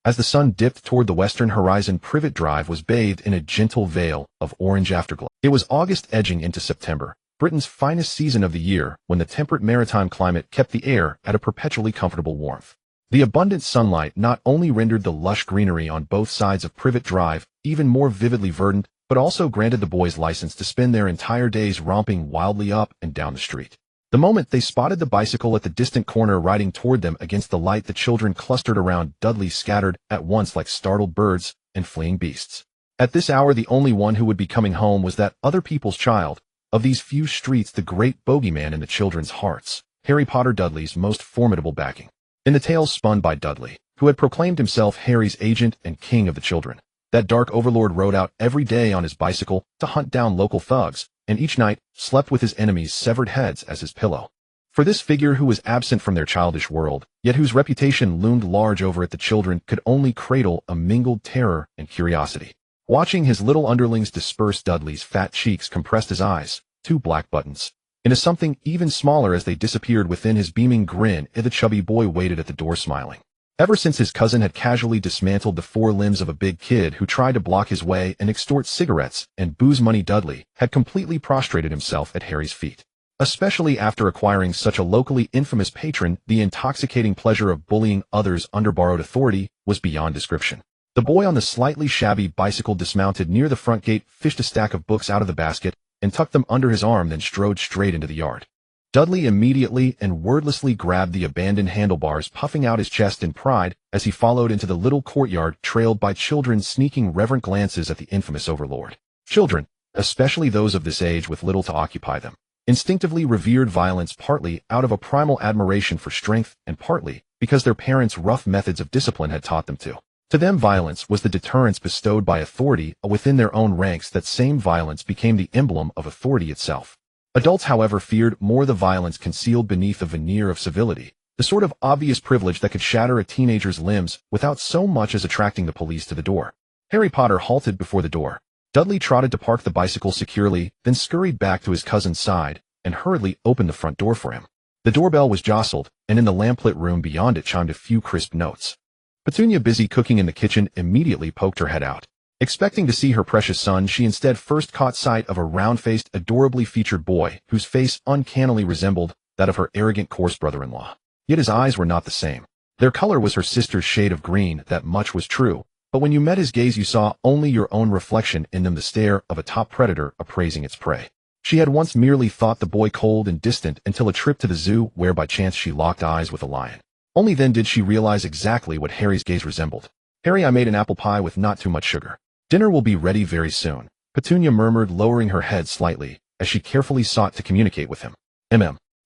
As the sun dipped toward the western horizon, Privet Drive was bathed in a gentle veil of orange afterglow. It was August edging into September, Britain's finest season of the year, when the temperate maritime climate kept the air at a perpetually comfortable warmth. The abundant sunlight not only rendered the lush greenery on both sides of Privet Drive even more vividly verdant, but also granted the boys license to spend their entire days romping wildly up and down the street. The moment they spotted the bicycle at the distant corner riding toward them against the light, the children clustered around Dudley, scattered at once like startled birds and fleeing beasts. At this hour, the only one who would be coming home was that other people's child. Of these few streets, the great bogeyman in the children's hearts, Harry Potter, Dudley's most formidable backing. In the tales spun by Dudley, who had proclaimed himself Harry's agent and king of the children, that dark overlord rode out every day on his bicycle to hunt down local thugs, and each night slept with his enemies' severed heads as his pillow. For this figure, who was absent from their childish world, yet whose reputation loomed large over it, the children could only cradle a mingled terror and curiosity. Watching his little underlings disperse, Dudley's fat cheeks compressed his eyes, two black buttons, into something even smaller as they disappeared within his beaming grin. The chubby boy waited at the door, smiling. Ever since his cousin had casually dismantled the four limbs of a big kid who tried to block his way and extort cigarettes and booze money, Dudley had completely prostrated himself at Harry's feet. Especially after acquiring such a locally infamous patron, the intoxicating pleasure of bullying others under borrowed authority was beyond description. The boy on the slightly shabby bicycle dismounted near the front gate, fished a stack of books out of the basket, and tucked them under his arm, then strode straight into the yard. Dudley immediately and wordlessly grabbed the abandoned handlebars, puffing out his chest in pride as he followed into the little courtyard, trailed by children sneaking reverent glances at the infamous overlord. Children, especially those of this age with little to occupy them, instinctively revered violence, partly out of a primal admiration for strength and partly because their parents' rough methods of discipline had taught them to. To them, violence was the deterrence bestowed by authority within their own ranks. That same violence became the emblem of authority itself. Adults, however, feared more the violence concealed beneath a veneer of civility, the sort of obvious privilege that could shatter a teenager's limbs without so much as attracting the police to the door. Harry Potter halted before the door. Dudley trotted to park the bicycle securely, then scurried back to his cousin's side and hurriedly opened the front door for him. The doorbell was jostled, and in the lamplit room beyond it chimed a few crisp notes. Petunia, busy cooking in the kitchen, immediately poked her head out. Expecting to see her precious son, she instead first caught sight of a round-faced, adorably featured boy whose face uncannily resembled that of her arrogant, coarse brother-in-law. Yet his eyes were not the same. Their color was her sister's shade of green, that much was true, but when you met his gaze you saw only your own reflection in them, the stare of a top predator appraising its prey. She had once merely thought the boy cold and distant until a trip to the zoo where by chance she locked eyes with a lion. Only then did she realize exactly what Harry's gaze resembled. "Harry, I made an apple pie with not too much sugar. Dinner will be ready very soon," Petunia murmured, lowering her head slightly as she carefully sought to communicate with him.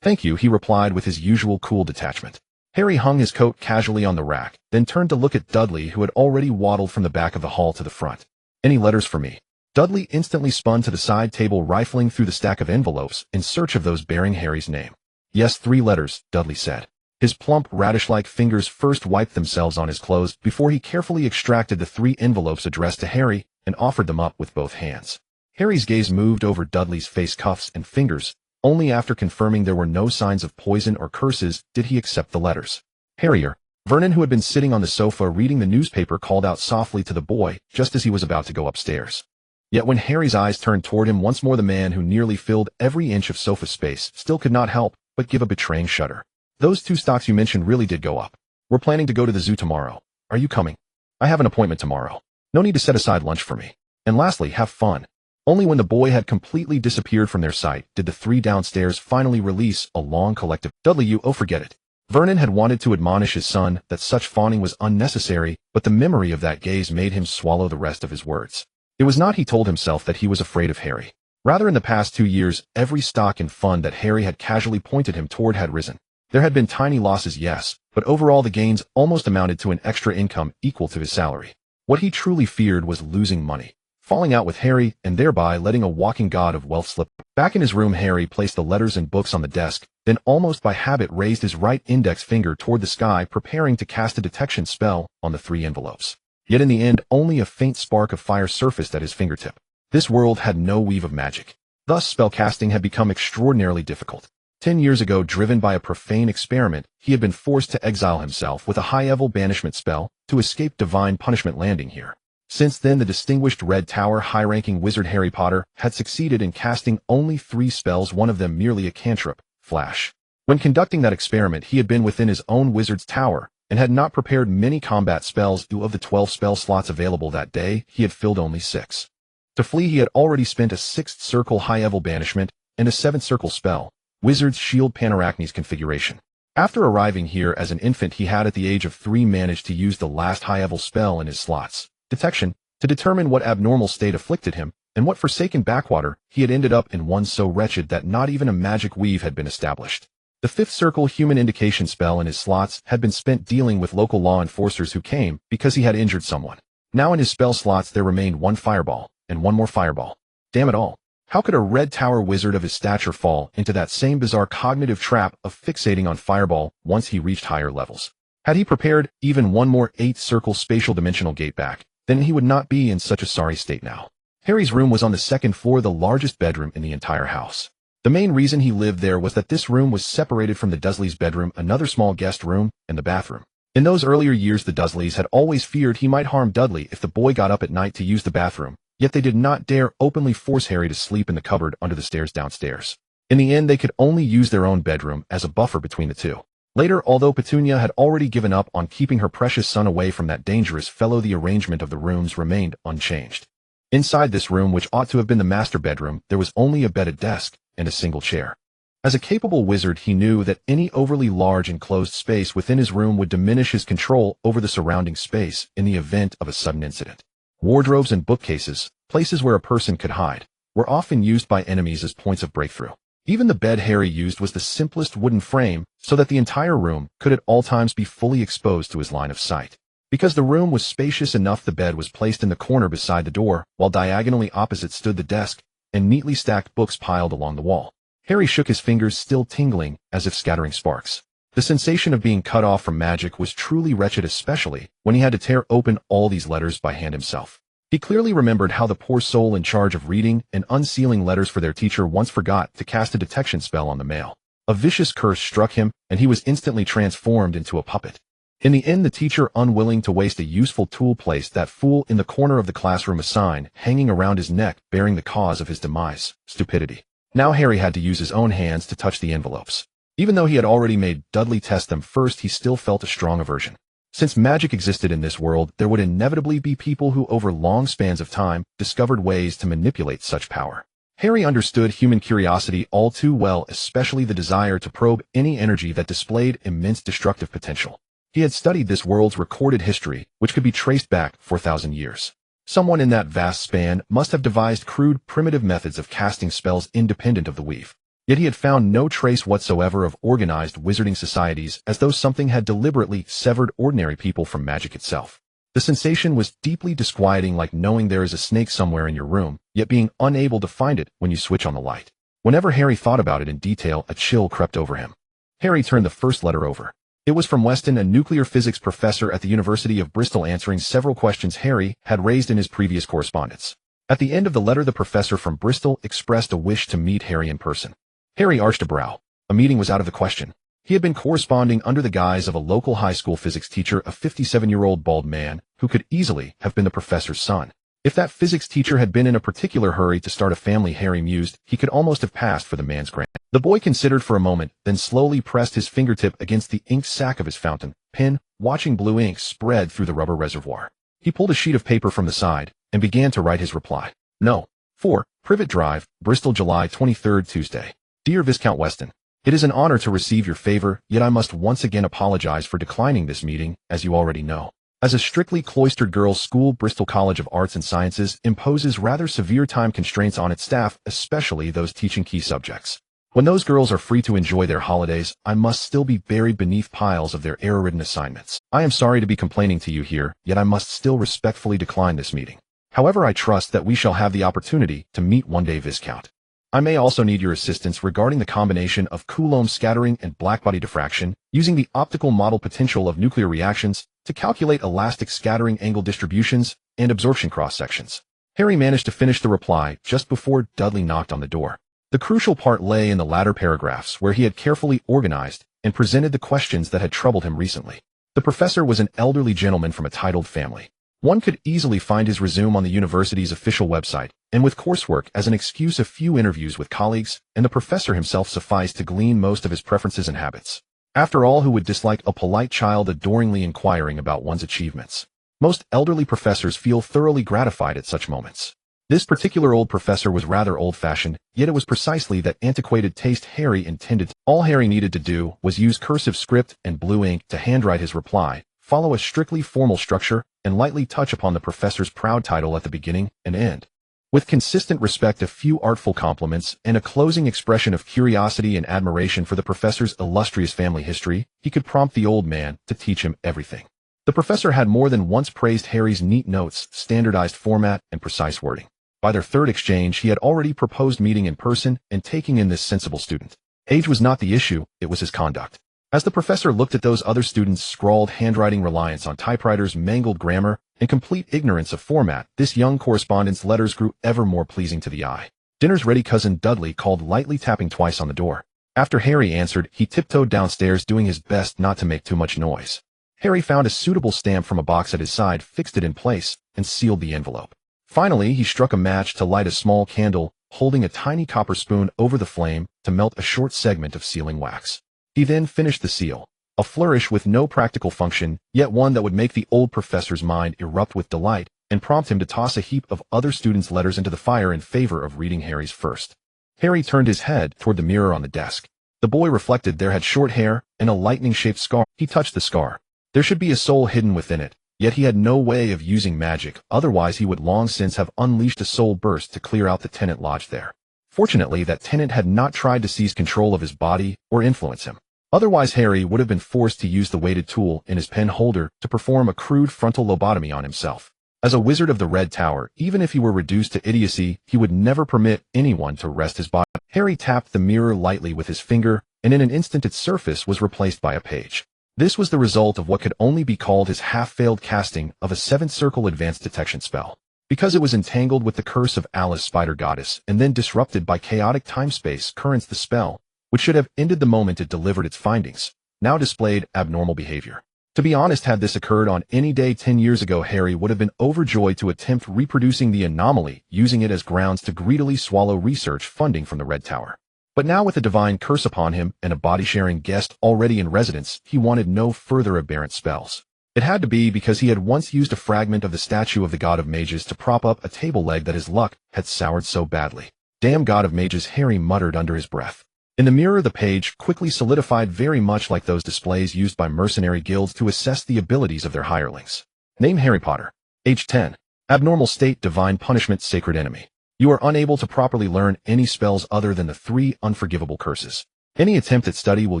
Thank you," he replied with his usual cool detachment. Harry hung his coat casually on the rack, then turned to look at Dudley, who had already waddled from the back of the hall to the front. "Any letters for me?" Dudley instantly spun to the side table, rifling through the stack of envelopes in search of those bearing Harry's name. "Yes, 3 letters," Dudley said. His plump, radish-like fingers first wiped themselves on his clothes before he carefully extracted the 3 envelopes addressed to Harry and offered them up with both hands. Harry's gaze moved over Dudley's face, cuffs, and fingers. Only after confirming there were no signs of poison or curses did he accept the letters. "Harrier." Vernon, who had been sitting on the sofa reading the newspaper, called out softly to the boy just as he was about to go upstairs. Yet when Harry's eyes turned toward him once more, the man who nearly filled every inch of sofa space still could not help but give a betraying shudder. "Those 2 stocks you mentioned really did go up. We're planning to go to the zoo tomorrow. Are you coming?" "I have an appointment tomorrow. No need to set aside lunch for me. And lastly, have fun." Only when the boy had completely disappeared from their sight did the 3 downstairs finally release a long collective, "Dudley, forget it." Vernon had wanted to admonish his son that such fawning was unnecessary, but the memory of that gaze made him swallow the rest of his words. It was not, he told himself, that he was afraid of Harry. Rather, in the past 2 years, every stock in fund that Harry had casually pointed him toward had risen. There had been tiny losses, yes, but overall the gains almost amounted to an extra income equal to his salary. What he truly feared was losing money, falling out with Harry, and thereby letting a walking god of wealth slip. Back in his room, Harry placed the letters and books on the desk, then almost by habit raised his right index finger toward the sky, preparing to cast a detection spell on the 3 envelopes. Yet in the end, only a faint spark of fire surfaced at his fingertip. This world had no weave of magic. Thus, spellcasting had become extraordinarily difficult. 10 years ago, driven by a profane experiment, he had been forced to exile himself with a high-level banishment spell to escape divine punishment landing here. Since then, the distinguished Red Tower high-ranking wizard Harry Potter had succeeded in casting only 3 spells, one of them merely a cantrip, Flash. When conducting that experiment, he had been within his own wizard's tower and had not prepared many combat spells. Of the 12 spell slots available that day, he had filled only 6. To flee, he had already spent a 6th circle high-level banishment and a 7th circle spell, Wizard's Shield Panarachnes configuration. After arriving here as an infant, he had at the age of 3 managed to use the last high-level spell in his slots, Detection, to determine what abnormal state afflicted him, and what forsaken backwater he had ended up in, one so wretched that not even a magic weave had been established. The 5th circle human indication spell in his slots had been spent dealing with local law enforcers who came because he had injured someone. Now in his spell slots there remained 1 fireball, and 1 more fireball. Damn it all. How could a Red Tower wizard of his stature fall into that same bizarre cognitive trap of fixating on fireball once he reached higher levels? Had he prepared even 1 more 8th circle spatial dimensional gate back, then he would not be in such a sorry state now. Harry's room was on the 2nd floor, the largest bedroom in the entire house. The main reason he lived there was that this room was separated from the Dursleys' bedroom, another small guest room, and the bathroom. In those earlier years, the Dursleys had always feared he might harm Dudley if the boy got up at night to use the bathroom, yet they did not dare openly force Harry to sleep in the cupboard under the stairs downstairs. In the end, they could only use their own bedroom as a buffer between the two. Later, although Petunia had already given up on keeping her precious son away from that dangerous fellow, the arrangement of the rooms remained unchanged. Inside this room, which ought to have been the master bedroom, there was only a bed, a desk, and a single chair. As a capable wizard, he knew that any overly large enclosed space within his room would diminish his control over the surrounding space in the event of a sudden incident. Wardrobes and bookcases, places where a person could hide, were often used by enemies as points of breakthrough. Even the bed Harry used was the simplest wooden frame, so that the entire room could at all times be fully exposed to his line of sight. Because the room was spacious enough, the bed was placed in the corner beside the door, while diagonally opposite stood the desk, and neatly stacked books piled along the wall. Harry shook his fingers, still tingling, as if scattering sparks. The sensation of being cut off from magic was truly wretched, especially when he had to tear open all these letters by hand himself. He clearly remembered how the poor soul in charge of reading and unsealing letters for their teacher once forgot to cast a detection spell on the mail. A vicious curse struck him, and he was instantly transformed into a puppet. In the end, the teacher, unwilling to waste a useful tool, placed that fool in the corner of the classroom, a sign hanging around his neck bearing the cause of his demise: stupidity. Now Harry had to use his own hands to touch the envelopes. Even though he had already made Dudley test them first, he still felt a strong aversion. Since magic existed in this world, there would inevitably be people who, over long spans of time, discovered ways to manipulate such power. Harry understood human curiosity all too well, especially the desire to probe any energy that displayed immense destructive potential. He had studied this world's recorded history, which could be traced back 4,000 years. Someone in that vast span must have devised crude, primitive methods of casting spells independent of the weave. Yet he had found no trace whatsoever of organized wizarding societies, as though something had deliberately severed ordinary people from magic itself. The sensation was deeply disquieting, like knowing there is a snake somewhere in your room, yet being unable to find it when you switch on the light. Whenever Harry thought about it in detail, a chill crept over him. Harry turned the first letter over. It was from Weston, a nuclear physics professor at the University of Bristol, answering several questions Harry had raised in his previous correspondence. At the end of the letter, the professor from Bristol expressed a wish to meet Harry in person. Harry arched a brow. A meeting was out of the question. He had been corresponding under the guise of a local high school physics teacher, a 57-year-old bald man who could easily have been the professor's son. If that physics teacher had been in a particular hurry to start a family, Harry mused, he could almost have passed for the man's grandson. The boy considered for a moment, then slowly pressed his fingertip against the ink sac of his fountain pen, watching blue ink spread through the rubber reservoir. He pulled a sheet of paper from the side and began to write his reply. No. 4. Privet Drive, Bristol, July 23, Tuesday. Dear Viscount Weston, it is an honor to receive your favor, yet I must once again apologize for declining this meeting, as you already know. As a strictly cloistered girls' school, Bristol College of Arts and Sciences imposes rather severe time constraints on its staff, especially those teaching key subjects. When those girls are free to enjoy their holidays, I must still be buried beneath piles of their error-ridden assignments. I am sorry to be complaining to you here, yet I must still respectfully decline this meeting. However, I trust that we shall have the opportunity to meet one day, Viscount. I may also need your assistance regarding the combination of Coulomb scattering and blackbody diffraction, using the optical model potential of nuclear reactions to calculate elastic scattering angle distributions and absorption cross-sections. Harry managed to finish the reply just before Dudley knocked on the door. The crucial part lay in the latter paragraphs, where he had carefully organized and presented the questions that had troubled him recently. The professor was an elderly gentleman from a titled family. One could easily find his resume on the university's official website, and with coursework as an excuse, a few interviews with colleagues, and the professor himself sufficed to glean most of his preferences and habits. After all, who would dislike a polite child adoringly inquiring about one's achievements? Most elderly professors feel thoroughly gratified at such moments. This particular old professor was rather old-fashioned, yet it was precisely that antiquated taste Harry intended. All Harry needed to do was use cursive script and blue ink to handwrite his reply, follow a strictly formal structure, and lightly touch upon the professor's proud title at the beginning and end. With consistent respect, a few artful compliments, and a closing expression of curiosity and admiration for the professor's illustrious family history, he could prompt the old man to teach him everything. The professor had more than once praised Harry's neat notes, standardized format, and precise wording. By their third exchange, he had already proposed meeting in person and taking in this sensible student. Age was not the issue, it was his conduct. As the professor looked at those other students' scrawled handwriting, reliance on typewriters, mangled grammar, and complete ignorance of format, this young correspondent's letters grew ever more pleasing to the eye. "Dinner's ready," cousin Dudley called, lightly tapping twice on the door. After Harry answered, he tiptoed downstairs, doing his best not to make too much noise. Harry found a suitable stamp from a box at his side, fixed it in place, and sealed the envelope. Finally, he struck a match to light a small candle, holding a tiny copper spoon over the flame to melt a short segment of sealing wax. He then finished the seal, a flourish with no practical function, yet one that would make the old professor's mind erupt with delight and prompt him to toss a heap of other students' letters into the fire in favor of reading Harry's first. Harry turned his head toward the mirror on the desk. The boy reflected there had short hair and a lightning-shaped scar. He touched the scar. There should be a soul hidden within it, yet he had no way of using magic, otherwise he would long since have unleashed a soul burst to clear out the tenant lodged there. Fortunately, that tenant had not tried to seize control of his body or influence him. Otherwise, Harry would have been forced to use the weighted tool in his pen holder to perform a crude frontal lobotomy on himself. As a wizard of the Red Tower, even if he were reduced to idiocy, he would never permit anyone to wrest his body. Harry tapped the mirror lightly with his finger, and in an instant its surface was replaced by a page. This was the result of what could only be called his half-failed casting of a seventh circle advanced detection spell. Because it was entangled with the curse of Alice Spider Goddess and then disrupted by chaotic time-space currents, the spell, which should have ended the moment it delivered its findings, now displayed abnormal behavior. To be honest, had this occurred on any day 10 years ago, Harry would have been overjoyed to attempt reproducing the anomaly, using it as grounds to greedily swallow research funding from the Red Tower. But now, with a divine curse upon him and a body-sharing guest already in residence, he wanted no further aberrant spells. It had to be because he had once used a fragment of the statue of the God of Mages to prop up a table leg that his luck had soured so badly. "Damn God of Mages," Harry muttered under his breath. In the mirror, the page quickly solidified, very much like those displays used by mercenary guilds to assess the abilities of their hirelings. Name: Harry Potter. Age 10. Abnormal state: divine punishment, sacred enemy. You are unable to properly learn any spells other than the 3 unforgivable curses. Any attempt at study will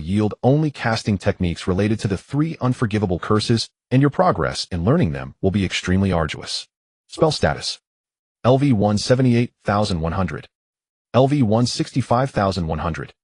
yield only casting techniques related to the 3 unforgivable curses, and your progress in learning them will be extremely arduous. Spell status: LV 178,100. LV 165,100.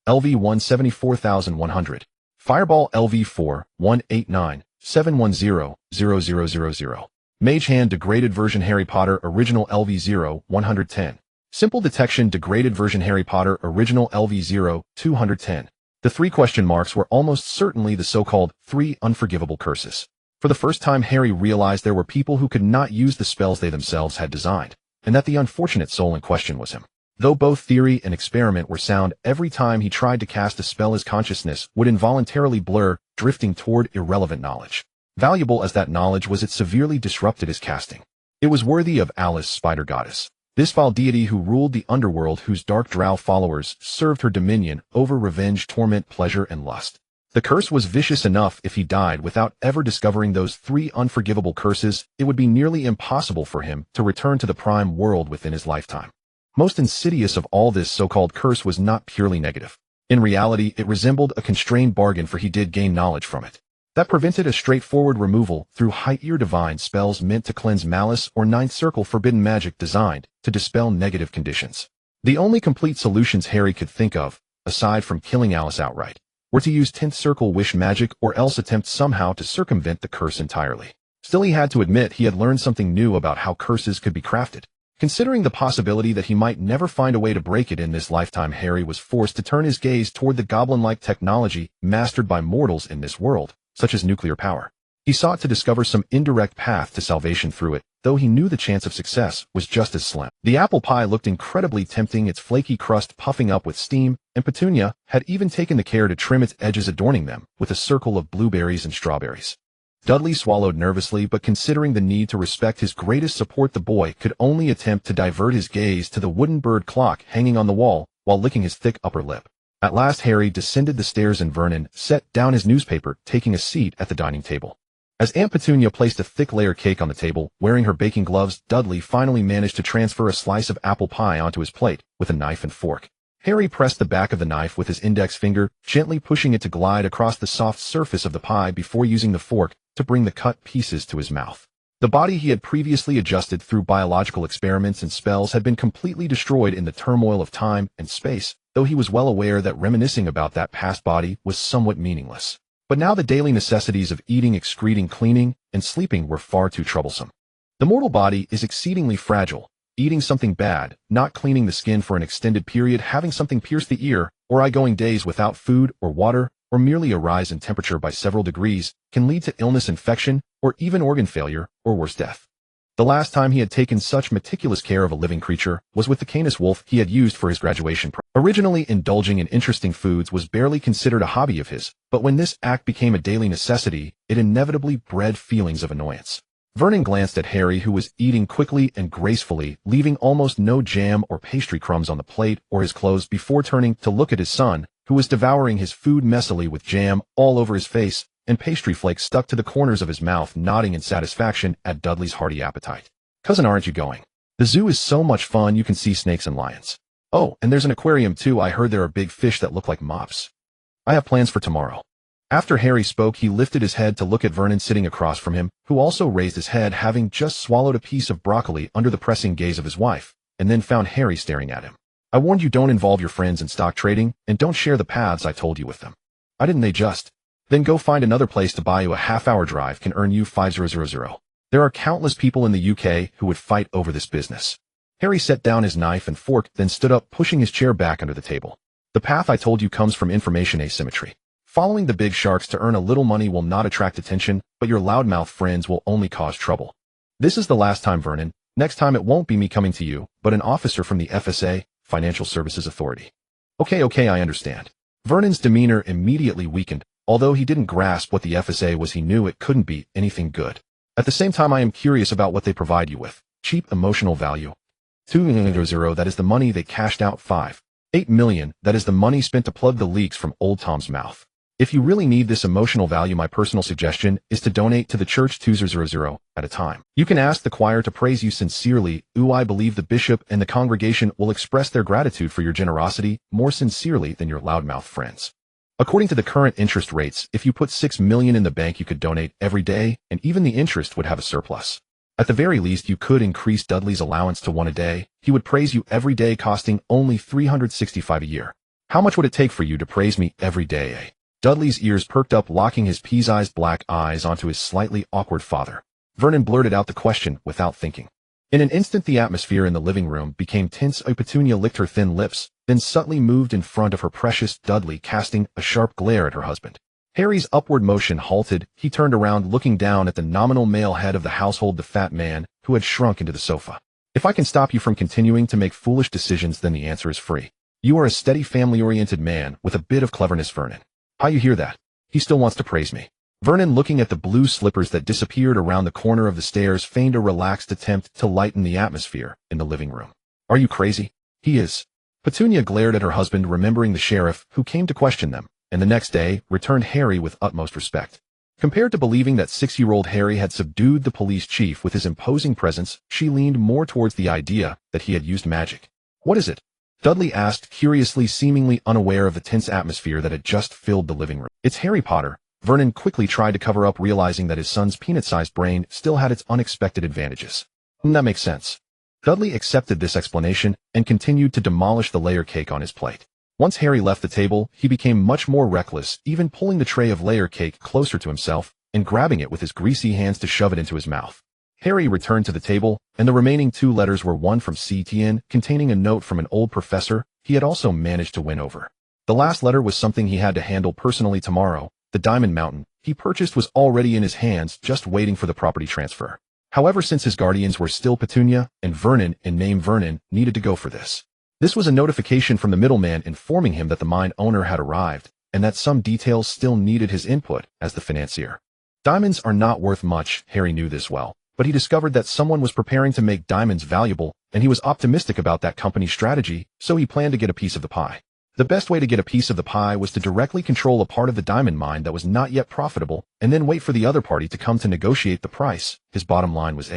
LV 174,100. Fireball LV 4, 189, 710, 0000. Mage Hand Degraded Version Harry Potter Original LV 0, 110. Simple Detection Degraded Version Harry Potter Original LV 0, 210. The 3 question marks were almost certainly the so-called 3 unforgivable curses. For the first time, Harry realized there were people who could not use the spells they themselves had designed, and that the unfortunate soul in question was him. Though both theory and experiment were sound, every time he tried to cast a spell his consciousness would involuntarily blur, drifting toward irrelevant knowledge. Valuable as that knowledge was, it severely disrupted his casting. It was worthy of Alice Spider Goddess, this foul deity who ruled the underworld, whose dark drow followers served her dominion over revenge, torment, pleasure, and lust. The curse was vicious enough. If he died without ever discovering those 3 unforgivable curses, it would be nearly impossible for him to return to the prime world within his lifetime. Most insidious of all, this so-called curse was not purely negative. In reality, it resembled a constrained bargain, for he did gain knowledge from it. That prevented a straightforward removal through high-ear divine spells meant to cleanse malice, or 9th circle forbidden magic designed to dispel negative conditions. The only complete solutions Harry could think of, aside from killing Alice outright, were to use 10th circle wish magic, or else attempt somehow to circumvent the curse entirely. Still, he had to admit he had learned something new about how curses could be crafted. Considering the possibility that he might never find a way to break it in this lifetime, Harry was forced to turn his gaze toward the goblin-like technology mastered by mortals in this world, such as nuclear power. He sought to discover some indirect path to salvation through it, though he knew the chance of success was just as slim. The apple pie looked incredibly tempting, its flaky crust puffing up with steam, and Petunia had even taken the care to trim its edges, adorning them with a circle of blueberries and strawberries. Dudley swallowed nervously, but considering the need to respect his greatest support, the boy could only attempt to divert his gaze to the wooden bird clock hanging on the wall while licking his thick upper lip. At last Harry descended the stairs and Vernon set down his newspaper, taking a seat at the dining table. As Aunt Petunia placed a thick layer cake on the table, wearing her baking gloves, Dudley finally managed to transfer a slice of apple pie onto his plate with a knife and fork. Harry pressed the back of the knife with his index finger, gently pushing it to glide across the soft surface of the pie before using the fork to bring the cut pieces to his mouth. The body he had previously adjusted through biological experiments and spells had been completely destroyed in the turmoil of time and space, though he was well aware that reminiscing about that past body was somewhat meaningless. But now the daily necessities of eating, excreting, cleaning, and sleeping were far too troublesome. The mortal body is exceedingly fragile. Eating something bad, not cleaning the skin for an extended period, having something pierce the ear, or going days without food or water, or merely a rise in temperature by several degrees, can lead to illness, infection, or even organ failure, or worse, death. The last time he had taken such meticulous care of a living creature was with the Canis wolf he had used for his graduation. Originally indulging in interesting foods was barely considered a hobby of his, but when this act became a daily necessity, it inevitably bred feelings of annoyance. Vernon glanced at Harry, who was eating quickly and gracefully, leaving almost no jam or pastry crumbs on the plate or his clothes, before turning to look at his son, who was devouring his food messily with jam all over his face and pastry flakes stuck to the corners of his mouth, nodding in satisfaction at Dudley's hearty appetite. "Cousin, aren't you going? The zoo is so much fun. You can see snakes and lions. Oh, and there's an aquarium too. I heard there are big fish that look like mops. I have plans for tomorrow." After Harry spoke, he lifted his head to look at Vernon sitting across from him, who also raised his head, having just swallowed a piece of broccoli under the pressing gaze of his wife, and then found Harry staring at him. "I warned you, don't involve your friends in stock trading, and don't share the paths I told you with them. I didn't they just? Then go find another place to buy you. A half-hour drive can earn you 5000. There are countless people in the UK who would fight over this business." Harry set down his knife and fork, then stood up, pushing his chair back under the table. "The path I told you comes from information asymmetry. Following the big sharks to earn a little money will not attract attention, but your loudmouth friends will only cause trouble. This is the last time, Vernon. Next time it won't be me coming to you, but an officer from the FSA, Financial Services Authority." Okay, I understand." Vernon's demeanor immediately weakened. Although he didn't grasp what the FSA was, he knew it couldn't be anything good. "At the same time, I am curious about what they provide you with. Cheap emotional value. 200, that is the money they cashed out. 5.8 million, that is the money spent to plug the leaks from old Tom's mouth. If you really need this emotional value, my personal suggestion is to donate to the church 200 at a time. You can ask the choir to praise you sincerely. I believe the bishop and the congregation will express their gratitude for your generosity more sincerely than your loudmouth friends. According to the current interest rates, if you put 6 million in the bank, you could donate every day, and even the interest would have a surplus. At the very least, you could increase Dudley's allowance to 1 a day. He would praise you every day, costing only 365 a year. How much would it take for you to praise me every day? Dudley's ears perked up, locking his pea-sized black eyes onto his slightly awkward father. Vernon blurted out the question without thinking. In an instant, the atmosphere in the living room became tense. Petunia licked her thin lips, then subtly moved in front of her precious Dudley, casting a sharp glare at her husband. Harry's upward motion halted. He turned around, looking down at the nominal male head of the household, the fat man, who had shrunk into the sofa. "If I can stop you from continuing to make foolish decisions, then the answer is free. You are a steady, family-oriented man with a bit of cleverness, Vernon. How you hear that? He still wants to praise me." Vernon, looking at the blue slippers that disappeared around the corner of the stairs, feigned a relaxed attempt to lighten the atmosphere in the living room. "Are you crazy? He is." Petunia glared at her husband, remembering the sheriff who came to question them, and the next day returned Harry with utmost respect. Compared to believing that 6-year-old Harry had subdued the police chief with his imposing presence, she leaned more towards the idea that he had used magic. "What is it?" Dudley asked curiously, seemingly unaware of the tense atmosphere that had just filled the living room. "It's Harry Potter." Vernon quickly tried to cover up, realizing that his son's peanut-sized brain still had its unexpected advantages. "That makes sense." Dudley accepted this explanation and continued to demolish the layer cake on his plate. Once Harry left the table, he became much more reckless, even pulling the tray of layer cake closer to himself and grabbing it with his greasy hands to shove it into his mouth. Harry returned to the table, and the remaining 2 letters were one from Ctn, containing a note from an old professor he had also managed to win over. The last letter was something he had to handle personally tomorrow. The Diamond Mountain he purchased was already in his hands, just waiting for the property transfer. However, since his guardians were still Petunia and Vernon, and name Vernon, needed to go for this. This was a notification from the middleman informing him that the mine owner had arrived, and that some details still needed his input as the financier. Diamonds are not worth much, Harry knew this well, but he discovered that someone was preparing to make diamonds valuable, and he was optimistic about that company's strategy, so he planned to get a piece of the pie. The best way to get a piece of the pie was to directly control a part of the diamond mine that was not yet profitable, and then wait for the other party to come to negotiate the price. His bottom line was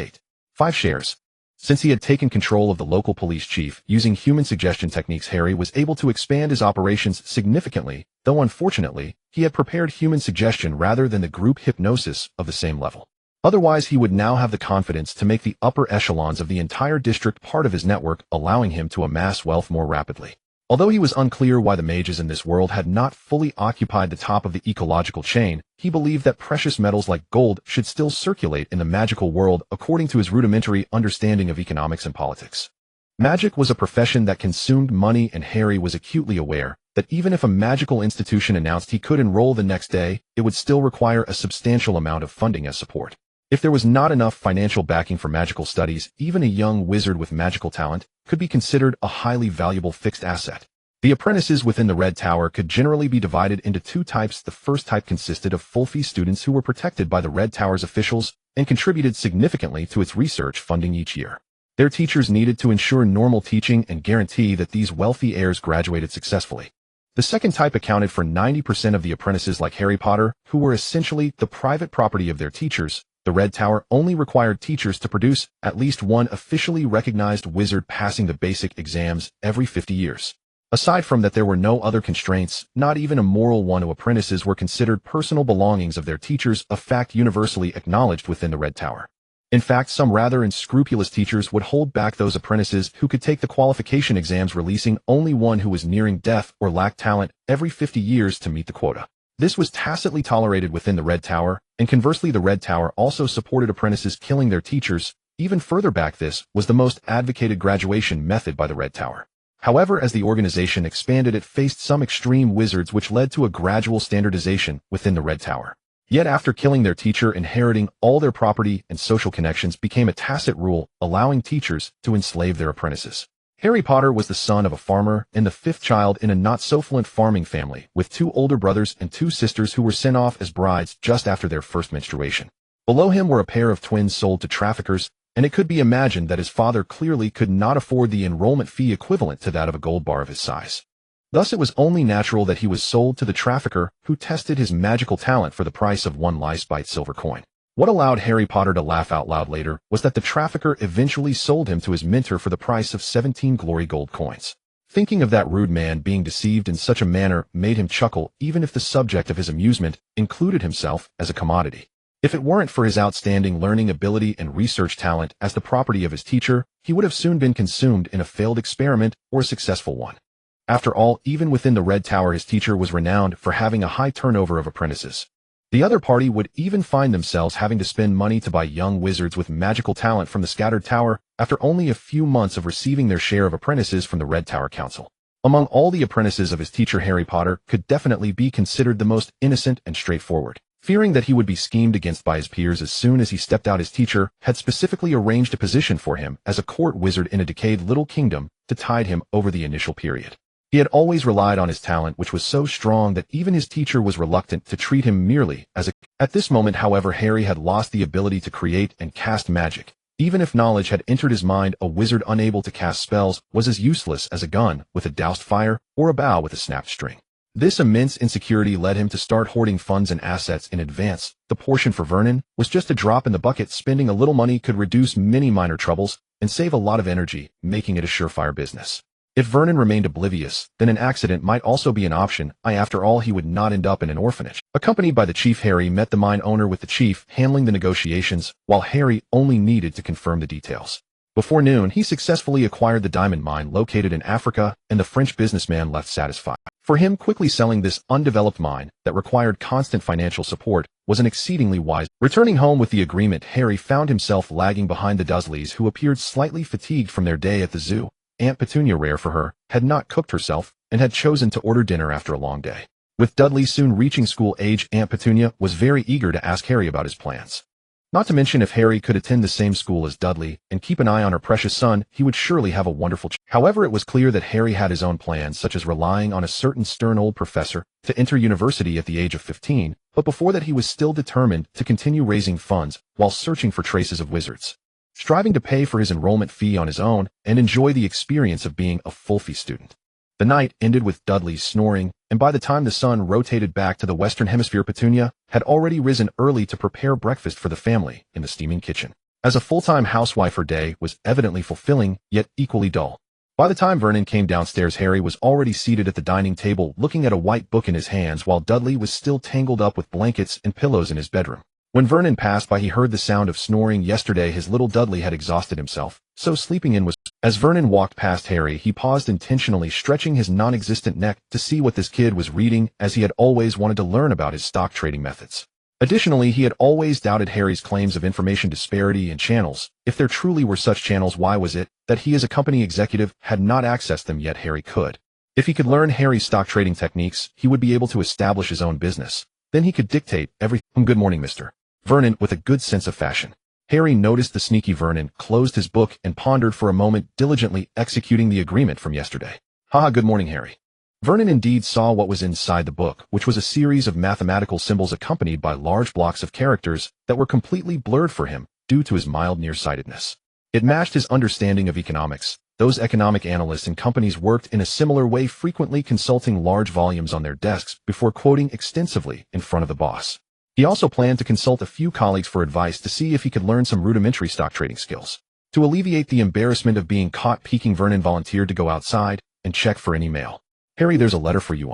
5 shares. Since he had taken control of the local police chief using human suggestion techniques, Harry was able to expand his operations significantly, though unfortunately, he had prepared human suggestion rather than the group hypnosis of the same level. Otherwise, he would now have the confidence to make the upper echelons of the entire district part of his network, allowing him to amass wealth more rapidly. Although he was unclear why the mages in this world had not fully occupied the top of the ecological chain, he believed that precious metals like gold should still circulate in the magical world according to his rudimentary understanding of economics and politics. Magic was a profession that consumed money, and Harry was acutely aware that even if a magical institution announced he could enroll the next day, it would still require a substantial amount of funding as support. If there was not enough financial backing for magical studies, even a young wizard with magical talent could be considered a highly valuable fixed asset. The apprentices within the Red Tower could generally be divided into 2 types. The first type consisted of full-fee students who were protected by the Red Tower's officials and contributed significantly to its research funding each year. Their teachers needed to ensure normal teaching and guarantee that these wealthy heirs graduated successfully. The second type accounted for 90% of the apprentices like Harry Potter, who were essentially the private property of their teachers. The Red Tower only required teachers to produce at least one officially recognized wizard passing the basic exams every 50 years. Aside from that, there were no other constraints, not even a moral one. Apprentices were considered personal belongings of their teachers, a fact universally acknowledged within the Red Tower. In fact, some rather unscrupulous teachers would hold back those apprentices who could take the qualification exams, releasing only one who was nearing death or lacked talent every 50 years to meet the quota. This was tacitly tolerated within the Red Tower, and conversely the Red Tower also supported apprentices killing their teachers. Even further back, this was the most advocated graduation method by the Red Tower. However, as the organization expanded, it faced some extreme wizards, which led to a gradual standardization within the Red Tower. Yet after killing their teacher, inheriting all their property and social connections became a tacit rule, allowing teachers to enslave their apprentices. Harry Potter was the son of a farmer and the 5th child in a not-so-fluent farming family, with 2 older brothers and 2 sisters who were sent off as brides just after their first menstruation. Below him were a pair of twins sold to traffickers, and it could be imagined that his father clearly could not afford the enrollment fee equivalent to that of a gold bar of his size. Thus it was only natural that he was sold to the trafficker, who tested his magical talent for the price of 1 lice-bite silver coin. What allowed Harry Potter to laugh out loud later was that the trafficker eventually sold him to his mentor for the price of 17 glory gold coins. Thinking of that rude man being deceived in such a manner made him chuckle, even if the subject of his amusement included himself as a commodity. If it weren't for his outstanding learning ability and research talent as the property of his teacher, he would have soon been consumed in a failed experiment or a successful one. After all, even within the Red Tower, his teacher was renowned for having a high turnover of apprentices. The other party would even find themselves having to spend money to buy young wizards with magical talent from the Scattered Tower after only a few months of receiving their share of apprentices from the Red Tower Council. Among all the apprentices of his teacher, Harry Potter could definitely be considered the most innocent and straightforward. Fearing that he would be schemed against by his peers as soon as he stepped out, his teacher had specifically arranged a position for him as a court wizard in a decayed little kingdom to tide him over the initial period. He had always relied on his talent, which was so strong that even his teacher was reluctant to treat him merely as a... At this moment, however, Harry had lost the ability to create and cast magic. Even if knowledge had entered his mind, a wizard unable to cast spells was as useless as a gun with a doused fire or a bow with a snapped string. This immense insecurity led him to start hoarding funds and assets in advance. The portion for Vernon was just a drop in the bucket. Spending a little money could reduce many minor troubles and save a lot of energy, making it a surefire business. If Vernon remained oblivious, then an accident might also be an option. After all, he would not end up in an orphanage. Accompanied by the chief, Harry met the mine owner, with the chief handling the negotiations, while Harry only needed to confirm the details. Before noon, he successfully acquired the diamond mine located in Africa, and the French businessman left satisfied. For him, quickly selling this undeveloped mine that required constant financial support was an exceedingly wise. Returning home with the agreement, Harry found himself lagging behind the Dursleys, who appeared slightly fatigued from their day at the zoo. Aunt Petunia, rare for her, had not cooked herself, and had chosen to order dinner after a long day. With Dudley soon reaching school age, Aunt Petunia was very eager to ask Harry about his plans. Not to mention, if Harry could attend the same school as Dudley and keep an eye on her precious son, he would surely have a wonderful child. However, it was clear that Harry had his own plans, such as relying on a certain stern old professor to enter university at the age of 15, but before that he was still determined to continue raising funds while searching for traces of wizards, striving to pay for his enrollment fee on his own and enjoy the experience of being a full-fee student. The night ended with Dudley snoring, and by the time the sun rotated back to the western hemisphere, Petunia had already risen early to prepare breakfast for the family in the steaming kitchen. As a full-time housewife, her day was evidently fulfilling, yet equally dull. By the time Vernon came downstairs, Harry was already seated at the dining table looking at a white book in his hands, while Dudley was still tangled up with blankets and pillows in his bedroom. When Vernon passed by, he heard the sound of snoring. Yesterday his little Dudley had exhausted himself, so sleeping in was. As Vernon walked past Harry, he paused, intentionally stretching his non-existent neck to see what this kid was reading, as he had always wanted to learn about his stock trading methods. Additionally, he had always doubted Harry's claims of information disparity in channels. If there truly were such channels, why was it that he as a company executive had not accessed them yet? Harry could. If he could learn Harry's stock trading techniques, he would be able to establish his own business. Then he could dictate everything. Good morning, Mr. Vernon, with a good sense of fashion. Harry noticed the sneaky Vernon, closed his book, and pondered for a moment, diligently executing the agreement from yesterday. Haha, good morning, Harry. Vernon indeed saw what was inside the book, which was a series of mathematical symbols accompanied by large blocks of characters that were completely blurred for him due to his mild nearsightedness. It matched his understanding of economics. Those economic analysts and companies worked in a similar way, frequently consulting large volumes on their desks before quoting extensively in front of the boss. He also planned to consult a few colleagues for advice to see if he could learn some rudimentary stock trading skills. To alleviate the embarrassment of being caught peeking, Vernon volunteered to go outside and check for any mail. Harry, there's a letter for you,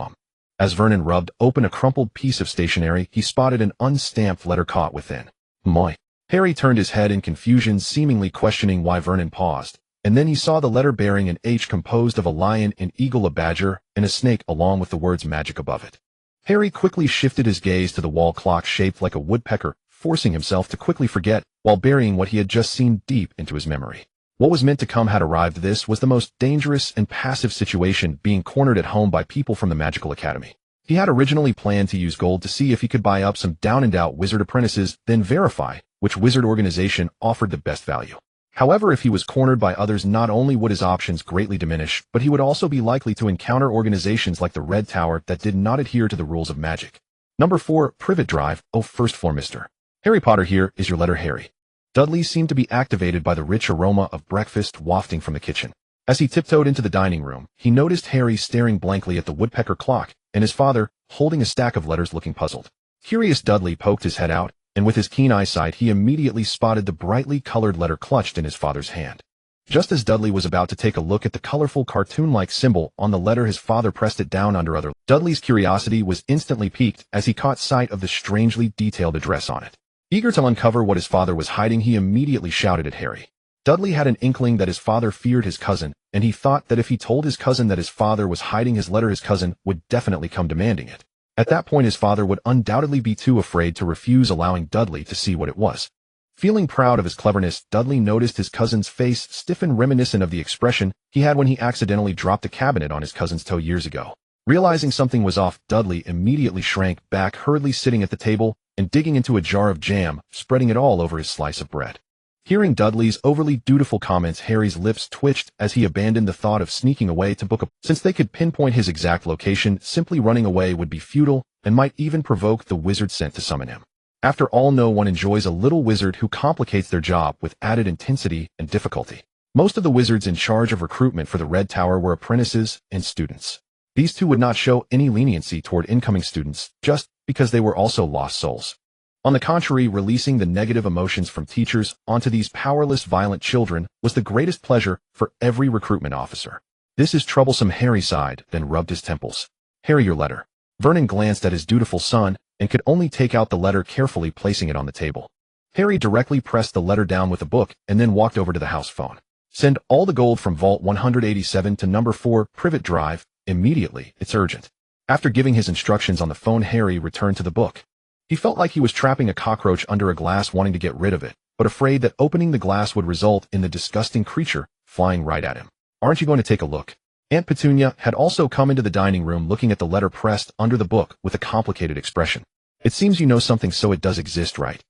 As Vernon rubbed open a crumpled piece of stationery, he spotted an unstamped letter caught within. Moi. Harry turned his head in confusion, seemingly questioning why Vernon paused, and then he saw the letter bearing an H composed of a lion, an eagle, a badger, and a snake, along with the words magic above it. Harry quickly shifted his gaze to the wall clock shaped like a woodpecker, forcing himself to quickly forget while burying what he had just seen deep into his memory. What was meant to come had arrived. This was the most dangerous and passive situation, being cornered at home by people from the Magical Academy. He had originally planned to use gold to see if he could buy up some down-and-out wizard apprentices, then verify which wizard organization offered the best value. However, if he was cornered by others, not only would his options greatly diminish, but he would also be likely to encounter organizations like the Red Tower that did not adhere to the rules of magic. Number 4, Privet Drive. Oh, first floor, Mr. Harry Potter, here is your letter, Harry. Dudley seemed to be activated by the rich aroma of breakfast wafting from the kitchen. As he tiptoed into the dining room, he noticed Harry staring blankly at the woodpecker clock, and his father holding a stack of letters, looking puzzled. Curious, Dudley poked his head out, and with his keen eyesight he immediately spotted the brightly colored letter clutched in his father's hand. Just as Dudley was about to take a look at the colorful cartoon-like symbol on the letter, his father pressed it down under other. Dudley's curiosity was instantly piqued as he caught sight of the strangely detailed address on it. Eager to uncover what his father was hiding, he immediately shouted at Harry. Dudley had an inkling that his father feared his cousin, and he thought that if he told his cousin that his father was hiding his letter, his cousin would definitely come demanding it. At that point, his father would undoubtedly be too afraid to refuse allowing Dudley to see what it was. Feeling proud of his cleverness, Dudley noticed his cousin's face stiffen, reminiscent of the expression he had when he accidentally dropped a cabinet on his cousin's toe years ago. Realizing something was off, Dudley immediately shrank back, hurriedly sitting at the table and digging into a jar of jam, spreading it all over his slice of bread. Hearing Dudley's overly dutiful comments, Harry's lips twitched as he abandoned the thought of sneaking away to book a. Since they could pinpoint his exact location, simply running away would be futile and might even provoke the wizard sent to summon him. After all, no one enjoys a little wizard who complicates their job with added intensity and difficulty. Most of the wizards in charge of recruitment for the Red Tower were apprentices and students. These two would not show any leniency toward incoming students just because they were also lost souls. On the contrary, releasing the negative emotions from teachers onto these powerless, violent children was the greatest pleasure for every recruitment officer. This is troublesome, Harry sighed, then rubbed his temples. Harry, your letter. Vernon glanced at his dutiful son and could only take out the letter, carefully placing it on the table. Harry directly pressed the letter down with a book and then walked over to the house phone. Send all the gold from Vault 187 to number 4, Privet Drive, immediately. It's urgent. After giving his instructions on the phone, Harry returned to the book. He felt like he was trapping a cockroach under a glass wanting to get rid of it, but afraid that opening the glass would result in the disgusting creature flying right at him. Aren't you going to take a look? Aunt Petunia had also come into the dining room looking at the letter pressed under the book with a complicated expression. It seems you know something, so it does exist, right?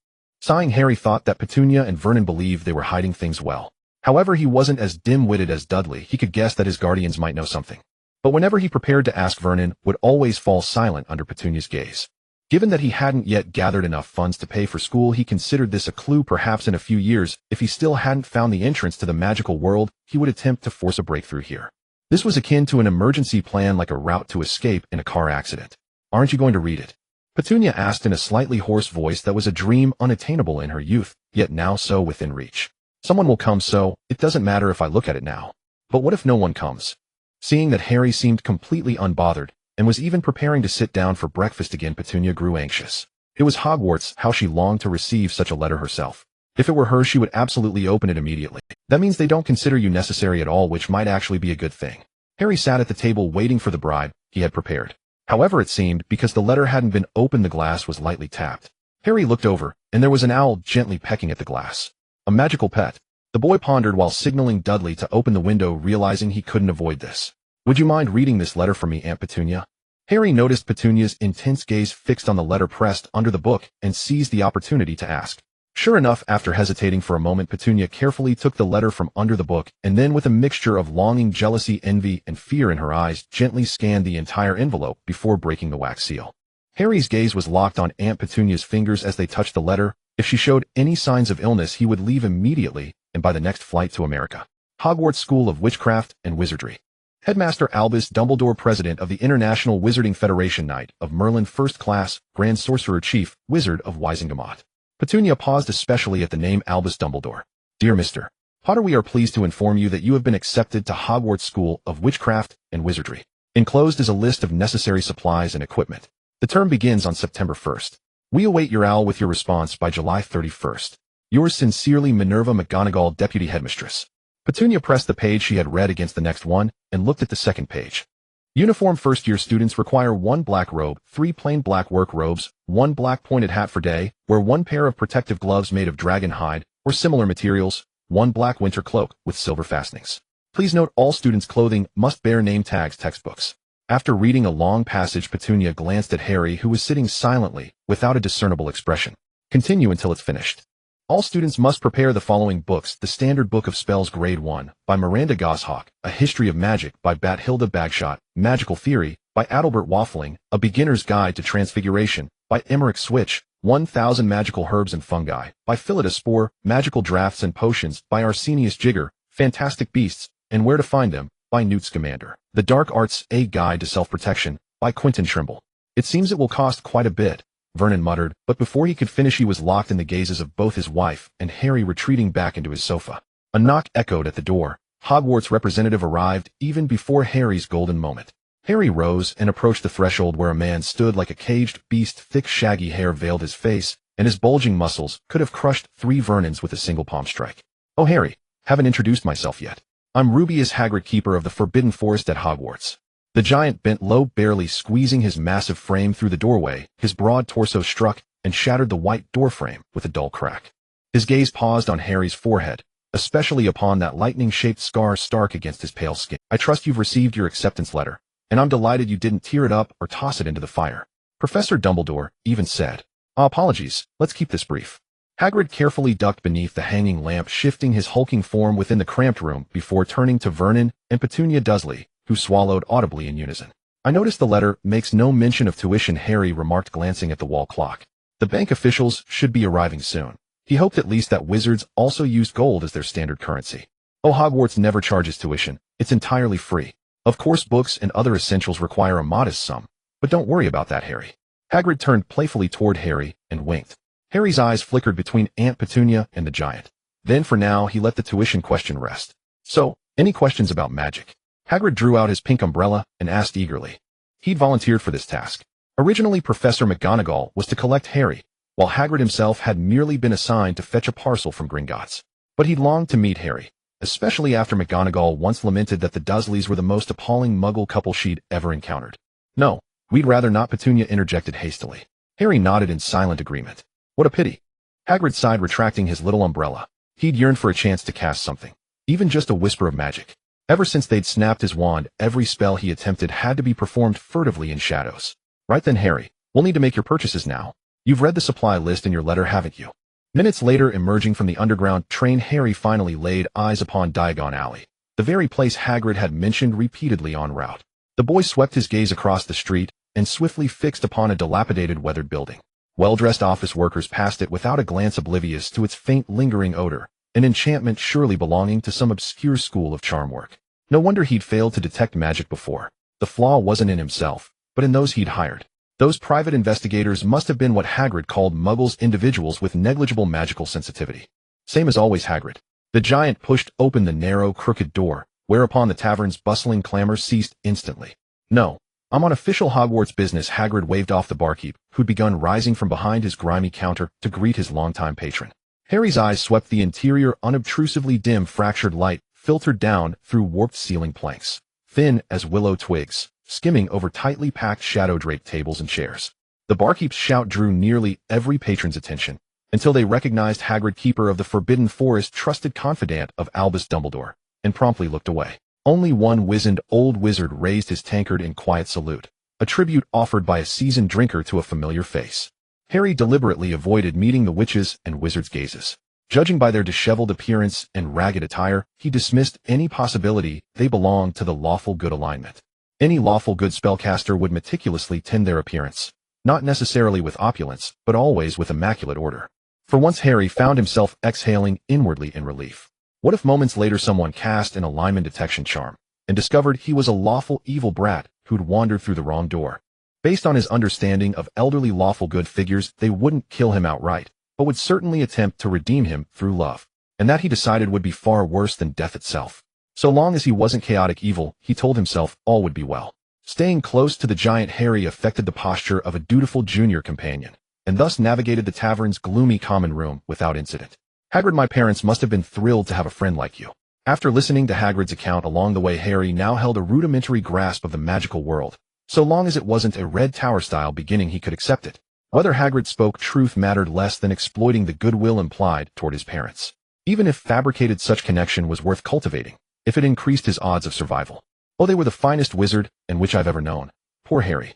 Sighing, Harry thought that Petunia and Vernon believed they were hiding things well. However, he wasn't as dim-witted as Dudley. He could guess that his guardians might know something. But whenever he prepared to ask, Vernon would always fall silent under Petunia's gaze. Given that he hadn't yet gathered enough funds to pay for school, he considered this a clue. Perhaps in a few years, if he still hadn't found the entrance to the magical world, he would attempt to force a breakthrough here. This was akin to an emergency plan, like a route to escape in a car accident. Aren't you going to read it? Petunia asked in a slightly hoarse voice that was a dream unattainable in her youth, yet now so within reach. Someone will come, so it doesn't matter if I look at it now. But what if no one comes? Seeing that Harry seemed completely unbothered, and was even preparing to sit down for breakfast again, Petunia grew anxious. It was Hogwarts. How she longed to receive such a letter herself. If it were her, she would absolutely open it immediately. That means they don't consider you necessary at all, which might actually be a good thing. Harry sat at the table waiting for the bribe he had prepared. However, it seemed, because the letter hadn't been opened, the glass was lightly tapped. Harry looked over, and there was an owl gently pecking at the glass. A magical pet. The boy pondered while signaling Dudley to open the window, realizing he couldn't avoid this. Would you mind reading this letter for me, Aunt Petunia? Harry noticed Petunia's intense gaze fixed on the letter pressed under the book and seized the opportunity to ask. Sure enough, after hesitating for a moment, Petunia carefully took the letter from under the book and then, with a mixture of longing, jealousy, envy, and fear in her eyes, gently scanned the entire envelope before breaking the wax seal. Harry's gaze was locked on Aunt Petunia's fingers as they touched the letter. If she showed any signs of illness, he would leave immediately and by the next flight to America. Hogwarts School of Witchcraft and Wizardry. Headmaster Albus Dumbledore, President of the International Wizarding Federation, Knight of Merlin, First Class, Grand Sorcerer, Chief Wizard of Wisingamot. Petunia paused, especially at the name Albus Dumbledore. Dear Mr. Potter, we are pleased to inform you that you have been accepted to Hogwarts School of Witchcraft and Wizardry. Enclosed is a list of necessary supplies and equipment. The term begins on September 1st. We await your owl with your response by July 31st. Yours sincerely, Minerva McGonagall, Deputy Headmistress. Petunia pressed the page she had read against the next one and looked at the second page. Uniform first-year students require 1 black robe, 3 plain black work robes, 1 black pointed hat for day, wear 1 pair of protective gloves made of dragon hide or similar materials, 1 black winter cloak with silver fastenings. Please note all students' clothing must bear name tags. Textbooks. After reading a long passage, Petunia glanced at Harry, who was sitting silently, without a discernible expression. Continue until it's finished. All students must prepare the following books: The Standard Book of Spells Grade 1, by Miranda Goshawk, A History of Magic, by Bathilda Bagshot, Magical Theory, by Adalbert Waffling, A Beginner's Guide to Transfiguration, by Emmerich Switch, 1000 Magical Herbs and Fungi, by Phillida Spore, Magical Drafts and Potions, by Arsenius Jigger, Fantastic Beasts, and Where to Find Them, by Newt Scamander. The Dark Arts, A Guide to Self-Protection, by Quentin Trimble. It seems it will cost quite a bit, Vernon muttered, but before he could finish he was locked in the gazes of both his wife and Harry, retreating back into his sofa. A knock echoed at the door. Hogwarts representative arrived even before Harry's golden moment. Harry rose and approached the threshold, where a man stood like a caged beast. Thick shaggy hair veiled his face, and his bulging muscles could have crushed 3 Vernons with a single palm strike. Oh, Harry, haven't introduced myself yet. I'm Rubius Hagrid, keeper of the Forbidden Forest at Hogwarts. The giant bent low, barely squeezing his massive frame through the doorway. His broad torso struck and shattered the white doorframe with a dull crack. His gaze paused on Harry's forehead, especially upon that lightning-shaped scar stark against his pale skin. I trust you've received your acceptance letter, and I'm delighted you didn't tear it up or toss it into the fire. Professor Dumbledore even said. Apologies, let's keep this brief. Hagrid carefully ducked beneath the hanging lamp, shifting his hulking form within the cramped room before turning to Vernon and Petunia Dudley, who swallowed audibly in unison. I noticed the letter makes no mention of tuition, Harry remarked, glancing at the wall clock. The bank officials should be arriving soon. He hoped at least that wizards also used gold as their standard currency. Oh, Hogwarts never charges tuition. It's entirely free. Of course, books and other essentials require a modest sum, but don't worry about that, Harry. Hagrid turned playfully toward Harry and winked. Harry's eyes flickered between Aunt Petunia and the giant. Then for now he let the tuition question rest. So, any questions about magic? Hagrid drew out his pink umbrella and asked eagerly. He'd volunteered for this task. Originally, Professor McGonagall was to collect Harry, while Hagrid himself had merely been assigned to fetch a parcel from Gringotts. But he'd longed to meet Harry, especially after McGonagall once lamented that the Dursleys were the most appalling Muggle couple she'd ever encountered. No, we'd rather not, Petunia interjected hastily. Harry nodded in silent agreement. What a pity. Hagrid sighed, retracting his little umbrella. He'd yearned for a chance to cast something, even just a whisper of magic. Ever since they'd snapped his wand, every spell he attempted had to be performed furtively in shadows. Right then, Harry, we'll need to make your purchases now. You've read the supply list in your letter, haven't you? Minutes later, emerging from the underground train, Harry finally laid eyes upon Diagon Alley, the very place Hagrid had mentioned repeatedly en route. The boy swept his gaze across the street and swiftly fixed upon a dilapidated, weathered building. Well-dressed office workers passed it without a glance, oblivious to its faint, lingering odor, an enchantment surely belonging to some obscure school of charm work. No wonder he'd failed to detect magic before. The flaw wasn't in himself, but in those he'd hired. Those private investigators must have been what Hagrid called Muggles, individuals with negligible magical sensitivity. Same as always, Hagrid. The giant pushed open the narrow, crooked door, whereupon the tavern's bustling clamor ceased instantly. No, I'm on official Hogwarts business. Hagrid waved off the barkeep, who'd begun rising from behind his grimy counter to greet his longtime patron. Harry's eyes swept the interior. Unobtrusively dim, fractured light filtered down through warped ceiling planks, thin as willow twigs, skimming over tightly packed shadow-draped tables and chairs. The barkeep's shout drew nearly every patron's attention, until they recognized Hagrid, keeper of the Forbidden Forest, trusted confidant of Albus Dumbledore, and promptly looked away. Only one wizened old wizard raised his tankard in quiet salute, a tribute offered by a seasoned drinker to a familiar face. Harry deliberately avoided meeting the witches' and wizards' gazes. Judging by their disheveled appearance and ragged attire, he dismissed any possibility they belonged to the lawful good alignment. Any lawful good spellcaster would meticulously tend their appearance, not necessarily with opulence, but always with immaculate order. For once, Harry found himself exhaling inwardly in relief. What if moments later someone cast an alignment detection charm and discovered he was a lawful evil brat who'd wandered through the wrong door? Based on his understanding of elderly lawful good figures, they wouldn't kill him outright, but would certainly attempt to redeem him through love. And that, he decided, would be far worse than death itself. So long as he wasn't chaotic evil, he told himself, all would be well. Staying close to the giant, Harry affected the posture of a dutiful junior companion, and thus navigated the tavern's gloomy common room without incident. Hagrid, my parents must have been thrilled to have a friend like you. After listening to Hagrid's account along the way, Harry now held a rudimentary grasp of the magical world. So long as it wasn't a Red Tower-style beginning, he could accept it. Whether Hagrid spoke truth mattered less than exploiting the goodwill implied toward his parents. Even if fabricated, such connection was worth cultivating, if it increased his odds of survival. Oh, they were the finest wizard and witch I've ever known. Poor Harry.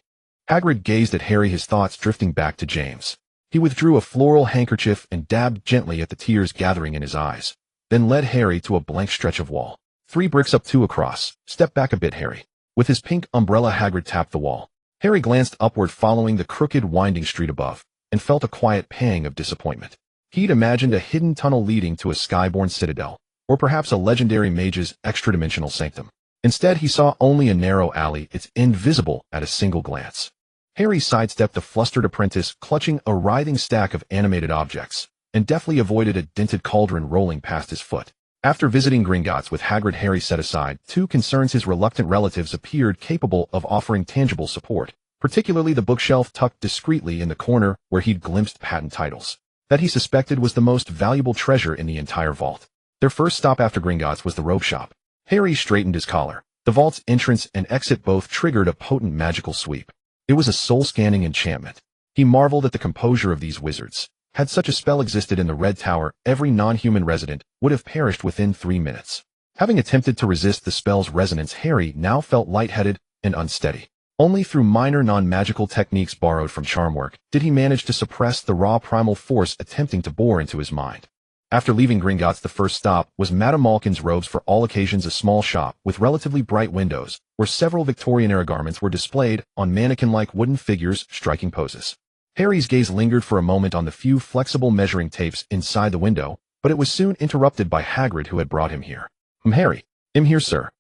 Hagrid gazed at Harry, his thoughts drifting back to James. He withdrew a floral handkerchief and dabbed gently at the tears gathering in his eyes, then led Harry to a blank stretch of wall. 3 bricks up, 2 across. Step back a bit, Harry. With his pink umbrella, Hagrid tapped the wall. Harry glanced upward, following the crooked, winding street above, and felt a quiet pang of disappointment. He'd imagined a hidden tunnel leading to a skyborn citadel, or perhaps a legendary mage's extra-dimensional sanctum. Instead, he saw only a narrow alley, its end visible at a single glance. Harry sidestepped the flustered apprentice, clutching a writhing stack of animated objects, and deftly avoided a dented cauldron rolling past his foot. After visiting Gringotts with Hagrid, Harry set aside 2 concerns his reluctant relatives appeared capable of offering tangible support, particularly the bookshelf tucked discreetly in the corner where he'd glimpsed patent titles that he suspected was the most valuable treasure in the entire vault. Their first stop after Gringotts was the robe shop. Harry straightened his collar. The vault's entrance and exit both triggered a potent magical sweep. It was a soul-scanning enchantment. He marveled at the composure of these wizards. Had such a spell existed in the Red Tower, every non-human resident would have perished within 3 minutes. Having attempted to resist the spell's resonance, Harry now felt lightheaded and unsteady. Only through minor non-magical techniques borrowed from charm work did he manage to suppress the raw primal force attempting to bore into his mind. After leaving Gringotts, the first stop was Madame Malkin's Robes for All Occasions, a small shop with relatively bright windows, where several Victorian-era garments were displayed on mannequin-like wooden figures striking poses. Harry's gaze lingered for a moment on the few flexible measuring tapes inside the window, but it was soon interrupted by Hagrid, who had brought him here. Harry. I'm here, sir."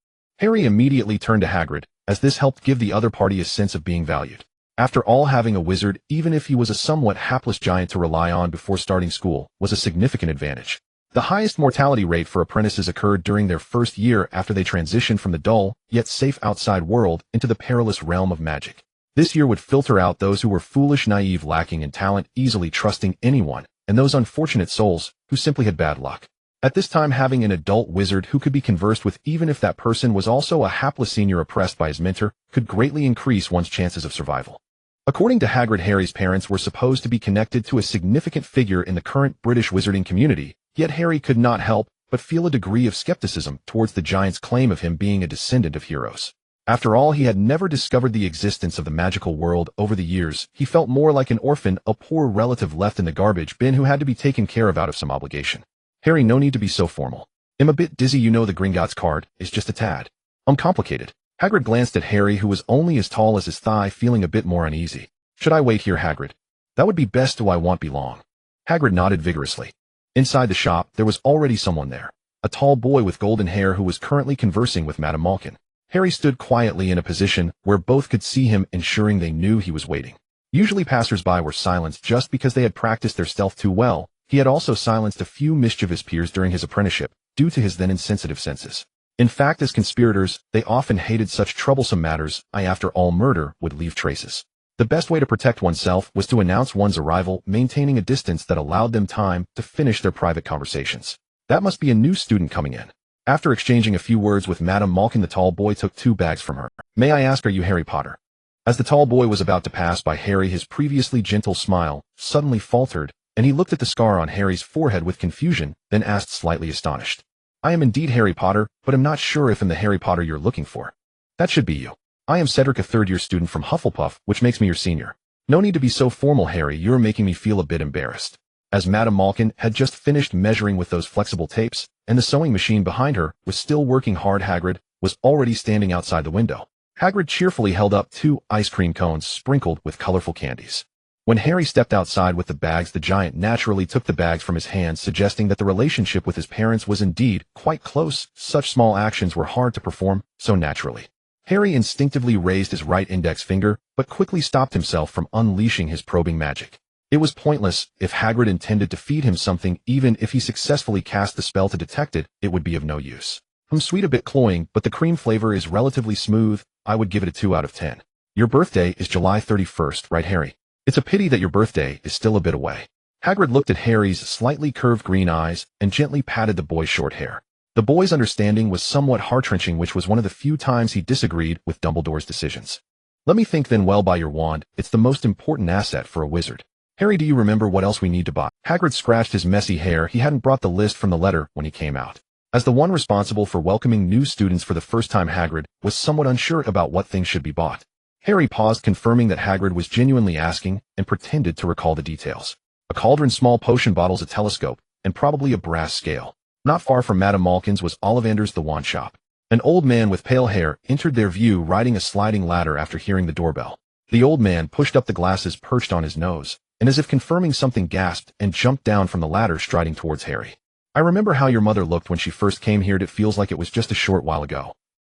Harry immediately turned to Hagrid, as this helped give the other party a sense of being valued. After all, having a wizard, even if he was a somewhat hapless giant to rely on before starting school, was a significant advantage. The highest mortality rate for apprentices occurred during their first year after they transitioned from the dull, yet safe outside world into the perilous realm of magic. This year would filter out those who were foolish, naive, lacking in talent, easily trusting anyone, and those unfortunate souls who simply had bad luck. At this time, having an adult wizard who could be conversed with, even if that person was also a hapless senior oppressed by his mentor, could greatly increase one's chances of survival. According to Hagrid, Harry's parents were supposed to be connected to a significant figure in the current British wizarding community, yet Harry could not help but feel a degree of skepticism towards the giant's claim of him being a descendant of heroes. After all, he had never discovered the existence of the magical world over the years. He felt more like an orphan, a poor relative left in the garbage bin who had to be taken care of out of some obligation. Harry, no need to be so formal. I'm a bit dizzy, you know, the Gringotts card is just a tad complicated. Hagrid glanced at Harry, who was only as tall as his thigh, feeling a bit more uneasy. Should I wait here, Hagrid? That would be best. Do I won't be long? Hagrid nodded vigorously. Inside the shop, there was already someone there. A tall boy with golden hair who was currently conversing with Madame Malkin. Harry stood quietly in a position where both could see him, ensuring they knew he was waiting. Usually passers-by were silenced just because they had practiced their stealth too well. He had also silenced a few mischievous peers during his apprenticeship, due to his then insensitive senses. In fact, as conspirators, they often hated such troublesome matters. After all, murder would leave traces. The best way to protect oneself was to announce one's arrival, maintaining a distance that allowed them time to finish their private conversations. That must be a new student coming in. After exchanging a few words with Madame Malkin, the tall boy took 2 bags from her. May I ask, are you Harry Potter? As the tall boy was about to pass by Harry, his previously gentle smile suddenly faltered, and he looked at the scar on Harry's forehead with confusion, then asked, slightly astonished. I am indeed Harry Potter, but I'm not sure if I'm the Harry Potter you're looking for. That should be you. I am Cedric, a third-year student from Hufflepuff, which makes me your senior. No need to be so formal, Harry, you're making me feel a bit embarrassed. As Madame Malkin had just finished measuring with those flexible tapes, and the sewing machine behind her was still working hard, Hagrid was already standing outside the window. Hagrid cheerfully held up 2 ice cream cones sprinkled with colorful candies. When Harry stepped outside with the bags, the giant naturally took the bags from his hands, suggesting that the relationship with his parents was indeed quite close. Such small actions were hard to perform so naturally. Harry instinctively raised his right index finger, but quickly stopped himself from unleashing his probing magic. It was pointless. If Hagrid intended to feed him something, even if he successfully cast the spell to detect it, it would be of no use. Sweet, a bit cloying, but the cream flavor is relatively smooth. I would give it a 2 out of 10. Your birthday is July 31st, right, Harry? It's a pity that your birthday is still a bit away. Hagrid looked at Harry's slightly curved green eyes and gently patted the boy's short hair. The boy's understanding was somewhat heart-wrenching, which was one of the few times he disagreed with Dumbledore's decisions. Let me think then. Well, buy your wand. It's the most important asset for a wizard. Harry, do you remember what else we need to buy? Hagrid scratched his messy hair. He hadn't brought the list from the letter when he came out. As the one responsible for welcoming new students for the first time, Hagrid was somewhat unsure about what things should be bought. Harry paused, confirming that Hagrid was genuinely asking, and pretended to recall the details. A cauldron, small potion bottles, a telescope, and probably a brass scale. Not far from Madame Malkin's was Ollivander's the wand shop. An old man with pale hair entered their view, riding a sliding ladder after hearing the doorbell. The old man pushed up the glasses perched on his nose, and as if confirming something, gasped and jumped down from the ladder, striding towards Harry. I remember how your mother looked when she first came here. It feels like it was just a short while ago.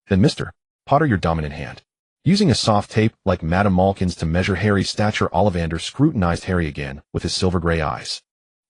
Then Mr. Potter, your dominant hand. Using a soft tape like Madame Malkin's to measure Harry's stature, Ollivander scrutinized Harry again with his silver-gray eyes.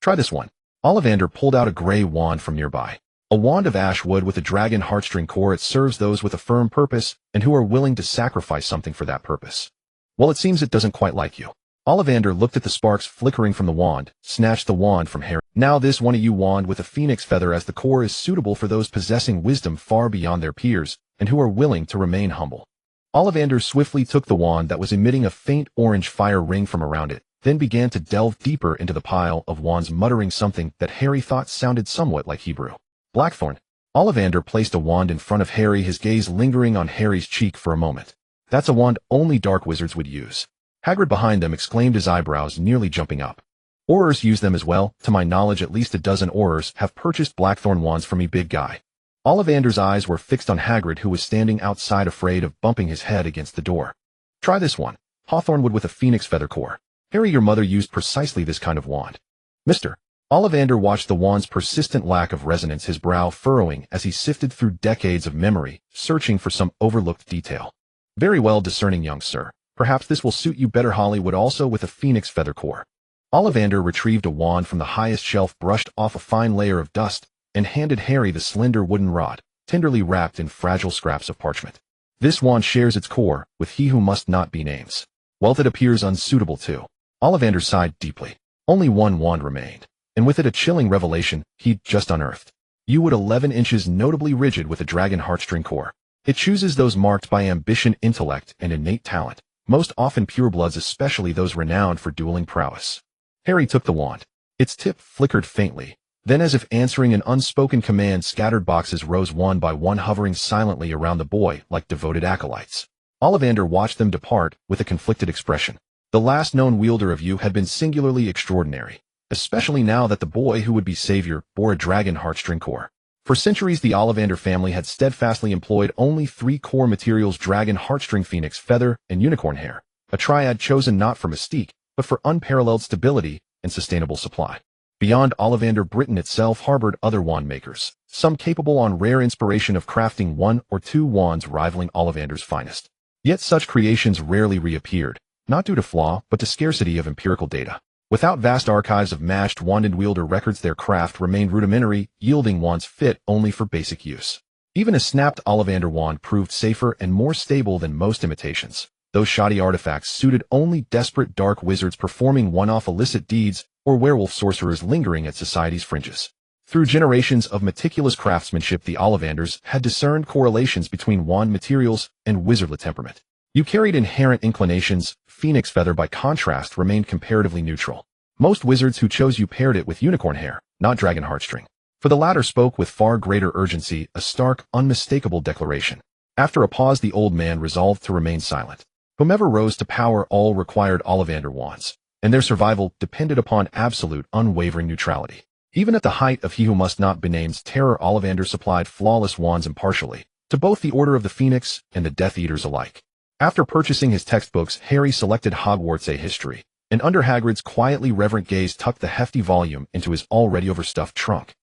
Try this one. Ollivander pulled out a gray wand from nearby. A wand of ash wood with a dragon heartstring core. It serves those with a firm purpose and who are willing to sacrifice something for that purpose. Well, it seems it doesn't quite like you. Ollivander looked at the sparks flickering from the wand, snatched the wand from Harry. Now this one, a wand with a phoenix feather, as the core is suitable for those possessing wisdom far beyond their peers and who are willing to remain humble. Ollivander swiftly took the wand that was emitting a faint orange fire ring from around it, then began to delve deeper into the pile of wands, muttering something that Harry thought sounded somewhat like Hebrew. Blackthorn. Ollivander placed a wand in front of Harry, his gaze lingering on Harry's cheek for a moment. That's a wand only dark wizards would use. Hagrid behind them exclaimed, his eyebrows nearly jumping up. Aurors use them as well. To my knowledge, at least a dozen Aurors have purchased Blackthorn wands from me, big guy. Ollivander's eyes were fixed on Hagrid, who was standing outside, afraid of bumping his head against the door. Try this one. Hawthorn wood with a phoenix feather core. Harry, your mother used precisely this kind of wand. Mr. Ollivander watched the wand's persistent lack of resonance, his brow furrowing as he sifted through decades of memory, searching for some overlooked detail. Very well, discerning young sir. Perhaps this will suit you better. Hollywood also with a phoenix feather core. Ollivander retrieved a wand from the highest shelf, brushed off a fine layer of dust, and handed Harry the slender wooden rod, tenderly wrapped in fragile scraps of parchment. This wand shares its core with he who must not be named. Well, it appears unsuitable too. Ollivander sighed deeply. Only one wand remained, and with it a chilling revelation he'd just unearthed. You would 11 inches, notably rigid with a dragon heartstring core. It chooses those marked by ambition, intellect, and innate talent. most often purebloods, especially those renowned for dueling prowess. Harry took the wand. Its tip flickered faintly. Then, as if answering an unspoken command, scattered boxes rose one by one, hovering silently around the boy like devoted acolytes. Ollivander watched them depart with a conflicted expression. The last known wielder of you had been singularly extraordinary, especially now that the boy who would be savior bore a dragon heartstring core. For centuries, the Ollivander family had steadfastly employed only three core materials: dragon heartstring, phoenix feather, and unicorn hair, a triad chosen not for mystique, but for unparalleled stability and sustainable supply. Beyond Ollivander, Britain itself harbored other wand makers, some capable on rare inspiration of crafting one or two wands rivaling Ollivander's finest. Yet such creations rarely reappeared, not due to flaw, but to scarcity of empirical data. Without vast archives of matched wanded wielder records, their craft remained rudimentary, yielding wands fit only for basic use. Even a snapped Ollivander wand proved safer and more stable than most imitations. Those shoddy artifacts suited only desperate dark wizards performing one-off illicit deeds or werewolf sorcerers lingering at society's fringes. Through generations of meticulous craftsmanship, the Ollivanders had discerned correlations between wand materials and wizardly temperament. You carried inherent inclinations. Phoenix feather, by contrast, remained comparatively neutral. Most wizards who chose you paired it with unicorn hair, not dragon heartstring. For the latter spoke with far greater urgency, a stark, unmistakable declaration. After a pause, the old man resolved to remain silent. Whomever rose to power all required Ollivander wands, and their survival depended upon absolute, unwavering neutrality. Even at the height of He Who Must Not Be Named's terror, Ollivander supplied flawless wands impartially, to both the Order of the Phoenix and the Death Eaters alike. After purchasing his textbooks, Harry selected Hogwarts: A History, and under Hagrid's quietly reverent gaze tucked the hefty volume into his already overstuffed trunk.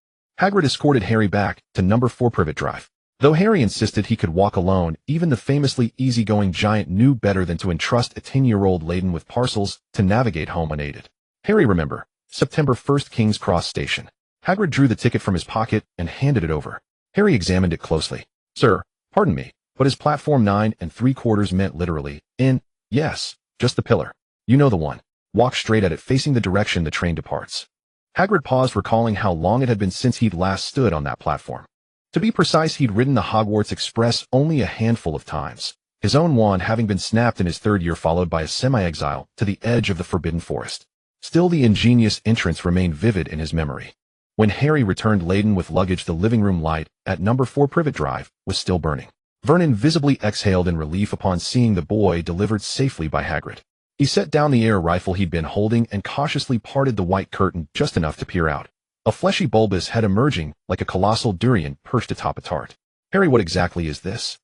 Hagrid escorted Harry back to number 4 Privet Drive. Though Harry insisted he could walk alone, even the famously easygoing giant knew better than to entrust a 10-year-old laden with parcels to navigate home unaided. Harry, remember, September 1st, King's Cross Station. Hagrid drew the ticket from his pocket and handed it over. Harry examined it closely. Sir, pardon me, but his platform 9 3/4 meant literally, in, yes, just the pillar. You know the one. Walk straight at it, facing the direction the train departs. Hagrid paused, recalling how long it had been since he'd last stood on that platform. To be precise, he'd ridden the Hogwarts Express only a handful of times, his own wand having been snapped in his 3rd year, followed by a semi-exile to the edge of the Forbidden Forest. Still, the ingenious entrance remained vivid in his memory. When Harry returned laden with luggage, the living room light at number 4 Privet Drive was still burning. Vernon visibly exhaled in relief upon seeing the boy delivered safely by Hagrid. He set down the air rifle he'd been holding and cautiously parted the white curtain just enough to peer out. A fleshy bulbous head emerging like a colossal durian perched atop a tart. Harry, what exactly is this?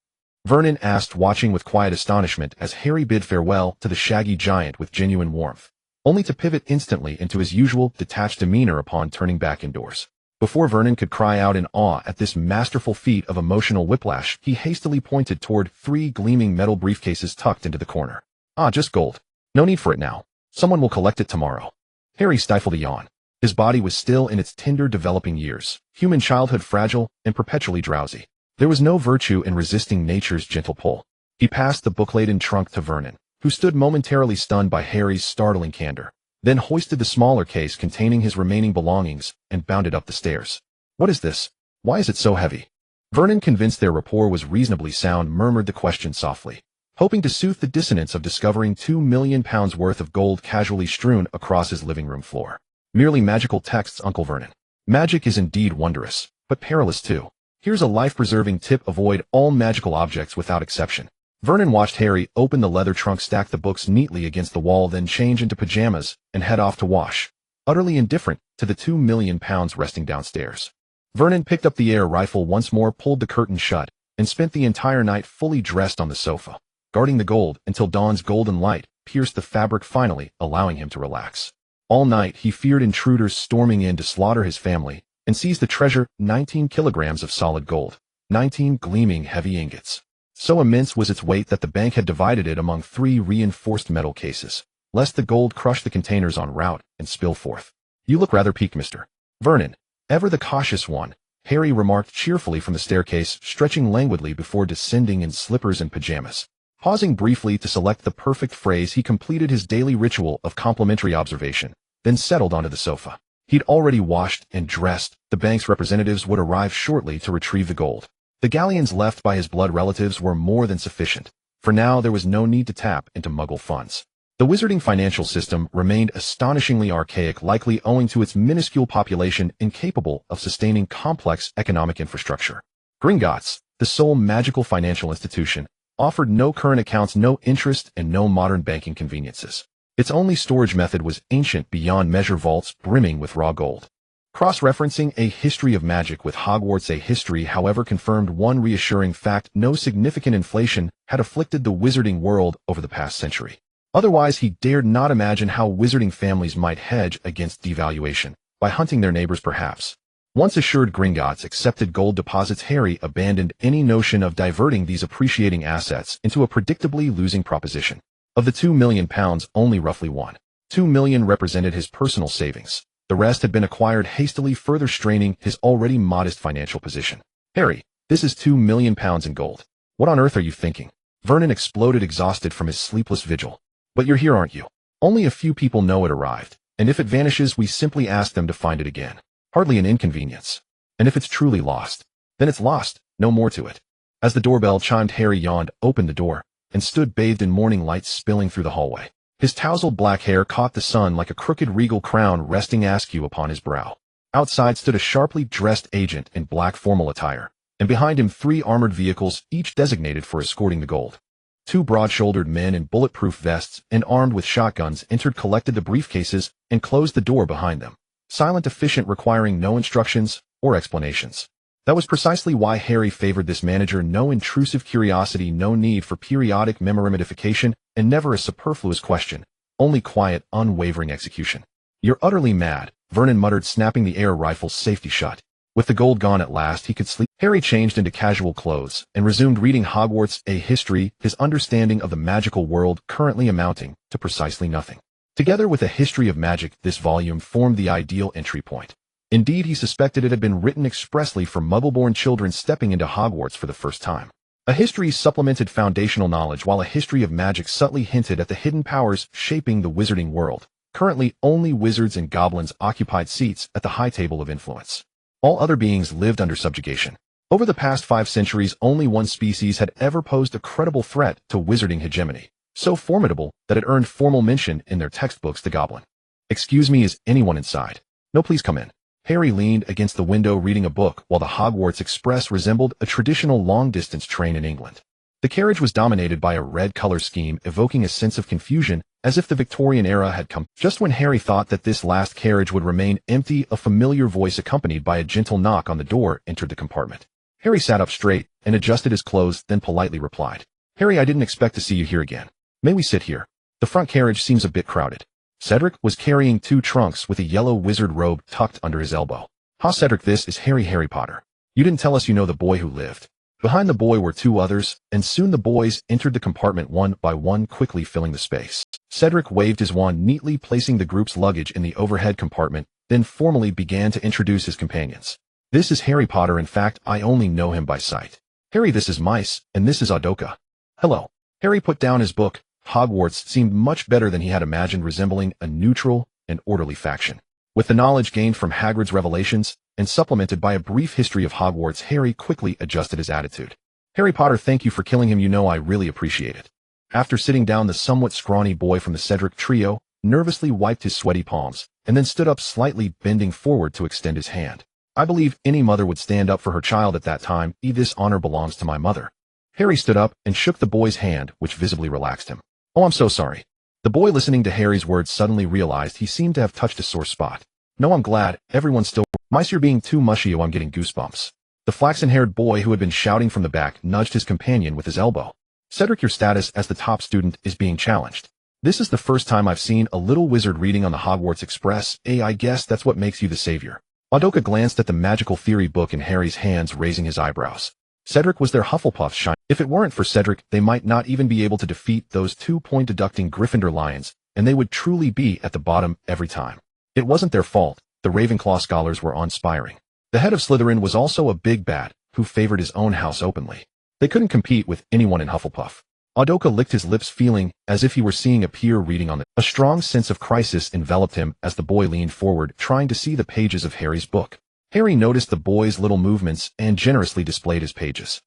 Vernon asked, watching with quiet astonishment as Harry bid farewell to the shaggy giant with genuine warmth, only to pivot instantly into his usual detached demeanor upon turning back indoors. Before Vernon could cry out in awe at this masterful feat of emotional whiplash, he hastily pointed toward 3 gleaming metal briefcases tucked into the corner. Ah, just gold. No need for it now. Someone will collect it tomorrow. Harry stifled a yawn. His body was still in its tender developing years, human childhood, fragile and perpetually drowsy. There was no virtue in resisting nature's gentle pull. He passed the book-laden trunk to Vernon, who stood momentarily stunned by Harry's startling candor, then hoisted the smaller case containing his remaining belongings and bounded up the stairs. What is this? Why is it so heavy? Vernon, convinced their rapport was reasonably sound, murmured the question softly, hoping to soothe the dissonance of discovering £2 million worth of gold casually strewn across his living room floor. Merely magical texts, Uncle Vernon. Magic is indeed wondrous, but perilous too. Here's a life-preserving tip: avoid all magical objects without exception. Vernon watched Harry open the leather trunk, stack the books neatly against the wall, then change into pajamas and head off to wash, utterly indifferent to the £2 million resting downstairs. Vernon picked up the air rifle once more, pulled the curtain shut, and spent the entire night fully dressed on the sofa, guarding the gold until dawn's golden light pierced the fabric, finally allowing him to relax. All night he feared intruders storming in to slaughter his family and seize the treasure: 19 kilograms of solid gold, 19 gleaming heavy ingots. So immense was its weight that the bank had divided it among 3 reinforced metal cases, lest the gold crush the containers en route and spill forth. You look rather peaked, Mr. Vernon. Ever the cautious one, Harry remarked cheerfully from the staircase, stretching languidly before descending in slippers and pajamas. Pausing briefly to select the perfect phrase, he completed his daily ritual of complimentary observation, then settled onto the sofa. He'd already washed and dressed. The bank's representatives would arrive shortly to retrieve the gold. The galleons left by his blood relatives were more than sufficient. For now, there was no need to tap into Muggle funds. The wizarding financial system remained astonishingly archaic, likely owing to its minuscule population incapable of sustaining complex economic infrastructure. Gringotts, the sole magical financial institution, offered no current accounts, no interest, and no modern banking conveniences. Its only storage method was ancient beyond measure vaults brimming with raw gold. Cross-referencing A History of Magic with Hogwarts A History, however, confirmed one reassuring fact: no significant inflation had afflicted the wizarding world over the past century. Otherwise, he dared not imagine how wizarding families might hedge against devaluation, by hunting their neighbors perhaps. Once assured Gringotts accepted gold deposits, Harry abandoned any notion of diverting these appreciating assets into a predictably losing proposition. Of the £2 million, only roughly £1.2 million represented his personal savings. The rest had been acquired hastily, further straining his already modest financial position. Harry, this is £2 million in gold. What on earth are you thinking? Vernon exploded, exhausted from his sleepless vigil. But you're here, aren't you? Only a few people know it arrived, and if it vanishes, we simply ask them to find it again. Hardly an inconvenience. And if it's truly lost, then it's lost, no more to it. As the doorbell chimed, Harry yawned, opened the door, and stood bathed in morning light spilling through the hallway. His tousled black hair caught the sun like a crooked regal crown resting askew upon his brow. Outside stood a sharply dressed agent in black formal attire, and behind him 3 armored vehicles, each designated for escorting the gold. 2 broad-shouldered men in bulletproof vests and armed with shotguns entered, collected the briefcases, and closed the door behind them. Silent, efficient, requiring no instructions or explanations. That was precisely why Harry favored this manager: no intrusive curiosity, no need for periodic memoramification, and never a superfluous question, only quiet, unwavering execution. You're utterly mad, Vernon muttered, snapping the air rifle's safety shut. With the gold gone at last, he could sleep. Harry changed into casual clothes and resumed reading Hogwarts A History, his understanding of the magical world currently amounting to precisely nothing. Together with A History of Magic, this volume formed the ideal entry point. Indeed, he suspected it had been written expressly for Muggle-born children stepping into Hogwarts for the first time. A history supplemented foundational knowledge, while A History of Magic subtly hinted at the hidden powers shaping the wizarding world. Currently, only wizards and goblins occupied seats at the high table of influence. All other beings lived under subjugation. Over the past 5 centuries, only one species had ever posed a credible threat to wizarding hegemony, so formidable that it earned formal mention in their textbooks: the goblin. Excuse me, is anyone inside? No, please come in. Harry leaned against the window reading a book while the Hogwarts Express resembled a traditional long-distance train in England. The carriage was dominated by a red color scheme, evoking a sense of confusion, as if the Victorian era had come. Just when Harry thought that this last carriage would remain empty, a familiar voice accompanied by a gentle knock on the door entered the compartment. Harry sat up straight and adjusted his clothes, then politely replied, "Harry, I didn't expect to see you here again. May we sit here? The front carriage seems a bit crowded." Cedric was carrying 2 trunks with a yellow wizard robe tucked under his elbow. "Ha, Cedric, this is Harry Potter. You didn't tell us you know the boy who lived." Behind the boy were 2 others, and soon the boys entered the compartment one by one, quickly filling the space. Cedric waved his wand, neatly placing the group's luggage in the overhead compartment, then formally began to introduce his companions. "This is Harry Potter. In fact, I only know him by sight. Harry, this is Mice, and this is Audiobook. Hello." Harry put down his book. Hogwarts seemed much better than he had imagined, resembling a neutral and orderly faction. With the knowledge gained from Hagrid's revelations, and supplemented by a brief history of Hogwarts, Harry quickly adjusted his attitude. "Harry Potter, thank you for killing him. You know, I really appreciate it." After sitting down, the somewhat scrawny boy from the Cedric trio nervously wiped his sweaty palms, and then stood up slightly, bending forward to extend his hand. "I believe any mother would stand up for her child at that time. This honor belongs to my mother." Harry stood up and shook the boy's hand, which visibly relaxed him. "Oh, I'm so sorry." The boy, listening to Harry's words, suddenly realized he seemed to have touched a sore spot. "No, I'm glad. Everyone's still—" "Mice, you're being too mushy. Oh, I'm getting goosebumps." The flaxen-haired boy, who had been shouting from the back, nudged his companion with his elbow. "Cedric, your status as the top student is being challenged. This is the first time I've seen a little wizard reading on the Hogwarts Express. I guess that's what makes you the savior." Audiobook glanced at the magical theory book in Harry's hands, raising his eyebrows. Cedric was their Hufflepuff shine. If it weren't for Cedric, they might not even be able to defeat those 2-point-deducting Gryffindor lions, and they would truly be at the bottom every time. It wasn't their fault. The Ravenclaw scholars were uninspiring. The head of Slytherin was also a big bad, who favored his own house openly. They couldn't compete with anyone in Hufflepuff. Audiobook licked his lips, feeling as if he were seeing a peer reading on the. A strong sense of crisis enveloped him as the boy leaned forward, trying to see the pages of Harry's book. Harry noticed the boy's little movements and generously displayed his pages.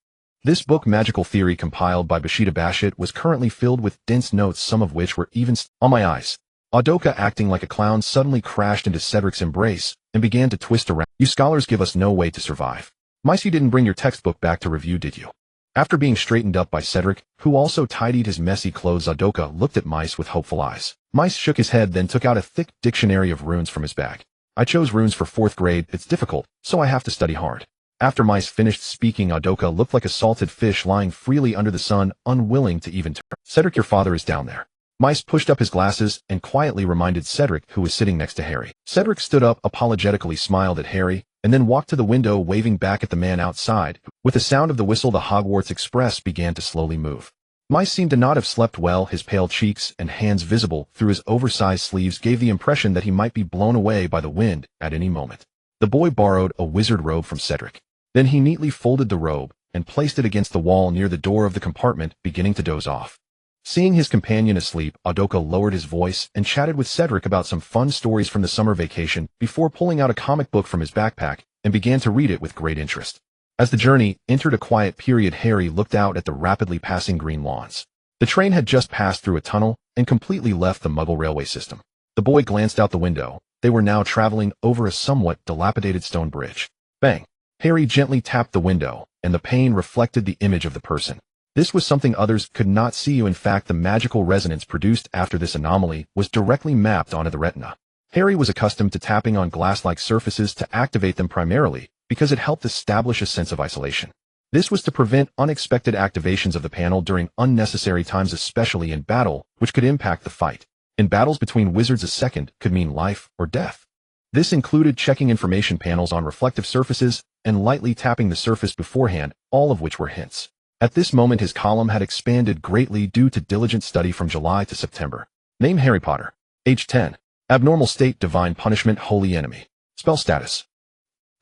This book, Magical Theory, compiled by Bashida Bashit, was currently filled with dense notes, some of which were even on my eyes. Adoka, acting like a clown, suddenly crashed into Cedric's embrace and began to twist around. You scholars give us no way to survive. Mice, you didn't bring your textbook back to review, did you? After being straightened up by Cedric, who also tidied his messy clothes, Adoka looked at Mice with hopeful eyes. Mice shook his head, then took out a thick dictionary of runes from his bag. I chose runes for 4th grade. It's difficult, so I have to study hard. After Mice finished speaking, Adoka looked like a salted fish lying freely under the sun, unwilling to even turn. Cedric, your father is down there. Mice pushed up his glasses and quietly reminded Cedric, who was sitting next to Harry. Cedric stood up, apologetically smiled at Harry, and then walked to the window, waving back at the man outside. With the sound of the whistle, the Hogwarts Express began to slowly move. Mice seemed to not have slept well. His pale cheeks and hands visible through his oversized sleeves gave the impression that he might be blown away by the wind at any moment. The boy borrowed a wizard robe from Cedric. Then he neatly folded the robe and placed it against the wall near the door of the compartment, beginning to doze off. Seeing his companion asleep, Adoka lowered his voice and chatted with Cedric about some fun stories from the summer vacation before pulling out a comic book from his backpack and began to read it with great interest. As the journey entered a quiet period, Harry looked out at the rapidly passing green lawns. The train had just passed through a tunnel and completely left the Muggle railway system. The boy glanced out the window. They were now traveling over a somewhat dilapidated stone bridge. Bang! Harry gently tapped the window, and the pane reflected the image of the person. This was something others could not see. In fact, the magical resonance produced after this anomaly was directly mapped onto the retina. Harry was accustomed to tapping on glass-like surfaces to activate them, primarily because it helped establish a sense of isolation. This was to prevent unexpected activations of the panel during unnecessary times, especially in battle, which could impact the fight. In battles between wizards, a second could mean life or death. This included checking information panels on reflective surfaces and lightly tapping the surface beforehand, all of which were hints. At this moment, his column had expanded greatly due to diligent study from July to September. Name: Harry Potter. Age 10. Abnormal state: divine punishment, holy enemy. Spell status: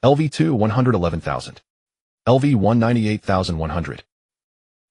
LV2 111,000. LV 198,100.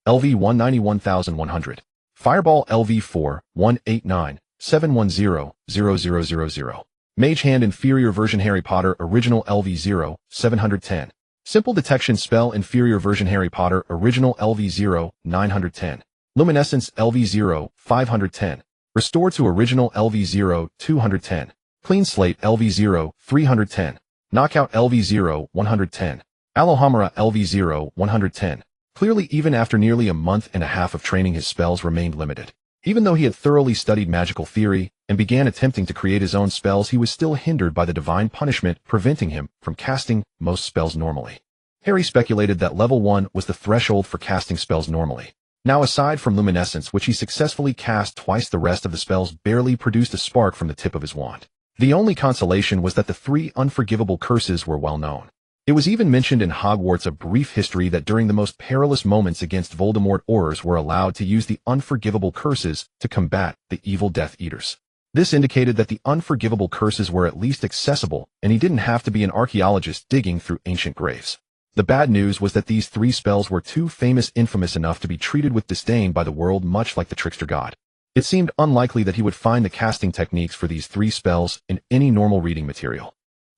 LV 191,100. Fireball: LV 4 189 710 0000. Mage Hand Inferior Version Harry Potter Original LV 0 710. Simple Detection Spell Inferior Version Harry Potter Original LV 0 910. Luminescence LV 0 510. Restore to Original LV 0 210. Clean Slate LV 0 310. Knockout LV 0 110. Alohomora LV 0 110. Clearly, even after nearly a month and a half of training, his spells remained limited. Even though he had thoroughly studied magical theory and began attempting to create his own spells, he was still hindered by the divine punishment, preventing him from casting most spells normally. Harry speculated that level 1 was the threshold for casting spells normally. Now, aside from Luminescence, which he successfully cast twice, the rest of the spells barely produced a spark from the tip of his wand. The only consolation was that the 3 unforgivable curses were well known. It was even mentioned in Hogwarts, a brief history, that during the most perilous moments against Voldemort, Aurors were allowed to use the unforgivable curses to combat the evil Death Eaters. This indicated that the unforgivable curses were at least accessible, and he didn't have to be an archaeologist digging through ancient graves. The bad news was that these 3 spells were too infamous enough to be treated with disdain by the world, much like the trickster god. It seemed unlikely that he would find the casting techniques for these 3 spells in any normal reading material.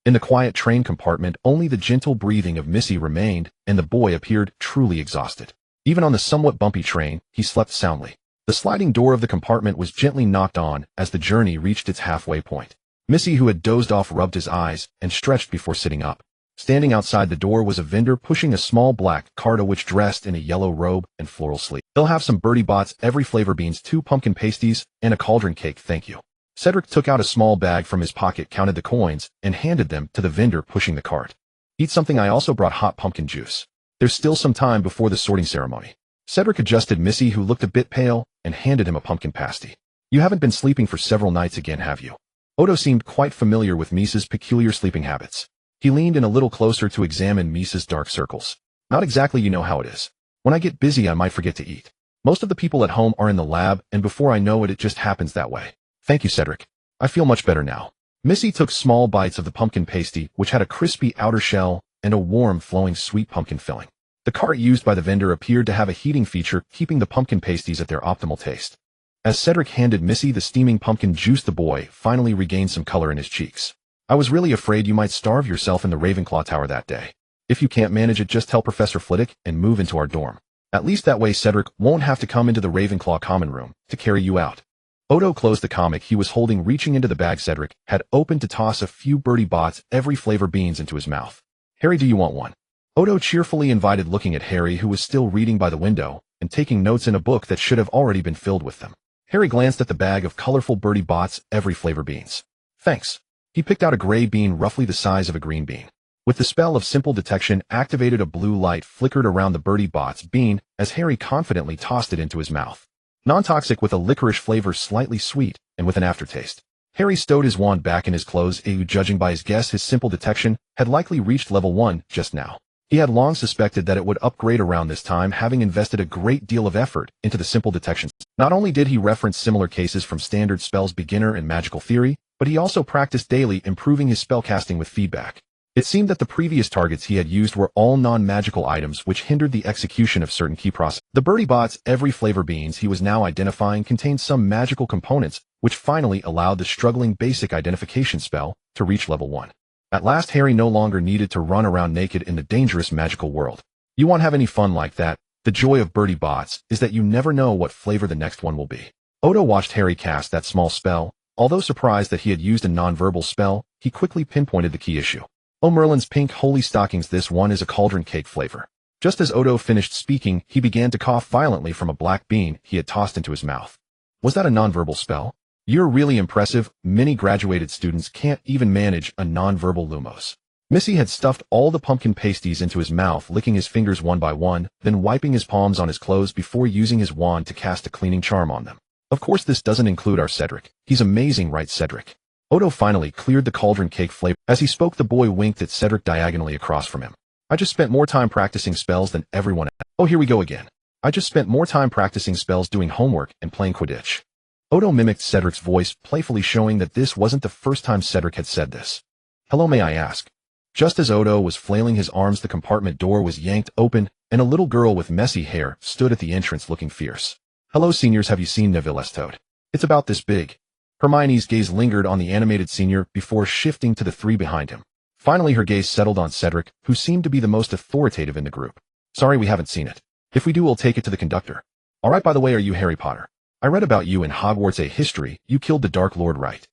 In the quiet train compartment, only the gentle breathing of Missy remained, and the boy appeared truly exhausted. Even on the somewhat bumpy train, he slept soundly. The sliding door of the compartment was gently knocked on as the journey reached its halfway point. Missy, who had dozed off, rubbed his eyes and stretched before sitting up. Standing outside the door was a vendor pushing a small black cart, which dressed in a yellow robe and floral sleeve. They'll have some birdie bots, every flavor beans, 2 pumpkin pasties, and a cauldron cake, thank you. Cedric took out a small bag from his pocket, counted the coins, and handed them to the vendor pushing the cart. Eat something. I also brought hot pumpkin juice. There's still some time before the sorting ceremony. Cedric adjusted Missy, who looked a bit pale, and handed him a pumpkin pasty. You haven't been sleeping for several nights again, have you? Odo seemed quite familiar with Misa's peculiar sleeping habits. He leaned in a little closer to examine Misa's dark circles. Not exactly, you know how it is. When I get busy, I might forget to eat. Most of the people at home are in the lab, and before I know it, it just happens that way. Thank you, Cedric. I feel much better now. Missy took small bites of the pumpkin pasty, which had a crispy outer shell and a warm, flowing sweet pumpkin filling. The cart used by the vendor appeared to have a heating feature, keeping the pumpkin pasties at their optimal taste. As Cedric handed Missy the steaming pumpkin juice, the boy finally regained some color in his cheeks. I was really afraid you might starve yourself in the Ravenclaw Tower that day. If you can't manage it, just tell Professor Flitwick and move into our dorm. At least that way Cedric won't have to come into the Ravenclaw common room to carry you out. Odo closed the comic he was holding, reaching into the bag Cedric had opened to toss a few Bertie Bott's every flavor beans into his mouth. Harry, do you want one? Odo cheerfully invited, looking at Harry, who was still reading by the window and taking notes in a book that should have already been filled with them. Harry glanced at the bag of colorful Bertie Bott's every flavor beans. Thanks. He picked out a gray bean roughly the size of a green bean. With the spell of simple detection activated, a blue light flickered around the Bertie Bott's bean as Harry confidently tossed it into his mouth. Non-toxic, with a licorice flavor, slightly sweet, and with an aftertaste. Harry stowed his wand back in his clothes. Judging by his guess, his simple detection had likely reached level 1 just now. He had long suspected that it would upgrade around this time, having invested a great deal of effort into the simple detection. Not only did he reference similar cases from standard spells, beginner, and magical theory, but he also practiced daily, improving his spellcasting with feedback. It seemed that the previous targets he had used were all non-magical items, which hindered the execution of certain key processes. The Bertie Bott's every flavor beans he was now identifying contained some magical components, which finally allowed the struggling basic identification spell to reach level 1. At last, Harry no longer needed to run around naked in the dangerous magical world. You won't have any fun like that. The joy of Bertie Bott's is that you never know what flavor the next one will be. Odo watched Harry cast that small spell. Although surprised that he had used a non-verbal spell, he quickly pinpointed the key issue. Oh, Merlin's pink holy stockings, this one is a cauldron cake flavor. Just as Odo finished speaking, he began to cough violently from a black bean he had tossed into his mouth. Was that a non-verbal spell? You're really impressive. Many graduated students can't even manage a non-verbal lumos. Missy had stuffed all the pumpkin pasties into his mouth, licking his fingers one by one, then wiping his palms on his clothes before using his wand to cast a cleaning charm on them. Of course, this doesn't include our Cedric. He's amazing, right, Cedric? Odo finally cleared the cauldron cake flavor. As he spoke, the boy winked at Cedric diagonally across from him. I just spent more time practicing spells than everyone else. Oh, here we go again. I just spent more time practicing spells, doing homework, and playing Quidditch. Odo mimicked Cedric's voice, playfully showing that this wasn't the first time Cedric had said this. Hello, may I ask? Just as Odo was flailing his arms, the compartment door was yanked open, and a little girl with messy hair stood at the entrance looking fierce. Hello, seniors, have you seen Neville's toad? It's about this big. Hermione's gaze lingered on the animated senior before shifting to the three behind him. Finally, her gaze settled on Cedric, who seemed to be the most authoritative in the group. Sorry, we haven't seen it. If we do, we'll take it to the conductor. All right, by the way, are you Harry Potter? I read about you in Hogwarts A History. You killed the Dark Lord, right?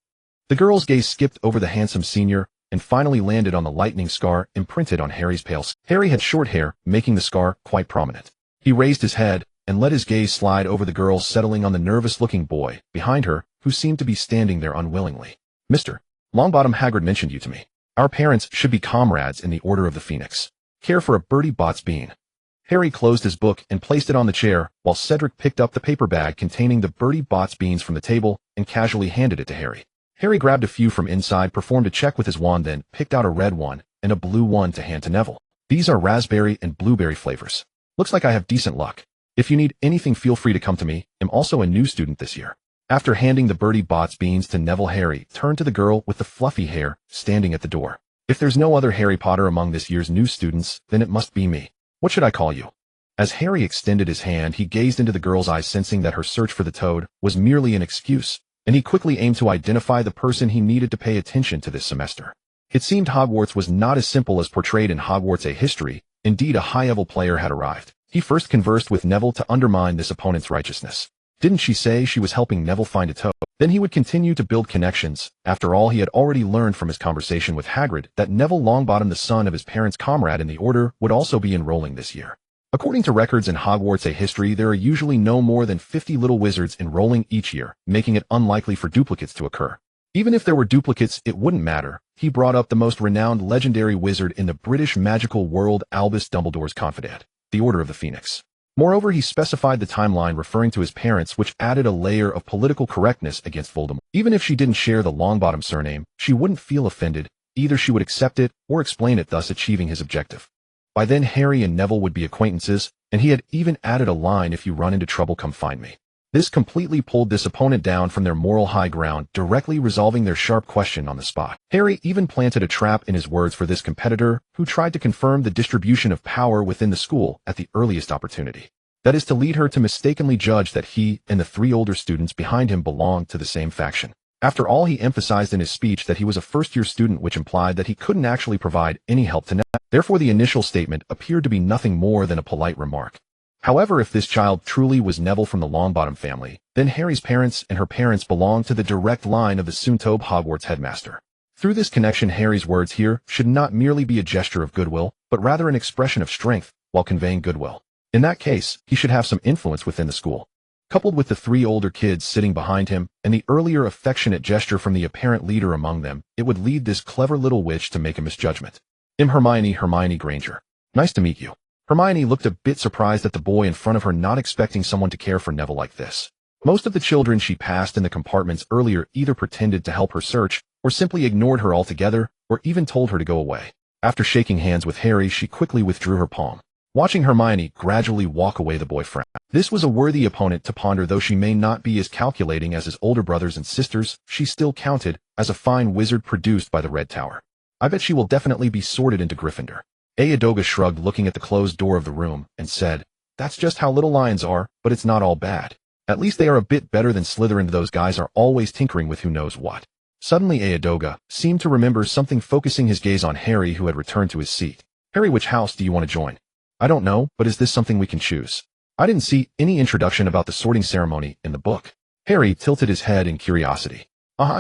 The girl's gaze skipped over the handsome senior and finally landed on the lightning scar imprinted on Harry's pale skin. Harry had short hair, making the scar quite prominent. He raised his head and let his gaze slide over the girl, settling on the nervous-looking boy behind her, who seemed to be standing there unwillingly. Mr. Longbottom, Hagrid mentioned you to me. Our parents should be comrades in the Order of the Phoenix. Care for a Bertie Bott's bean? Harry closed his book and placed it on the chair, while Cedric picked up the paper bag containing the Bertie Bott's beans from the table and casually handed it to Harry. Harry grabbed a few from inside, performed a check with his wand, then picked out a red one and a blue one to hand to Neville. These are raspberry and blueberry flavors. Looks like I have decent luck. If you need anything, feel free to come to me. I'm also a new student this year. After handing the Bertie Bott's beans to Neville, Harry turned to the girl with the fluffy hair standing at the door. If there's no other Harry Potter among this year's new students, then it must be me. What should I call you? As Harry extended his hand, he gazed into the girl's eyes, sensing that her search for the toad was merely an excuse, and he quickly aimed to identify the person he needed to pay attention to this semester. It seemed Hogwarts was not as simple as portrayed in Hogwarts A History. Indeed, a high-level player had arrived. He first conversed with Neville to undermine this opponent's righteousness. Didn't she say she was helping Neville find a toad? Then he would continue to build connections. After all, he had already learned from his conversation with Hagrid that Neville Longbottom, the son of his parents' comrade in the Order, would also be enrolling this year. According to records in Hogwarts A History, there are usually no more than 50 little wizards enrolling each year, making it unlikely for duplicates to occur. Even if there were duplicates, it wouldn't matter. He brought up the most renowned legendary wizard in the British magical world, Albus Dumbledore's confidant, the Order of the Phoenix. Moreover, he specified the timeline referring to his parents, which added a layer of political correctness against Voldemort. Even if she didn't share the Longbottom surname, she wouldn't feel offended. Either she would accept it or explain it, thus achieving his objective. By then, Harry and Neville would be acquaintances, and he had even added a line, if you run into trouble, come find me. This completely pulled this opponent down from their moral high ground, directly resolving their sharp question on the spot. Harry even planted a trap in his words for this competitor, who tried to confirm the distribution of power within the school at the earliest opportunity. That is, to lead her to mistakenly judge that he and the three older students behind him belonged to the same faction. After all, he emphasized in his speech that he was a first-year student, which implied that he couldn't actually provide any help to Neville. Therefore, the initial statement appeared to be nothing more than a polite remark. However, if this child truly was Neville from the Longbottom family, then Harry's parents and her parents belonged to the direct line of the soon-to-be Hogwarts headmaster. Through this connection, Harry's words here should not merely be a gesture of goodwill, but rather an expression of strength while conveying goodwill. In that case, he should have some influence within the school. Coupled with the 3 older kids sitting behind him, and the earlier affectionate gesture from the apparent leader among them, it would lead this clever little witch to make a misjudgment. Hermione Granger. Nice to meet you. Hermione looked a bit surprised at the boy in front of her, not expecting someone to care for Neville like this. Most of the children she passed in the compartments earlier either pretended to help her search, or simply ignored her altogether, or even told her to go away. After shaking hands with Harry, she quickly withdrew her palm. Watching Hermione gradually walk away, the boy frowned. This was a worthy opponent to ponder. Though she may not be as calculating as his older brothers and sisters, she still counted as a fine wizard produced by the Red Tower. I bet she will definitely be sorted into Gryffindor. Aodoga shrugged, looking at the closed door of the room, and said, "That's just how little lions are, but it's not all bad. At least they are a bit better than Slytherin. Those guys are always tinkering with who knows what." Suddenly Aodoga seemed to remember something, focusing his gaze on Harry, who had returned to his seat. "Harry, which house do you want to join?" "I don't know, but is this something we can choose? I didn't see any introduction about the sorting ceremony in the book." Harry tilted his head in curiosity.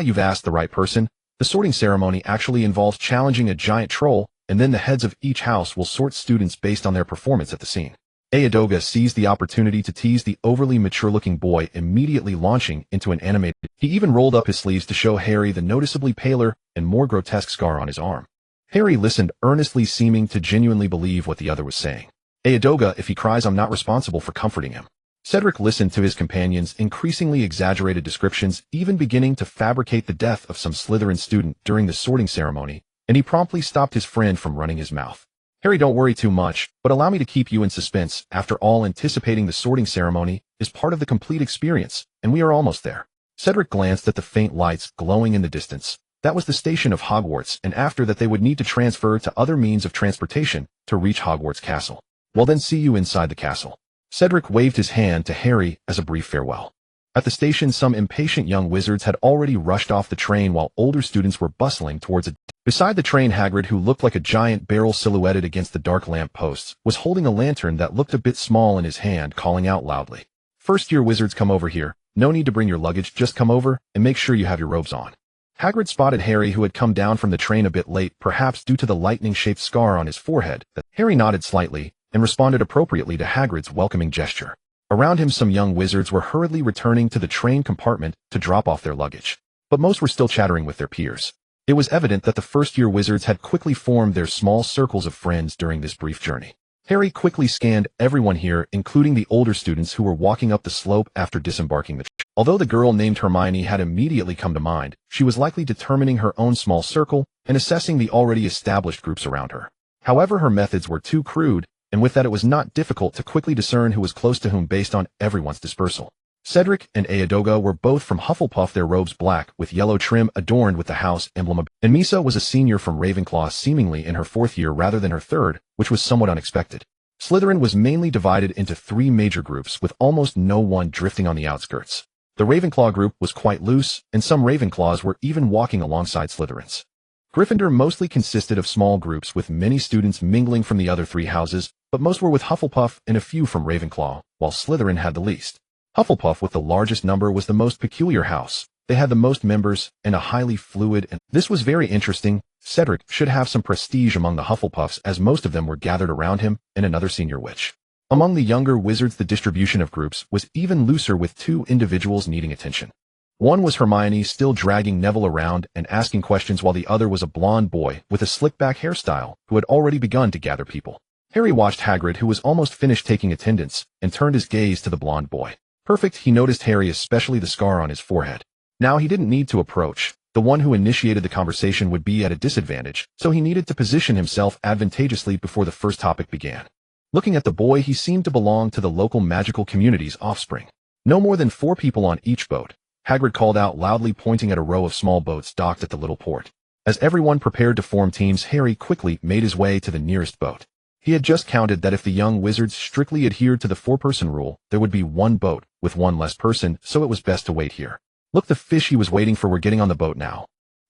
You've asked the right person. The sorting ceremony actually involves challenging a giant troll, and then the heads of each house will sort students based on their performance at the scene. Aodoga seized the opportunity to tease the overly mature-looking boy, immediately launching into an animated. He even rolled up his sleeves to show Harry the noticeably paler and more grotesque scar on his arm. Harry listened earnestly, seeming to genuinely believe what the other was saying. "Aodoga, if he cries, I'm not responsible for comforting him." Cedric listened to his companion's increasingly exaggerated descriptions, even beginning to fabricate the death of some Slytherin student during the sorting ceremony, and he promptly stopped his friend from running his mouth. "Harry, don't worry too much, but allow me to keep you in suspense. After all, anticipating the sorting ceremony is part of the complete experience, and we are almost there." Cedric glanced at the faint lights glowing in the distance. That was the station of Hogwarts, and after that they would need to transfer to other means of transportation to reach Hogwarts Castle. "Well then, see you inside the castle." Cedric waved his hand to Harry as a brief farewell. At the station, some impatient young wizards had already rushed off the train, while older students were bustling towards it. Beside the train, Hagrid, who looked like a giant barrel silhouetted against the dark lamp posts, was holding a lantern that looked a bit small in his hand, calling out loudly, "First-year wizards, come over here. No need to bring your luggage, just come over, and make sure you have your robes on." Hagrid spotted Harry, who had come down from the train a bit late, perhaps due to the lightning-shaped scar on his forehead. Harry nodded slightly, and responded appropriately to Hagrid's welcoming gesture. Around him, some young wizards were hurriedly returning to the train compartment to drop off their luggage. But most were still chattering with their peers. It was evident that the first-year wizards had quickly formed their small circles of friends during this brief journey. Harry quickly scanned everyone here, including the older students who were walking up the slope after disembarking the train. Although the girl named Hermione had immediately come to mind, she was likely determining her own small circle and assessing the already established groups around her. However, her methods were too crude, and with that it was not difficult to quickly discern who was close to whom based on everyone's dispersal. Cedric and Aodoga were both from Hufflepuff, their robes black with yellow trim adorned with the house emblem, and Misa was a senior from Ravenclaw, seemingly in her 4th year rather than her 3rd, which was somewhat unexpected. Slytherin was mainly divided into 3 major groups, with almost no one drifting on the outskirts. The Ravenclaw group was quite loose, and some Ravenclaws were even walking alongside Slytherins. Gryffindor mostly consisted of small groups, with many students mingling from the other 3 houses, but most were with Hufflepuff and a few from Ravenclaw, while Slytherin had the least. Hufflepuff, with the largest number, was the most peculiar house. They had the most members and a highly fluid, and this was very interesting. Cedric should have some prestige among the Hufflepuffs, as most of them were gathered around him and another senior witch. Among the younger wizards, the distribution of groups was even looser, with 2 individuals needing attention. One was Hermione, still dragging Neville around and asking questions, while the other was a blonde boy with a slick-back hairstyle who had already begun to gather people. Harry watched Hagrid, who was almost finished taking attendance, and turned his gaze to the blonde boy. Perfect, he noticed Harry, especially the scar on his forehead. Now he didn't need to approach. The one who initiated the conversation would be at a disadvantage, so he needed to position himself advantageously before the first topic began. Looking at the boy, he seemed to belong to the local magical community's offspring. No more than 4 people on each boat, Hagrid called out loudly, pointing at a row of small boats docked at the little port. As everyone prepared to form teams, Harry quickly made his way to the nearest boat. He had just counted that if the young wizards strictly adhered to the 4-person rule, there would be 1 boat with 1 less person, so it was best to wait here. Look, the fish he was waiting for were getting on the boat now.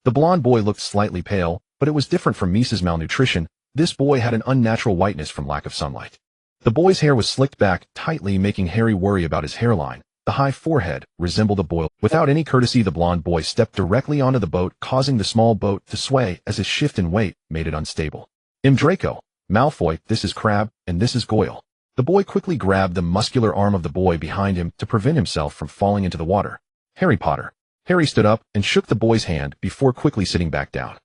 The blond boy looked slightly pale, but it was different from Misa's malnutrition. This boy had an unnatural whiteness from lack of sunlight. The boy's hair was slicked back tightly, making Harry worry about his hairline. The high forehead resembled a boil. Without any courtesy, the blond boy stepped directly onto the boat, causing the small boat to sway as his shift in weight made it unstable. Draco Malfoy, this is Crabbe, and this is Goyle. The boy quickly grabbed the muscular arm of the boy behind him to prevent himself from falling into the water. Harry Potter. Harry stood up and shook the boy's hand before quickly sitting back down.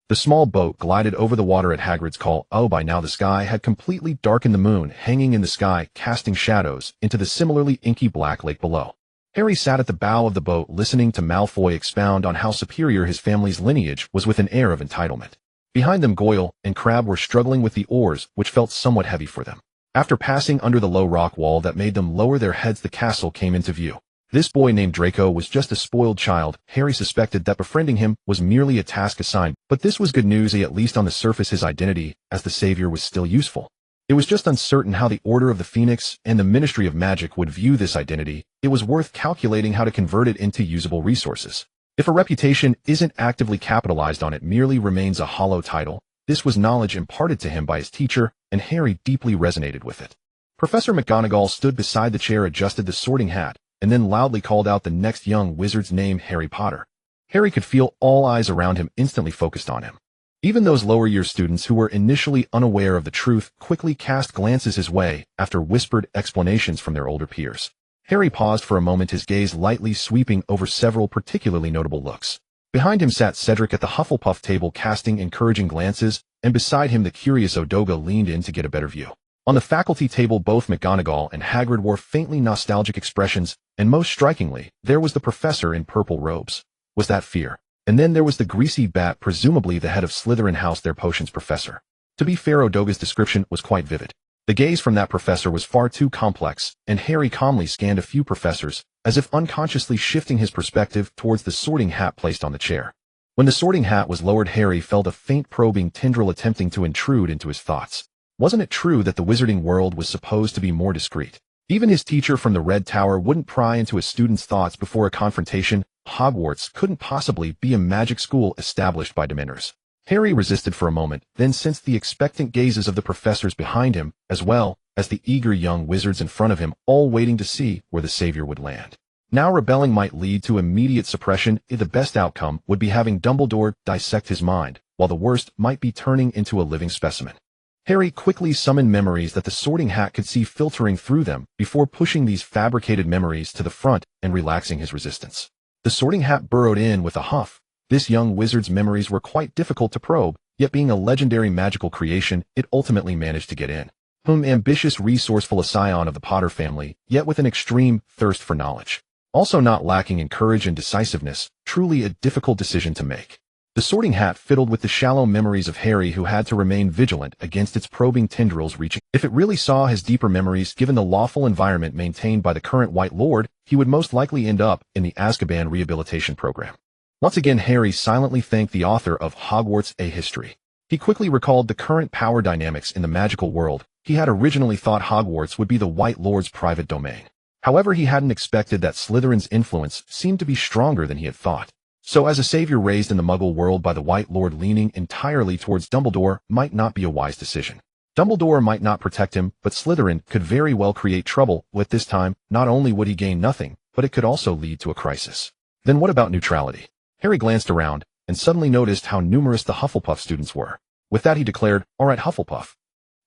The small boat glided over the water at Hagrid's call. Oh, by now the sky had completely darkened, the moon hanging in the sky, casting shadows into the similarly inky black lake below. Harry sat at the bow of the boat listening to Malfoy expound on how superior his family's lineage was with an air of entitlement. Behind them, Goyle and Crabbe were struggling with the oars, which felt somewhat heavy for them. After passing under the low rock wall that made them lower their heads, the castle came into view. This boy named Draco was just a spoiled child. Harry suspected that befriending him was merely a task assigned, but this was good news. At least on the surface, his identity as the savior was still useful. It was just uncertain how the Order of the Phoenix and the Ministry of Magic would view this identity. It was worth calculating how to convert it into usable resources. If a reputation isn't actively capitalized on, it merely remains a hollow title. This was knowledge imparted to him by his teacher, and Harry deeply resonated with it. Professor McGonagall stood beside the chair, adjusted the sorting hat, and then loudly called out the next young wizard's name, Harry Potter. Harry could feel all eyes around him instantly focused on him. Even those lower-year students who were initially unaware of the truth quickly cast glances his way after whispered explanations from their older peers. Harry paused for a moment, his gaze lightly sweeping over several particularly notable looks. Behind him sat Cedric at the Hufflepuff table, casting encouraging glances, and beside him the curious Odoga leaned in to get a better view. On the faculty table, both McGonagall and Hagrid wore faintly nostalgic expressions, and most strikingly, there was the professor in purple robes. Was that fear? And then there was the greasy bat, presumably the head of Slytherin House, their potions professor. To be fair, Odoga's description was quite vivid. The gaze from that professor was far too complex, and Harry calmly scanned a few professors, as if unconsciously shifting his perspective towards the sorting hat placed on the chair. When the sorting hat was lowered, Harry felt a faint probing tendril attempting to intrude into his thoughts. Wasn't it true that the wizarding world was supposed to be more discreet? Even his teacher from the Red Tower wouldn't pry into a student's thoughts before a confrontation. Hogwarts couldn't possibly be a magic school established by Dementors. Harry resisted for a moment, then sensed the expectant gazes of the professors behind him, as well as the eager young wizards in front of him, all waiting to see where the savior would land. Now rebelling might lead to immediate suppression. The best outcome would be having Dumbledore dissect his mind, while the worst might be turning into a living specimen. Harry quickly summoned memories that the sorting hat could see filtering through them before pushing these fabricated memories to the front and relaxing his resistance. The sorting hat burrowed in with a huff. This young wizard's memories were quite difficult to probe, yet being a legendary magical creation, it ultimately managed to get in. Ambitious, resourceful, a scion of the Potter family, yet with an extreme thirst for knowledge. Also not lacking in courage and decisiveness, truly a difficult decision to make. The sorting hat fiddled with the shallow memories of Harry, who had to remain vigilant against its probing tendrils reaching. If it really saw his deeper memories, given the lawful environment maintained by the current White Lord, he would most likely end up in the Azkaban rehabilitation program. Once again, Harry silently thanked the author of Hogwarts: A History. He quickly recalled the current power dynamics in the magical world. He had originally thought Hogwarts would be the White Lord's private domain. However, he hadn't expected that Slytherin's influence seemed to be stronger than he had thought. So as a savior raised in the Muggle world by the White Lord, leaning entirely towards Dumbledore might not be a wise decision. Dumbledore might not protect him, but Slytherin could very well create trouble. With this time, not only would he gain nothing, but it could also lead to a crisis. Then what about neutrality? Harry glanced around, and suddenly noticed how numerous the Hufflepuff students were. With that he declared, "All right, Hufflepuff."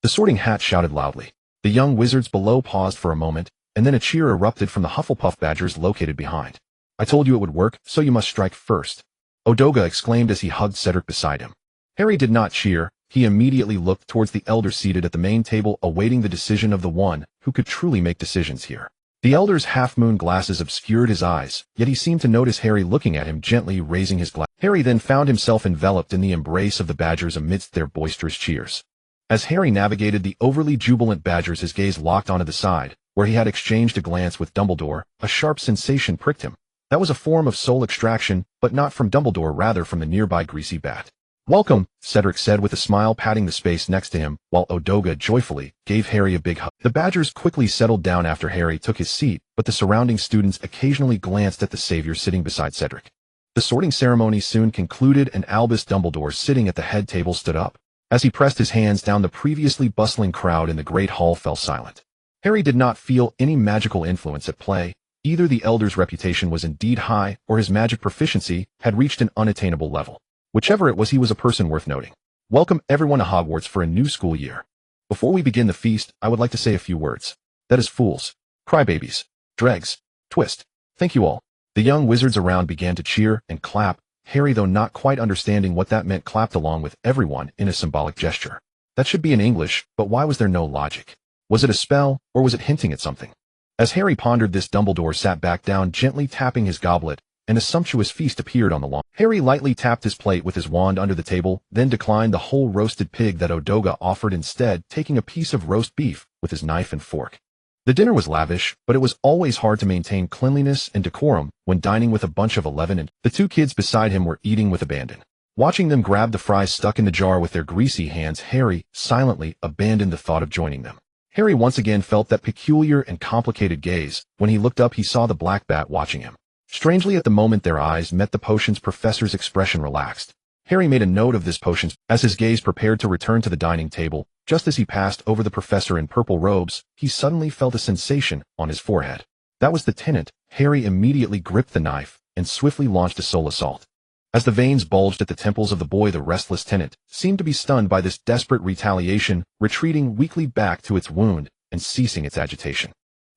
The sorting hat shouted loudly. The young wizards below paused for a moment, and then a cheer erupted from the Hufflepuff badgers located behind. "I told you it would work, so you must strike first," Odoga exclaimed as he hugged Cedric beside him. Harry did not cheer. He immediately looked towards the elder seated at the main table, awaiting the decision of the one who could truly make decisions here. The elder's half-moon glasses obscured his eyes, yet he seemed to notice Harry looking at him, gently raising his glass. Harry then found himself enveloped in the embrace of the badgers amidst their boisterous cheers. As Harry navigated the overly jubilant badgers, his gaze locked onto the side, where he had exchanged a glance with Dumbledore. A sharp sensation pricked him. That was a form of soul extraction, but not from Dumbledore, rather from the nearby greasy bat. "Welcome," Cedric said with a smile, patting the space next to him, while Odoga joyfully gave Harry a big hug. The Badgers quickly settled down after Harry took his seat, but the surrounding students occasionally glanced at the savior sitting beside Cedric. The sorting ceremony soon concluded and Albus Dumbledore, sitting at the head table, stood up. As he pressed his hands down, the previously bustling crowd in the Great Hall fell silent. Harry did not feel any magical influence at play. Either the Elder's reputation was indeed high, or his magic proficiency had reached an unattainable level. Whichever it was, he was a person worth noting. "Welcome everyone to Hogwarts for a new school year. Before we begin the feast, I would like to say a few words. That is fools, crybabies, dregs, twist. Thank you all." The young wizards around began to cheer and clap. Harry, though not quite understanding what that meant, clapped along with everyone in a symbolic gesture. That should be in English, but why was there no logic? Was it a spell, or was it hinting at something? As Harry pondered this, Dumbledore sat back down, gently tapping his goblet, and a sumptuous feast appeared on the lawn. Harry lightly tapped his plate with his wand under the table, then declined the whole roasted pig that Odoga offered, instead taking a piece of roast beef with his knife and fork. The dinner was lavish, but it was always hard to maintain cleanliness and decorum when dining with a bunch of 11, and the two kids beside him were eating with abandon. Watching them grab the fries stuck in the jar with their greasy hands, Harry silently abandoned the thought of joining them. Harry once again felt that peculiar and complicated gaze. When he looked up, he saw the black bat watching him. Strangely, at the moment their eyes met, the potions professor's expression relaxed. Harry made a note of this potion as his gaze prepared to return to the dining table. Just as he passed over the professor in purple robes, he suddenly felt a sensation on his forehead. That was the tenant. Harry immediately gripped the knife and swiftly launched a soul assault. As the veins bulged at the temples of the boy, the restless tenant seemed to be stunned by this desperate retaliation, retreating weakly back to its wound and ceasing its agitation.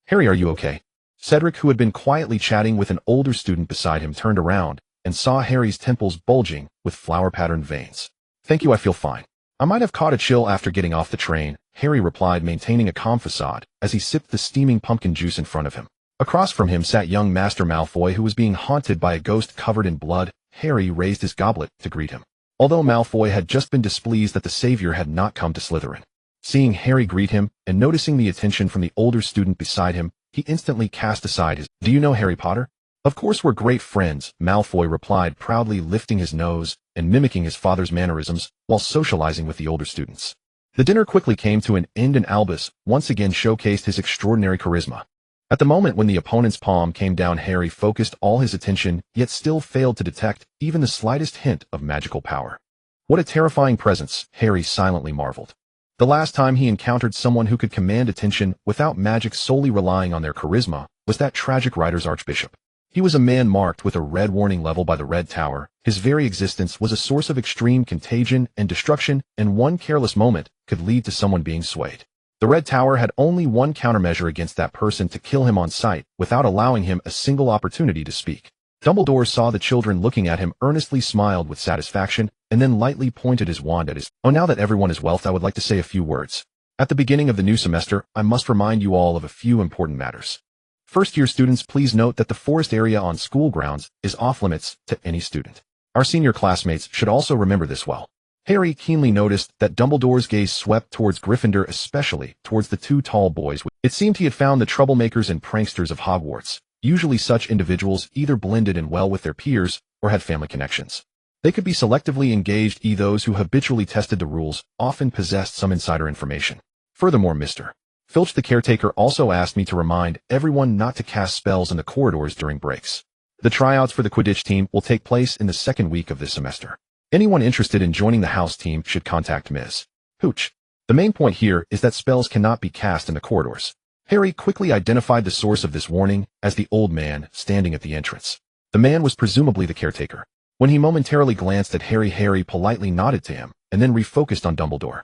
"Harry, are you okay?" Cedric, who had been quietly chatting with an older student beside him, turned around and saw Harry's temples bulging with flower-patterned veins. "Thank you, I feel fine. I might have caught a chill after getting off the train," Harry replied, maintaining a calm facade as he sipped the steaming pumpkin juice in front of him. Across from him sat young Master Malfoy, who was being haunted by a ghost covered in blood. Harry raised his goblet to greet him. Although Malfoy had just been displeased that the savior had not come to Slytherin. Seeing Harry greet him, and noticing the attention from the older student beside him, he instantly cast aside his, "Do you know Harry Potter?" "Of course, we're great friends," Malfoy replied, proudly lifting his nose and mimicking his father's mannerisms while socializing with the older students. The dinner quickly came to an end, and Albus once again showcased his extraordinary charisma. At the moment when the opponent's palm came down, Harry focused all his attention, yet still failed to detect even the slightest hint of magical power. What a terrifying presence, Harry silently marveled. The last time he encountered someone who could command attention without magic, solely relying on their charisma, was that tragic writer's archbishop. He was a man marked with a red warning level by the Red Tower. His very existence was a source of extreme contagion and destruction, and one careless moment could lead to someone being swayed. The Red Tower had only one countermeasure against that person: to kill him on sight, without allowing him a single opportunity to speak. Dumbledore saw the children looking at him, earnestly smiled with satisfaction, and then lightly pointed his wand at his, "Oh, now that everyone is well, I would like to say a few words. At the beginning of the new semester, I must remind you all of a few important matters. First-year students, please note that the forest area on school grounds is off-limits to any student. Our senior classmates should also remember this well." Harry keenly noticed that Dumbledore's gaze swept towards Gryffindor, especially towards the two tall boys. It seemed he had found the troublemakers and pranksters of Hogwarts. Usually such individuals either blended in well with their peers or had family connections. They could be selectively engaged. Those who habitually tested the rules often possessed some insider information. Furthermore, Mr. Filch, the caretaker, also asked me to remind everyone not to cast spells in the corridors during breaks. The tryouts for the Quidditch team will take place in the second week of this semester. Anyone interested in joining the house team should contact Ms. Hooch. The main point here is that spells cannot be cast in the corridors. Harry quickly identified the source of this warning as the old man standing at the entrance. The man was presumably the caretaker. When he momentarily glanced at Harry, Harry politely nodded to him and then refocused on Dumbledore.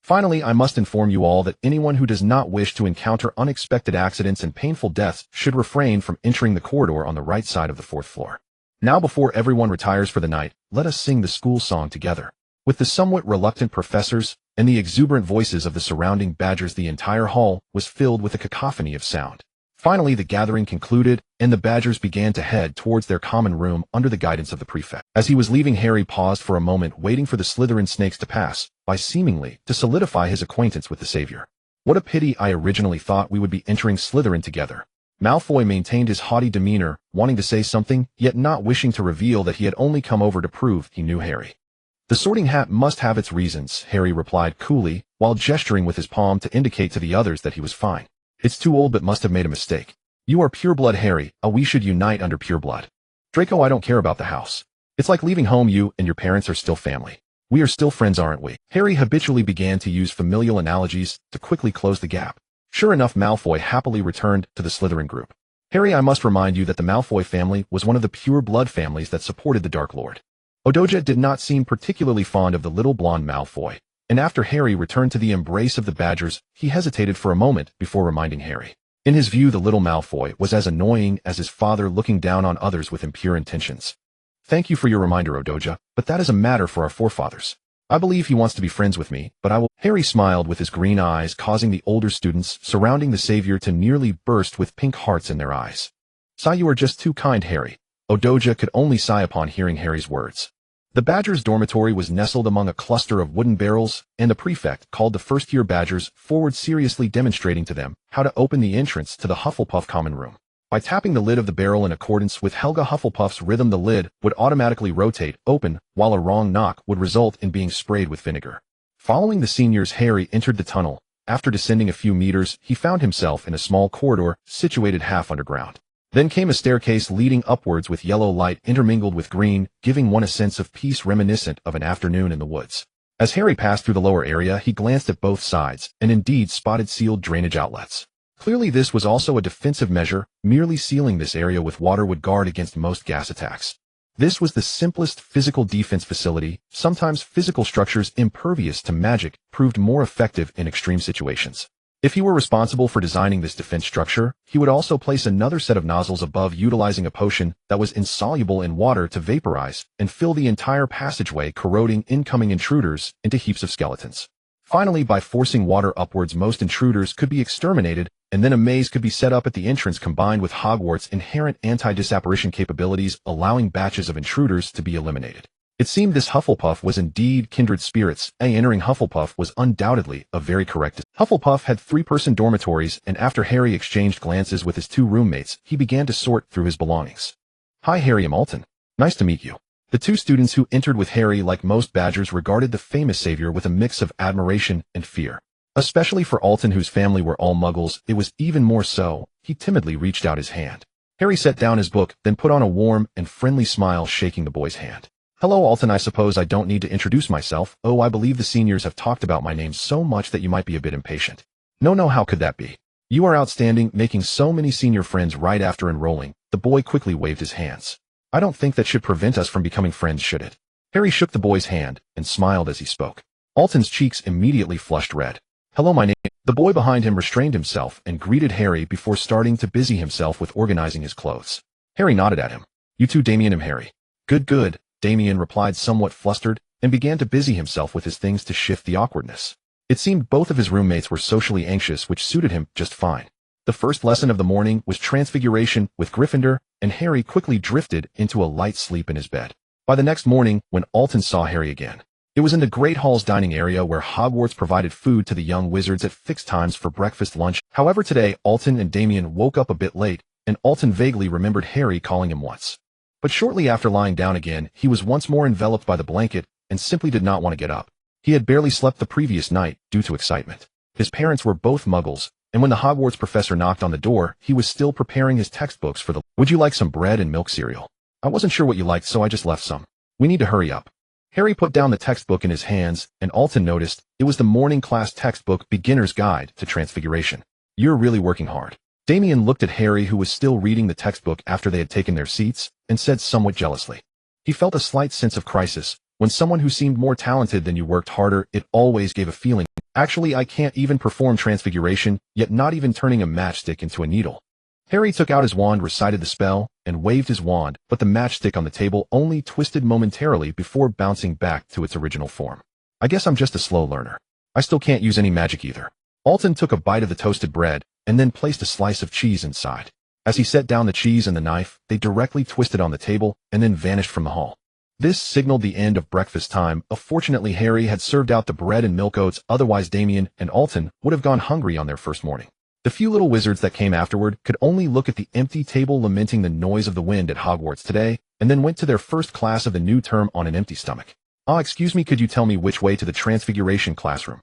"Finally, I must inform you all that anyone who does not wish to encounter unexpected accidents and painful deaths should refrain from entering the corridor on the right side of the 4th floor. Now, before everyone retires for the night, let us sing the school song together." With the somewhat reluctant professors and the exuberant voices of the surrounding Badgers, the entire hall was filled with a cacophony of sound. Finally, the gathering concluded, and the Badgers began to head towards their common room under the guidance of the prefect. As he was leaving, Harry paused for a moment, waiting for the Slytherin snakes to pass by, seemingly to solidify his acquaintance with the savior. "What a pity! I originally thought we would be entering Slytherin together." Malfoy maintained his haughty demeanor, wanting to say something, yet not wishing to reveal that he had only come over to prove he knew Harry. The Sorting Hat must have its reasons, Harry replied coolly, while gesturing with his palm to indicate to the others that he was fine. It's too old but must have made a mistake. You are pureblood, Harry. We should unite under pureblood. Draco, I don't care about the house. It's like leaving home. You and your parents are still family. We are still friends, aren't we? Harry habitually began to use familial analogies to quickly close the gap. Sure enough, Malfoy happily returned to the Slytherin group. Harry, I must remind you that the Malfoy family was one of the pure-blood families that supported the Dark Lord. Odoja did not seem particularly fond of the little blonde Malfoy, and after Harry returned to the embrace of the Badgers, he hesitated for a moment before reminding Harry. In his view, the little Malfoy was as annoying as his father looking down on others with impure intentions. Thank you for your reminder, Odoja, but that is a matter for our forefathers. I believe he wants to be friends with me, but I will— Harry smiled with his green eyes, causing the older students surrounding the savior to nearly burst with pink hearts in their eyes. Sigh, you are just too kind, Harry. Odoja could only sigh upon hearing Harry's words. The Badgers' dormitory was nestled among a cluster of wooden barrels, and the prefect called the first-year Badgers forward, seriously demonstrating to them how to open the entrance to the Hufflepuff common room. By tapping the lid of the barrel in accordance with Helga Hufflepuff's rhythm, the lid would automatically rotate open, while a wrong knock would result in being sprayed with vinegar. Following the seniors, Harry entered the tunnel. After descending a few meters, he found himself in a small corridor situated half underground. Then came a staircase leading upwards with yellow light intermingled with green, giving one a sense of peace reminiscent of an afternoon in the woods. As Harry passed through the lower area, he glanced at both sides, and indeed spotted sealed drainage outlets. Clearly this was also a defensive measure. Merely sealing this area with water would guard against most gas attacks. This was the simplest physical defense facility. Sometimes physical structures impervious to magic proved more effective in extreme situations. If he were responsible for designing this defense structure, he would also place another set of nozzles above, utilizing a potion that was insoluble in water to vaporize and fill the entire passageway, corroding incoming intruders into heaps of skeletons. Finally, by forcing water upwards, most intruders could be exterminated, and then a maze could be set up at the entrance combined with Hogwarts' inherent anti-disapparition capabilities, allowing batches of intruders to be eliminated. It seemed this Hufflepuff was indeed kindred spirits. Entering Hufflepuff was undoubtedly a very correct. Hufflepuff had 3-person dormitories, and after Harry exchanged glances with his 2 roommates, he began to sort through his belongings. Hi Harry, I'm Alton. Nice to meet you. The 2 students who entered with Harry, like most Badgers, regarded the famous savior with a mix of admiration and fear. Especially for Alton, whose family were all Muggles, it was even more so. He timidly reached out his hand. Harry set down his book, then put on a warm and friendly smile, shaking the boy's hand. Hello Alton, I suppose I don't need to introduce myself. Oh, I believe the seniors have talked about my name so much that you might be a bit impatient. No, how could that be? You are outstanding, making so many senior friends right after enrolling. The boy quickly waved his hands. I don't think that should prevent us from becoming friends, should it? Harry shook the boy's hand and smiled as he spoke. Alton's cheeks immediately flushed red. Hello, my name. The boy behind him restrained himself and greeted Harry before starting to busy himself with organizing his clothes. Harry nodded at him. You too, Damien and Harry. Good. Damien replied, somewhat flustered, and began to busy himself with his things to shift the awkwardness. It seemed both of his roommates were socially anxious, which suited him just fine. The first lesson of the morning was Transfiguration with Gryffindor, and Harry quickly drifted into a light sleep in his bed. By the next morning, when Alton saw Harry again, it was in the Great Hall's dining area, where Hogwarts provided food to the young wizards at fixed times for breakfast, lunch. However, today, Alton and Damien woke up a bit late, and Alton vaguely remembered Harry calling him once. But shortly after lying down again, he was once more enveloped by the blanket and simply did not want to get up. He had barely slept the previous night due to excitement. His parents were both Muggles, and when the Hogwarts professor knocked on the door, he was still preparing his textbooks for the— Would you like some bread and milk cereal? I wasn't sure what you liked, so I just left some. We need to hurry up. Harry put down the textbook in his hands, and Alton noticed it was the morning class textbook, Beginner's Guide to Transfiguration. You're really working hard. Damien looked at Harry, who was still reading the textbook after they had taken their seats, and said somewhat jealously. He felt a slight sense of crisis. When someone who seemed more talented than you worked harder, it always gave a feeling. Actually, I can't even perform transfiguration, yet not even turning a matchstick into a needle. Harry took out his wand, recited the spell, and waved his wand, but the matchstick on the table only twisted momentarily before bouncing back to its original form. I guess I'm just a slow learner. I still can't use any magic either. Alton took a bite of the toasted bread, and then placed a slice of cheese inside. As he set down the cheese and the knife, they directly twisted on the table and then vanished from the hall. This signaled the end of breakfast time. Fortunately, Harry had served out the bread and milk oats, otherwise Damien and Alton would have gone hungry on their first morning. The few little wizards that came afterward could only look at the empty table, lamenting the noise of the wind at Hogwarts today, and then went to their first class of the new term on an empty stomach. Excuse me, could you tell me which way to the Transfiguration classroom?"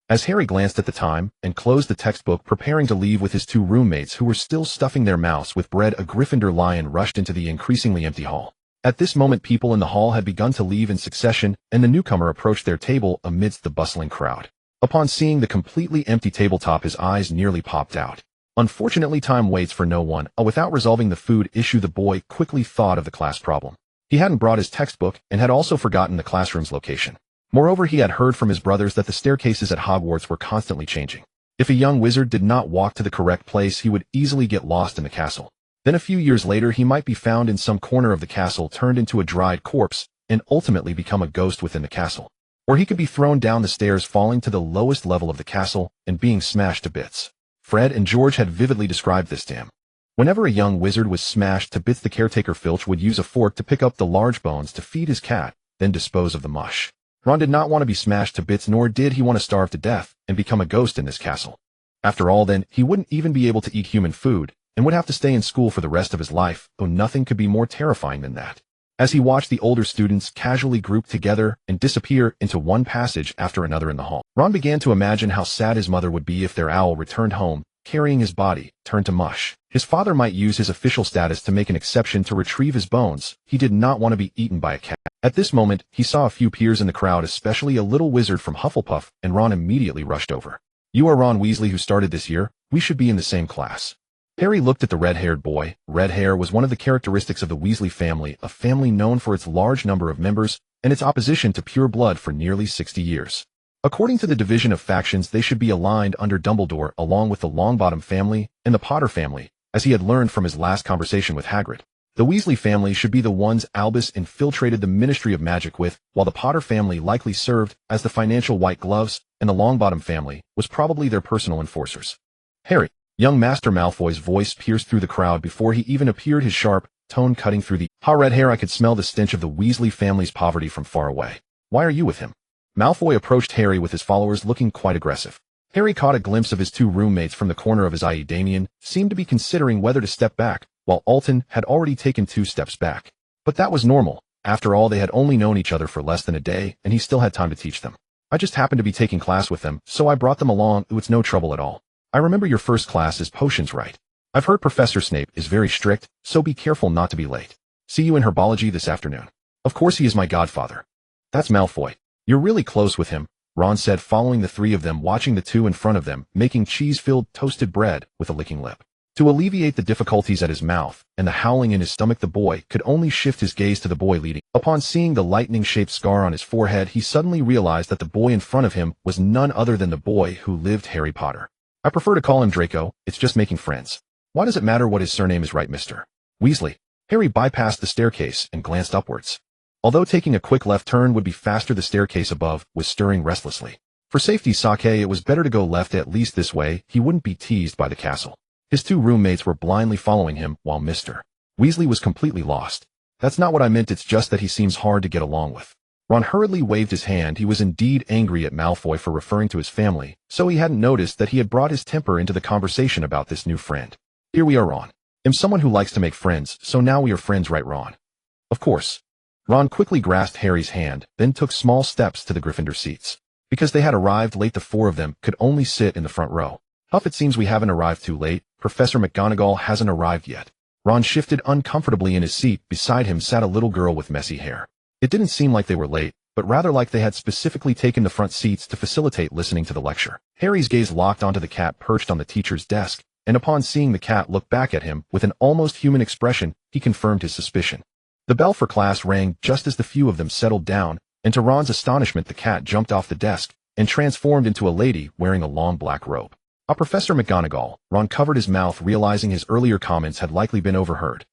As Harry glanced at the time and closed the textbook preparing to leave with his two roommates who were still stuffing their mouths with bread, a Gryffindor lion rushed into the increasingly empty hall. At this moment people in the hall had begun to leave in succession, and the newcomer approached their table amidst the bustling crowd. Upon seeing the completely empty tabletop, his eyes nearly popped out. Unfortunately, time waits for no one. Without resolving the food issue, the boy quickly thought of the class problem. He hadn't brought his textbook and had also forgotten the classroom's location. Moreover, he had heard from his brothers that the staircases at Hogwarts were constantly changing. If a young wizard did not walk to the correct place, he would easily get lost in the castle. Then a few years later, he might be found in some corner of the castle, turned into a dried corpse, and ultimately become a ghost within the castle. Or he could be thrown down the stairs, falling to the lowest level of the castle and being smashed to bits. Fred and George had vividly described this to him. Whenever a young wizard was smashed to bits, the caretaker Filch would use a fork to pick up the large bones to feed his cat, then dispose of the mush. Ron did not want to be smashed to bits, nor did he want to starve to death and become a ghost in this castle. After all, then, he wouldn't even be able to eat human food and would have to stay in school for the rest of his life, though nothing could be more terrifying than that. As he watched the older students casually group together and disappear into one passage after another in the hall, Ron began to imagine how sad his mother would be if their owl returned home, carrying his body, turned to mush. His father might use his official status to make an exception to retrieve his bones. He did not want to be eaten by a cat. At this moment, he saw a few peers in the crowd, especially a little wizard from Hufflepuff, and Ron immediately rushed over. "You are Ron Weasley, who started this year. We should be in the same class." Harry looked at the red-haired boy. Red hair was one of the characteristics of the Weasley family, a family known for its large number of members and its opposition to pure blood for nearly 60 years. According to the division of factions, they should be aligned under Dumbledore, along with the Longbottom family and the Potter family, as he had learned from his last conversation with Hagrid. The Weasley family should be the ones Albus infiltrated the Ministry of Magic with, while the Potter family likely served as the financial white gloves, and the Longbottom family was probably their personal enforcers. "Harry," young Master Malfoy's voice pierced through the crowd before he even appeared, his sharp tone cutting through the red hair. I could smell the stench of the Weasley family's poverty from far away. "Why are you with him?" Malfoy approached Harry with his followers, looking quite aggressive. Harry caught a glimpse of his two roommates from the corner of his eye. Damien seemed to be considering whether to step back, while Alton had already taken 2 steps back. But that was normal. After all, they had only known each other for less than a day, and he still had time to teach them. "I just happened to be taking class with them, so I brought them along. It's no trouble at all. I remember your first class is potions, right? I've heard Professor Snape is very strict, so be careful not to be late. See you in herbology this afternoon." "Of course, he is my godfather." "That's Malfoy. You're really close with him," Ron said, following the three of them, watching the two in front of them making cheese-filled toasted bread with a licking lip. To alleviate the difficulties at his mouth and the howling in his stomach, the boy could only shift his gaze to the boy leading. Upon seeing the lightning-shaped scar on his forehead, he suddenly realized that the boy in front of him was none other than the boy who lived Harry Potter. "I prefer to call him Draco. It's just making friends." "Why does it matter what his surname is, right, Mr. Weasley?" Harry bypassed the staircase and glanced upwards. Although taking a quick left turn would be faster, the staircase above was stirring restlessly. For safety's sake, it was better to go left, at least this way he wouldn't be teased by the castle. His two roommates were blindly following him, while Mr. Weasley was completely lost. "That's not what I meant, it's just that he seems hard to get along with." Ron hurriedly waved his hand. He was indeed angry at Malfoy for referring to his family, so he hadn't noticed that he had brought his temper into the conversation about this new friend. "Here we are, Ron. I'm someone who likes to make friends, so now we are friends, right, Ron?" "Of course." Ron quickly grasped Harry's hand, then took small steps to the Gryffindor seats. Because they had arrived late, the 4 of them could only sit in the front row. "Huff, it seems we haven't arrived too late. Professor McGonagall hasn't arrived yet." Ron shifted uncomfortably in his seat. Beside him sat a little girl with messy hair. It didn't seem like they were late, but rather like they had specifically taken the front seats to facilitate listening to the lecture. Harry's gaze locked onto the cat perched on the teacher's desk, and upon seeing the cat look back at him with an almost human expression, he confirmed his suspicion. The bell for class rang just as the few of them settled down, and to Ron's astonishment, the cat jumped off the desk and transformed into a lady wearing a long black robe. Professor McGonagall." Ron covered his mouth, realizing his earlier comments had likely been overheard.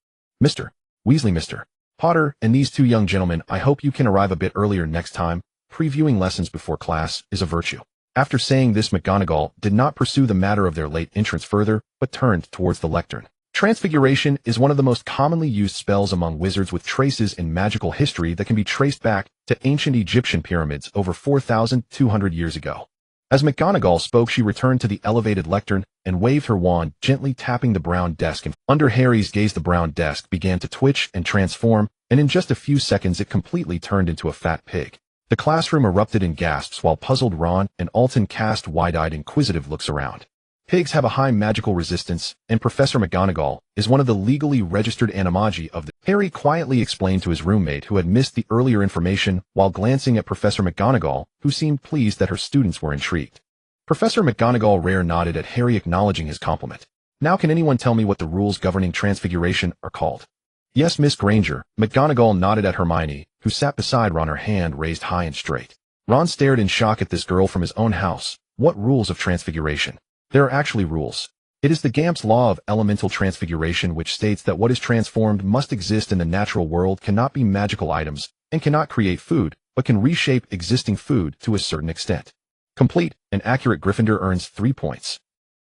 "Mr. Weasley, Mr. Potter, and these 2 young gentlemen, I hope you can arrive a bit earlier next time. Previewing lessons before class is a virtue." After saying this, McGonagall did not pursue the matter of their late entrance further, but turned towards the lectern. Transfiguration is one of the most commonly used spells among wizards, with traces in magical history that can be traced back to ancient Egyptian pyramids over 4,200 years ago. As McGonagall spoke, she returned to the elevated lectern and waved her wand, gently tapping the brown desk. And under Harry's gaze, the brown desk began to twitch and transform, and in just a few seconds it completely turned into a fat pig. The classroom erupted in gasps while puzzled Ron and Alton cast wide-eyed inquisitive looks around. Pigs have a high magical resistance, and Professor McGonagall is one of the legally registered animagi of the— Harry quietly explained to his roommate who had missed the earlier information while glancing at Professor McGonagall, who seemed pleased that her students were intrigued. Professor McGonagall nodded at Harry, acknowledging his compliment. Now can anyone tell me what the rules governing transfiguration are called? Yes, Miss Granger. McGonagall nodded at Hermione, who sat beside Ron, her hand raised high and straight. Ron stared in shock at this girl from his own house. What rules of transfiguration? There are actually rules. It is the Gamp's law of elemental transfiguration, which states that what is transformed must exist in the natural world, cannot be magical items, and cannot create food, but can reshape existing food to a certain extent. Complete and accurate Gryffindor earns 3 points.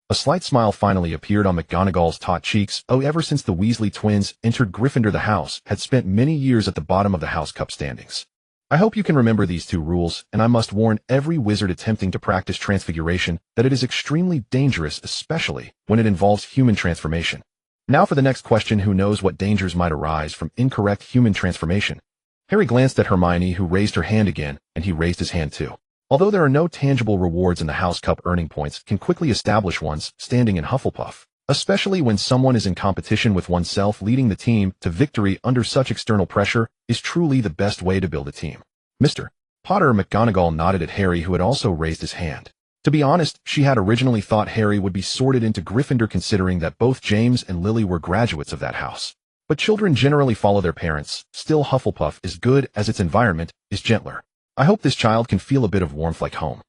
A slight smile finally appeared on McGonagall's taut cheeks. Oh, ever since the Weasley twins entered Gryffindor, the house had spent many years at the bottom of the House Cup standings. I hope you can remember these 2 rules, and I must warn every wizard attempting to practice transfiguration that it is extremely dangerous, especially when it involves human transformation. Now for the next question: who knows what dangers might arise from incorrect human transformation? Harry glanced at Hermione, who raised her hand again, and he raised his hand too. Although there are no tangible rewards in the House Cup, earning points can quickly establish one's standing in Hufflepuff, especially when someone is in competition with oneself. Leading the team to victory under such external pressure is truly the best way to build a team. Mr. Potter. McGonagall nodded at Harry, who had also raised his hand. To be honest, she had originally thought Harry would be sorted into Gryffindor, considering that both James and Lily were graduates of that house. But children generally follow their parents. Still, Hufflepuff is good as its environment is gentler. I hope this child can feel a bit of warmth like home.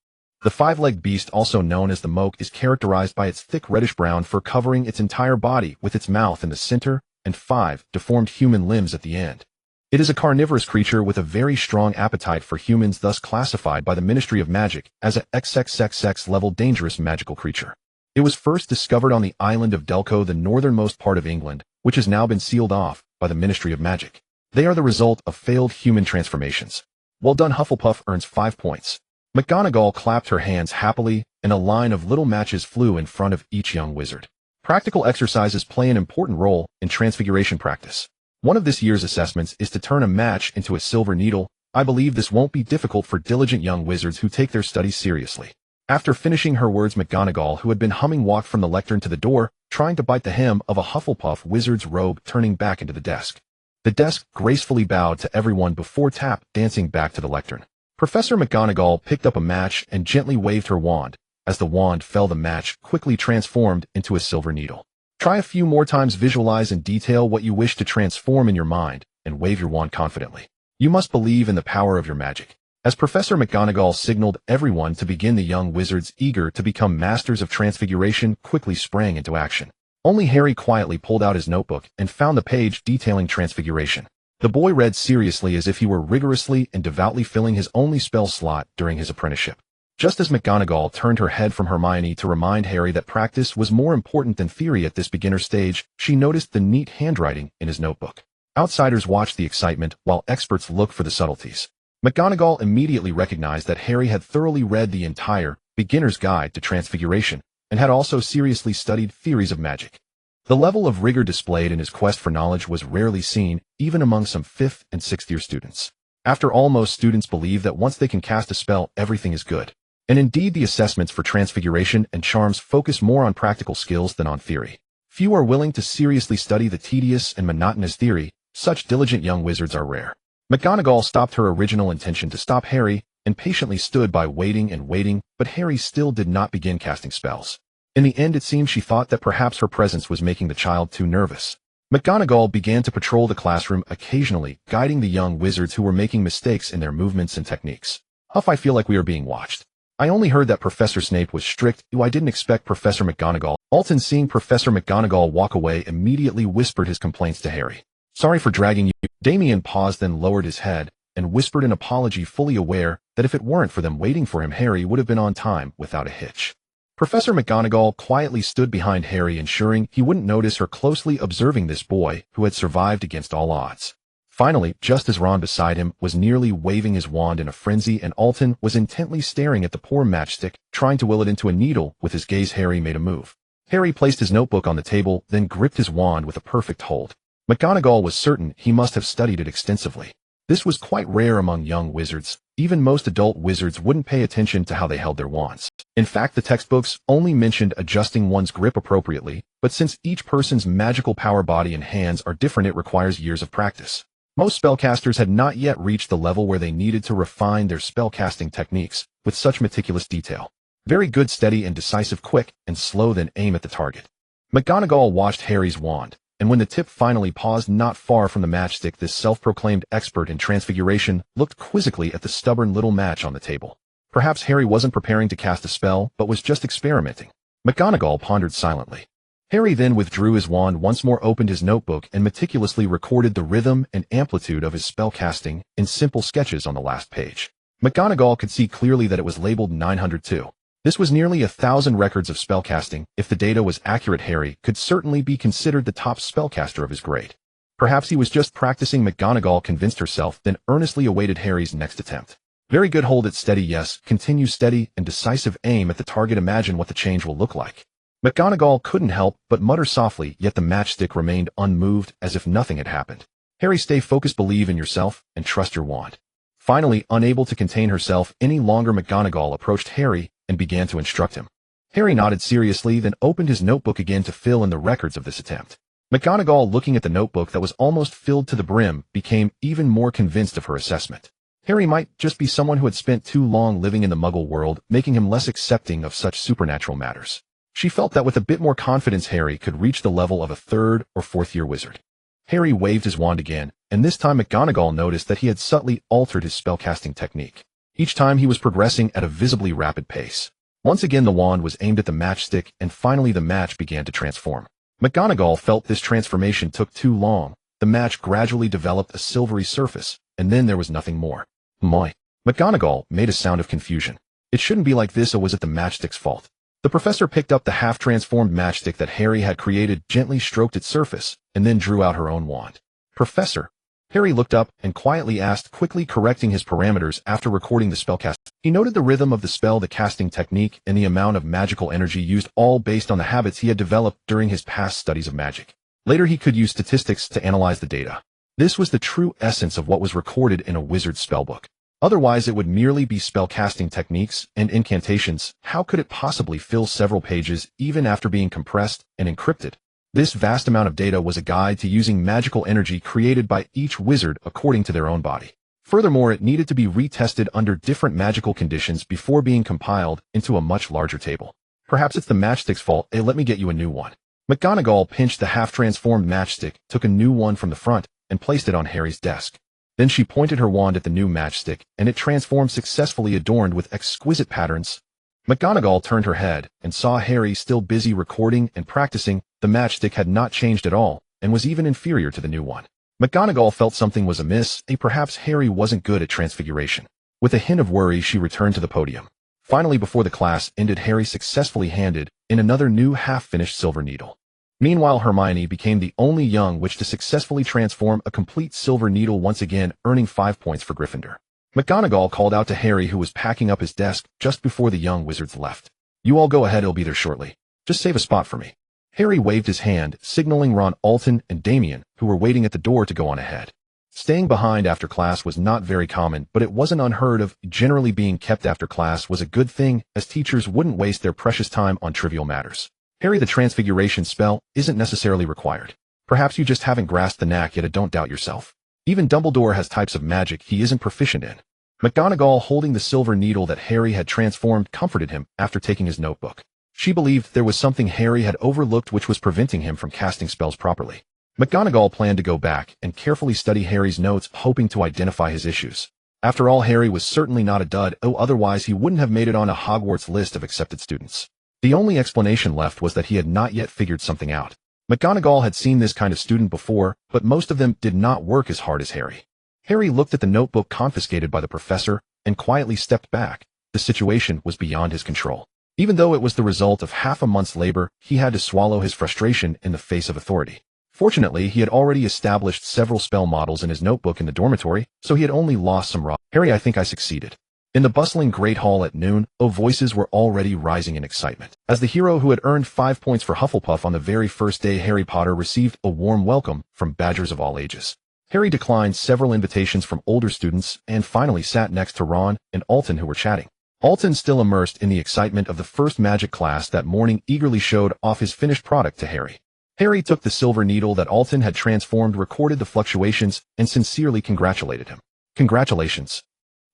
The 5-legged beast, also known as the moke, is characterized by its thick reddish-brown fur covering its entire body, with its mouth in the center and 5 deformed human limbs at the end. It is a carnivorous creature with a very strong appetite for humans, thus classified by the Ministry of Magic as a XXXX level dangerous magical creature. It was first discovered on the island of Delco, the northernmost part of England, which has now been sealed off by the Ministry of Magic. They are the result of failed human transformations. Well done. Hufflepuff earns 5 points. McGonagall clapped her hands happily, and a line of little matches flew in front of each young wizard. Practical exercises play an important role in transfiguration practice. One of this year's assessments is to turn a match into a silver needle. I believe this won't be difficult for diligent young wizards who take their studies seriously. After finishing her words, McGonagall, who had been humming, walked from the lectern to the door, trying to bite the hem of a Hufflepuff wizard's robe, turning back into the desk. The desk gracefully bowed to everyone before dancing back to the lectern. Professor McGonagall picked up a match and gently waved her wand. As the wand fell, the match quickly transformed into a silver needle. Try a few more times. Visualize in detail what you wish to transform in your mind, and wave your wand confidently. You must believe in the power of your magic. As Professor McGonagall signaled everyone to begin, the young wizards, eager to become masters of transfiguration, quickly sprang into action. Only Harry quietly pulled out his notebook and found the page detailing transfiguration. The boy read seriously, as if he were rigorously and devoutly filling his only spell slot during his apprenticeship. Just as McGonagall turned her head from Hermione to remind Harry that practice was more important than theory at this beginner stage, she noticed the neat handwriting in his notebook. Outsiders watched the excitement, while experts looked for the subtleties. McGonagall immediately recognized that Harry had thoroughly read the entire Beginner's Guide to Transfiguration, and had also seriously studied theories of magic. The level of rigor displayed in his quest for knowledge was rarely seen, even among some 5th and 6th year students. After all, most students believe that once they can cast a spell, everything is good. And indeed, the assessments for transfiguration and charms focus more on practical skills than on theory. Few are willing to seriously study the tedious and monotonous theory. Such diligent young wizards are rare. McGonagall stopped her original intention to stop Harry, and patiently stood by, waiting and waiting, but Harry still did not begin casting spells. In the end, it seemed she thought that perhaps her presence was making the child too nervous. McGonagall began to patrol the classroom, occasionally guiding the young wizards who were making mistakes in their movements and techniques. Huff, I feel like we are being watched. I only heard that Professor Snape was strict. I didn't expect Professor McGonagall. Alton, seeing Professor McGonagall walk away, immediately whispered his complaints to Harry. Sorry for dragging you. Damien paused, then lowered his head and whispered an apology, fully aware that if it weren't for them waiting for him, Harry would have been on time without a hitch. Professor McGonagall quietly stood behind Harry, ensuring he wouldn't notice her, closely observing this boy who had survived against all odds. Finally, just as Ron beside him was nearly waving his wand in a frenzy and Alton was intently staring at the poor matchstick, trying to will it into a needle with his gaze, Harry made a move. Harry placed his notebook on the table, then gripped his wand with a perfect hold. McGonagall was certain he must have studied it extensively. This was quite rare among young wizards. Even most adult wizards wouldn't pay attention to how they held their wands. In fact, the textbooks only mentioned adjusting one's grip appropriately, but since each person's magical power body and hands are different, it requires years of practice. Most spellcasters had not yet reached the level where they needed to refine their spellcasting techniques with such meticulous detail. Very good, steady and decisive, quick and slow, then aim at the target. McGonagall watched Harry's wand, and when the tip finally paused not far from the matchstick, this self-proclaimed expert in transfiguration looked quizzically at the stubborn little match on the table. Perhaps Harry wasn't preparing to cast a spell, but was just experimenting. McGonagall pondered silently. Harry then withdrew his wand once more, opened his notebook, and meticulously recorded the rhythm and amplitude of his spellcasting in simple sketches on the last page. McGonagall could see clearly that it was labeled 902. This was nearly 1,000 records of spellcasting. If the data was accurate, Harry could certainly be considered the top spellcaster of his grade. Perhaps he was just practicing, McGonagall convinced herself, then earnestly awaited Harry's next attempt. Very good, hold it steady, yes, continue, steady and decisive, aim at the target, imagine what the change will look like. McGonagall couldn't help but mutter softly, yet the matchstick remained unmoved, as if nothing had happened. Harry, stay focused, believe in yourself, and trust your wand. Finally, unable to contain herself any longer, McGonagall approached Harry and began to instruct him. Harry nodded seriously, then opened his notebook again to fill in the records of this attempt. McGonagall, looking at the notebook that was almost filled to the brim, became even more convinced of her assessment. Harry might just be someone who had spent too long living in the Muggle world, making him less accepting of such supernatural matters. She felt that with a bit more confidence, Harry could reach the level of a 3rd or 4th year wizard. Harry waved his wand again, and this time McGonagall noticed that he had subtly altered his spellcasting technique. Each time he was progressing at a visibly rapid pace. Once again the wand was aimed at the matchstick, and finally the match began to transform. McGonagall felt this transformation took too long. The match gradually developed a silvery surface, and then there was nothing more. Moi. McGonagall made a sound of confusion. It shouldn't be like this, or was it the matchstick's fault? The professor picked up the half-transformed matchstick that Harry had created, gently stroked its surface, and then drew out her own wand. Professor? Harry looked up and quietly asked, quickly correcting his parameters after recording the spellcast. He noted the rhythm of the spell, the casting technique, and the amount of magical energy used, all based on the habits he had developed during his past studies of magic. Later he could use statistics to analyze the data. This was the true essence of what was recorded in a wizard's spellbook. Otherwise it would merely be spellcasting techniques and incantations. How could it possibly fill several pages even after being compressed and encrypted? This vast amount of data was a guide to using magical energy created by each wizard according to their own body. Furthermore, it needed to be retested under different magical conditions before being compiled into a much larger table. Perhaps it's the matchstick's fault. Hey, let me get you a new one. McGonagall pinched the half-transformed matchstick, took a new one from the front, and placed it on Harry's desk. Then she pointed her wand at the new matchstick, and it transformed successfully, adorned with exquisite patterns. McGonagall turned her head and saw Harry still busy recording and practicing. The matchstick had not changed at all, and was even inferior to the new one. McGonagall felt something was amiss, perhaps Harry wasn't good at transfiguration. With a hint of worry, she returned to the podium. Finally, before the class ended, Harry successfully handed in another new half-finished silver needle. Meanwhile, Hermione became the only young witch to successfully transform a complete silver needle, once again earning 5 points for Gryffindor. McGonagall called out to Harry, who was packing up his desk just before the young wizards left. You all go ahead, I'll be there shortly. Just save a spot for me. Harry waved his hand, signaling Ron, Alton, and Damien, who were waiting at the door, to go on ahead. Staying behind after class was not very common, but it wasn't unheard of. Generally, being kept after class was a good thing, as teachers wouldn't waste their precious time on trivial matters. Harry, the transfiguration spell isn't necessarily required. Perhaps you just haven't grasped the knack yet, don't doubt yourself. Even Dumbledore has types of magic he isn't proficient in. McGonagall, holding the silver needle that Harry had transformed, comforted him after taking his notebook. She believed there was something Harry had overlooked which was preventing him from casting spells properly. McGonagall planned to go back and carefully study Harry's notes, hoping to identify his issues. After all, Harry was certainly not a dud, otherwise he wouldn't have made it on a Hogwarts list of accepted students. The only explanation left was that he had not yet figured something out. McGonagall had seen this kind of student before, but most of them did not work as hard as Harry. Harry looked at the notebook confiscated by the professor and quietly stepped back. The situation was beyond his control. Even though it was the result of half a month's labor, he had to swallow his frustration in the face of authority. Fortunately, he had already established several spell models in his notebook in the dormitory, so he had only lost some raw. Harry, I think I succeeded. In the bustling Great Hall at noon, voices were already rising in excitement. As the hero who had earned 5 points for Hufflepuff on the very first day, Harry Potter received a warm welcome from badgers of all ages. Harry declined several invitations from older students and finally sat next to Ron and Alton, who were chatting. Alton, still immersed in the excitement of the first magic class that morning, eagerly showed off his finished product to Harry. Harry took the silver needle that Alton had transformed, recorded the fluctuations, and sincerely congratulated him. Congratulations.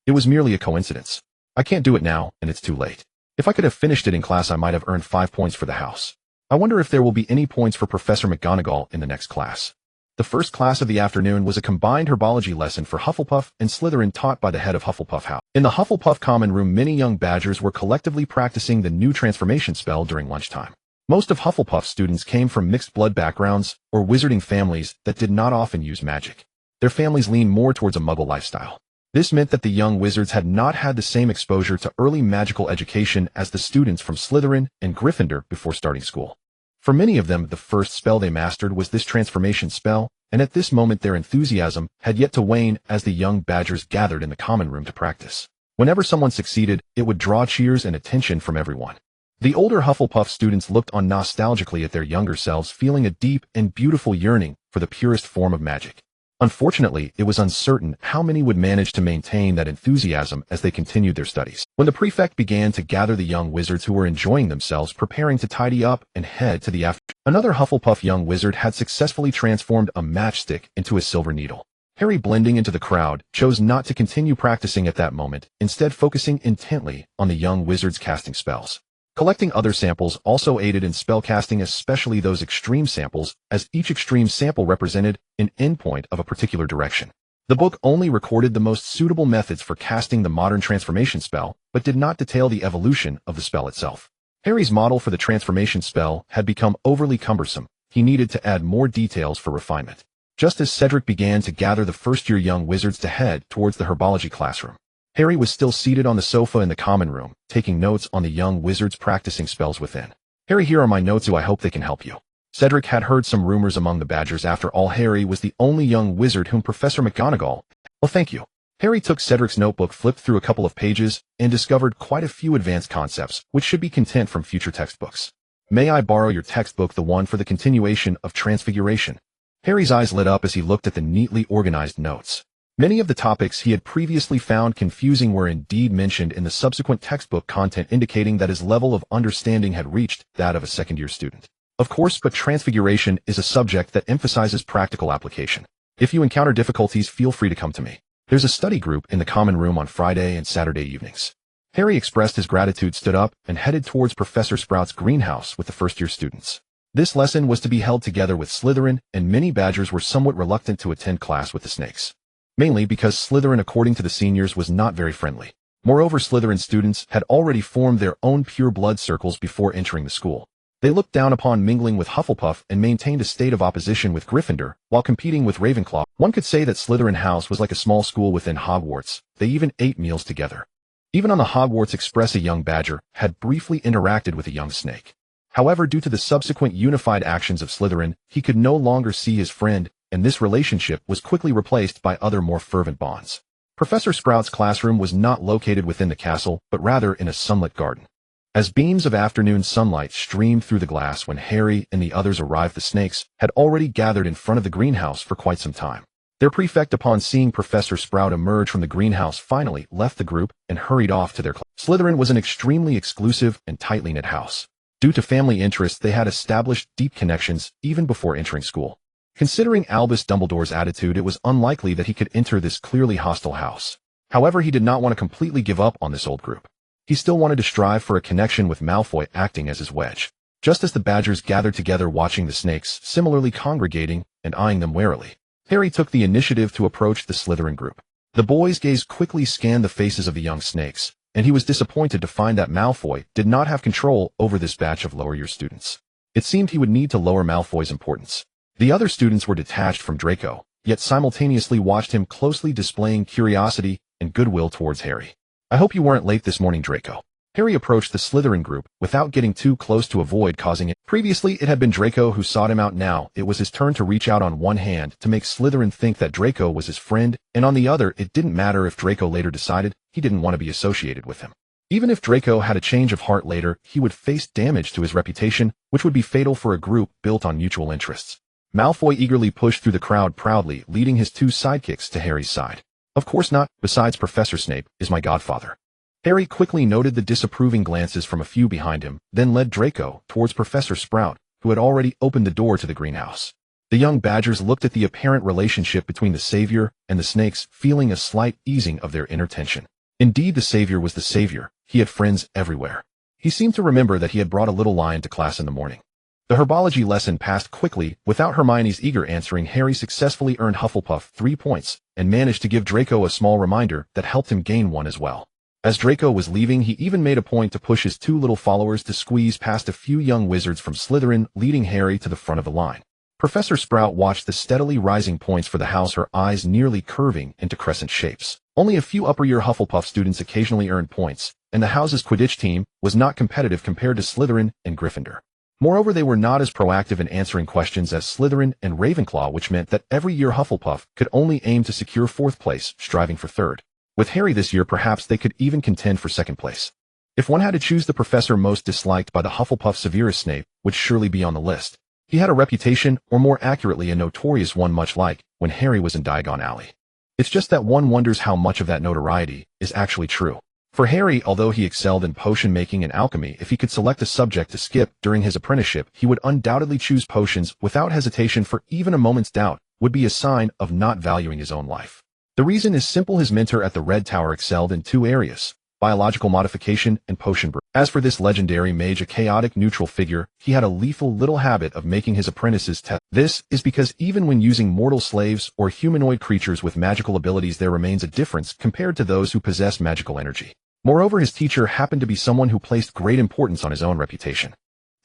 It was merely a coincidence. I can't do it now, and it's too late. If I could have finished it in class, I might have earned 5 points for the house. I wonder if there will be any points for Professor McGonagall in the next class. The first class of the afternoon was a combined herbology lesson for Hufflepuff and Slytherin, taught by the head of Hufflepuff House. In the Hufflepuff common room, many young badgers were collectively practicing the new transformation spell during lunchtime. Most of Hufflepuff's students came from mixed blood backgrounds or wizarding families that did not often use magic. Their families leaned more towards a Muggle lifestyle. This meant that the young wizards had not had the same exposure to early magical education as the students from Slytherin and Gryffindor before starting school. For many of them, the first spell they mastered was this transformation spell, and at this moment their enthusiasm had yet to wane as the young badgers gathered in the common room to practice. Whenever someone succeeded, it would draw cheers and attention from everyone. The older Hufflepuff students looked on nostalgically at their younger selves, feeling a deep and beautiful yearning for the purest form of magic. Unfortunately, it was uncertain how many would manage to maintain that enthusiasm as they continued their studies. When the prefect began to gather the young wizards who were enjoying themselves, preparing to tidy up and head to the afternoon, another Hufflepuff young wizard had successfully transformed a matchstick into a silver needle. Harry, blending into the crowd, chose not to continue practicing at that moment, instead focusing intently on the young wizards casting spells. Collecting other samples also aided in spellcasting, especially those extreme samples, as each extreme sample represented an endpoint of a particular direction. The book only recorded the most suitable methods for casting the modern transformation spell, but did not detail the evolution of the spell itself. Harry's model for the transformation spell had become overly cumbersome. He needed to add more details for refinement. Just as Cedric began to gather the first-year young wizards to head towards the herbology classroom, Harry was still seated on the sofa in the common room, taking notes on the young wizards practicing spells within. Harry, here are my notes, I hope they can help you. Cedric had heard some rumors among the badgers. After all, Harry was the only young wizard whom Professor McGonagall... Well, thank you. Harry took Cedric's notebook, flipped through a couple of pages, and discovered quite a few advanced concepts, which should be content from future textbooks. May I borrow your textbook, the one for the continuation of transfiguration? Harry's eyes lit up as he looked at the neatly organized notes. Many of the topics he had previously found confusing were indeed mentioned in the subsequent textbook content, indicating that his level of understanding had reached that of a second-year student. Of course, but transfiguration is a subject that emphasizes practical application. If you encounter difficulties, feel free to come to me. There's a study group in the common room on Friday and Saturday evenings. Harry expressed his gratitude, stood up, and headed towards Professor Sprout's greenhouse with the first-year students. This lesson was to be held together with Slytherin, and many badgers were somewhat reluctant to attend class with the snakes. Mainly because Slytherin, according to the seniors, was not very friendly. Moreover, Slytherin students had already formed their own pure blood circles before entering the school. They looked down upon mingling with Hufflepuff and maintained a state of opposition with Gryffindor while competing with Ravenclaw. One could say that Slytherin House was like a small school within Hogwarts. They even ate meals together. Even on the Hogwarts Express, a young badger had briefly interacted with a young snake. However, due to the subsequent unified actions of Slytherin, he could no longer see his friend, and this relationship was quickly replaced by other more fervent bonds. Professor Sprout's classroom was not located within the castle, but rather in a sunlit garden. As beams of afternoon sunlight streamed through the glass when Harry and the others arrived, the snakes had already gathered in front of the greenhouse for quite some time. Their prefect, upon seeing Professor Sprout emerge from the greenhouse, finally left the group and hurried off to their class. Slytherin was an extremely exclusive and tightly knit house. Due to family interests, they had established deep connections even before entering school. Considering Albus Dumbledore's attitude, it was unlikely that he could enter this clearly hostile house. However, he did not want to completely give up on this old group. He still wanted to strive for a connection with Malfoy, acting as his wedge. Just as the badgers gathered together, watching the snakes similarly congregating and eyeing them warily, Harry took the initiative to approach the Slytherin group. The boy's gaze quickly scanned the faces of the young snakes, and he was disappointed to find that Malfoy did not have control over this batch of lower-year students. It seemed he would need to lower Malfoy's importance. The other students were detached from Draco, yet simultaneously watched him closely, displaying curiosity and goodwill towards Harry. I hope you weren't late this morning, Draco. Harry approached the Slytherin group without getting too close to avoid causing it. Previously, it had been Draco who sought him out. Now, it was his turn to reach out on one hand to make Slytherin think that Draco was his friend, and on the other, it didn't matter if Draco later decided he didn't want to be associated with him. Even if Draco had a change of heart later, he would face damage to his reputation, which would be fatal for a group built on mutual interests. Malfoy eagerly pushed through the crowd proudly, leading his two sidekicks to Harry's side. Of course not, besides Professor Snape is my godfather. Harry quickly noted the disapproving glances from a few behind him, then led Draco towards Professor Sprout, who had already opened the door to the greenhouse. The young Badgers looked at the apparent relationship between the Savior and the Snakes, feeling a slight easing of their inner tension. Indeed, the Savior was the Savior. He had friends everywhere. He seemed to remember that he had brought a little lion to class in the morning. The herbology lesson passed quickly, without Hermione's eager answering. Harry successfully earned Hufflepuff 3 points, and managed to give Draco a small reminder that helped him gain one as well. As Draco was leaving, he even made a point to push his two little followers to squeeze past a few young wizards from Slytherin, leading Harry to the front of the line. Professor Sprout watched the steadily rising points for the house, her eyes nearly curving into crescent shapes. Only a few upper-year Hufflepuff students occasionally earned points, and the house's Quidditch team was not competitive compared to Slytherin and Gryffindor. Moreover, they were not as proactive in answering questions as Slytherin and Ravenclaw, which meant that every year Hufflepuff could only aim to secure 4th place, striving for 3rd. With Harry this year, perhaps they could even contend for 2nd place. If one had to choose the professor most disliked by the Hufflepuff, Severus Snape would surely be on the list. He had a reputation, or more accurately a notorious one, much like when Harry was in Diagon Alley. It's just that one wonders how much of that notoriety is actually true. For Harry, although he excelled in potion making and alchemy, if he could select a subject to skip during his apprenticeship, he would undoubtedly choose potions without hesitation, for even a moment's doubt would be a sign of not valuing his own life. The reason is simple: his mentor at the Red Tower excelled in 2 areas: biological modification and potion brew. As for this legendary mage, a chaotic neutral figure, he had a lethal little habit of making his apprentices test. This is because even when using mortal slaves or humanoid creatures with magical abilities, there remains a difference compared to those who possess magical energy. Moreover, his teacher happened to be someone who placed great importance on his own reputation.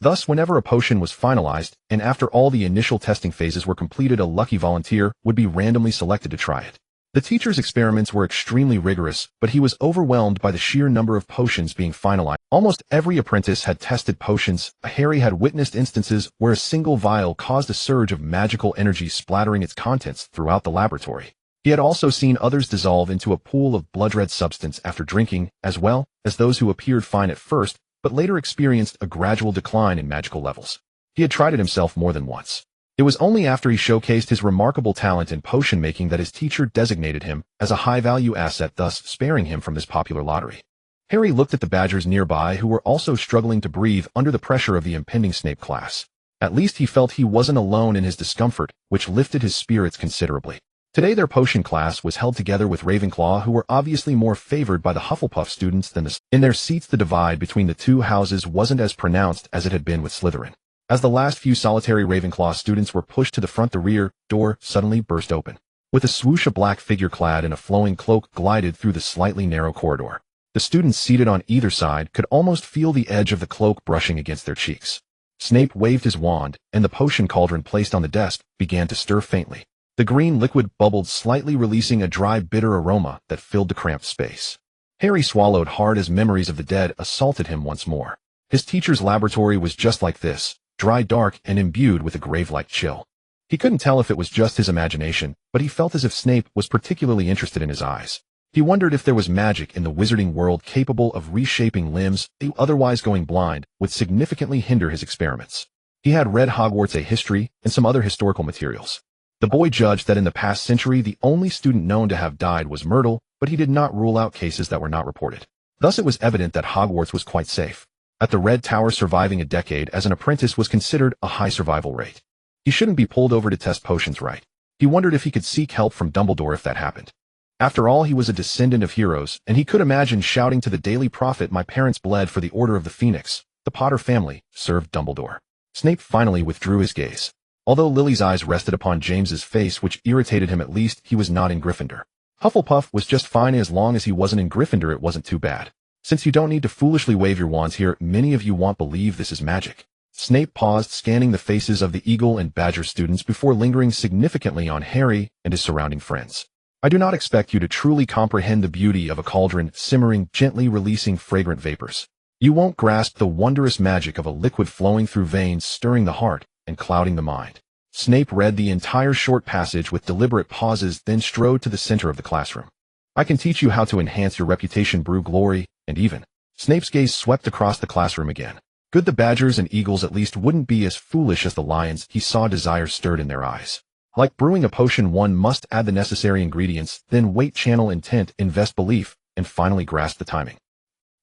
Thus, whenever a potion was finalized, and after all the initial testing phases were completed, a lucky volunteer would be randomly selected to try it. The teacher's experiments were extremely rigorous, but he was overwhelmed by the sheer number of potions being finalized. Almost every apprentice had tested potions. Harry had witnessed instances where a single vial caused a surge of magical energy, splattering its contents throughout the laboratory. He had also seen others dissolve into a pool of blood-red substance after drinking, as well as those who appeared fine at first, but later experienced a gradual decline in magical levels. He had tried it himself more than once. It was only after he showcased his remarkable talent in potion making that his teacher designated him as a high-value asset, thus sparing him from this popular lottery. Harry looked at the Badgers nearby, who were also struggling to breathe under the pressure of the impending Snape class. At least he felt he wasn't alone in his discomfort, which lifted his spirits considerably. Today their potion class was held together with Ravenclaw, who were obviously more favored by the Hufflepuff students than in their seats. The divide between the two houses wasn't as pronounced as it had been with Slytherin. As the last few solitary Ravenclaw students were pushed to the front, the rear door suddenly burst open. With a swoosh, a black figure clad in a flowing cloak glided through the slightly narrow corridor. The students seated on either side could almost feel the edge of the cloak brushing against their cheeks. Snape waved his wand, and the potion cauldron placed on the desk began to stir faintly. The green liquid bubbled slightly, releasing a dry, bitter aroma that filled the cramped space. Harry swallowed hard as memories of the dead assaulted him once more. His teacher's laboratory was just like this, dry, dark, and imbued with a grave-like chill. He couldn't tell if it was just his imagination, but he felt as if Snape was particularly interested in his eyes. He wondered if there was magic in the wizarding world capable of reshaping limbs that, otherwise going blind, would significantly hinder his experiments. He had read Hogwarts, a history, and some other historical materials. The boy judged that in the past century the only student known to have died was Myrtle, but he did not rule out cases that were not reported. Thus it was evident that Hogwarts was quite safe. At the Red Tower, surviving a decade as an apprentice was considered a high survival rate. He shouldn't be pulled over to test potions, right? He wondered if he could seek help from Dumbledore if that happened. After all, he was a descendant of heroes, and he could imagine shouting to the Daily Prophet, "My parents bled for the Order of the Phoenix. The Potter family served Dumbledore." Snape finally withdrew his gaze. Although Lily's eyes rested upon James's face, which irritated him, at least he was not in Gryffindor. Hufflepuff was just fine as long as he wasn't in Gryffindor. It wasn't too bad. Since you don't need to foolishly wave your wands here, many of you won't believe this is magic. Snape paused, scanning the faces of the Eagle and Badger students before lingering significantly on Harry and his surrounding friends. I do not expect you to truly comprehend the beauty of a cauldron simmering, gently releasing fragrant vapors. You won't grasp the wondrous magic of a liquid flowing through veins, stirring the heart and clouding the mind. Snape read the entire short passage with deliberate pauses, then strode to the center of the classroom. I can teach you how to enhance your reputation, brew glory, and even. Snape's gaze swept across the classroom again. Good, the badgers and eagles at least wouldn't be as foolish as the lions. He saw desire stirred in their eyes. Like brewing a potion, one must add the necessary ingredients, then wait, channel intent, invest belief, and finally grasp the timing.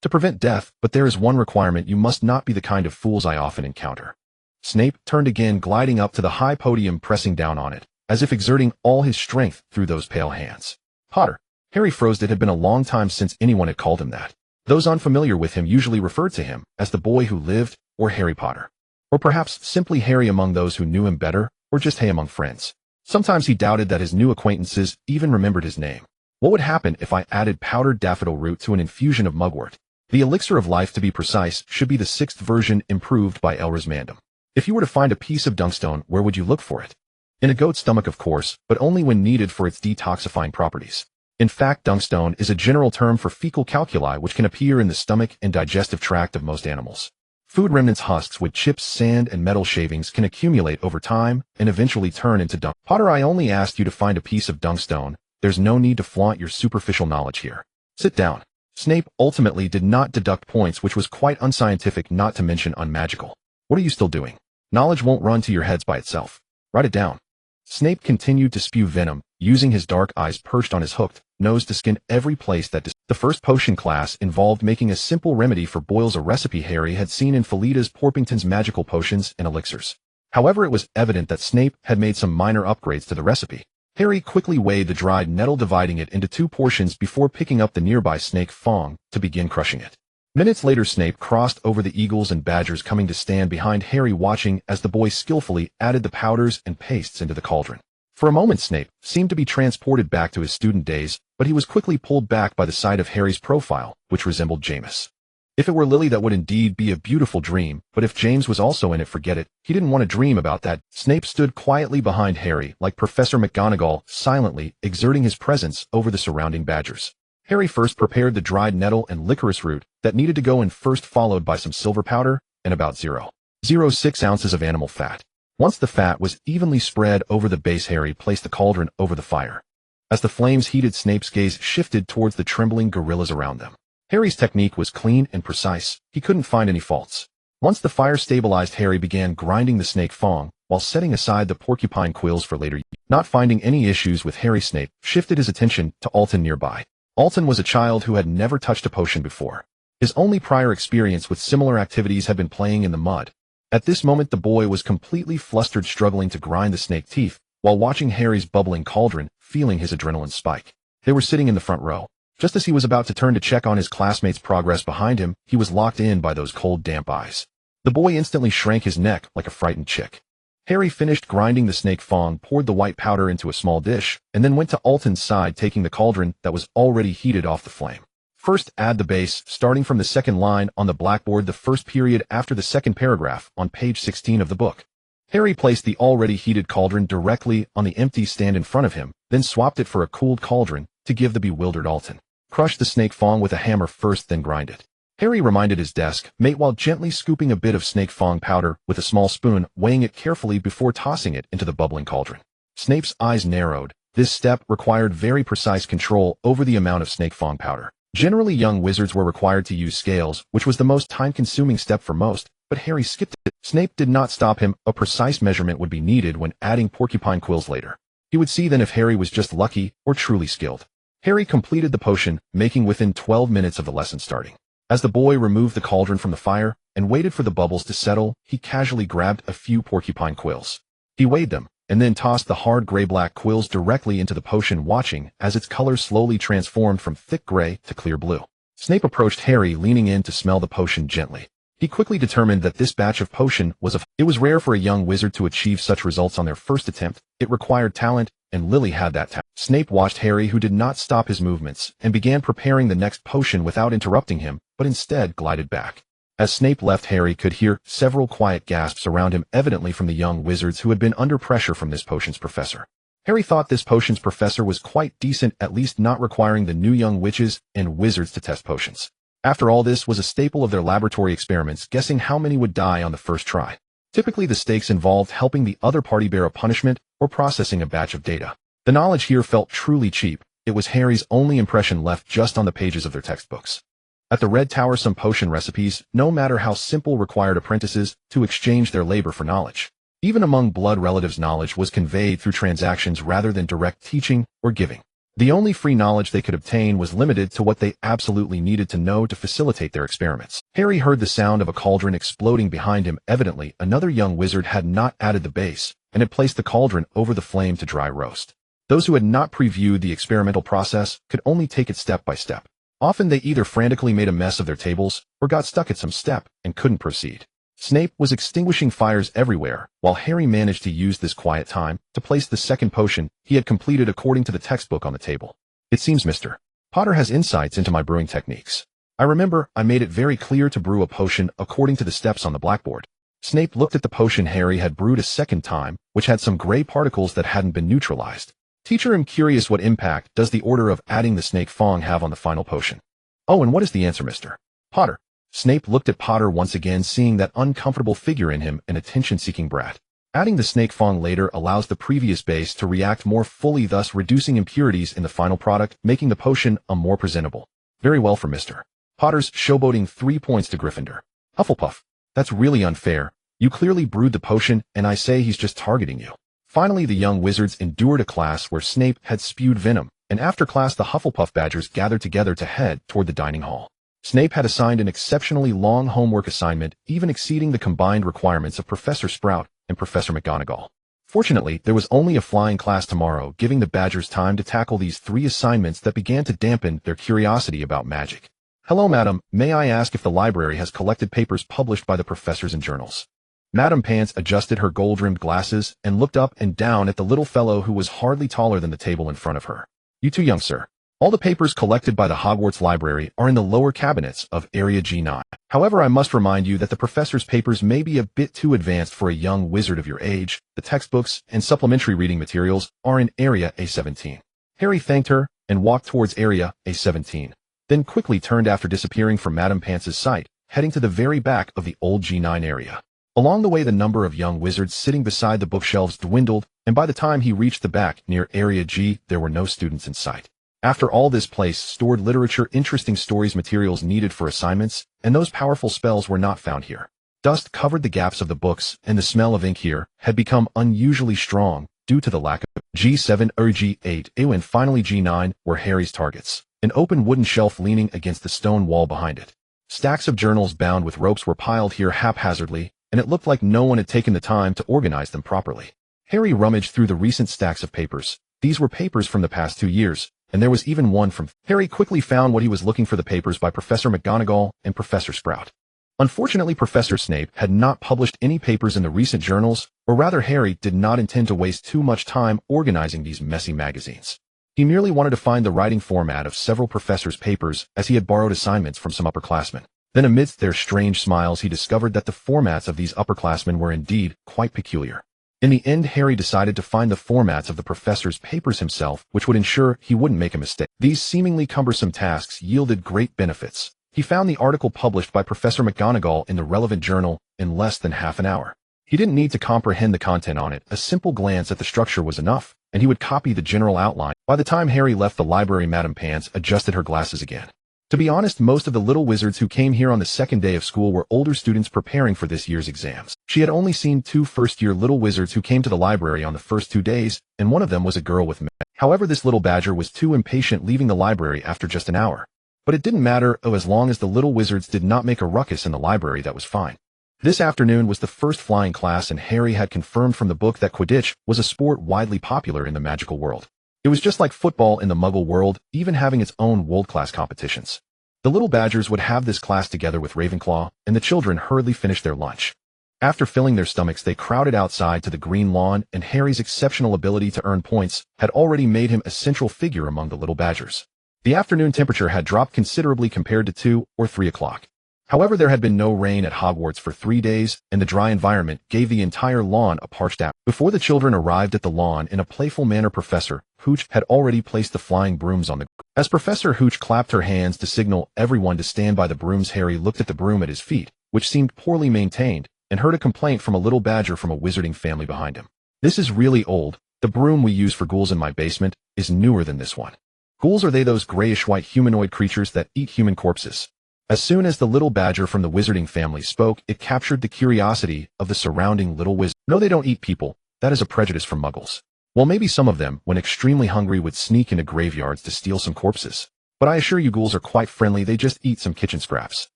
To prevent death, but there is one requirement: you must not be the kind of fools I often encounter. Snape turned again, gliding up to the high podium, pressing down on it, as if exerting all his strength through those pale hands. Potter. Harry froze. It had been a long time since anyone had called him that. Those unfamiliar with him usually referred to him as the boy who lived, or Harry Potter. Or perhaps simply Harry among those who knew him better, or just Hay among friends. Sometimes he doubted that his new acquaintances even remembered his name. What would happen if I added powdered daffodil root to an infusion of mugwort? The elixir of life, to be precise, should be the 6th version, improved by Elris Mandam. If you were to find a piece of Dunkstone, where would you look for it? In a goat's stomach, of course, but only when needed for its detoxifying properties. In fact, Dunkstone is a general term for fecal calculi, which can appear in the stomach and digestive tract of most animals. Food remnants, husks, wood chips, sand, and metal shavings can accumulate over time and eventually turn into dunk. Potter, I only asked you to find a piece of Dunkstone. There's no need to flaunt your superficial knowledge here. Sit down. Snape ultimately did not deduct points, which was quite unscientific, not to mention unmagical. What are you still doing? Knowledge won't run to your heads by itself. Write it down. Snape continued to spew venom, using his dark eyes perched on his hooked nose to skin every place that the first potion class involved making a simple remedy for boils, a recipe Harry had seen in Felicitas Porpington's magical potions and elixirs. However, it was evident that Snape had made some minor upgrades to the recipe. Harry quickly weighed the dried nettle, dividing it into 2 portions before picking up the nearby snake fong to begin crushing it. Minutes later, Snape crossed over the eagles and badgers, coming to stand behind Harry, watching as the boy skillfully added the powders and pastes into the cauldron. For a moment, Snape seemed to be transported back to his student days, but he was quickly pulled back by the sight of Harry's profile, which resembled James. If it were Lily, that would indeed be a beautiful dream, but if James was also in it, forget it. He didn't want to dream about that. Snape stood quietly behind Harry, like Professor McGonagall, silently exerting his presence over the surrounding badgers. Harry first prepared the dried nettle and licorice root that needed to go in first, followed by some silver powder and about 0.06 ounces of animal fat. Once the fat was evenly spread over the base, Harry placed the cauldron over the fire. As the flames heated, Snape's gaze shifted towards the trembling gorillas around them. Harry's technique was clean and precise. He couldn't find any faults. Once the fire stabilized, Harry began grinding the snake fong, while setting aside the porcupine quills for later use. Not finding any issues with Harry, Snape shifted his attention to Alton nearby. Alton was a child who had never touched a potion before. His only prior experience with similar activities had been playing in the mud. At this moment, the boy was completely flustered, struggling to grind the snake teeth, while watching Harry's bubbling cauldron, feeling his adrenaline spike. They were sitting in the front row. Just as he was about to turn to check on his classmates' progress behind him, he was locked in by those cold, damp eyes. The boy instantly shrank his neck like a frightened chick. Harry finished grinding the snake fong, poured the white powder into a small dish, and then went to Alton's side, taking the cauldron that was already heated off the flame. First, add the base, starting from the second line on the blackboard, the first period after the second paragraph on page 16 of the book. Harry placed the already heated cauldron directly on the empty stand in front of him, then swapped it for a cooled cauldron to give the bewildered Alton. Crush the snake fong with a hammer first, then grind it. Harry reminded his desk mate while gently scooping a bit of snake fong powder with a small spoon, weighing it carefully before tossing it into the bubbling cauldron. Snape's eyes narrowed. This step required very precise control over the amount of snake fong powder. Generally, young wizards were required to use scales, which was the most time-consuming step for most, but Harry skipped it. Snape did not stop him. A precise measurement would be needed when adding porcupine quills later. He would see then if Harry was just lucky or truly skilled. Harry completed the potion, making within 12 minutes of the lesson starting. As the boy removed the cauldron from the fire and waited for the bubbles to settle, he casually grabbed a few porcupine quills. He weighed them, and then tossed the hard gray-black quills directly into the potion, watching as its color slowly transformed from thick gray to clear blue. Snape approached Harry, leaning in to smell the potion gently. He quickly determined that this batch of potion was it was rare for a young wizard to achieve such results on their first attempt. It required talent, and Lily had that talent. Snape watched Harry, who did not stop his movements, and began preparing the next potion without interrupting him, but instead glided back. As Snape left, Harry could hear several quiet gasps around him, evidently from the young wizards who had been under pressure from this potion's professor. Harry thought this potion's professor was quite decent, at least not requiring the new young witches and wizards to test potions. After all, this was a staple of their laboratory experiments, guessing how many would die on the first try. Typically, the stakes involved helping the other party bear a punishment or processing a batch of data. The knowledge here felt truly cheap. It was Harry's only impression left just on the pages of their textbooks. At the Red Tower, some potion recipes, no matter how simple, required apprentices to exchange their labor for knowledge. Even among blood relatives, knowledge was conveyed through transactions rather than direct teaching or giving. The only free knowledge they could obtain was limited to what they absolutely needed to know to facilitate their experiments. Harry heard the sound of a cauldron exploding behind him. Evidently, another young wizard had not added the base and had placed the cauldron over the flame to dry roast. Those who had not previewed the experimental process could only take it step by step. Often they either frantically made a mess of their tables or got stuck at some step and couldn't proceed. Snape was extinguishing fires everywhere, while Harry managed to use this quiet time to place the second potion he had completed according to the textbook on the table. It seems Mr. Potter has insights into my brewing techniques. I remember I made it very clear to brew a potion according to the steps on the blackboard. Snape looked at the potion Harry had brewed a second time, which had some gray particles that hadn't been neutralized. Teacher, I'm curious, what impact does the order of adding the snake fang have on the final potion? Oh, and what is the answer, Mr. Potter? Snape looked at Potter once again, seeing that uncomfortable figure in him, an attention-seeking brat. Adding the snake fang later allows the previous base to react more fully, thus reducing impurities in the final product, making the potion more presentable. Very well for Mr. Potter's showboating. 3 points to Gryffindor. Hufflepuff. That's really unfair. You clearly brewed the potion, and I say he's just targeting you. Finally, the young wizards endured a class where Snape had spewed venom, and after class the Hufflepuff badgers gathered together to head toward the dining hall. Snape had assigned an exceptionally long homework assignment, even exceeding the combined requirements of Professor Sprout and Professor McGonagall. Fortunately, there was only a flying class tomorrow, giving the badgers time to tackle these 3 assignments that began to dampen their curiosity about magic. Hello, madam. May I ask if the library has collected papers published by the professors and journals? Madame Pants adjusted her gold-rimmed glasses and looked up and down at the little fellow who was hardly taller than the table in front of her. You too young, sir. All the papers collected by the Hogwarts library are in the lower cabinets of Area G9. However, I must remind you that the professor's papers may be a bit too advanced for a young wizard of your age. The textbooks and supplementary reading materials are in Area A17. Harry thanked her and walked towards Area A17, then quickly turned after disappearing from Madame Pants's sight, heading to the very back of the old G9 area. Along the way, the number of young wizards sitting beside the bookshelves dwindled, and by the time he reached the back near Area G, there were no students in sight. After all, this place stored literature, interesting stories, materials needed for assignments, and those powerful spells were not found here. Dust covered the gaps of the books, and the smell of ink here had become unusually strong due to the lack of G7 or G8, and finally G9 were Harry's targets. An open wooden shelf leaning against the stone wall behind it. Stacks of journals bound with ropes were piled here haphazardly, and it looked like no one had taken the time to organize them properly. Harry rummaged through the recent stacks of papers. These were papers from the past 2 years, and there was even one from... Harry quickly found what he was looking for, the papers by Professor McGonagall and Professor Sprout. Unfortunately, Professor Snape had not published any papers in the recent journals, or rather Harry did not intend to waste too much time organizing these messy magazines. He merely wanted to find the writing format of several professors' papers, as he had borrowed assignments from some upperclassmen. Then amidst their strange smiles, he discovered that the formats of these upperclassmen were indeed quite peculiar. In the end, Harry decided to find the formats of the professor's papers himself, which would ensure he wouldn't make a mistake. These seemingly cumbersome tasks yielded great benefits. He found the article published by Professor McGonagall in the relevant journal in less than half an hour. He didn't need to comprehend the content on it. A simple glance at the structure was enough, and he would copy the general outline. By the time Harry left the library, Madame Pants adjusted her glasses again. To be honest, most of the little wizards who came here on the second day of school were older students preparing for this year's exams. She had only seen 2 first-year little wizards who came to the library on the first 2 days, and one of them was a girl with me. However, this little badger was too impatient, leaving the library after just an hour. But it didn't matter, as long as the little wizards did not make a ruckus in the library, that was fine. This afternoon was the first flying class, and Harry had confirmed from the book that Quidditch was a sport widely popular in the magical world. It was just like football in the Muggle world, even having its own world-class competitions. The little badgers would have this class together with Ravenclaw, and the children hurriedly finished their lunch. After filling their stomachs, they crowded outside to the green lawn, and Harry's exceptional ability to earn points had already made him a central figure among the little badgers. The afternoon temperature had dropped considerably compared to 2 or 3 o'clock. However, there had been no rain at Hogwarts for 3 days, and the dry environment gave the entire lawn a parched atmosphere. Before the children arrived at the lawn in a playful manner, Professor Hooch had already placed the flying brooms on the ground. As Professor Hooch clapped her hands to signal everyone to stand by the brooms, Harry looked at the broom at his feet, which seemed poorly maintained, and heard a complaint from a little badger from a wizarding family behind him. "This is really old. The broom we use for ghouls in my basement is newer than this one." Ghouls, are they those grayish-white humanoid creatures that eat human corpses? As soon as the little badger from the wizarding family spoke, it captured the curiosity of the surrounding little wizards. "No, they don't eat people. That is a prejudice from Muggles. Well, maybe some of them, when extremely hungry, would sneak into graveyards to steal some corpses. But I assure you ghouls are quite friendly. They just eat some kitchen scraps.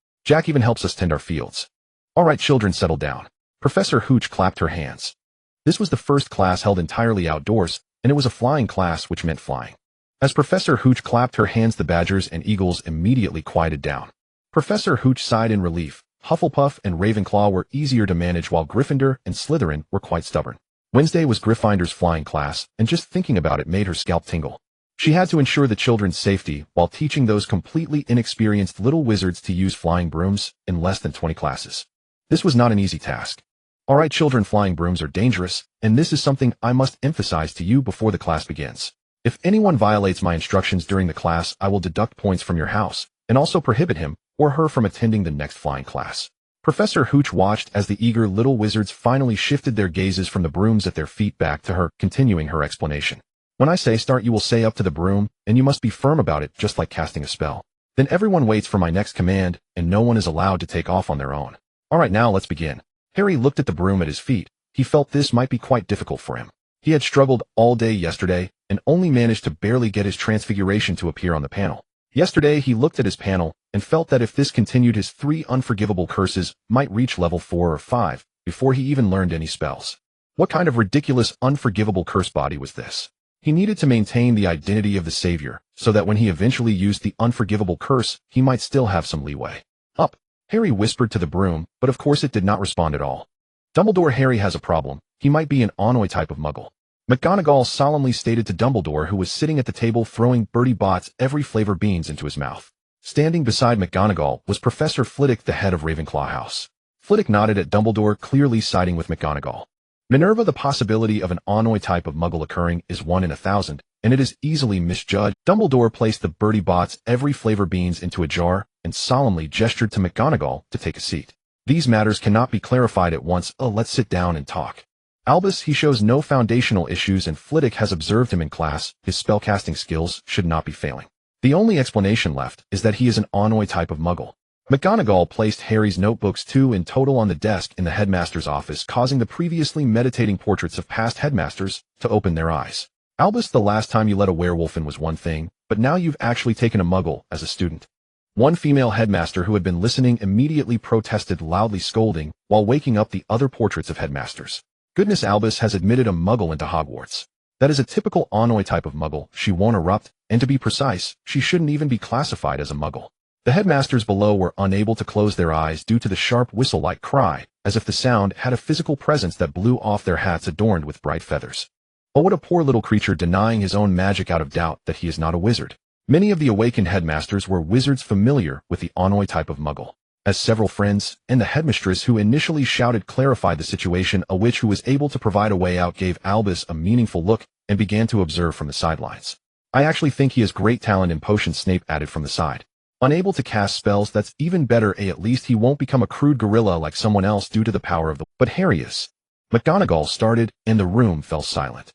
Jack even helps us tend our fields." "All right, children, settle down." Professor Hooch clapped her hands. This was the first class held entirely outdoors, and it was a flying class, which meant flying. As Professor Hooch clapped her hands, the badgers and eagles immediately quieted down. Professor Hooch sighed in relief. Hufflepuff and Ravenclaw were easier to manage, while Gryffindor and Slytherin were quite stubborn. Wednesday was Gryffindor's flying class, and just thinking about it made her scalp tingle. She had to ensure the children's safety while teaching those completely inexperienced little wizards to use flying brooms in less than 20 classes. This was not an easy task. "All right, children, flying brooms are dangerous, and this is something I must emphasize to you before the class begins. If anyone violates my instructions during the class, I will deduct points from your house, and also prohibit him or her from attending the next flying class." Professor Hooch watched as the eager little wizards finally shifted their gazes from the brooms at their feet back to her, continuing her explanation. "When I say start, you will say up to the broom, and you must be firm about it, just like casting a spell. Then everyone waits for my next command, and no one is allowed to take off on their own. All right, now let's begin." Harry looked at the broom at his feet. He felt this might be quite difficult for him. He had struggled all day yesterday, and only managed to barely get his transfiguration to appear on the panel. Yesterday he looked at his panel, and felt that if this continued, his 3 unforgivable curses might reach level 4 or 5, before he even learned any spells. What kind of ridiculous unforgivable curse body was this? He needed to maintain the identity of the savior, so that when he eventually used the unforgivable curse, he might still have some leeway. "Up," Harry whispered to the broom, but of course it did not respond at all. "Dumbledore, Harry has a problem. He might be an Aunoi type of Muggle." McGonagall solemnly stated to Dumbledore, who was sitting at the table throwing Bertie Bott's every flavor beans into his mouth. Standing beside McGonagall was Professor Flitwick, the head of Ravenclaw House. Flitwick nodded at Dumbledore, clearly siding with McGonagall. "Minerva, the possibility of an Aunoi type of Muggle occurring is 1 in 1,000, and it is easily misjudged." Dumbledore placed the Bertie Bott's every flavor beans into a jar and solemnly gestured to McGonagall to take a seat. "These matters cannot be clarified at once. Let's sit down and talk. Albus, he shows no foundational issues, and Flitwick has observed him in class. His spellcasting skills should not be failing. The only explanation left is that he is an Aunoi type of Muggle." McGonagall placed Harry's notebooks, 2 in total, on the desk in the headmaster's office, causing the previously meditating portraits of past headmasters to open their eyes. "Albus, the last time you let a werewolf in was one thing, but now you've actually taken a Muggle as a student." One female headmaster who had been listening immediately protested, loudly scolding, while waking up the other portraits of headmasters. "Goodness, Albus has admitted a Muggle into Hogwarts. That is a typical Aunoi type of Muggle. She won't erupt, and to be precise, she shouldn't even be classified as a Muggle." The headmasters below were unable to close their eyes due to the sharp whistle-like cry, as if the sound had a physical presence that blew off their hats adorned with bright feathers. Oh, what a poor little creature, denying his own magic out of doubt that he is not a wizard. Many of the awakened headmasters were wizards familiar with the Aunoi type of Muggle. As several friends and the headmistress who initially shouted clarified the situation, a witch who was able to provide a way out gave Albus a meaningful look and began to observe from the sidelines. "I actually think he has great talent in potions," Snape added from the side. "Unable to cast spells, that's even better. At least he won't become a crude gorilla like someone else due to the power of the—" "But Harry is—" McGonagall started, and the room fell silent.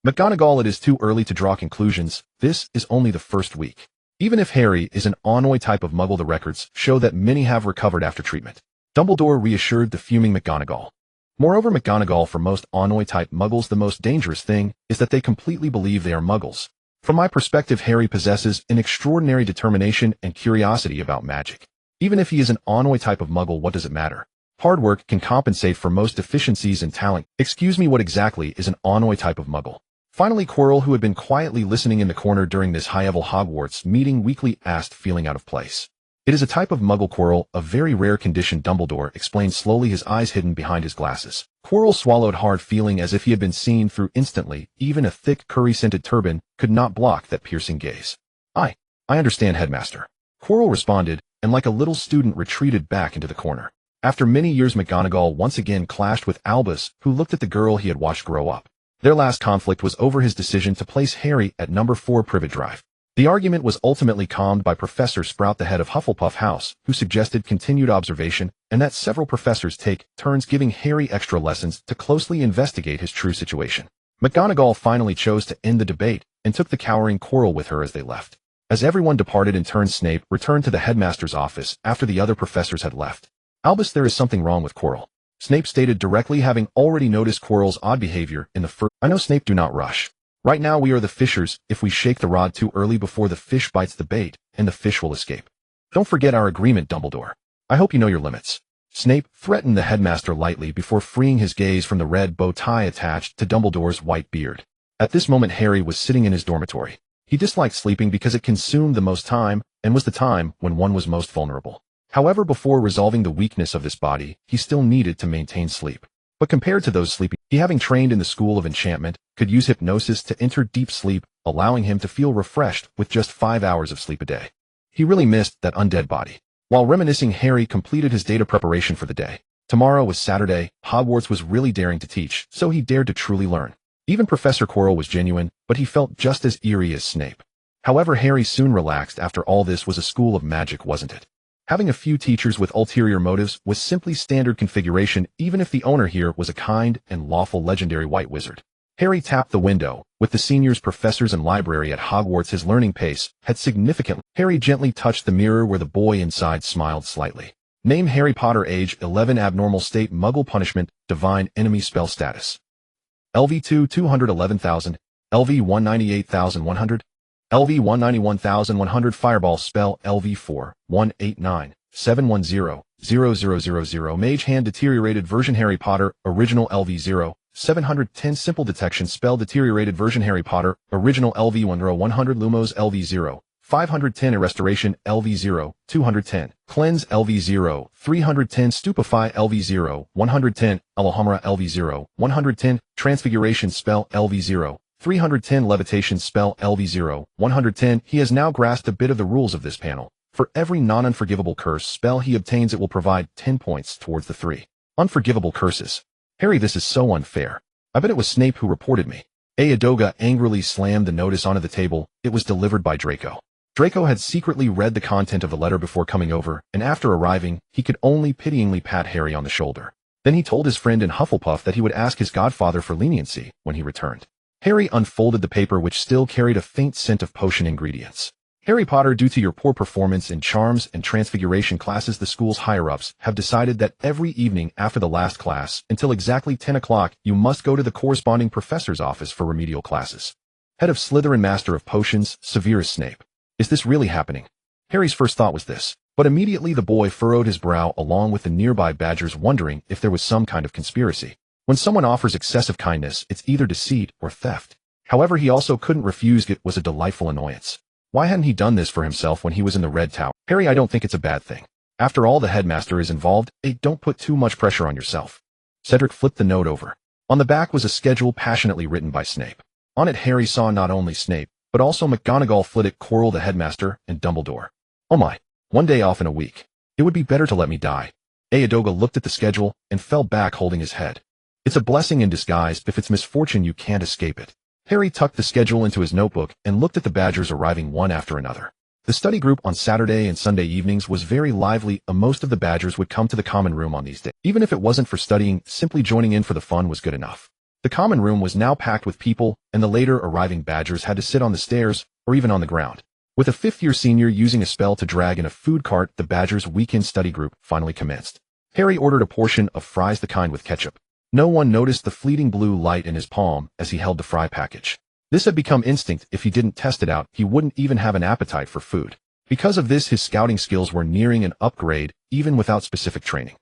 "McGonagall, it is too early to draw conclusions. This is only the first week. Even if Harry is an Aunoi type of Muggle, the records show that many have recovered after treatment." Dumbledore reassured the fuming McGonagall. Moreover, McGonagall, for most Aunoi type Muggles, the most dangerous thing is that they completely believe they are Muggles. From my perspective, Harry possesses an extraordinary determination and curiosity about magic. Even if he is an Aunoi type of Muggle, what does it matter? Hard work can compensate for most deficiencies in talent. Excuse me, what exactly is an Aunoi type of Muggle? Finally, Quirrell, who had been quietly listening in the corner during this high-level Hogwarts meeting weekly, asked, feeling out of place. "It is a type of Muggle, Quirrell, a very rare condition," Dumbledore explained slowly, his eyes hidden behind his glasses. Quirrell swallowed hard, feeling as if he had been seen through instantly. Even a thick, curry-scented turban could not block that piercing gaze. I understand, Headmaster." Quirrell responded, and like a little student retreated back into the corner. After many years, McGonagall once again clashed with Albus, who looked at the girl he had watched grow up. Their last conflict was over his decision to place Harry at number 4 Privet Drive. The argument was ultimately calmed by Professor Sprout, the head of Hufflepuff House, who suggested continued observation and that several professors take turns giving Harry extra lessons to closely investigate his true situation. McGonagall finally chose to end the debate and took the cowering Quirrell with her as they left. As everyone departed in turn, Snape returned to the headmaster's office after the other professors had left. "Albus, there is something wrong with Quirrell," Snape stated directly, having already noticed Quirrell's odd behavior in the first. "I know, Snape, do not rush. Right now we are the fishers. If we shake the rod too early before the fish bites the bait, and the fish will escape. Don't forget our agreement, Dumbledore. I hope you know your limits." Snape threatened the headmaster lightly before freeing his gaze from the red bow tie attached to Dumbledore's white beard. At this moment Harry was sitting in his dormitory. He disliked sleeping because it consumed the most time and was the time when one was most vulnerable. However, before resolving the weakness of this body, he still needed to maintain sleep. But compared to those sleeping, he, having trained in the School of Enchantment, could use hypnosis to enter deep sleep, allowing him to feel refreshed with just 5 hours of sleep a day. He really missed that undead body. While reminiscing, Harry completed his data preparation for the day. Tomorrow was Saturday. Hogwarts was really daring to teach, so he dared to truly learn. Even Professor Quirrell was genuine, but he felt just as eerie as Snape. However, Harry soon relaxed. After all, this was a school of magic, wasn't it? Having a few teachers with ulterior motives was simply standard configuration, even if the owner here was a kind and lawful legendary white wizard. Harry tapped the window. With the seniors, professors, and library at Hogwarts, his learning pace had significantly. Harry gently touched the mirror where the boy inside smiled slightly. Name: Harry Potter. Age: 11. Abnormal state: Muggle. Punishment: Divine Enemy. Spell status: LV2 211,000, LV 198,100, LV 191,100. Fireball spell: LV4 189 710 0000. Mage Hand. Deteriorated version Harry Potter original: LV0 710. Simple detection spell: deteriorated version Harry Potter original: LV1 100. Lumos: LV0 510. Restoration: LV0 210. Cleanse: LV0 310. Stupefy: LV0 110. Alhambra: LV0 110. Transfiguration spell: LV0 310. Levitation spell: LV0 110. He has now grasped a bit of the rules of this panel. For every non-unforgivable curse spell he obtains, it will provide 10 points towards the 3 unforgivable curses. Harry, this is so unfair. I bet it was Snape who reported me. Adoga angrily slammed the notice onto the table. It was delivered by Draco. Draco had secretly read the content of the letter before coming over, and after arriving, he could only pityingly pat Harry on the shoulder. Then he told his friend in Hufflepuff that he would ask his godfather for leniency when he returned. Harry unfolded the paper, which still carried a faint scent of potion ingredients. Harry Potter, due to your poor performance in charms and transfiguration classes, the school's higher-ups have decided that every evening after the last class, until exactly 10 o'clock, you must go to the corresponding professor's office for remedial classes. Head of Slytherin, Master of Potions, Severus Snape. Is this really happening? Harry's first thought was this, but immediately the boy furrowed his brow along with the nearby badgers, wondering if there was some kind of conspiracy. When someone offers excessive kindness, it's either deceit or theft. However, he also couldn't refuse. It was a delightful annoyance. Why hadn't he done this for himself when he was in the Red Tower? Harry, I don't think it's a bad thing. After all, the headmaster is involved. Don't put too much pressure on yourself. Cedric flipped the note over. On the back was a schedule passionately written by Snape. On it, Harry saw not only Snape, but also McGonagall, Flitwick, Quirrell, the headmaster, and Dumbledore. Oh my, 1 day off in a week. It would be better to let me die. Adoga looked at the schedule and fell back, holding his head. It's a blessing in disguise. If it's misfortune, you can't escape it. Harry tucked the schedule into his notebook and looked at the badgers arriving one after another. The study group on Saturday and Sunday evenings was very lively. Most of the badgers would come to the common room on these days. Even if it wasn't for studying, simply joining in for the fun was good enough. The common room was now packed with people, and the later arriving badgers had to sit on the stairs or even on the ground. With a fifth-year senior using a spell to drag in a food cart, the badgers' weekend study group finally commenced. Harry ordered a portion of fries, the kind with ketchup. No one noticed the fleeting blue light in his palm as he held the fry package. This had become instinct. If he didn't test it out, he wouldn't even have an appetite for food. Because of this, his scouting skills were nearing an upgrade, even without specific training.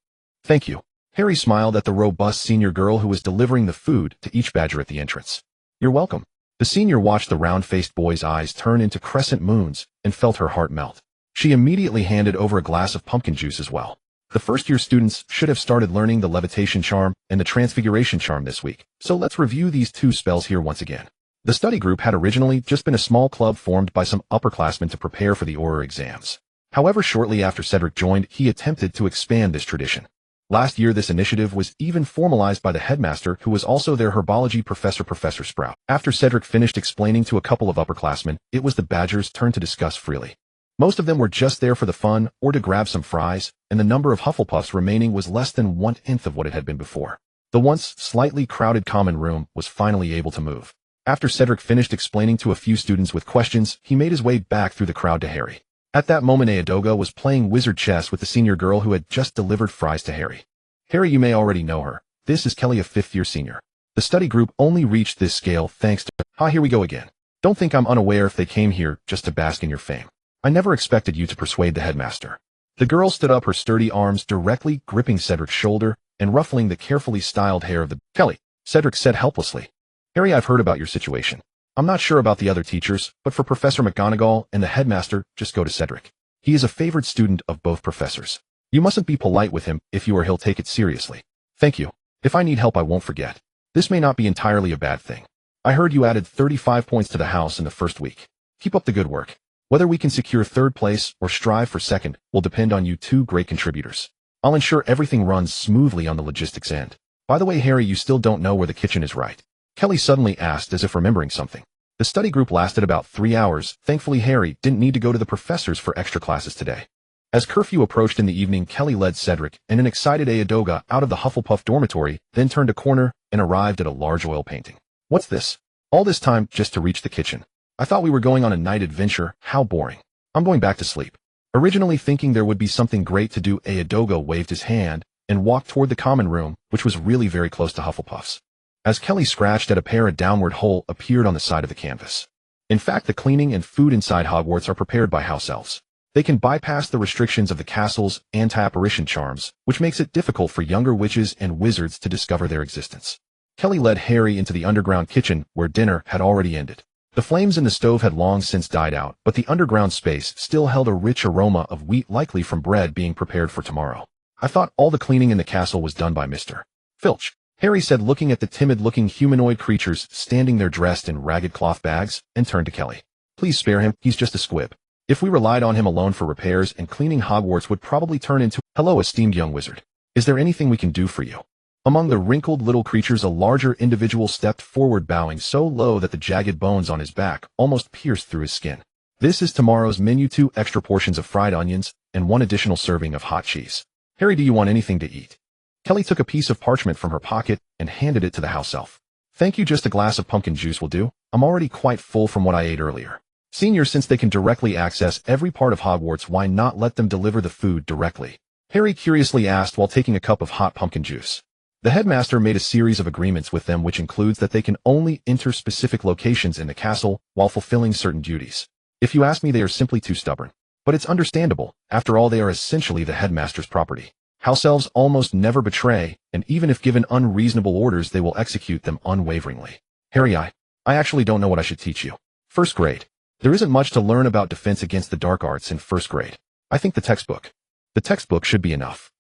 Thank you. Harry smiled at the robust senior girl who was delivering the food to each badger at the entrance. You're welcome. The senior watched the round-faced boy's eyes turn into crescent moons and felt her heart melt. She immediately handed over a glass of pumpkin juice as well. The first-year students should have started learning the levitation charm and the transfiguration charm this week, so let's review these two spells here once again. The study group had originally just been a small club formed by some upperclassmen to prepare for the oral exams. However, shortly after Cedric joined, he attempted to expand this tradition. Last year this initiative was even formalized by the headmaster who was also their herbology professor, Professor Sprout. After Cedric finished explaining to a couple of upperclassmen, it was the Badgers' turn to discuss freely. Most of them were just there for the fun or to grab some fries, and the number of Hufflepuffs remaining was less than 1/10 of what it had been before. The once slightly crowded common room was finally able to move. After Cedric finished explaining to a few students with questions, he made his way back through the crowd to Harry. At that moment Aodoga was playing wizard chess with the senior girl who had just delivered fries to Harry. Harry, you may already know her. This is Kelly, a fifth-year senior. The study group only reached this scale thanks to... here we go again. Don't think I'm unaware if they came here just to bask in your fame. I never expected you to persuade the headmaster. The girl stood up, her sturdy arms directly gripping Cedric's shoulder and ruffling the carefully styled hair of the... Kelly, Cedric said helplessly. Harry, I've heard about your situation. I'm not sure about the other teachers, but for Professor McGonagall and the headmaster, just go to Cedric. He is a favored student of both professors. You mustn't be polite with him if you or he'll take it seriously. Thank you. If I need help I won't forget. This may not be entirely a bad thing. I heard you added 35 points to the house in the first week. Keep up the good work. Whether we can secure third place or strive for second will depend on you two great contributors. I'll ensure everything runs smoothly on the logistics end. By the way, Harry, you still don't know where the kitchen is, right? Kelly suddenly asked as if remembering something. The study group lasted about 3 hours. Thankfully, Harry didn't need to go to the professors for extra classes today. As curfew approached in the evening, Kelly led Cedric and an excited Aodoga out of the Hufflepuff dormitory, then turned a corner and arrived at a large oil painting. What's this? All this time just to reach the kitchen. I thought we were going on a night adventure. How boring. I'm going back to sleep. Originally thinking there would be something great to do, Aodoga waved his hand and walked toward the common room, which was really very close to Hufflepuff's. As Kelly scratched at a pair, a downward hole appeared on the side of the canvas. In fact, the cleaning and food inside Hogwarts are prepared by house elves. They can bypass the restrictions of the castle's anti-apparition charms, which makes it difficult for younger witches and wizards to discover their existence. Kelly led Harry into the underground kitchen, where dinner had already ended. The flames in the stove had long since died out, but the underground space still held a rich aroma of wheat, likely from bread being prepared for tomorrow. I thought all the cleaning in the castle was done by Mr. Filch, Harry said, looking at the timid-looking humanoid creatures standing there dressed in ragged cloth bags, and turned to Kelly. Please spare him, he's just a squib. If we relied on him alone for repairs and cleaning, Hogwarts would probably turn into... Hello, esteemed young wizard. Is there anything we can do for you? Among the wrinkled little creatures, a larger individual stepped forward, bowing so low that the jagged bones on his back almost pierced through his skin. This is tomorrow's menu: 2 extra portions of fried onions and 1 additional serving of hot cheese. Harry, do you want anything to eat? Kelly took a piece of parchment from her pocket and handed it to the house elf. Thank you, just a glass of pumpkin juice will do. I'm already quite full from what I ate earlier. Seniors, since they can directly access every part of Hogwarts, why not let them deliver the food directly? Harry curiously asked while taking a cup of hot pumpkin juice. The headmaster made a series of agreements with them, which includes that they can only enter specific locations in the castle while fulfilling certain duties. If you ask me, they are simply too stubborn. But it's understandable. After all, they are essentially the headmaster's property. House elves almost never betray, and even if given unreasonable orders, they will execute them unwaveringly. Harry, I actually don't know what I should teach you. First grade. There isn't much to learn about defense against the dark arts in first grade. I think the textbook should be enough.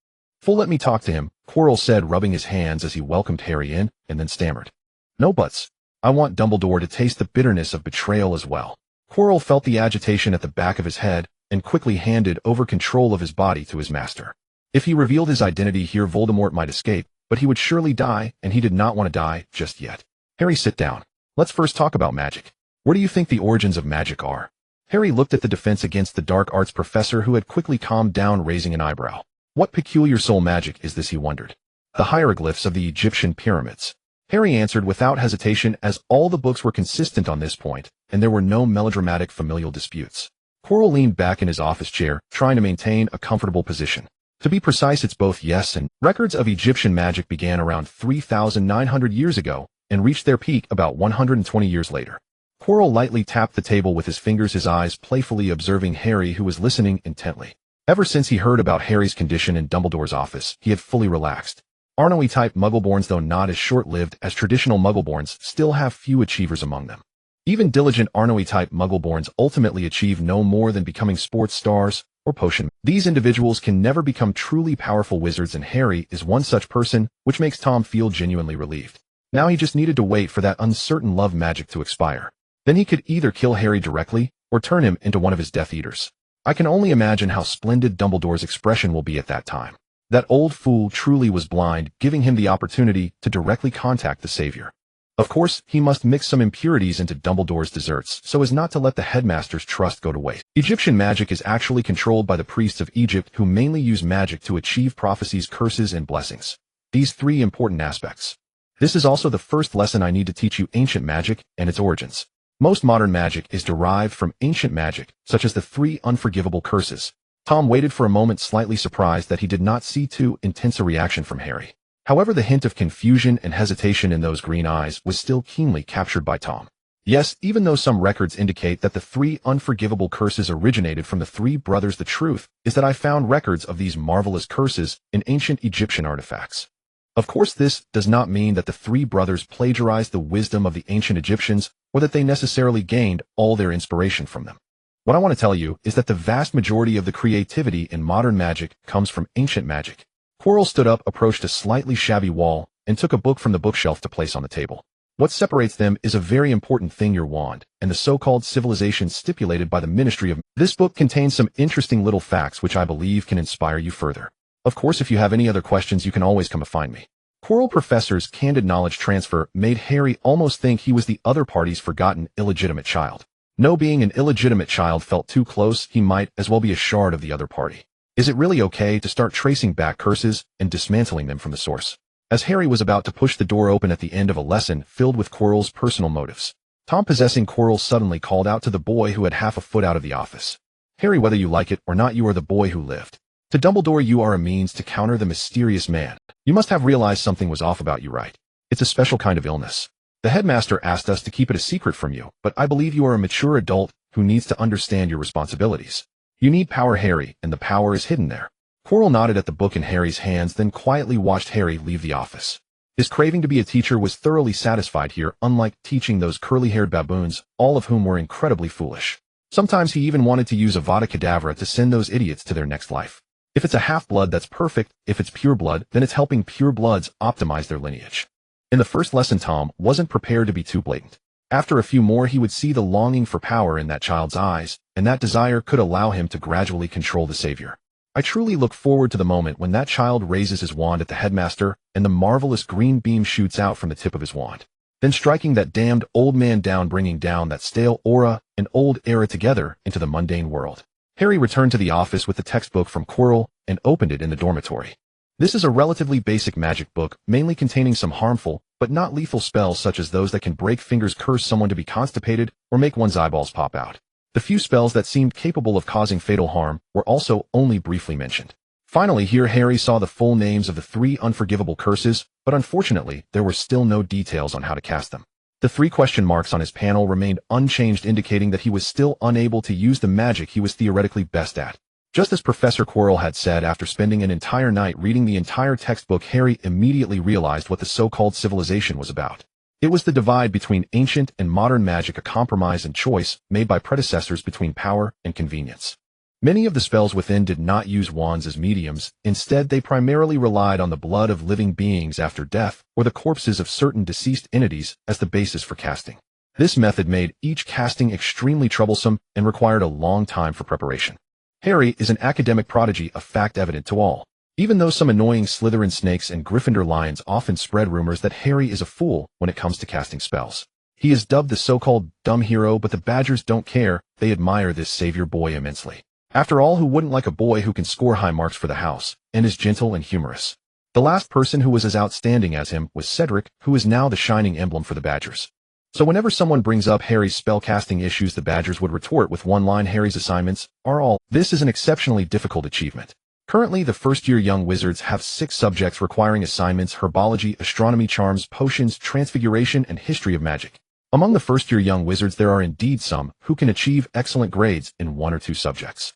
Full, let me talk to him, Quirrell said, rubbing his hands as he welcomed Harry in, and then stammered. No buts. I want Dumbledore to taste the bitterness of betrayal as well. Quirrell felt the agitation at the back of his head and quickly handed over control of his body to his master. If he revealed his identity here, Voldemort might escape, but he would surely die, and he did not want to die just yet. Harry, sit down. Let's first talk about magic. Where do you think the origins of magic are? Harry looked at the defense against the dark arts professor, who had quickly calmed down, raising an eyebrow. What peculiar soul magic is this, he wondered. The hieroglyphs of the Egyptian pyramids. Harry answered without hesitation, as all the books were consistent on this point, and there were no melodramatic familial disputes. Quirrell leaned back in his office chair, trying to maintain a comfortable position. To be precise, it's both yes and. Records of Egyptian magic began around 3,900 years ago and reached their peak about 120 years later. Quirrell lightly tapped the table with his fingers, his eyes playfully observing Harry, who was listening intently. Ever since he heard about Harry's condition in Dumbledore's office, he had fully relaxed. Arnoe-type Muggleborns, though not as short-lived as traditional Muggleborns, still have few achievers among them. Even diligent Arnoe-type Muggleborns ultimately achieve no more than becoming sports stars or potion. These individuals can never become truly powerful wizards, and Harry is one such person, which makes Tom feel genuinely relieved. Now he just needed to wait for that uncertain love magic to expire. Then he could either kill Harry directly or turn him into one of his Death Eaters. I can only imagine how splendid Dumbledore's expression will be at that time. That old fool truly was blind, giving him the opportunity to directly contact the savior. Of course, he must mix some impurities into Dumbledore's desserts so as not to let the headmaster's trust go to waste. Egyptian magic is actually controlled by the priests of Egypt, who mainly use magic to achieve prophecies, curses, and blessings. These three important aspects. This is also the first lesson I need to teach you: ancient magic and its origins. Most modern magic is derived from ancient magic, such as the three unforgivable curses. Tom waited for a moment, slightly surprised that he did not see too intense a reaction from Harry. However, the hint of confusion and hesitation in those green eyes was still keenly captured by Tom. Yes, even though some records indicate that the three unforgivable curses originated from the three brothers, the truth is that I found records of these marvelous curses in ancient Egyptian artifacts. Of course, this does not mean that the three brothers plagiarized the wisdom of the ancient Egyptians or that they necessarily gained all their inspiration from them. What I want to tell you is that the vast majority of the creativity in modern magic comes from ancient magic. Quirrell stood up, approached a slightly shabby wall, and took a book from the bookshelf to place on the table. What separates them is a very important thing: your wand, and the so-called civilization stipulated by the Ministry of... This book contains some interesting little facts which I believe can inspire you further. Of course, if you have any other questions, you can always come to find me. Quirrell Professor's candid knowledge transfer made Harry almost think he was the other party's forgotten illegitimate child. No, being an illegitimate child felt too close. He might as well be a shard of the other party. Is it really okay to start tracing back curses and dismantling them from the source? As Harry was about to push the door open at the end of a lesson filled with Quirrell's personal motives, Tom, possessing Quirrell, suddenly called out to the boy who had half a foot out of the office. Harry, whether you like it or not, you are the boy who lived. To Dumbledore, you are a means to counter the mysterious man. You must have realized something was off about you, right? It's a special kind of illness. The headmaster asked us to keep it a secret from you, but I believe you are a mature adult who needs to understand your responsibilities. You need power, Harry, and the power is hidden there. Quirrell nodded at the book in Harry's hands, then quietly watched Harry leave the office. His craving to be a teacher was thoroughly satisfied here, unlike teaching those curly-haired baboons, all of whom were incredibly foolish. Sometimes he even wanted to use Avada Kedavra to send those idiots to their next life. If it's a half-blood, that's perfect. If it's pure blood, then it's helping pure bloods optimize their lineage. In the first lesson, Tom wasn't prepared to be too blatant. After a few more, he would see the longing for power in that child's eyes, and that desire could allow him to gradually control the savior. I truly look forward to the moment when that child raises his wand at the headmaster, and the marvelous green beam shoots out from the tip of his wand, then striking that damned old man down, bringing down that stale aura and old era together into the mundane world. Harry returned to the office with the textbook from Quirrell and opened it in the dormitory. This is a relatively basic magic book, mainly containing some harmful, but not lethal spells such as those that can break fingers, curse someone to be constipated, or make one's eyeballs pop out. The few spells that seemed capable of causing fatal harm were also only briefly mentioned. Finally, here Harry saw the full names of the three unforgivable curses, but unfortunately, there were still no details on how to cast them. The 3 question marks on his panel remained unchanged, indicating that he was still unable to use the magic he was theoretically best at. Just as Professor Quirrell had said, after spending an entire night reading the entire textbook, Harry immediately realized what the so-called civilization was about. It was the divide between ancient and modern magic, a compromise and choice made by predecessors between power and convenience. Many of the spells within did not use wands as mediums. Instead, they primarily relied on the blood of living beings after death or the corpses of certain deceased entities as the basis for casting. This method made each casting extremely troublesome and required a long time for preparation. Harry is an academic prodigy, a fact evident to all. Even though some annoying Slytherin snakes and Gryffindor lions often spread rumors that Harry is a fool when it comes to casting spells. He is dubbed the so-called dumb hero, but the Badgers don't care. They admire this savior boy immensely. After all, who wouldn't like a boy who can score high marks for the house and is gentle and humorous? The last person who was as outstanding as him was Cedric, who is now the shining emblem for the Badgers. So whenever someone brings up Harry's spellcasting issues, the Badgers would retort with one line: Harry's assignments are all. This is an exceptionally difficult achievement. Currently, the first-year young wizards have 6 subjects requiring assignments: herbology, astronomy, charms, potions, transfiguration, and history of magic. Among the first-year young wizards, there are indeed some who can achieve excellent grades in 1 or 2 subjects.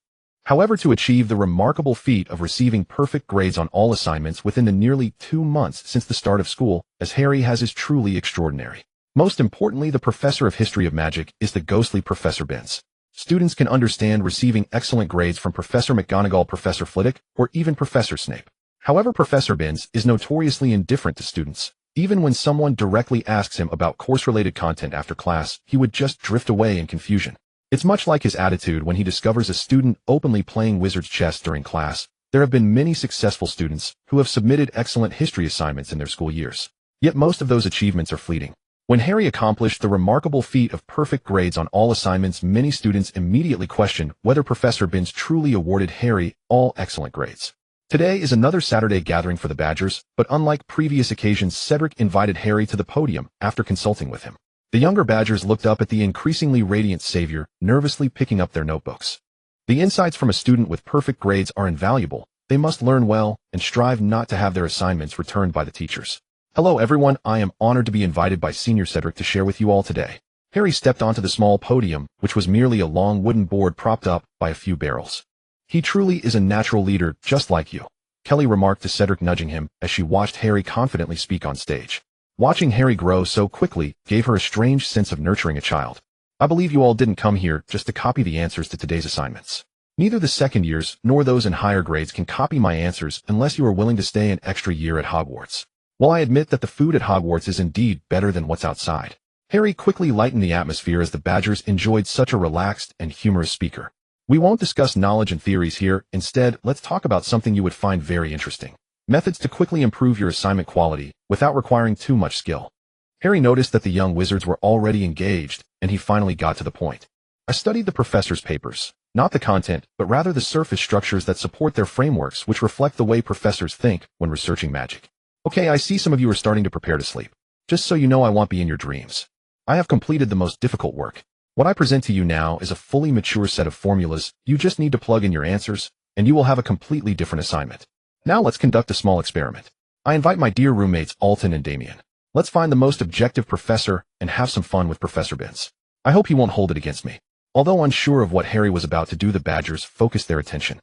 However, to achieve the remarkable feat of receiving perfect grades on all assignments within the nearly 2 months since the start of school, as Harry has, is truly extraordinary. Most importantly, the professor of history of magic is the ghostly Professor Binns. Students can understand receiving excellent grades from Professor McGonagall, Professor Flitwick, or even Professor Snape. However, Professor Binns is notoriously indifferent to students. Even when someone directly asks him about course-related content after class, he would just drift away in confusion. It's much like his attitude when he discovers a student openly playing wizard's chess during class. There have been many successful students who have submitted excellent history assignments in their school years. Yet most of those achievements are fleeting. When Harry accomplished the remarkable feat of perfect grades on all assignments, many students immediately questioned whether Professor Binns truly awarded Harry all excellent grades. Today is another Saturday gathering for the Badgers, but unlike previous occasions, Cedric invited Harry to the podium after consulting with him. The younger Badgers looked up at the increasingly radiant savior, nervously picking up their notebooks. The insights from a student with perfect grades are invaluable. They must learn well and strive not to have their assignments returned by the teachers. Hello everyone, I am honored to be invited by Senior Cedric to share with you all today. Harry stepped onto the small podium, which was merely a long wooden board propped up by a few barrels. He truly is a natural leader, just like you, Kelly remarked to Cedric, nudging him as she watched Harry confidently speak on stage. Watching Harry grow so quickly gave her a strange sense of nurturing a child. I believe you all didn't come here just to copy the answers to today's assignments. Neither the second years nor those in higher grades can copy my answers unless you are willing to stay an extra year at Hogwarts. While I admit that the food at Hogwarts is indeed better than what's outside, Harry quickly lightened the atmosphere as the Badgers enjoyed such a relaxed and humorous speaker. We won't discuss knowledge and theories here. Instead, let's talk about something you would find very interesting. Methods to quickly improve your assignment quality without requiring too much skill. Harry noticed that the young wizards were already engaged, and he finally got to the point. I studied the professor's papers, not the content, but rather the surface structures that support their frameworks, which reflect the way professors think when researching magic. Okay, I see some of you are starting to prepare to sleep. Just so you know, I won't be in your dreams. I have completed the most difficult work. What I present to you now is a fully mature set of formulas. You just need to plug in your answers, and you will have a completely different assignment. Now let's conduct a small experiment. I invite my dear roommates Alton and Damien. Let's find the most objective professor and have some fun with Professor Binns. I hope he won't hold it against me. Although unsure of what Harry was about to do, the Badgers focused their attention.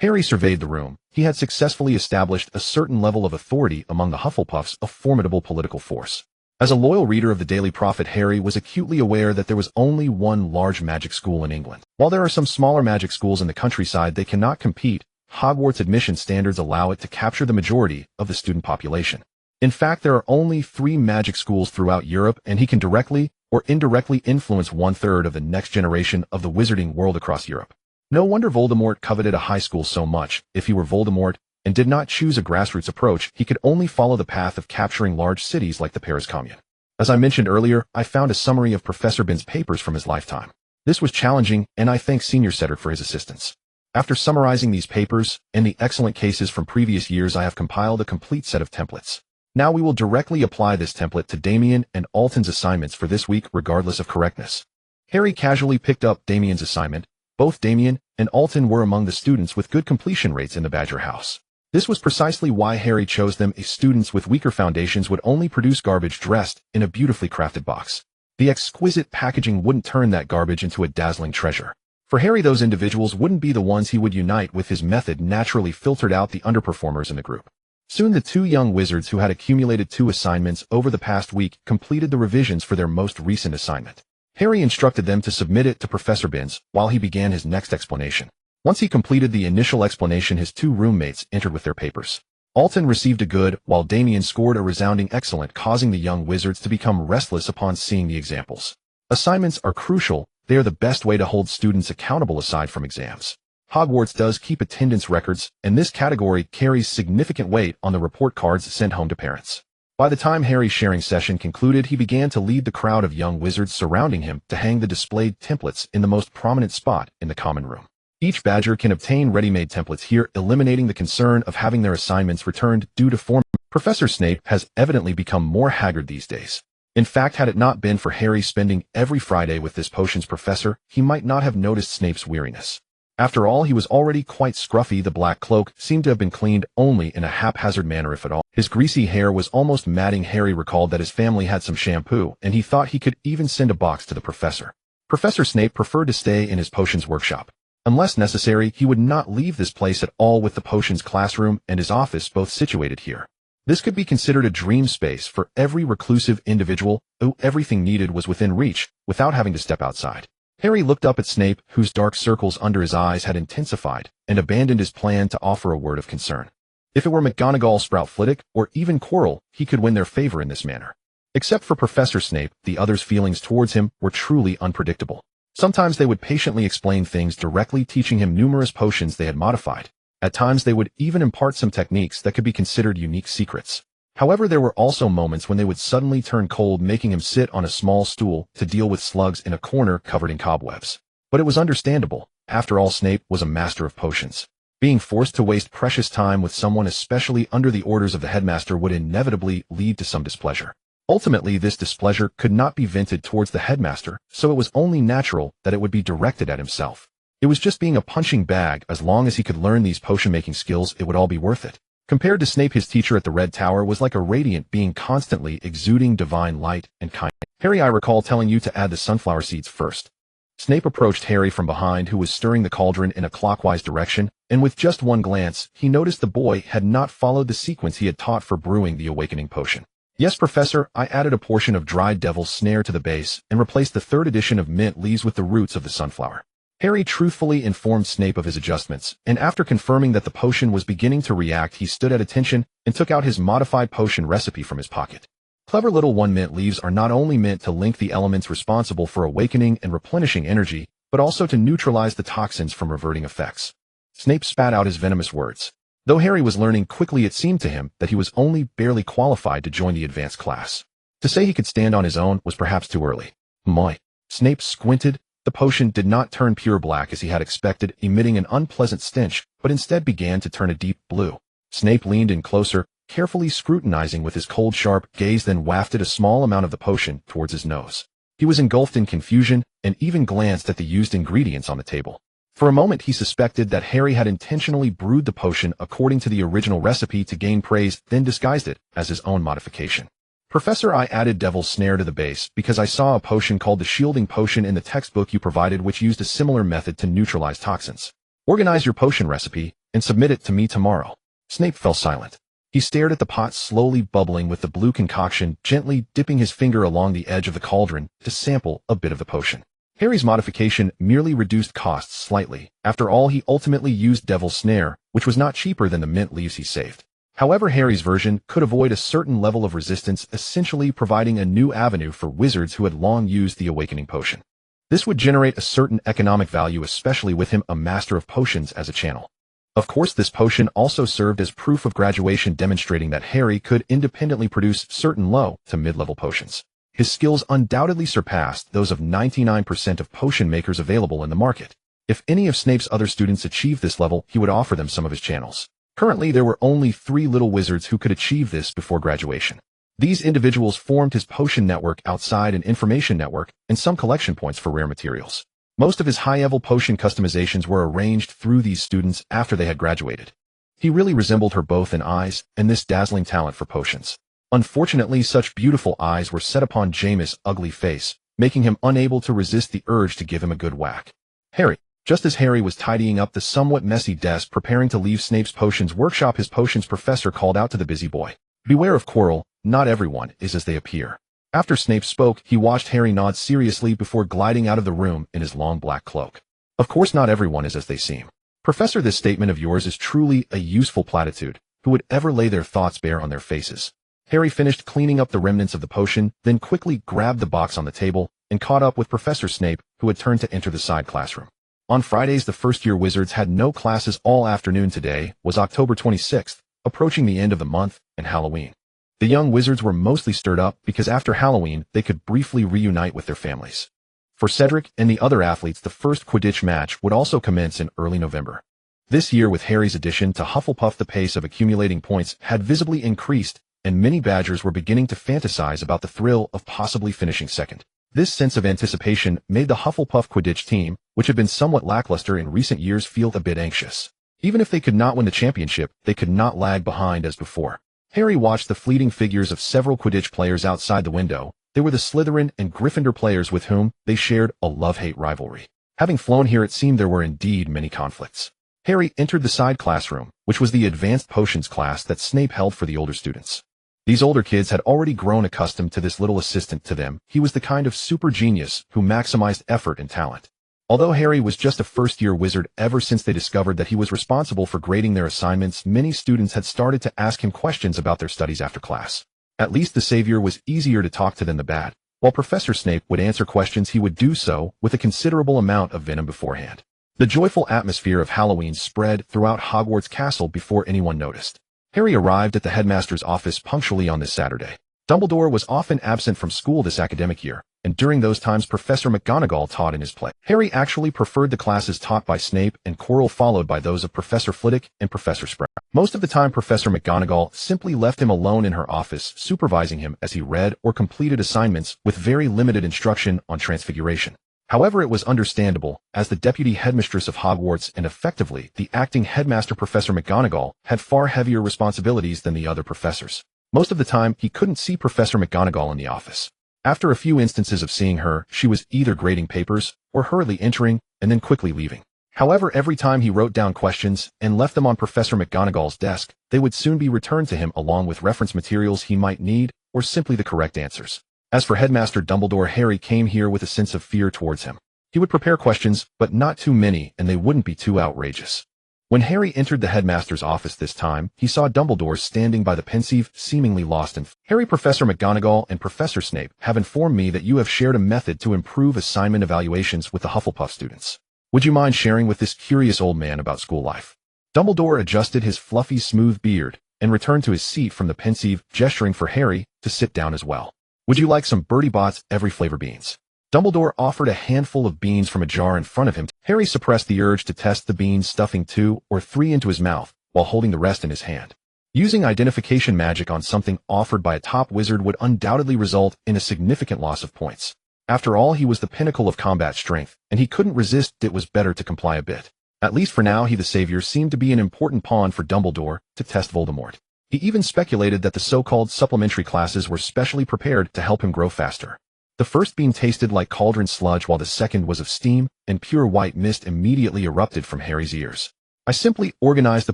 Harry surveyed the room. He had successfully established a certain level of authority among the Hufflepuffs, a formidable political force. As a loyal reader of the Daily Prophet, Harry was acutely aware that there was only one large magic school in England. While there are some smaller magic schools in the countryside, they cannot compete. Hogwarts admission standards allow it to capture the majority of the student population. In fact, there are only 3 magic schools throughout Europe, and he can directly or indirectly influence 1/3 of the next generation of the wizarding world across Europe. No wonder Voldemort coveted a high school so much. If he were Voldemort and did not choose a grassroots approach, he could only follow the path of capturing large cities like the Paris Commune. As I mentioned earlier, I found a summary of Professor Binns' papers from his lifetime. This was challenging, and I thank Senior Cedric for his assistance. After summarizing these papers and the excellent cases from previous years, I have compiled a complete set of templates. Now we will directly apply this template to Damien and Alton's assignments for this week, regardless of correctness. Harry casually picked up Damien's assignment. Both Damien and Alton were among the students with good completion rates in the Badger house. This was precisely why Harry chose them. Students with weaker foundations would only produce garbage dressed in a beautifully crafted box. The exquisite packaging wouldn't turn that garbage into a dazzling treasure. For Harry, those individuals wouldn't be the ones he would unite with. His method naturally filtered out the underperformers in the group. Soon the 2 young wizards who had accumulated 2 assignments over the past week completed the revisions for their most recent assignment. Harry instructed them to submit it to Professor Binns while he began his next explanation. Once he completed the initial explanation, his 2 roommates entered with their papers. Alton received a good, while Damien scored a resounding excellent, causing the young wizards to become restless upon seeing the examples. Assignments are crucial. They are the best way to hold students accountable aside from exams. Hogwarts does keep attendance records, and this category carries significant weight on the report cards sent home to parents. By the time Harry's sharing session concluded, he began to lead the crowd of young wizards surrounding him to hang the displayed templates in the most prominent spot in the common room. Each Badger can obtain ready-made templates here, eliminating the concern of having their assignments returned due to form. Professor Snape has evidently become more haggard these days. In fact, had it not been for Harry spending every Friday with this potions professor, he might not have noticed Snape's weariness. After all, he was already quite scruffy. The black cloak seemed to have been cleaned only in a haphazard manner, if at all. His greasy hair was almost matting. Harry recalled that his family had some shampoo, and he thought he could even send a box to the professor. Professor Snape preferred to stay in his potions workshop. Unless necessary, he would not leave this place at all, with the potions classroom and his office both situated here. This could be considered a dream space for every reclusive individual who everything needed was within reach without having to step outside. Harry looked up at Snape, whose dark circles under his eyes had intensified, and abandoned his plan to offer a word of concern. If it were McGonagall, Sprout, Flitwick, or even Quirrell, he could win their favor in this manner. Except for Professor Snape, the others' feelings towards him were truly unpredictable. Sometimes they would patiently explain things directly, teaching him numerous potions they had modified. At times they would even impart some techniques that could be considered unique secrets. However, there were also moments when they would suddenly turn cold, making him sit on a small stool to deal with slugs in a corner covered in cobwebs. But it was understandable. After all, Snape was a master of potions. Being forced to waste precious time with someone, especially under the orders of the headmaster, would inevitably lead to some displeasure. Ultimately, this displeasure could not be vented towards the headmaster, so it was only natural that it would be directed at himself. It was just being a punching bag. As long as he could learn these potion-making skills, it would all be worth it. Compared to Snape, his teacher at the Red Tower was like a radiant being, constantly exuding divine light and kindness. Harry, I recall telling you to add the sunflower seeds first. Snape approached Harry from behind, who was stirring the cauldron in a clockwise direction, and with just one glance, he noticed the boy had not followed the sequence he had taught for brewing the awakening potion. Yes, Professor, I added a portion of dried devil's snare to the base and replaced the third edition of mint leaves with the roots of the sunflower. Harry truthfully informed Snape of his adjustments, and after confirming that the potion was beginning to react, he stood at attention and took out his modified potion recipe from his pocket. Clever little one. Mint leaves are not only meant to link the elements responsible for awakening and replenishing energy, but also to neutralize the toxins from reverting effects. Snape spat out his venomous words. Though Harry was learning quickly, it seemed to him that he was only barely qualified to join the advanced class. To say he could stand on his own was perhaps too early. My. Snape squinted. The potion did not turn pure black as he had expected, emitting an unpleasant stench, but instead began to turn a deep blue. Snape leaned in closer, carefully scrutinizing with his cold, sharp gaze, then wafted a small amount of the potion towards his nose. He was engulfed in confusion and even glanced at the used ingredients on the table. For a moment he suspected that Harry had intentionally brewed the potion according to the original recipe to gain praise, then disguised it as his own modification. Professor, I added devil's snare to the base because I saw a potion called the shielding potion in the textbook you provided, which used a similar method to neutralize toxins. Organize your potion recipe and submit it to me tomorrow. Snape fell silent. He stared at the pot slowly bubbling with the blue concoction, gently dipping his finger along the edge of the cauldron to sample a bit of the potion. Harry's modification merely reduced costs slightly. After all, he ultimately used devil's snare, which was not cheaper than the mint leaves he saved. However, Harry's version could avoid a certain level of resistance, essentially providing a new avenue for wizards who had long used the awakening potion. This would generate a certain economic value, especially with him a master of potions as a channel. Of course, this potion also served as proof of graduation, demonstrating that Harry could independently produce certain low to mid-level potions. His skills undoubtedly surpassed those of 99% of potion makers available in the market. If any of Snape's other students achieved this level, he would offer them some of his channels. Currently, there were only 3 little wizards who could achieve this before graduation. These individuals formed his potion network outside an information network and some collection points for rare materials. Most of his high-level potion customizations were arranged through these students after they had graduated. He really resembled her both in eyes and this dazzling talent for potions. Unfortunately, such beautiful eyes were set upon Jameis' ugly face, making him unable to resist the urge to give him a good whack. Harry. Just as Harry was tidying up the somewhat messy desk preparing to leave Snape's potions workshop, his potions professor called out to the busy boy. Beware of Quirrell, not everyone is as they appear. After Snape spoke, he watched Harry nod seriously before gliding out of the room in his long black cloak. Of course, not everyone is as they seem. Professor, this statement of yours is truly a useful platitude. Who would ever lay their thoughts bare on their faces? Harry finished cleaning up the remnants of the potion, then quickly grabbed the box on the table and caught up with Professor Snape, who had turned to enter the side classroom. On Fridays, the first-year wizards had no classes all afternoon. Today was October 26th, approaching the end of the month, and Halloween. The young wizards were mostly stirred up because after Halloween, they could briefly reunite with their families. For Cedric and the other athletes, the first Quidditch match would also commence in early November. This year, with Harry's addition to Hufflepuff, the pace of accumulating points had visibly increased, and many Badgers were beginning to fantasize about the thrill of possibly finishing second. This sense of anticipation made the Hufflepuff Quidditch team, which had been somewhat lackluster in recent years, feel a bit anxious. Even if they could not win the championship, they could not lag behind as before. Harry watched the fleeting figures of several Quidditch players outside the window. They were the Slytherin and Gryffindor players with whom they shared a love-hate rivalry. Having flown here, it seemed there were indeed many conflicts. Harry entered the side classroom, which was the advanced potions class that Snape held for the older students. These older kids had already grown accustomed to this little assistant to them. He was the kind of super genius who maximized effort and talent. Although Harry was just a first-year wizard, ever since they discovered that he was responsible for grading their assignments, many students had started to ask him questions about their studies after class. At least the Savior was easier to talk to than the Bat. While Professor Snape would answer questions, he would do so with a considerable amount of venom beforehand. The joyful atmosphere of Halloween spread throughout Hogwarts Castle before anyone noticed. Harry arrived at the headmaster's office punctually on this Saturday. Dumbledore was often absent from school this academic year, and during those times Professor McGonagall taught in his place. Harry actually preferred the classes taught by Snape and Quirrell, followed by those of Professor Flitwick and Professor Sprout. Most of the time Professor McGonagall simply left him alone in her office, supervising him as he read or completed assignments with very limited instruction on Transfiguration. However, it was understandable, as the deputy headmistress of Hogwarts and effectively the acting headmaster Professor McGonagall had far heavier responsibilities than the other professors. Most of the time, he couldn't see Professor McGonagall in the office. After a few instances of seeing her, she was either grading papers or hurriedly entering and then quickly leaving. However, every time he wrote down questions and left them on Professor McGonagall's desk, they would soon be returned to him along with reference materials he might need or simply the correct answers. As for Headmaster Dumbledore, Harry came here with a sense of fear towards him. He would prepare questions, but not too many, and they wouldn't be too outrageous. When Harry entered the headmaster's office this time, he saw Dumbledore standing by the pensive, seemingly lost in thought. Harry, Professor McGonagall and Professor Snape have informed me that you have shared a method to improve assignment evaluations with the Hufflepuff students. Would you mind sharing with this curious old man about school life? Dumbledore adjusted his fluffy, smooth beard and returned to his seat from the pensive, gesturing for Harry to sit down as well. Would you like some Bertie Bott's every flavor beans? Dumbledore offered a handful of beans from a jar in front of him. Harry suppressed the urge to test the beans, stuffing 2 or 3 into his mouth while holding the rest in his hand. Using identification magic on something offered by a top wizard would undoubtedly result in a significant loss of points. After all, he was the pinnacle of combat strength, and he couldn't resist. It was better to comply a bit. At least for now, he the savior seemed to be an important pawn for Dumbledore to test Voldemort. He even speculated that the so-called supplementary classes were specially prepared to help him grow faster. The first bean tasted like cauldron sludge, while the second was of steam, and pure white mist immediately erupted from Harry's ears. I simply organized the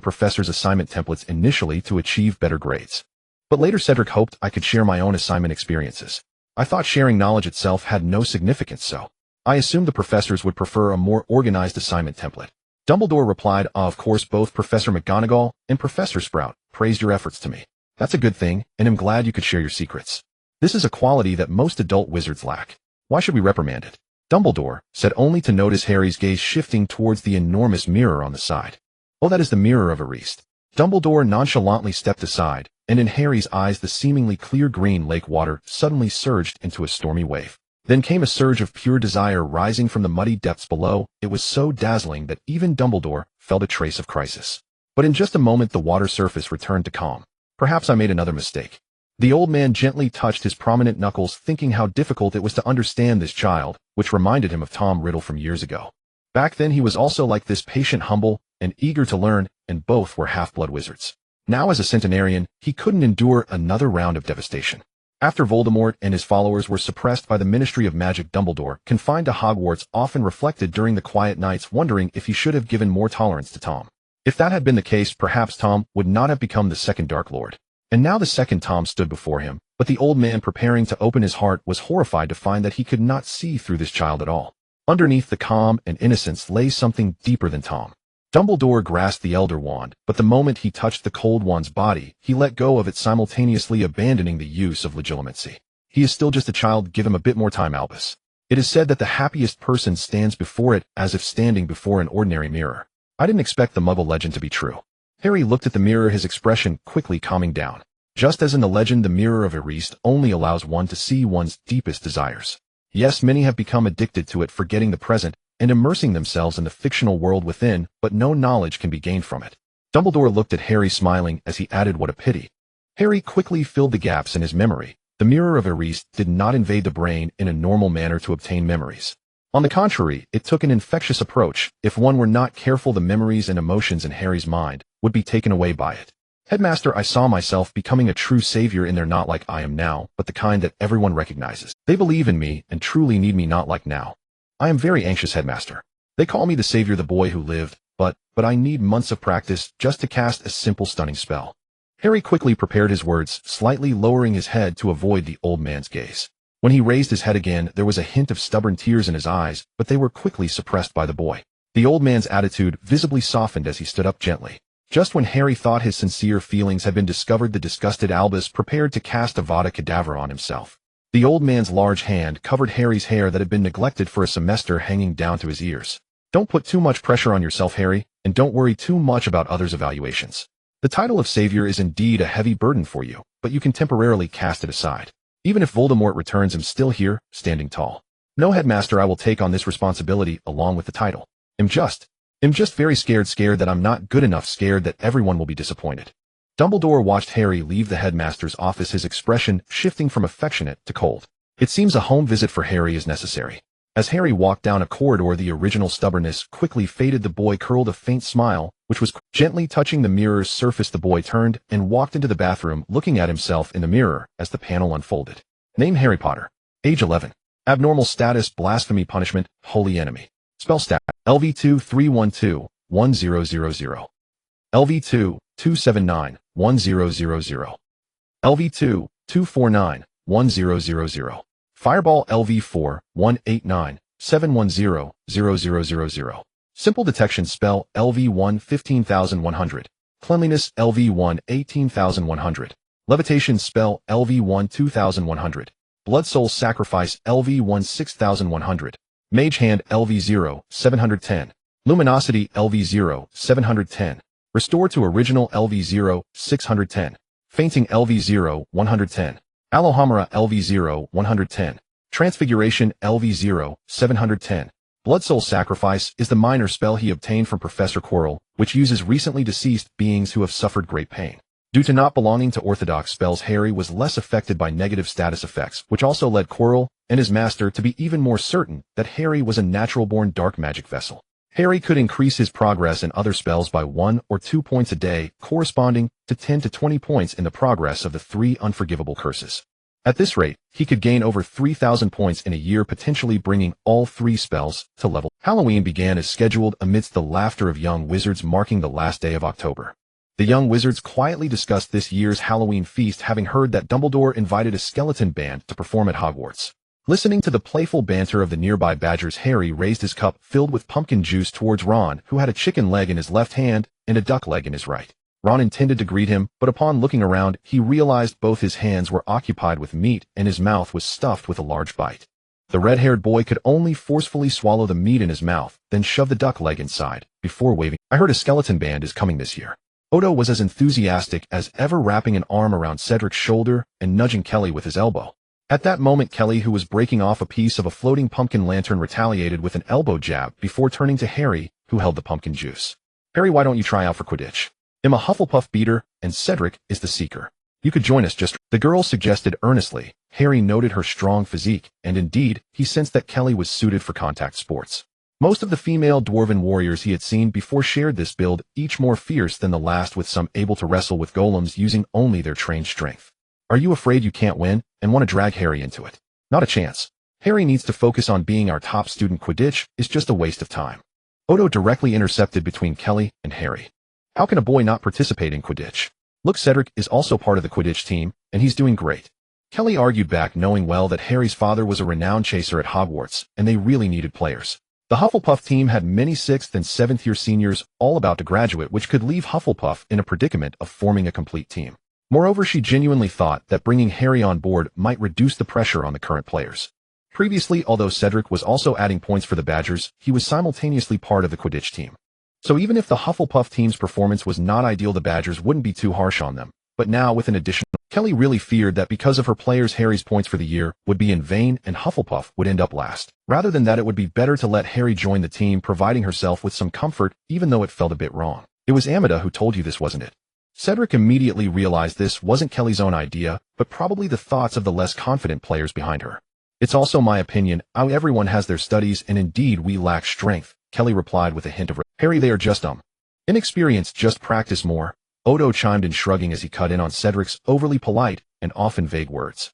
professor's assignment templates initially to achieve better grades. But later Cedric hoped I could share my own assignment experiences. I thought sharing knowledge itself had no significance, so I assumed the professors would prefer a more organized assignment template. Dumbledore replied, of course, both Professor McGonagall and Professor Sprout praised your efforts to me. That's a good thing, and I'm glad you could share your secrets. This is a quality that most adult wizards lack. Why should we reprimand it? Dumbledore said, only to notice Harry's gaze shifting towards the enormous mirror on the side. Oh, that is the mirror of Ariste. Dumbledore nonchalantly stepped aside, and in Harry's eyes the seemingly clear green lake water suddenly surged into a stormy wave. Then came a surge of pure desire rising from the muddy depths below. It was so dazzling that even Dumbledore felt a trace of crisis. But in just a moment the water surface returned to calm. Perhaps I made another mistake. The old man gently touched his prominent knuckles, thinking how difficult it was to understand this child, which reminded him of Tom Riddle from years ago. Back then he was also like this, patient, humble, and eager to learn, and both were half-blood wizards. Now as a centenarian, he couldn't endure another round of devastation. After Voldemort and his followers were suppressed by the Ministry of Magic, Dumbledore, confined to Hogwarts, often reflected during the quiet nights, wondering if he should have given more tolerance to Tom. If that had been the case, perhaps Tom would not have become the second Dark Lord. And now the second Tom stood before him, but the old man, preparing to open his heart, was horrified to find that he could not see through this child at all. Underneath the calm and innocence lay something deeper than Tom. Dumbledore grasped the Elder Wand, but the moment he touched the cold wand's body, he let go of it, simultaneously abandoning the use of legitimacy. He is still just a child, give him a bit more time, Albus. It is said that the happiest person stands before it as if standing before an ordinary mirror. I didn't expect the Muggle legend to be true. Harry looked at the mirror, his expression quickly calming down. Just as in the legend, the mirror of Ariste only allows one to see one's deepest desires. Yes, many have become addicted to it, forgetting the present and immersing themselves in the fictional world within, but no knowledge can be gained from it. Dumbledore looked at Harry, smiling as he added, what a pity. Harry quickly filled the gaps in his memory. The mirror of Ariste did not invade the brain in a normal manner to obtain memories. On the contrary, it took an infectious approach. If one were not careful, the memories and emotions in Harry's mind would be taken away by it. Headmaster, I saw myself becoming a true savior in there, not like I am now, but the kind that everyone recognizes. They believe in me and truly need me, not like now. I am very anxious, Headmaster. They call me the savior, the boy who lived, but I need months of practice just to cast a simple stunning spell. Harry quickly prepared his words, slightly lowering his head to avoid the old man's gaze. When he raised his head again, there was a hint of stubborn tears in his eyes, but they were quickly suppressed by the boy. The old man's attitude visibly softened as he stood up gently. Just when Harry thought his sincere feelings had been discovered, the disgusted Albus prepared to cast Avada Kedavra on himself. The old man's large hand covered Harry's hair that had been neglected for a semester, hanging down to his ears. Don't put too much pressure on yourself, Harry, and don't worry too much about others' evaluations. The title of Savior is indeed a heavy burden for you, but you can temporarily cast it aside. Even if Voldemort returns, I'm still here, standing tall. No, Headmaster, I will take on this responsibility along with the title. I'm just very scared that I'm not good enough, scared that everyone will be disappointed. Dumbledore watched Harry leave the headmaster's office, his expression shifting from affectionate to cold. It seems a home visit for Harry is necessary. As Harry walked down a corridor, the original stubbornness quickly faded. The boy curled a faint smile, which was gently touching the mirror's surface. The boy turned and walked into the bathroom, looking at himself in the mirror as the panel unfolded. Name Harry Potter. Age 11. Abnormal status, blasphemy, punishment, holy enemy. Spell stat, LV2 312 1000. LV2 279 1000. LV2 249 1000. Fireball LV4 189 710 0000. Simple detection spell LV1 15100. Cleanliness LV1 18100. Levitation spell LV1 2100. Blood Soul Sacrifice LV1 6100. Mage Hand LV0 710. Luminosity LV0 710. Restore to Original LV0 610. Fainting LV0 110. Alohomora LV0 110. Transfiguration LV0 710. Blood Soul Sacrifice is the minor spell he obtained from Professor Quirrell, which uses recently deceased beings who have suffered great pain. Due to not belonging to orthodox spells, Harry was less affected by negative status effects, which also led Quirrell and his master to be even more certain that Harry was a natural-born dark magic vessel. Harry could increase his progress in other spells by 1 or 2 points a day, corresponding to 10 to 20 points in the progress of the 3 unforgivable curses. At this rate, he could gain over 3,000 points in a year, potentially bringing all 3 spells to level. Halloween began as scheduled amidst the laughter of young wizards, marking the last day of October. The young wizards quietly discussed this year's Halloween feast, having heard that Dumbledore invited a skeleton band to perform at Hogwarts. Listening to the playful banter of the nearby badgers, Harry raised his cup filled with pumpkin juice towards Ron, who had a chicken leg in his left hand and a duck leg in his right. Ron intended to greet him, but upon looking around, he realized both his hands were occupied with meat and his mouth was stuffed with a large bite. The red-haired boy could only forcefully swallow the meat in his mouth, then shove the duck leg inside, before waving. I heard a skeleton band is coming this year. Odo was as enthusiastic as ever, wrapping an arm around Cedric's shoulder and nudging Kelly with his elbow. At that moment, Kelly, who was breaking off a piece of a floating pumpkin lantern, retaliated with an elbow jab before turning to Harry, who held the pumpkin juice. Harry, why don't you try out for Quidditch? I'm a Hufflepuff beater, and Cedric is the seeker. You could join us the girl suggested earnestly. Harry noted her strong physique, and indeed, he sensed that Kelly was suited for contact sports. Most of the female dwarven warriors he had seen before shared this build, each more fierce than the last, with some able to wrestle with golems using only their trained strength. Are you afraid you can't win and want to drag Harry into it? Not a chance. Harry needs to focus on being our top student. Quidditch is just a waste of time. Odo directly intercepted between Kelly and Harry. How can a boy not participate in Quidditch? Look, Cedric is also part of the Quidditch team, and he's doing great. Kelly argued back, knowing well that Harry's father was a renowned chaser at Hogwarts, and they really needed players. The Hufflepuff team had many 6th and 7th year seniors all about to graduate, which could leave Hufflepuff in a predicament of forming a complete team. Moreover, she genuinely thought that bringing Harry on board might reduce the pressure on the current players. Previously, although Cedric was also adding points for the Badgers, he was simultaneously part of the Quidditch team. So even if the Hufflepuff team's performance was not ideal, the Badgers wouldn't be too harsh on them. But now, with an additional, Kelly really feared that because of her players, Harry's points for the year would be in vain and Hufflepuff would end up last. Rather than that, it would be better to let Harry join the team, providing herself with some comfort, even though it felt a bit wrong. It was Amida who told you this, wasn't it? Cedric immediately realized this wasn't Kelly's own idea, but probably the thoughts of the less confident players behind her. It's also my opinion. How everyone has their studies, and indeed we lack strength, Kelly replied with a hint of Harry, they are just inexperienced, just practice more. Odo chimed in, shrugging as he cut in on Cedric's overly polite and often vague words.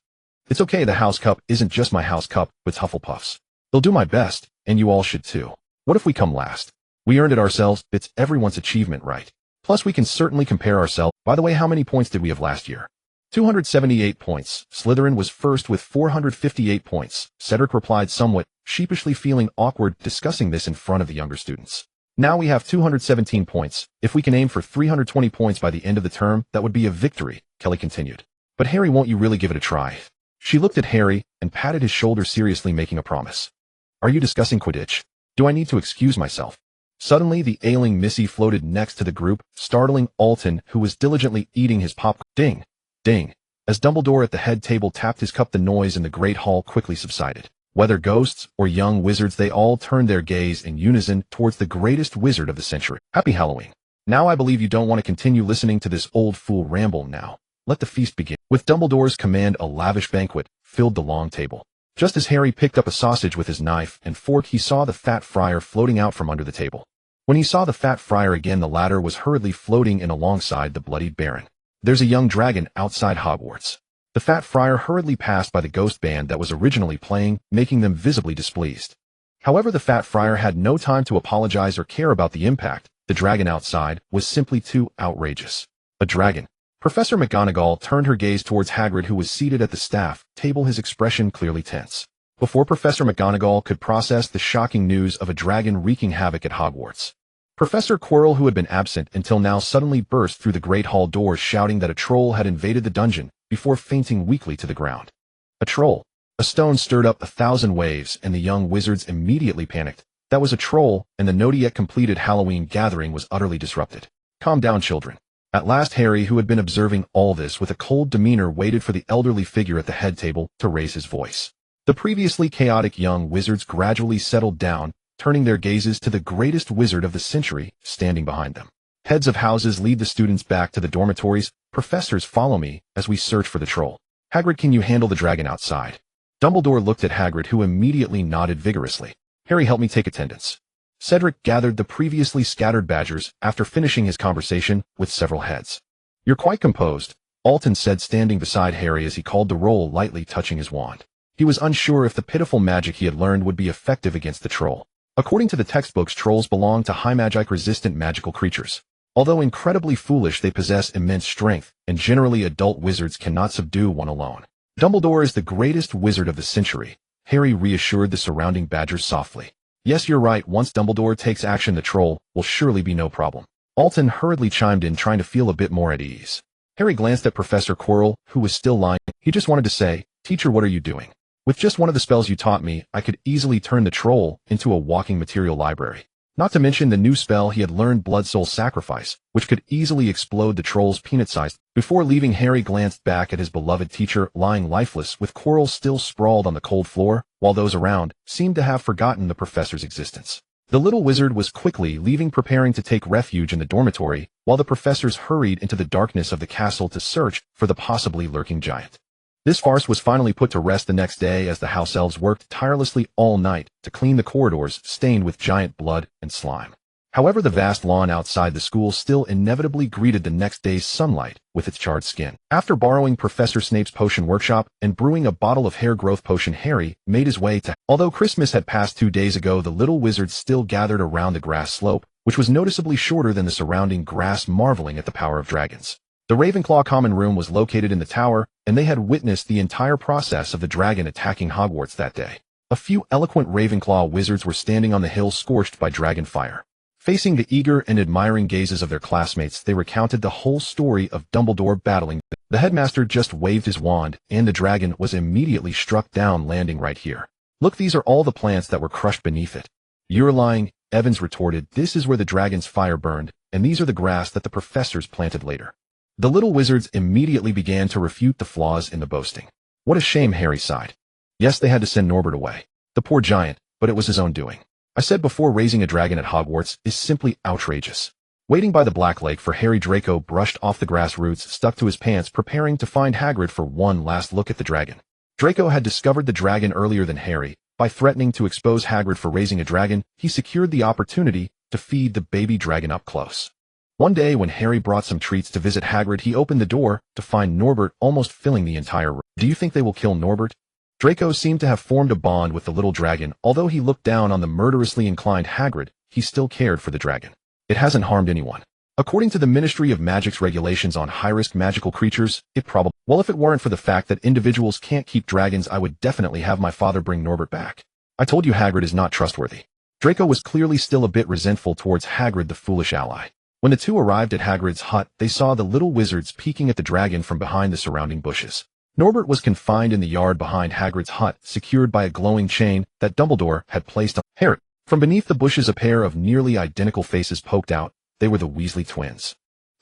It's okay, the house cup isn't just my house cup, it's Hufflepuff's. They'll do my best, and you all should too. What if we come last? We earned it ourselves, it's everyone's achievement, right? Plus we can certainly compare ourselves. By the way, how many points did we have last year? 278 points. Slytherin was first with 458 points. Cedric replied, somewhat sheepishly, feeling awkward discussing this in front of the younger students. Now we have 217 points. If we can aim for 320 points by the end of the term, that would be a victory, Kelly continued. But Harry, won't you really give it a try? She looked at Harry and patted his shoulder seriously, making a promise. Are you discussing Quidditch? Do I need to excuse myself? Suddenly, the ailing Missy floated next to the group, startling Alton, who was diligently eating his popcorn. Ding! Ding! As Dumbledore at the head table tapped his cup, the noise in the great hall quickly subsided. Whether ghosts or young wizards, they all turned their gaze in unison towards the greatest wizard of the century. Happy Halloween. Now I believe you don't want to continue listening to this old fool ramble now. Let the feast begin. With Dumbledore's command, a lavish banquet filled the long table. Just as Harry picked up a sausage with his knife and fork, he saw the fat friar floating out from under the table. When he saw the fat friar again, the latter was hurriedly floating in alongside the bloodied Baron. There's a young dragon outside Hogwarts. The fat friar hurriedly passed by the ghost band that was originally playing, making them visibly displeased. However, the fat friar had no time to apologize or care about the impact. The dragon outside was simply too outrageous. A dragon. Professor McGonagall turned her gaze towards Hagrid, who was seated at the staff table, his expression clearly tense. Before Professor McGonagall could process the shocking news of a dragon wreaking havoc at Hogwarts, Professor Quirrell, who had been absent until now, suddenly burst through the great hall doors, shouting that a troll had invaded the dungeon, before fainting weakly to the ground. A troll. A stone stirred up 1,000 waves, and the young wizards immediately panicked. That was a troll, and the not yet completed Halloween gathering was utterly disrupted. Calm down, children. At last, Harry, who had been observing all this with a cold demeanor, waited for the elderly figure at the head table to raise his voice. The previously chaotic young wizards gradually settled down, turning their gazes to the greatest wizard of the century standing behind them. Heads of houses, lead the students back to the dormitories. Professors, follow me as we search for the troll. Hagrid, can you handle the dragon outside? Dumbledore looked at Hagrid, who immediately nodded vigorously. Harry, help me take attendance. Cedric gathered the previously scattered badgers after finishing his conversation with several heads. You're quite composed, Alton said, standing beside Harry as he called the roll, lightly touching his wand. He was unsure if the pitiful magic he had learned would be effective against the troll. According to the textbooks, trolls belong to high magic-resistant magical creatures. Although incredibly foolish, they possess immense strength, and generally adult wizards cannot subdue one alone. Dumbledore is the greatest wizard of the century, Harry reassured the surrounding badgers softly. Yes, you're right. Once Dumbledore takes action, the troll will surely be no problem. Alton hurriedly chimed in, trying to feel a bit more at ease. Harry glanced at Professor Quirrell, who was still lying. He just wanted to say, Teacher, what are you doing? With just one of the spells you taught me, I could easily turn the troll into a walking material library. Not to mention the new spell he had learned, Blood Soul Sacrifice, which could easily explode the troll's peanut-sized. Before leaving, Harry glanced back at his beloved teacher, lying lifeless, with Quirrell still sprawled on the cold floor, while those around seemed to have forgotten the professor's existence. The little wizard was quickly leaving, preparing to take refuge in the dormitory, while the professors hurried into the darkness of the castle to search for the possibly lurking giant. This farce was finally put to rest the next day as the house elves worked tirelessly all night to clean the corridors stained with giant blood and slime. However, the vast lawn outside the school still inevitably greeted the next day's sunlight with its charred skin. After borrowing Professor Snape's potion workshop and brewing a bottle of hair growth potion, Harry made his way to. Although Christmas had passed 2 days ago, the little wizards still gathered around the grass slope, which was noticeably shorter than the surrounding grass, marveling at the power of dragons. The Ravenclaw common room was located in the tower, and they had witnessed the entire process of the dragon attacking Hogwarts that day. A few eloquent Ravenclaw wizards were standing on the hill, scorched by dragon fire. Facing the eager and admiring gazes of their classmates, they recounted the whole story of Dumbledore battling. The headmaster just waved his wand, and the dragon was immediately struck down, landing right here. Look, these are all the plants that were crushed beneath it. You're lying, Evans retorted. This is where the dragon's fire burned, and these are the grass that the professors planted later. The little wizards immediately began to refute the flaws in the boasting. What a shame, Harry sighed. Yes, they had to send Norbert away. The poor giant, but it was his own doing. I said before, raising a dragon at Hogwarts is simply outrageous. Waiting by the Black Lake for Harry, Draco brushed off the grass roots stuck to his pants, preparing to find Hagrid for one last look at the dragon. Draco had discovered the dragon earlier than Harry. By threatening to expose Hagrid for raising a dragon, he secured the opportunity to feed the baby dragon up close. One day, when Harry brought some treats to visit Hagrid, he opened the door to find Norbert almost filling the entire room. Do you think they will kill Norbert? Draco seemed to have formed a bond with the little dragon. Although he looked down on the murderously inclined Hagrid, he still cared for the dragon. It hasn't harmed anyone. According to the Ministry of Magic's regulations on high-risk magical creatures, it probably— Well, if it weren't for the fact that individuals can't keep dragons, I would definitely have my father bring Norbert back. I told you Hagrid is not trustworthy. Draco was clearly still a bit resentful towards Hagrid, the foolish ally. When the two arrived at Hagrid's hut, they saw the little wizards peeking at the dragon from behind the surrounding bushes. Norbert was confined in the yard behind Hagrid's hut, secured by a glowing chain that Dumbledore had placed on Harry. From beneath the bushes a pair of nearly identical faces poked out. They were the Weasley twins.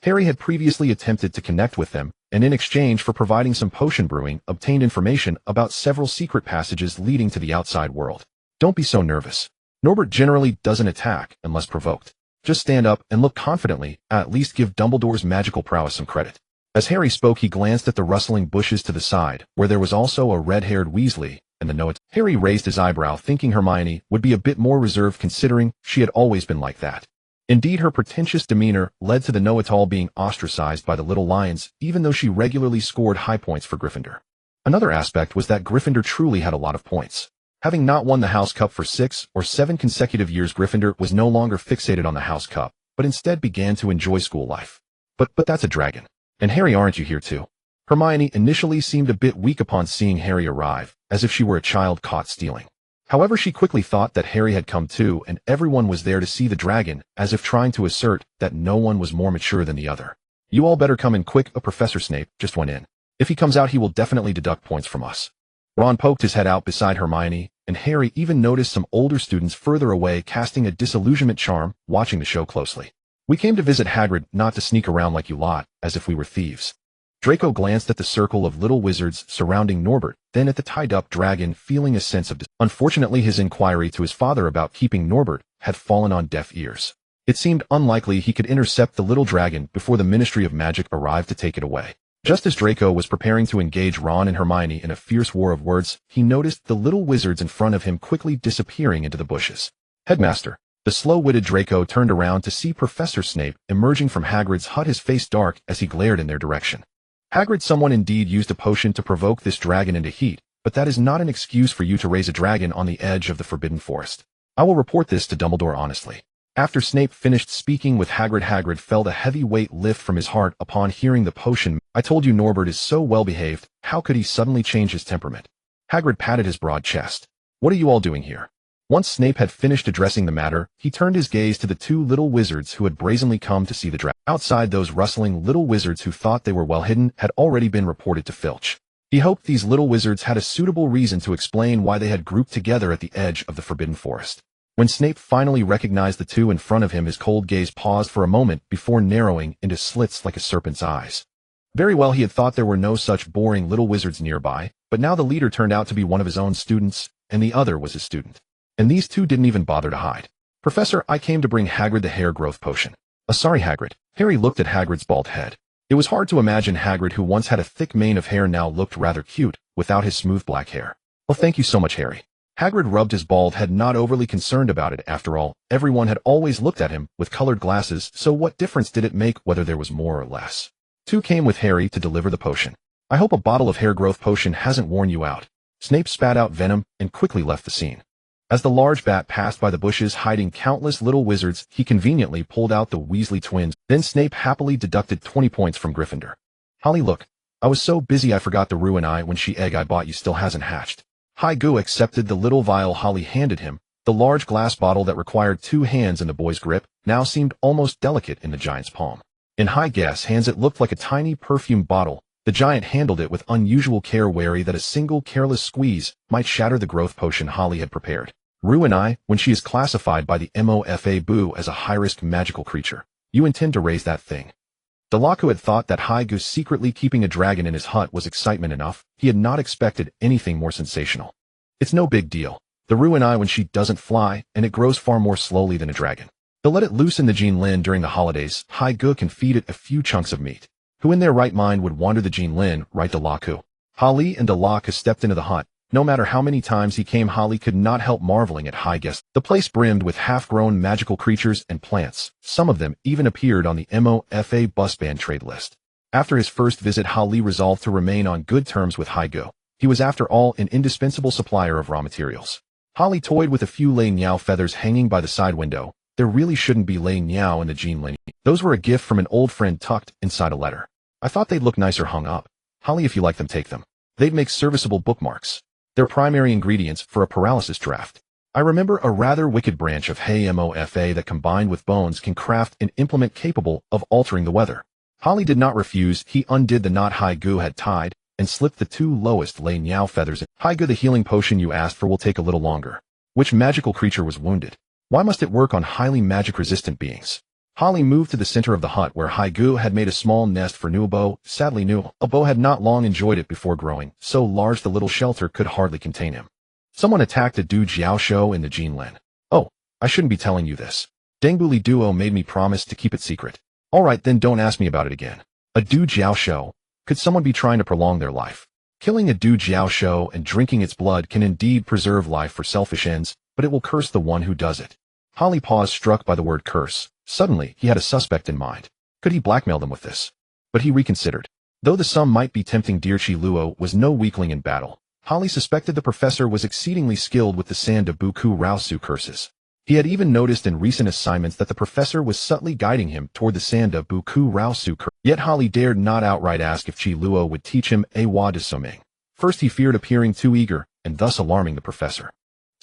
Harry had previously attempted to connect with them, and in exchange for providing some potion brewing, obtained information about several secret passages leading to the outside world. Don't be so nervous. Norbert generally doesn't attack unless provoked. Just stand up and look confidently, at least give Dumbledore's magical prowess some credit. As Harry spoke, he glanced at the rustling bushes to the side, where there was also a red-haired Weasley, and the note. Harry raised his eyebrow, thinking Hermione would be a bit more reserved considering she had always been like that. Indeed, her pretentious demeanor led to the know-it-all being ostracized by the little lions, even though she regularly scored high points for Gryffindor. Another aspect was that Gryffindor truly had a lot of points. Having not won the House Cup for 6 or 7 consecutive years, Gryffindor was no longer fixated on the House Cup, but instead began to enjoy school life. But that's a dragon. And Harry, aren't you here too? Hermione initially seemed a bit weak upon seeing Harry arrive, as if she were a child caught stealing. However, she quickly thought that Harry had come too, and everyone was there to see the dragon, as if trying to assert that no one was more mature than the other. You all better come in quick. Professor Snape just went in. If he comes out, he will definitely deduct points from us. Ron poked his head out beside Hermione, and Harry even noticed some older students further away casting a disillusionment charm, watching the show closely. We came to visit Hagrid, not to sneak around like you lot, as if we were thieves. Draco glanced at the circle of little wizards surrounding Norbert, then at the tied-up dragon, feeling a sense of Unfortunately, his inquiry to his father about keeping Norbert had fallen on deaf ears. It seemed unlikely he could intercept the little dragon before the Ministry of Magic arrived to take it away. Just as Draco was preparing to engage Ron and Hermione in a fierce war of words, he noticed the little wizards in front of him quickly disappearing into the bushes. Headmaster. The slow-witted Draco turned around to see Professor Snape emerging from Hagrid's hut, his face dark as he glared in their direction. Hagrid, someone indeed used a potion to provoke this dragon into heat, but that is not an excuse for you to raise a dragon on the edge of the Forbidden Forest. I will report this to Dumbledore honestly. After Snape finished speaking with Hagrid, Hagrid felt a heavy weight lift from his heart upon hearing the potion. I told you Norbert is so well-behaved, how could he suddenly change his temperament? Hagrid patted his broad chest. What are you all doing here? Once Snape had finished addressing the matter, he turned his gaze to the two little wizards who had brazenly come to see the dragon. Outside, those rustling little wizards who thought they were well hidden had already been reported to Filch. He hoped these little wizards had a suitable reason to explain why they had grouped together at the edge of the Forbidden Forest. When Snape finally recognized the two in front of him, his cold gaze paused for a moment before narrowing into slits like a serpent's eyes. Very well, he had thought there were no such boring little wizards nearby, but now the leader turned out to be one of his own students, and the other was his student. And these two didn't even bother to hide. Professor, I came to bring Hagrid the hair growth potion. Sorry, Hagrid. Harry looked at Hagrid's bald head. It was hard to imagine Hagrid, who once had a thick mane of hair, now looked rather cute without his smooth black hair. Well, thank you so much, Harry. Hagrid rubbed his bald head, not overly concerned about it. After all, everyone had always looked at him with colored glasses, so what difference did it make whether there was more or less? Two came with Harry to deliver the potion. I hope a bottle of hair growth potion hasn't worn you out. Snape spat out venom and quickly left the scene. As the large bat passed by the bushes hiding countless little wizards, he conveniently pulled out the Weasley twins. Then Snape happily deducted 20 points from Gryffindor. Holly, look. I was so busy I forgot the ruin eye when she egg I bought you still hasn't hatched. Haigu accepted the little vial Holly handed him. The large glass bottle that required 2 hands in the boy's grip now seemed almost delicate in the giant's palm. In Haigu's hands it looked like a tiny perfume bottle. The giant handled it with unusual care, wary that a single careless squeeze might shatter the growth potion Holly had prepared. Ruin Eye, when she is classified by the MOFA Boo as a high-risk magical creature. You intend to raise that thing. Delacour had thought that Haigu secretly keeping a dragon in his hut was excitement enough. He had not expected anything more sensational. It's no big deal. The Ruin Eye, when she doesn't fly, and it grows far more slowly than a dragon. They'll let it loose in the Jinlin during the holidays. Haigu can feed it a few chunks of meat. Who in their right mind would wander the Jinlin, right, Delacour? Holly and Delacour stepped into the hut. No matter how many times he came, Holly could not help marveling at Haigu. The place brimmed with half-grown magical creatures and plants. Some of them even appeared on the MOFA bus band trade list. After his first visit, Holly resolved to remain on good terms with Haigu. He was, after all, an indispensable supplier of raw materials. Holly toyed with a few Lei Niao feathers hanging by the side window. There really shouldn't be Lei Niao in the Jinlin. Those were a gift from an old friend tucked inside a letter. I thought they'd look nicer hung up. Holly, if you like them, take them. They'd make serviceable bookmarks. They're primary ingredients for a paralysis draft. I remember a rather wicked branch of MOFA that combined with bones can craft an implement capable of altering the weather. Holly did not refuse. He undid the knot Haigu had tied and slipped the 2 lowest Lei Niao feathers in. Haigu, the healing potion you asked for will take a little longer. Which magical creature was wounded? Why must it work on highly magic-resistant beings? Holly moved to the center of the hut where Haigu had made a small nest for Nuabo. Sadly, Nuabo had not long enjoyed it before growing, so large the little shelter could hardly contain him. Someone attacked a Du Jiaosho in the Jinlen. Oh, I shouldn't be telling you this. Dangbuli Duo made me promise to keep it secret. Alright, then don't ask me about it again. A Du Jiaosho? Could someone be trying to prolong their life? Killing a Du Jiaosho and drinking its blood can indeed preserve life for selfish ends, but it will curse the one who does it. Holly paused, struck by the word curse. Suddenly, he had a suspect in mind. Could he blackmail them with this? But he reconsidered. Though the sum might be tempting, dear Chi Luo was no weakling in battle. Holly suspected the professor was exceedingly skilled with the Sand of Buku Raosu curses. He had even noticed in recent assignments that the professor was subtly guiding him toward the Sand of Buku Raosu curse. Yet Holly dared not outright ask if Chi Luo would teach him a Wa de Soming. First, he feared appearing too eager, and thus alarming the professor.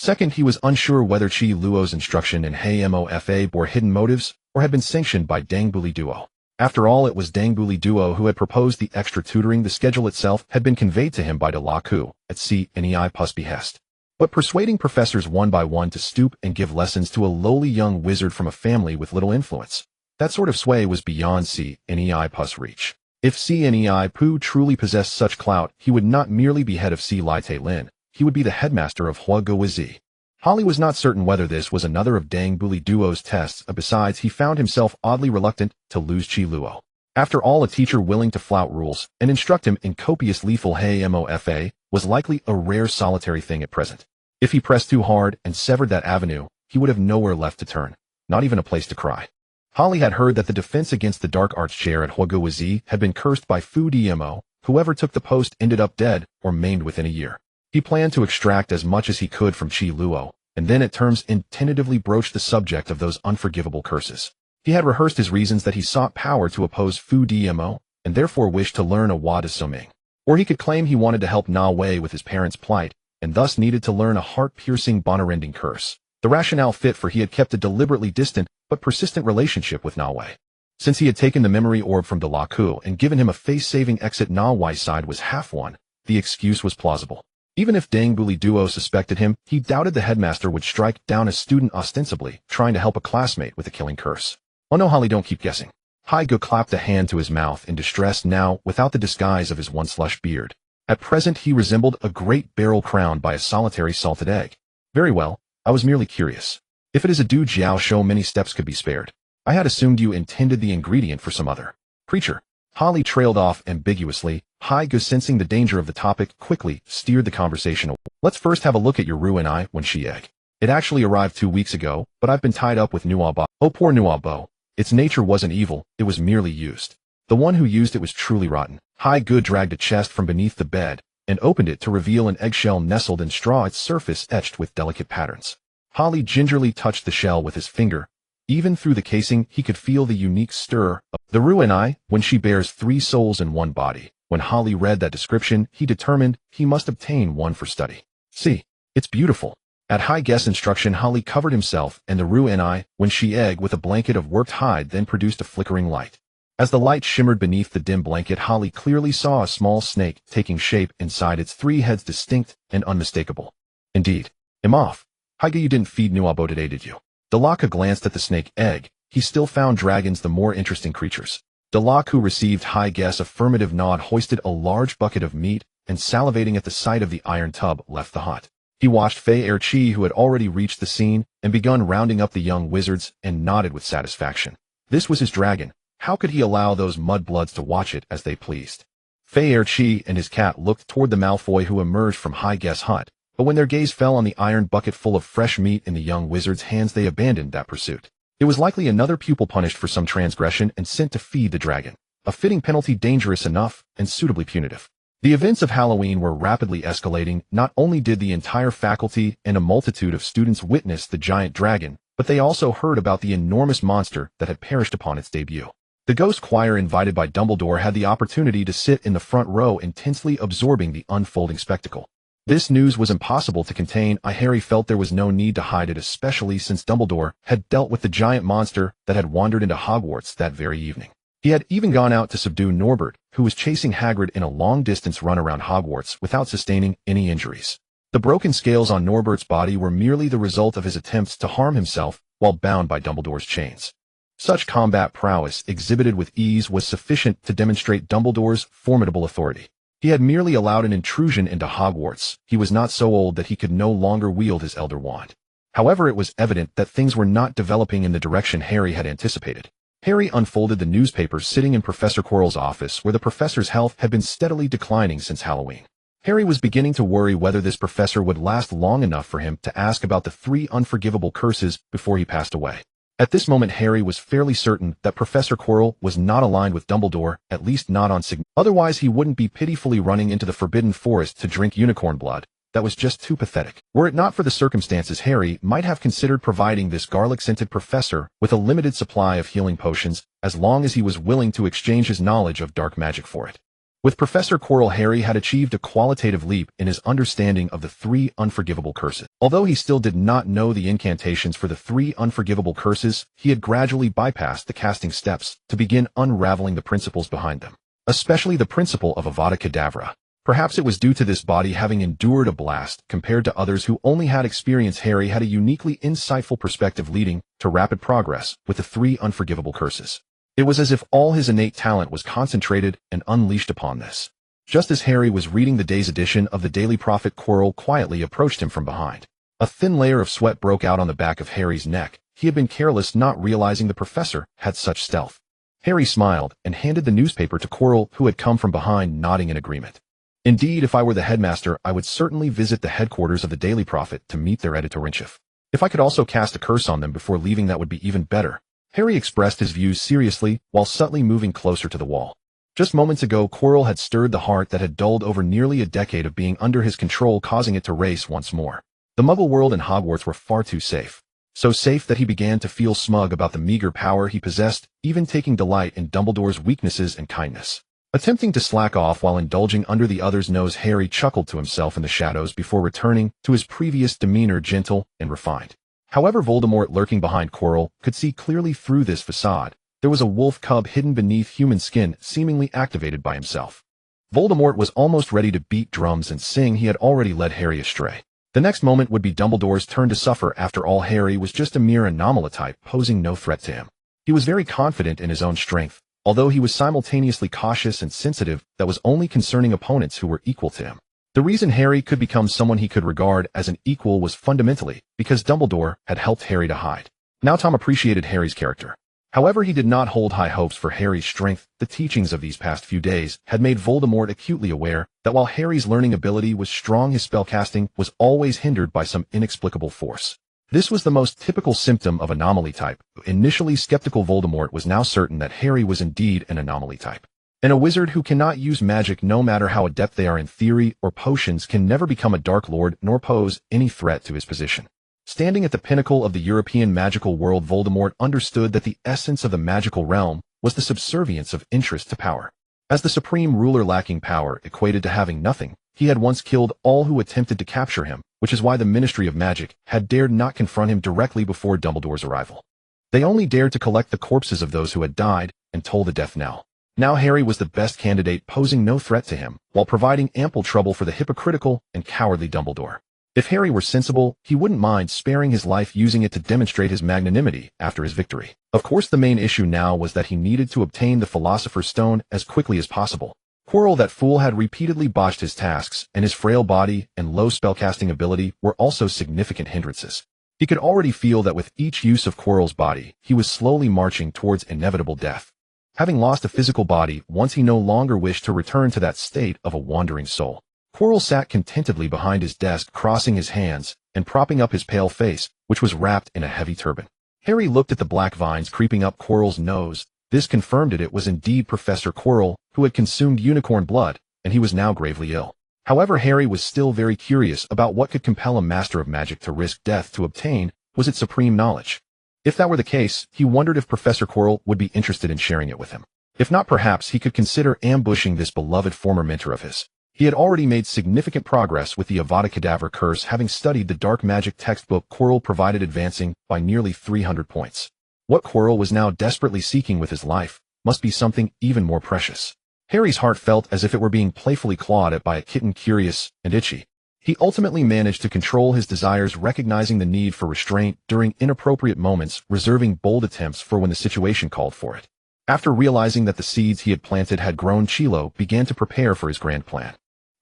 Second, he was unsure whether Chi Luo's instruction in Hei Mofa bore hidden motives, or had been sanctioned by Dangbuli Duo. After all, it was Dangbuli Duo who had proposed the extra tutoring. The schedule itself had been conveyed to him by De La Ku, at CNEI Pu's behest. But persuading professors one by one to stoop and give lessons to a lowly young wizard from a family with little influence, that sort of sway was beyond CNEI Pu's reach. If CNEI Pu truly possessed such clout, he would not merely be head of C Lai Te Lin, he would be the headmaster of Hua Guizi. Holly was not certain whether this was another of Dangbuli Duo's tests, besides he found himself oddly reluctant to lose Chi Luo. After all, a teacher willing to flout rules and instruct him in copious lethal Hei Mofa was likely a rare solitary thing at present. If he pressed too hard and severed that avenue, he would have nowhere left to turn, not even a place to cry. Holly had heard that the defense against the Dark Arts chair at Hua Guizi had been cursed by Fu Dmo. Whoever took the post ended up dead or maimed within a year. He planned to extract as much as he could from Chi Luo, and then at terms tentatively broached the subject of those unforgivable curses. He had rehearsed his reasons that he sought power to oppose Fu Dmo, and therefore wished to learn a Wa de Soming. Or he could claim he wanted to help Na Wei with his parents' plight, and thus needed to learn a heart-piercing Bonarending curse. The rationale fit, for he had kept a deliberately distant but persistent relationship with Na Wei. Since he had taken the memory orb from De La Ku and given him a face-saving exit, Na Wei's side was half won. The excuse was plausible. Even if Dangbuli Duo suspected him, he doubted the headmaster would strike down a student ostensibly trying to help a classmate with a killing curse. Oh no, Holly, don't keep guessing. Haigu clapped a hand to his mouth in distress, now without the disguise of his once lush beard. At present he resembled a great barrel crowned by a solitary salted egg. Very well, I was merely curious. If it is a Du Jiaosho, many steps could be spared. I had assumed you intended the ingredient for some other creature. Holly trailed off ambiguously. Haigu, sensing the danger of the topic, quickly steered the conversation away. Let's first have a look at your Ruinai when she egg. It actually arrived 2 weeks ago, but I've been tied up with Nuabo. Oh, poor Nuabo. Its nature wasn't evil, it was merely used. The one who used it was truly rotten. Haigu dragged a chest from beneath the bed and opened it to reveal an eggshell nestled in straw, its surface etched with delicate patterns. Holly gingerly touched the shell with his finger. Even through the casing, he could feel the unique stir of the Ruinai when she bears 3 souls in one body. When Holly read that description, he determined he must obtain one for study. See, it's beautiful. At Haige's instruction, Holly covered himself and the Ruinai when she egg with a blanket of worked hide, then produced a flickering light. As the light shimmered beneath the dim blanket, Holly clearly saw a small snake taking shape inside its 3 heads, distinct and unmistakable. Indeed. I'm off. Haigu, you didn't feed Nuabo today, did you? Delaka glanced at the snake egg. He still found dragons the more interesting creatures. Delaku received Haige's affirmative nod, hoisted a large bucket of meat, and salivating at the sight of the iron tub, left the hut. He watched Fei Erchi, who had already reached the scene, and begun rounding up the young wizards, and nodded with satisfaction. This was his dragon. How could he allow those mudbloods to watch it as they pleased? Fei Erchi and his cat looked toward the Malfoy who emerged from Haige's hut, but when their gaze fell on the iron bucket full of fresh meat in the young wizard's hands, they abandoned that pursuit. It was likely another pupil punished for some transgression and sent to feed the dragon. A fitting penalty, dangerous enough and suitably punitive. The events of Halloween were rapidly escalating. Not only did the entire faculty and a multitude of students witness the giant dragon, but they also heard about the enormous monster that had perished upon its debut. The ghost choir invited by Dumbledore had the opportunity to sit in the front row, intensely absorbing the unfolding spectacle. This news was impossible to contain. Harry felt there was no need to hide it, especially since Dumbledore had dealt with the giant monster that had wandered into Hogwarts that very evening. He had even gone out to subdue Norbert, who was chasing Hagrid in a long-distance run around Hogwarts without sustaining any injuries. The broken scales on Norbert's body were merely the result of his attempts to harm himself while bound by Dumbledore's chains. Such combat prowess exhibited with ease was sufficient to demonstrate Dumbledore's formidable authority. He had merely allowed an intrusion into Hogwarts. He was not so old that he could no longer wield his Elder Wand. However, it was evident that things were not developing in the direction Harry had anticipated. Harry unfolded the newspaper sitting in Professor Quirrell's office, where the professor's health had been steadily declining since Halloween. Harry was beginning to worry whether this professor would last long enough for him to ask about the 3 unforgivable curses before he passed away. At this moment, Harry was fairly certain that Professor Quirrell was not aligned with Dumbledore, at least not on Sign. Otherwise, he wouldn't be pitifully running into the Forbidden Forest to drink unicorn blood. That was just too pathetic. Were it not for the circumstances, Harry might have considered providing this garlic-scented professor with a limited supply of healing potions, as long as he was willing to exchange his knowledge of dark magic for it. With Professor Quirrell, Harry had achieved a qualitative leap in his understanding of the 3 unforgivable curses. Although he still did not know the incantations for the 3 unforgivable curses, he had gradually bypassed the casting steps to begin unraveling the principles behind them, especially the principle of Avada Kedavra. Perhaps it was due to this body having endured a blast compared to others who only had experience. Harry had a uniquely insightful perspective leading to rapid progress with the 3 unforgivable curses. It was as if all his innate talent was concentrated and unleashed upon this. Just as Harry was reading the day's edition of the Daily Prophet, Quirrell quietly approached him from behind. A thin layer of sweat broke out on the back of Harry's neck. He had been careless, not realizing the professor had such stealth. Harry smiled and handed the newspaper to Quirrell, who had come from behind, nodding in agreement. Indeed, if I were the headmaster, I would certainly visit the headquarters of the Daily Prophet to meet their editor-in-chief. If I could also cast a curse on them before leaving, that would be even better. Harry expressed his views seriously while subtly moving closer to the wall. Just moments ago, Quirrell had stirred the heart that had dulled over nearly a decade of being under his control, causing it to race once more. The Muggle world and Hogwarts were far too safe. So safe that he began to feel smug about the meager power he possessed, even taking delight in Dumbledore's weaknesses and kindness. Attempting to slack off while indulging under the other's nose, Harry chuckled to himself in the shadows before returning to his previous demeanor, gentle and refined. However, Voldemort, lurking behind Quirrell, could see clearly through this facade. There was a wolf cub hidden beneath human skin, seemingly activated by himself. Voldemort was almost ready to beat drums and sing. He had already led Harry astray. The next moment would be Dumbledore's turn to suffer. After all, Harry was just a mere anomalotype, posing no threat to him. He was very confident in his own strength, although he was simultaneously cautious and sensitive. That was only concerning opponents who were equal to him. The reason Harry could become someone he could regard as an equal was fundamentally because Dumbledore had helped Harry to hide. Now Tom appreciated Harry's character. However, he did not hold high hopes for Harry's strength. The teachings of these past few days had made Voldemort acutely aware that while Harry's learning ability was strong, his spellcasting was always hindered by some inexplicable force. This was the most typical symptom of anomaly type. Initially skeptical, Voldemort was now certain that Harry was indeed an anomaly type. And a wizard who cannot use magic, no matter how adept they are in theory or potions, can never become a Dark Lord nor pose any threat to his position. Standing at the pinnacle of the European magical world, Voldemort understood that the essence of the magical realm was the subservience of interest to power. As the supreme ruler, lacking power equated to having nothing. He had once killed all who attempted to capture him, which is why the Ministry of Magic had dared not confront him directly before Dumbledore's arrival. They only dared to collect the corpses of those who had died and toll the death knell. Now Harry was the best candidate, posing no threat to him, while providing ample trouble for the hypocritical and cowardly Dumbledore. If Harry were sensible, he wouldn't mind sparing his life, using it to demonstrate his magnanimity after his victory. Of course, the main issue now was that he needed to obtain the Philosopher's Stone as quickly as possible. Quirrell, that fool, had repeatedly botched his tasks, and his frail body and low spellcasting ability were also significant hindrances. He could already feel that with each use of Quirrell's body, he was slowly marching towards inevitable death. Having lost a physical body once, he no longer wished to return to that state of a wandering soul. Quirrell sat contentedly behind his desk, crossing his hands and propping up his pale face, which was wrapped in a heavy turban. Harry looked at the black vines creeping up Quirrell's nose. This confirmed it was indeed Professor Quirrell, who had consumed unicorn blood, and he was now gravely ill. However, Harry was still very curious about what could compel a master of magic to risk death to obtain. Was it supreme knowledge? If that were the case, he wondered if Professor Quirrell would be interested in sharing it with him. If not, perhaps he could consider ambushing this beloved former mentor of his. He had already made significant progress with the Avada Kedavra curse, having studied the dark magic textbook Quirrell provided, advancing by nearly 300 points. What Quirrell was now desperately seeking with his life must be something even more precious. Harry's heart felt as if it were being playfully clawed at by a kitten, curious and itchy. He ultimately managed to control his desires, recognizing the need for restraint during inappropriate moments, reserving bold attempts for when the situation called for it. After realizing that the seeds he had planted had grown, Chilo began to prepare for his grand plan.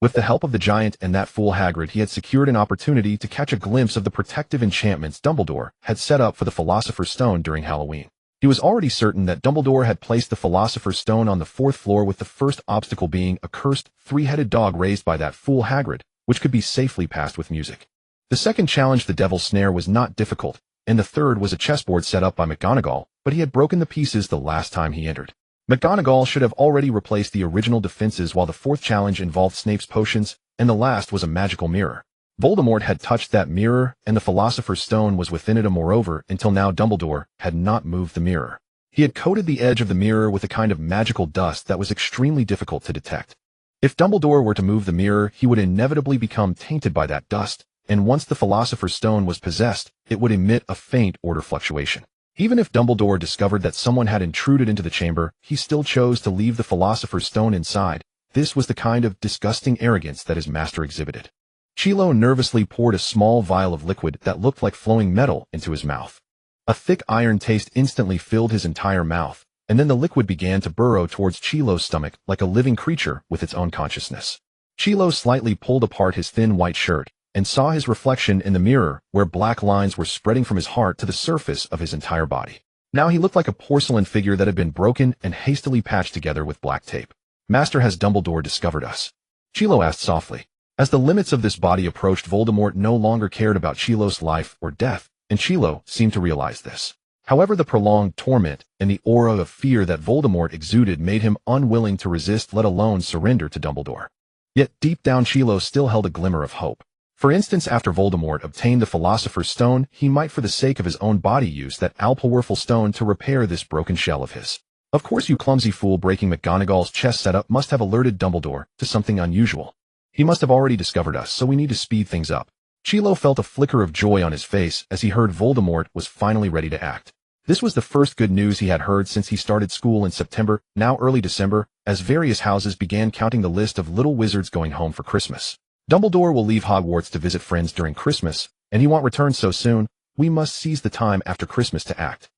With the help of the giant and that fool Hagrid, he had secured an opportunity to catch a glimpse of the protective enchantments Dumbledore had set up for the Philosopher's Stone during Halloween. He was already certain that Dumbledore had placed the Philosopher's Stone on the 4th floor, with the first obstacle being a cursed, three-headed dog raised by that fool Hagrid, which could be safely passed with music. The second challenge, the Devil's Snare, was not difficult, and the third was a chessboard set up by McGonagall, but he had broken the pieces the last time he entered. McGonagall should have already replaced the original defenses, while the fourth challenge involved Snape's potions, and the last was a magical mirror. Voldemort had touched that mirror, and the Philosopher's Stone was within it. Moreover, until now Dumbledore had not moved the mirror. He had coated the edge of the mirror with a kind of magical dust that was extremely difficult to detect. If Dumbledore were to move the mirror, he would inevitably become tainted by that dust, and once the Philosopher's Stone was possessed, it would emit a faint order fluctuation. Even if Dumbledore discovered that someone had intruded into the chamber, he still chose to leave the Philosopher's Stone inside. This was the kind of disgusting arrogance that his master exhibited. Chilo nervously poured a small vial of liquid that looked like flowing metal into his mouth. A thick iron taste instantly filled his entire mouth, and then the liquid began to burrow towards Chilo's stomach like a living creature with its own consciousness. Chilo slightly pulled apart his thin white shirt and saw his reflection in the mirror, where black lines were spreading from his heart to the surface of his entire body. Now he looked like a porcelain figure that had been broken and hastily patched together with black tape. "Master, has Dumbledore discovered us?" Chilo asked softly. As the limits of this body approached, Voldemort no longer cared about Chilo's life or death, and Chilo seemed to realize this. However, the prolonged torment and the aura of fear that Voldemort exuded made him unwilling to resist, let alone surrender to Dumbledore. Yet deep down, Chilo still held a glimmer of hope. For instance, after Voldemort obtained the Philosopher's Stone, he might, for the sake of his own body, use that alpowerful stone to repair this broken shell of his. Of course, you clumsy fool, breaking McGonagall's chess setup must have alerted Dumbledore to something unusual. He must have already discovered us, so we need to speed things up. Chilo felt a flicker of joy on his face as he heard Voldemort was finally ready to act. This was the first good news he had heard since he started school in September, now early December, as various houses began counting the list of little wizards going home for Christmas. Dumbledore will leave Hogwarts to visit friends during Christmas, and he won't return so soon. We must seize the time after Christmas to act.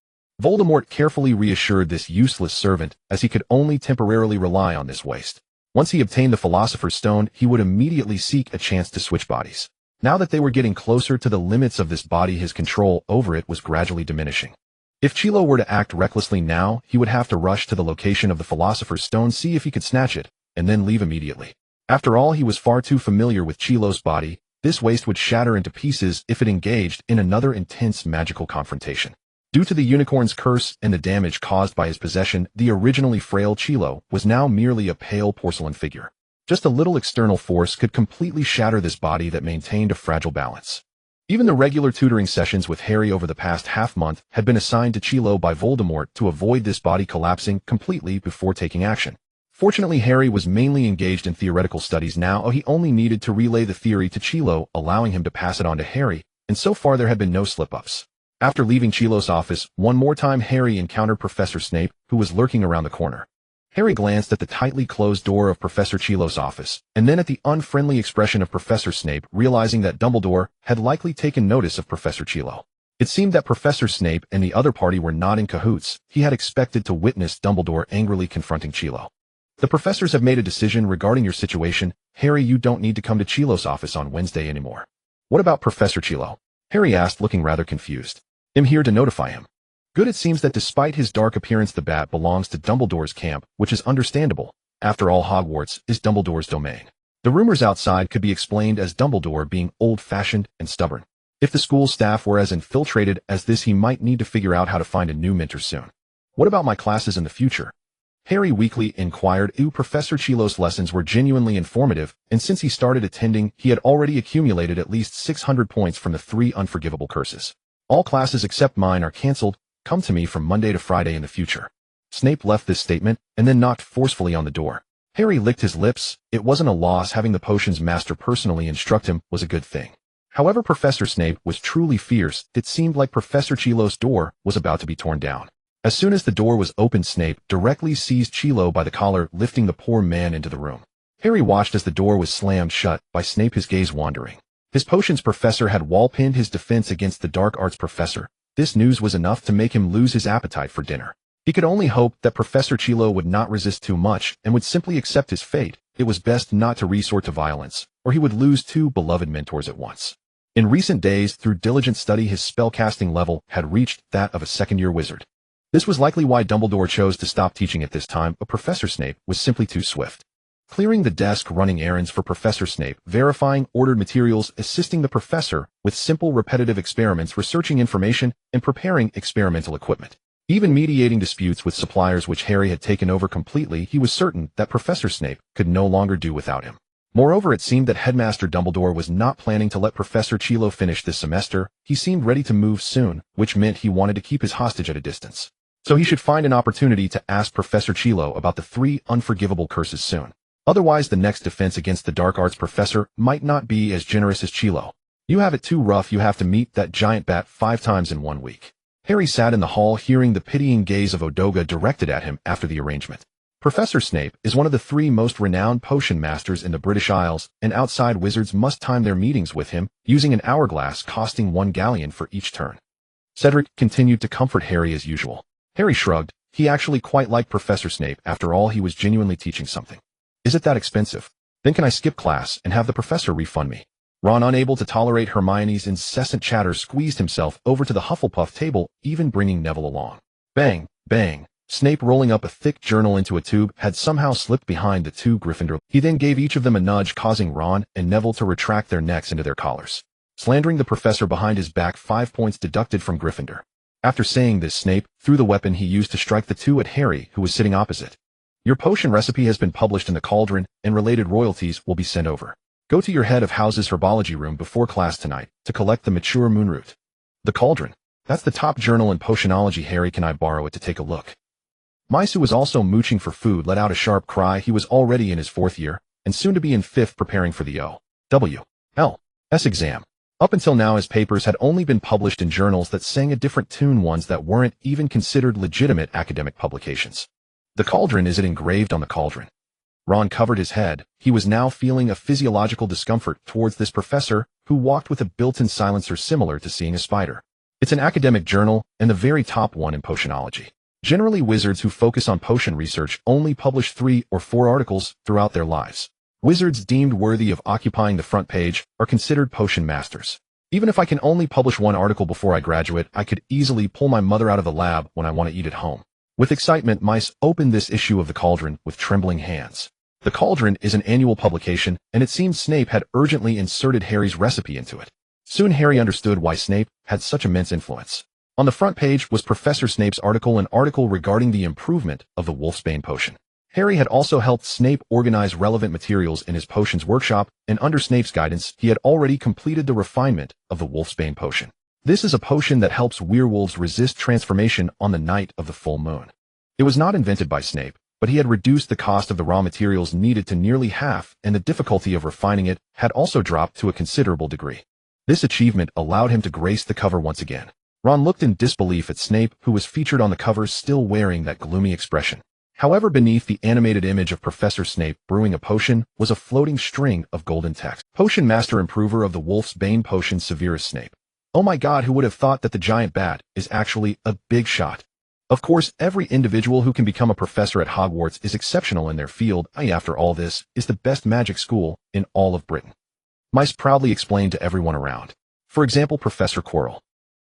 Voldemort carefully reassured this useless servant, as he could only temporarily rely on this waste. Once he obtained the Philosopher's Stone, he would immediately seek a chance to switch bodies. Now that they were getting closer to the limits of this body, his control over it was gradually diminishing. If Chilo were to act recklessly now, he would have to rush to the location of the Philosopher's Stone, see if he could snatch it, and then leave immediately. After all, he was far too familiar with Chilo's body. This waste would shatter into pieces if it engaged in another intense magical confrontation. Due to the unicorn's curse and the damage caused by his possession, the originally frail Chilo was now merely a pale porcelain figure. Just a little external force could completely shatter this body that maintained a fragile balance. Even the regular tutoring sessions with Harry over the past half-month had been assigned to Chilo by Voldemort to avoid this body collapsing completely before taking action. Fortunately, Harry was mainly engaged in theoretical studies now. He only needed to relay the theory to Chilo, allowing him to pass it on to Harry, and so far there had been no slip-ups. After leaving Chilo's office, one more time Harry encountered Professor Snape, who was lurking around the corner. Harry glanced at the tightly closed door of Professor Chilo's office, and then at the unfriendly expression of Professor Snape, realizing that Dumbledore had likely taken notice of Professor Chilo. It seemed that Professor Snape and the other party were not in cahoots. He had expected to witness Dumbledore angrily confronting Chilo. "The professors have made a decision regarding your situation. Harry, you don't need to come to Chilo's office on Wednesday anymore." "What about Professor Chilo?" Harry asked, looking rather confused. "I'm here to notify him." "Good, it seems that despite his dark appearance, the bat belongs to Dumbledore's camp, which is understandable. After all, Hogwarts is Dumbledore's domain. The rumors outside could be explained as Dumbledore being old-fashioned and stubborn. If the school staff were as infiltrated as this, he might need to figure out how to find a new mentor soon." "What about my classes in the future?" Harry weakly inquired. Professor Chilo's lessons were genuinely informative, and since he started attending, he had already accumulated at least 600 points from the 3 unforgivable curses. "All classes except mine are cancelled. Come to me from Monday to Friday in the future." Snape left this statement, and then knocked forcefully on the door. Harry licked his lips. It wasn't a loss. Having the potions master personally instruct him was a good thing. However, Professor Snape was truly fierce. It seemed like Professor Chilo's door was about to be torn down. As soon as the door was opened, Snape directly seized Chilo by the collar, lifting the poor man into the room. Harry watched as the door was slammed shut by Snape, his gaze wandering. His potions professor had wall-pinned his defense against the dark arts professor. This news was enough to make him lose his appetite for dinner. He could only hope that Professor Chilo would not resist too much and would simply accept his fate. It was best not to resort to violence, or he would lose two beloved mentors at once. In recent days, through diligent study, his spellcasting level had reached that of a second-year wizard. This was likely why Dumbledore chose to stop teaching at this time, but Professor Snape was simply too swift. Clearing the desk, running errands for Professor Snape, verifying ordered materials, assisting the professor with simple repetitive experiments, researching information, and preparing experimental equipment. Even mediating disputes with suppliers which Harry had taken over completely, he was certain that Professor Snape could no longer do without him. Moreover, it seemed that Headmaster Dumbledore was not planning to let Professor Chilo finish this semester. He seemed ready to move soon, which meant he wanted to keep his hostage at a distance. So he should find an opportunity to ask Professor Chilo about the 3 unforgivable curses soon. Otherwise, the next defense against the dark arts professor might not be as generous as Chilo. You have it too rough. You have to meet that giant bat 5 times in 1 week. Harry sat in the hall, hearing the pitying gaze of Odoga directed at him after the arrangement. Professor Snape is one of the 3 most renowned potion masters in the British Isles, and outside wizards must time their meetings with him, using an hourglass costing 1 galleon for each turn. Cedric continued to comfort Harry as usual. Harry shrugged. He actually quite liked Professor Snape. After all, he was genuinely teaching something. Is it that expensive? Then can I skip class and have the professor refund me? Ron, unable to tolerate Hermione's incessant chatter, squeezed himself over to the Hufflepuff table, even bringing Neville along. Bang, bang. Snape, rolling up a thick journal into a tube, had somehow slipped behind the 2 Gryffindor. He then gave each of them a nudge, causing Ron and Neville to retract their necks into their collars. Slandering the professor behind his back, 5 points deducted from Gryffindor. After saying this, Snape threw the weapon he used to strike the 2 at Harry, who was sitting opposite. Your potion recipe has been published in the Cauldron, and related royalties will be sent over. Go to your head of house's herbology room before class tonight to collect the mature moonroot. The Cauldron. That's the top journal in potionology. Harry, can I borrow it to take a look? Mice, who was also mooching for food, let out a sharp cry. He was already in his 4th year, and soon to be in 5th, preparing for the O.W.L.S. exam. Up until now, his papers had only been published in journals that sang a different tune, ones that weren't even considered legitimate academic publications. The Cauldron, is it engraved on the cauldron? Ron covered his head. He was now feeling a physiological discomfort towards this professor, who walked with a built-in silencer similar to seeing a spider. It's an academic journal, and the very top one in potionology. Generally, wizards who focus on potion research only publish 3 or 4 articles throughout their lives. Wizards deemed worthy of occupying the front page are considered potion masters. Even if I can only publish 1 article before I graduate, I could easily pull my mother out of the lab when I want to eat at home. With excitement, Mice opened this issue of the Cauldron with trembling hands. The Cauldron is an annual publication, and it seemed Snape had urgently inserted Harry's recipe into it. Soon Harry understood why Snape had such immense influence. On the front page was Professor Snape's article, an article regarding the improvement of the Wolfsbane potion. Harry had also helped Snape organize relevant materials in his potions workshop, and under Snape's guidance, he had already completed the refinement of the Wolfsbane potion. This is a potion that helps werewolves resist transformation on the night of the full moon. It was not invented by Snape, but he had reduced the cost of the raw materials needed to nearly half, and the difficulty of refining it had also dropped to a considerable degree. This achievement allowed him to grace the cover once again. Ron looked in disbelief at Snape, who was featured on the cover, still wearing that gloomy expression. However, beneath the animated image of Professor Snape brewing a potion was a floating string of golden text. Potion Master Improver of the Wolf's Bane Potion, Severus Snape. Oh my god, who would have thought that the giant bat is actually a big shot? Of course, every individual who can become a professor at Hogwarts is exceptional in their field. After all, this is the best magic school in all of Britain. Mice proudly explained to everyone around. For example, Professor Quirrell.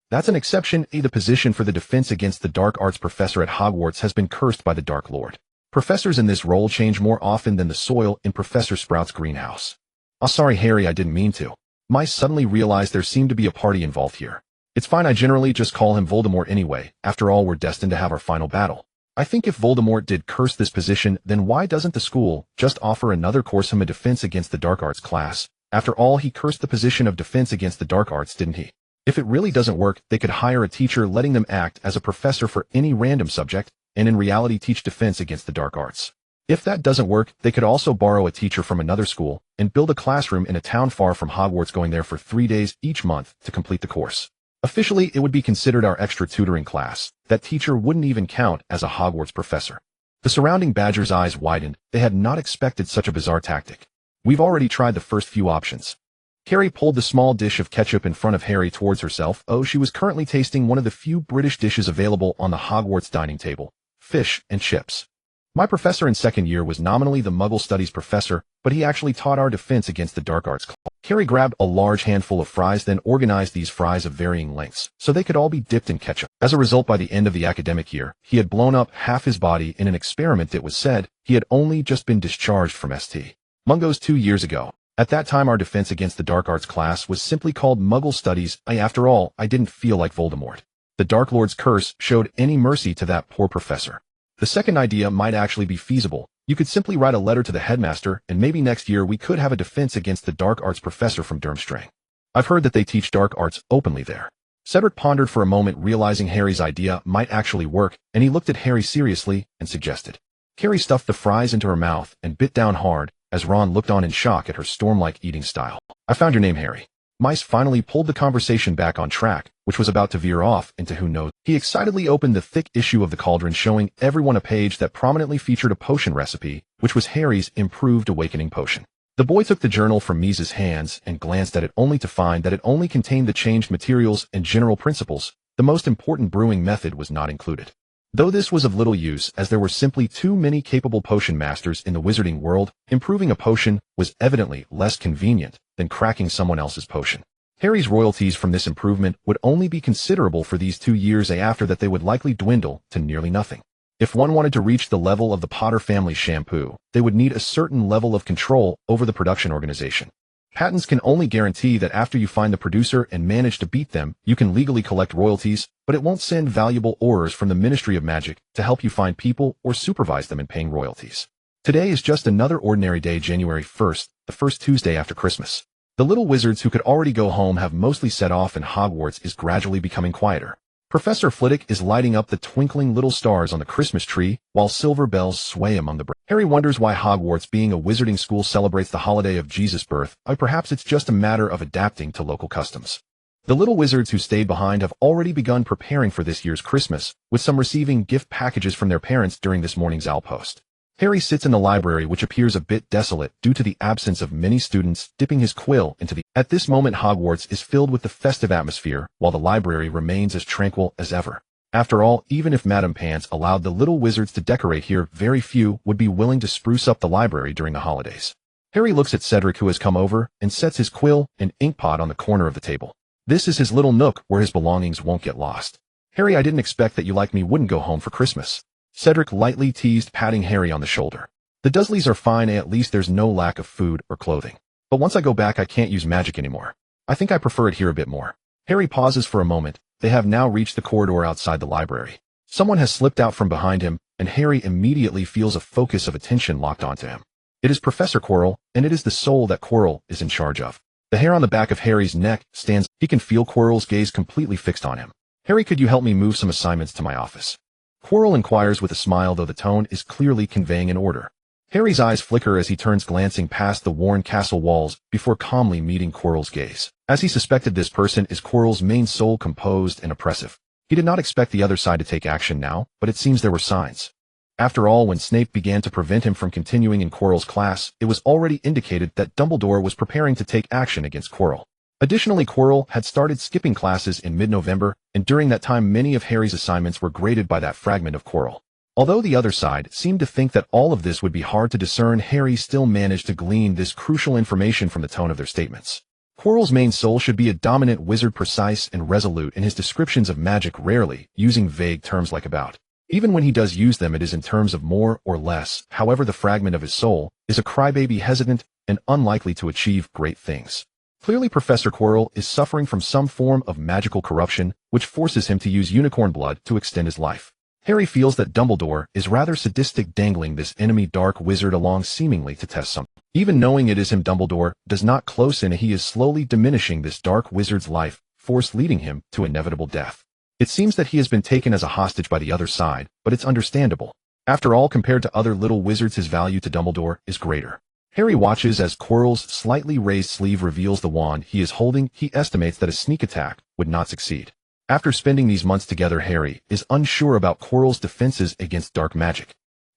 That's an exception. The position for the defense against the dark arts professor at Hogwarts has been cursed by the Dark Lord. Professors in this role change more often than the soil in Professor Sprout's greenhouse. Oh, sorry, Harry, I didn't mean to. Mice suddenly realized there seemed to be a party involved here. It's fine, I generally just call him Voldemort anyway. After all, we're destined to have our final battle. I think if Voldemort did curse this position, then why doesn't the school just offer another course, him a defense against the dark arts class? After all, he cursed the position of defense against the dark arts, didn't he? If it really doesn't work, they could hire a teacher, letting them act as a professor for any random subject, and in reality teach defense against the dark arts. If that doesn't work, they could also borrow a teacher from another school and build a classroom in a town far from Hogwarts, going there for 3 days each month to complete the course. Officially, it would be considered our extra tutoring class. That teacher wouldn't even count as a Hogwarts professor. The surrounding badgers' eyes widened. They had not expected such a bizarre tactic. We've already tried the first few options. Carrie pulled the small dish of ketchup in front of Harry towards herself. Oh, she was currently tasting one of the few British dishes available on the Hogwarts dining table: fish and chips. My professor in second year was nominally the Muggle Studies professor, but he actually taught our defense against the dark arts class. Carrie grabbed a large handful of fries, then organized these fries of varying lengths, so they could all be dipped in ketchup. As a result, by the end of the academic year, he had blown up half his body in an experiment that was said he had only just been discharged from St. Mungo's 2 years ago. At that time, our defense against the dark arts class was simply called Muggle Studies. After all, I didn't feel like Voldemort. The Dark Lord's curse showed any mercy to that poor professor. The second idea might actually be feasible. You could simply write a letter to the headmaster, and maybe next year we could have a defense against the dark arts professor from Durmstrang. I've heard that they teach dark arts openly there. Cedric pondered for a moment, realizing Harry's idea might actually work, and he looked at Harry seriously and suggested. Carrie stuffed the fries into her mouth and bit down hard, as Ron looked on in shock at her storm-like eating style. I found your name, Harry. Mice finally pulled the conversation back on track, which was about to veer off into who knows. He excitedly opened the thick issue of the Cauldron, showing everyone a page that prominently featured a potion recipe, which was Harry's improved awakening potion. The boy took the journal from Mise's hands and glanced at it, only to find that it only contained the changed materials and general principles. The most important brewing method was not included. Though this was of little use, as there were simply too many capable potion masters in the wizarding world, improving a potion was evidently less convenient than cracking someone else's potion. Harry's royalties from this improvement would only be considerable for these 2 years. After that, they would likely dwindle to nearly nothing. If one wanted to reach the level of the Potter family's shampoo, they would need a certain level of control over the production organization. Patents can only guarantee that after you find the producer and manage to beat them, you can legally collect royalties, but it won't send valuable orders from the Ministry of Magic to help you find people or supervise them in paying royalties. Today is just another ordinary day, January 1st, the first Tuesday after Christmas. The little wizards who could already go home have mostly set off, and Hogwarts is gradually becoming quieter. Professor Flitwick is lighting up the twinkling little stars on the Christmas tree, while silver bells sway among the branches. Harry wonders why Hogwarts, being a wizarding school, celebrates the holiday of Jesus' birth. Perhaps it's just a matter of adapting to local customs. The little wizards who stayed behind have already begun preparing for this year's Christmas, with some receiving gift packages from their parents during this morning's outpost. Harry sits in the library, which appears a bit desolate due to the absence of many students, dipping his quill into the... At this moment, Hogwarts is filled with the festive atmosphere, while the library remains as tranquil as ever. After all, even if Madame Pants allowed the little wizards to decorate here, very few would be willing to spruce up the library during the holidays. Harry looks at Cedric, who has come over, and sets his quill and inkpot on the corner of the table. This is his little nook where his belongings won't get lost. Harry, I didn't expect that you like me wouldn't go home for Christmas. Cedric lightly teased, patting Harry on the shoulder. The Dursleys are fine, at least there's no lack of food or clothing. But once I go back, I can't use magic anymore. I think I prefer it here a bit more. Harry pauses for a moment. They have now reached the corridor outside the library. Someone has slipped out from behind him, and Harry immediately feels a focus of attention locked onto him. It is Professor Quirrell, and it is the soul that Quirrell is in charge of. The hair on the back of Harry's neck stands. He can feel Quirrell's gaze completely fixed on him. Harry, could you help me move some assignments to my office? Quirrell inquires with a smile, though the tone is clearly conveying an order. Harry's eyes flicker as he turns, glancing past the worn castle walls before calmly meeting Quirrell's gaze. As he suspected, this person is Quirrell's main soul, composed and oppressive. He did not expect the other side to take action now, but it seems there were signs. After all, when Snape began to prevent him from continuing in Quirrell's class, it was already indicated that Dumbledore was preparing to take action against Quirrell. Additionally, Quirrell had started skipping classes in mid-November, and during that time many of Harry's assignments were graded by that fragment of Quirrell. Although the other side seemed to think that all of this would be hard to discern, Harry still managed to glean this crucial information from the tone of their statements. Quirrell's main soul should be a dominant wizard, precise and resolute in his descriptions of magic, rarely using vague terms like about. Even when he does use them, it is in terms of more or less. However, the fragment of his soul is a crybaby, hesitant and unlikely to achieve great things. Clearly, Professor Quirrell is suffering from some form of magical corruption, which forces him to use unicorn blood to extend his life. Harry feels that Dumbledore is rather sadistic, dangling this enemy dark wizard along seemingly to test something. Even knowing it is him, Dumbledore does not close in. He is slowly diminishing this dark wizard's life force, leading him to inevitable death. It seems that he has been taken as a hostage by the other side, but it's understandable. After all, compared to other little wizards, his value to Dumbledore is greater. Harry watches as Quirrell's slightly raised sleeve reveals the wand he is holding. He estimates that a sneak attack would not succeed. After spending these months together, Harry is unsure about Quirrell's defenses against dark magic.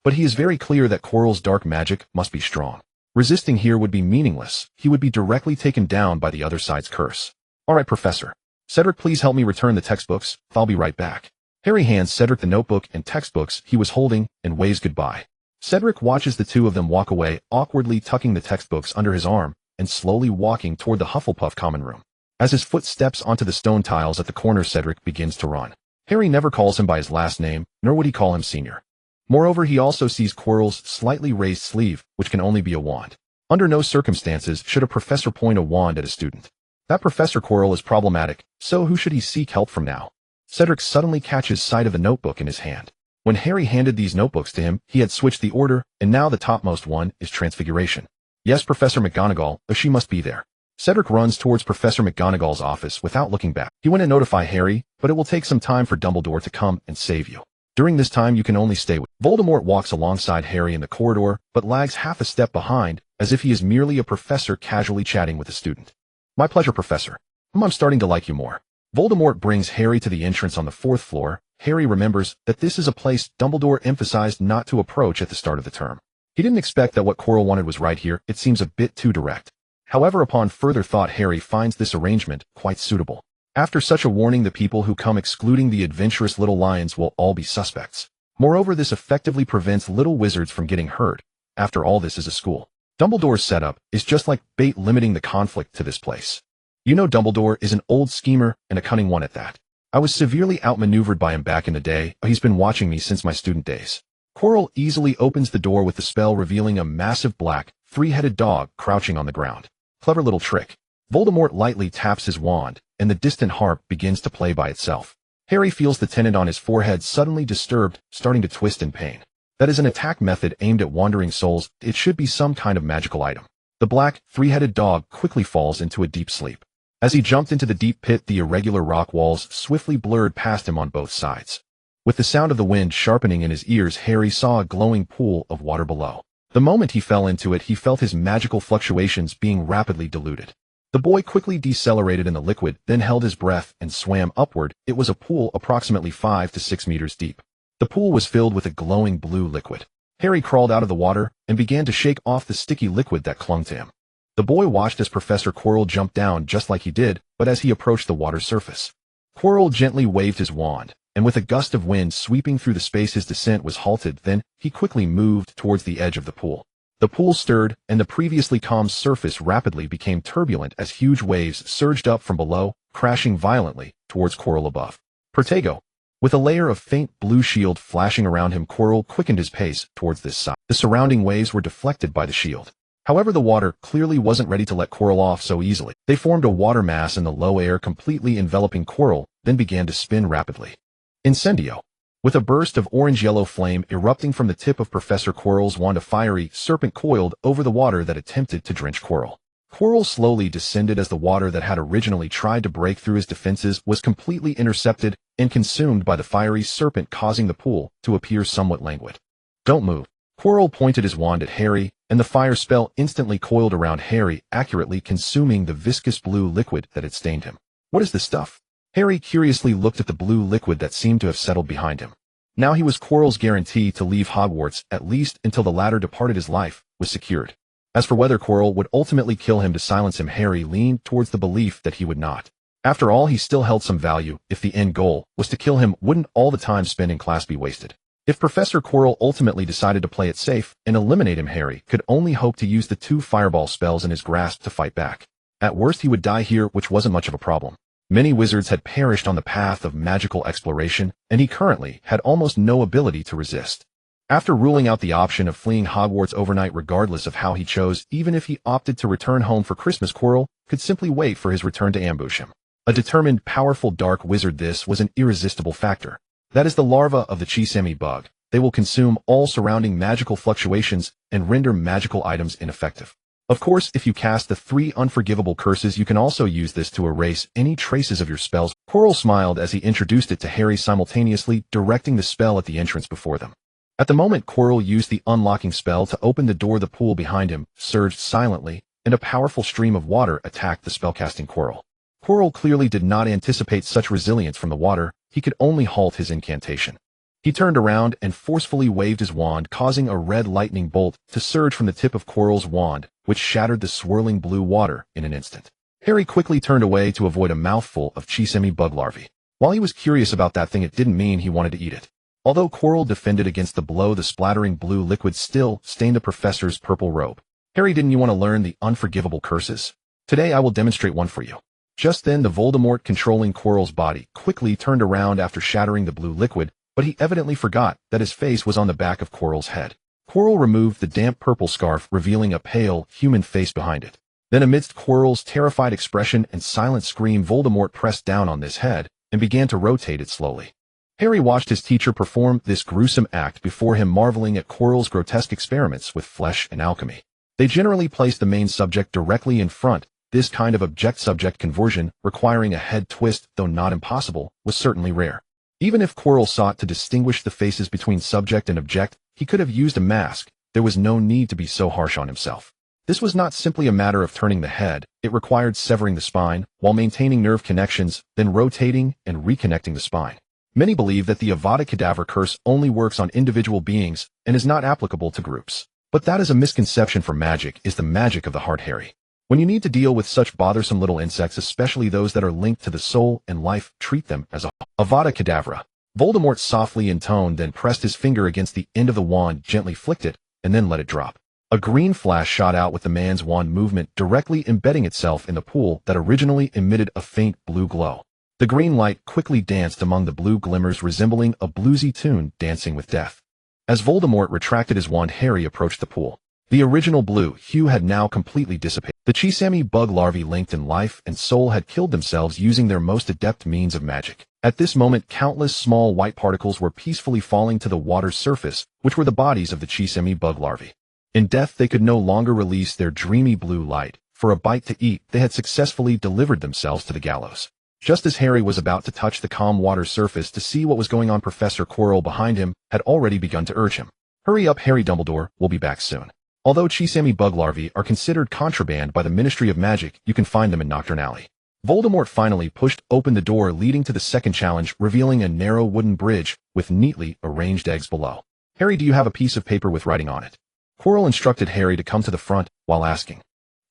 But he is very clear that Quirrell's dark magic must be strong. Resisting here would be meaningless. He would be directly taken down by the other side's curse. All right, Professor. Cedric, please help me return the textbooks. I'll be right back. Harry hands Cedric the notebook and textbooks he was holding and waves goodbye. Cedric watches the two of them walk away, awkwardly tucking the textbooks under his arm and slowly walking toward the Hufflepuff common room. As his foot steps onto the stone tiles at the corner, Cedric begins to run. Harry never calls him by his last name, nor would he call him Senior. Moreover, he also sees Quirrell's slightly raised sleeve, which can only be a wand. Under no circumstances should a professor point a wand at a student. That Professor Quirrell is problematic, so who should he seek help from now? Cedric suddenly catches sight of the notebook in his hand. When Harry handed these notebooks to him, he had switched the order, and now the topmost one is Transfiguration. Yes, Professor McGonagall, she must be there. Cedric runs towards Professor McGonagall's office without looking back. He went to notify Harry, but it will take some time for Dumbledore to come and save you. During this time, you can only stay with. Voldemort walks alongside Harry in the corridor, but lags half a step behind, as if he is merely a professor casually chatting with a student. My pleasure, Professor. I'm starting to like you more. Voldemort brings Harry to the entrance on the 4th floor. Harry remembers that this is a place Dumbledore emphasized not to approach at the start of the term. He didn't expect that what Quirrell wanted was right here. It seems a bit too direct. However, upon further thought, Harry finds this arrangement quite suitable. After such a warning, the people who come excluding the adventurous little lions will all be suspects. Moreover, this effectively prevents little wizards from getting hurt. After all, this is a school. Dumbledore's setup is just like bait, limiting the conflict to this place. You know, Dumbledore is an old schemer and a cunning one at that. I was severely outmaneuvered by him back in the day, but he's been watching me since my student days. Quirrell easily opens the door with the spell, revealing a massive black, three-headed dog crouching on the ground. Clever little trick. Voldemort lightly taps his wand, and the distant harp begins to play by itself. Harry feels the tendon on his forehead suddenly disturbed, starting to twist in pain. That is an attack method aimed at wandering souls. It should be some kind of magical item. The black, three-headed dog quickly falls into a deep sleep. As he jumped into the deep pit, the irregular rock walls swiftly blurred past him on both sides. With the sound of the wind sharpening in his ears, Harry saw a glowing pool of water below. The moment he fell into it, he felt his magical fluctuations being rapidly diluted. The boy quickly decelerated in the liquid, then held his breath and swam upward. It was a pool approximately 5 to 6 meters deep. The pool was filled with a glowing blue liquid. Harry crawled out of the water and began to shake off the sticky liquid that clung to him. The boy watched as Professor Quirrell jumped down just like he did, but as he approached the water's surface, Quirrell gently waved his wand, and with a gust of wind sweeping through the space, his descent was halted. Then he quickly moved towards the edge of the pool. The pool stirred, and the previously calm surface rapidly became turbulent as huge waves surged up from below, crashing violently towards Quirrell above. Protego. With a layer of faint blue shield flashing around him, Quirrell quickened his pace towards this side. The surrounding waves were deflected by the shield. However, the water clearly wasn't ready to let Quirrell off so easily. They formed a water mass in the low air, completely enveloping Quirrell, then began to spin rapidly. Incendio. With a burst of orange-yellow flame erupting from the tip of Professor Quirrell's wand, a fiery serpent coiled over the water that attempted to drench Quirrell. Quirrell slowly descended as the water that had originally tried to break through his defenses was completely intercepted and consumed by the fiery serpent, causing the pool to appear somewhat languid. Don't move. Quirrell pointed his wand at Harry, and the fire spell instantly coiled around Harry, accurately consuming the viscous blue liquid that had stained him. What is this stuff? Harry curiously looked at the blue liquid that seemed to have settled behind him. Now he was Quirrell's guarantee to leave Hogwarts, at least until the latter departed his life, was secured. As for whether Quirrell would ultimately kill him to silence him, Harry leaned towards the belief that he would not. After all, he still held some value. If the end goal was to kill him, wouldn't all the time spent in class be wasted? If Professor Quirrell ultimately decided to play it safe and eliminate him, Harry could only hope to use the 2 fireball spells in his grasp to fight back. At worst, he would die here, which wasn't much of a problem. Many wizards had perished on the path of magical exploration, and he currently had almost no ability to resist. After ruling out the option of fleeing Hogwarts overnight regardless of how he chose, even if he opted to return home for Christmas, Quirrell could simply wait for his return to ambush him. A determined, powerful dark wizard, this was an irresistible factor. That is the larva of the Chisemi bug. They will consume all surrounding magical fluctuations and render magical items ineffective. Of course, if you cast the 3 unforgivable curses, you can also use this to erase any traces of your spells. Quirrell smiled as he introduced it to Harry, simultaneously directing the spell at the entrance before them. At the moment Quirrell used the unlocking spell to open the door, the pool behind him surged silently, and a powerful stream of water attacked the spellcasting Quirrell. Quirrell clearly did not anticipate such resilience from the water. He could only halt his incantation. He turned around and forcefully waved his wand, causing a red lightning bolt to surge from the tip of Quirrell's wand, which shattered the swirling blue water in an instant. Harry quickly turned away to avoid a mouthful of chisemi bug larvae. While he was curious about that thing, it didn't mean he wanted to eat it. Although Quirrell defended against the blow, the splattering blue liquid still stained the professor's purple robe. Harry, didn't you want to learn the unforgivable curses? Today I will demonstrate one for you. Just then, the Voldemort controlling Quirrell's body quickly turned around after shattering the blue liquid, but he evidently forgot that his face was on the back of Quirrell's head. Quirrell removed the damp purple scarf, revealing a pale, human face behind it. Then, amidst Quirrell's terrified expression and silent scream, Voldemort pressed down on this head and began to rotate it slowly. Harry watched his teacher perform this gruesome act before him, marveling at Quirrell's grotesque experiments with flesh and alchemy. They generally placed the main subject directly in front. This kind of object-subject conversion, requiring a head twist, though not impossible, was certainly rare. Even if Quirrell sought to distinguish the faces between subject and object, he could have used a mask. There was no need to be so harsh on himself. This was not simply a matter of turning the head, it required severing the spine, while maintaining nerve connections, then rotating and reconnecting the spine. Many believe that the Avada Kedavra curse only works on individual beings and is not applicable to groups. But that is a misconception, for magic is the magic of the heart, Harry. When you need to deal with such bothersome little insects, especially those that are linked to the soul and life, treat them as a Avada Kedavra. Voldemort softly intoned, then pressed his finger against the end of the wand, gently flicked it, and then let it drop. A green flash shot out with the man's wand movement, directly embedding itself in the pool that originally emitted a faint blue glow. The green light quickly danced among the blue glimmers, resembling a bluesy tune dancing with death. As Voldemort retracted his wand, Harry approached the pool. The original blue hue had now completely dissipated. The chisemi bug larvae, linked in life and soul, had killed themselves using their most adept means of magic. At this moment, countless small white particles were peacefully falling to the water's surface, which were the bodies of the chisemi bug larvae. In death, they could no longer release their dreamy blue light. For a bite to eat, they had successfully delivered themselves to the gallows. Just as Harry was about to touch the calm water's surface to see what was going on, Professor Quirrell behind him had already begun to urge him. "Hurry up, Harry, Dumbledore will be back soon." Although chisemi bug larvae are considered contraband by the Ministry of Magic, you can find them in Nocturne Alley. Voldemort finally pushed open the door leading to the second challenge, revealing a narrow wooden bridge with neatly arranged eggs below. "Harry, do you have a piece of paper with writing on it?" Quirrell instructed Harry to come to the front while asking.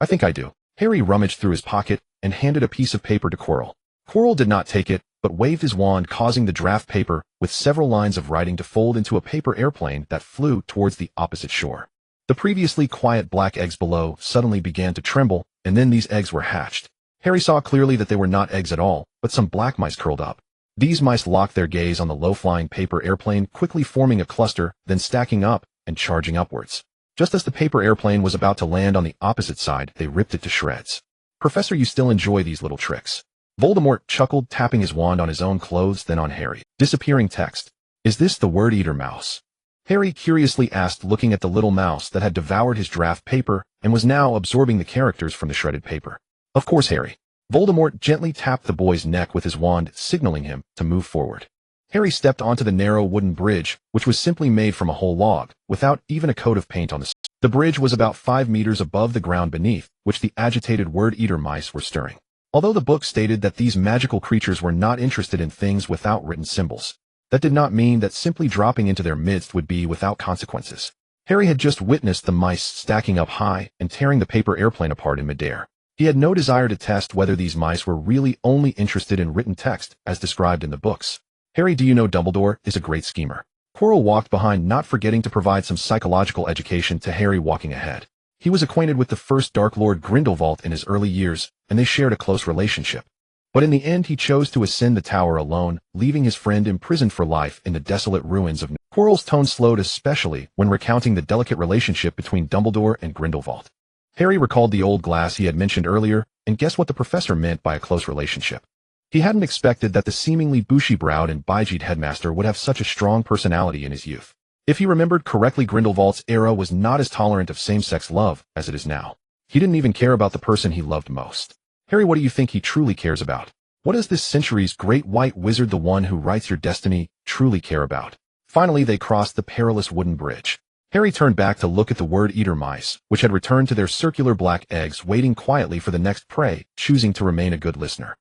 "I think I do." Harry rummaged through his pocket and handed a piece of paper to Quirrell. Quirrell did not take it, but waved his wand, causing the draft paper with several lines of writing to fold into a paper airplane that flew towards the opposite shore. The previously quiet black eggs below suddenly began to tremble, and then these eggs were hatched. Harry saw clearly that they were not eggs at all, but some black mice curled up. These mice locked their gaze on the low-flying paper airplane, quickly forming a cluster, then stacking up and charging upwards. Just as the paper airplane was about to land on the opposite side, they ripped it to shreds. "Professor, you still enjoy these little tricks?" Voldemort chuckled, tapping his wand on his own clothes, then on Harry. Disappearing text. "Is this the word-eater mouse?" Harry curiously asked, looking at the little mouse that had devoured his draft paper and was now absorbing the characters from the shredded paper. "Of course, Harry." Voldemort gently tapped the boy's neck with his wand, signaling him to move forward. Harry stepped onto the narrow wooden bridge, which was simply made from a whole log, without even a coat of paint on the side. The bridge was about 5 meters above the ground beneath, which the agitated word-eater mice were stirring. Although the book stated that these magical creatures were not interested in things without written symbols, that did not mean that simply dropping into their midst would be without consequences. Harry had just witnessed the mice stacking up high and tearing the paper airplane apart in midair. He had no desire to test whether these mice were really only interested in written text, as described in the books. "Harry, do you know Dumbledore is a great schemer?" Quirrell walked behind, not forgetting to provide some psychological education to Harry walking ahead. He was acquainted with the first Dark Lord Grindelwald in his early years, and they shared a close relationship. But in the end, he chose to ascend the tower alone, leaving his friend imprisoned for life in the desolate ruins of... Quirrell's tone slowed, especially when recounting the delicate relationship between Dumbledore and Grindelwald. Harry recalled the old glass he had mentioned earlier, and guessed what the professor meant by a close relationship. He hadn't expected that the seemingly bushy-browed and bijed headmaster would have such a strong personality in his youth. If he remembered correctly, Grindelwald's era was not as tolerant of same-sex love as it is now. He didn't even care about the person he loved most. "Harry, what do you think he truly cares about? What does this century's great white wizard, the one who writes your destiny, truly care about?" Finally, they crossed the perilous wooden bridge. Harry turned back to look at the word-eater mice, which had returned to their circular black eggs, waiting quietly for the next prey, choosing to remain a good listener.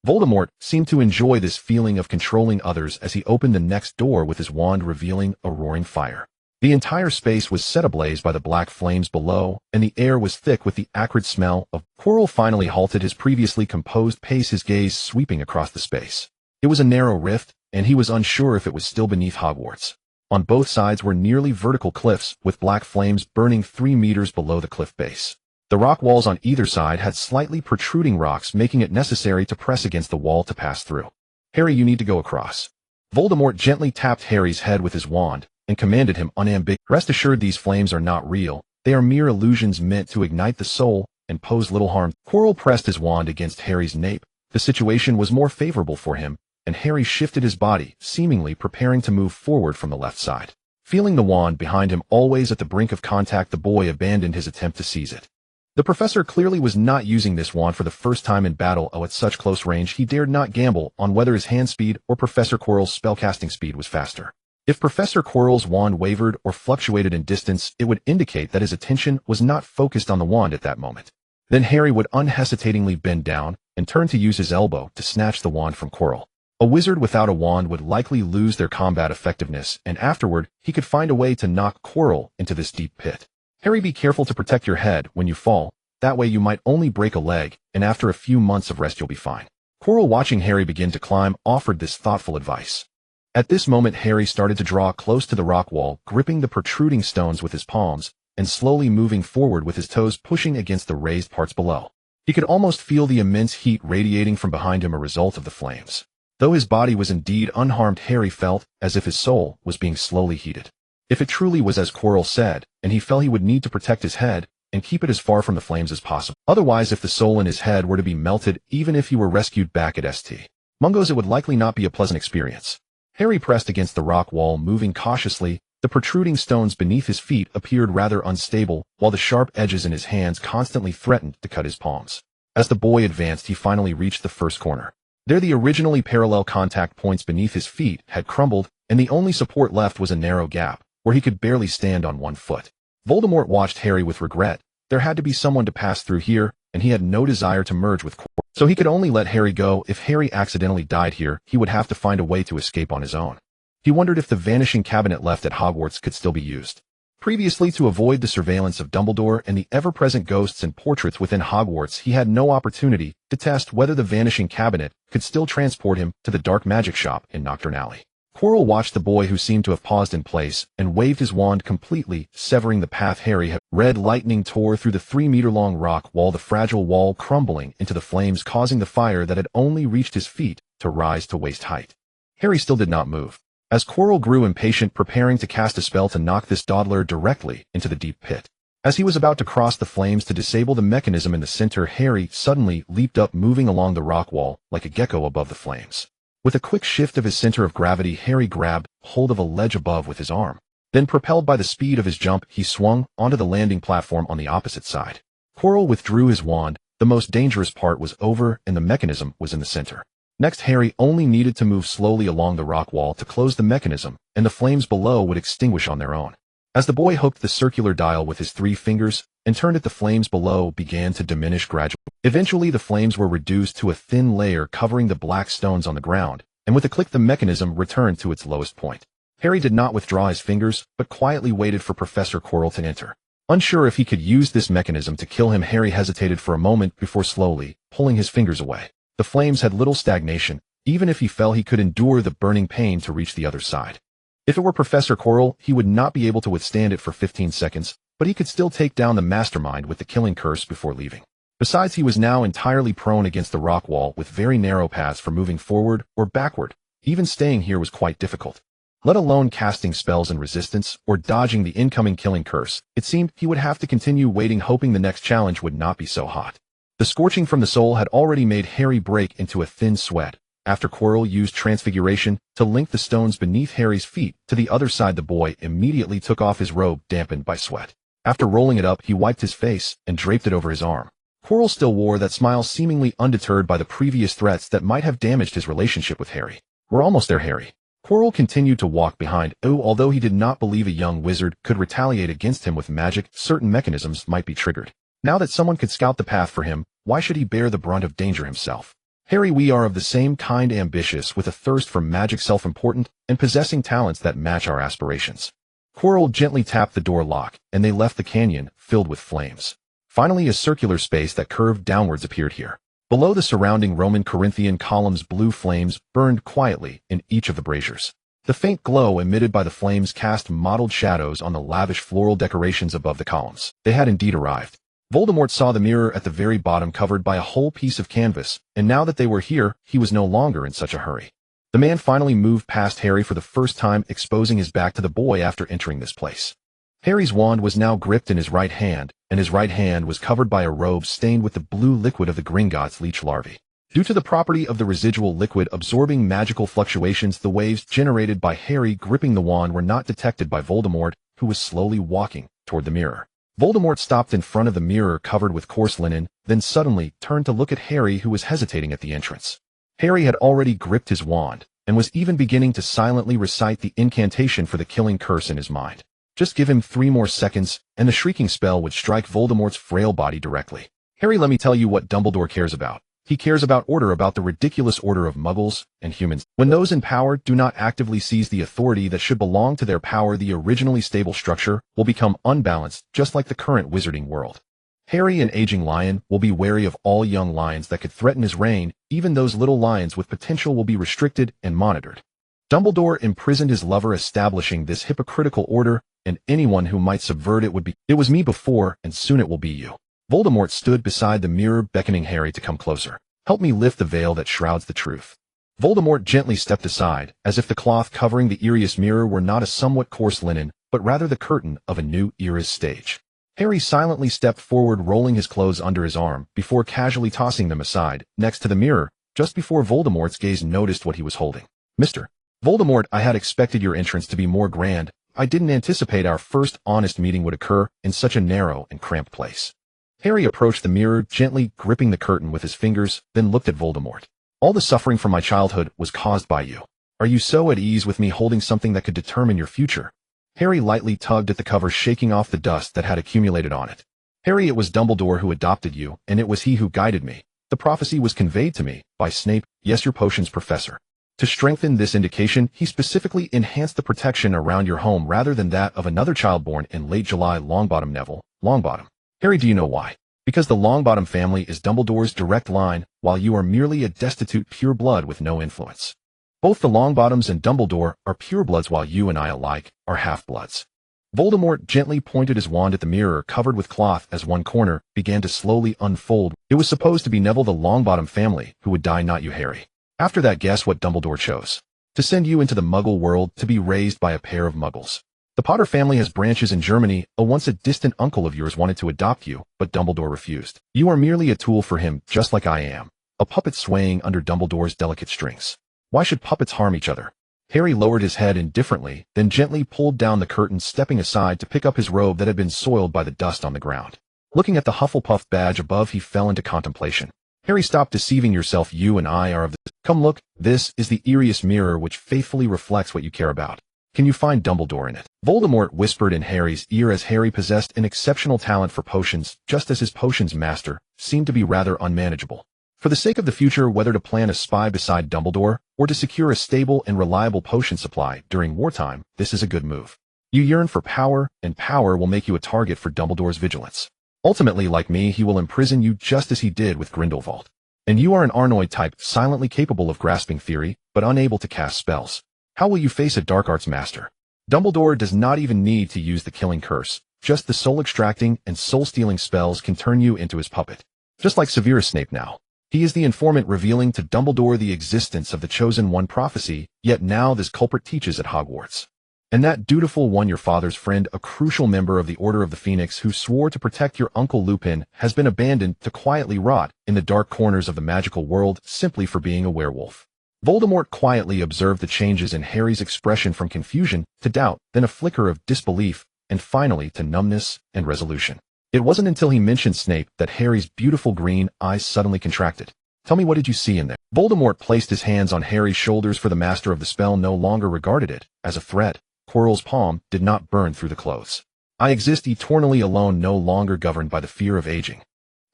Voldemort seemed to enjoy this feeling of controlling others as he opened the next door with his wand, revealing a roaring fire. The entire space was set ablaze by the black flames below, and the air was thick with the acrid smell of... Quirrell finally halted his previously composed pace, his gaze sweeping across the space. It was a narrow rift, and he was unsure if it was still beneath Hogwarts. On both sides were nearly vertical cliffs, with black flames burning 3 meters below the cliff base. The rock walls on either side had slightly protruding rocks, making it necessary to press against the wall to pass through. "Harry, you need to go across." Voldemort gently tapped Harry's head with his wand and commanded him unambiguously, "Rest assured, these flames are not real. They are mere illusions meant to ignite the soul and pose little harm." Quirrell pressed his wand against Harry's nape. The situation was more favorable for him, and Harry shifted his body, seemingly preparing to move forward from the left side. Feeling the wand behind him always at the brink of contact, the boy abandoned his attempt to seize it. The professor clearly was not using this wand for the first time in battle. At such close range, he dared not gamble on whether his hand speed or Professor Quirrell's spellcasting speed was faster. If Professor Quirrell's wand wavered or fluctuated in distance, it would indicate that his attention was not focused on the wand at that moment. Then Harry would unhesitatingly bend down and turn to use his elbow to snatch the wand from Quirrell. A wizard without a wand would likely lose their combat effectiveness, and afterward, he could find a way to knock Quirrell into this deep pit. "Harry, be careful to protect your head when you fall. That way you might only break a leg, and after a few months of rest you'll be fine." Quirrell, watching Harry begin to climb, offered this thoughtful advice. At this moment, Harry started to draw close to the rock wall, gripping the protruding stones with his palms, and slowly moving forward with his toes pushing against the raised parts below. He could almost feel the immense heat radiating from behind him, a result of the flames. Though his body was indeed unharmed, Harry felt as if his soul was being slowly heated. If it truly was as Quirrell said, and he felt he would need to protect his head and keep it as far from the flames as possible. Otherwise, if the soul in his head were to be melted, even if he were rescued back at St. Mungo's, it would likely not be a pleasant experience. Harry pressed against the rock wall, moving cautiously. The protruding stones beneath his feet appeared rather unstable, while the sharp edges in his hands constantly threatened to cut his palms. As the boy advanced, he finally reached the first corner. There, the originally parallel contact points beneath his feet had crumbled, and the only support left was a narrow gap, where he could barely stand on one foot. Voldemort watched Harry with regret. There had to be someone to pass through here, and he had no desire to merge with Quirrell. So he could only let Harry go. If Harry accidentally died here, he would have to find a way to escape on his own. He wondered if the vanishing cabinet left at Hogwarts could still be used. Previously, to avoid the surveillance of Dumbledore and the ever-present ghosts and portraits within Hogwarts, he had no opportunity to test whether the vanishing cabinet could still transport him to the dark magic shop in Nocturne Alley. Quirrell watched the boy, who seemed to have paused in place, and waved his wand, completely severing the path Harry had. Red lightning tore through the 3-meter-long rock wall, the fragile wall crumbling into the flames, causing the fire that had only reached his feet to rise to waist height. Harry still did not move. As Quirrell grew impatient, preparing to cast a spell to knock this dawdler directly into the deep pit. As he was about to cross the flames to disable the mechanism in the center, Harry suddenly leaped up, moving along the rock wall like a gecko above the flames. With a quick shift of his center of gravity, Harry grabbed hold of a ledge above with his arm. Then, propelled by the speed of his jump, he swung onto the landing platform on the opposite side. Quirrell withdrew his wand. The most dangerous part was over, and the mechanism was in the center. Next, Harry only needed to move slowly along the rock wall to close the mechanism, and the flames below would extinguish on their own. As the boy hooked the circular dial with his 3 fingers and turned it, the flames below began to diminish gradually. Eventually, the flames were reduced to a thin layer covering the black stones on the ground, and with a click, the mechanism returned to its lowest point. Harry did not withdraw his fingers, but quietly waited for Professor Quirrell to enter. Unsure if he could use this mechanism to kill him, Harry hesitated for a moment before slowly pulling his fingers away. The flames had little stagnation. Even if he fell, he could endure the burning pain to reach the other side. If it were Professor Quirrell, he would not be able to withstand it for 15 seconds, but he could still take down the mastermind with the killing curse before leaving. Besides, he was now entirely prone against the rock wall, with very narrow paths for moving forward or backward. Even staying here was quite difficult, let alone casting spells and resistance or dodging the incoming killing curse. It seemed he would have to continue waiting, hoping the next challenge would not be so hot. The scorching from the soul had already made Harry break into a thin sweat. After Quirrell used Transfiguration to link the stones beneath Harry's feet to the other side, the boy immediately took off his robe, dampened by sweat. After rolling it up, he wiped his face and draped it over his arm. Quirrell still wore that smile, seemingly undeterred by the previous threats that might have damaged his relationship with Harry. "We're almost there, Harry." Quirrell continued to walk behind. Although he did not believe a young wizard could retaliate against him with magic, certain mechanisms might be triggered. Now that someone could scout the path for him, why should he bear the brunt of danger himself? Harry, we are of the same kind, ambitious, with a thirst for magic, self-important, and possessing talents that match our aspirations. Quirrell gently tapped the door lock, and they left the canyon, filled with flames. Finally, a circular space that curved downwards appeared here. Below the surrounding Roman Corinthian columns, blue flames burned quietly in each of the braziers. The faint glow emitted by the flames cast mottled shadows on the lavish floral decorations above the columns. They had indeed arrived. Voldemort saw the mirror at the very bottom, covered by a whole piece of canvas, and now that they were here, he was no longer in such a hurry. The man finally moved past Harry for the first time, exposing his back to the boy after entering this place. Harry's wand was now gripped in his right hand, and his right hand was covered by a robe stained with the blue liquid of the Gringotts leech larvae. Due to the property of the residual liquid absorbing magical fluctuations, the waves generated by Harry gripping the wand were not detected by Voldemort, who was slowly walking toward the mirror. Voldemort stopped in front of the mirror covered with coarse linen, then suddenly turned to look at Harry, who was hesitating at the entrance. Harry had already gripped his wand, and was even beginning to silently recite the incantation for the killing curse in his mind. Just give him 3 more seconds, and the shrieking spell would strike Voldemort's frail body directly. Harry, let me tell you what Dumbledore cares about. He cares about order, about the ridiculous order of Muggles and humans. When those in power do not actively seize the authority that should belong to their power, the originally stable structure will become unbalanced, just like the current wizarding world. Harry, an aging lion, will be wary of all young lions that could threaten his reign. Even those little lions with potential will be restricted and monitored. Dumbledore imprisoned his lover, establishing this hypocritical order, and anyone who might subvert it would be. It was me before, and soon it will be you. Voldemort stood beside the mirror, beckoning Harry to come closer. Help me lift the veil that shrouds the truth. Voldemort gently stepped aside, as if the cloth covering the Irius mirror were not a somewhat coarse linen, but rather the curtain of a new era's stage. Harry silently stepped forward, rolling his clothes under his arm, before casually tossing them aside, next to the mirror, just before Voldemort's gaze noticed what he was holding. Mr. Voldemort, I had expected your entrance to be more grand. I didn't anticipate our first honest meeting would occur in such a narrow and cramped place. Harry approached the mirror, gently gripping the curtain with his fingers, then looked at Voldemort. All the suffering from my childhood was caused by you. Are you so at ease with me holding something that could determine your future? Harry lightly tugged at the cover, shaking off the dust that had accumulated on it. Harry, it was Dumbledore who adopted you, and it was he who guided me. The prophecy was conveyed to me by Snape, yes, your potions professor. To strengthen this indication, he specifically enhanced the protection around your home rather than that of another child born in late July. Longbottom, Neville Longbottom. Harry, do you know why? Because the Longbottom family is Dumbledore's direct line, while you are merely a destitute pureblood with no influence. Both the Longbottoms and Dumbledore are purebloods, while you and I alike are half-bloods. Voldemort gently pointed his wand at the mirror covered with cloth as one corner began to slowly unfold. It was supposed to be Neville the Longbottom family who would die, not you, Harry. After that, guess what Dumbledore chose? To send you into the Muggle world to be raised by a pair of Muggles. The Potter family has branches in Germany. Once a distant uncle of yours wanted to adopt you, but Dumbledore refused. You are merely a tool for him, just like I am. A puppet swaying under Dumbledore's delicate strings. Why should puppets harm each other? Harry lowered his head indifferently, then gently pulled down the curtain, stepping aside to pick up his robe that had been soiled by the dust on the ground. Looking at the Hufflepuff badge above, he fell into contemplation. Harry, stop deceiving yourself. You and I are of the... Come look, this is the Irius mirror, which faithfully reflects what you care about. Can you find Dumbledore in it? Voldemort whispered in Harry's ear, as Harry possessed an exceptional talent for potions, just as his potions master seemed to be rather unmanageable. For the sake of the future, whether to plan a spy beside Dumbledore, or to secure a stable and reliable potion supply during wartime, this is a good move. You yearn for power, and power will make you a target for Dumbledore's vigilance. Ultimately, like me, he will imprison you just as he did with Grindelwald. And you are an Arnoid type, silently capable of grasping theory, but unable to cast spells. How will you face a dark arts master? Dumbledore does not even need to use the killing curse. Just the soul-extracting and soul-stealing spells can turn you into his puppet. Just like Severus Snape now. He is the informant revealing to Dumbledore the existence of the Chosen One prophecy, yet now this culprit teaches at Hogwarts. And that dutiful one, your father's friend, a crucial member of the Order of the Phoenix who swore to protect your Uncle Lupin, has been abandoned to quietly rot in the dark corners of the magical world simply for being a werewolf. Voldemort quietly observed the changes in Harry's expression, from confusion to doubt, then a flicker of disbelief, and finally to numbness and resolution. It wasn't until he mentioned Snape that Harry's beautiful green eyes suddenly contracted. Tell me, what did you see in there? Voldemort placed his hands on Harry's shoulders, for the master of the spell no longer regarded it as a threat. Quirrell's palm did not burn through the clothes. I exist eternally alone, no longer governed by the fear of aging.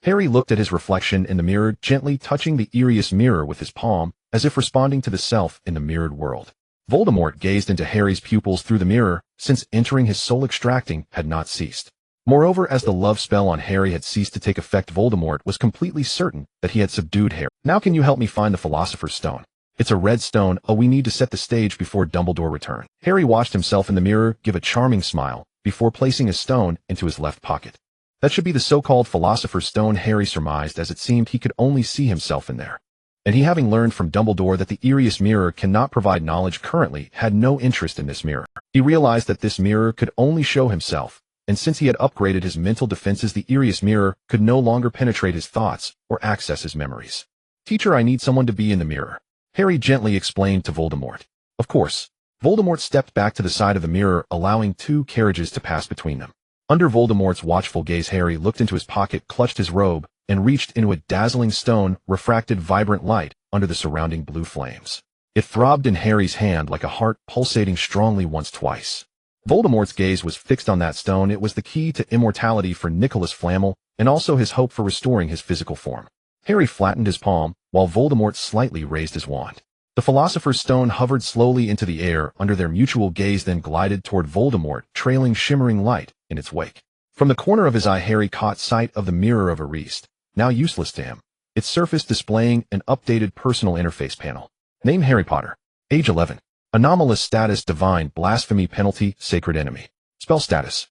Harry looked at his reflection in the mirror, gently touching the eeriest mirror with his palm, as if responding to the self in the mirrored world. Voldemort gazed into Harry's pupils through the mirror, since entering his soul extracting had not ceased. Moreover, as the love spell on Harry had ceased to take effect, Voldemort was completely certain that he had subdued Harry. Now can you help me find the Philosopher's Stone? It's a red stone. Oh, we need to set the stage before Dumbledore returns. Harry watched himself in the mirror give a charming smile, before placing his stone into his left pocket. That should be the so-called Philosopher's Stone, Harry surmised, as it seemed he could only see himself in there. And he, having learned from Dumbledore that the eeriest mirror cannot provide knowledge currently, had no interest in this mirror. He realized that this mirror could only show himself, and since he had upgraded his mental defenses, the eeriest mirror could no longer penetrate his thoughts or access his memories. Teacher, I need someone to be in the mirror, Harry gently explained to Voldemort. Of course. Voldemort stepped back to the side of the mirror, allowing 2 carriages to pass between them. Under Voldemort's watchful gaze, Harry looked into his pocket, clutched his robe, and reached into a dazzling stone, refracted vibrant light under the surrounding blue flames. It throbbed in Harry's hand like a heart pulsating strongly once, twice. Voldemort's gaze was fixed on that stone. It was the key to immortality for Nicholas Flamel, and also his hope for restoring his physical form. Harry flattened his palm, while Voldemort slightly raised his wand. The Philosopher's Stone hovered slowly into the air under their mutual gaze, then glided toward Voldemort, trailing shimmering light in its wake. From the corner of his eye, Harry caught sight of the Mirror of Erist, now useless to him, its surface displaying an updated personal interface panel. Name: Harry Potter. Age 11. Anomalous status: Divine Blasphemy penalty, Sacred Enemy. Spell status: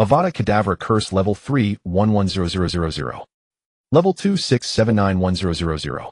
Avada Kedavra Curse Level 3 110000. Level 2 679100.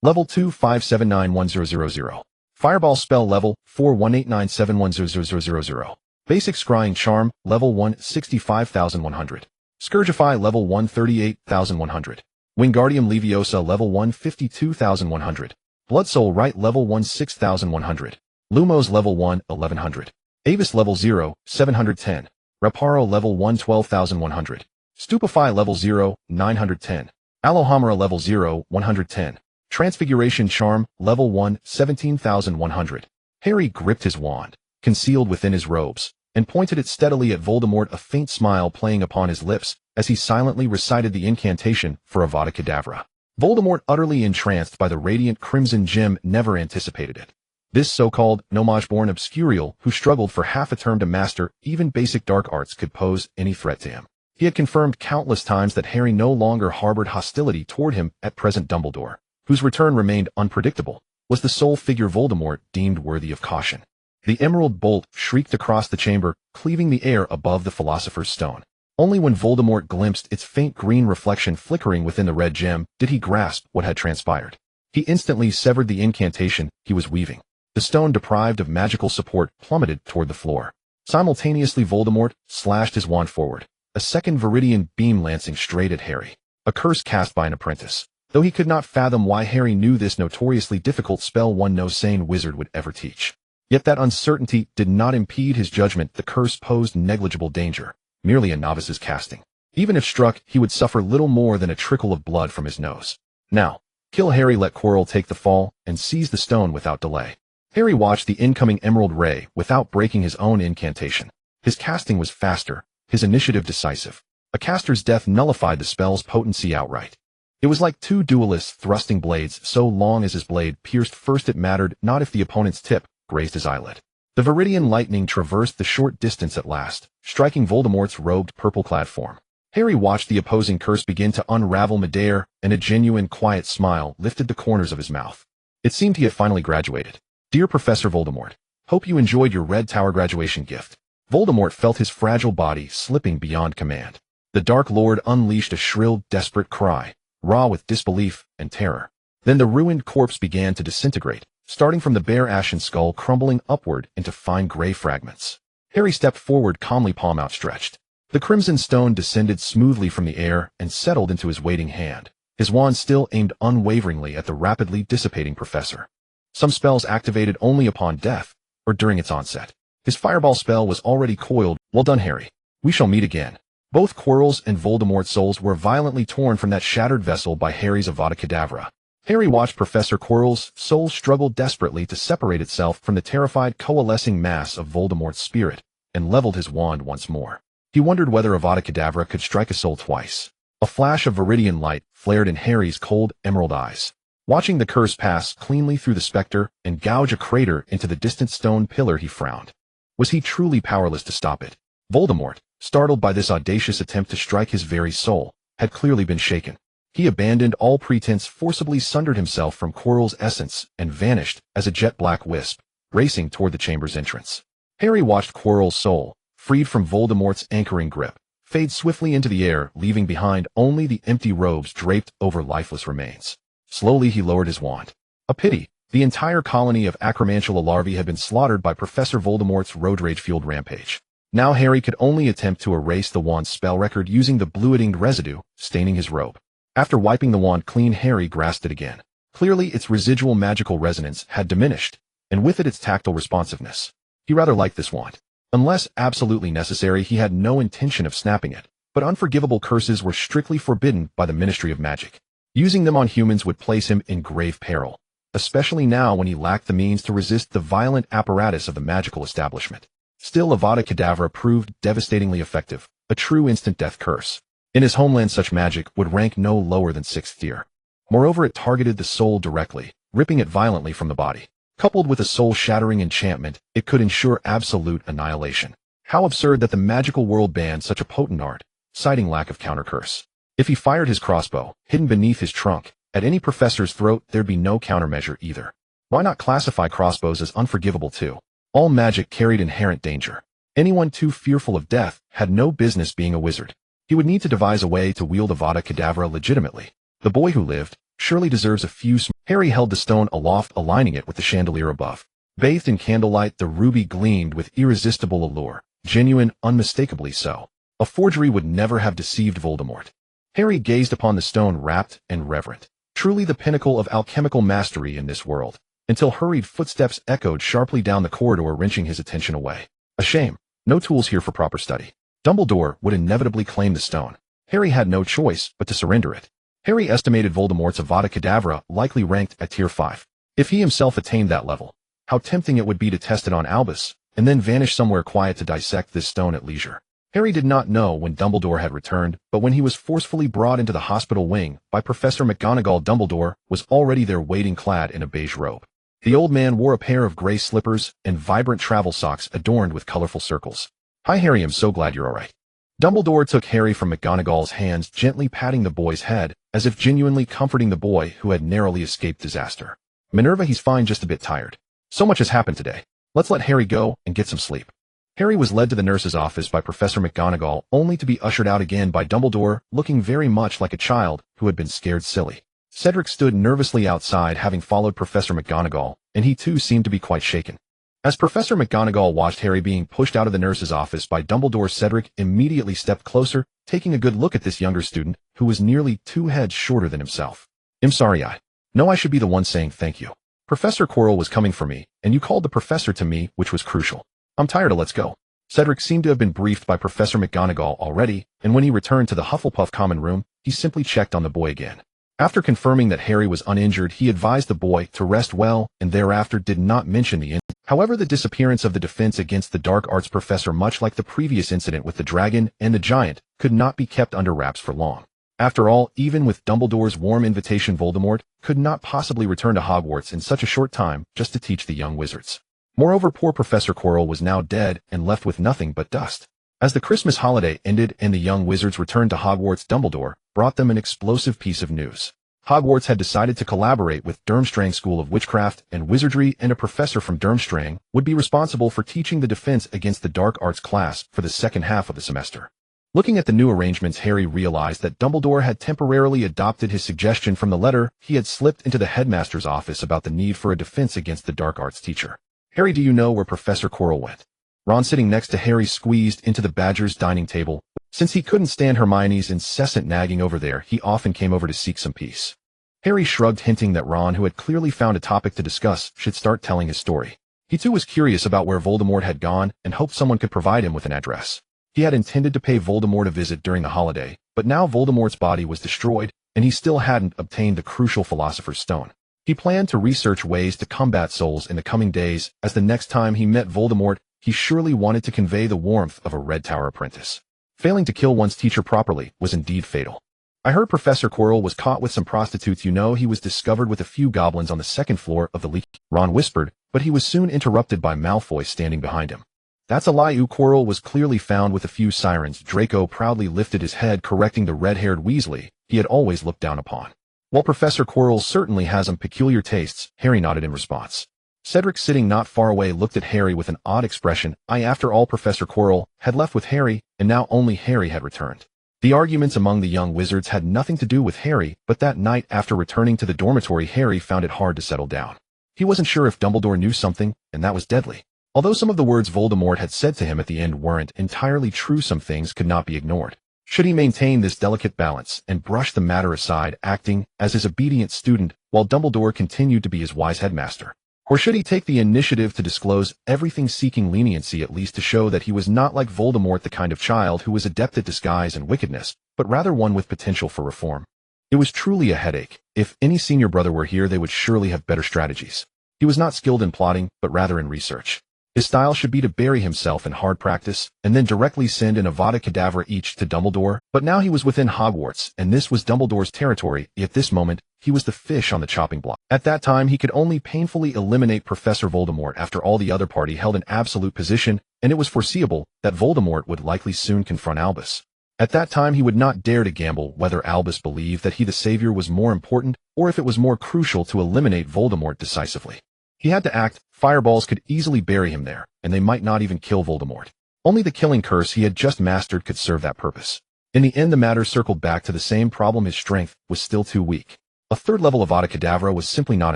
Level 2 579100. Fireball Spell Level 4 18971000. Basic Scrying Charm Level 1 65100. Scourgify Level 1 38100. Wingardium Leviosa Level 1 52100. Bloodsoul Rite Level 1 6100. Lumos Level 1 1100. Avis Level 0 710. Reparo Level 1 12100. Stupefy Level 0 910. Alohomora Level 0 110. Transfiguration Charm Level 1 17100. Harry gripped his wand, concealed within his robes, and pointed it steadily at Voldemort, a faint smile playing upon his lips as he silently recited the incantation for Avada Kedavra. Voldemort, utterly entranced by the radiant crimson gem, never anticipated it. This so-called nomage-born obscurial, who struggled for half a term to master even basic dark arts, could pose any threat to him. He had confirmed countless times that Harry no longer harbored hostility toward him. At present, Dumbledore, whose return remained unpredictable, was the sole figure Voldemort deemed worthy of caution. The emerald bolt shrieked across the chamber, cleaving the air above the Philosopher's Stone. Only when Voldemort glimpsed its faint green reflection flickering within the red gem did he grasp what had transpired. He instantly severed the incantation he was weaving. The stone, deprived of magical support, plummeted toward the floor. Simultaneously, Voldemort slashed his wand forward, a second viridian beam lancing straight at Harry. A curse cast by an apprentice. Though he could not fathom why Harry knew this notoriously difficult spell, one no sane wizard would ever teach. Yet that uncertainty did not impede his judgment. The curse posed negligible danger, merely a novice's casting. Even if struck, he would suffer little more than a trickle of blood from his nose. Now, kill Harry. Let Quirrell take the fall and seize the stone without delay. Harry watched the incoming emerald ray without breaking his own incantation. His casting was faster, his initiative decisive. A caster's death nullified the spell's potency outright. It was like 2 duelists thrusting blades. So long as his blade pierced first, it mattered not if the opponent's tip grazed his eyelid. The viridian lightning traversed the short distance at last, striking Voldemort's robed purple-clad form. Harry watched the opposing curse begin to unravel midair, and a genuine quiet smile lifted the corners of his mouth. It seemed he had finally graduated. Dear Professor Voldemort, hope you enjoyed your Red Tower graduation gift. Voldemort felt his fragile body slipping beyond command. The Dark Lord unleashed a shrill, desperate cry, raw with disbelief and terror. Then the ruined corpse began to disintegrate, starting from the bare ashen skull, crumbling upward into fine gray fragments. Harry stepped forward, calmly, palm outstretched. The crimson stone descended smoothly from the air and settled into his waiting hand, his wand still aimed unwaveringly at the rapidly dissipating professor. Some spells activated only upon death, or during its onset. His fireball spell was already coiled. Well done, Harry. We shall meet again. Both Quirrell's and Voldemort's souls were violently torn from that shattered vessel by Harry's Avada Kedavra. Harry watched Professor Quirrell's soul struggle desperately to separate itself from the terrified, coalescing mass of Voldemort's spirit, and leveled his wand once more. He wondered whether Avada Kedavra could strike a soul twice. A flash of viridian light flared in Harry's cold emerald eyes. Watching the curse pass cleanly through the spectre and gouge a crater into the distant stone pillar, he frowned. Was he truly powerless to stop it? Voldemort, startled by this audacious attempt to strike his very soul, had clearly been shaken. He abandoned all pretense, forcibly sundered himself from Quirrell's essence, and vanished as a jet-black wisp, racing toward the chamber's entrance. Harry watched Quirrell's soul, freed from Voldemort's anchoring grip, fade swiftly into the air, leaving behind only the empty robes draped over lifeless remains. Slowly he lowered his wand. A pity. The entire colony of Acromantula larvae had been slaughtered by Professor Voldemort's road-rage-fueled rampage. Now Harry could only attempt to erase the wand's spell record using the blue-tinged residue, staining his robe. After wiping the wand clean, Harry grasped it again. Clearly its residual magical resonance had diminished, and with it its tactile responsiveness. He rather liked this wand. Unless absolutely necessary, he had no intention of snapping it, but unforgivable curses were strictly forbidden by the Ministry of Magic. Using them on humans would place him in grave peril, especially now when he lacked the means to resist the violent apparatus of the magical establishment. Still, Avada Kedavra proved devastatingly effective, a true instant death curse. In his homeland, such magic would rank no lower than 6th tier. Moreover, it targeted the soul directly, ripping it violently from the body. Coupled with a soul-shattering enchantment, it could ensure absolute annihilation. How absurd that the magical world banned such a potent art, citing lack of counter-curse. If he fired his crossbow, hidden beneath his trunk, at any professor's throat, there'd be no countermeasure either. Why not classify crossbows as unforgivable too? All magic carried inherent danger. Anyone too fearful of death had no business being a wizard. He would need to devise a way to wield Avada Kedavra legitimately. The boy who lived surely deserves a few. Harry held the stone aloft, aligning it with the chandelier above. Bathed in candlelight, the ruby gleamed with irresistible allure, genuine, unmistakably so. A forgery would never have deceived Voldemort. Harry gazed upon the stone, rapt and reverent, truly the pinnacle of alchemical mastery in this world, until hurried footsteps echoed sharply down the corridor, wrenching his attention away. A shame. No tools here for proper study. Dumbledore would inevitably claim the stone. Harry had no choice but to surrender it. Harry estimated Voldemort's Avada Kedavra likely ranked at tier 5. If he himself attained that level, how tempting it would be to test it on Albus, and then vanish somewhere quiet to dissect this stone at leisure. Harry did not know when Dumbledore had returned, but when he was forcefully brought into the hospital wing by Professor McGonagall, Dumbledore was already there, waiting clad in a beige robe. The old man wore a pair of gray slippers and vibrant travel socks adorned with colorful circles. "Hi Harry, I'm so glad you're alright." Dumbledore took Harry from McGonagall's hands, gently patting the boy's head, as if genuinely comforting the boy who had narrowly escaped disaster. "Minerva, he's fine, just a bit tired. So much has happened today. Let's let Harry go and get some sleep." Harry was led to the nurse's office by Professor McGonagall, only to be ushered out again by Dumbledore, looking very much like a child who had been scared silly. Cedric stood nervously outside, having followed Professor McGonagall, and he too seemed to be quite shaken. As Professor McGonagall watched Harry being pushed out of the nurse's office by Dumbledore, Cedric immediately stepped closer, taking a good look at this younger student, who was nearly 2 heads shorter than himself. "I'm sorry, I know I should be the one saying thank you. Professor Quirrell was coming for me, and you called the professor to me, which was crucial. I'm tired of let's go." Cedric seemed to have been briefed by Professor McGonagall already, and when he returned to the Hufflepuff common room, he simply checked on the boy again. After confirming that Harry was uninjured, he advised the boy to rest well, and thereafter did not mention the incident. However, the disappearance of the Defense Against the Dark Arts professor, much like the previous incident with the dragon and the giant, could not be kept under wraps for long. After all, even with Dumbledore's warm invitation, Voldemort could not possibly return to Hogwarts in such a short time just to teach the young wizards. Moreover, poor Professor Quirrell was now dead and left with nothing but dust. As the Christmas holiday ended and the young wizards returned to Hogwarts, Dumbledore brought them an explosive piece of news. Hogwarts had decided to collaborate with Durmstrang School of Witchcraft and Wizardry, and a professor from Durmstrang would be responsible for teaching the Defense Against the Dark Arts class for the second half of the semester. Looking at the new arrangements, Harry realized that Dumbledore had temporarily adopted his suggestion from the letter he had slipped into the headmaster's office about the need for a Defense Against the Dark Arts teacher. "Harry, do you know where Professor Quirrell went?" Ron, sitting next to Harry, squeezed into the Badger's dining table. Since he couldn't stand Hermione's incessant nagging over there, he often came over to seek some peace. Harry shrugged, hinting that Ron, who had clearly found a topic to discuss, should start telling his story. He too was curious about where Voldemort had gone and hoped someone could provide him with an address. He had intended to pay Voldemort a visit during the holiday, but now Voldemort's body was destroyed, and he still hadn't obtained the crucial Philosopher's Stone. He planned to research ways to combat souls in the coming days, as the next time he met Voldemort, he surely wanted to convey the warmth of a Red Tower apprentice. Failing to kill one's teacher properly was indeed fatal. I heard Professor Quirrell was caught with some prostitutes. You know, he was discovered with a few goblins on the second floor of the leak, Ron whispered, but he was soon interrupted by Malfoy standing behind him. That's a lie. Quirrell was clearly found with a few sirens. Draco proudly lifted his head, correcting the red-haired Weasley he had always looked down upon. While Professor Quirrell certainly has some peculiar tastes, Harry nodded in response. Cedric, sitting not far away, looked at Harry with an odd expression. After all, Professor Quirrell had left with Harry, and now only Harry had returned. The arguments among the young wizards had nothing to do with Harry, but that night after returning to the dormitory, Harry found it hard to settle down. He wasn't sure if Dumbledore knew something, and that was deadly. Although some of the words Voldemort had said to him at the end weren't entirely true, some things could not be ignored. Should he maintain this delicate balance and brush the matter aside, acting as his obedient student while Dumbledore continued to be his wise headmaster? Or should he take the initiative to disclose everything, seeking leniency, at least to show that he was not like Voldemort, the kind of child who was adept at disguise and wickedness, but rather one with potential for reform? It was truly a headache. If any senior brother were here, they would surely have better strategies. He was not skilled in plotting, but rather in research. His style should be to bury himself in hard practice, and then directly send an Avada Kedavra each to Dumbledore, but now he was within Hogwarts, and this was Dumbledore's territory. At this moment, he was the fish on the chopping block. At that time, he could only painfully eliminate Professor Voldemort. After all, the other party held an absolute position, and it was foreseeable that Voldemort would likely soon confront Albus. At that time, he would not dare to gamble whether Albus believed that he, the savior, was more important, or if it was more crucial to eliminate Voldemort decisively. He had to act. Fireballs could easily bury him there, and they might not even kill Voldemort. Only the killing curse he had just mastered could serve that purpose. In the end, the matter circled back to the same problem: his strength was still too weak. A third level of Avada Kedavra was simply not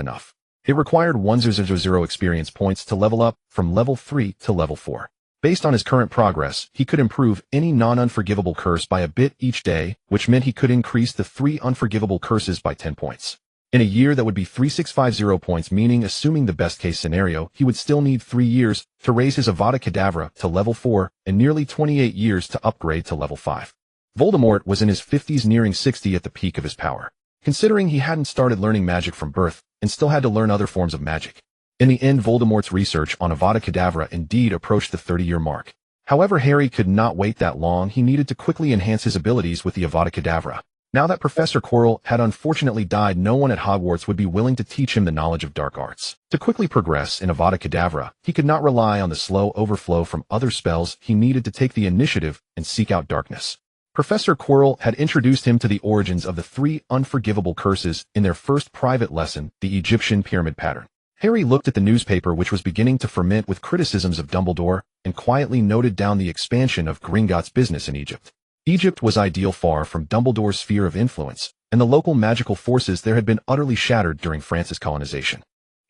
enough. It required 1,000 experience points to level up from level 3 to level 4. Based on his current progress, he could improve any non-unforgivable curse by a bit each day, which meant he could increase the 3 unforgivable curses by 10 points. In a year, that would be 3650 points, meaning, assuming the best-case scenario, he would still need 3 years to raise his Avada Kedavra to level 4 and nearly 28 years to upgrade to level 5. Voldemort was in his 50s, nearing 60 at the peak of his power. Considering he hadn't started learning magic from birth and still had to learn other forms of magic. In the end, Voldemort's research on Avada Kedavra indeed approached the 30-year mark. However, Harry could not wait that long. He needed to quickly enhance his abilities with the Avada Kedavra. Now that Professor Quirrell had unfortunately died, no one at Hogwarts would be willing to teach him the knowledge of dark arts. To quickly progress in Avada Kedavra, he could not rely on the slow overflow from other spells. He needed to take the initiative and seek out darkness. Professor Quirrell had introduced him to the origins of the 3 unforgivable curses in their first private lesson, the Egyptian pyramid pattern. Harry looked at the newspaper, which was beginning to ferment with criticisms of Dumbledore, and quietly noted down the expansion of Gringotts' business in Egypt. Egypt was ideal, far from Dumbledore's sphere of influence, and the local magical forces there had been utterly shattered during France's colonization.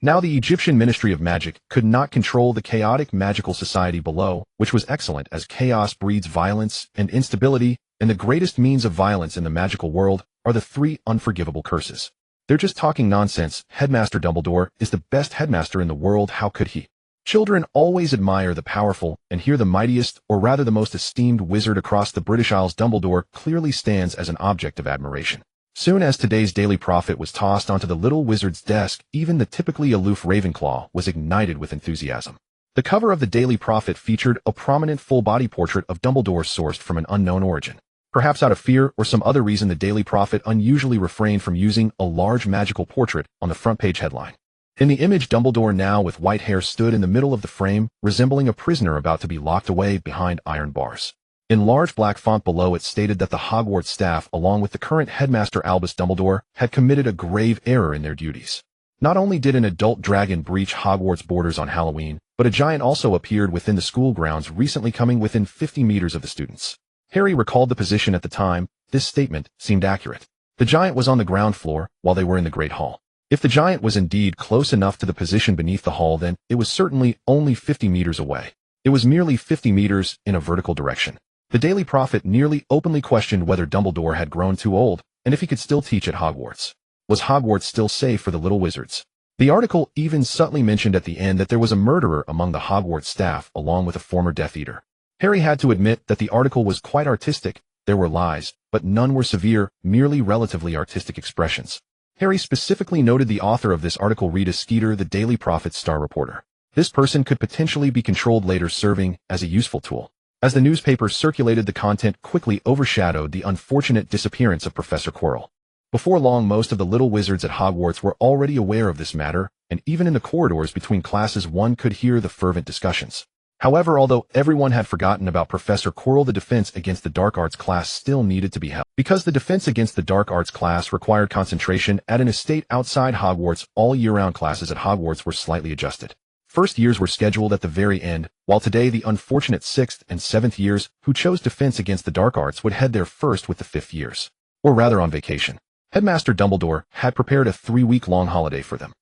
Now the Egyptian Ministry of Magic could not control the chaotic magical society below, which was excellent, as chaos breeds violence and instability, and the greatest means of violence in the magical world are the 3 unforgivable curses. They're just talking nonsense. Headmaster Dumbledore is the best headmaster in the world. How could he? Children always admire the powerful, and here the mightiest, or rather the most esteemed wizard across the British Isles, Dumbledore, clearly stands as an object of admiration. Soon as today's Daily Prophet was tossed onto the little wizard's desk, even the typically aloof Ravenclaw was ignited with enthusiasm. The cover of the Daily Prophet featured a prominent full-body portrait of Dumbledore sourced from an unknown origin. Perhaps out of fear or some other reason, the Daily Prophet unusually refrained from using a large magical portrait on the front page headline. In the image, Dumbledore, now with white hair, stood in the middle of the frame, resembling a prisoner about to be locked away behind iron bars. In large black font below, it stated that the Hogwarts staff, along with the current headmaster Albus Dumbledore, had committed a grave error in their duties. Not only did an adult dragon breach Hogwarts borders on Halloween, but a giant also appeared within the school grounds, recently coming within 50 meters of the students. Harry recalled the position at the time. This statement seemed accurate. The giant was on the ground floor, while they were in the Great Hall. If the giant was indeed close enough to the position beneath the hall, then it was certainly only 50 meters away. It was merely 50 meters in a vertical direction. The Daily Prophet nearly openly questioned whether Dumbledore had grown too old, and if he could still teach at Hogwarts. Was Hogwarts still safe for the little wizards? The article even subtly mentioned at the end that there was a murderer among the Hogwarts staff, along with a former Death Eater. Harry had to admit that the article was quite artistic. There were lies, but none were severe, merely relatively artistic expressions. Harry specifically noted the author of this article, Rita Skeeter, the Daily Prophet's star reporter. This person could potentially be controlled later, serving as a useful tool. As the newspaper circulated, the content quickly overshadowed the unfortunate disappearance of Professor Quirrell. Before long, most of the little wizards at Hogwarts were already aware of this matter, and even in the corridors between classes one could hear the fervent discussions. However, although everyone had forgotten about Professor Quirrell, the defense against the dark arts class still needed to be held. Because the defense against the dark arts class required concentration at an estate outside Hogwarts, all year-round classes at Hogwarts were slightly adjusted. First years were scheduled at the very end, while today the unfortunate 6th and 7th years who chose defense against the dark arts would head there first with the 5th years. Or rather on vacation. Headmaster Dumbledore had prepared a 3-week-long holiday for them.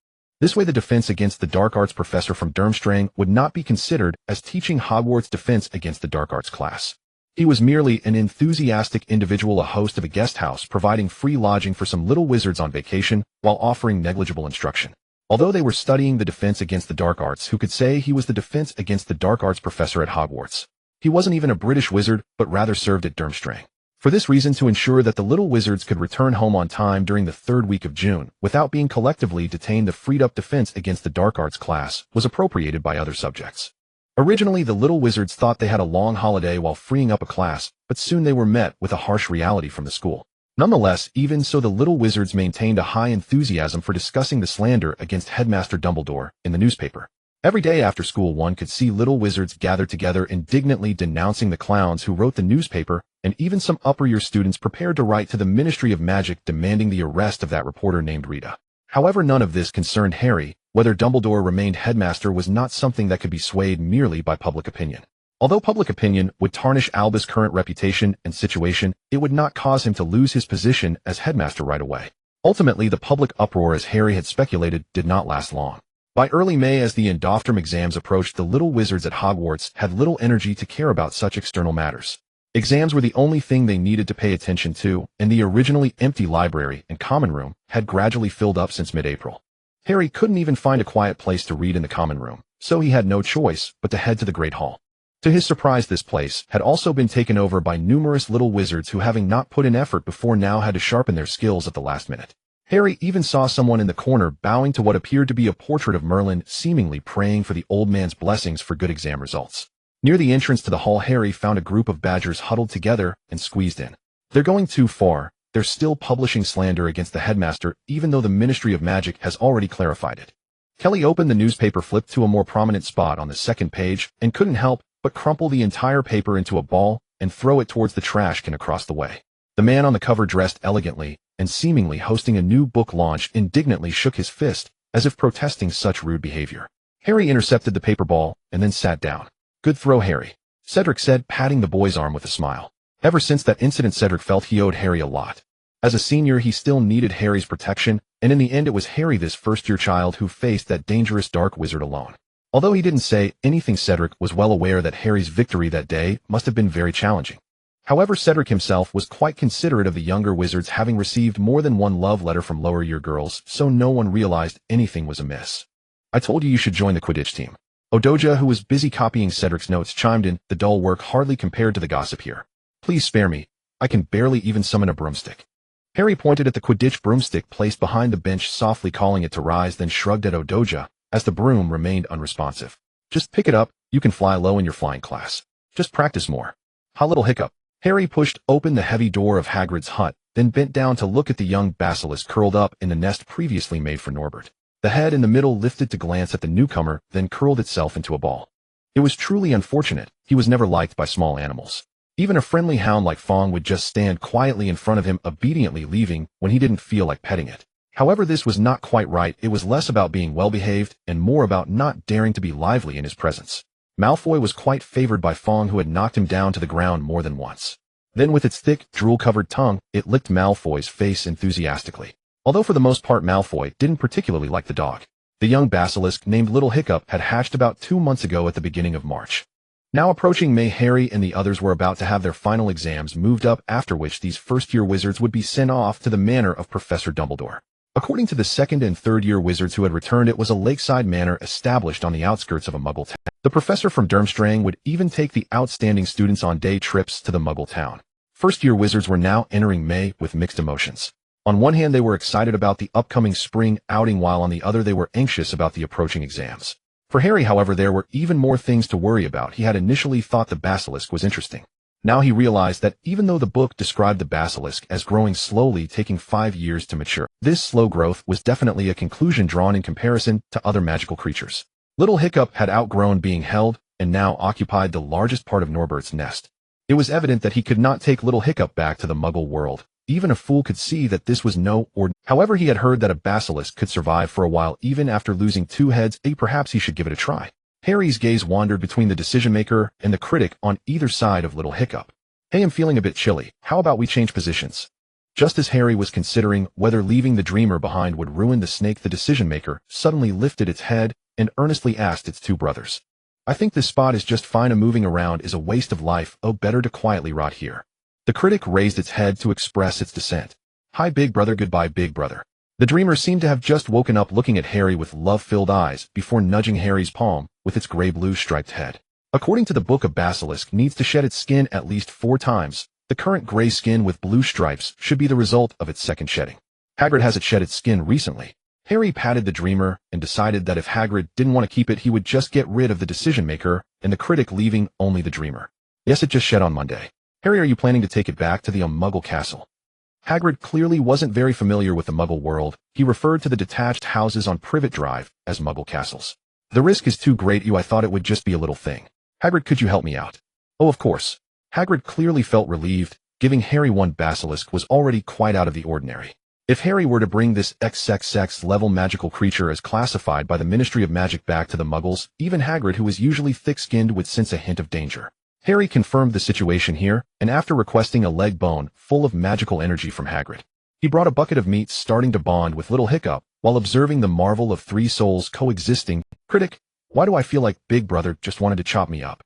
This way the defense against the dark arts professor from Durmstrang would not be considered as teaching Hogwarts defense against the dark arts class. He was merely an enthusiastic individual, a host of a guest house, providing free lodging for some little wizards on vacation while offering negligible instruction. Although they were studying the defense against the dark arts, who could say he was the defense against the dark arts professor at Hogwarts? He wasn't even a British wizard, but rather served at Durmstrang. For this reason, to ensure that the little wizards could return home on time during the 3rd week of June, without being collectively detained, the freed-up defense against the dark arts class was appropriated by other subjects. Originally, the little wizards thought they had a long holiday while freeing up a class, but soon they were met with a harsh reality from the school. Nonetheless, even so, the little wizards maintained a high enthusiasm for discussing the slander against Headmaster Dumbledore in the newspaper. Every day after school, one could see little wizards gathered together indignantly denouncing the clowns who wrote the newspaper, and even some upper-year students prepared to write to the Ministry of Magic demanding the arrest of that reporter named Rita. However, none of this concerned Harry. Whether Dumbledore remained headmaster was not something that could be swayed merely by public opinion. Although public opinion would tarnish Albus' current reputation and situation, it would not cause him to lose his position as headmaster right away. Ultimately, the public uproar, as Harry had speculated, did not last long. By early May, as the Endofterm exams approached, the little wizards at Hogwarts had little energy to care about such external matters. Exams were the only thing they needed to pay attention to, and the originally empty library and common room had gradually filled up since mid-April. Harry couldn't even find a quiet place to read in the common room, so he had no choice but to head to the Great Hall. To his surprise, this place had also been taken over by numerous little wizards who, having not put in effort before now, had to sharpen their skills at the last minute. Harry even saw someone in the corner bowing to what appeared to be a portrait of Merlin, seemingly praying for the old man's blessings for good exam results. Near the entrance to the hall, Harry found a group of badgers huddled together and squeezed in. They're going too far. They're still publishing slander against the headmaster, even though the Ministry of Magic has already clarified it. Kelly opened the newspaper, flipped to a more prominent spot on the second page, and couldn't help but crumple the entire paper into a ball and throw it towards the trash can across the way. The man on the cover, dressed elegantly and seemingly hosting a new book launch, indignantly shook his fist as if protesting such rude behavior. Harry intercepted the paper ball and then sat down. "Good throw, Harry," Cedric said, patting the boy's arm with a smile. Ever since that incident, Cedric felt he owed Harry a lot. As a senior, he still needed Harry's protection, and in the end it was Harry, this first-year child, who faced that dangerous dark wizard alone. Although he didn't say anything, Cedric was well aware that Harry's victory that day must have been very challenging. However, Cedric himself was quite considerate of the younger wizards, having received more than one love letter from lower-year girls, so no one realized anything was amiss. "I told you you should join the Quidditch team." Odoja, who was busy copying Cedric's notes, chimed in, "The dull work hardly compared to the gossip here. Please spare me. I can barely even summon a broomstick." Harry pointed at the Quidditch broomstick placed behind the bench, softly calling it to rise, then shrugged at Odoja as the broom remained unresponsive. "Just pick it up. You can fly low in your flying class. Just practice more." "Ha!" Little hiccup. Harry pushed open the heavy door of Hagrid's hut, then bent down to look at the young basilisk curled up in the nest previously made for Norbert. The head in the middle lifted to glance at the newcomer, then curled itself into a ball. It was truly unfortunate. He was never liked by small animals. Even a friendly hound like Fong would just stand quietly in front of him, obediently leaving when he didn't feel like petting it. However, this was not quite right. It was less about being well-behaved and more about not daring to be lively in his presence. Malfoy was quite favored by Fong, who had knocked him down to the ground more than once. Then with its thick, drool-covered tongue, it licked Malfoy's face enthusiastically. Although for the most part Malfoy didn't particularly like the dog. The young basilisk named Little Hiccup had hatched about 2 months ago at the beginning of March. Now approaching May, Harry and the others were about to have their final exams moved up, after which these first-year wizards would be sent off to the manor of Professor Dumbledore. According to the second and third-year wizards who had returned, it was a lakeside manor established on the outskirts of a Muggle town. The professor from Durmstrang would even take the outstanding students on day trips to the Muggle town. First-year wizards were now entering May with mixed emotions. On one hand, they were excited about the upcoming spring outing, while on the other they were anxious about the approaching exams. For Harry, however, there were even more things to worry about. He had initially thought the basilisk was interesting. Now he realized that even though the book described the basilisk as growing slowly, taking 5 years to mature, this slow growth was definitely a conclusion drawn in comparison to other magical creatures. Little Hiccup had outgrown being held and now occupied the largest part of Norbert's nest. It was evident that he could not take Little Hiccup back to the Muggle world. Even a fool could see that this was no ordinary. However, he had heard that a basilisk could survive for a while even after losing 2 heads. Perhaps he should give it a try. Harry's gaze wandered between the decision-maker and the critic on either side of Little Hiccup. "Hey, I'm feeling a bit chilly. How about we change positions?" Just as Harry was considering whether leaving the dreamer behind would ruin the snake, the decision-maker suddenly lifted its head and earnestly asked its 2 brothers. "I think this spot is just fine. Moving around is a waste of life. Oh, better to quietly rot here." The critic raised its head to express its dissent. "Hi, big brother." "Goodbye, big brother." The dreamer seemed to have just woken up, looking at Harry with love-filled eyes before nudging Harry's palm with its gray-blue striped head. According to the book, a basilisk needs to shed its skin at least 4 times. The current gray skin with blue stripes should be the result of its second shedding. Hagrid hasn't shed its skin recently. Harry patted the dreamer and decided that if Hagrid didn't want to keep it, he would just get rid of the decision-maker and the critic, leaving only the dreamer. "Yes, it just shed on Monday." "Harry, are you planning to take it back to the Muggle castle?" Hagrid clearly wasn't very familiar with the Muggle world. He referred to the detached houses on Privet Drive as Muggle castles. "The risk is too great. I thought it would just be a little thing. Hagrid, could you help me out?" "Oh, of course." Hagrid clearly felt relieved. Giving Harry 1 basilisk was already quite out of the ordinary. If Harry were to bring this XXX-level magical creature as classified by the Ministry of Magic back to the Muggles, even Hagrid, who is usually thick-skinned, would sense a hint of danger. Harry confirmed the situation here, and after requesting a leg bone full of magical energy from Hagrid, he brought a bucket of meat, starting to bond with Little Hiccup while observing the marvel of 3 souls coexisting. "Critic, why do I feel like big brother just wanted to chop me up?"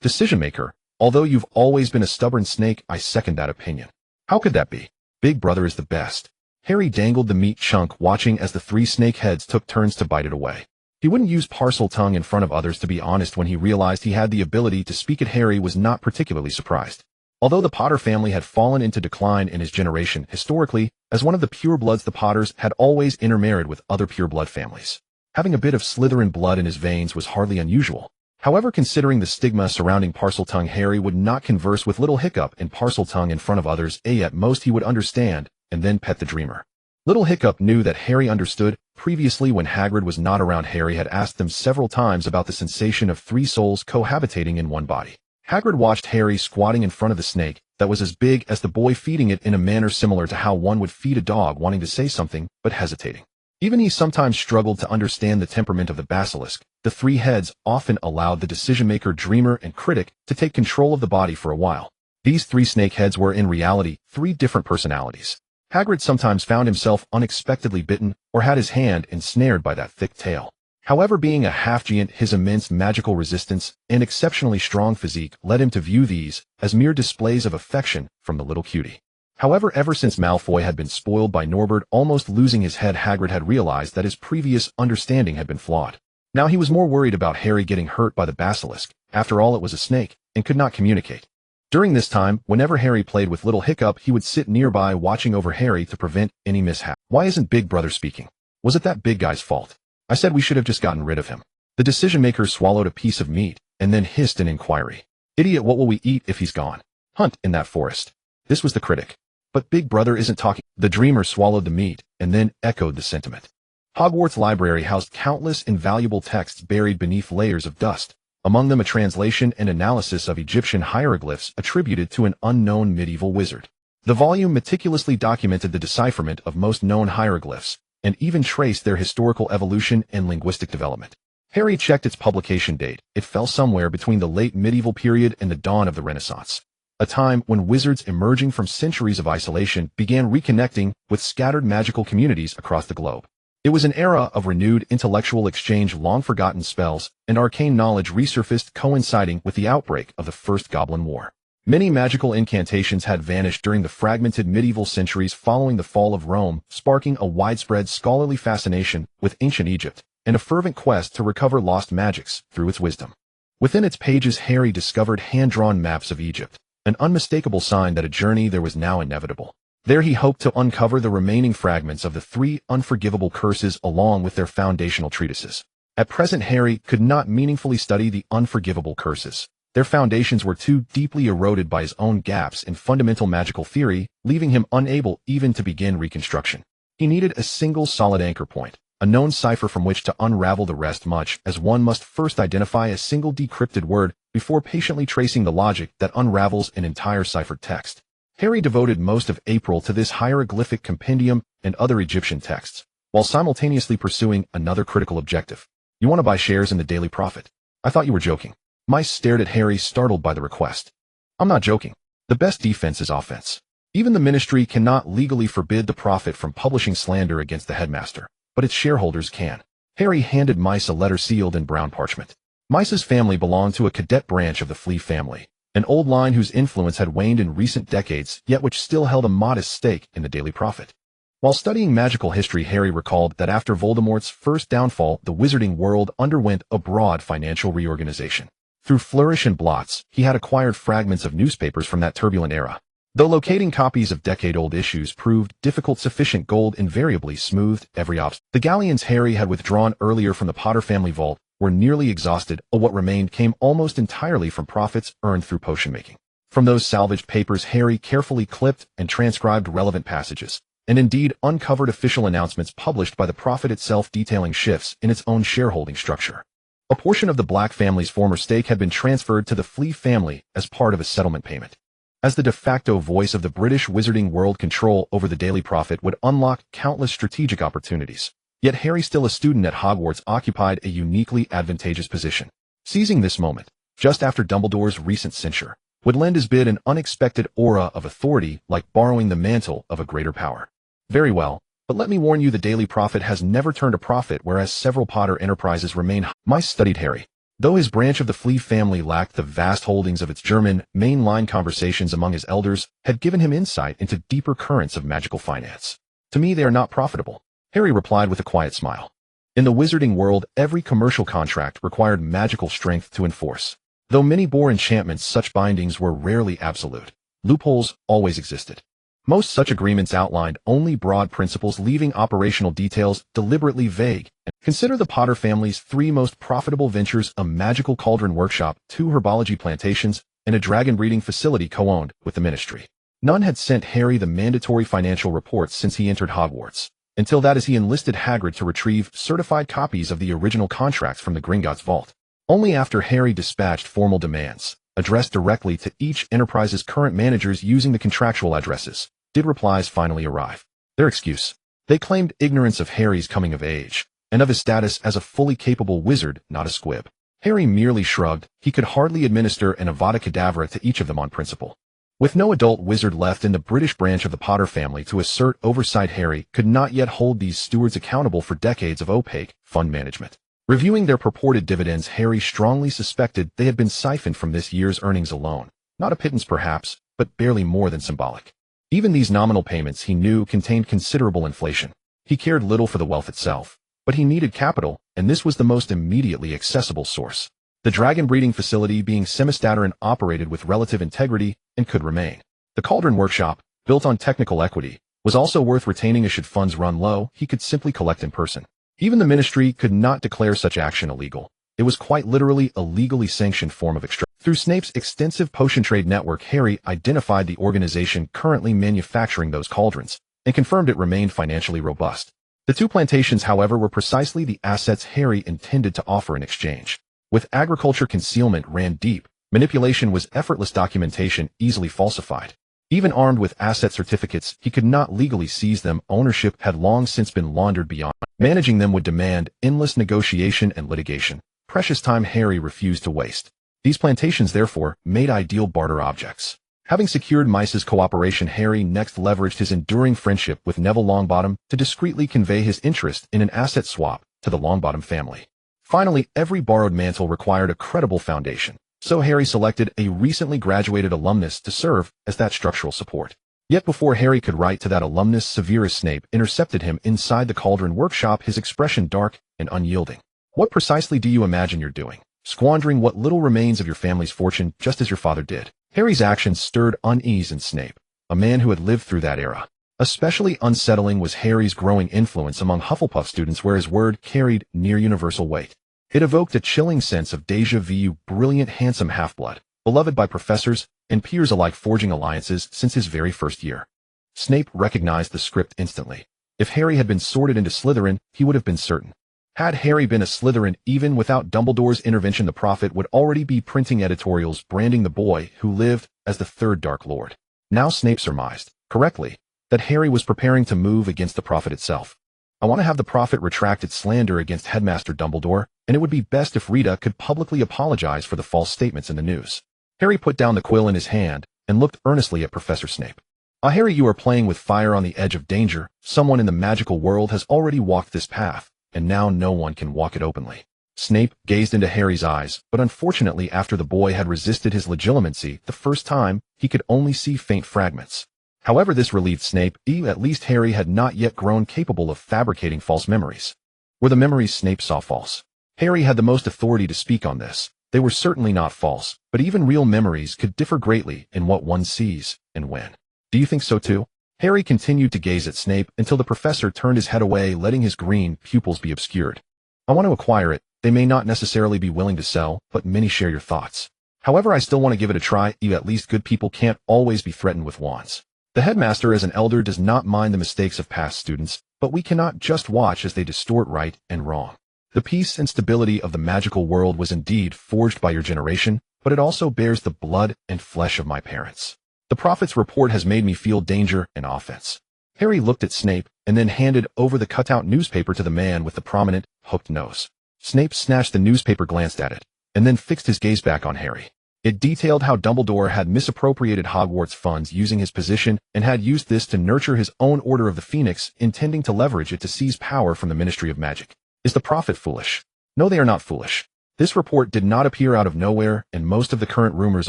"Decision-maker, although you've always been a stubborn snake, I second that opinion." "How could that be? Big brother is the best." Harry dangled the meat chunk, watching as the 3 snake heads took turns to bite it away. He wouldn't use parcel tongue in front of others, to be honest. When he realized he had the ability to speak it, Harry was not particularly surprised. Although the Potter family had fallen into decline in his generation, historically, as one of the purebloods, the Potters had always intermarried with other pureblood families. Having a bit of Slytherin blood in his veins was hardly unusual. However, considering the stigma surrounding parcel tongue, Harry would not converse with Little Hiccup in parcel tongue in front of others. At most he would understand and then pet the dreamer. Little Hiccup knew that Harry understood. Previously, when Hagrid was not around, Harry had asked them several times about the sensation of 3 souls cohabitating in one body. Hagrid watched Harry squatting in front of the snake that was as big as the boy, feeding it in a manner similar to how one would feed a dog, wanting to say something but hesitating. Even he sometimes struggled to understand the temperament of the basilisk. The 3 heads often allowed the decision-maker, dreamer, and critic to take control of the body for a while. These 3 snake heads were in reality 3 different personalities. Hagrid sometimes found himself unexpectedly bitten or had his hand ensnared by that thick tail. However, being a half-giant, his immense magical resistance and exceptionally strong physique led him to view these as mere displays of affection from the little cutie. However, ever since Malfoy had been spoiled by Norbert, almost losing his head, Hagrid had realized that his previous understanding had been flawed. Now he was more worried about Harry getting hurt by the basilisk. After all, it was a snake and could not communicate. During this time, whenever Harry played with Little Hiccup, he would sit nearby watching over Harry to prevent any mishap. "Why isn't Big Brother speaking? Was it that big guy's fault? I said we should have just gotten rid of him." The decision-maker swallowed a piece of meat and then hissed an inquiry. "Idiot, what will we eat if he's gone?" "Hunt in that forest." This was the critic. "But Big Brother isn't talking." The dreamer swallowed the meat and then echoed the sentiment. Hogwarts library housed countless invaluable texts buried beneath layers of dust. Among them a translation and analysis of Egyptian hieroglyphs attributed to an unknown medieval wizard. The volume meticulously documented the decipherment of most known hieroglyphs, and even traced their historical evolution and linguistic development. Harry checked its publication date. It fell somewhere between the late medieval period and the dawn of the Renaissance, a time when wizards emerging from centuries of isolation began reconnecting with scattered magical communities across the globe. It was an era of renewed intellectual exchange. Long-forgotten spells and arcane knowledge resurfaced, coinciding with the outbreak of the First Goblin War. Many magical incantations had vanished during the fragmented medieval centuries following the fall of Rome, sparking a widespread scholarly fascination with ancient Egypt and a fervent quest to recover lost magics through its wisdom. Within its pages, Harry discovered hand-drawn maps of Egypt, an unmistakable sign that a journey there was now inevitable. There he hoped to uncover the remaining fragments of the 3 unforgivable curses along with their foundational treatises. At present, Harry could not meaningfully study the unforgivable curses. Their foundations were too deeply eroded by his own gaps in fundamental magical theory, leaving him unable even to begin reconstruction. He needed a single solid anchor point, a known cipher from which to unravel the rest, much as one must first identify a single decrypted word before patiently tracing the logic that unravels an entire ciphered text. Harry devoted most of April to this hieroglyphic compendium and other Egyptian texts, while simultaneously pursuing another critical objective. "You want to buy shares in the Daily Prophet? I thought you were joking." Mice stared at Harry, startled by the request. "I'm not joking. The best defense is offense. Even the ministry cannot legally forbid the Prophet from publishing slander against the headmaster, but its shareholders can." Harry handed Mice a letter sealed in brown parchment. Mice's family belonged to a cadet branch of the Flea family, an old line whose influence had waned in recent decades, yet which still held a modest stake in the Daily Prophet. While studying magical history, Harry recalled that after Voldemort's first downfall, the wizarding world underwent a broad financial reorganization. Through flourish and blots, he had acquired fragments of newspapers from that turbulent era. Though locating copies of decade-old issues proved difficult, sufficient gold invariably smoothed every obstacle. The galleons Harry had withdrawn earlier from the Potter family vault were nearly exhausted, or what remained came almost entirely from profits earned through potion-making. From those salvaged papers, Harry carefully clipped and transcribed relevant passages, and indeed uncovered official announcements published by the Prophet itself detailing shifts in its own shareholding structure. A portion of the Black family's former stake had been transferred to the Flea family as part of a settlement payment. As the de facto voice of the British wizarding world, control over the Daily Prophet would unlock countless strategic opportunities. Yet Harry, still a student at Hogwarts, occupied a uniquely advantageous position. Seizing this moment, just after Dumbledore's recent censure, would lend his bid an unexpected aura of authority, like borrowing the mantle of a greater power. Very well. But let me warn you, the Daily Prophet has never turned a profit, whereas several Potter enterprises remain. Mice studied Harry. Though his branch of the Flea family lacked the vast holdings of its German, mainline conversations among his elders had given him insight into deeper currents of magical finance. "To me, they are not profitable," Harry replied with a quiet smile. In the wizarding world, every commercial contract required magical strength to enforce. Though many bore enchantments, such bindings were rarely absolute. Loopholes always existed. Most such agreements outlined only broad principles, leaving operational details deliberately vague. Consider the Potter family's three most profitable ventures: a magical cauldron workshop, 2 herbology plantations, and a dragon breeding facility co-owned with the ministry. None had sent Harry the mandatory financial reports since he entered Hogwarts, until that is he enlisted Hagrid to retrieve certified copies of the original contracts from the Gringotts vault. Only after Harry dispatched formal demands, addressed directly to each enterprise's current managers using the contractual addresses, did replies finally arrive. Their excuse: they claimed ignorance of Harry's coming of age, and of his status as a fully capable wizard, not a squib. Harry merely shrugged. He could hardly administer an Avada Kedavra to each of them on principle. With no adult wizard left in the British branch of the Potter family to assert oversight, Harry could not yet hold these stewards accountable for decades of opaque fund management. Reviewing their purported dividends, Harry strongly suspected they had been siphoned from this year's earnings alone. Not a pittance perhaps, but barely more than symbolic. Even these nominal payments, he knew, contained considerable inflation. He cared little for the wealth itself, but he needed capital, and this was the most immediately accessible source. The dragon breeding facility, being semi-statter and operated with relative integrity, and could remain. The cauldron workshop, built on technical equity, was also worth retaining, as should funds run low, he could simply collect in person. Even the ministry could not declare such action illegal. It was quite literally a legally sanctioned form of extraction. Through Snape's extensive potion trade network, Harry identified the organization currently manufacturing those cauldrons, and confirmed it remained financially robust. The 2 plantations, however, were precisely the assets Harry intended to offer in exchange. With agriculture, concealment ran deep, manipulation was effortless, documentation easily falsified. Even armed with asset certificates, he could not legally seize them. Ownership had long since been laundered beyond. Managing them would demand endless negotiation and litigation, precious time Harry refused to waste. These plantations, therefore, made ideal barter objects. Having secured Mice's cooperation, Harry next leveraged his enduring friendship with Neville Longbottom to discreetly convey his interest in an asset swap to the Longbottom family. Finally, every borrowed mantle required a credible foundation, so Harry selected a recently graduated alumnus to serve as that structural support. Yet before Harry could write to that alumnus, Severus Snape intercepted him inside the cauldron workshop, his expression dark and unyielding. "What precisely do you imagine you're doing? Squandering what little remains of your family's fortune, just as your father did?" Harry's actions stirred unease in Snape, a man who had lived through that era. Especially unsettling was Harry's growing influence among Hufflepuff students, where his word carried near universal weight. It evoked a chilling sense of déjà vu, brilliant, handsome half-blood, beloved by professors and peers alike, forging alliances since his very first year. Snape recognized the script instantly. If Harry had been sorted into Slytherin, he would have been certain. Had Harry been a Slytherin, even without Dumbledore's intervention, the Prophet would already be printing editorials branding the boy who lived as the third Dark Lord. Now Snape surmised, correctly, that Harry was preparing to move against the Prophet itself. I want to have the Prophet retract its slander against Headmaster Dumbledore, and it would be best if Rita could publicly apologize for the false statements in the news. Harry put down the quill in his hand and looked earnestly at Professor Snape. Harry, you are playing with fire on the edge of danger. Someone in the magical world has already walked this path, and now no one can walk it openly. Snape gazed into Harry's eyes, but unfortunately after the boy had resisted his legitimacy the first time, he could only see faint fragments. However, this relieved Snape. At least Harry had not yet grown capable of fabricating false memories. Were the memories Snape saw false? Harry had the most authority to speak on this. They were certainly not false, but even real memories could differ greatly in what one sees and when. Do you think so too? Harry continued to gaze at Snape until the professor turned his head away, letting his green pupils be obscured. I want to acquire it. They may not necessarily be willing to sell, but many share your thoughts. However, I still want to give it a try. At least good people can't always be threatened with wands. The headmaster as an elder does not mind the mistakes of past students, but we cannot just watch as they distort right and wrong. The peace and stability of the magical world was indeed forged by your generation, but it also bears the blood and flesh of my parents. The Prophet's report has made me feel danger and offense. Harry looked at Snape and then handed over the cutout newspaper to the man with the prominent, hooked nose. Snape snatched the newspaper, glanced at it, and then fixed his gaze back on Harry. It detailed how Dumbledore had misappropriated Hogwarts funds using his position and had used this to nurture his own Order of the Phoenix, intending to leverage it to seize power from the Ministry of Magic. Is the Prophet foolish? No, they are not foolish. This report did not appear out of nowhere, and most of the current rumors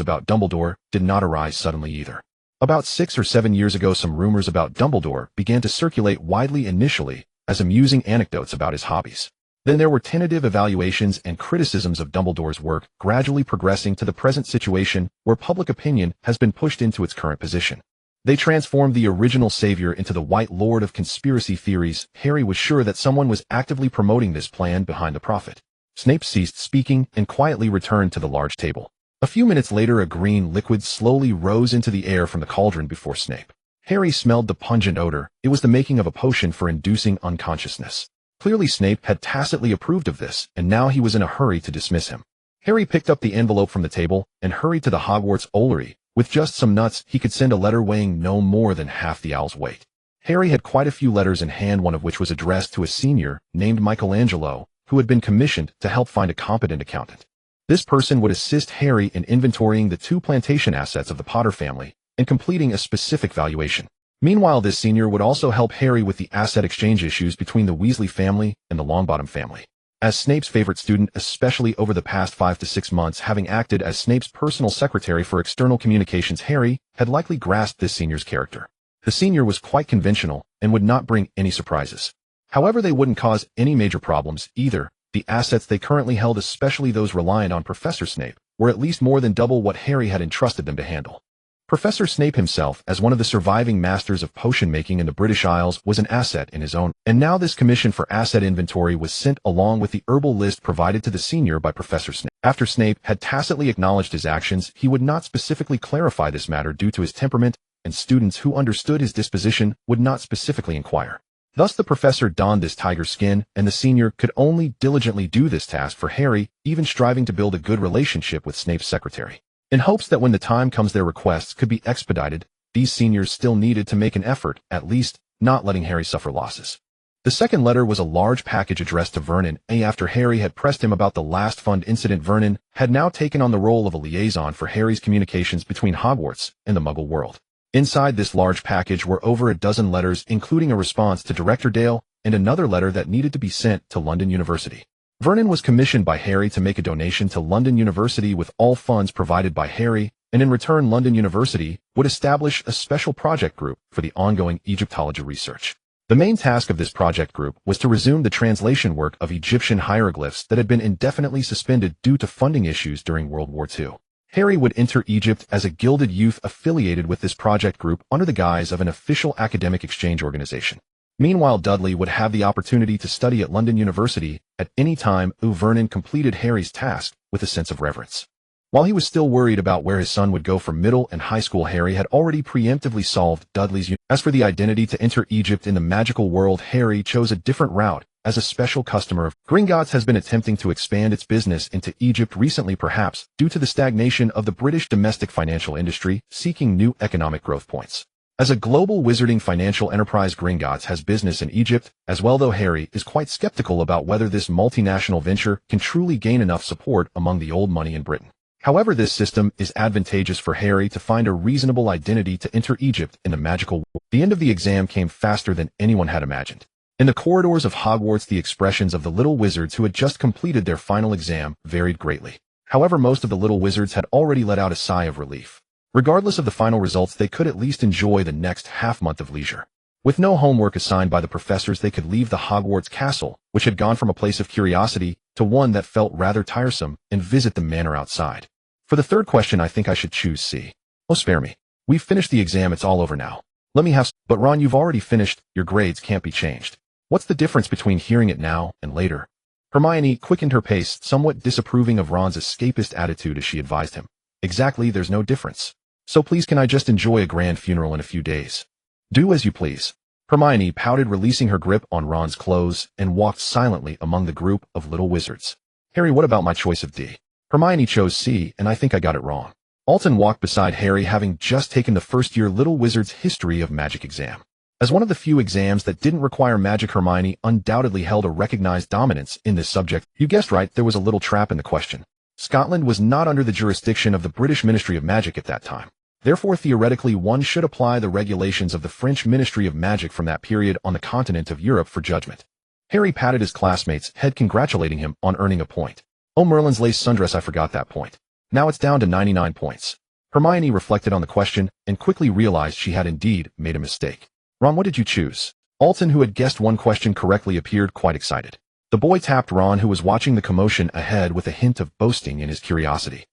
about Dumbledore did not arise suddenly either. About 6 or 7 years ago, some rumors about Dumbledore began to circulate widely, initially as amusing anecdotes about his hobbies. Then there were tentative evaluations and criticisms of Dumbledore's work, gradually progressing to the present situation where public opinion has been pushed into its current position. They transformed the original savior into the White Lord of conspiracy theories. Harry was sure that someone was actively promoting this plan behind the Prophet. Snape ceased speaking and quietly returned to the large table. A few minutes later, a green liquid slowly rose into the air from the cauldron before Snape. Harry smelled the pungent odor. It was the making of a potion for inducing unconsciousness. Clearly Snape had tacitly approved of this, and now he was in a hurry to dismiss him. Harry picked up the envelope from the table and hurried to the Hogwarts Owlery. With just some nuts, he could send a letter weighing no more than half the owl's weight. Harry had quite a few letters in hand, one of which was addressed to a senior named Michelangelo, who had been commissioned to help find a competent accountant. This person would assist Harry in inventorying the 2 plantation assets of the Potter family and completing a specific valuation. Meanwhile, this senior would also help Harry with the asset exchange issues between the Weasley family and the Longbottom family. As Snape's favorite student, especially over the past 5 to 6 months, having acted as Snape's personal secretary for external communications, Harry had likely grasped this senior's character. The senior was quite conventional and would not bring any surprises. However, they wouldn't cause any major problems either. The assets they currently held, especially those reliant on Professor Snape, were at least more than double what Harry had entrusted them to handle. Professor Snape himself, as one of the surviving masters of potion-making in the British Isles, was an asset in his own, and now this commission for asset inventory was sent along with the herbal list provided to the senior by Professor Snape. After Snape had tacitly acknowledged his actions, he would not specifically clarify this matter due to his temperament, and students who understood his disposition would not specifically inquire. Thus the professor donned this tiger skin, and the senior could only diligently do this task for Harry, even striving to build a good relationship with Snape's secretary. In hopes that when the time comes their requests could be expedited, these seniors still needed to make an effort, at least, not letting Harry suffer losses. The second letter was a large package addressed to Vernon. After Harry had pressed him about the last fund incident, Vernon had now taken on the role of a liaison for Harry's communications between Hogwarts and the Muggle world. Inside this large package were over a dozen letters, including a response to Director Dale and another letter that needed to be sent to London University. Vernon was commissioned by Harry to make a donation to London University with all funds provided by Harry, and in return London University would establish a special project group for the ongoing Egyptology research. The main task of this project group was to resume the translation work of Egyptian hieroglyphs that had been indefinitely suspended due to funding issues during World War II. Harry would enter Egypt as a gilded youth affiliated with this project group under the guise of an official academic exchange organization. Meanwhile, Dudley would have the opportunity to study at London University at any time. Vernon completed Harry's task with a sense of reverence. While he was still worried about where his son would go for middle and high school, Harry had already preemptively solved Dudley's. As for the identity to enter Egypt in the magical world, Harry chose a different route. As a special customer of Gringotts has been attempting to expand its business into Egypt recently, perhaps due to the stagnation of the British domestic financial industry, seeking new economic growth points. As a global wizarding financial enterprise, Gringotts has business in Egypt as well, though Harry is quite skeptical about whether this multinational venture can truly gain enough support among the old money in Britain. However, this system is advantageous for Harry to find a reasonable identity to enter Egypt in the magical world. The end of the exam came faster than anyone had imagined. In the corridors of Hogwarts, the expressions of the little wizards who had just completed their final exam varied greatly. However, most of the little wizards had already let out a sigh of relief. Regardless of the final results, they could at least enjoy the next half-month of leisure. With no homework assigned by the professors, they could leave the Hogwarts castle, which had gone from a place of curiosity to one that felt rather tiresome, and visit the manor outside. For the third question, I think I should choose C. Oh, spare me. We've finished the exam, it's all over now. Let me have. But Ron, you've already finished, your grades can't be changed. What's the difference between hearing it now and later? Hermione quickened her pace, somewhat disapproving of Ron's escapist attitude as she advised him. Exactly, there's no difference. So please, can I just enjoy a grand funeral in a few days? Do as you please. Hermione pouted, releasing her grip on Ron's clothes, and walked silently among the group of little wizards. Harry, what about my choice of D? Hermione chose C, and I think I got it wrong. Alton walked beside Harry, having just taken the first-year Little Wizard's History of Magic exam. As one of the few exams that didn't require magic, Hermione undoubtedly held a recognized dominance in this subject. You guessed right, there was a little trap in the question. Scotland was not under the jurisdiction of the British Ministry of Magic at that time. Therefore, theoretically, one should apply the regulations of the French Ministry of Magic from that period on the continent of Europe for judgment. Harry patted his classmate's head, congratulating him on earning a point. Oh, Merlin's lace sundress, I forgot that point. Now it's down to 99 points. Hermione reflected on the question and quickly realized she had indeed made a mistake. Ron, what did you choose? Alton, who had guessed one question correctly, appeared quite excited. The boy tapped Ron, who was watching the commotion ahead with a hint of boasting in his curiosity.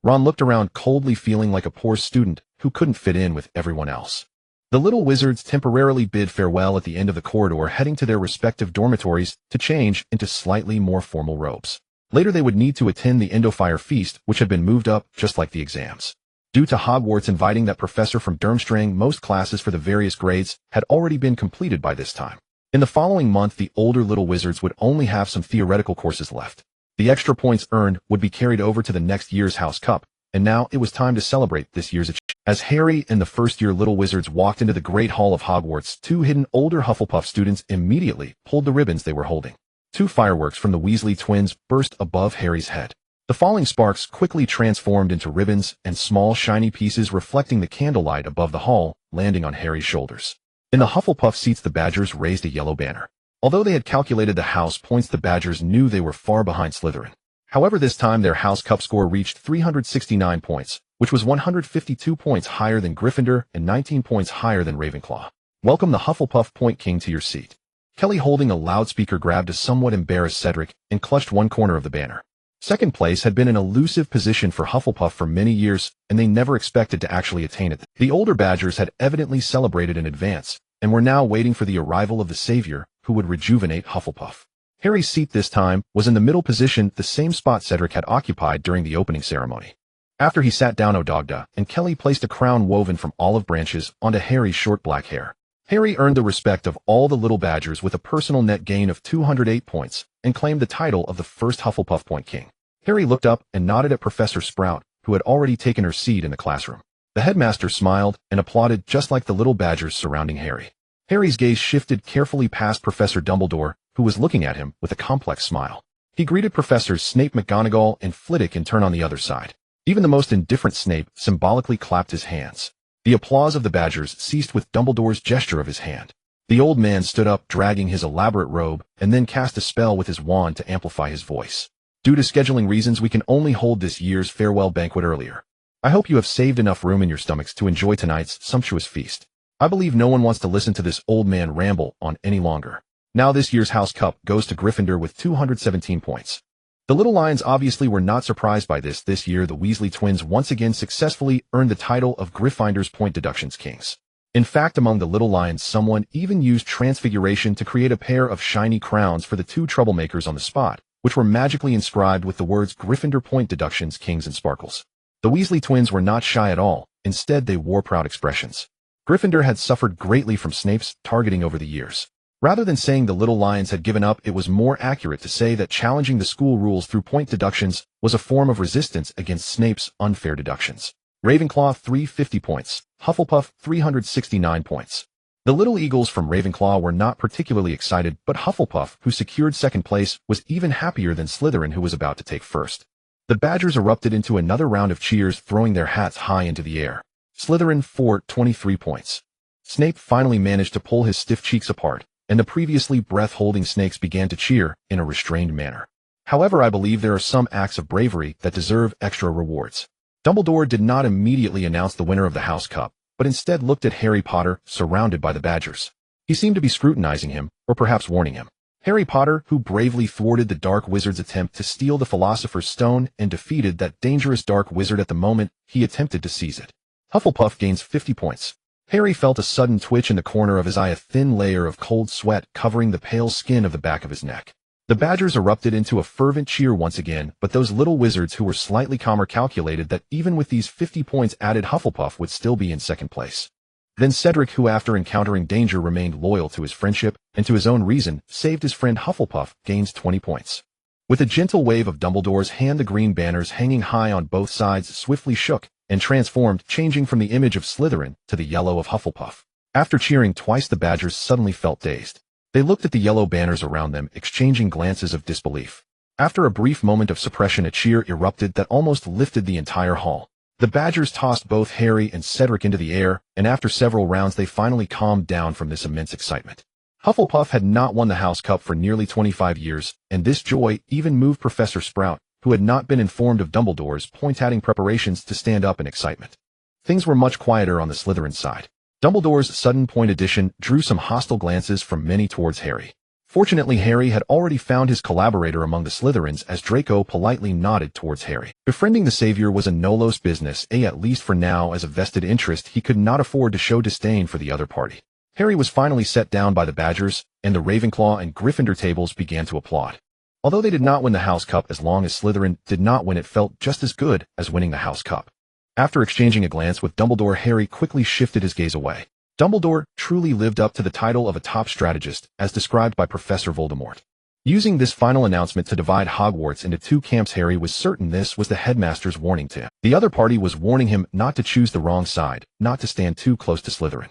Ron looked around coldly, feeling like a poor student who couldn't fit in with everyone else. The little wizards temporarily bid farewell at the end of the corridor, heading to their respective dormitories to change into slightly more formal robes. Later they would need to attend the Endofire feast, which had been moved up just like the exams. Due to Hogwarts inviting that professor from Durmstrang, most classes for the various grades had already been completed by this time. In the following month, the older little wizards would only have some theoretical courses left. The extra points earned would be carried over to the next year's House Cup, and now it was time to celebrate this year's achievement. As Harry and the first-year little wizards walked into the Great Hall of Hogwarts, two hidden older Hufflepuff students immediately pulled the ribbons they were holding. 2 fireworks from the Weasley twins burst above Harry's head. The falling sparks quickly transformed into ribbons and small shiny pieces reflecting the candlelight above the hall, landing on Harry's shoulders. In the Hufflepuff seats, the Badgers raised a yellow banner. Although they had calculated the house points, the Badgers knew they were far behind Slytherin. However, this time their House Cup score reached 369 points, which was 152 points higher than Gryffindor and 19 points higher than Ravenclaw. Welcome the Hufflepuff Point King to your seat. Kelly, holding a loudspeaker, grabbed a somewhat embarrassed Cedric and clutched one corner of the banner. Second place had been an elusive position for Hufflepuff for many years, and they never expected to actually attain it. The older Badgers had evidently celebrated in advance, and were now waiting for the arrival of the savior who would rejuvenate Hufflepuff. Harry's seat this time was in the middle position, the same spot Cedric had occupied during the opening ceremony. After he sat down, Odogda and Kelly placed a crown woven from olive branches onto Harry's short black hair. Harry earned the respect of all the little Badgers with a personal net gain of 208 points and claimed the title of the first Hufflepuff Point King. Harry looked up and nodded at Professor Sprout, who had already taken her seat in the classroom. The headmaster smiled and applauded just like the little Badgers surrounding Harry. Harry's gaze shifted carefully past Professor Dumbledore, who was looking at him with a complex smile. He greeted Professors Snape, McGonagall, and Flitwick in turn on the other side. Even the most indifferent Snape symbolically clapped his hands. The applause of the Badgers ceased with Dumbledore's gesture of his hand. The old man stood up, dragging his elaborate robe, and then cast a spell with his wand to amplify his voice. Due to scheduling reasons, we can only hold this year's farewell banquet earlier. I hope you have saved enough room in your stomachs to enjoy tonight's sumptuous feast. I believe no one wants to listen to this old man ramble on any longer. Now this year's House Cup goes to Gryffindor with 217 points. The Little Lions obviously were not surprised by this. This year, the Weasley twins once again successfully earned the title of Gryffindor's Point Deductions Kings. In fact, among the little lions, someone even used transfiguration to create a pair of shiny crowns for the two troublemakers on the spot, which were magically inscribed with the words Gryffindor point deductions, kings and sparkles. The Weasley twins were not shy at all. Instead, they wore proud expressions. Gryffindor had suffered greatly from Snape's targeting over the years. Rather than saying the little lions had given up, it was more accurate to say that challenging the school rules through point deductions was a form of resistance against Snape's unfair deductions. Ravenclaw 350 points, Hufflepuff 369 points. The Little Eagles from Ravenclaw were not particularly excited, but Hufflepuff, who secured second place, was even happier than Slytherin, who was about to take first. The Badgers erupted into another round of cheers, throwing their hats high into the air. Slytherin 423 points. Snape finally managed to pull his stiff cheeks apart, and the previously breath-holding snakes began to cheer in a restrained manner. However, I believe there are some acts of bravery that deserve extra rewards. Dumbledore did not immediately announce the winner of the House Cup, but instead looked at Harry Potter, surrounded by the Badgers. He seemed to be scrutinizing him, or perhaps warning him. Harry Potter, who bravely thwarted the Dark Wizard's attempt to steal the Philosopher's Stone and defeated that dangerous Dark Wizard at the moment he attempted to seize it. Hufflepuff gains 50 points. Harry felt a sudden twitch in the corner of his eye, a thin layer of cold sweat covering the pale skin of the back of his neck. The Badgers erupted into a fervent cheer once again, but those little wizards who were slightly calmer calculated that even with these 50 points added, Hufflepuff would still be in second place. Then Cedric, who after encountering danger remained loyal to his friendship and to his own reason, saved his friend Hufflepuff, gains 20 points. With a gentle wave of Dumbledore's hand, the green banners hanging high on both sides swiftly shook and transformed, changing from the image of Slytherin to the yellow of Hufflepuff. After cheering twice, the Badgers suddenly felt dazed. They looked at the yellow banners around them, exchanging glances of disbelief. After a brief moment of suppression, a cheer erupted that almost lifted the entire hall. The Badgers tossed both Harry and Cedric into the air, and after several rounds they finally calmed down from this immense excitement. Hufflepuff had not won the House Cup for nearly 25 years, and this joy even moved Professor Sprout, who had not been informed of Dumbledore's point-adding preparations, to stand up in excitement. Things were much quieter on the Slytherin side. Dumbledore's sudden point addition drew some hostile glances from many towards Harry. Fortunately, Harry had already found his collaborator among the Slytherins, as Draco politely nodded towards Harry. Befriending the Savior was a no-los business, at least for now. As a vested interest, he could not afford to show disdain for the other party. Harry was finally set down by the Badgers, and the Ravenclaw and Gryffindor tables began to applaud. Although they did not win the House Cup, as long as Slytherin did not win, it felt just as good as winning the House Cup. After exchanging a glance with Dumbledore, Harry quickly shifted his gaze away. Dumbledore truly lived up to the title of a top strategist, as described by Professor Voldemort. Using this final announcement to divide Hogwarts into two camps, Harry was certain this was the headmaster's warning to him. The other party was warning him not to choose the wrong side, not to stand too close to Slytherin.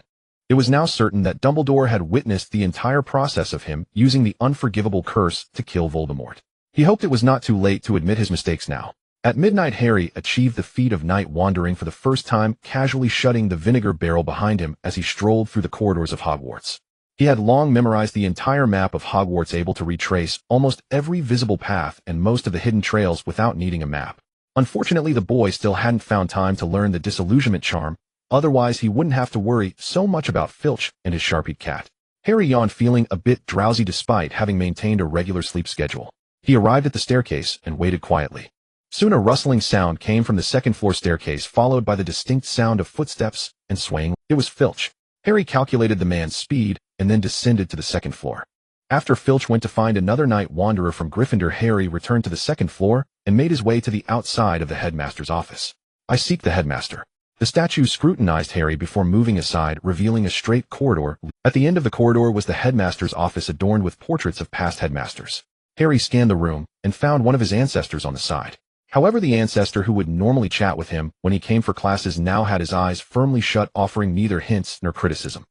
It was now certain that Dumbledore had witnessed the entire process of him using the unforgivable curse to kill Voldemort. He hoped it was not too late to admit his mistakes now. At midnight, Harry achieved the feat of night wandering for the first time, casually shutting the vinegar barrel behind him as he strolled through the corridors of Hogwarts. He had long memorized the entire map of Hogwarts, able to retrace almost every visible path and most of the hidden trails without needing a map. Unfortunately, the boy still hadn't found time to learn the disillusionment charm. Otherwise, he wouldn't have to worry so much about Filch and his Sharpied cat. Harry yawned, feeling a bit drowsy despite having maintained a regular sleep schedule. He arrived at the staircase and waited quietly. Soon a rustling sound came from the second-floor staircase, followed by the distinct sound of footsteps and swaying. It was Filch. Harry calculated the man's speed and then descended to the second floor. After Filch went to find another night wanderer from Gryffindor, Harry returned to the second floor and made his way to the outside of the headmaster's office. "I seek the headmaster." The statue scrutinized Harry before moving aside, revealing a straight corridor. At the end of the corridor was the headmaster's office, adorned with portraits of past headmasters. Harry scanned the room and found one of his ancestors on the side. However, the ancestor who would normally chat with him when he came for classes now had his eyes firmly shut, offering neither hints nor criticism.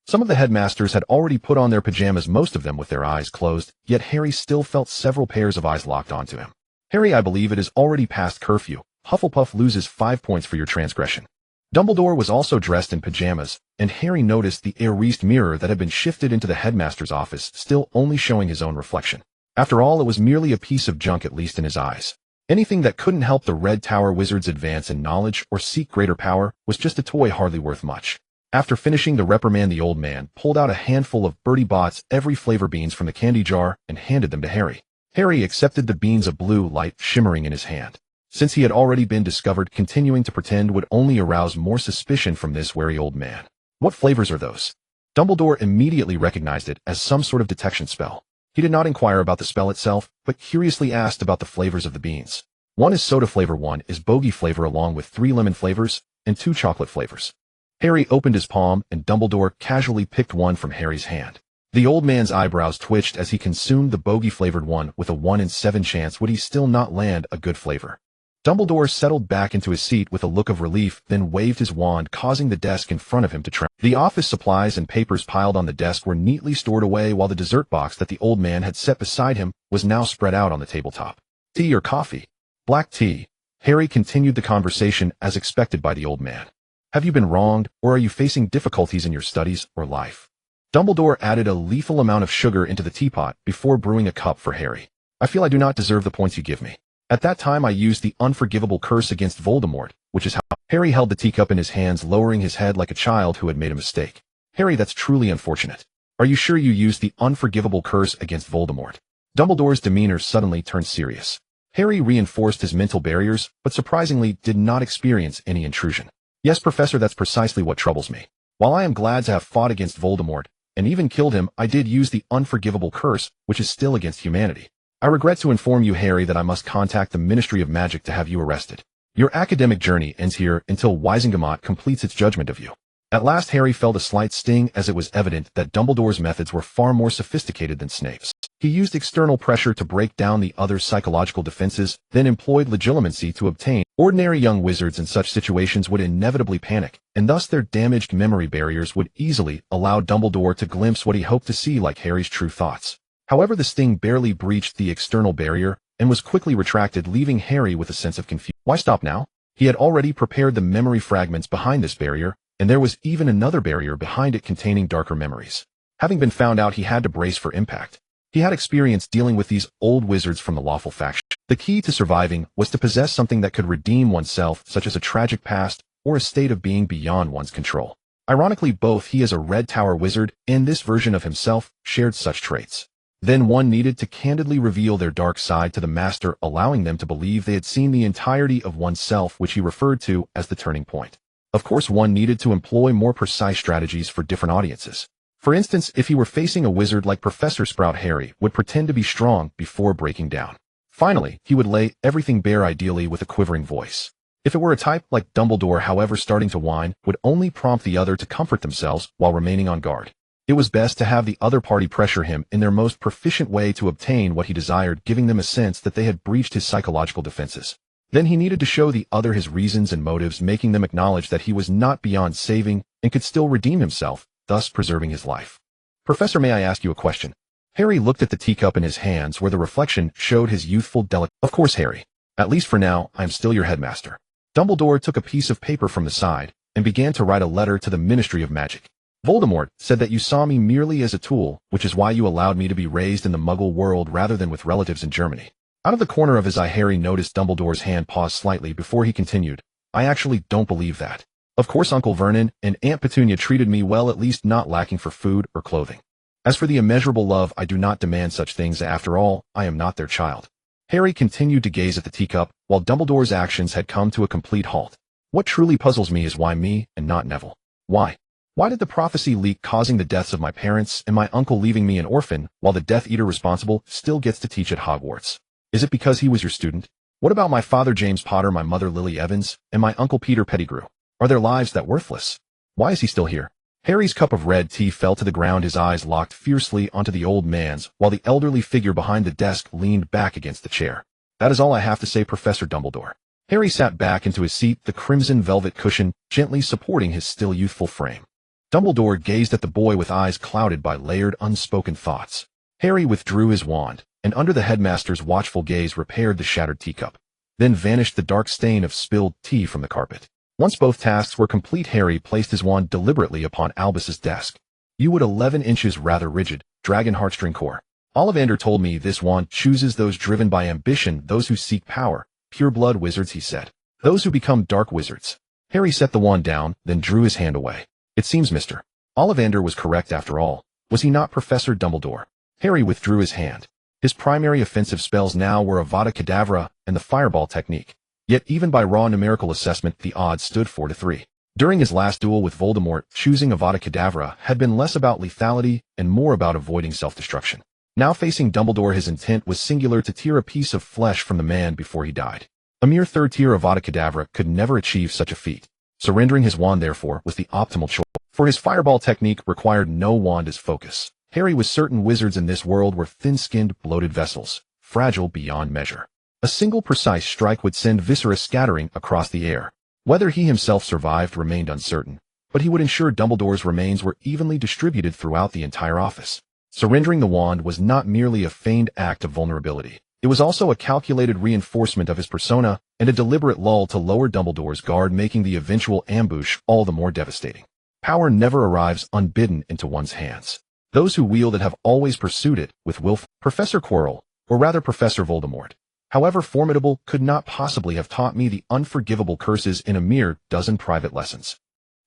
Some of the headmasters had already put on their pajamas, most of them with their eyes closed, yet Harry still felt several pairs of eyes locked onto him. "Harry, I believe it is already past curfew. Hufflepuff loses 5 points for your transgression." Dumbledore was also dressed in pajamas, and Harry noticed the erased mirror that had been shifted into the headmaster's office, still only showing his own reflection. After all, it was merely a piece of junk, at least in his eyes. Anything that couldn't help the Red Tower wizards advance in knowledge or seek greater power was just a toy, hardly worth much. After finishing the reprimand, the old man pulled out a handful of Bertie Bott's every flavor beans from the candy jar and handed them to Harry. Harry accepted the beans, a blue light shimmering in his hand. Since he had already been discovered, continuing to pretend would only arouse more suspicion from this wary old man. What flavors are those? Dumbledore immediately recognized it as some sort of detection spell. He did not inquire about the spell itself, but curiously asked about the flavors of the beans. One is soda flavor, one is bogey flavor along with 3 lemon flavors and 2 chocolate flavors. Harry opened his palm and Dumbledore casually picked one from Harry's hand. The old man's eyebrows twitched as he consumed the bogey-flavored one. With a 1 in 7 chance would he still not land a good flavor. Dumbledore settled back into his seat with a look of relief, then waved his wand, causing the desk in front of him to tremble. The office supplies and papers piled on the desk were neatly stored away, while the dessert box that the old man had set beside him was now spread out on the tabletop. Tea or coffee? Black tea. Harry continued the conversation as expected by the old man. Have you been wronged, or are you facing difficulties in your studies or life? Dumbledore added a lethal amount of sugar into the teapot before brewing a cup for Harry. I feel I do not deserve the points you give me. At that time I used the unforgivable curse against Voldemort, which is how— Harry held the teacup in his hands, lowering his head like a child who had made a mistake. Harry, that's truly unfortunate. Are you sure you used the unforgivable curse against Voldemort? Dumbledore's demeanor suddenly turned serious. Harry reinforced his mental barriers, but surprisingly did not experience any intrusion. Yes, Professor, that's precisely what troubles me. While I am glad to have fought against Voldemort, and even killed him, I did use the unforgivable curse, which is still against humanity. I regret to inform you, Harry, that I must contact the Ministry of Magic to have you arrested. Your academic journey ends here until Wisengamot completes its judgment of you. At last Harry felt a slight sting, as it was evident that Dumbledore's methods were far more sophisticated than Snape's. He used external pressure to break down the other's psychological defenses, then employed legilimency to obtain. Ordinary young wizards in such situations would inevitably panic, and thus their damaged memory barriers would easily allow Dumbledore to glimpse what he hoped to see like Harry's true thoughts. However, the sting barely breached the external barrier and was quickly retracted, leaving Harry with a sense of confusion. Why stop now? He had already prepared the memory fragments behind this barrier, and there was even another barrier behind it containing darker memories. Having been found out, he had to brace for impact. He had experience dealing with these old wizards from the lawful faction. The key to surviving was to possess something that could redeem oneself, such as a tragic past or a state of being beyond one's control. Ironically, both he as a Red Tower wizard and this version of himself shared such traits. Then one needed to candidly reveal their dark side to the master, allowing them to believe they had seen the entirety of oneself, which he referred to as the turning point. Of course, one needed to employ more precise strategies for different audiences. For instance, if he were facing a wizard like Professor Sprout, Harry would pretend to be strong before breaking down. Finally, he would lay everything bare, ideally with a quivering voice. If it were a type like Dumbledore, however, starting to whine would only prompt the other to comfort themselves while remaining on guard. It was best to have the other party pressure him in their most proficient way to obtain what he desired, giving them a sense that they had breached his psychological defenses. Then he needed to show the other his reasons and motives, making them acknowledge that he was not beyond saving and could still redeem himself, thus preserving his life. Professor, may I ask you a question? Harry looked at the teacup in his hands, where the reflection showed his youthful delicacy. Of course, Harry. At least for now, I am still your headmaster. Dumbledore took a piece of paper from the side and began to write a letter to the Ministry of Magic. Voldemort said that you saw me merely as a tool, which is why you allowed me to be raised in the Muggle world rather than with relatives in Germany. Out of the corner of his eye, Harry noticed Dumbledore's hand pause slightly before he continued. I actually don't believe that. Of course, Uncle Vernon and Aunt Petunia treated me well, at least not lacking for food or clothing. As for the immeasurable love, I do not demand such things. After all, I am not their child. Harry continued to gaze at the teacup, while Dumbledore's actions had come to a complete halt. What truly puzzles me is why me and not Neville? Why? Why did the prophecy leak, causing the deaths of my parents and my uncle, leaving me an orphan, while the Death Eater responsible still gets to teach at Hogwarts? Is it because he was your student? What about my father James Potter, my mother Lily Evans, and my uncle Peter Pettigrew? Are their lives that worthless? Why is he still here? Harry's cup of red tea fell to the ground, his eyes locked fiercely onto the old man's, while the elderly figure behind the desk leaned back against the chair. That is all I have to say, Professor Dumbledore. Harry sat back into his seat, the crimson velvet cushion gently supporting his still youthful frame. Dumbledore gazed at the boy with eyes clouded by layered, unspoken thoughts. Harry withdrew his wand, and under the headmaster's watchful gaze repaired the shattered teacup. Then vanished the dark stain of spilled tea from the carpet. Once both tasks were complete, Harry placed his wand deliberately upon Albus's desk. You would 11 inches, rather rigid, dragon heartstring core. Ollivander told me this wand chooses those driven by ambition, those who seek power, pure-blood wizards, he said. Those who become dark wizards. Harry set the wand down, then drew his hand away. It seems Mr. Ollivander was correct after all. Was he not, Professor Dumbledore? Harry withdrew his hand. His primary offensive spells now were Avada Kedavra and the fireball technique. Yet even by raw numerical assessment, the odds stood 4-3. During his last duel with Voldemort, choosing Avada Kedavra had been less about lethality and more about avoiding self-destruction. Now facing Dumbledore, his intent was singular: to tear a piece of flesh from the man before he died. A mere third-tier Avada Kedavra could never achieve such a feat. Surrendering his wand, therefore, was the optimal choice. For his fireball technique required no wand as focus. Harry was certain wizards in this world were thin-skinned, bloated vessels, fragile beyond measure. A single precise strike would send viscera scattering across the air. Whether he himself survived remained uncertain, but he would ensure Dumbledore's remains were evenly distributed throughout the entire office. Surrendering the wand was not merely a feigned act of vulnerability. It was also a calculated reinforcement of his persona and a deliberate lull to lower Dumbledore's guard, making the eventual ambush all the more devastating. Power never arrives unbidden into one's hands. Those who wield it have always pursued it with willful. Professor Quirrell, or rather Professor Voldemort, however formidable, could not possibly have taught me the unforgivable curses in a mere dozen private lessons.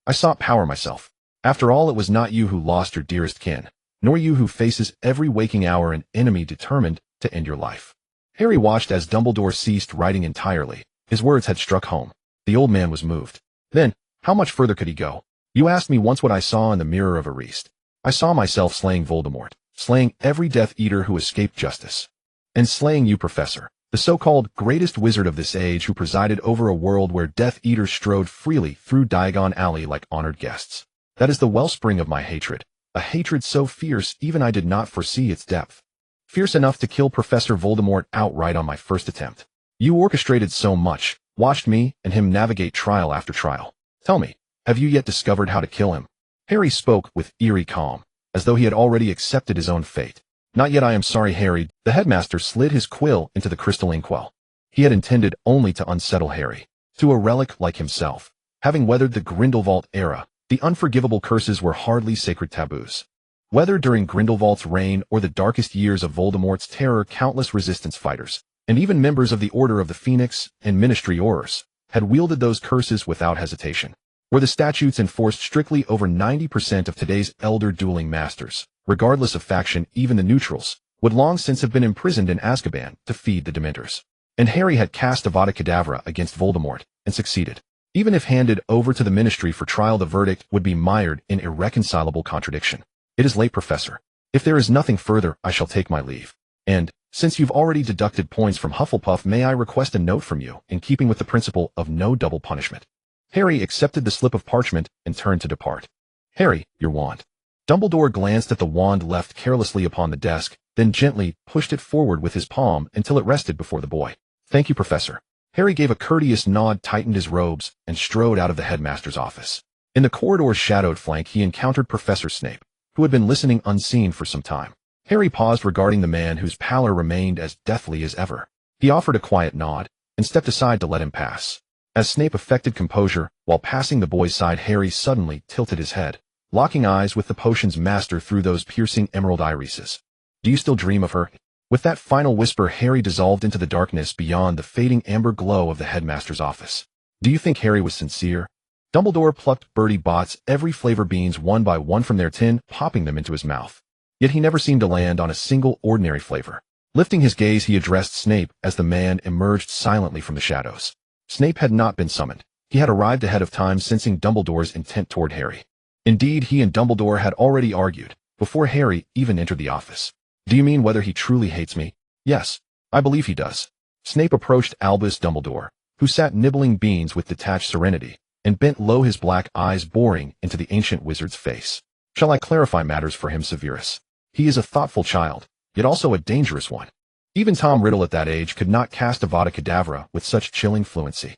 I sought power myself. After all, it was not you who lost your dearest kin, nor you who faces every waking hour an enemy determined to end your life. Harry watched as Dumbledore ceased writing entirely. His words had struck home. The old man was moved. Then, how much further could he go? You asked me once what I saw in the mirror of Ariste. I saw myself slaying Voldemort, slaying every Death Eater who escaped justice, and slaying you, Professor, the so-called greatest wizard of this age who presided over a world where Death Eaters strode freely through Diagon Alley like honored guests. That is the wellspring of my hatred, a hatred so fierce even I did not foresee its depth. Fierce enough to kill Professor Voldemort outright on my first attempt. You orchestrated so much, watched me and him navigate trial after trial. Tell me, have you yet discovered how to kill him? Harry spoke with eerie calm, as though he had already accepted his own fate. Not yet, I am sorry, Harry. The headmaster slid his quill into the crystal inkwell. He had intended only to unsettle Harry. To a relic like himself, having weathered the Grindelwald era, the unforgivable curses were hardly sacred taboos. Whether during Grindelwald's reign or the darkest years of Voldemort's terror, countless resistance fighters, and even members of the Order of the Phoenix and Ministry Aurors, had wielded those curses without hesitation. Were the statutes enforced strictly, over 90% of today's elder dueling masters, regardless of faction, even the neutrals, would long since have been imprisoned in Azkaban to feed the Dementors. And Harry had cast Avada Kedavra against Voldemort, and succeeded. Even if handed over to the Ministry for trial, the verdict would be mired in irreconcilable contradiction. It is late, Professor. If there is nothing further, I shall take my leave. And, since you've already deducted points from Hufflepuff, may I request a note from you, in keeping with the principle of no double punishment? Harry accepted the slip of parchment and turned to depart. Harry, your wand. Dumbledore glanced at the wand left carelessly upon the desk, then gently pushed it forward with his palm until it rested before the boy. Thank you, Professor. Harry gave a courteous nod, tightened his robes, and strode out of the headmaster's office. In the corridor's shadowed flank, he encountered Professor Snape, who had been listening unseen for some time. Harry paused, regarding the man whose pallor remained as deathly as ever. He offered a quiet nod, and stepped aside to let him pass. As Snape affected composure, while passing the boy's side, Harry suddenly tilted his head, locking eyes with the potion's master through those piercing emerald irises. Do you still dream of her? With that final whisper, Harry dissolved into the darkness beyond the fading amber glow of the headmaster's office. Do you think Harry was sincere? Dumbledore plucked Bertie Bott's every flavor beans one by one from their tin, popping them into his mouth. Yet he never seemed to land on a single ordinary flavor. Lifting his gaze, he addressed Snape as the man emerged silently from the shadows. Snape had not been summoned. He had arrived ahead of time, sensing Dumbledore's intent toward Harry. Indeed, he and Dumbledore had already argued, before Harry even entered the office. Do you mean whether he truly hates me? Yes, I believe he does. Snape approached Albus Dumbledore, who sat nibbling beans with detached serenity, and bent low, his black eyes boring into the ancient wizard's face. Shall I clarify matters for him, Severus? He is a thoughtful child, yet also a dangerous one. Even Tom Riddle at that age could not cast Avada Kedavra with such chilling fluency.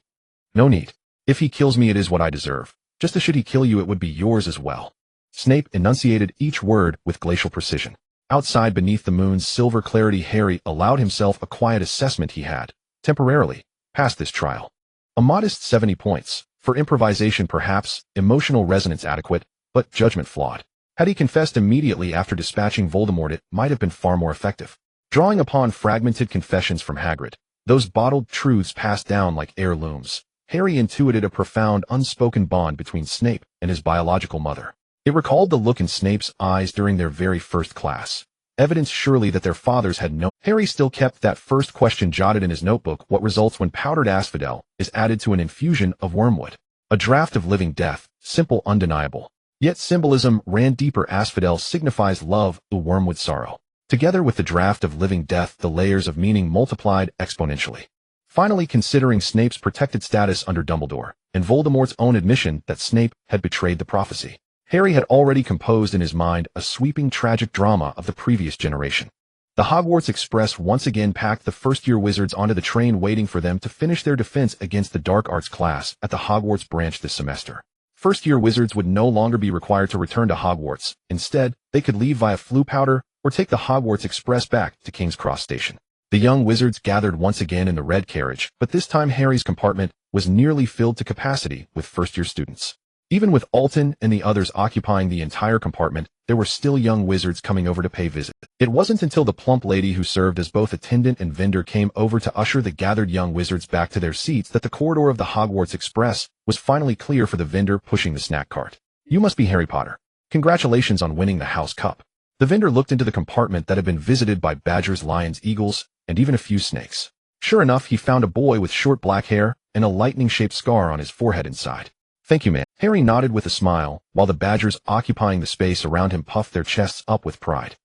No need. If he kills me, it is what I deserve. Just as should he kill you, it would be yours as well. Snape enunciated each word with glacial precision. Outside, beneath the moon's silver clarity, Harry allowed himself a quiet assessment. He had, temporarily, passed this trial. A modest 70 points. For improvisation perhaps, emotional resonance adequate, but judgment flawed. Had he confessed immediately after dispatching Voldemort, it might have been far more effective. Drawing upon fragmented confessions from Hagrid, those bottled truths passed down like heirlooms, Harry intuited a profound unspoken bond between Snape and his biological mother. It recalled the look in Snape's eyes during their very first class. Evidence surely that their fathers had known. Harry still kept that first question jotted in his notebook: what results when powdered asphodel is added to an infusion of wormwood? A draught of living death, simple, undeniable. Yet symbolism ran deeper. Asphodel signifies love, the wormwood sorrow. Together with the draught of living death, the layers of meaning multiplied exponentially. Finally, considering Snape's protected status under Dumbledore, and Voldemort's own admission that Snape had betrayed the prophecy, Harry had already composed in his mind a sweeping tragic drama of the previous generation. The Hogwarts Express once again packed the first-year wizards onto the train, waiting for them to finish their defense against the dark arts class at the Hogwarts branch this semester. First-year wizards would no longer be required to return to Hogwarts. Instead, they could leave via Floo Powder or take the Hogwarts Express back to King's Cross Station. The young wizards gathered once again in the red carriage, but this time Harry's compartment was nearly filled to capacity with first-year students. Even with Alton and the others occupying the entire compartment, there were still young wizards coming over to pay visit. It wasn't until the plump lady who served as both attendant and vendor came over to usher the gathered young wizards back to their seats that the corridor of the Hogwarts Express was finally clear for the vendor pushing the snack cart. "You must be Harry Potter. Congratulations on winning the House Cup." The vendor looked into the compartment that had been visited by badgers, lions, eagles, and even a few snakes. Sure enough, he found a boy with short black hair and a lightning-shaped scar on his forehead inside. "Thank you, man." Harry nodded with a smile, while the badgers occupying the space around him puffed their chests up with pride.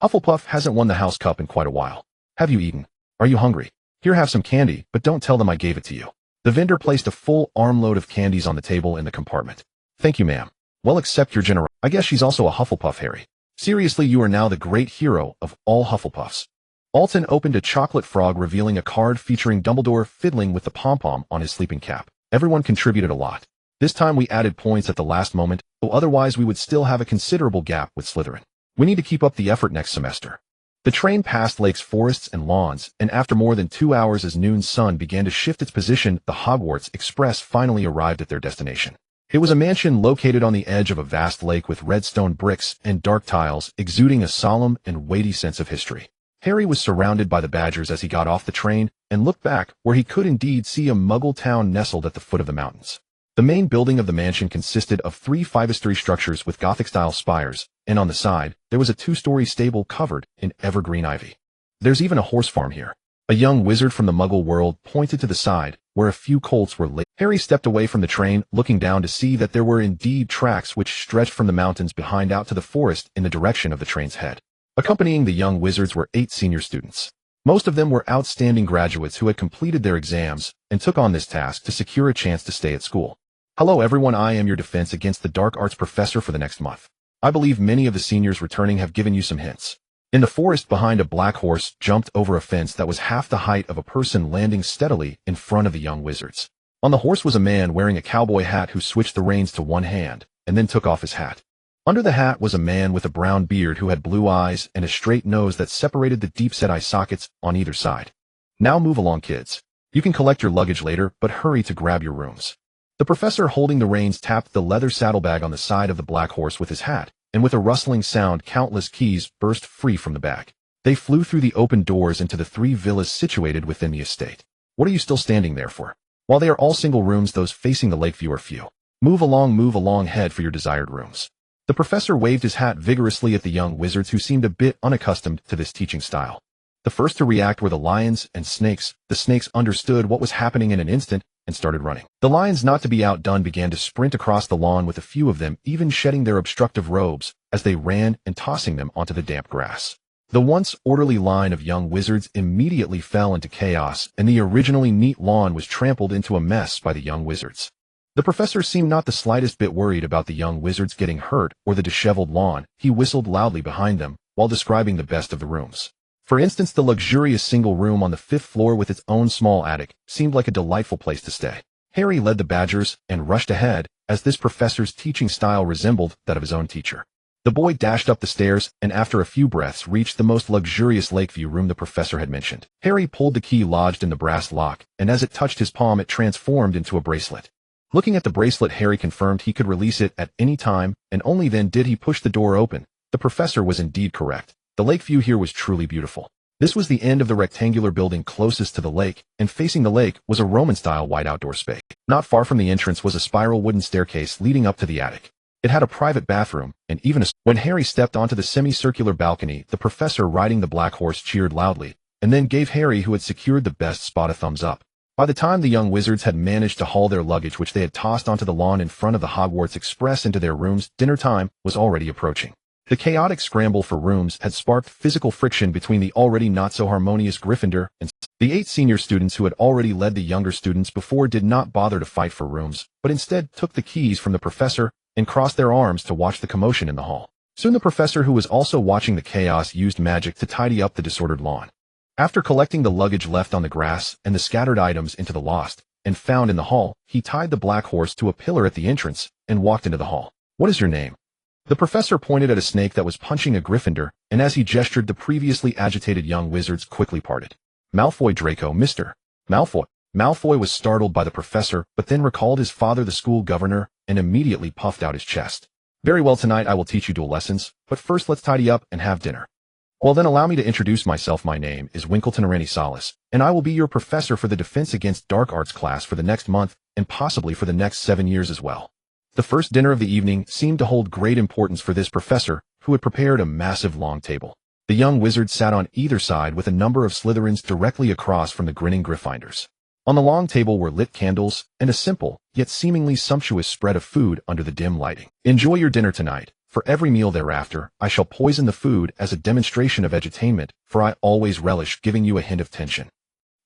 "Hufflepuff hasn't won the House Cup in quite a while. Have you eaten? Are you hungry? Here, have some candy, but don't tell them I gave it to you." The vendor placed a full armload of candies on the table in the compartment. "Thank you, ma'am. Well, accept your generosity. I guess she's also a Hufflepuff, Harry. Seriously, you are now the great hero of all Hufflepuffs." Alton opened a chocolate frog, revealing a card featuring Dumbledore fiddling with the pom-pom on his sleeping cap. Everyone contributed a lot. This time we added points at the last moment, though otherwise we would still have a considerable gap with Slytherin. We need to keep up the effort next semester. The train passed lakes, forests, and lawns, and after more than 2 hours as noon's sun began to shift its position, the Hogwarts Express finally arrived at their destination. It was a mansion located on the edge of a vast lake with red stone bricks and dark tiles, exuding a solemn and weighty sense of history. Harry was surrounded by the badgers as he got off the train and looked back, where he could indeed see a Muggle town nestled at the foot of the mountains. The main building of the mansion consisted of 3 five-story structures with Gothic-style spires, and on the side, there was a 2-story stable covered in evergreen ivy. "There's even a horse farm here." A young wizard from the Muggle world pointed to the side, where a few colts were laid. Harry stepped away from the train, looking down to see that there were indeed tracks which stretched from the mountains behind out to the forest in the direction of the train's head. Accompanying the young wizards were 8 senior students. Most of them were outstanding graduates who had completed their exams and took on this task to secure a chance to stay at school. "Hello everyone, I am your defense against the dark arts professor for the next month. I believe many of the seniors returning have given you some hints." In the forest behind, a black horse jumped over a fence that was half the height of a person, landing steadily in front of the young wizards. On the horse was a man wearing a cowboy hat who switched the reins to one hand and then took off his hat. Under the hat was a man with a brown beard who had blue eyes and a straight nose that separated the deep-set eye sockets on either side. "Now move along, kids. You can collect your luggage later, but hurry to grab your rooms." The professor, holding the reins, tapped the leather saddlebag on the side of the black horse with his hat, and with a rustling sound, countless keys burst free from the bag. They flew through the open doors into the 3 villas situated within the estate. "What are you still standing there for? While they are all single rooms, those facing the lakeview are few. Move along, head for your desired rooms." The professor waved his hat vigorously at the young wizards, who seemed a bit unaccustomed to this teaching style. The first to react were the lions and snakes. The snakes understood what was happening in an instant and started running. The lions, not to be outdone, began to sprint across the lawn, with a few of them even shedding their obstructive robes as they ran and tossing them onto the damp grass. The once orderly line of young wizards immediately fell into chaos, and the originally neat lawn was trampled into a mess by the young wizards. The professor seemed not the slightest bit worried about the young wizards getting hurt or the disheveled lawn. He whistled loudly behind them while describing the best of the rooms. For instance, the luxurious single room on the 5th floor with its own small attic seemed like a delightful place to stay. Harry led the badgers and rushed ahead, as this professor's teaching style resembled that of his own teacher. The boy dashed up the stairs and after a few breaths reached the most luxurious lakeview room the professor had mentioned. Harry pulled the key lodged in the brass lock, and as it touched his palm it transformed into a bracelet. Looking at the bracelet, Harry confirmed he could release it at any time, and only then did he push the door open. The professor was indeed correct. The lakeview here was truly beautiful. This was the end of the rectangular building closest to the lake, and facing the lake was a Roman-style wide outdoor space. Not far from the entrance was a spiral wooden staircase leading up to the attic. It had a private bathroom, and even when Harry stepped onto the semicircular balcony, the professor riding the black horse cheered loudly, and then gave Harry, who had secured the best spot, a thumbs up. By the time the young wizards had managed to haul their luggage, which they had tossed onto the lawn in front of the Hogwarts Express, into their rooms, dinner time was already approaching. The chaotic scramble for rooms had sparked physical friction between the already not-so-harmonious Gryffindor and the 8 senior students who had already led the younger students before did not bother to fight for rooms, but instead took the keys from the professor and crossed their arms to watch the commotion in the hall. Soon the professor, who was also watching the chaos, used magic to tidy up the disordered lawn. After collecting the luggage left on the grass and the scattered items into the lost and found in the hall, he tied the black horse to a pillar at the entrance and walked into the hall. "What is your name?" The professor pointed at a snake that was punching a Gryffindor, and as he gestured, the previously agitated young wizards quickly parted. "Malfoy Draco, Mr. Malfoy." Malfoy was startled by the professor, but then recalled his father, the school governor, and immediately puffed out his chest. "Very well, tonight I will teach you dual lessons, but first let's tidy up and have dinner." "Well then, allow me to introduce myself. My name is Winkleton Areni Salas, and I will be your professor for the Defense Against Dark Arts class for the next month, and possibly for the next 7 years as well." The first dinner of the evening seemed to hold great importance for this professor, who had prepared a massive long table. The young wizards sat on either side with a number of Slytherins directly across from the grinning Gryffindors. On the long table were lit candles and a simple, yet seemingly sumptuous spread of food under the dim lighting. "Enjoy your dinner tonight. For every meal thereafter, I shall poison the food as a demonstration of edutainment, for I always relish giving you a hint of tension."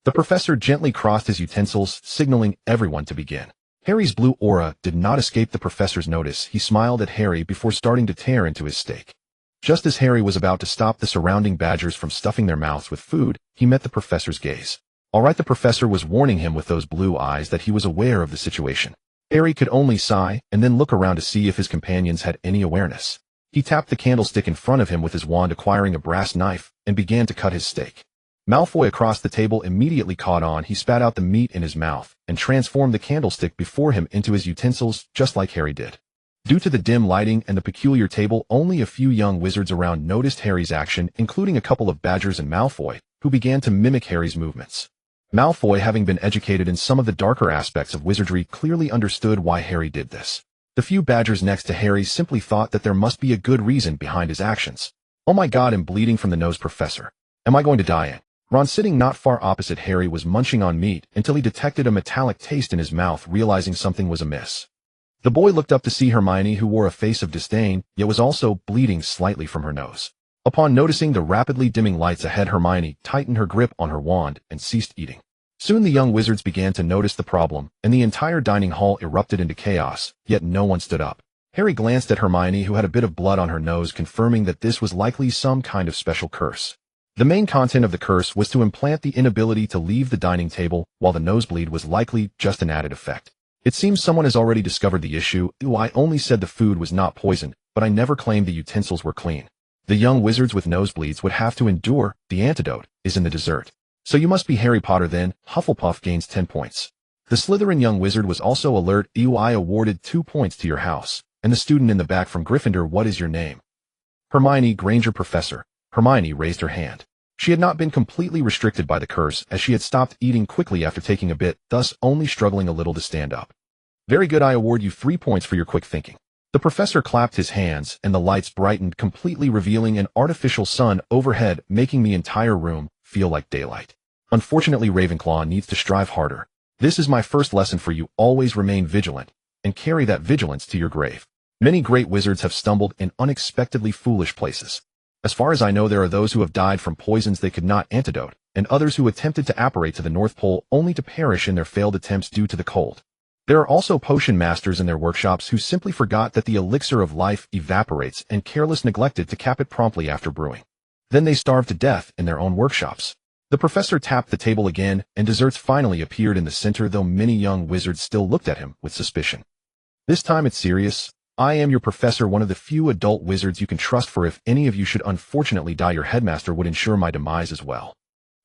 The professor gently crossed his utensils, signaling everyone to begin. Harry's blue aura did not escape the professor's notice. He smiled at Harry before starting to tear into his steak. Just as Harry was about to stop the surrounding badgers from stuffing their mouths with food, he met the professor's gaze. All right, the professor was warning him with those blue eyes that he was aware of the situation. Harry could only sigh and then look around to see if his companions had any awareness. He tapped the candlestick in front of him with his wand, acquiring a brass knife, and began to cut his steak. Malfoy across the table immediately caught on. He spat out the meat in his mouth and transformed the candlestick before him into his utensils, just like Harry did. Due to the dim lighting and the peculiar table, only a few young wizards around noticed Harry's action, including a couple of badgers and Malfoy, who began to mimic Harry's movements. Malfoy, having been educated in some of the darker aspects of wizardry, clearly understood why Harry did this. The few badgers next to Harry simply thought that there must be a good reason behind his actions. "Oh my God, I'm bleeding from the nose, Professor. Am I going to die in?" Ron, sitting not far opposite Harry, was munching on meat until he detected a metallic taste in his mouth, realizing something was amiss. The boy looked up to see Hermione, who wore a face of disdain, yet was also bleeding slightly from her nose. Upon noticing the rapidly dimming lights ahead, Hermione tightened her grip on her wand and ceased eating. Soon the young wizards began to notice the problem, and the entire dining hall erupted into chaos, yet no one stood up. Harry glanced at Hermione, who had a bit of blood on her nose, confirming that this was likely some kind of special curse. The main content of the curse was to implant the inability to leave the dining table, while the nosebleed was likely just an added effect. "It seems someone has already discovered the issue. I only said the food was not poisoned, but I never claimed the utensils were clean. The young wizards with nosebleeds would have to endure. The antidote is in the dessert." "So you must be Harry Potter then." Hufflepuff gains 10 points. The Slytherin young wizard was also alert. "I awarded 2 points to your house." And the student in the back from Gryffindor, "What is your name?" "Hermione Granger, Professor." Hermione raised her hand. She had not been completely restricted by the curse, as she had stopped eating quickly after taking a bit, thus only struggling a little to stand up. "Very good, I award you 3 points for your quick thinking." The professor clapped his hands, and the lights brightened, completely revealing an artificial sun overhead, making the entire room feel like daylight. "Unfortunately, Ravenclaw needs to strive harder. This is my first lesson for you. Always remain vigilant, and carry that vigilance to your grave. Many great wizards have stumbled in unexpectedly foolish places. As far as I know, there are those who have died from poisons they could not antidote, and others who attempted to apparate to the North Pole only to perish in their failed attempts due to the cold. There are also potion masters in their workshops who simply forgot that the elixir of life evaporates and carelessly neglected to cap it promptly after brewing. Then they starved to death in their own workshops." The professor tapped the table again, and desserts finally appeared in the center, though many young wizards still looked at him with suspicion. "This time it's serious. I am your professor, one of the few adult wizards you can trust, for if any of you should unfortunately die, your headmaster would ensure my demise as well."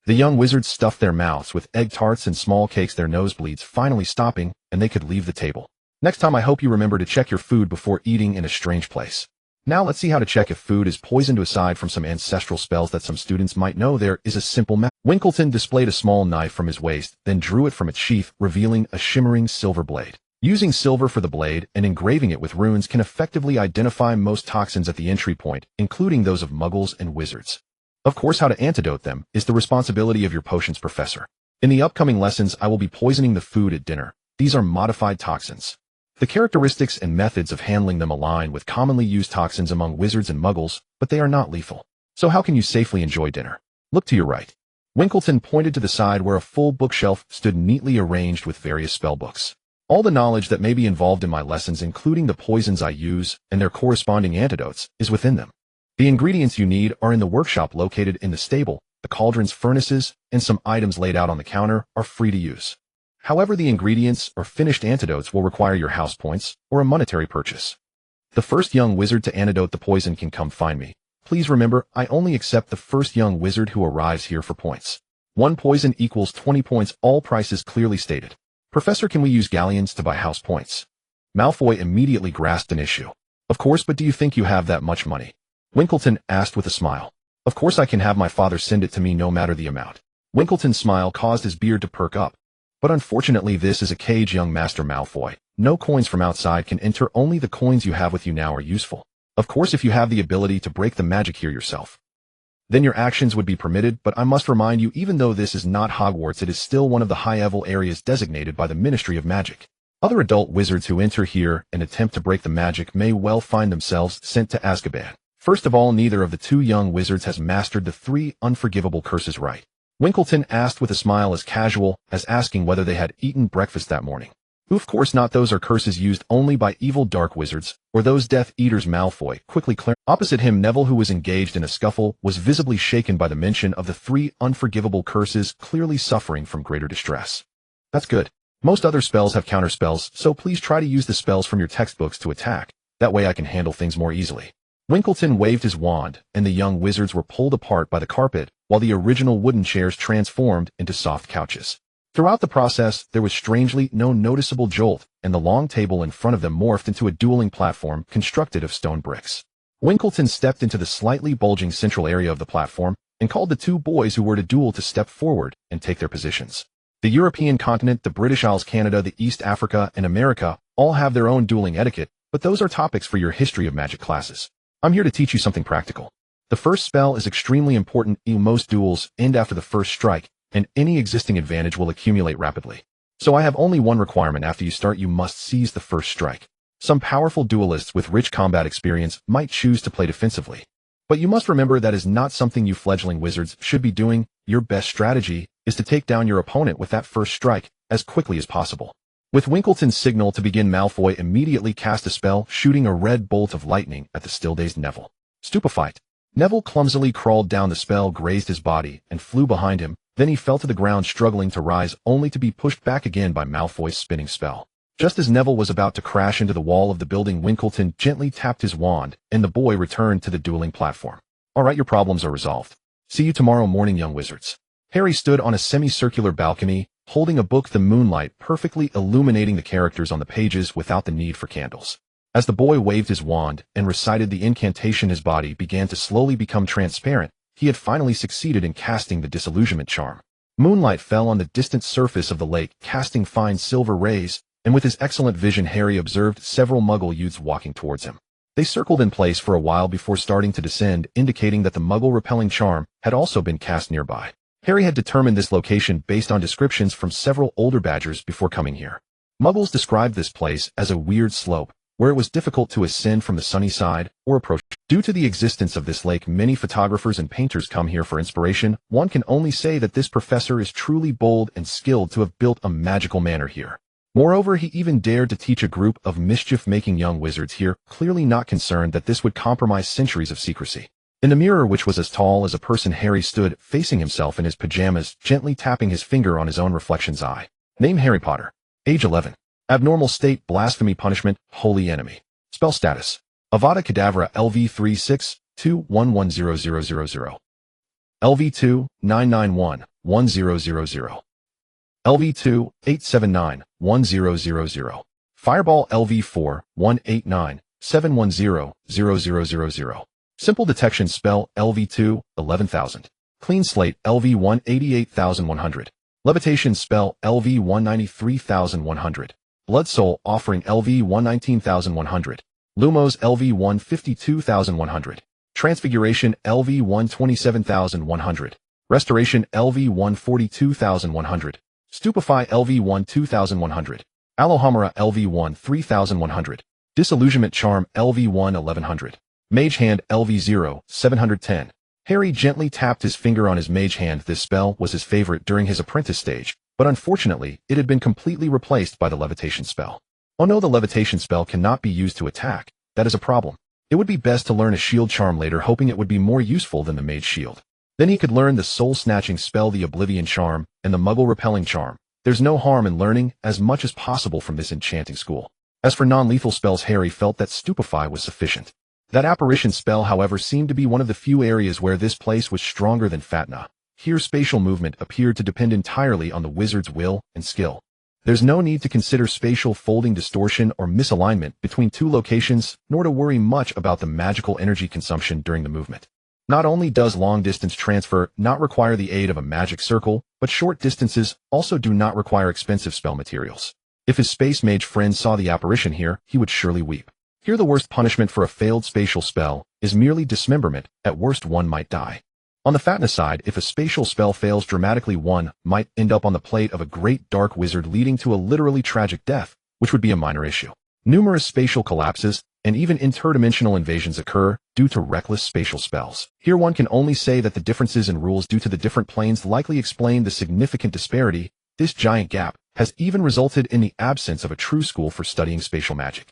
The young wizards stuffed their mouths with egg tarts and small cakes, their nosebleeds finally stopping, and they could leave the table. "Next time I hope you remember to check your food before eating in a strange place." Now let's see how to check if food is poisoned. Aside from some ancestral spells that some students might know, there is a simple method. Winkleton displayed a small knife from his waist, then drew it from its sheath, revealing a shimmering silver blade. Using silver for the blade and engraving it with runes can effectively identify most toxins at the entry point, including those of muggles and wizards. Of course, how to antidote them is the responsibility of your potions professor. In the upcoming lessons, I will be poisoning the food at dinner. These are modified toxins. The characteristics and methods of handling them align with commonly used toxins among wizards and muggles, but they are not lethal. So how can you safely enjoy dinner? Look to your right. Winkleton pointed to the side where a full bookshelf stood neatly arranged with various spellbooks. All the knowledge that may be involved in my lessons, including the poisons I use and their corresponding antidotes, is within them. The ingredients you need are in the workshop located in the stable. The cauldrons, furnaces, and some items laid out on the counter are free to use. However, the ingredients or finished antidotes will require your house points or a monetary purchase. The first young wizard to antidote the poison can come find me. Please remember, I only accept the first young wizard who arrives here for points. 1 poison equals 20 points, all prices clearly stated. Professor, can we use galleons to buy house points? Malfoy immediately grasped an issue. Of course, but do you think you have that much money? Winkleton asked with a smile. Of course I can have my father send it to me no matter the amount. Winkleton's smile caused his beard to perk up. But unfortunately this is a cage, young Master Malfoy. No coins from outside can enter, only the coins you have with you now are useful. Of course if you have the ability to break the magic here yourself, then your actions would be permitted, but I must remind you, even though this is not Hogwarts, it is still one of the high-level areas designated by the Ministry of Magic. Other adult wizards who enter here and attempt to break the magic may well find themselves sent to Azkaban. First of all, neither of the 2 young wizards has mastered the 3 unforgivable curses right. Winkleton asked with a smile as casual as asking whether they had eaten breakfast that morning. Of course not, those are curses used only by evil dark wizards, or those Death Eaters. Malfoy quickly cleared. Opposite him, Neville, who was engaged in a scuffle, was visibly shaken by the mention of the 3 unforgivable curses, clearly suffering from greater distress. That's good. Most other spells have counterspells, so please try to use the spells from your textbooks to attack. That way I can handle things more easily. Winkleton waved his wand, and the young wizards were pulled apart by the carpet, while the original wooden chairs transformed into soft couches. Throughout the process, there was strangely no noticeable jolt, and the long table in front of them morphed into a dueling platform constructed of stone bricks. Winkleton stepped into the slightly bulging central area of the platform and called the 2 boys who were to duel to step forward and take their positions. The European continent, the British Isles, Canada, the East Africa, and America all have their own dueling etiquette, but those are topics for your history of magic classes. I'm here to teach you something practical. The first spell is extremely important. Most duels end after the first strike, and any existing advantage will accumulate rapidly. So I have only one requirement: after you start, you must seize the first strike. Some powerful duelists with rich combat experience might choose to play defensively. But you must remember that is not something you fledgling wizards should be doing. Your best strategy is to take down your opponent with that first strike as quickly as possible. With Winkleton's signal to begin, Malfoy immediately cast a spell, shooting a red bolt of lightning at the still-dazed Neville. Stupefied, Neville clumsily crawled down. The spell grazed his body and flew behind him. Then he fell to the ground, struggling to rise, only to be pushed back again by Malfoy's spinning spell. Just as Neville was about to crash into the wall of the building, Winkleton gently tapped his wand, and the boy returned to the dueling platform. All right, your problems are resolved. See you tomorrow morning, young wizards. Harry stood on a semicircular balcony, holding a book, the moonlight perfectly illuminating the characters on the pages without the need for candles. As the boy waved his wand and recited the incantation, his body began to slowly become transparent. He had finally succeeded in casting the disillusionment charm. Moonlight fell on the distant surface of the lake, casting fine silver rays, and with his excellent vision, Harry observed several Muggle youths walking towards him. They circled in place for a while before starting to descend, indicating that the Muggle-repelling charm had also been cast nearby. Harry had determined this location based on descriptions from several older badgers before coming here. Muggles described this place as a weird slope, where it was difficult to ascend from the sunny side or approach. Due to the existence of this lake, many photographers and painters come here for inspiration. One can only say that this professor is truly bold and skilled to have built a magical manor here. Moreover, he even dared to teach a group of mischief-making young wizards here, clearly not concerned that this would compromise centuries of secrecy. In the mirror, which was as tall as a person, Harry stood, facing himself in his pajamas, gently tapping his finger on his own reflection's eye. Name: Harry Potter. Age: 11. Abnormal state: blasphemy. Punishment: holy enemy. Spell status: Avada Kedavra. LV 3621110000. LV 2 991 1000. LV 2 879 1000. Fireball. LV 4 189 710 0000. Simple detection spell: LV 2 11000. Clean slate: LV 1 88100. Levitation spell: LV 1 93100. Blood Soul Offering: LV 1 19100. Lumos: LV 1 52100. Transfiguration: LV 1 27100. Restoration LV1 42,100. Stupefy LV1 2100. Alohomora LV1 3100. Disillusionment Charm LV1 1100. Mage Hand LV0 710. Harry gently tapped his finger on his mage hand. This spell was his favorite during his apprentice stage, but unfortunately, it had been completely replaced by the levitation spell. Oh no, the levitation spell cannot be used to attack. That is a problem. It would be best to learn a shield charm later, hoping it would be more useful than the mage shield. Then he could learn the soul-snatching spell, the oblivion charm, and the muggle repelling charm. There's no harm in learning as much as possible from this enchanting school. As for non-lethal spells, Harry felt that Stupefy was sufficient. That apparition spell, however, seemed to be one of the few areas where this place was stronger than Fatna. Here spatial movement appeared to depend entirely on the wizard's will and skill. There's no need to consider spatial folding, distortion, or misalignment between two locations, nor to worry much about the magical energy consumption during the movement. Not only does long-distance transfer not require the aid of a magic circle, but short distances also do not require expensive spell materials. If his space mage friend saw the apparition here, he would surely weep. Here the worst punishment for a failed spatial spell is merely dismemberment. At worst one might die. On the Fatna side, if a spatial spell fails dramatically, one might end up on the plate of a great dark wizard, leading to a literally tragic death, which would be a minor issue. Numerous spatial collapses and even interdimensional invasions occur due to reckless spatial spells. Here one can only say that the differences in rules due to the different planes likely explain the significant disparity. This giant gap has even resulted in the absence of a true school for studying spatial magic.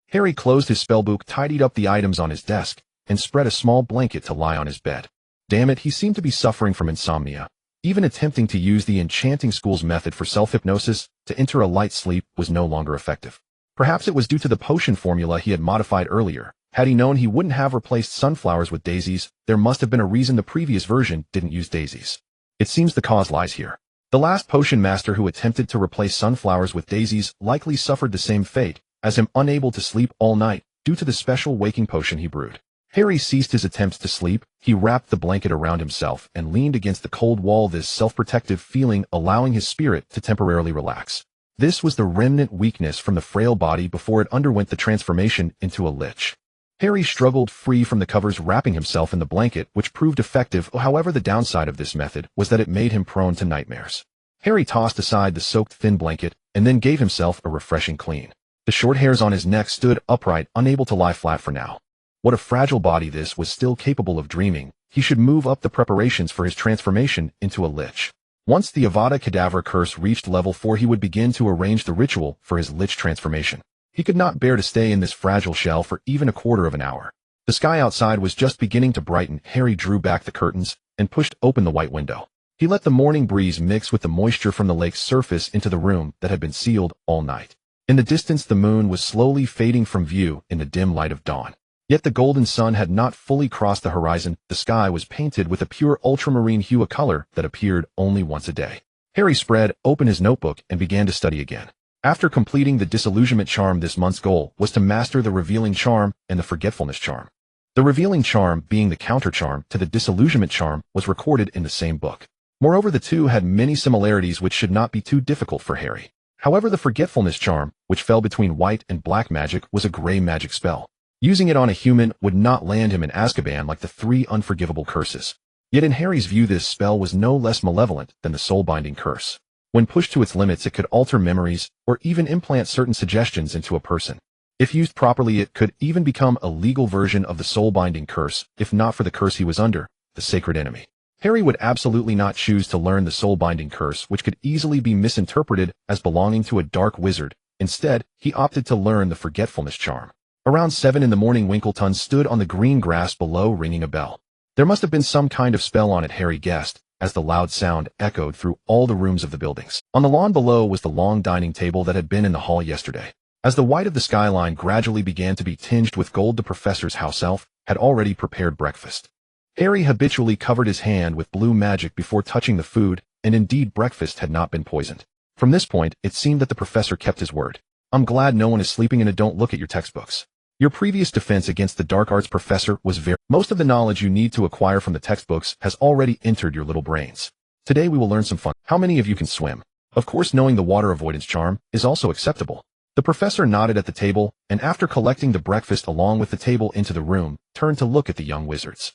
Harry closed his spellbook, tidied up the items on his desk, and spread a small blanket to lie on his bed. Damn it, he seemed to be suffering from insomnia. Even attempting to use the enchanting school's method for self-hypnosis to enter a light sleep was no longer effective. Perhaps it was due to the potion formula he had modified earlier. Had he known he wouldn't have replaced sunflowers with daisies, there must have been a reason the previous version didn't use daisies. It seems the cause lies here. The last potion master who attempted to replace sunflowers with daisies likely suffered the same fate as him, unable to sleep all night due to the special waking potion he brewed. Harry ceased his attempts to sleep. He wrapped the blanket around himself and leaned against the cold wall, this self-protective feeling allowing his spirit to temporarily relax. This was the remnant weakness from the frail body before it underwent the transformation into a lich. Harry struggled free from the covers, wrapping himself in the blanket, which proved effective. However, the downside of this method was that it made him prone to nightmares. Harry tossed aside the soaked thin blanket and then gave himself a refreshing clean. The short hairs on his neck stood upright, unable to lie flat for now. What a fragile body this was, still capable of dreaming. He should move up the preparations for his transformation into a lich. Once the Avada Kedavra curse reached level 4, he would begin to arrange the ritual for his lich transformation. He could not bear to stay in this fragile shell for even a quarter of an hour. The sky outside was just beginning to brighten. Harry drew back the curtains and pushed open the white window. He let the morning breeze mix with the moisture from the lake's surface into the room that had been sealed all night. In the distance, the moon was slowly fading from view in the dim light of dawn. Yet the golden sun had not fully crossed the horizon. The sky was painted with a pure ultramarine hue, a color that appeared only once a day. Harry spread open his notebook and began to study again. After completing the disillusionment charm, this month's goal was to master the revealing charm and the forgetfulness charm. The revealing charm, being the counter charm to the disillusionment charm, was recorded in the same book. Moreover, the two had many similarities which should not be too difficult for Harry. However, the forgetfulness charm, which fell between white and black magic, was a gray magic spell. Using it on a human would not land him in Azkaban like the 3 unforgivable curses. Yet in Harry's view, this spell was no less malevolent than the soul-binding curse. When pushed to its limits, it could alter memories or even implant certain suggestions into a person. If used properly, it could even become a legal version of the soul-binding curse, if not for the curse he was under, the sacred enemy. Harry would absolutely not choose to learn the soul-binding curse, which could easily be misinterpreted as belonging to a dark wizard. Instead, he opted to learn the forgetfulness charm. Around 7 in the morning, Winkleton stood on the green grass below, ringing a bell. There must have been some kind of spell on it, Harry guessed, as the loud sound echoed through all the rooms of the buildings. On the lawn below was the long dining table that had been in the hall yesterday. As the white of the skyline gradually began to be tinged with gold, the professor's house elf had already prepared breakfast. Harry habitually covered his hand with blue magic before touching the food, and indeed breakfast had not been poisoned. From this point, it seemed that the professor kept his word. I'm glad no one is sleeping in, and don't look at your textbooks. Your previous defense against the dark arts professor was most of the knowledge you need to acquire from the textbooks has already entered your little brains. Today we will learn some fun. How many of you can swim? Of course, knowing the water avoidance charm is also acceptable. The professor nodded at the table, and after collecting the breakfast along with the table into the room, turned to look at the young wizards.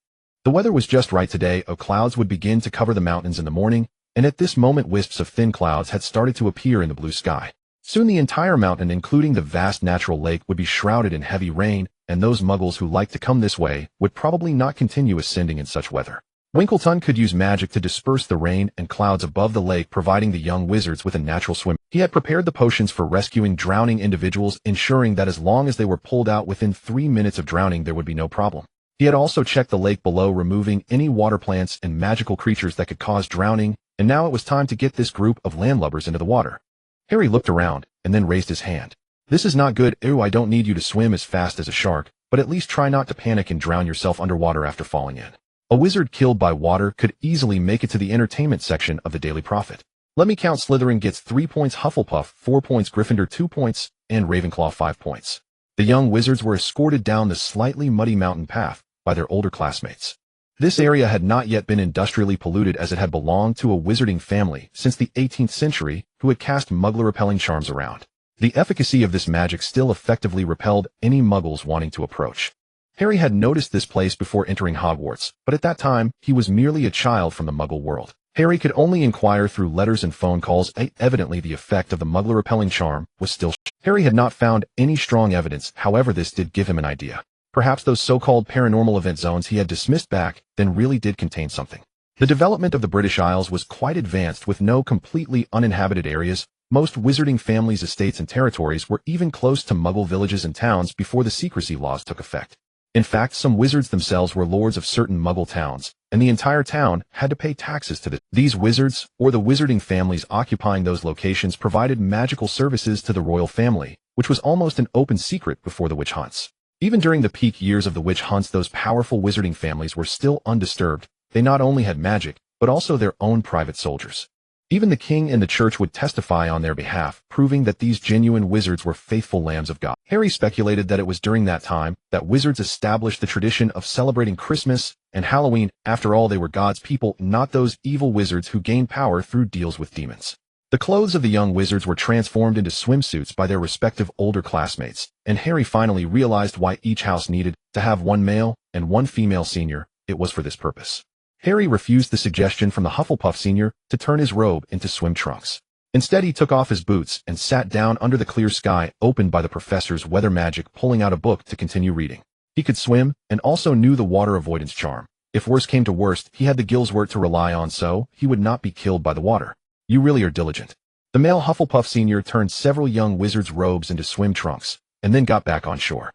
The weather was just right today. Clouds would begin to cover the mountains in the morning, and at this moment wisps of thin clouds had started to appear in the blue sky. Soon the entire mountain, including the vast natural lake, would be shrouded in heavy rain, and those muggles who liked to come this way would probably not continue ascending in such weather. Winkleton could use magic to disperse the rain and clouds above the lake, providing the young wizards with a natural swim. He had prepared the potions for rescuing drowning individuals, ensuring that as long as they were pulled out within 3 minutes of drowning, there would be no problem. He had also checked the lake below, removing any water plants and magical creatures that could cause drowning, and now it was time to get this group of landlubbers into the water. Harry looked around, and then raised his hand. "This is not good. Ew, I don't need you to swim as fast as a shark, but at least try not to panic and drown yourself underwater after falling in." A wizard killed by water could easily make it to the entertainment section of the Daily Prophet. Let me count. Slytherin gets 3 points, Hufflepuff 4 points, Gryffindor 2 points, and Ravenclaw 5 points. The young wizards were escorted down the slightly muddy mountain path by their older classmates. This area had not yet been industrially polluted, as it had belonged to a wizarding family since the 18th century who had cast Muggle-repelling charms around. The efficacy of this magic still effectively repelled any Muggles wanting to approach. Harry had noticed this place before entering Hogwarts, but at that time, he was merely a child from the Muggle world. Harry could only inquire through letters and phone calls. Evidently, the effect of the Muggle-repelling charm was still. Harry had not found any strong evidence, however this did give him an idea. Perhaps those so-called paranormal event zones he had dismissed back then really did contain something. The development of the British Isles was quite advanced, with no completely uninhabited areas. Most wizarding families' estates and territories were even close to Muggle villages and towns before the secrecy laws took effect. In fact, some wizards themselves were lords of certain Muggle towns, and the entire town had to pay taxes to these wizards, or the wizarding families occupying those locations provided magical services to the royal family, which was almost an open secret before the witch hunts. Even during the peak years of the witch hunts, those powerful wizarding families were still undisturbed. They not only had magic, but also their own private soldiers. Even the king and the church would testify on their behalf, proving that these genuine wizards were faithful lambs of God. Harry speculated that it was during that time that wizards established the tradition of celebrating Christmas and Halloween. After all, they were God's people, not those evil wizards who gained power through deals with demons. The clothes of the young wizards were transformed into swimsuits by their respective older classmates, and Harry finally realized why each house needed to have one male and one female senior. It was for this purpose. Harry refused the suggestion from the Hufflepuff senior to turn his robe into swim trunks. Instead, he took off his boots and sat down under the clear sky opened by the professor's weather magic, pulling out a book to continue reading. He could swim and also knew the water avoidance charm. If worse came to worst, he had the Gilswort to rely on, so he would not be killed by the water. "You really are diligent." The male Hufflepuff senior turned several young wizards' robes into swim trunks, and then got back on shore.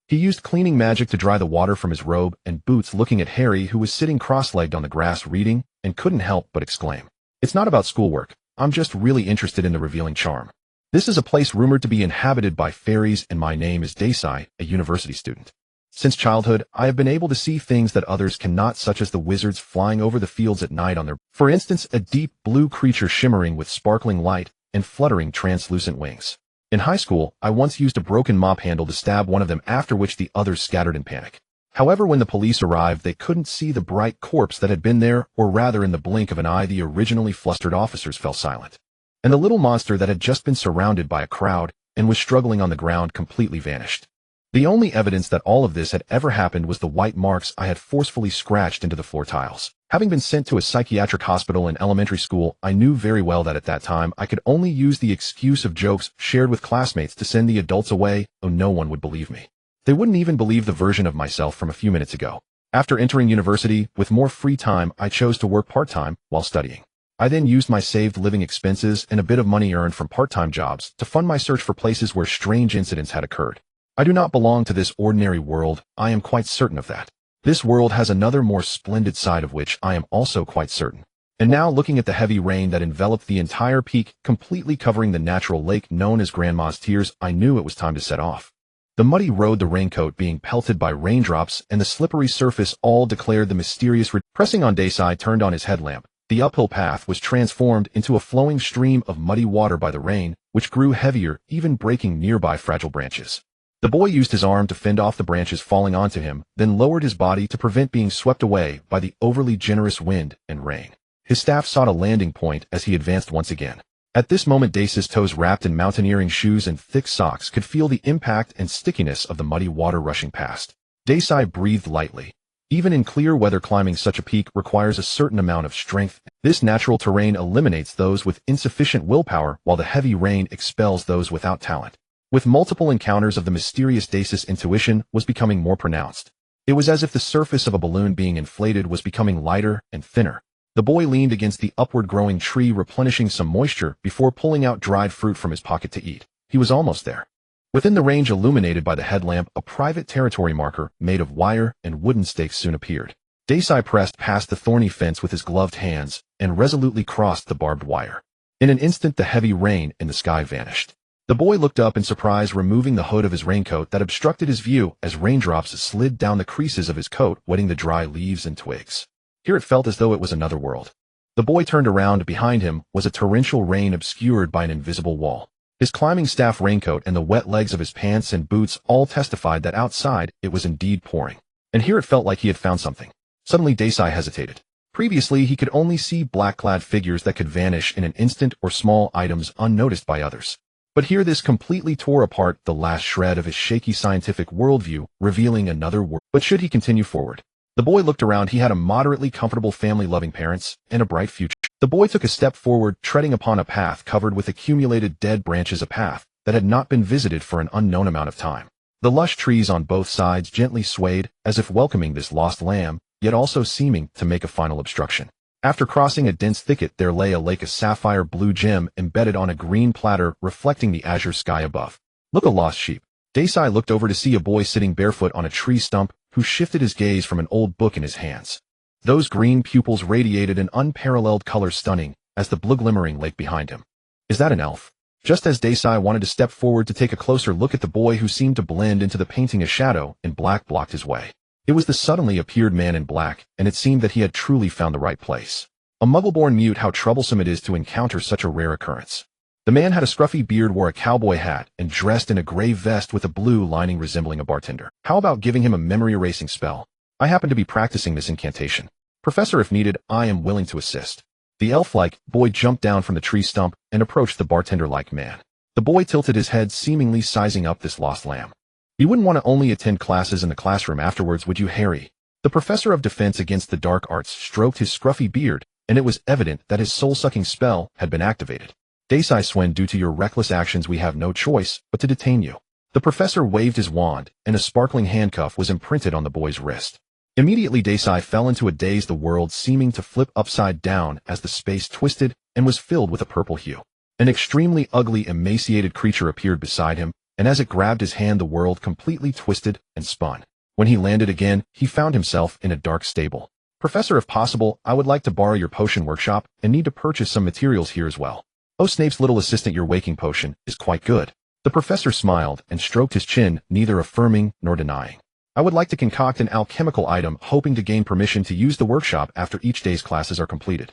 He used cleaning magic to dry the water from his robe and boots, looking at Harry, who was sitting cross-legged on the grass reading, and couldn't help but exclaim, "It's not about schoolwork. I'm just really interested in the revealing charm. This is a place rumored to be inhabited by fairies, and my name is Daisy, a university student. Since childhood, I have been able to see things that others cannot, such as the wizards flying over the fields at night on their, for instance, a deep blue creature shimmering with sparkling light and fluttering translucent wings. In high school, I once used a broken mop handle to stab one of them, after which the others scattered in panic. However, when the police arrived, they couldn't see the bright corpse that had been there, or rather in the blink of an eye, the originally flustered officers fell silent. And the little monster that had just been surrounded by a crowd and was struggling on the ground completely vanished. The only evidence that all of this had ever happened was the white marks I had forcefully scratched into the floor tiles. Having been sent to a psychiatric hospital in elementary school, I knew very well that at that time I could only use the excuse of jokes shared with classmates to send the adults away. Oh, no one would believe me. They wouldn't even believe the version of myself from a few minutes ago. After entering university, with more free time, I chose to work part-time while studying. I then used my saved living expenses and a bit of money earned from part-time jobs to fund my search for places where strange incidents had occurred. I do not belong to this ordinary world, I am quite certain of that. This world has another more splendid side of which I am also quite certain. And now, looking at the heavy rain that enveloped the entire peak, completely covering the natural lake known as Grandma's Tears, I knew it was time to set off. The muddy road, the raincoat being pelted by raindrops, and the slippery surface all declared the mysterious. Pressing on, Daisy turned on his headlamp. The uphill path was transformed into a flowing stream of muddy water by the rain, which grew heavier, even breaking nearby fragile branches. The boy used his arm to fend off the branches falling onto him, then lowered his body to prevent being swept away by the overly generous wind and rain. His staff sought a landing point as he advanced once again. At this moment, Daisy's toes, wrapped in mountaineering shoes and thick socks, could feel the impact and stickiness of the muddy water rushing past. Daisy breathed lightly. Even in clear weather, climbing such a peak requires a certain amount of strength. This natural terrain eliminates those with insufficient willpower, while the heavy rain expels those without talent. With multiple encounters of the mysterious Dace's intuition was becoming more pronounced. It was as if the surface of a balloon being inflated was becoming lighter and thinner. The boy leaned against the upward-growing tree, replenishing some moisture before pulling out dried fruit from his pocket to eat. He was almost there. Within the range illuminated by the headlamp, a private territory marker made of wire and wooden stakes soon appeared. Dacei pressed past the thorny fence with his gloved hands and resolutely crossed the barbed wire. In an instant, the heavy rain in the sky vanished. The boy looked up in surprise, removing the hood of his raincoat that obstructed his view as raindrops slid down the creases of his coat, wetting the dry leaves and twigs. Here it felt as though it was another world. The boy turned around. Behind him was a torrential rain obscured by an invisible wall. His climbing staff, raincoat, and the wet legs of his pants and boots all testified that outside it was indeed pouring. And here it felt like he had found something. Suddenly Dacei hesitated. Previously he could only see black-clad figures that could vanish in an instant or small items unnoticed by others. But here this completely tore apart the last shred of his shaky scientific worldview, revealing another world. But should he continue forward? The boy looked around. He had a moderately comfortable family, loving parents, and a bright future. The boy took a step forward, treading upon a path covered with accumulated dead branches, a path that had not been visited for an unknown amount of time. The lush trees on both sides gently swayed, as if welcoming this lost lamb, yet also seeming to make a final obstruction. After crossing a dense thicket, there lay a lake, a sapphire blue gem embedded on a green platter, reflecting the azure sky above. Look, a lost sheep. Dacei looked over to see a boy sitting barefoot on a tree stump, who shifted his gaze from an old book in his hands. Those green pupils radiated an unparalleled color, stunning as the blue glimmering lake behind him. Is that an elf? Just as Dacei wanted to step forward to take a closer look at the boy, who seemed to blend into the painting, a shadow in black blocked his way. It was the suddenly appeared man in black, and it seemed that he had truly found the right place. A Muggle-born mute, how troublesome it is to encounter such a rare occurrence. The man had a scruffy beard, wore a cowboy hat, and dressed in a gray vest with a blue lining resembling a bartender. How about giving him a memory-erasing spell? I happen to be practicing this incantation. Professor, if needed, I am willing to assist. The elf-like boy jumped down from the tree stump and approached the bartender-like man. The boy tilted his head, seemingly sizing up this lost lamb. You wouldn't want to only attend classes in the classroom afterwards, would you, Harry? The professor of defense against the dark arts stroked his scruffy beard, and it was evident that his soul-sucking spell had been activated. Dacei Swen, due to your reckless actions, we have no choice but to detain you. The professor waved his wand, and a sparkling handcuff was imprinted on the boy's wrist. Immediately Dacei fell into a daze, the world seeming to flip upside down as the space twisted and was filled with a purple hue. An extremely ugly, emaciated creature appeared beside him, and as it grabbed his hand, the world completely twisted and spun. When he landed again, he found himself in a dark stable. Professor, if possible, I would like to borrow your potion workshop and need to purchase some materials here as well. Oh, Snape's little assistant, your waking potion is quite good. The professor smiled and stroked his chin, neither affirming nor denying. I would like to concoct an alchemical item, hoping to gain permission to use the workshop after each day's classes are completed.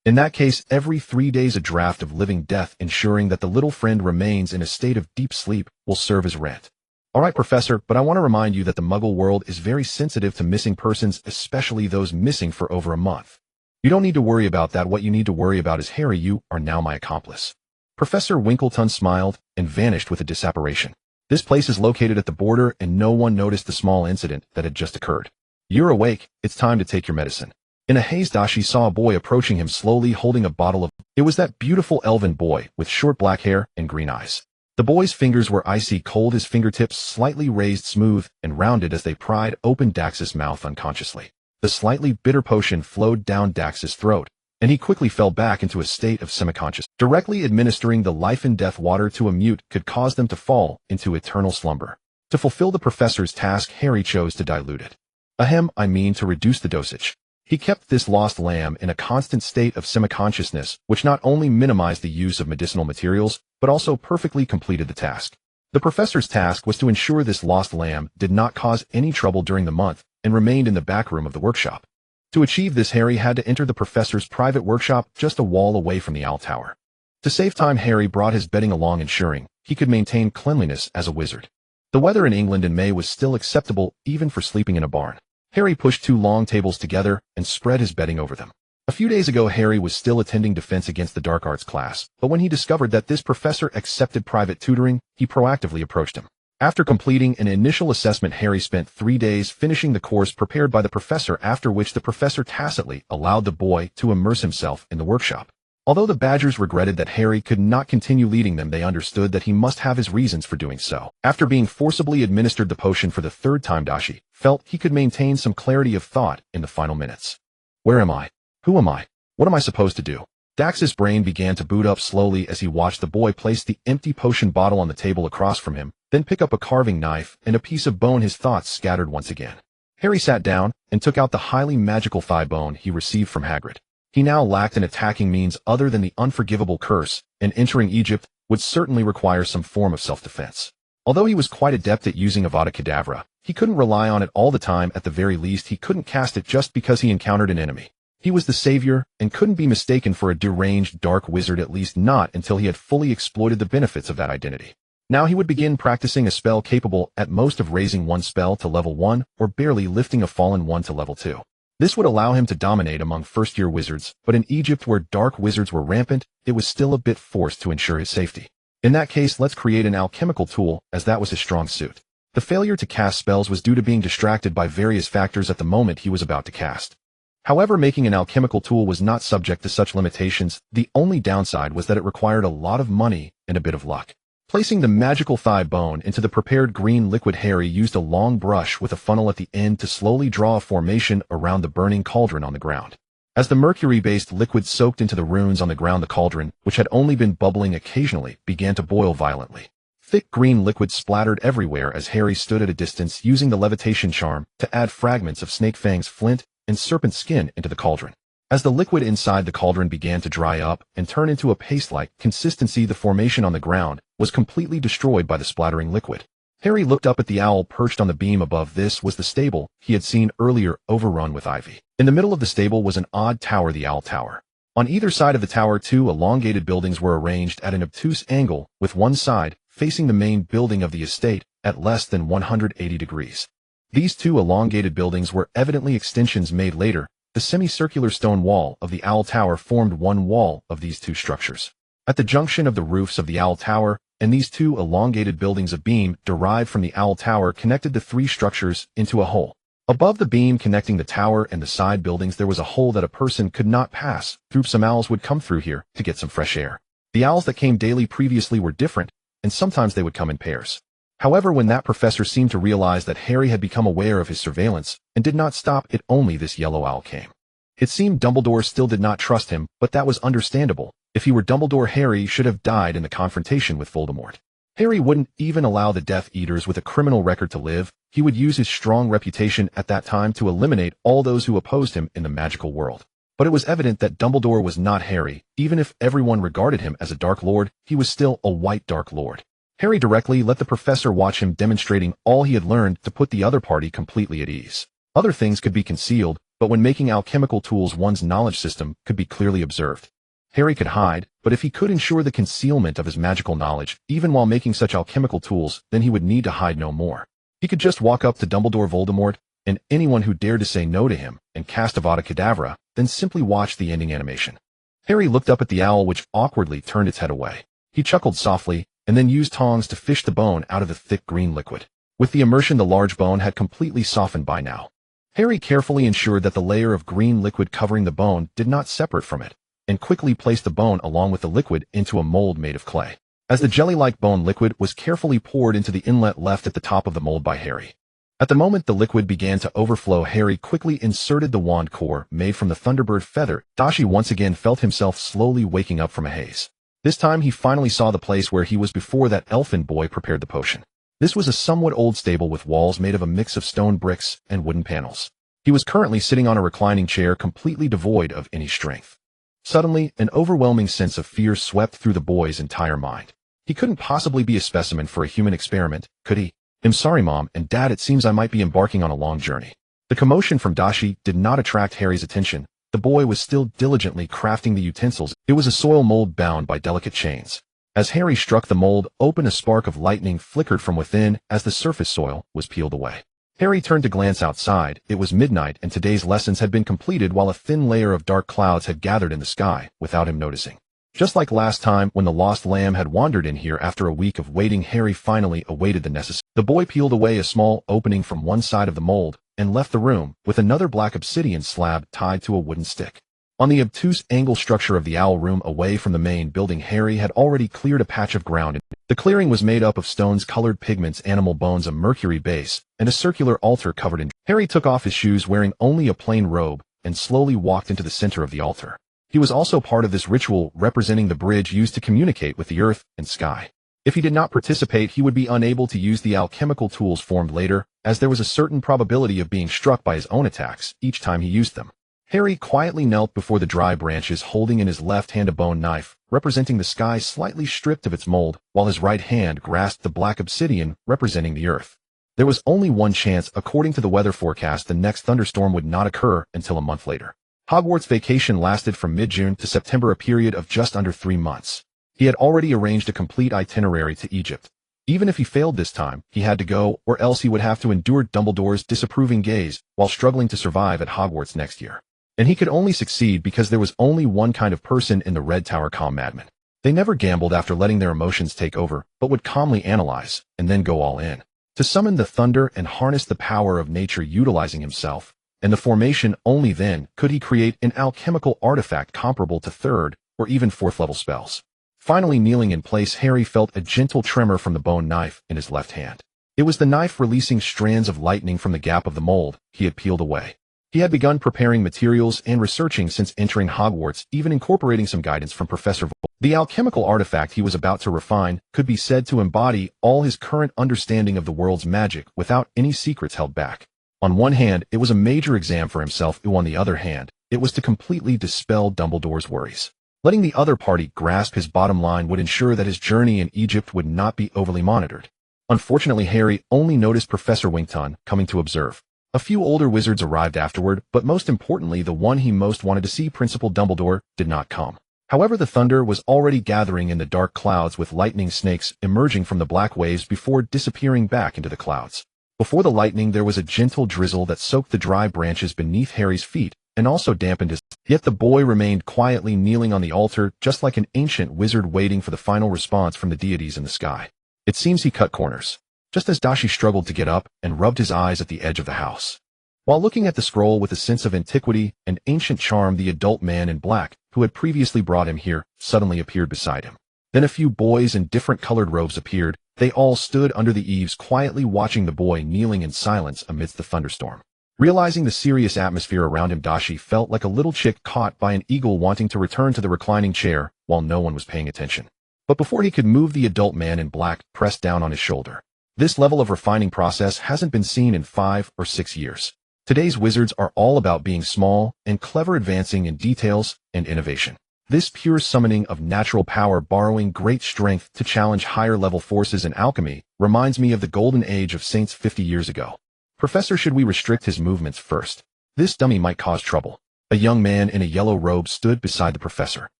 In that case, every 3 days a draft of living death, ensuring that the little friend remains in a state of deep sleep, will serve as rent. All right, Professor, but I want to remind you that the Muggle world is very sensitive to missing persons, especially those missing for over a month. You don't need to worry about that. What you need to worry about is Harry. You are now my accomplice. Professor Winkleton smiled and vanished with a disapparition. This place is located at the border, and no one noticed the small incident that had just occurred. You're awake. It's time to take your medicine. In a haze, Dashi saw a boy approaching him, slowly holding a bottle of... It was that beautiful elven boy with short black hair and green eyes. The boy's fingers were icy cold, his fingertips slightly raised, smooth and rounded as they pried open Dax's mouth unconsciously. The slightly bitter potion flowed down Dax's throat, and he quickly fell back into a state of semi-conscious. Directly administering the life-and-death water to a mute could cause them to fall into eternal slumber. To fulfill the professor's task, Harry chose to dilute it. To reduce the dosage. He kept this lost lamb in a constant state of semi-consciousness, which not only minimized the use of medicinal materials, but also perfectly completed the task. The professor's task was to ensure this lost lamb did not cause any trouble during the month and remained in the back room of the workshop. To achieve this, Harry had to enter the professor's private workshop just a wall away from the Owl Tower. To save time, Harry brought his bedding along, ensuring he could maintain cleanliness as a wizard. The weather in England in May was still acceptable, even for sleeping in a barn. Harry pushed 2 long tables together and spread his bedding over them. A few days ago, Harry was still attending Defense Against the Dark Arts class, but when he discovered that this professor accepted private tutoring, he proactively approached him. After completing an initial assessment, Harry spent 3 days finishing the course prepared by the professor, after which the professor tacitly allowed the boy to immerse himself in the workshop. Although the Badgers regretted that Harry could not continue leading them, they understood that he must have his reasons for doing so. After being forcibly administered the potion for the 3rd time, Dashi felt he could maintain some clarity of thought in the final minutes. Where am I? Who am I? What am I supposed to do? Dax's brain began to boot up slowly as he watched the boy place the empty potion bottle on the table across from him, then pick up a carving knife and a piece of bone. His thoughts scattered once again. Harry sat down and took out the highly magical thigh bone he received from Hagrid. He now lacked an attacking means other than the unforgivable curse, and entering Egypt would certainly require some form of self-defense. Although he was quite adept at using Avada Kedavra, he couldn't rely on it all the time. At the very least, he couldn't cast it just because he encountered an enemy. He was the savior and couldn't be mistaken for a deranged dark wizard, at least not until he had fully exploited the benefits of that identity. Now he would begin practicing a spell capable at most of raising one spell to level 1 or barely lifting a fallen one to level 2. This would allow him to dominate among first-year wizards, but in Egypt, where dark wizards were rampant, it was still a bit forced to ensure his safety. In that case, let's create an alchemical tool, as that was his strong suit. The failure to cast spells was due to being distracted by various factors at the moment he was about to cast. However, making an alchemical tool was not subject to such limitations. The only downside was that it required a lot of money and a bit of luck. Placing the magical thigh bone into the prepared green liquid, Harry used a long brush with a funnel at the end to slowly draw a formation around the burning cauldron on the ground. As the mercury-based liquid soaked into the runes on the ground, the cauldron, which had only been bubbling occasionally, began to boil violently. Thick green liquid splattered everywhere as Harry stood at a distance, using the levitation charm to add fragments of Snake Fang's flint and serpent skin into the cauldron. As the liquid inside the cauldron began to dry up and turn into a paste-like consistency, the formation on the ground was completely destroyed by the splattering liquid. Harry looked up at the owl perched on the beam above. This was the stable he had seen earlier, overrun with ivy. In the middle of the stable was an odd tower, the Owl Tower. On either side of the tower, 2 elongated buildings were arranged at an obtuse angle, with one side facing the main building of the estate at less than 180 degrees. These 2 elongated buildings were evidently extensions made later. The semicircular stone wall of the Owl Tower formed one wall of these 2 structures. At the junction of the roofs of the Owl Tower and these 2 elongated buildings, a beam derived from the Owl Tower connected the 3 structures into a hole. Above the beam connecting the tower and the side buildings, there was a hole that a person could not pass through. Some owls would come through here to get some fresh air. The owls that came daily previously were different, and sometimes they would come in pairs. However, when that professor seemed to realize that Harry had become aware of his surveillance and did not stop it, only this yellow owl came. It seemed Dumbledore still did not trust him, but that was understandable. If he were Dumbledore, Harry should have died in the confrontation with Voldemort. Harry wouldn't even allow the Death Eaters with a criminal record to live. He would use his strong reputation at that time to eliminate all those who opposed him in the magical world. But it was evident that Dumbledore was not Harry. Even if everyone regarded him as a Dark Lord, he was still a White Dark Lord. Harry directly let the professor watch him demonstrating all he had learned to put the other party completely at ease. Other things could be concealed, but when making alchemical tools, one's knowledge system could be clearly observed. Harry could hide, but if he could ensure the concealment of his magical knowledge, even while making such alchemical tools, then he would need to hide no more. He could just walk up to Dumbledore, Voldemort, and anyone who dared to say no to him, and cast Avada Kedavra, then simply watch the ending animation. Harry looked up at the owl, which awkwardly turned its head away. He chuckled softly, and then used tongs to fish the bone out of the thick green liquid. With the immersion, the large bone had completely softened by now. Harry carefully ensured that the layer of green liquid covering the bone did not separate from it, and quickly placed the bone along with the liquid into a mold made of clay. As the jelly-like bone liquid was carefully poured into the inlet left at the top of the mold by Harry. At the moment the liquid began to overflow, Harry quickly inserted the wand core made from the Thunderbird feather. Dashi once again felt himself slowly waking up from a haze. This time he finally saw the place where he was before that elfin boy prepared the potion. This was a somewhat old stable with walls made of a mix of stone bricks and wooden panels. He was currently sitting on a reclining chair, completely devoid of any strength. Suddenly, an overwhelming sense of fear swept through the boy's entire mind. He couldn't possibly be a specimen for a human experiment, could he? "I'm sorry, Mom and Dad, it seems I might be embarking on a long journey." The commotion from Dashi did not attract Harry's attention. The boy was still diligently crafting the utensils. It was a soil mold bound by delicate chains. As Harry struck the mold open, a spark of lightning flickered from within as the surface soil was peeled away. Harry turned to glance outside. It was midnight, and today's lessons had been completed while a thin layer of dark clouds had gathered in the sky without him noticing. Just like last time when the lost lamb had wandered in here after a week of waiting, Harry finally awaited the necessary. The boy peeled away a small opening from one side of the mold and left the room with another black obsidian slab tied to a wooden stick. On the obtuse angle structure of the owl room away from the main building, Harry had already cleared a patch of ground. The clearing was made up of stones, colored pigments, animal bones, a mercury base, and a circular altar covered in. Harry took off his shoes, wearing only a plain robe, and slowly walked into the center of the altar. He was also part of this ritual, representing the bridge used to communicate with the earth and sky. If he did not participate, he would be unable to use the alchemical tools formed later, as there was a certain probability of being struck by his own attacks each time he used them. Harry quietly knelt before the dry branches, holding in his left hand a bone knife, representing the sky slightly stripped of its mold, while his right hand grasped the black obsidian, representing the earth. There was only one chance. According to the weather forecast, the next thunderstorm would not occur until a month later. Hogwarts vacation lasted from mid-June to September, a period of just under 3 months. He had already arranged a complete itinerary to Egypt. Even if he failed this time, he had to go, or else he would have to endure Dumbledore's disapproving gaze while struggling to survive at Hogwarts next year. And he could only succeed because there was only one kind of person in the Red Tower: calm madmen. They never gambled after letting their emotions take over, but would calmly analyze, and then go all in. To summon the thunder and harness the power of nature utilizing himself, and the formation, only then could he create an alchemical artifact comparable to 3rd or even 4th level spells. Finally kneeling in place, Harry felt a gentle tremor from the bone knife in his left hand. It was the knife releasing strands of lightning from the gap of the mold he had peeled away. He had begun preparing materials and researching since entering Hogwarts, even incorporating some guidance from Professor Vol. The alchemical artifact he was about to refine could be said to embody all his current understanding of the world's magic without any secrets held back. On one hand, it was a major exam for himself, on the other hand, it was to completely dispel Dumbledore's worries. Letting the other party grasp his bottom line would ensure that his journey in Egypt would not be overly monitored. Unfortunately, Harry only noticed Professor Winkton coming to observe. A few older wizards arrived afterward, but most importantly, the one he most wanted to see, Principal Dumbledore, did not come. However, the thunder was already gathering in the dark clouds, with lightning snakes emerging from the black waves before disappearing back into the clouds. Before the lightning, there was a gentle drizzle that soaked the dry branches beneath Harry's feet and also dampened his. Yet the boy remained quietly kneeling on the altar, just like an ancient wizard waiting for the final response from the deities in the sky. It seems he cut corners, just as Dashi struggled to get up and rubbed his eyes at the edge of the house. While looking at the scroll with a sense of antiquity and ancient charm, the adult man in black, who had previously brought him here, suddenly appeared beside him. Then a few boys in different colored robes appeared. They all stood under the eaves, quietly watching the boy kneeling in silence amidst the thunderstorm. Realizing the serious atmosphere around him, Dashi felt like a little chick caught by an eagle wanting to return to the reclining chair while no one was paying attention. But before he could move, the adult man in black pressed down on his shoulder. This level of refining process hasn't been seen in 5 or 6 years. Today's wizards are all about being small and clever, advancing in details and innovation. This pure summoning of natural power, borrowing great strength to challenge higher-level forces in alchemy, reminds me of the golden age of saints 50 years ago. Professor, should we restrict his movements first? This dummy might cause trouble. A young man in a yellow robe stood beside the professor.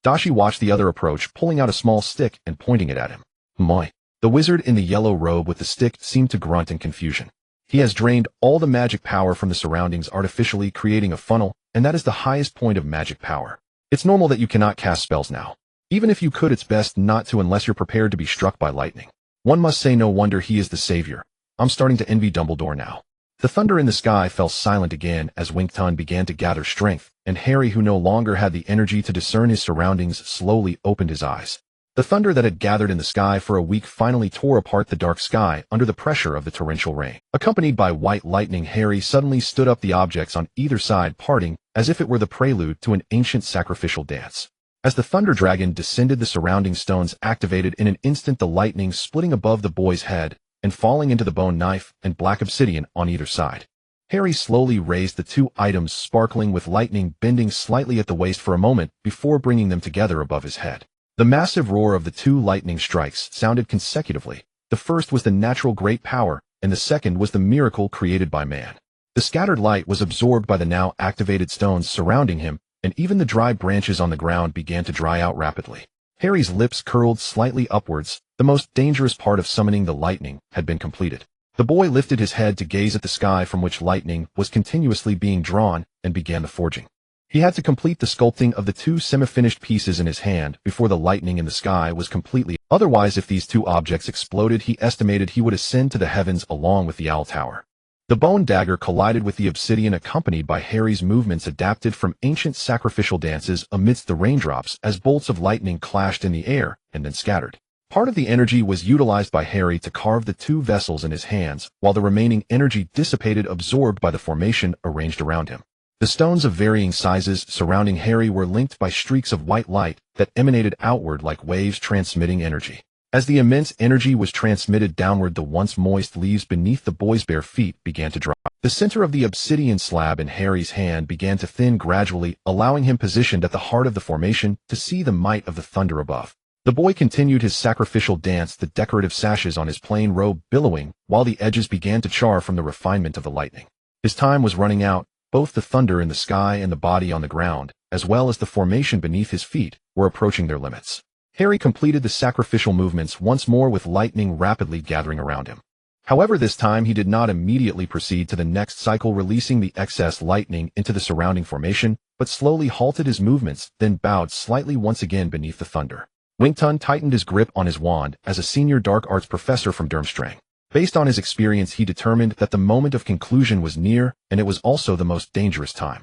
Dashi watched the other approach, pulling out a small stick and pointing it at him. Moi. The wizard in the yellow robe with the stick seemed to grunt in confusion. He has drained all the magic power from the surroundings, artificially creating a funnel, and that is the highest point of magic power. It's normal that you cannot cast spells now. Even if you could, it's best not to unless you're prepared to be struck by lightning. One must say, no wonder he is the savior. I'm starting to envy Dumbledore now. The thunder in the sky fell silent again as Winkton began to gather strength, and Harry, who no longer had the energy to discern his surroundings, slowly opened his eyes. The thunder that had gathered in the sky for a week finally tore apart the dark sky under the pressure of the torrential rain. Accompanied by white lightning, Harry suddenly stood up, the objects on either side parting, as if it were the prelude to an ancient sacrificial dance. As the thunder dragon descended, the surrounding stones activated in an instant, the lightning splitting above the boy's head and falling into the bone knife and black obsidian on either side. Harry slowly raised the two items, sparkling with lightning, bending slightly at the waist for a moment before bringing them together above his head. The massive roar of the two lightning strikes sounded consecutively. The first was the natural great power, and the second was the miracle created by man. The scattered light was absorbed by the now activated stones surrounding him, and even the dry branches on the ground began to dry out rapidly. Harry's lips curled slightly upwards. The most dangerous part of summoning the lightning had been completed. The boy lifted his head to gaze at the sky from which lightning was continuously being drawn and began the forging. He had to complete the sculpting of the two semi-finished pieces in his hand before the lightning in the sky was completely. Otherwise, if these two objects exploded, he estimated he would ascend to the heavens along with the Owl Tower. The bone dagger collided with the obsidian, accompanied by Harry's movements adapted from ancient sacrificial dances amidst the raindrops as bolts of lightning clashed in the air and then scattered. Part of the energy was utilized by Harry to carve the two vessels in his hands, while the remaining energy dissipated, absorbed by the formation arranged around him. The stones of varying sizes surrounding Harry were linked by streaks of white light that emanated outward like waves transmitting energy. As the immense energy was transmitted downward, the once moist leaves beneath the boy's bare feet began to dry. The center of the obsidian slab in Harry's hand began to thin gradually, allowing him, positioned at the heart of the formation, to see the might of the thunder above. The boy continued his sacrificial dance, the decorative sashes on his plain robe billowing, while the edges began to char from the refinement of the lightning. His time was running out. Both the thunder in the sky and the body on the ground, as well as the formation beneath his feet, were approaching their limits. Harry completed the sacrificial movements once more, with lightning rapidly gathering around him. However, this time he did not immediately proceed to the next cycle, releasing the excess lightning into the surrounding formation, but slowly halted his movements, then bowed slightly once again beneath the thunder. Wington tightened his grip on his wand as a senior dark arts professor from Durmstrang. Based on his experience, he determined that the moment of conclusion was near, and it was also the most dangerous time.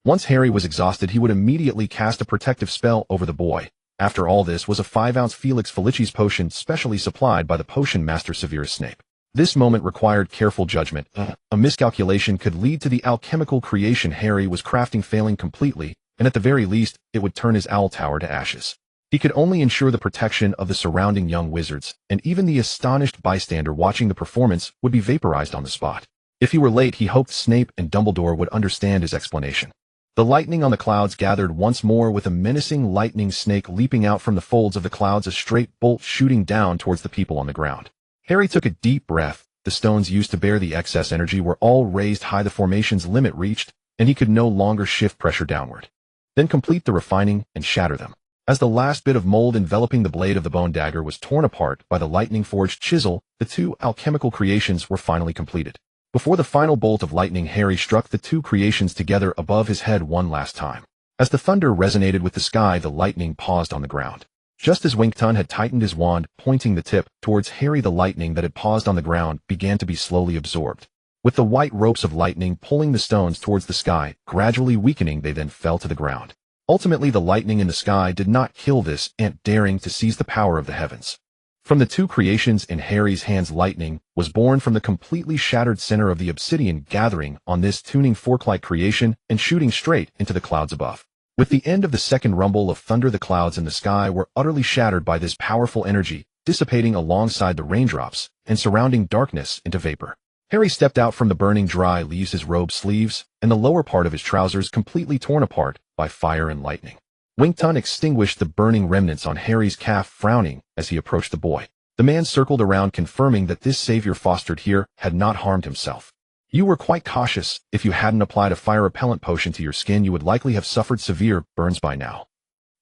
Once Harry was exhausted, he would immediately cast a protective spell over the boy. After all, this was a 5-ounce Felix Felicis potion specially supplied by the potion master Severus Snape. This moment required careful judgment. A miscalculation could lead to the alchemical creation Harry was crafting failing completely, and at the very least, it would turn his Owl Tower to ashes. He could only ensure the protection of the surrounding young wizards, and even the astonished bystander watching the performance would be vaporized on the spot. If he were late, he hoped Snape and Dumbledore would understand his explanation. The lightning on the clouds gathered once more, with a menacing lightning snake leaping out from the folds of the clouds, a straight bolt shooting down towards the people on the ground. Harry took a deep breath. The stones used to bear the excess energy were all raised high, the formation's limit reached, and he could no longer shift pressure downward. Then complete the refining and shatter them. As the last bit of mold enveloping the blade of the bone dagger was torn apart by the lightning-forged chisel, the two alchemical creations were finally completed. Before the final bolt of lightning, Harry struck the two creations together above his head one last time. As the thunder resonated with the sky, the lightning paused on the ground. Just as Wington had tightened his wand, pointing the tip towards Harry, the lightning that had paused on the ground began to be slowly absorbed. With the white ropes of lightning pulling the stones towards the sky, gradually weakening, they then fell to the ground. Ultimately, the lightning in the sky did not kill this ant daring to seize the power of the heavens. From the two creations in Harry's hands, lightning was born from the completely shattered center of the obsidian, gathering on this tuning fork-like creation and shooting straight into the clouds above. With the end of the second rumble of thunder, the clouds in the sky were utterly shattered by this powerful energy, dissipating alongside the raindrops and surrounding darkness into vapor. Harry stepped out from the burning dry leaves, his robe sleeves and the lower part of his trousers completely torn apart by fire and lightning. Wington extinguished the burning remnants on Harry's calf, frowning as he approached the boy. The man circled around, confirming that this savior fostered here had not harmed himself. You were quite cautious. If you hadn't applied a fire repellent potion to your skin, you would likely have suffered severe burns by now.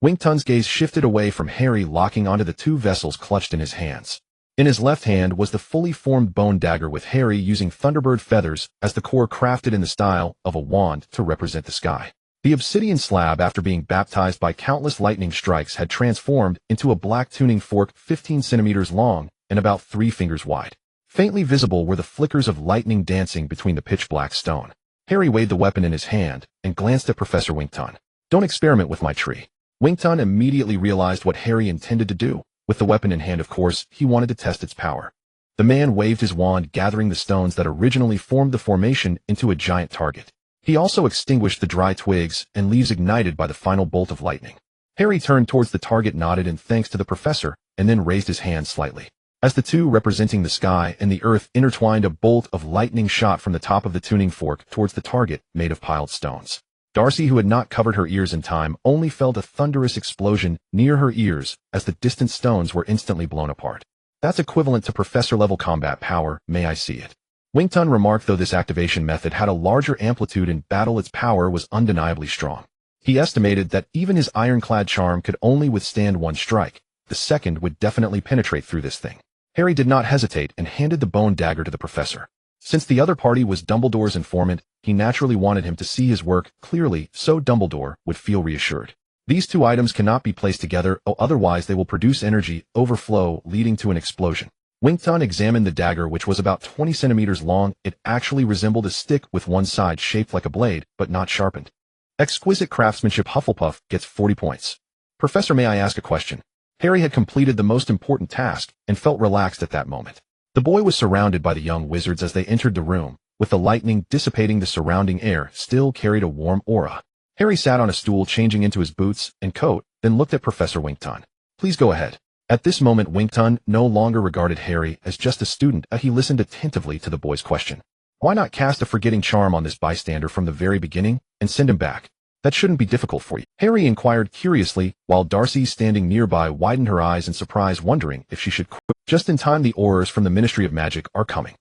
Wington's gaze shifted away from Harry, locking onto the two vessels clutched in his hands. In his left hand was the fully formed bone dagger, with Harry using Thunderbird feathers as the core, crafted in the style of a wand to represent the sky. The obsidian slab, after being baptized by countless lightning strikes, had transformed into a black tuning fork 15 centimeters long and about 3 fingers wide. Faintly visible were the flickers of lightning dancing between the pitch-black stone. Harry weighed the weapon in his hand and glanced at Professor Wington. Don't experiment with my tree. Wington immediately realized what Harry intended to do. With the weapon in hand, of course, he wanted to test its power. The man waved his wand, gathering the stones that originally formed the formation into a giant target. He also extinguished the dry twigs and leaves ignited by the final bolt of lightning. Harry turned towards the target, nodded in thanks to the professor, and then raised his hand slightly. As the two representing the sky and the earth intertwined, a bolt of lightning shot from the top of the tuning fork towards the target made of piled stones. Darcy, who had not covered her ears in time, only felt a thunderous explosion near her ears as the distant stones were instantly blown apart. That's equivalent to professor-level combat power, may I see it? Wington remarked. Though this activation method had a larger amplitude in battle, its power was undeniably strong. He estimated that even his ironclad charm could only withstand one strike. The second would definitely penetrate through this thing. Harry did not hesitate and handed the bone dagger to the professor. Since the other party was Dumbledore's informant, he naturally wanted him to see his work clearly so Dumbledore would feel reassured. These two items cannot be placed together, otherwise they will produce energy overflow leading to an explosion. Winkton examined the dagger, which was about 20 centimeters long. It actually resembled a stick with one side shaped like a blade, but not sharpened. Exquisite craftsmanship. Hufflepuff gets 40 points. Professor, may I ask a question? Harry had completed the most important task and felt relaxed at that moment. The boy was surrounded by the young wizards as they entered the room, with the lightning dissipating the surrounding air still carried a warm aura. Harry sat on a stool, changing into his boots and coat, then looked at Professor Winkton. Please go ahead. At this moment, Winkton no longer regarded Harry as just a student. He listened attentively to the boy's question. Why not cast a forgetting charm on this bystander from the very beginning and send him back? That shouldn't be difficult for you. Harry inquired curiously, while Darcy, standing nearby, widened her eyes in surprise, wondering if she should quit. Just in time, the Aurors from the Ministry of Magic are coming.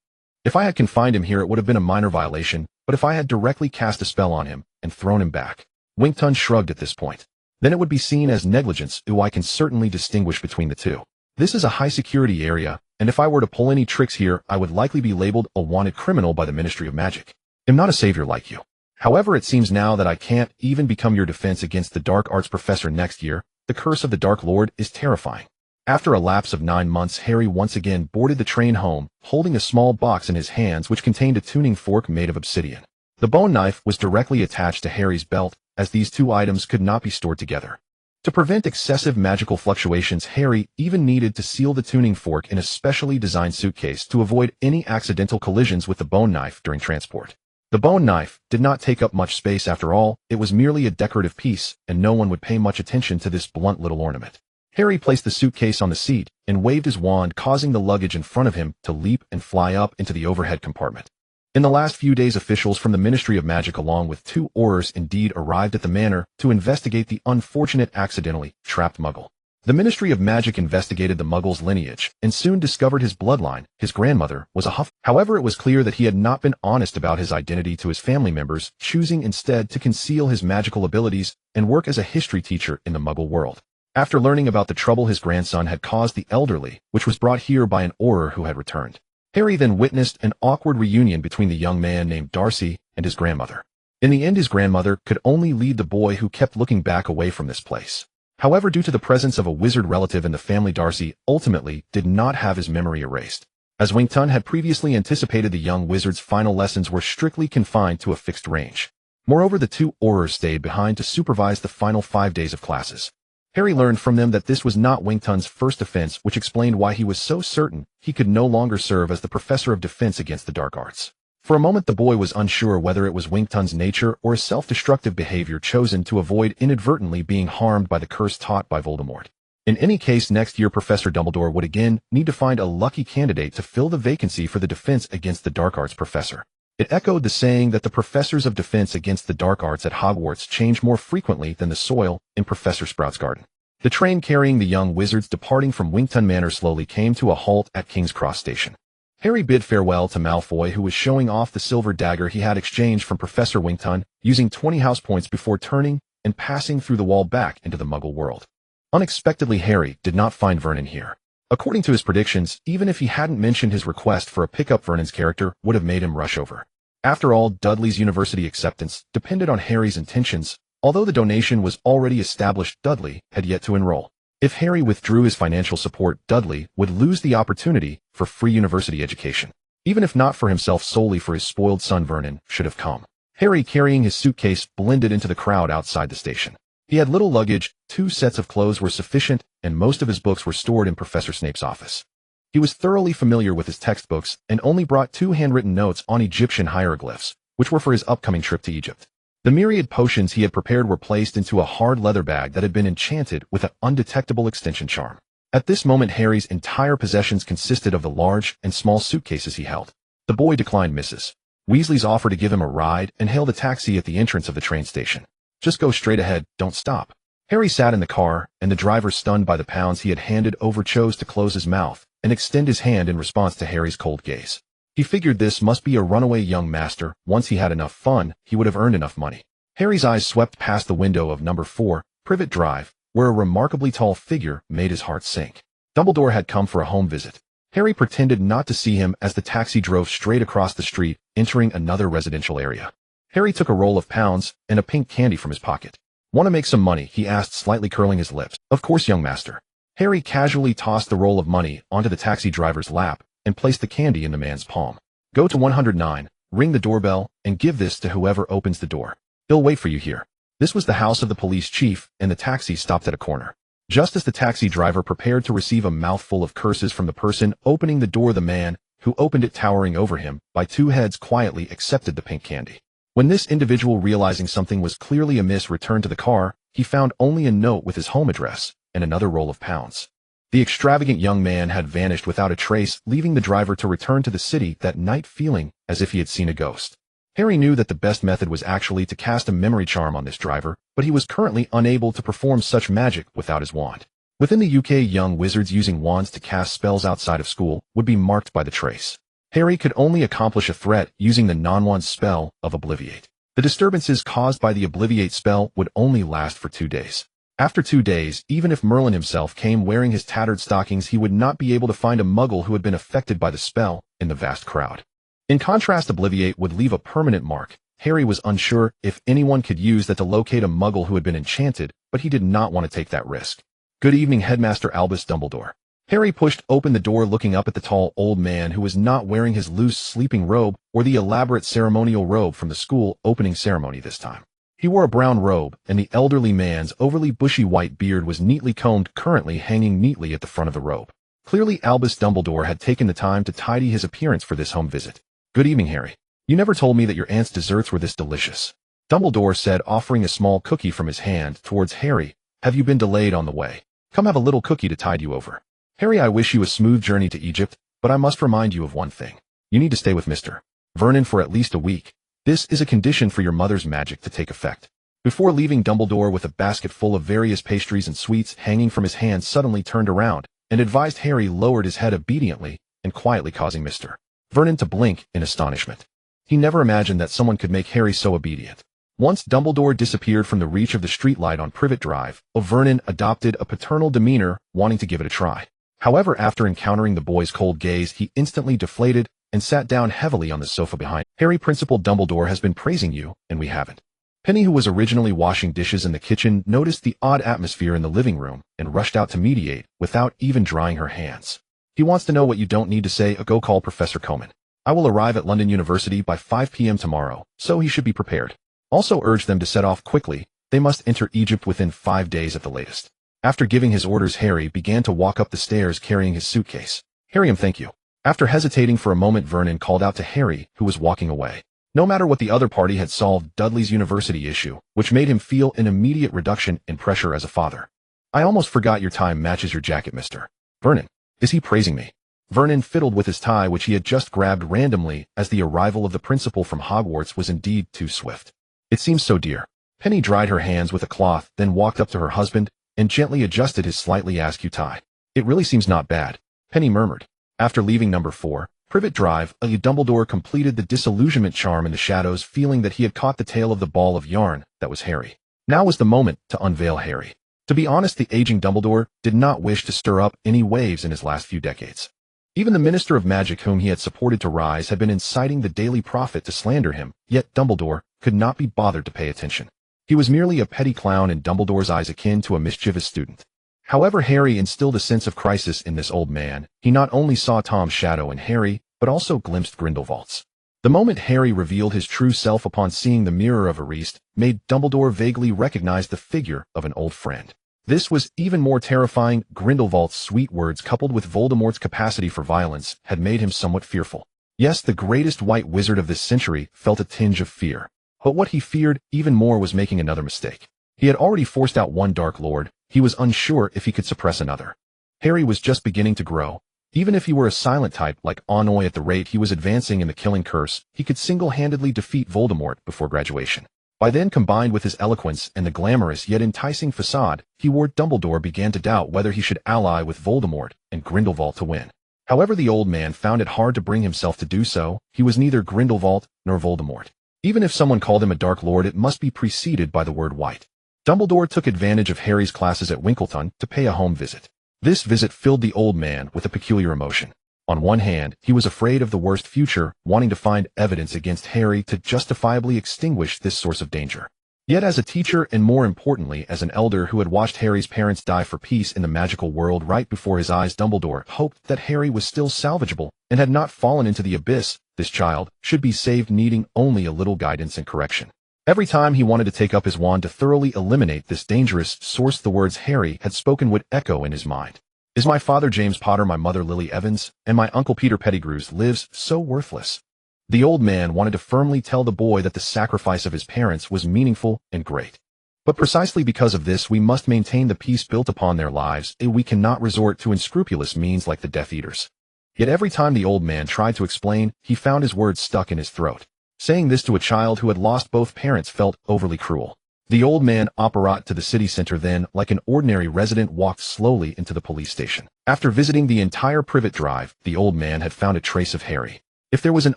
If I had confined him here, it would have been a minor violation, but if I had directly cast a spell on him and thrown him back. Winkton shrugged at this point. Then it would be seen as negligence. I can certainly distinguish between the two. This is a high-security area, and if I were to pull any tricks here, I would likely be labeled a wanted criminal by the Ministry of Magic. I'm not a savior like you. However, it seems now that I can't even become your defense against the Dark Arts Professor next year. The curse of the Dark Lord is terrifying. After a lapse of 9 months, Harry once again boarded the train home, holding a small box in his hands which contained a tuning fork made of obsidian. The bone knife was directly attached to Harry's belt, as these two items could not be stored together. To prevent excessive magical fluctuations, Harry even needed to seal the tuning fork in a specially designed suitcase to avoid any accidental collisions with the bone knife during transport. The bone knife did not take up much space after all. It was merely a decorative piece, and no one would pay much attention to this blunt little ornament. Harry placed the suitcase on the seat and waved his wand, causing the luggage in front of him to leap and fly up into the overhead compartment. In the last few days, officials from the Ministry of Magic along with 2 Aurors indeed arrived at the manor to investigate the unfortunate accidentally trapped Muggle. The Ministry of Magic investigated the Muggle's lineage and soon discovered his bloodline. His grandmother was a Huff. However, it was clear that he had not been honest about his identity to his family members, choosing instead to conceal his magical abilities and work as a history teacher in the Muggle world. After learning about the trouble his grandson had caused the elderly, which was brought here by an Auror who had returned, Harry then witnessed an awkward reunion between the young man named Darcy and his grandmother. In the end, his grandmother could only lead the boy, who kept looking back away from this place. However, due to the presence of a wizard relative in the family, Darcy ultimately did not have his memory erased. As Winkton had previously anticipated, the young wizard's final lessons were strictly confined to a fixed range. Moreover, the 2 Aurors stayed behind to supervise the final 5 days of classes. Harry learned from them that this was not Winkton's first offense, which explained why he was so certain he could no longer serve as the professor of defense against the dark arts. For a moment, the boy was unsure whether it was Winkton's nature or a self-destructive behavior chosen to avoid inadvertently being harmed by the curse taught by Voldemort. In any case, next year Professor Dumbledore would again need to find a lucky candidate to fill the vacancy for the defense against the dark arts professor. It echoed the saying that the professors of defense against the dark arts at Hogwarts change more frequently than the soil in Professor Sprout's garden. The train carrying the young wizards departing from Winkton Manor slowly came to a halt at King's Cross Station. Harry bid farewell to Malfoy, who was showing off the silver dagger he had exchanged from Professor Winkton, using 20 house points before turning and passing through the wall back into the Muggle world. Unexpectedly, Harry did not find Vernon here. According to his predictions, even if he hadn't mentioned his request for a pickup, Vernon's character would have made him rush over. After all, Dudley's university acceptance depended on Harry's intentions. Although the donation was already established, Dudley had yet to enroll. If Harry withdrew his financial support, Dudley would lose the opportunity for free university education. Even if not for himself, solely for his spoiled son Vernon should have come. Harry, carrying his suitcase, blended into the crowd outside the station. He had little luggage, 2 sets of clothes were sufficient, and most of his books were stored in Professor Snape's office. He was thoroughly familiar with his textbooks and only brought 2 handwritten notes on Egyptian hieroglyphs, which were for his upcoming trip to Egypt. The myriad potions he had prepared were placed into a hard leather bag that had been enchanted with an undetectable extension charm. At this moment, Harry's entire possessions consisted of the large and small suitcases he held. The boy declined Mrs. Weasley's offer to give him a ride and hailed a taxi at the entrance of the train station. Just go straight ahead, don't stop. Harry sat in the car, and the driver, stunned by the pounds he had handed over, chose to close his mouth and extend his hand in response to Harry's cold gaze. He figured this must be a runaway young master. Once he had enough fun, he would have earned enough money. Harry's eyes swept past the window of number 4, Privet Drive, where a remarkably tall figure made his heart sink. Dumbledore had come for a home visit. Harry pretended not to see him as the taxi drove straight across the street, entering another residential area. Harry took a roll of pounds and a pink candy from his pocket. "Want to make some money?" he asked, slightly curling his lips. "Of course, young master." Harry casually tossed the roll of money onto the taxi driver's lap and placed the candy in the man's palm. "Go to 109, ring the doorbell, and give this to whoever opens the door. He'll wait for you here." This was the house of the police chief, and the taxi stopped at a corner. Just as the taxi driver prepared to receive a mouthful of curses from the person opening the door, the man who opened it, towering over him by two heads, quietly accepted the pink candy. When this individual, realizing something was clearly amiss, returned to the car, he found only a note with his home address and another roll of pounds. The extravagant young man had vanished without a trace, leaving the driver to return to the city that night feeling as if he had seen a ghost. Harry knew that the best method was actually to cast a memory charm on this driver, but he was currently unable to perform such magic without his wand. Within the UK, young wizards using wands to cast spells outside of school would be marked by the trace. Harry could only accomplish a threat using the non-wand spell of Obliviate. The disturbances caused by the Obliviate spell would only last for 2 days. After 2 days, even if Merlin himself came wearing his tattered stockings, he would not be able to find a Muggle who had been affected by the spell in the vast crowd. In contrast, Obliviate would leave a permanent mark. Harry was unsure if anyone could use that to locate a Muggle who had been enchanted, but he did not want to take that risk. "Good evening, Headmaster Albus Dumbledore." Harry pushed open the door, looking up at the tall old man who was not wearing his loose sleeping robe or the elaborate ceremonial robe from the school opening ceremony this time. He wore a brown robe, and the elderly man's overly bushy white beard was neatly combed, currently hanging neatly at the front of the robe. Clearly, Albus Dumbledore had taken the time to tidy his appearance for this home visit. "Good evening, Harry. You never told me that your aunt's desserts were this delicious," Dumbledore said, offering a small cookie from his hand towards Harry. "Have you been delayed on the way? Come have a little cookie to tide you over." "Harry, I wish you a smooth journey to Egypt, but I must remind you of one thing. You need to stay with Mr. Vernon for at least a week. This is a condition for your mother's magic to take effect." Before leaving, Dumbledore, with a basket full of various pastries and sweets hanging from his hand, suddenly turned around and advised Harry, lowered his head obediently and quietly, causing Mr. Vernon to blink in astonishment. He never imagined that someone could make Harry so obedient. Once Dumbledore disappeared from the reach of the streetlight on Privet Drive, Vernon adopted a paternal demeanor, wanting to give it a try. However, after encountering the boy's cold gaze, he instantly deflated and sat down heavily on the sofa behind. "Harry, Principal Dumbledore has been praising you, and we haven't." Penny, who was originally washing dishes in the kitchen, noticed the odd atmosphere in the living room and rushed out to mediate without even drying her hands. "He wants to know what you don't need to say. Go call Professor Coleman. I will arrive at London University by 5 p.m. tomorrow, so he should be prepared. Also urge them to set off quickly. They must enter Egypt within 5 days at the latest." After giving his orders, Harry began to walk up the stairs carrying his suitcase. "Harry, thank you." After hesitating for a moment, Vernon called out to Harry, who was walking away. No matter what, the other party had solved Dudley's university issue, which made him feel an immediate reduction in pressure as a father. "I almost forgot your tie matches your jacket, Mr. Vernon. Is he praising me?" Vernon fiddled with his tie, which he had just grabbed randomly, as the arrival of the principal from Hogwarts was indeed too swift. "It seems so, dear." Penny dried her hands with a cloth, then walked up to her husband and gently adjusted his slightly askew tie. "It really seems not bad," Penny murmured. After leaving number 4, Privet Drive, Dumbledore completed the disillusionment charm in the shadows, feeling that he had caught the tail of the ball of yarn that was Harry. Now was the moment to unveil Harry. To be honest, the aging Dumbledore did not wish to stir up any waves in his last few decades. Even the Minister of Magic, whom he had supported to rise, had been inciting the Daily Prophet to slander him, yet Dumbledore could not be bothered to pay attention. He was merely a petty clown in Dumbledore's eyes, akin to a mischievous student. However, Harry instilled a sense of crisis in this old man. He not only saw Tom's shadow in Harry, but also glimpsed Grindelwald's. The moment Harry revealed his true self upon seeing the mirror of Ariste made Dumbledore vaguely recognize the figure of an old friend. This was even more terrifying. Grindelwald's sweet words, coupled with Voldemort's capacity for violence, had made him somewhat fearful. Yes, the greatest white wizard of this century felt a tinge of fear. But what he feared even more was making another mistake. He had already forced out one Dark Lord. He was unsure if he could suppress another. Harry was just beginning to grow. Even if he were a silent type like Ennui, at the rate he was advancing in the killing curse, he could single-handedly defeat Voldemort before graduation. By then, combined with his eloquence and the glamorous yet enticing facade he wore, Dumbledore began to doubt whether he should ally with Voldemort and Grindelwald to win. However, the old man found it hard to bring himself to do so. He was neither Grindelwald nor Voldemort. Even if someone called him a Dark Lord, it must be preceded by the word white. Dumbledore took advantage of Harry's classes at Winkleton to pay a home visit. This visit filled the old man with a peculiar emotion. On one hand, he was afraid of the worst future, wanting to find evidence against Harry to justifiably extinguish this source of danger. Yet as a teacher and more importantly as an elder who had watched Harry's parents die for peace in the magical world right before his eyes, Dumbledore hoped that Harry was still salvageable and had not fallen into the abyss. This child should be saved, needing only a little guidance and correction. Every time he wanted to take up his wand to thoroughly eliminate this dangerous source, the words Harry had spoken would echo in his mind. Is my father James Potter, my mother Lily Evans, and my uncle Peter Pettigrews lives so worthless? The old man wanted to firmly tell the boy that the sacrifice of his parents was meaningful and great. But precisely because of this, we must maintain the peace built upon their lives, and we cannot resort to unscrupulous means like the Death Eaters. Yet every time the old man tried to explain, he found his words stuck in his throat. Saying this to a child who had lost both parents felt overly cruel. The old man apparat to the city center, then, like an ordinary resident, walked slowly into the police station. After visiting the entire Privet Drive, the old man had found a trace of Harry. If there was an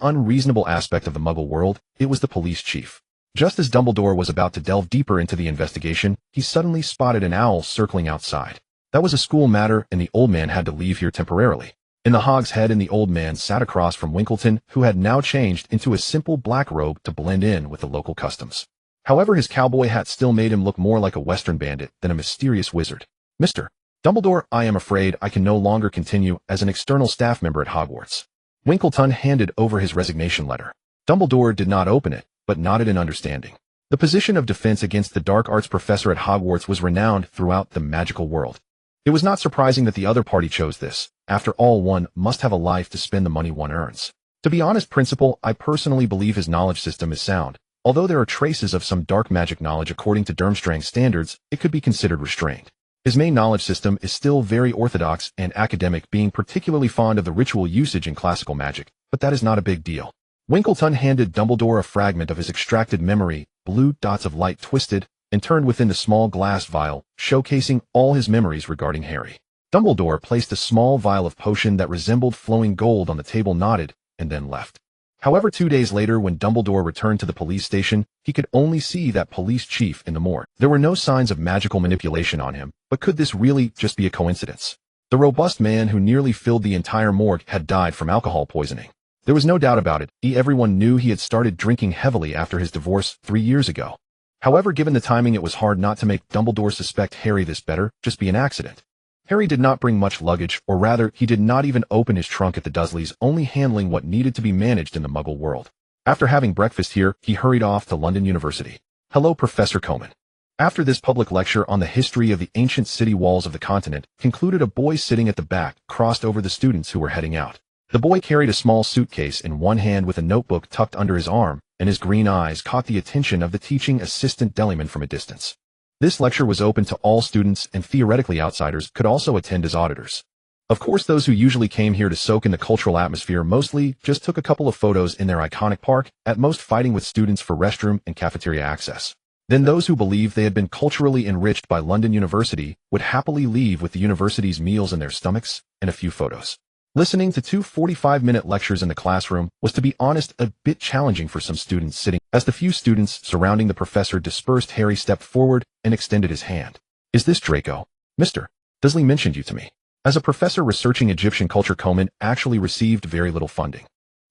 unreasonable aspect of the Muggle world, it was the police chief. Just as Dumbledore was about to delve deeper into the investigation, he suddenly spotted an owl circling outside. That was a school matter, and the old man had to leave here temporarily. In the Hog's Head, and the old man sat across from Winkleton, who had now changed into a simple black robe to blend in with the local customs. However, his cowboy hat still made him look more like a Western bandit than a mysterious wizard. Mr. Dumbledore, I am afraid I can no longer continue as an external staff member at Hogwarts. Winkleton handed over his resignation letter. Dumbledore did not open it, but nodded in understanding. The position of defense against the dark arts professor at Hogwarts was renowned throughout the magical world. It was not surprising that the other party chose this. After all, one must have a life to spend the money one earns. To be honest, Principal, I personally believe his knowledge system is sound. Although there are traces of some dark magic knowledge according to Durmstrang's standards, it could be considered restrained. His main knowledge system is still very orthodox and academic, being particularly fond of the ritual usage in classical magic, but that is not a big deal. Winkleton handed Dumbledore a fragment of his extracted memory. Blue dots of light twisted and turned within the small glass vial, showcasing all his memories regarding Harry. Dumbledore placed a small vial of potion that resembled flowing gold on the table, nodded, and then left. However, 2 days later, when Dumbledore returned to the police station, he could only see that police chief in the morgue. There were no signs of magical manipulation on him, but could this really just be a coincidence? The robust man who nearly filled the entire morgue had died from alcohol poisoning. There was no doubt about it. Everyone knew he had started drinking heavily after his divorce 3 years ago. However, given the timing, it was hard not to make Dumbledore suspect Harry this better just be an accident. Harry did not bring much luggage, or rather, he did not even open his trunk at the Dursleys, only handling what needed to be managed in the Muggle world. After having breakfast here, he hurried off to London University. Hello, Professor Coleman. After this public lecture on the history of the ancient city walls of the continent, concluded a boy sitting at the back, crossed over the students who were heading out. The boy carried a small suitcase in one hand with a notebook tucked under his arm, and his green eyes caught the attention of the teaching assistant Dudley from a distance. This lecture was open to all students, and theoretically outsiders could also attend as auditors. Of course, those who usually came here to soak in the cultural atmosphere mostly just took a couple of photos in their iconic park, at most fighting with students for restroom and cafeteria access. Then those who believed they had been culturally enriched by London University would happily leave with the university's meals in their stomachs and a few photos. Listening to 2 45-minute lectures in the classroom was, to be honest, a bit challenging for some students sitting. As the few students surrounding the professor dispersed, Harry stepped forward and extended his hand. Is this Draco? Mr. Dudley mentioned you to me. As a professor researching Egyptian culture, Coleman actually received very little funding.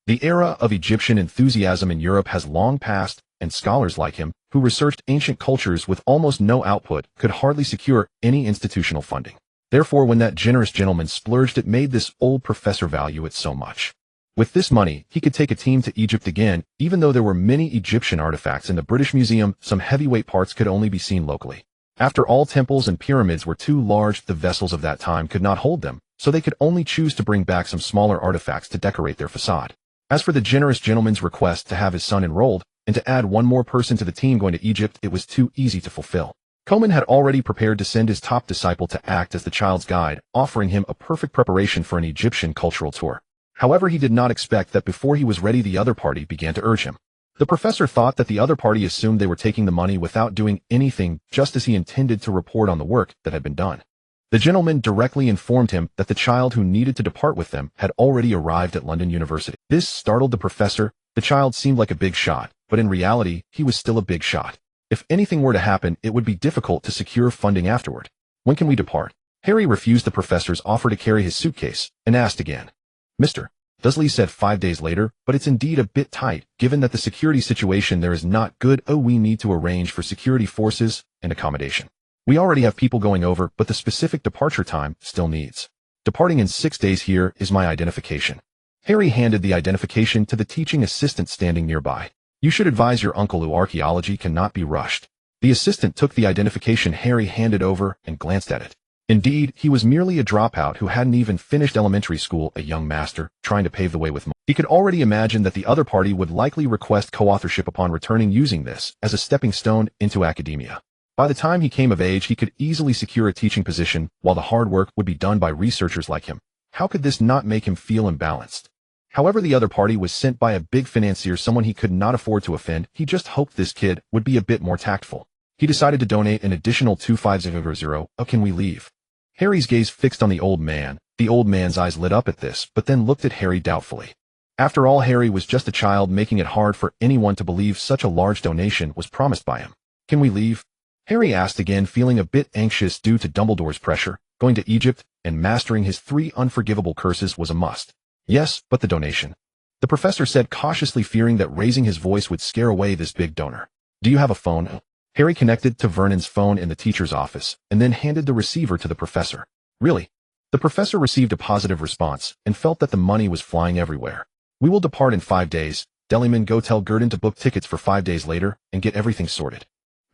The era of Egyptian enthusiasm in Europe has long passed, and scholars like him, who researched ancient cultures with almost no output, could hardly secure any institutional funding. Therefore, when that generous gentleman splurged, it made this old professor value it so much. With this money, he could take a team to Egypt again. Even though there were many Egyptian artifacts in the British Museum, some heavyweight parts could only be seen locally. After all, temples and pyramids were too large, the vessels of that time could not hold them, so they could only choose to bring back some smaller artifacts to decorate their facade. As for the generous gentleman's request to have his son enrolled, and to add one more person to the team going to Egypt, it was too easy to fulfill. Coleman had already prepared to send his top disciple to act as the child's guide, offering him a perfect preparation for an Egyptian cultural tour. However, he did not expect that before he was ready, the other party began to urge him. The professor thought that the other party assumed they were taking the money without doing anything, just as he intended to report on the work that had been done. The gentleman directly informed him that the child who needed to depart with them had already arrived at London University. This startled the professor. The child seemed like a big shot, but in reality, he was still a big shot. If anything were to happen, it would be difficult to secure funding afterward. When can we depart? Harry refused the professor's offer to carry his suitcase, and asked again. Mr. Dudley said 5 days later, but it's indeed a bit tight, given that the security situation there is not good. Oh, we need to arrange for security forces and accommodation. We already have people going over, but the specific departure time still needs. Departing in 6 days. Here is my identification. Harry handed the identification to the teaching assistant standing nearby. You should advise your uncle who archaeology cannot be rushed. The assistant took the identification Harry handed over and glanced at it. Indeed, he was merely a dropout who hadn't even finished elementary school, a young master, trying to pave the way with money. He could already imagine that the other party would likely request co-authorship upon returning, using this as a stepping stone into academia. By the time he came of age, he could easily secure a teaching position, while the hard work would be done by researchers like him. How could this not make him feel imbalanced? However, the other party was sent by a big financier, someone he could not afford to offend. He just hoped this kid would be a bit more tactful. He decided to donate an additional 250. Oh, can we leave? Harry's gaze fixed on the old man. The old man's eyes lit up at this, but then looked at Harry doubtfully. After all, Harry was just a child, making it hard for anyone to believe such a large donation was promised by him. Can we leave? Harry asked again, feeling a bit anxious due to Dumbledore's pressure. Going to Egypt and mastering his 3 unforgivable curses was a must. Yes, but the donation. The professor said cautiously, fearing that raising his voice would scare away this big donor. Do you have a phone? Harry connected to Vernon's phone in the teacher's office, and then handed the receiver to the professor. Really? The professor received a positive response, and felt that the money was flying everywhere. We will depart in 5 days. Dudleyman, go tell Gurdon to book tickets for 5 days later, and get everything sorted.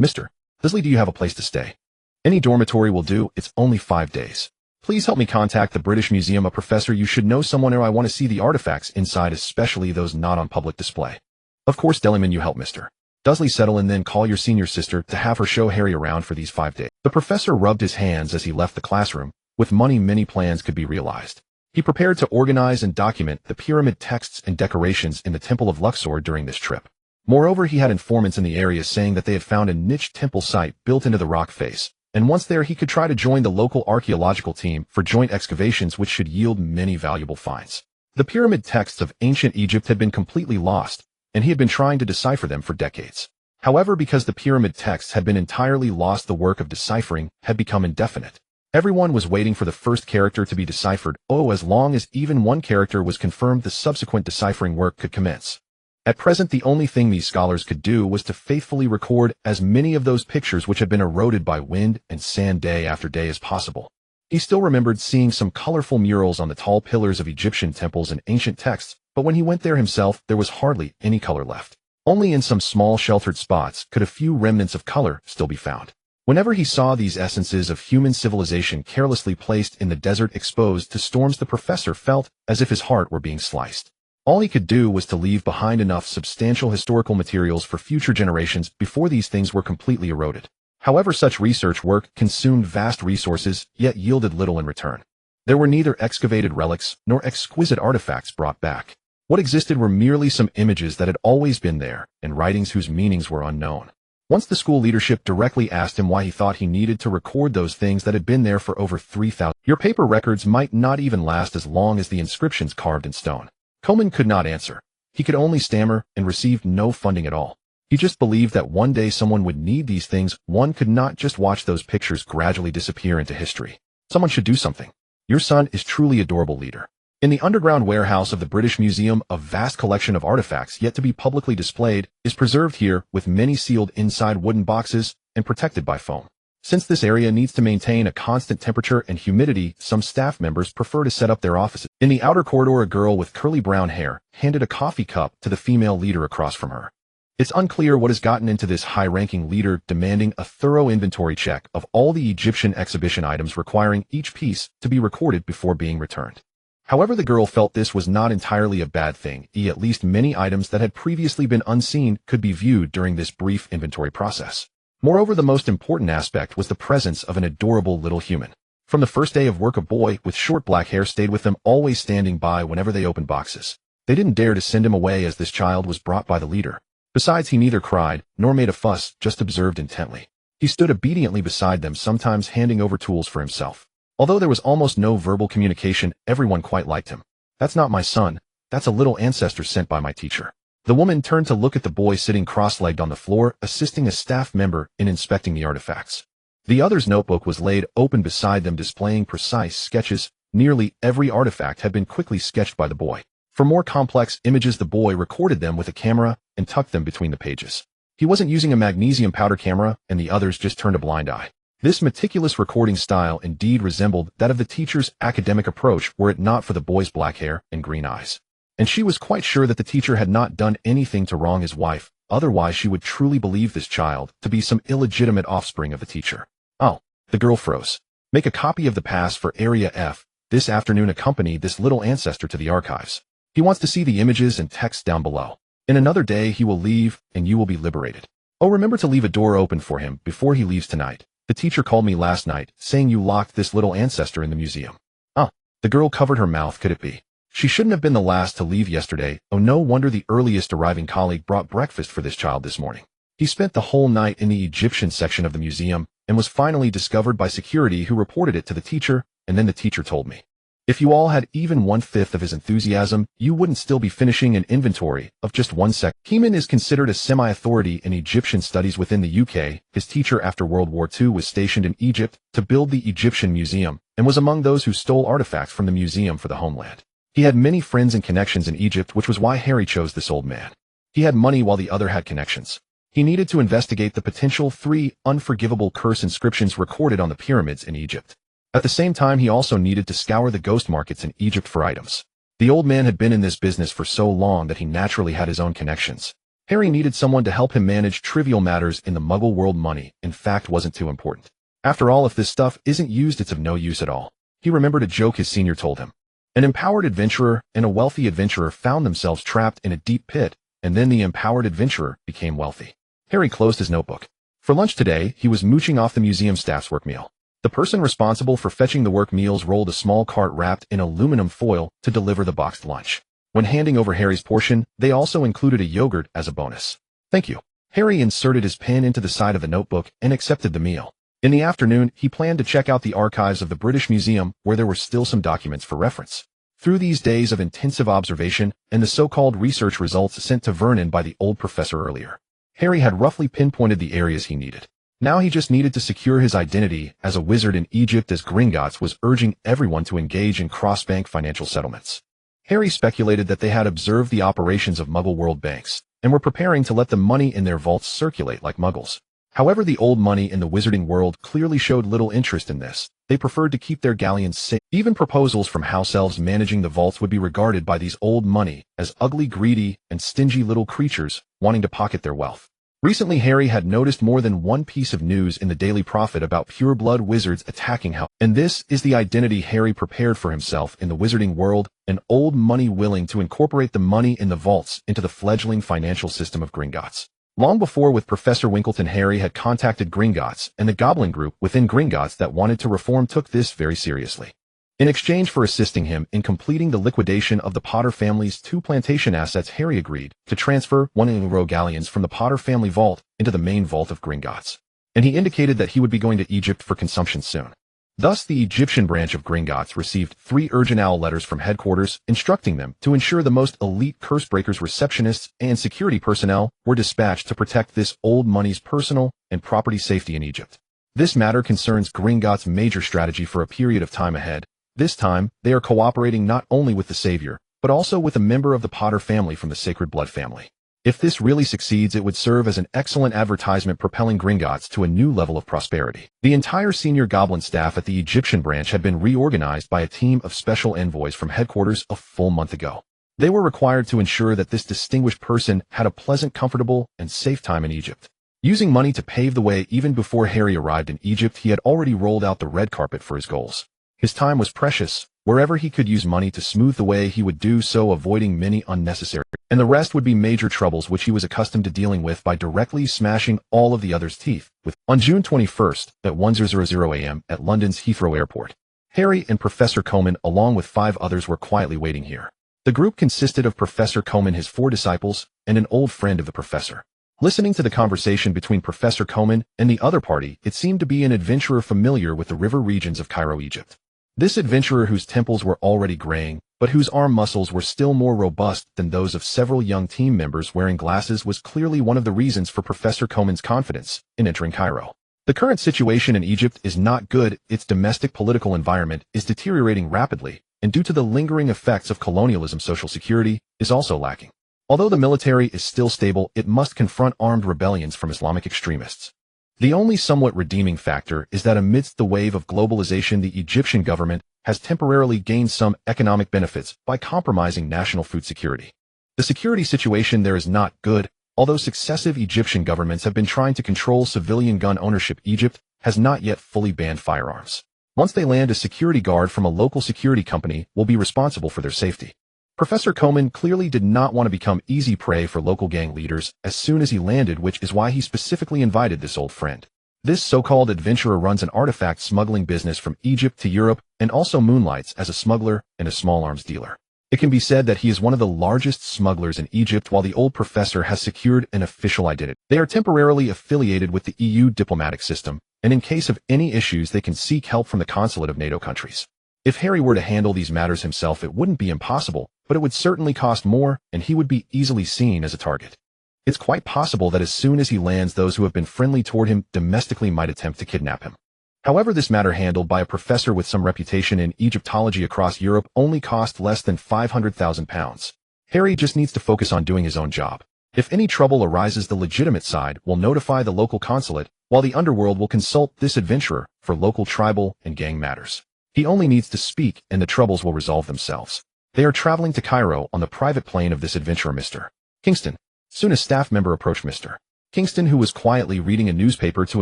Mr. Dudley, do you have a place to stay? Any dormitory will do, it's only 5 days. Please help me contact the British Museum. A professor, you should know someone, or I want to see the artifacts inside, especially those not on public display. Of course, Dudleyman, you help Mr. Dudley settle, and then call your senior sister to have her show Harry around for these 5 days. The professor rubbed his hands as he left the classroom. With money, many plans could be realized. He prepared to organize and document the pyramid texts and decorations in the Temple of Luxor during this trip. Moreover, he had informants in the area saying that they had found a niche temple site built into the rock face, and once there he could try to join the local archaeological team for joint excavations, which should yield many valuable finds. The pyramid texts of ancient Egypt had been completely lost, and he had been trying to decipher them for decades. However, because the pyramid texts had been entirely lost, the work of deciphering had become indefinite. Everyone was waiting for the first character to be deciphered. Oh, as long as even one character was confirmed, the subsequent deciphering work could commence. At present, the only thing these scholars could do was to faithfully record as many of those pictures which had been eroded by wind and sand day after day as possible. He still remembered seeing some colorful murals on the tall pillars of Egyptian temples and ancient texts, but when he went there himself, there was hardly any color left. Only in some small sheltered spots could a few remnants of color still be found. Whenever he saw these essences of human civilization carelessly placed in the desert, exposed to storms, the professor felt as if his heart were being sliced. All he could do was to leave behind enough substantial historical materials for future generations before these things were completely eroded. However, such research work consumed vast resources, yet yielded little in return. There were neither excavated relics nor exquisite artifacts brought back. What existed were merely some images that had always been there, and writings whose meanings were unknown. Once the school leadership directly asked him why he thought he needed to record those things that had been there for over 3,000 years. Your paper records might not even last as long as the inscriptions carved in stone. Coleman could not answer. He could only stammer and received no funding at all. He just believed that one day someone would need these things. One could not just watch those pictures gradually disappear into history. Someone should do something. Your son is truly adorable, leader. In the underground warehouse of the British Museum, a vast collection of artifacts yet to be publicly displayed is preserved here, with many sealed inside wooden boxes and protected by foam. Since this area needs to maintain a constant temperature and humidity, some staff members prefer to set up their offices. In the outer corridor, a girl with curly brown hair handed a coffee cup to the female leader across from her. It's unclear what has gotten into this high-ranking leader demanding a thorough inventory check of all the Egyptian exhibition items, requiring each piece to be recorded before being returned. However, the girl felt this was not entirely a bad thing. At least many items that had previously been unseen could be viewed during this brief inventory process. Moreover, the most important aspect was the presence of an adorable little human. From the first day of work, a boy with short black hair stayed with them, always standing by whenever they opened boxes. They didn't dare to send him away as this child was brought by the leader. Besides, he neither cried nor made a fuss, just observed intently. He stood obediently beside them, sometimes handing over tools for himself. Although there was almost no verbal communication, everyone quite liked him. That's not my son. That's a little ancestor sent by my teacher. The woman turned to look at the boy sitting cross-legged on the floor, assisting a staff member in inspecting the artifacts. The other's notebook was laid open beside them, displaying precise sketches, Nearly every artifact had been quickly sketched by the boy. For more complex images, the boy recorded them with a camera and tucked them between the pages. He wasn't using a magnesium powder camera, and the others just turned a blind eye. This meticulous recording style indeed resembled that of the teacher's academic approach were it not for the boy's black hair and green eyes. And she was quite sure that the teacher had not done anything to wrong his wife, otherwise she would truly believe this child to be some illegitimate offspring of the teacher. Oh, the girl froze. Make a copy of the pass for Area F. This afternoon. Accompany this little ancestor to the archives. He wants to see the images and text down below. In another day he will leave, and you will be liberated. Oh, remember to leave a door open for him before he leaves tonight. The teacher called me last night, saying you locked this little ancestor in the museum. Oh, the girl covered her mouth. Could it be? She shouldn't have been the last to leave yesterday. Oh, no wonder the earliest arriving colleague brought breakfast for this child this morning. He spent the whole night in the Egyptian section of the museum, and was finally discovered by security, who reported it to the teacher, and then the teacher told me. If you all had even 1/5 of his enthusiasm, you wouldn't still be finishing an inventory of just one sec. Heeman is considered a semi-authority in Egyptian studies within the UK. His teacher after World War II was stationed in Egypt to build the Egyptian Museum, and was among those who stole artifacts from the museum for the homeland. He had many friends and connections in Egypt, which was why Harry chose this old man. He had money while the other had connections. He needed to investigate the potential 3 unforgivable curse inscriptions recorded on the pyramids in Egypt. At the same time, he also needed to scour the ghost markets in Egypt for items. The old man had been in this business for so long that he naturally had his own connections. Harry needed someone to help him manage trivial matters in the Muggle world. Money, in fact, wasn't too important. After all, if this stuff isn't used, it's of no use at all. He remembered a joke his senior told him. An empowered adventurer and a wealthy adventurer found themselves trapped in a deep pit, and then the empowered adventurer became wealthy. Harry closed his notebook. For lunch today, he was mooching off the museum staff's work meal. The person responsible for fetching the work meals rolled a small cart wrapped in aluminum foil to deliver the boxed lunch. When handing over Harry's portion, they also included a yogurt as a bonus. Thank you. Harry inserted his pen into the side of the notebook and accepted the meal. In the afternoon, he planned to check out the archives of the British Museum, where there were still some documents for reference. Through these days of intensive observation and the so-called research results sent to Vernon by the old professor earlier, Harry had roughly pinpointed the areas he needed. Now he just needed to secure his identity as a wizard in Egypt, as Gringotts was urging everyone to engage in cross-bank financial settlements. Harry speculated that they had observed the operations of Muggle world banks, and were preparing to let the money in their vaults circulate like Muggles. However, the old money in the wizarding world clearly showed little interest in this. They preferred to keep their galleons safe. Even proposals from house elves managing the vaults would be regarded by these old money as ugly, greedy, and stingy little creatures wanting to pocket their wealth. Recently, Harry had noticed more than one piece of news in the Daily Prophet about pure-blood wizards attacking house. And this is the identity Harry prepared for himself in the wizarding world, an old money willing to incorporate the money in the vaults into the fledgling financial system of Gringotts. Long before, with Professor Winkleton, Harry had contacted Gringotts, and the Goblin group within Gringotts that wanted to reform took this very seriously. In exchange for assisting him in completing the liquidation of the Potter family's 2 plantation assets, Harry agreed to transfer 1 row galleons from the Potter family vault into the main vault of Gringotts. And he indicated that he would be going to Egypt for consumption soon. Thus, the Egyptian branch of Gringotts received 3 urgent owl letters from headquarters instructing them to ensure the most elite Cursebreakers receptionists and security personnel were dispatched to protect this old money's personal and property safety in Egypt. This matter concerns Gringotts' major strategy for a period of time ahead. This time, they are cooperating not only with the Savior, but also with a member of the Potter family from the Sacred Blood family. If this really succeeds, it would serve as an excellent advertisement, propelling Gringotts to a new level of prosperity. The entire senior goblin staff at the Egyptian branch had been reorganized by a team of special envoys from headquarters a full month ago. They were required to ensure that this distinguished person had a pleasant, comfortable, and safe time in Egypt. Using money to pave the way, even before Harry arrived in Egypt, he had already rolled out the red carpet for his goals. His time was precious. Wherever he could use money to smooth the way, he would do so, avoiding many unnecessary, and the rest would be major troubles which he was accustomed to dealing with by directly smashing all of the others' teeth with. On June 21st, at 1:00 a.m. at London's Heathrow Airport, Harry and Professor Coman, along with 5 others, were quietly waiting here. The group consisted of Professor Coman, his 4 disciples, and an old friend of the professor. Listening to the conversation between Professor Coman and the other party, it seemed to be an adventurer familiar with the river regions of Cairo, Egypt. This adventurer, whose temples were already graying, but whose arm muscles were still more robust than those of several young team members wearing glasses, was clearly one of the reasons for Professor Coman's confidence in entering Cairo. The current situation in Egypt is not good. Its domestic political environment is deteriorating rapidly, and due to the lingering effects of colonialism, social security is also lacking. Although the military is still stable, it must confront armed rebellions from Islamic extremists. The only somewhat redeeming factor is that amidst the wave of globalization, the Egyptian government has temporarily gained some economic benefits by compromising national food security. The security situation there is not good. Although successive Egyptian governments have been trying to control civilian gun ownership, Egypt has not yet fully banned firearms. Once they land, a security guard from a local security company will be responsible for their safety. Professor Coleman clearly did not want to become easy prey for local gang leaders as soon as he landed, which is why he specifically invited this old friend. This so-called adventurer runs an artifact smuggling business from Egypt to Europe and also moonlights as a smuggler and a small arms dealer. It can be said that he is one of the largest smugglers in Egypt, while the old professor has secured an official identity. They are temporarily affiliated with the EU diplomatic system, and in case of any issues they can seek help from the consulate of NATO countries. If Harry were to handle these matters himself, it wouldn't be impossible, but it would certainly cost more, and he would be easily seen as a target. It's quite possible that as soon as he lands, those who have been friendly toward him domestically might attempt to kidnap him. However, this matter, handled by a professor with some reputation in Egyptology across Europe, only cost less than £500,000. Harry just needs to focus on doing his own job. If any trouble arises, the legitimate side will notify the local consulate, while the underworld will consult this adventurer for local tribal and gang matters. He only needs to speak and the troubles will resolve themselves. They are traveling to Cairo on the private plane of this adventurer, Mr. Kingston. Soon a staff member approached Mr. Kingston, who was quietly reading a newspaper, to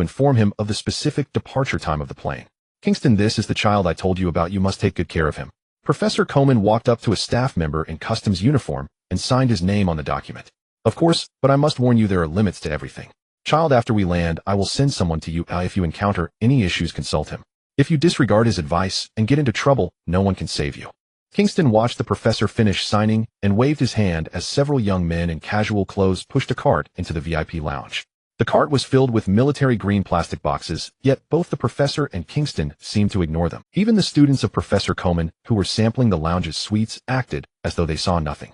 inform him of the specific departure time of the plane. Kingston, this is the child I told you about. You must take good care of him. Professor Coleman walked up to a staff member in customs uniform and signed his name on the document. Of course, but I must warn you, there are limits to everything. Child, after we land, I will send someone to you. If you encounter any issues, consult him. If you disregard his advice and get into trouble, no one can save you. Kingston watched the professor finish signing and waved his hand as several young men in casual clothes pushed a cart into the VIP lounge. The cart was filled with military green plastic boxes, yet both the professor and Kingston seemed to ignore them. Even the students of Professor Coleman, who were sampling the lounge's sweets, acted as though they saw nothing.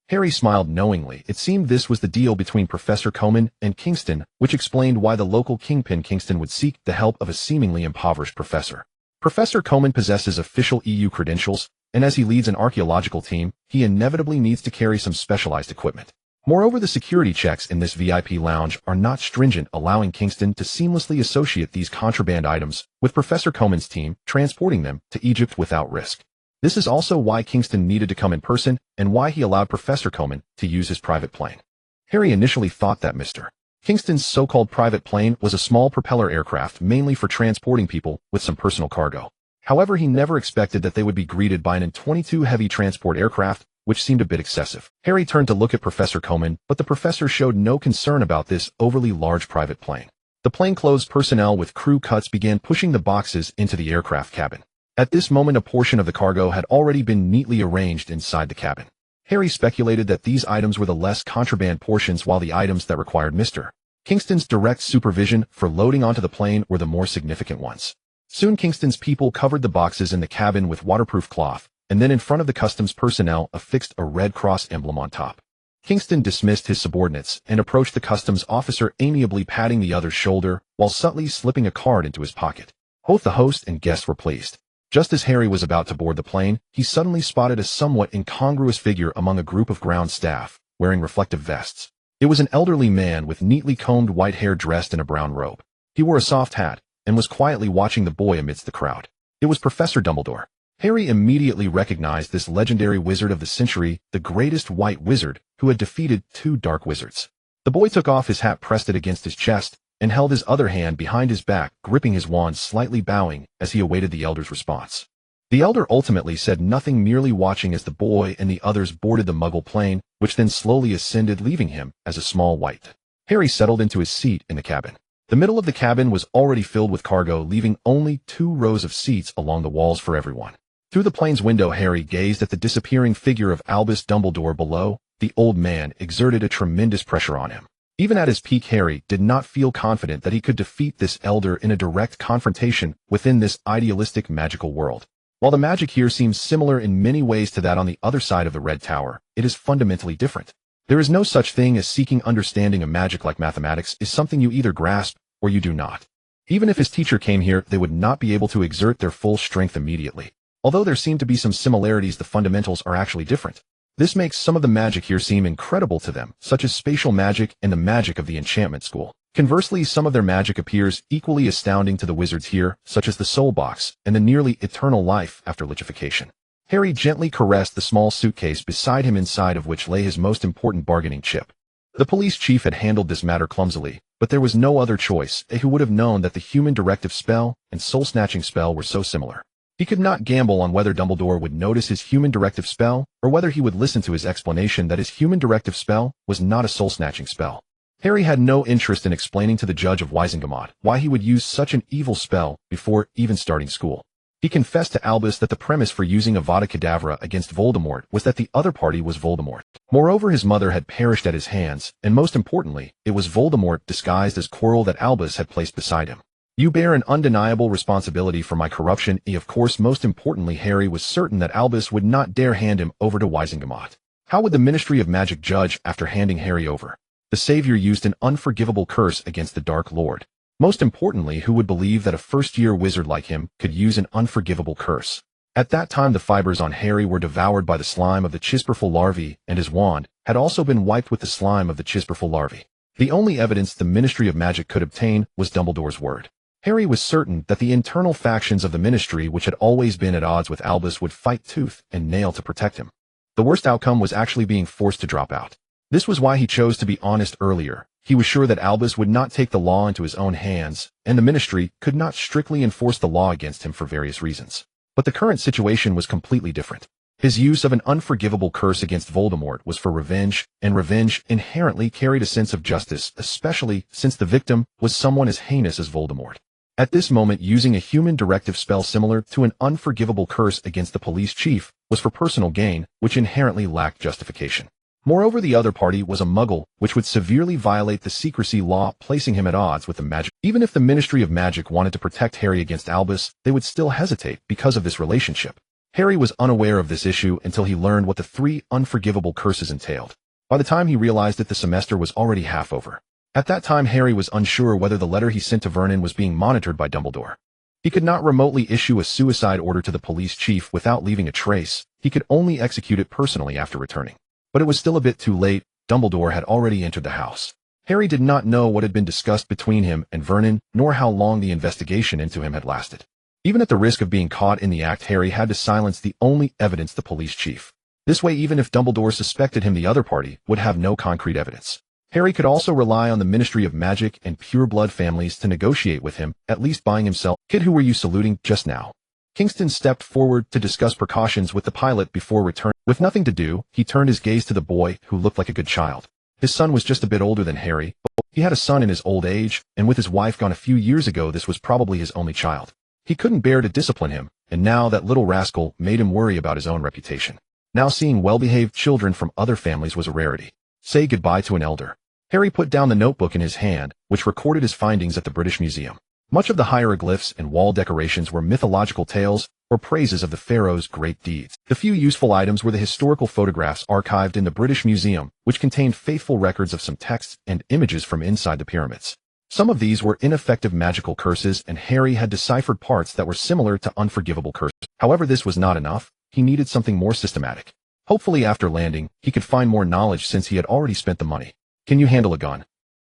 Harry smiled knowingly. It seemed this was the deal between Professor Coleman and Kingston, which explained why the local kingpin Kingston would seek the help of a seemingly impoverished professor. Professor Coleman possesses official EU credentials, and as he leads an archaeological team, he inevitably needs to carry some specialized equipment. Moreover, the security checks in this VIP lounge are not stringent, allowing Kingston to seamlessly associate these contraband items with Professor Coleman's team, transporting them to Egypt without risk. This is also why Kingston needed to come in person, and why he allowed Professor Coleman to use his private plane. Harry initially thought that Mr. Kingston's so-called private plane was a small propeller aircraft mainly for transporting people with some personal cargo. However, he never expected that they would be greeted by an An-22 heavy transport aircraft, which seemed a bit excessive. Harry turned to look at Professor Coleman, but the professor showed no concern about this overly large private plane. The plainclothes personnel with crew cuts began pushing the boxes into the aircraft cabin. At this moment, a portion of the cargo had already been neatly arranged inside the cabin. Harry speculated that these items were the less contraband portions, while the items that required Mr. Kingston's direct supervision for loading onto the plane were the more significant ones. Soon Kingston's people covered the boxes in the cabin with waterproof cloth, and then in front of the customs personnel affixed a Red Cross emblem on top. Kingston dismissed his subordinates and approached the customs officer, amiably patting the other's shoulder while subtly slipping a card into his pocket. Both the host and guest were pleased. Just as Harry was about to board the plane, he suddenly spotted a somewhat incongruous figure among a group of ground staff, wearing reflective vests. It was an elderly man with neatly combed white hair dressed in a brown robe. He wore a soft hat and was quietly watching the boy amidst the crowd. It was Professor Dumbledore. Harry immediately recognized this legendary wizard of the century, the greatest white wizard who had defeated 2 dark wizards. The boy took off his hat, pressed it against his chest, and held his other hand behind his back, gripping his wand, slightly bowing as he awaited the elder's response. The elder ultimately said nothing, merely watching as the boy and the others boarded the Muggle plane, which then slowly ascended, leaving him as a small white. Harry settled into his seat in the cabin. The middle of the cabin was already filled with cargo, leaving only 2 rows of seats along the walls for everyone. Through the plane's window, Harry gazed at the disappearing figure of Albus Dumbledore below. The old man exerted a tremendous pressure on him. Even at his peak, Harry did not feel confident that he could defeat this elder in a direct confrontation within this idealistic magical world. While the magic here seems similar in many ways to that on the other side of the Red Tower, it is fundamentally different. There is no such thing as seeking understanding. A magic like mathematics is something you either grasp or you do not. Even if his teacher came here, they would not be able to exert their full strength immediately. Although there seem to be some similarities, the fundamentals are actually different. This makes some of the magic here seem incredible to them, such as spatial magic and the magic of the enchantment school. Conversely, some of their magic appears equally astounding to the wizards here, such as the soul box and the nearly eternal life after lichenification. Harry gently caressed the small suitcase beside him, inside of which lay his most important bargaining chip. The police chief had handled this matter clumsily, but there was no other choice. Who would have known that the human directive spell and soul-snatching spell were so similar? He could not gamble on whether Dumbledore would notice his human directive spell, or whether he would listen to his explanation that his human directive spell was not a soul-snatching spell. Harry had no interest in explaining to the judge of Wisengamot why he would use such an evil spell before even starting school. He confessed to Albus that the premise for using Avada Kedavra against Voldemort was that the other party was Voldemort. Moreover, his mother had perished at his hands, and most importantly, it was Voldemort disguised as Quirrell that Albus had placed beside him. You bear an undeniable responsibility for my corruption. Of course, most importantly, Harry was certain that Albus would not dare hand him over to Wisengamot. How would the Ministry of Magic judge after handing Harry over? The Savior used an unforgivable curse against the Dark Lord. Most importantly, who would believe that a first-year wizard like him could use an unforgivable curse? At that time, the fibers on Harry were devoured by the slime of the Chisperful larvae, and his wand had also been wiped with the slime of the Chisperful larvae. The only evidence the Ministry of Magic could obtain was Dumbledore's word. Harry was certain that the internal factions of the Ministry, which had always been at odds with Albus, would fight tooth and nail to protect him. The worst outcome was actually being forced to drop out. This was why he chose to be honest earlier. He was sure that Albus would not take the law into his own hands, and the Ministry could not strictly enforce the law against him for various reasons. But the current situation was completely different. His use of an unforgivable curse against Voldemort was for revenge, and revenge inherently carried a sense of justice, especially since the victim was someone as heinous as Voldemort. At this moment, using a human directive spell similar to an unforgivable curse against the police chief was for personal gain, which inherently lacked justification. Moreover, the other party was a Muggle, which would severely violate the secrecy law, placing him at odds with the magic. Even if the Ministry of Magic wanted to protect Harry against Albus, they would still hesitate because of this relationship. Harry was unaware of this issue until he learned what the 3 unforgivable curses entailed. By the time he realized it, the semester was already half over. At that time, Harry was unsure whether the letter he sent to Vernon was being monitored by Dumbledore. He could not remotely issue a suicide order to the police chief without leaving a trace. He could only execute it personally after returning. But it was still a bit too late. Dumbledore had already entered the house. Harry did not know what had been discussed between him and Vernon, nor how long the investigation into him had lasted. Even at the risk of being caught in the act, Harry had to silence the only evidence, the police chief. This way, even if Dumbledore suspected him, the other party would have no concrete evidence. Harry could also rely on the Ministry of Magic and pure-blood families to negotiate with him, at least buying himself. Kid, who were you saluting just now? Kingston stepped forward to discuss precautions with the pilot before returning. With nothing to do, he turned his gaze to the boy, who looked like a good child. His son was just a bit older than Harry, but he had a son in his old age, and with his wife gone a few years ago, this was probably his only child. He couldn't bear to discipline him, and now that little rascal made him worry about his own reputation. Now seeing well-behaved children from other families was a rarity. Say goodbye to an elder. Harry put down the notebook in his hand, which recorded his findings at the British Museum. Much of the hieroglyphs and wall decorations were mythological tales or praises of the pharaoh's great deeds. The few useful items were the historical photographs archived in the British Museum, which contained faithful records of some texts and images from inside the pyramids. Some of these were ineffective magical curses, and Harry had deciphered parts that were similar to unforgivable curses. However, this was not enough. He needed something more systematic. Hopefully, after landing, he could find more knowledge since he had already spent the money. Can you handle a gun?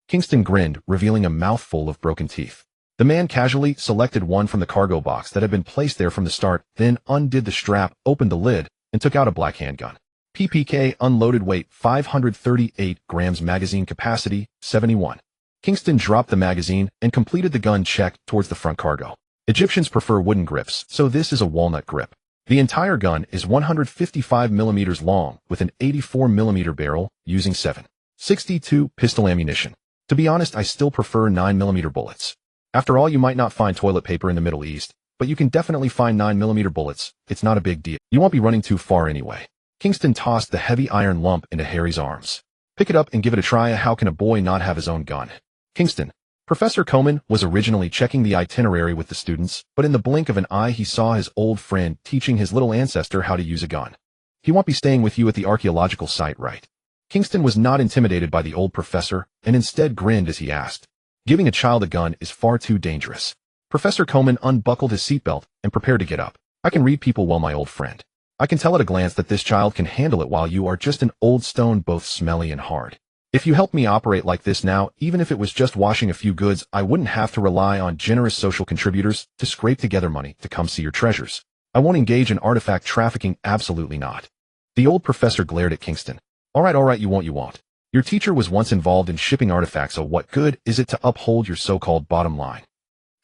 Kingston grinned, revealing a mouthful of broken teeth. The man casually selected one from the cargo box that had been placed there from the start, then undid the strap, opened the lid, and took out a black handgun. PPK, unloaded weight 538 grams, magazine capacity 71. Kingston dropped the magazine and completed the gun check towards the front cargo. Egyptians prefer wooden grips, so this is a walnut grip. The entire gun is 155 millimeters long with an 84 millimeter barrel using 7.62 pistol ammunition. To be honest, I still prefer 9mm bullets. After all, you might not find toilet paper in the Middle East, but you can definitely find 9mm bullets. It's not a big deal. You won't be running too far anyway. Kingston tossed the heavy iron lump into Harry's arms. Pick it up and give it a try. How can a boy not have his own gun? Kingston. Professor Coleman was originally checking the itinerary with the students, but in the blink of an eye he saw his old friend teaching his little ancestor how to use a gun. He won't be staying with you at the archaeological site, right? Kingston was not intimidated by the old professor, and instead grinned as he asked. Giving a child a gun is far too dangerous. Professor Coleman unbuckled his seatbelt and prepared to get up. I can read people well, my old friend. I can tell at a glance that this child can handle it while you are just an old stone, both smelly and hard. If you help me operate like this now, even if it was just washing a few goods, I wouldn't have to rely on generous social contributors to scrape together money to come see your treasures. I won't engage in artifact trafficking, absolutely not. The old professor glared at Kingston. All right, you won't. Your teacher was once involved in shipping artifacts, so what good is it to uphold your so-called bottom line?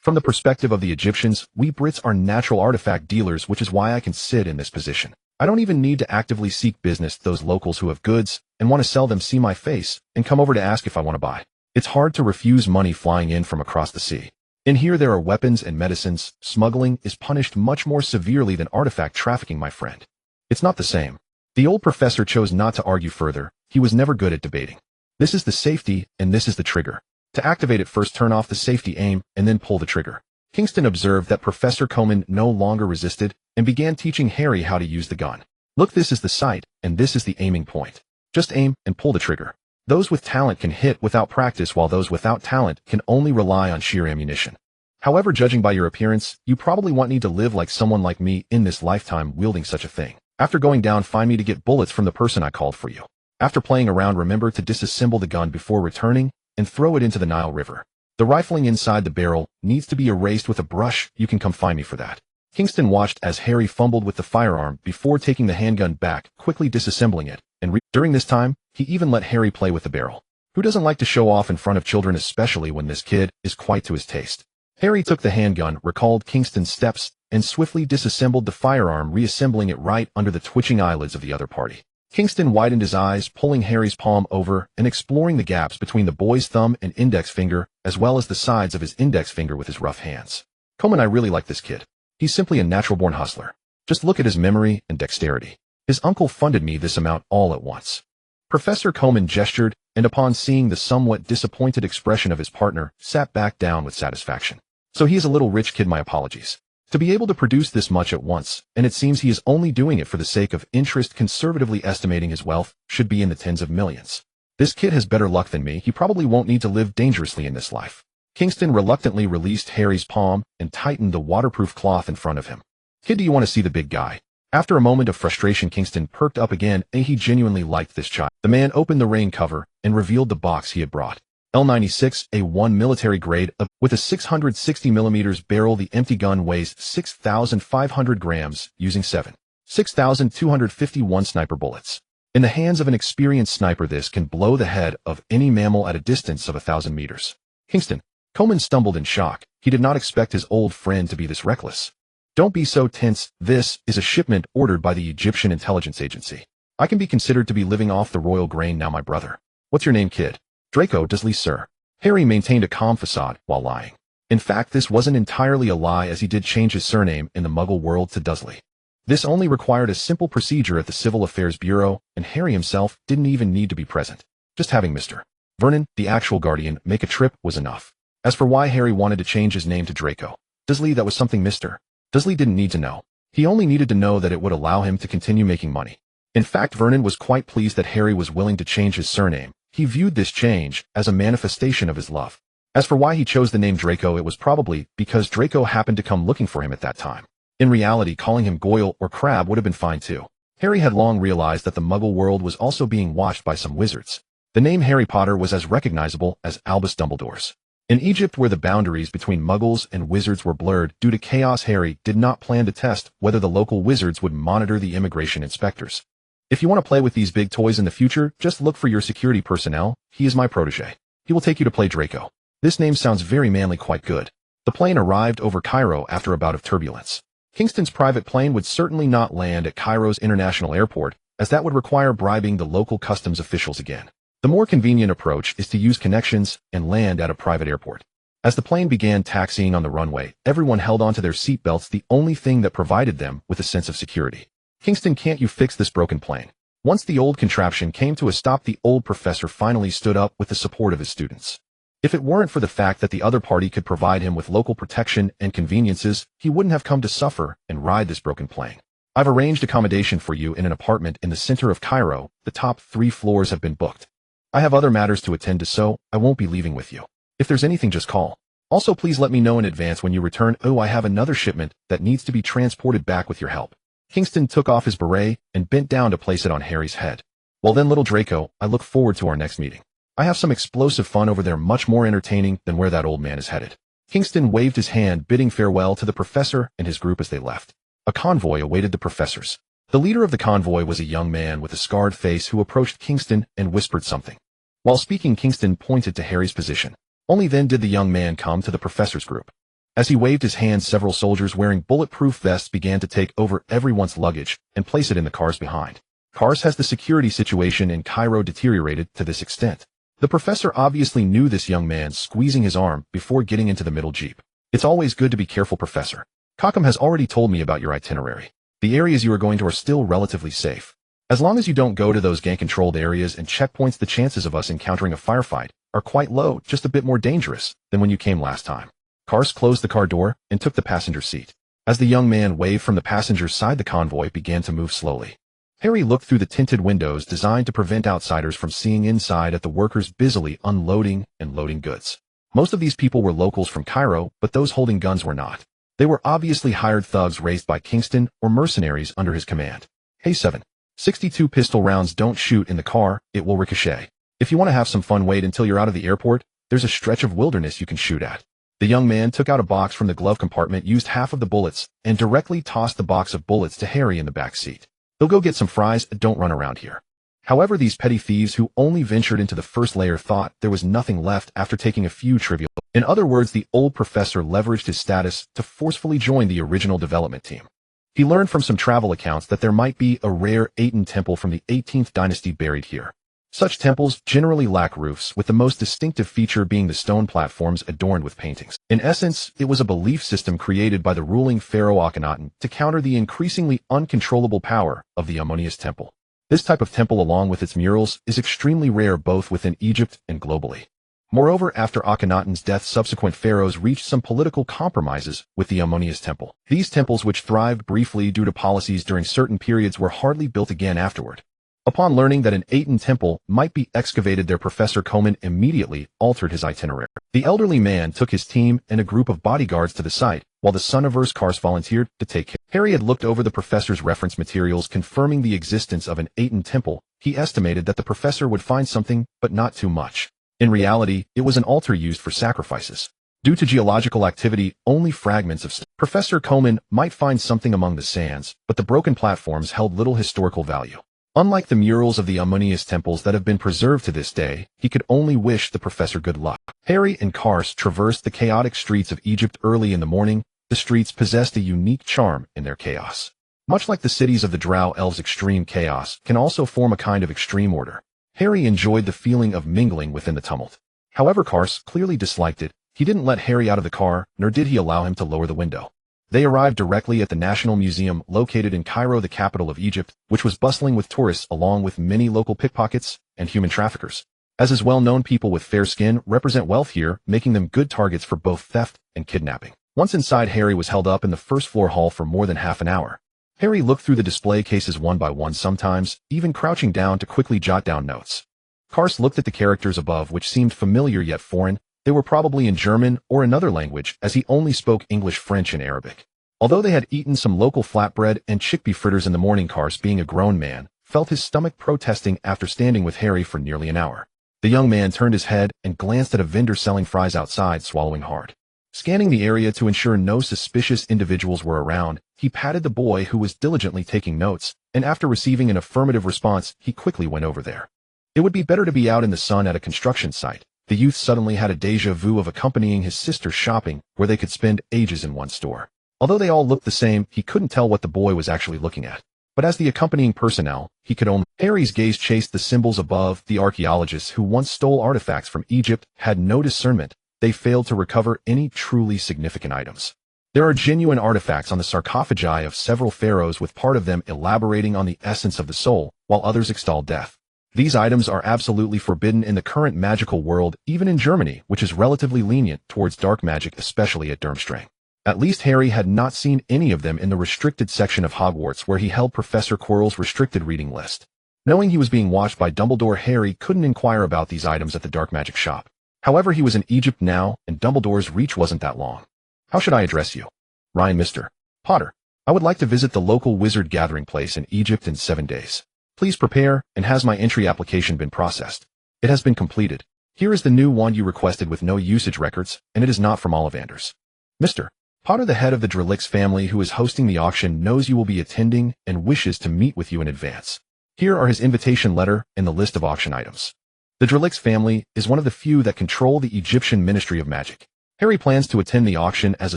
From the perspective of the Egyptians, we Brits are natural artifact dealers, which is why I can sit in this position. I don't even need to actively seek business. Those locals who have goods and want to sell them see my face and come over to ask if I want to buy. It's hard to refuse money flying in from across the sea. In here there are weapons and medicines. Smuggling is punished much more severely than artifact trafficking, my friend. It's not the same. The old professor chose not to argue further. He was never good at debating. This is the safety, and this is the trigger. To activate it, first turn off the safety aim, and then pull the trigger. Kingston observed that Professor Coleman no longer resisted and began teaching Harry how to use the gun. Look, this is the sight, and this is the aiming point. Just aim and pull the trigger. Those with talent can hit without practice, while those without talent can only rely on sheer ammunition. However, judging by your appearance, you probably won't need to live like someone like me in this lifetime wielding such a thing. After going down, find me to get bullets from the person I called for you. After playing around, remember to disassemble the gun before returning and throw it into the Nile River. The rifling inside the barrel needs to be erased with a brush. You can come find me for that. Kingston watched as Harry fumbled with the firearm before taking the handgun back, quickly disassembling it, and during this time, he even let Harry play with the barrel. Who doesn't like to show off in front of children, especially when this kid is quite to his taste? Harry took the handgun, recalled Kingston's steps, and swiftly disassembled the firearm, reassembling it right under the twitching eyelids of the other party. Kingston widened his eyes, pulling Harry's palm over and exploring the gaps between the boy's thumb and index finger, as well as the sides of his index finger with his rough hands. Coleman, I really like this kid. He's simply a natural-born hustler. Just look at his memory and dexterity. His uncle funded me this amount all at once. Professor Coleman gestured, and upon seeing the somewhat disappointed expression of his partner, sat back down with satisfaction. So he is a little rich kid, my apologies. To be able to produce this much at once, and it seems he is only doing it for the sake of interest, conservatively estimating his wealth should be in the tens of millions. This kid has better luck than me. He probably won't need to live dangerously in this life. Kingston reluctantly released Harry's palm and tightened the waterproof cloth in front of him. Kid, do you want to see the big guy? After a moment of frustration, Kingston perked up again, and he genuinely liked this child. The man opened the rain cover and revealed the box he had brought. L96A1 military grade with a 660mm barrel. The empty gun weighs 6,500 grams, using 6,251 sniper bullets. In the hands of an experienced sniper, this can blow the head of any mammal at a distance of 1,000 meters. Kingston. Coleman stumbled in shock. He did not expect his old friend to be this reckless. Don't be so tense. This is a shipment ordered by the Egyptian intelligence agency. I can be considered to be living off the royal grain now, my brother. What's your name, kid? Draco Dudley, sir. Harry maintained a calm facade while lying. In fact, this wasn't entirely a lie, as he did change his surname in the Muggle world to Dudley. This only required a simple procedure at the Civil Affairs Bureau, and Harry himself didn't even need to be present. Just having Mr. Vernon, the actual guardian, make a trip was enough. As for why Harry wanted to change his name to Draco Dudley, that was something Mr. Dudley didn't need to know. He only needed to know that it would allow him to continue making money. In fact, Vernon was quite pleased that Harry was willing to change his surname. He viewed this change as a manifestation of his love. As for why he chose the name Draco, it was probably because Draco happened to come looking for him at that time. In reality, calling him Goyle or Crab would have been fine too. Harry had long realized that the Muggle world was also being watched by some wizards. The name Harry Potter was as recognizable as Albus Dumbledore's. In Egypt, where the boundaries between Muggles and wizards were blurred due to chaos, Harry did not plan to test whether the local wizards would monitor the immigration inspectors. If you want to play with these big toys in the future, just look for your security personnel. He is my protege. He will take you to play Draco. This name sounds very manly, quite good. The plane arrived over Cairo after a bout of turbulence. Kingston's private plane would certainly not land at Cairo's international airport, as that would require bribing the local customs officials again. The more convenient approach is to use connections and land at a private airport. As the plane began taxiing on the runway, everyone held onto their seatbelts, the only thing that provided them with a sense of security. Kingston, can't you fix this broken plane? Once the old contraption came to a stop, the old professor finally stood up with the support of his students. If it weren't for the fact that the other party could provide him with local protection and conveniences, he wouldn't have come to suffer and ride this broken plane. I've arranged accommodation for you in an apartment in the center of Cairo. The top 3 floors have been booked. I have other matters to attend to, so I won't be leaving with you. If there's anything, just call. Also, please let me know in advance when you return. Oh, I have another shipment that needs to be transported back with your help. Kingston took off his beret and bent down to place it on Harry's head. Well then, little Draco, I look forward to our next meeting. I have some explosive fun over there, much more entertaining than where that old man is headed. Kingston waved his hand, bidding farewell to the professor and his group as they left. A convoy awaited the professors. The leader of the convoy was a young man with a scarred face who approached Kingston and whispered something. While speaking, Kingston pointed to Harry's position. Only then did the young man come to the professor's group. As he waved his hand, several soldiers wearing bulletproof vests began to take over everyone's luggage and place it in the cars behind. Cars has the security situation in Cairo deteriorated to this extent. The professor obviously knew this young man, squeezing his arm before getting into the middle jeep. It's always good to be careful, Professor. Cockham has already told me about your itinerary. The areas you are going to are still relatively safe. As long as you don't go to those gang-controlled areas and checkpoints, the chances of us encountering a firefight are quite low, just a bit more dangerous than when you came last time. Kars closed the car door and took the passenger seat. As the young man waved from the passenger side, the convoy began to move slowly. Harry looked through the tinted windows designed to prevent outsiders from seeing inside at the workers busily unloading and loading goods. Most of these people were locals from Cairo, but those holding guns were not. They were obviously hired thugs raised by Kingston or mercenaries under his command. Hey 7.62 pistol rounds, don't shoot in the car, it will ricochet. If you want to have some fun, wait until you're out of the airport. There's a stretch of wilderness you can shoot at. The young man took out a box from the glove compartment, used half of the bullets, and directly tossed the box of bullets to Harry in the back seat. They'll go get some fries, don't run around here. However, these petty thieves who only ventured into the first layer thought there was nothing left after taking a few trivial. In other words, the old professor leveraged his status to forcefully join the original development team. He learned from some travel accounts that there might be a rare Aten temple from the 18th dynasty buried here. Such temples generally lack roofs, with the most distinctive feature being the stone platforms adorned with paintings. In essence, it was a belief system created by the ruling pharaoh Akhenaten to counter the increasingly uncontrollable power of the Ammonius temple. This type of temple, along with its murals, is extremely rare both within Egypt and globally. Moreover, after Akhenaten's death, subsequent pharaohs reached some political compromises with the Ammonius temple. These temples, which thrived briefly due to policies during certain periods, were hardly built again afterward. Upon learning that an Aten temple might be excavated there, Professor Coleman immediately altered his itinerary. The elderly man took his team and a group of bodyguards to the site, while the Suniverse Cars volunteered to take care. Harry had looked over the professor's reference materials confirming the existence of an Aten temple. He estimated that the professor would find something, but not too much. In reality, it was an altar used for sacrifices. Due to geological activity, only fragments of Professor Coleman might find something among the sands, but the broken platforms held little historical value. Unlike the murals of the Ammonius temples that have been preserved to this day, he could only wish the professor good luck. Harry and Kars traversed the chaotic streets of Egypt early in the morning. The streets possessed a unique charm in their chaos. Much like the cities of the Drow elves, extreme chaos can also form a kind of extreme order. Harry enjoyed the feeling of mingling within the tumult. However, Kars clearly disliked it. He didn't let Harry out of the car, nor did he allow him to lower the window. They arrived directly at the National Museum located in Cairo, the capital of Egypt, which was bustling with tourists along with many local pickpockets and human traffickers. As is well known, people with fair skin represent wealth here, making them good targets for both theft and kidnapping. Once inside, Harry was held up in the first floor hall for more than half an hour. Harry looked through the display cases one by one, sometimes even crouching down to quickly jot down notes. Kars looked at the characters above, which seemed familiar yet foreign. They were probably in German or another language, as he only spoke English, French, and Arabic. Although they had eaten some local flatbread and chickpea fritters in the morning, Kars, being a grown man, felt his stomach protesting after standing with Harry for nearly an hour. The young man turned his head and glanced at a vendor selling fries outside, swallowing hard. Scanning the area to ensure no suspicious individuals were around, he patted the boy who was diligently taking notes, and after receiving an affirmative response, he quickly went over there. It would be better to be out in the sun at a construction site. The youth suddenly had a déjà vu of accompanying his sister shopping, where they could spend ages in one store. Although they all looked the same, he couldn't tell what the boy was actually looking at. But as the accompanying personnel, he could only. Harry's gaze chased the symbols above. The archaeologists who once stole artifacts from Egypt had no discernment. They failed to recover any truly significant items. There are genuine artifacts on the sarcophagi of several pharaohs, with part of them elaborating on the essence of the soul, while others extol death. These items are absolutely forbidden in the current magical world, even in Germany, which is relatively lenient towards dark magic, especially at Durmstrang. At least Harry had not seen any of them in the restricted section of Hogwarts, where he held Professor Quirrell's restricted reading list. Knowing he was being watched by Dumbledore, Harry couldn't inquire about these items at the dark magic shop. However, he was in Egypt now, and Dumbledore's reach wasn't that long. How should I address you? Ryan, Mr. Potter. I would like to visit the local wizard gathering place in Egypt in 7 days. Please prepare, and has my entry application been processed? It has been completed. Here is the new wand you requested with no usage records, and it is not from Ollivanders. Mr. Potter, the head of the Drelix family who is hosting the auction, knows you will be attending and wishes to meet with you in advance. Here are his invitation letter and the list of auction items. The Drelix family is one of the few that control the Egyptian Ministry of Magic. Harry plans to attend the auction as a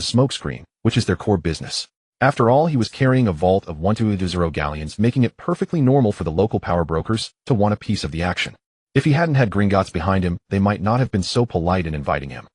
smokescreen, which is their core business. After all, he was carrying a vault of 120 galleons, making it perfectly normal for the local power brokers to want a piece of the action. If he hadn't had Gringotts behind him, they might not have been so polite in inviting him.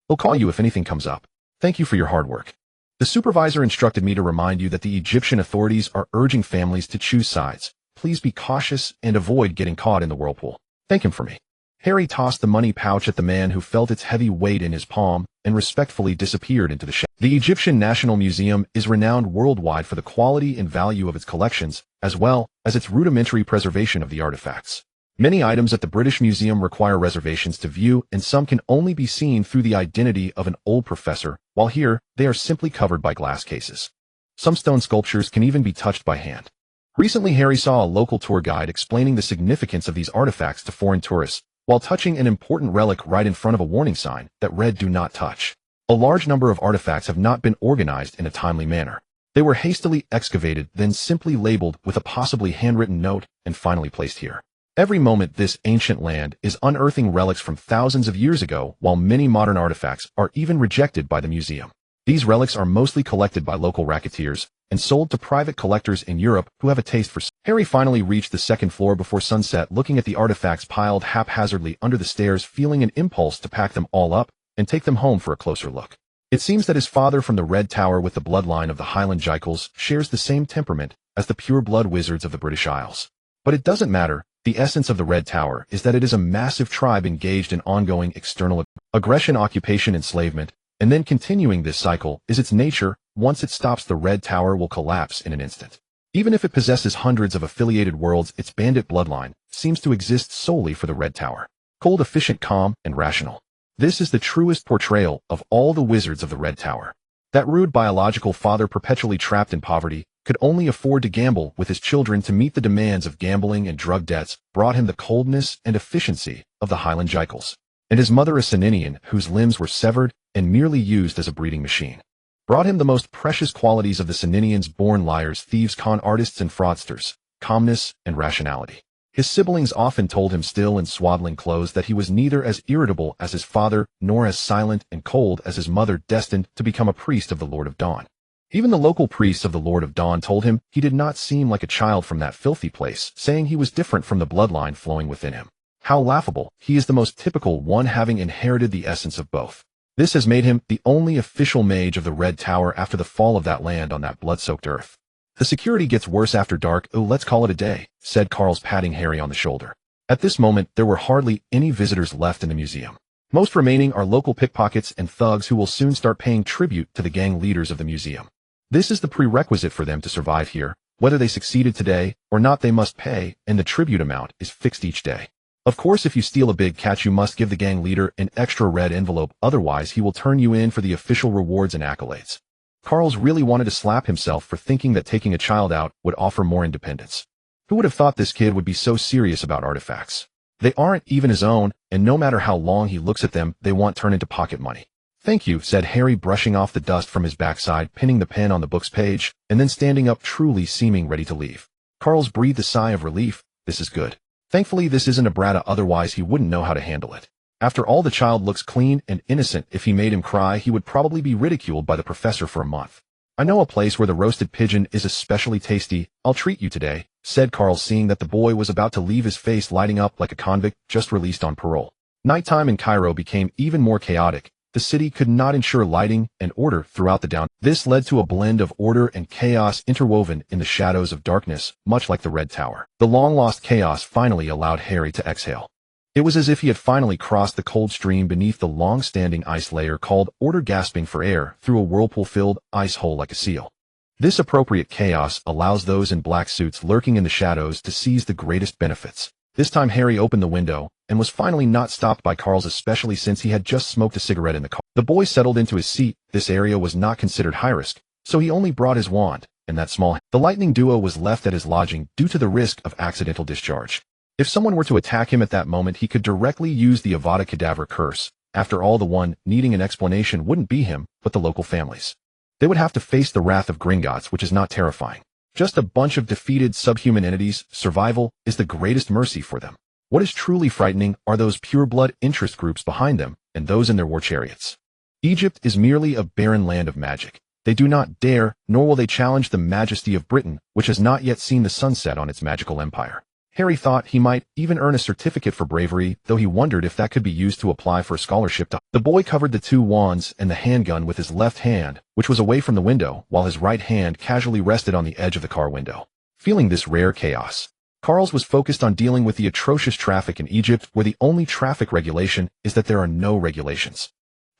He'll call you if anything comes up. Thank you for your hard work. The supervisor instructed me to remind you that the Egyptian authorities are urging families to choose sides. Please be cautious and avoid getting caught in the whirlpool. Thank him for me. Harry tossed the money pouch at the man who felt its heavy weight in his palm and respectfully disappeared into the shadow. The Egyptian National Museum is renowned worldwide for the quality and value of its collections, as well as its rudimentary preservation of the artifacts. Many items at the British Museum require reservations to view, and some can only be seen through the identity of an old professor, while here, they are simply covered by glass cases. Some stone sculptures can even be touched by hand. Recently, Harry saw a local tour guide explaining the significance of these artifacts to foreign tourists, while touching an important relic right in front of a warning sign that read "Do not touch." A large number of artifacts have not been organized in a timely manner. They were hastily excavated, then simply labeled with a possibly handwritten note, and finally placed here. Every moment, this ancient land is unearthing relics from thousands of years ago, while many modern artifacts are even rejected by the museum. These relics are mostly collected by local racketeers and sold to private collectors in Europe who have a taste for. Harry finally reached the second floor before sunset, looking at the artifacts piled haphazardly under the stairs, feeling an impulse to pack them all up and take them home for a closer look. It seems that his father from the Red Tower with the bloodline of the Highland Jycals shares the same temperament as the pure-blood wizards of the British Isles. But it doesn't matter. The essence of the Red Tower is that it is a massive tribe engaged in ongoing external aggression, occupation, enslavement, and then continuing this cycle is its nature. Once it stops, the Red Tower will collapse in an instant. Even if it possesses hundreds of affiliated worlds, its bandit bloodline seems to exist solely for the Red Tower. Cold, efficient, calm, and rational. This is the truest portrayal of all the wizards of the Red Tower. That rude biological father, perpetually trapped in poverty, could only afford to gamble with his children to meet the demands of gambling and drug debts, brought him the coldness and efficiency of the Highland Jycals. And his mother, a Seninian, whose limbs were severed and merely used as a breeding machine, brought him the most precious qualities of the Seninians, born liars, thieves, con artists, and fraudsters: calmness and rationality. His siblings often told him, still in swaddling clothes, that he was neither as irritable as his father, nor as silent and cold as his mother, destined to become a priest of the Lord of Dawn. Even the local priests of the Lord of Dawn told him he did not seem like a child from that filthy place, saying he was different from the bloodline flowing within him. How laughable! He is the most typical one, having inherited the essence of both. This has made him the only official mage of the Red Tower after the fall of that land on that blood-soaked earth. The security gets worse after dark. Oh, let's call it a day, said Carls, patting Harry on the shoulder. At this moment, there were hardly any visitors left in the museum. Most remaining are local pickpockets and thugs who will soon start paying tribute to the gang leaders of the museum. This is the prerequisite for them to survive here. Whether they succeeded today or not, they must pay, and the tribute amount is fixed each day. Of course, if you steal a big catch, you must give the gang leader an extra red envelope, otherwise he will turn you in for the official rewards and accolades. Carls really wanted to slap himself for thinking that taking a child out would offer more independence. Who would have thought this kid would be so serious about artifacts? They aren't even his own, and no matter how long he looks at them, they won't turn into pocket money. Thank you, said Harry, brushing off the dust from his backside, pinning the pen on the book's page, and then standing up, truly seeming ready to leave. Carls breathed a sigh of relief. This is good. Thankfully, this isn't a brata, otherwise he wouldn't know how to handle it. After all, the child looks clean and innocent. If he made him cry, he would probably be ridiculed by the professor for a month. I know a place where the roasted pigeon is especially tasty. I'll treat you today, said Carl, seeing that the boy was about to leave, his face lighting up like a convict just released on parole. Nighttime in Cairo became even more chaotic. The city could not ensure lighting and order throughout the down. This led to a blend of order and chaos interwoven in the shadows of darkness, much like the Red Tower. The long-lost chaos finally allowed Harry to exhale. It was as if he had finally crossed the cold stream beneath the long-standing ice layer called order, gasping for air through a whirlpool-filled ice hole like a seal. This appropriate chaos allows those in black suits lurking in the shadows to seize the greatest benefits. This time Harry opened the window, and was finally not stopped by Carl's, especially since he had just smoked a cigarette in the car. The boy settled into his seat. This area was not considered high risk, so he only brought his wand, and that small. The lightning duo was left at his lodging due to the risk of accidental discharge. If someone were to attack him at that moment, he could directly use the Avada Kedavra curse. After all, the one needing an explanation wouldn't be him, but the local families. They would have to face the wrath of Gringotts, which is not terrifying. Just a bunch of defeated subhuman entities. Survival is the greatest mercy for them. What is truly frightening are those pureblood interest groups behind them, and those in their war chariots. Egypt is merely a barren land of magic. They do not dare, nor will they challenge the majesty of Britain, which has not yet seen the sunset on its magical empire. Harry thought he might even earn a certificate for bravery, though he wondered if that could be used to apply for a scholarship to. The boy covered the two wands and the handgun with his left hand, which was away from the window, while his right hand casually rested on the edge of the car window. Feeling this rare chaos, Carl's was focused on dealing with the atrocious traffic in Egypt, where the only traffic regulation is that there are no regulations.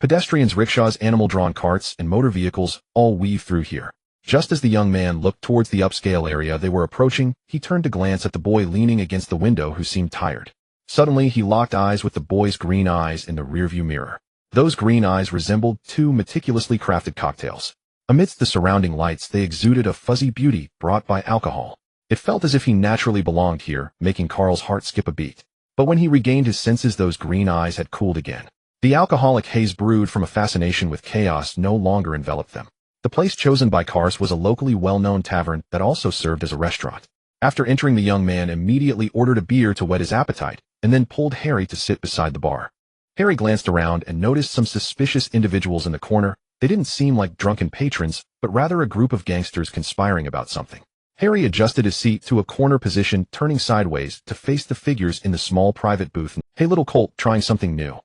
Pedestrians, rickshaws, animal-drawn carts, and motor vehicles all weave through here. Just as the young man looked towards the upscale area they were approaching, he turned to glance at the boy leaning against the window, who seemed tired. Suddenly, he locked eyes with the boy's green eyes in the rearview mirror. Those green eyes resembled two meticulously crafted cocktails. Amidst the surrounding lights, they exuded a fuzzy beauty brought by alcohol. It felt as if he naturally belonged here, making Carl's heart skip a beat. But when he regained his senses, those green eyes had cooled again. The alcoholic haze brewed from a fascination with chaos no longer enveloped them. The place chosen by Carl's was a locally well-known tavern that also served as a restaurant. After entering, the young man immediately ordered a beer to whet his appetite, and then pulled Harry to sit beside the bar. Harry glanced around and noticed some suspicious individuals in the corner. They didn't seem like drunken patrons, but rather a group of gangsters conspiring about something. Harry adjusted his seat to a corner position, turning sideways to face the figures in the small private booth. "Hey, little Colt, trying something new?"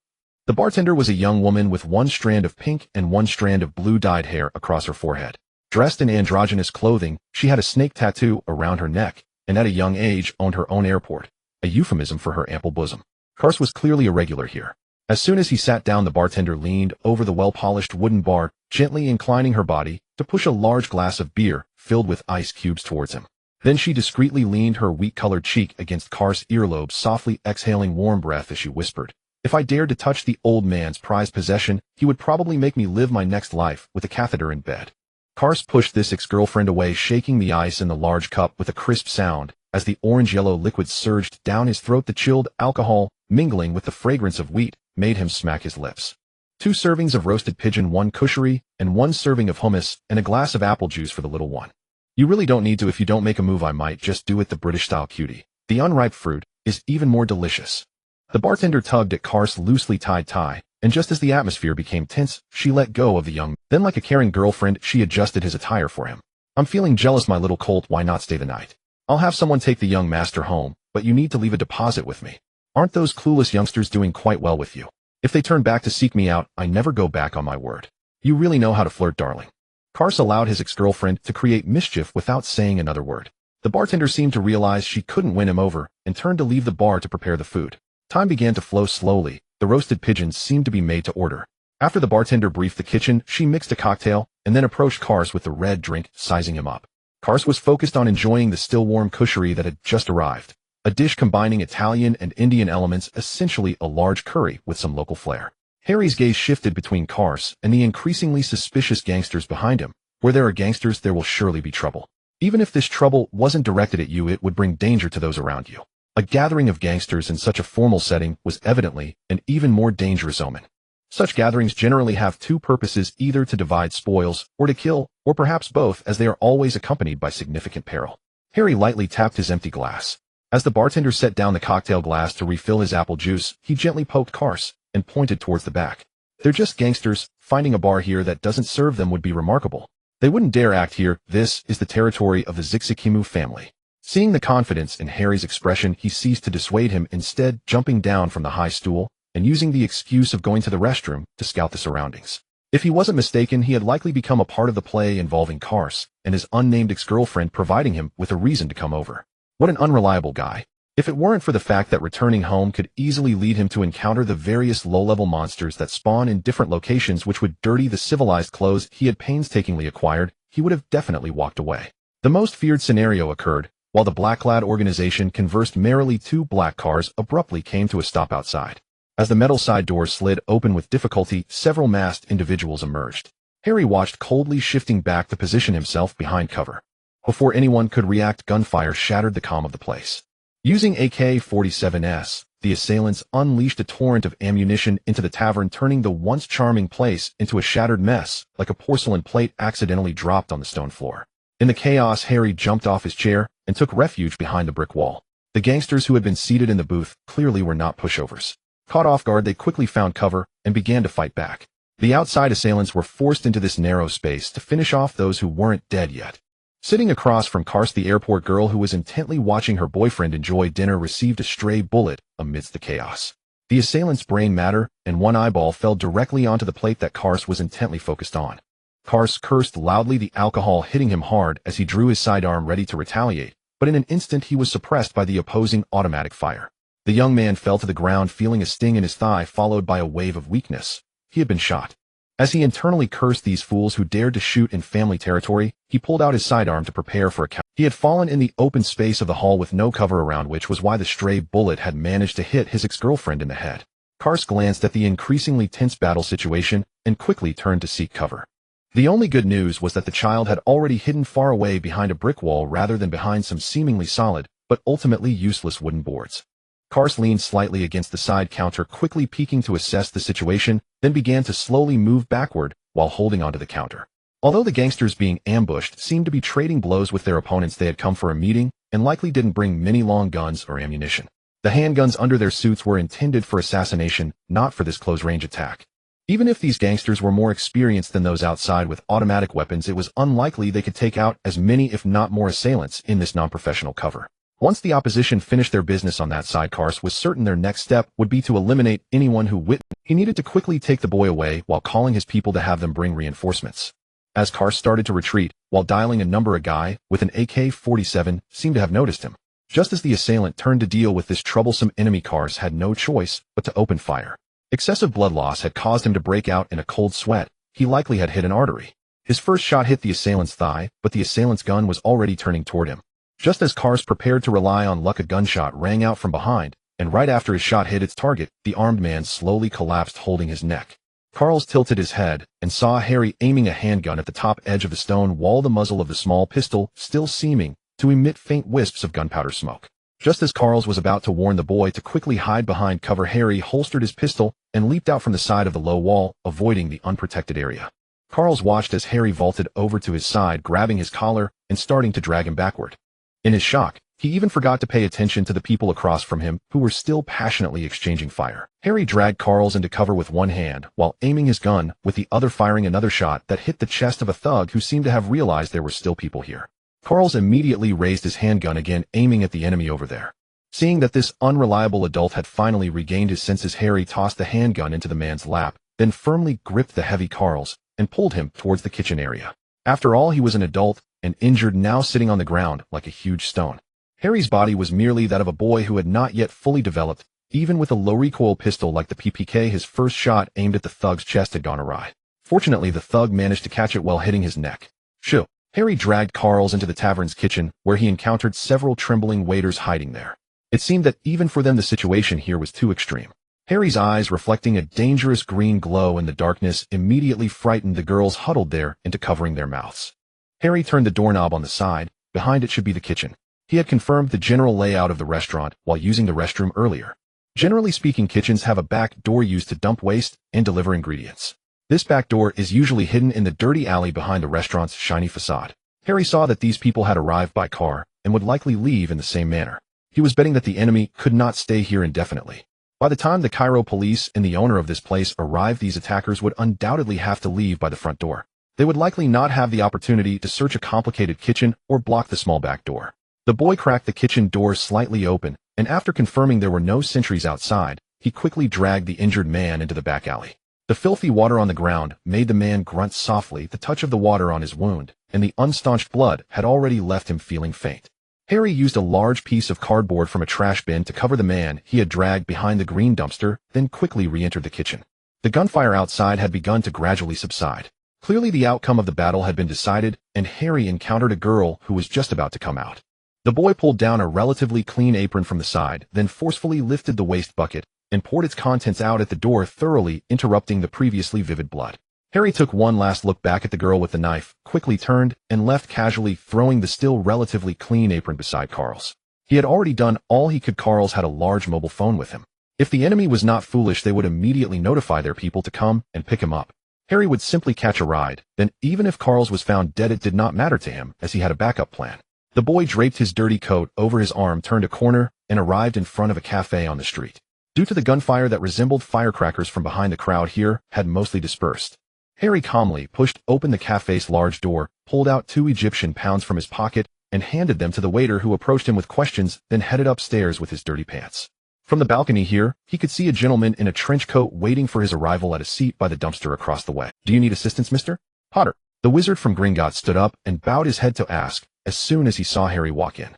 The bartender was a young woman with one strand of pink and one strand of blue-dyed hair across her forehead. Dressed in androgynous clothing, she had a snake tattoo around her neck, and at a young age owned her own airport, a euphemism for her ample bosom. Carl's was clearly a regular here. As soon as he sat down, the bartender leaned over the well-polished wooden bar, gently inclining her body to push a large glass of beer filled with ice cubes towards him. Then she discreetly leaned her wheat-colored cheek against Carl's earlobe, softly exhaling warm breath as she whispered, "If I dared to touch the old man's prized possession, he would probably make me live my next life with a catheter in bed." Carl pushed this ex-girlfriend away, shaking the ice in the large cup with a crisp sound as the orange-yellow liquid surged down his throat. The chilled alcohol, mingling with the fragrance of wheat, made him smack his lips. 2 servings of roasted pigeon, 1 kushari, and 1 serving of hummus, and a glass of apple juice for the little one. "You really don't need to. If you don't make a move, I might just do it the British-style, cutie. The unripe fruit is even more delicious." The bartender tugged at Carl's loosely tied tie, and just as the atmosphere became tense, she let go of the young man. Then, like a caring girlfriend, she adjusted his attire for him. "I'm feeling jealous, my little Colt. Why not stay the night? I'll have someone take the young master home, but you need to leave a deposit with me. Aren't those clueless youngsters doing quite well with you? If they turn back to seek me out, I never go back on my word. You really know how to flirt, darling." Carl allowed his ex-girlfriend to create mischief without saying another word. The bartender seemed to realize she couldn't win him over, and turned to leave the bar to prepare the food. Time began to flow slowly. The roasted pigeons seemed to be made to order. After the bartender briefed the kitchen, she mixed a cocktail, and then approached Carl with the red drink, sizing him up. Carl was focused on enjoying the still-warm kushari that had just arrived, a dish combining Italian and Indian elements, essentially a large curry with some local flair. Harry's gaze shifted between Carl and the increasingly suspicious gangsters behind him. Where there are gangsters, there will surely be trouble. Even if this trouble wasn't directed at you, it would bring danger to those around you. A gathering of gangsters in such a formal setting was evidently an even more dangerous omen. Such gatherings generally have 2 purposes, either to divide spoils, or to kill, or perhaps both, as they are always accompanied by significant peril. Harry lightly tapped his empty glass. As the bartender set down the cocktail glass to refill his apple juice, he gently poked Carl and pointed towards the back. "They're just gangsters. Finding a bar here that doesn't serve them would be remarkable. They wouldn't dare act here. This is the territory of the Zixikimu family." Seeing the confidence in Harry's expression, he ceased to dissuade him, instead jumping down from the high stool and using the excuse of going to the restroom to scout the surroundings. If he wasn't mistaken, he had likely become a part of the play involving Carl and his unnamed ex-girlfriend, providing him with a reason to come over. What an unreliable guy. If it weren't for the fact that returning home could easily lead him to encounter the various low-level monsters that spawn in different locations, which would dirty the civilized clothes he had painstakingly acquired, he would have definitely walked away. The most feared scenario occurred While the black-clad organization conversed merrily, two black cars abruptly came to a stop outside. As the metal side doors slid open with difficulty, several masked individuals emerged. Harry watched coldly, shifting back to position himself behind cover. Before anyone could react, gunfire shattered the calm of the place. Using AK-47s, the assailants unleashed a torrent of ammunition into the tavern, turning the once charming place into a shattered mess, like a porcelain plate accidentally dropped on the stone floor. In the chaos, Harry jumped off his chair and took refuge behind the brick wall. The gangsters who had been seated in the booth clearly were not pushovers. Caught off guard, they quickly found cover and began to fight back. The outside assailants were forced into this narrow space to finish off those who weren't dead yet. Sitting across from Karst, the airport girl who was intently watching her boyfriend enjoy dinner received a stray bullet amidst the chaos. The assailant's brain matter and one eyeball fell directly onto the plate that Karst was intently focused on. Karst cursed loudly, the alcohol hitting him hard as he drew his sidearm ready to retaliate, but in an instant he was suppressed by the opposing automatic fire. The young man fell to the ground, feeling a sting in his thigh followed by a wave of weakness. He had been shot. As he internally cursed these fools who dared to shoot in family territory, he pulled out his sidearm to prepare for a counter. He had fallen in the open space of the hall with no cover around, which was why the stray bullet had managed to hit his ex-girlfriend in the head. Karst glanced at the increasingly tense battle situation and quickly turned to seek cover. The only good news was that the child had already hidden far away behind a brick wall rather than behind some seemingly solid, but ultimately useless wooden boards. Karst leaned slightly against the side counter, quickly peeking to assess the situation, then began to slowly move backward while holding onto the counter. Although the gangsters being ambushed seemed to be trading blows with their opponents, they had come for a meeting and likely didn't bring many long guns or ammunition. The handguns under their suits were intended for assassination, not for this close-range attack. Even if these gangsters were more experienced than those outside with automatic weapons, it was unlikely they could take out as many if not more assailants in this non-professional cover. Once the opposition finished their business on that side, Karst was certain their next step would be to eliminate anyone who witnessed. He needed to quickly take the boy away while calling his people to have them bring reinforcements. As Karst started to retreat, while dialing a number, a guy with an AK-47 seemed to have noticed him. Just as the assailant turned to deal with this troublesome enemy, Karst had no choice but to open fire. Excessive blood loss had caused him to break out in a cold sweat. He likely had hit an artery. His first shot hit the assailant's thigh, but the assailant's gun was already turning toward him. Just as Karst prepared to rely on luck, a gunshot rang out from behind, and right after his shot hit its target, the armed man slowly collapsed, holding his neck. Karst tilted his head and saw Harry aiming a handgun at the top edge of the stone wall, the muzzle of the small pistol still seeming to emit faint wisps of gunpowder smoke. Just as Karst was about to warn the boy to quickly hide behind cover, Harry holstered his pistol and leaped out from the side of the low wall, avoiding the unprotected area. Karst watched as Harry vaulted over to his side, grabbing his collar and starting to drag him backward. In his shock, he even forgot to pay attention to the people across from him who were still passionately exchanging fire. Harry dragged Karst into cover with one hand while aiming his gun with the other, firing another shot that hit the chest of a thug who seemed to have realized there were still people here. Karst immediately raised his handgun again, aiming at the enemy over there. Seeing that this unreliable adult had finally regained his senses, Harry tossed the handgun into the man's lap, then firmly gripped the heavy Karst and pulled him towards the kitchen area. After all, he was an adult and injured, now sitting on the ground like a huge stone. Harry's body was merely that of a boy who had not yet fully developed. Even with a low-recoil pistol like the PPK, his first shot aimed at the thug's chest had gone awry. Fortunately, the thug managed to catch it while hitting his neck. Shoo! Harry dragged Karst into the tavern's kitchen, where he encountered several trembling waiters hiding there. It seemed that even for them the situation here was too extreme. Harry's eyes, reflecting a dangerous green glow in the darkness, immediately frightened the girls huddled there into covering their mouths. Harry turned the doorknob on the side. Behind it should be the kitchen. He had confirmed the general layout of the restaurant while using the restroom earlier. Generally speaking, kitchens have a back door used to dump waste and deliver ingredients. This back door is usually hidden in the dirty alley behind the restaurant's shiny facade. Harry saw that these people had arrived by car and would likely leave in the same manner. He was betting that the enemy could not stay here indefinitely. By the time the Cairo police and the owner of this place arrived, these attackers would undoubtedly have to leave by the front door. They would likely not have the opportunity to search a complicated kitchen or block the small back door. The boy cracked the kitchen door slightly open, and after confirming there were no sentries outside, he quickly dragged the injured man into the back alley. The filthy water on the ground made the man grunt softly. The touch of the water on his wound and the unstaunched blood had already left him feeling faint. Harry used a large piece of cardboard from a trash bin to cover the man he had dragged behind the green dumpster, then quickly re-entered the kitchen. The gunfire outside had begun to gradually subside. Clearly the outcome of the battle had been decided, and Harry encountered a girl who was just about to come out. The boy pulled down a relatively clean apron from the side, then forcefully lifted the waste bucket and poured its contents out at the door, thoroughly interrupting the previously vivid blood. Harry took one last look back at the girl with the knife, quickly turned, and left casually, throwing the still relatively clean apron beside Carl's. He had already done all he could. Carl's had a large mobile phone with him. If the enemy was not foolish, they would immediately notify their people to come and pick him up. Harry would simply catch a ride, then even if Carl's was found dead, it did not matter to him, as he had a backup plan. The boy draped his dirty coat over his arm, turned a corner, and arrived in front of a cafe on the street. Due to the gunfire that resembled firecrackers from behind, the crowd here had mostly dispersed. Harry calmly pushed open the cafe's large door, pulled out 2 Egyptian pounds from his pocket, and handed them to the waiter, who approached him with questions, then headed upstairs with his dirty pants. From the balcony here, he could see a gentleman in a trench coat waiting for his arrival at a seat by the dumpster across the way. "Do you need assistance, Mr. Potter?" The wizard from Gringotts stood up and bowed his head to ask, as soon as he saw Harry walk in.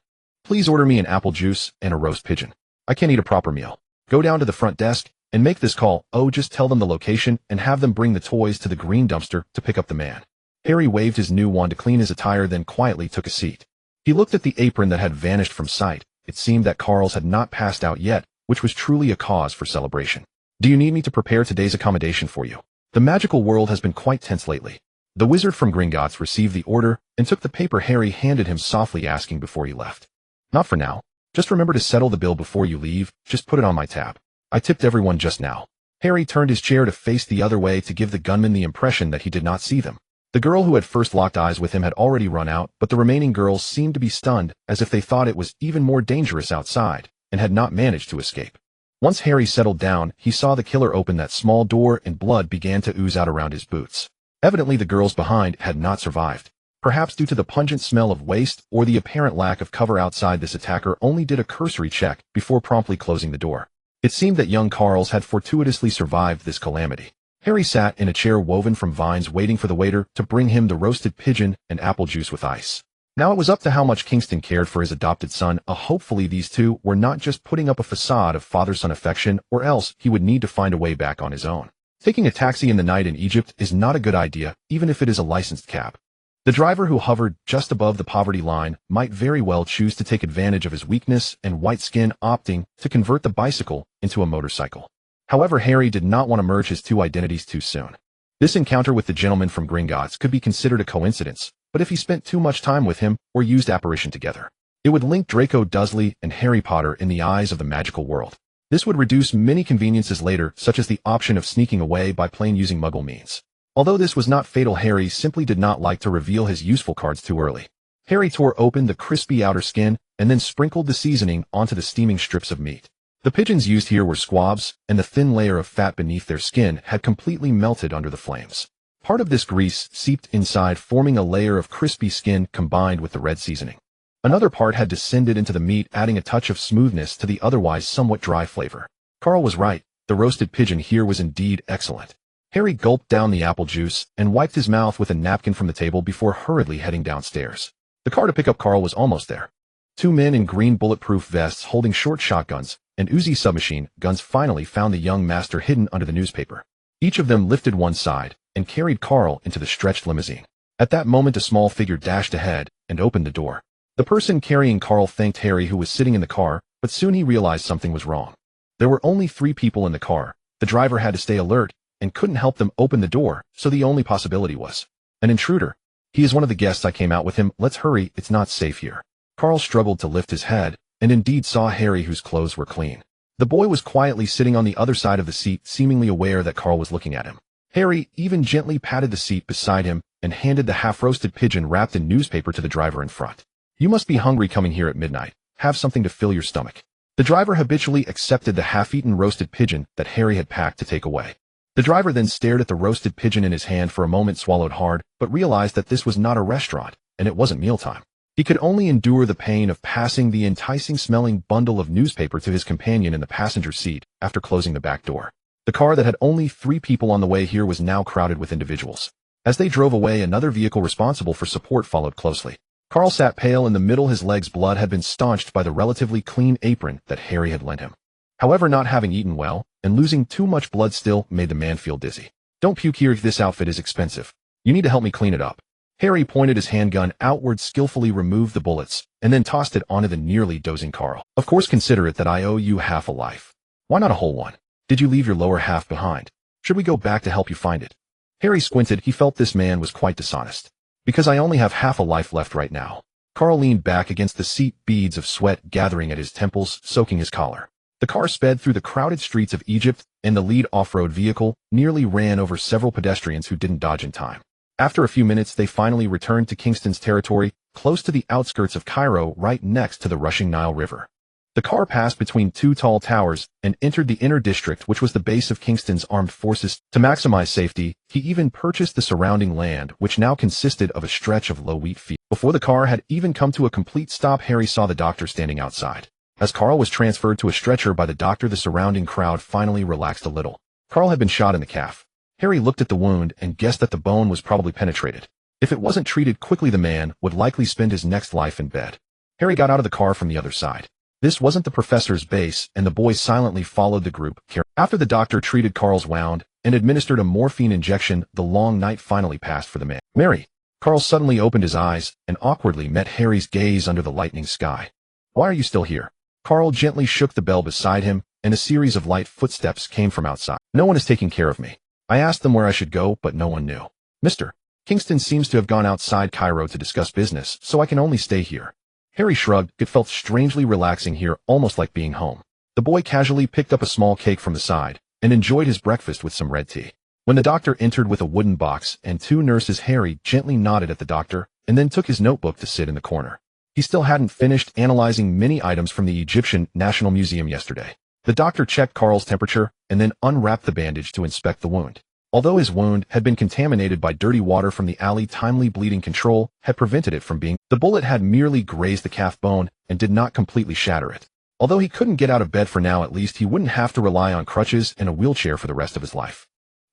"Please order me an apple juice and a roast pigeon. I can't eat a proper meal. Go down to the front desk and make this call. Oh, just tell them the location and have them bring the toys to the green dumpster to pick up the man." Harry waved his new wand to clean his attire, then quietly took a seat. He looked at the apron that had vanished from sight. It seemed that Carl's had not passed out yet, which was truly a cause for celebration. "Do you need me to prepare today's accommodation for you? The magical world has been quite tense lately." The wizard from Gringotts received the order and took the paper Harry handed him, softly asking before he left. "Not for now. Just remember to settle the bill before you leave. Just put it on my tab. I tipped everyone just now." Harry turned his chair to face the other way to give the gunman the impression that he did not see them. The girl who had first locked eyes with him had already run out, but the remaining girls seemed to be stunned, as if they thought it was even more dangerous outside, and had not managed to escape. Once Harry settled down, he saw the killer open that small door and blood began to ooze out around his boots. Evidently the girls behind had not survived. Perhaps due to the pungent smell of waste or the apparent lack of cover outside, this attacker only did a cursory check before promptly closing the door. It seemed that young Carl's had fortuitously survived this calamity. Harry sat in a chair woven from vines, waiting for the waiter to bring him the roasted pigeon and apple juice with ice. Now it was up to how much Kingston cared for his adopted son. Hopefully these two were not just putting up a facade of father-son affection, or else he would need to find a way back on his own. Taking a taxi in the night in Egypt is not a good idea, even if it is a licensed cab. The driver, who hovered just above the poverty line, might very well choose to take advantage of his weakness and white skin, opting to convert the bicycle into a motorcycle. However, Harry did not want to merge his two identities too soon. This encounter with the gentleman from Gringotts could be considered a coincidence, but if he spent too much time with him or used apparition together, it would link Draco Dudley and Harry Potter in the eyes of the magical world. This would reduce many conveniences later, such as the option of sneaking away by plane using Muggle means. Although this was not fatal, Harry simply did not like to reveal his useful cards too early. Harry tore open the crispy outer skin and then sprinkled the seasoning onto the steaming strips of meat. The pigeons used here were squabs, and the thin layer of fat beneath their skin had completely melted under the flames. Part of this grease seeped inside, forming a layer of crispy skin combined with the red seasoning. Another part had descended into the meat, adding a touch of smoothness to the otherwise somewhat dry flavor. Carl was right. The roasted pigeon here was indeed excellent. Harry gulped down the apple juice and wiped his mouth with a napkin from the table before hurriedly heading downstairs. The car to pick up Carl was almost there. 2 men in green bulletproof vests holding short shotguns and Uzi submachine guns finally found the young master hidden under the newspaper. Each of them lifted one side and carried Carl into the stretched limousine. At that moment, a small figure dashed ahead and opened the door. The person carrying Carl thanked Harry, who was sitting in the car, but soon he realized something was wrong. There were only 3 people in the car. The driver had to stay alert and couldn't help them open the door, so the only possibility was an intruder. "He is one of the guests. I came out with him. Let's hurry, it's not safe here." Carl struggled to lift his head, and indeed saw Harry, whose clothes were clean. The boy was quietly sitting on the other side of the seat, seemingly aware that Carl was looking at him. Harry even gently patted the seat beside him and handed the half-roasted pigeon wrapped in newspaper to the driver in front. "You must be hungry coming here at midnight. Have something to fill your stomach." The driver habitually accepted the half-eaten roasted pigeon that Harry had packed to take away. The driver then stared at the roasted pigeon in his hand for a moment, swallowed hard, but realized that this was not a restaurant, and it wasn't mealtime. He could only endure the pain of passing the enticing-smelling bundle of newspaper to his companion in the passenger seat after closing the back door. The car that had only 3 people on the way here was now crowded with individuals. As they drove away, another vehicle responsible for support followed closely. Carl sat pale in the middle. His legs' blood had been staunched by the relatively clean apron that Harry had lent him. However, not having eaten well and losing too much blood still made the man feel dizzy. "Don't puke here. This outfit is expensive. You need to help me clean it up." Harry pointed his handgun outward, skillfully removed the bullets, and then tossed it onto the nearly dozing Carl. Of course, consider it that I owe you half a life. Why not a whole one? Did you leave your lower half behind? Should we go back to help you find it? Harry squinted. He felt this man was quite dishonest. Because I only have half a life left right now. Carl leaned back against the seat, beads of sweat gathering at his temples, soaking his collar. The car sped through the crowded streets of Egypt, and the lead off-road vehicle nearly ran over several pedestrians who didn't dodge in time. After a few minutes, they finally returned to Kingston's territory, close to the outskirts of Cairo, right next to the rushing Nile River. The car passed between two tall towers and entered the inner district, which was the base of Kingston's armed forces. To maximize safety, he even purchased the surrounding land, which now consisted of a stretch of low wheat fields. Before the car had even come to a complete stop, Harry saw the doctor standing outside. As Carl was transferred to a stretcher by the doctor, the surrounding crowd finally relaxed a little. Carl had been shot in the calf. Harry looked at the wound and guessed that the bone was probably penetrated. If it wasn't treated quickly, the man would likely spend his next life in bed. Harry got out of the car from the other side. This wasn't the professor's base, and the boys silently followed the group. After the doctor treated Carl's wound and administered a morphine injection, the long night finally passed for the man. Mary. Carl suddenly opened his eyes and awkwardly met Harry's gaze under the lightning sky. Why are you still here? Carl gently shook the bell beside him, and a series of light footsteps came from outside. No one is taking care of me. I asked them where I should go, but no one knew. Mr. Kingston seems to have gone outside Cairo to discuss business, so I can only stay here. Harry shrugged. It felt strangely relaxing here, almost like being home. The boy casually picked up a small cake from the side and enjoyed his breakfast with some red tea. When the doctor entered with a wooden box and two nurses, Harry gently nodded at the doctor and then took his notebook to sit in the corner. He still hadn't finished analyzing many items from the Egyptian National Museum yesterday. The doctor checked Carl's temperature and then unwrapped the bandage to inspect the wound. Although his wound had been contaminated by dirty water from the alley, timely bleeding control had prevented it from being. The bullet had merely grazed the calf bone and did not completely shatter it. Although he couldn't get out of bed for now, at least he wouldn't have to rely on crutches and a wheelchair for the rest of his life.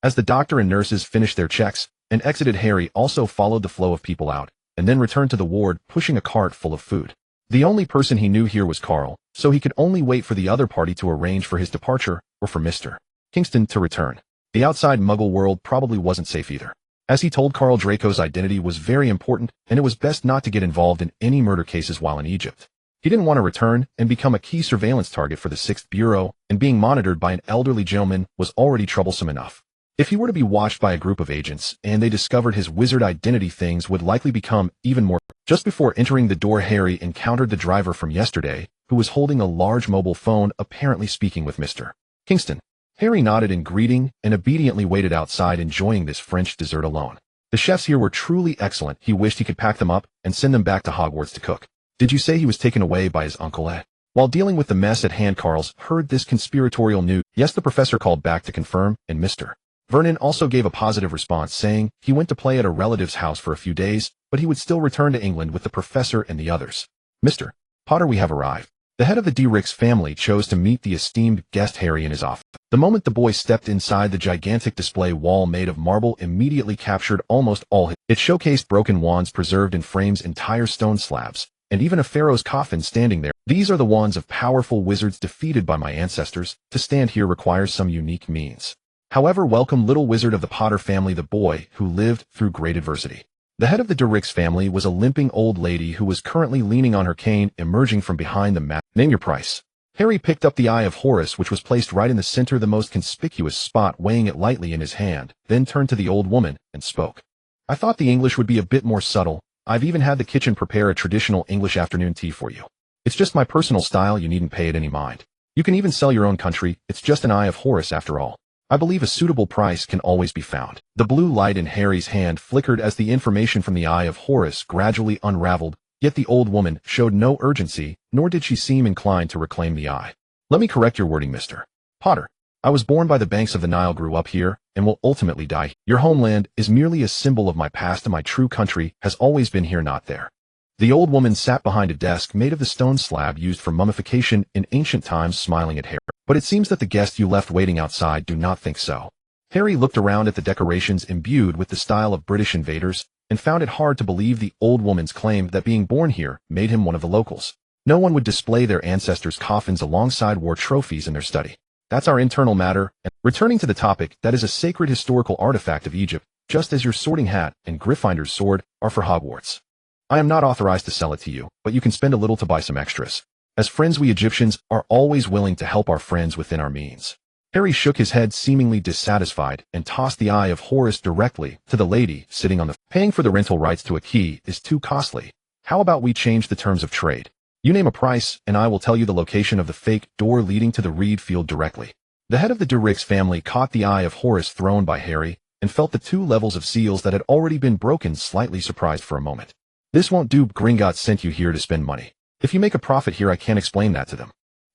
As the doctor and nurses finished their checks and exited, Harry also followed the flow of people out and then returned to the ward, pushing a cart full of food. The only person he knew here was Carl, so he could only wait for the other party to arrange for his departure or for Mr. Kingston to return. The outside Muggle world probably wasn't safe either. As he told Carl, Draco's identity was very important, and it was best not to get involved in any murder cases while in Egypt. He didn't want to return and become a key surveillance target for the 6th Bureau, and being monitored by an elderly gentleman was already troublesome enough. If he were to be watched by a group of agents and they discovered his wizard identity, things would likely become even more. Just before entering the door, Harry encountered the driver from yesterday, who was holding a large mobile phone, apparently speaking with Mr. Kingston. Harry nodded in greeting and obediently waited outside, enjoying this French dessert alone. The chefs here were truly excellent. He wished he could pack them up and send them back to Hogwarts to cook. Did you say he was taken away by his uncle Ed? While dealing with the mess at hand, Carl's heard this conspiratorial news. Yes, the professor called back to confirm, and Mr. Vernon also gave a positive response, saying he went to play at a relative's house for a few days, but he would still return to England with the professor and the others. Mr. Potter, we have arrived. The head of the Drix family chose to meet the esteemed guest Harry in his office. The moment the boy stepped inside, the gigantic display wall made of marble immediately captured almost all. It showcased broken wands preserved in frames, entire stone slabs, and even a pharaoh's coffin standing there. These are the wands of powerful wizards defeated by my ancestors. To stand here requires some unique means. However, welcome, little wizard of the Potter family, the boy who lived through great adversity. The head of the Drix family was a limping old lady who was currently leaning on her cane, emerging from behind the mat. Name your price. Harry picked up the Eye of Horus, which was placed right in the center, the most conspicuous spot, weighing it lightly in his hand, then turned to the old woman and spoke. I thought the English would be a bit more subtle. I've even had the kitchen prepare a traditional English afternoon tea for you. It's just my personal style, you needn't pay it any mind. You can even sell your own country, it's just an Eye of Horus after all. I believe a suitable price can always be found. The blue light in Harry's hand flickered as the information from the Eye of Horus gradually unraveled, yet the old woman showed no urgency, nor did she seem inclined to reclaim the eye. Let me correct your wording, Mr. Potter. I was born by the banks of the Nile, grew up here, and will ultimately die. Your homeland is merely a symbol of my past, and my true country has always been here, not there. The old woman sat behind a desk made of the stone slab used for mummification in ancient times, smiling at Harry. But it seems that the guests you left waiting outside do not think so. Harry looked around at the decorations imbued with the style of British invaders and found it hard to believe the old woman's claim that being born here made him one of the locals. No one would display their ancestors' coffins alongside war trophies in their study. That's our internal matter. And returning to the topic, that is a sacred historical artifact of Egypt, just as your sorting hat and Gryffinder's sword are for Hogwarts. I am not authorized to sell it to you, but you can spend a little to buy some extras. As friends, we Egyptians are always willing to help our friends within our means. Harry shook his head, seemingly dissatisfied, and tossed the eye of Horus directly to the lady sitting on the paying for the rental rights to a key is too costly. How about we change the terms of trade? You name a price, and I will tell you the location of the fake door leading to the reed field directly. The head of the Durix family caught the eye of Horus thrown by Harry, and felt the 2 levels of seals that had already been broken, slightly surprised for a moment. This won't do. Gringotts sent you here to spend money. If you make a profit here, I can't explain that to them.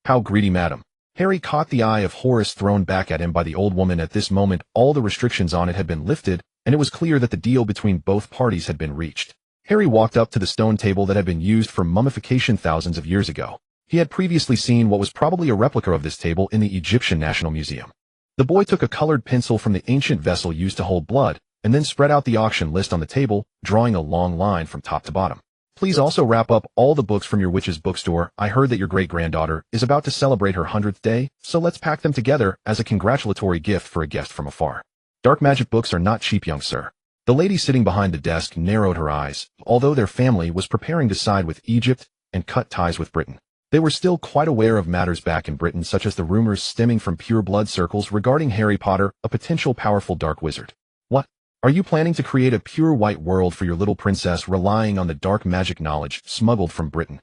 How greedy, madam. Harry caught the eye of Horus thrown back at him by the old woman. At this moment, all the restrictions on it had been lifted, and it was clear that the deal between both parties had been reached. Harry walked up to the stone table that had been used for mummification thousands of years ago. He had previously seen what was probably a replica of this table in the Egyptian National Museum. The boy took a colored pencil from the ancient vessel used to hold blood, and then spread out the auction list on the table, drawing a long line from top to bottom. Please also wrap up all the books from your witch's bookstore. I heard that your great-granddaughter is about to celebrate her 100th day, so let's pack them together as a congratulatory gift for a guest from afar. Dark magic books are not cheap, young sir. The lady sitting behind the desk narrowed her eyes. Although their family was preparing to side with Egypt and cut ties with Britain, they were still quite aware of matters back in Britain, such as the rumors stemming from pure blood circles regarding Harry Potter, a potential powerful dark wizard. What? Are you planning to create a pure white world for your little princess, relying on the dark magic knowledge smuggled from Britain?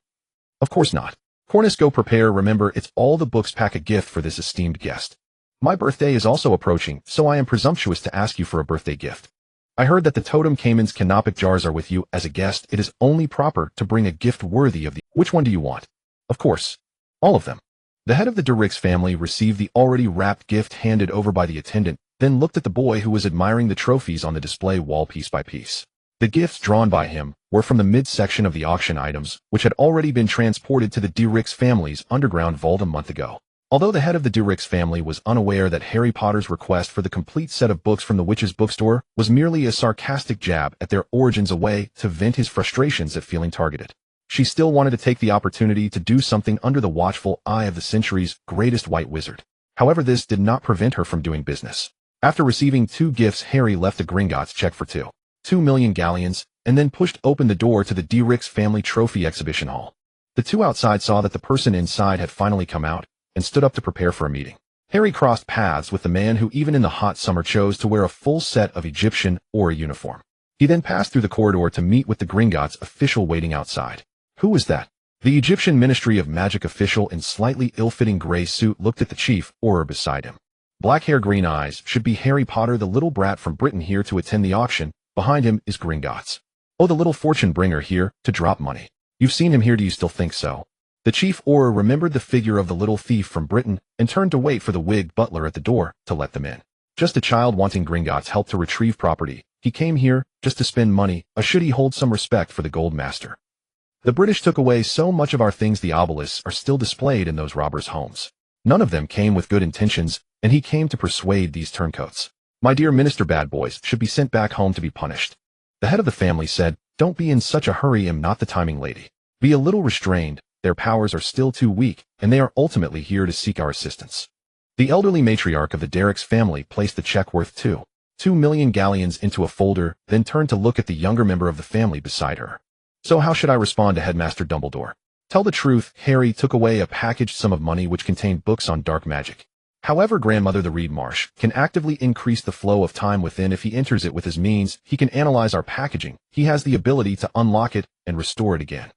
Of course not. Cornus, go prepare. Remember, it's all the books. Pack a gift for this esteemed guest. My birthday is also approaching, so I am presumptuous to ask you for a birthday gift. I heard that the Totem Cayman's canopic jars are with you. As a guest, it is only proper to bring a gift worthy of the... Which one do you want? Of course. All of them. The head of the Durix family received the already wrapped gift handed over by the attendant, then looked at the boy who was admiring the trophies on the display wall piece by piece. The gifts drawn by him were from the midsection of the auction items, which had already been transported to the Durix family's underground vault a month ago. Although the head of the Durix family was unaware that Harry Potter's request for the complete set of books from the witch's bookstore was merely a sarcastic jab at their origins, a way to vent his frustrations at feeling targeted, she still wanted to take the opportunity to do something under the watchful eye of the century's greatest white wizard. However, this did not prevent her from doing business. After receiving 2 gifts, Harry left a Gringotts check for 2 million galleons, and then pushed open the door to the Durix family trophy exhibition hall. The 2 outside saw that the person inside had finally come out, and stood up to prepare for a meeting. Harry crossed paths with the man who, even in the hot summer, chose to wear a full set of Egyptian or a uniform. He then passed through the corridor to meet with the Gringotts official waiting outside. Who was that? The Egyptian Ministry of Magic official in slightly ill-fitting gray suit looked at the chief Auror beside him. Black hair, green eyes, should be Harry Potter, the little brat from Britain here to attend the auction. Behind him is Gringotts. Oh, the little fortune bringer here to drop money. You've seen him here, do you still think so? The chief Auror remembered the figure of the little thief from Britain and turned to wait for the wigged butler at the door to let them in. Just a child wanting Gringotts' help to retrieve property. He came here just to spend money, or should he hold some respect for the gold master? The British took away so much of our things. The obelisks are still displayed in those robbers' homes. None of them came with good intentions, and he came to persuade these turncoats. My dear minister, bad boys should be sent back home to be punished. The head of the family said, don't be in such a hurry. I'm not the timing lady. Be a little restrained. Their powers are still too weak, and they are ultimately here to seek our assistance. The elderly matriarch of the Durix family placed the check worth 2 million galleons into a folder, then turned to look at the younger member of the family beside her. So how should I respond to Headmaster Dumbledore? Tell the truth. Harry took away a packaged sum of money which contained books on dark magic. However, grandmother, the Reed Marsh can actively increase the flow of time within. If he enters it with his means, he can analyze our packaging. He has the ability to unlock it and restore it again.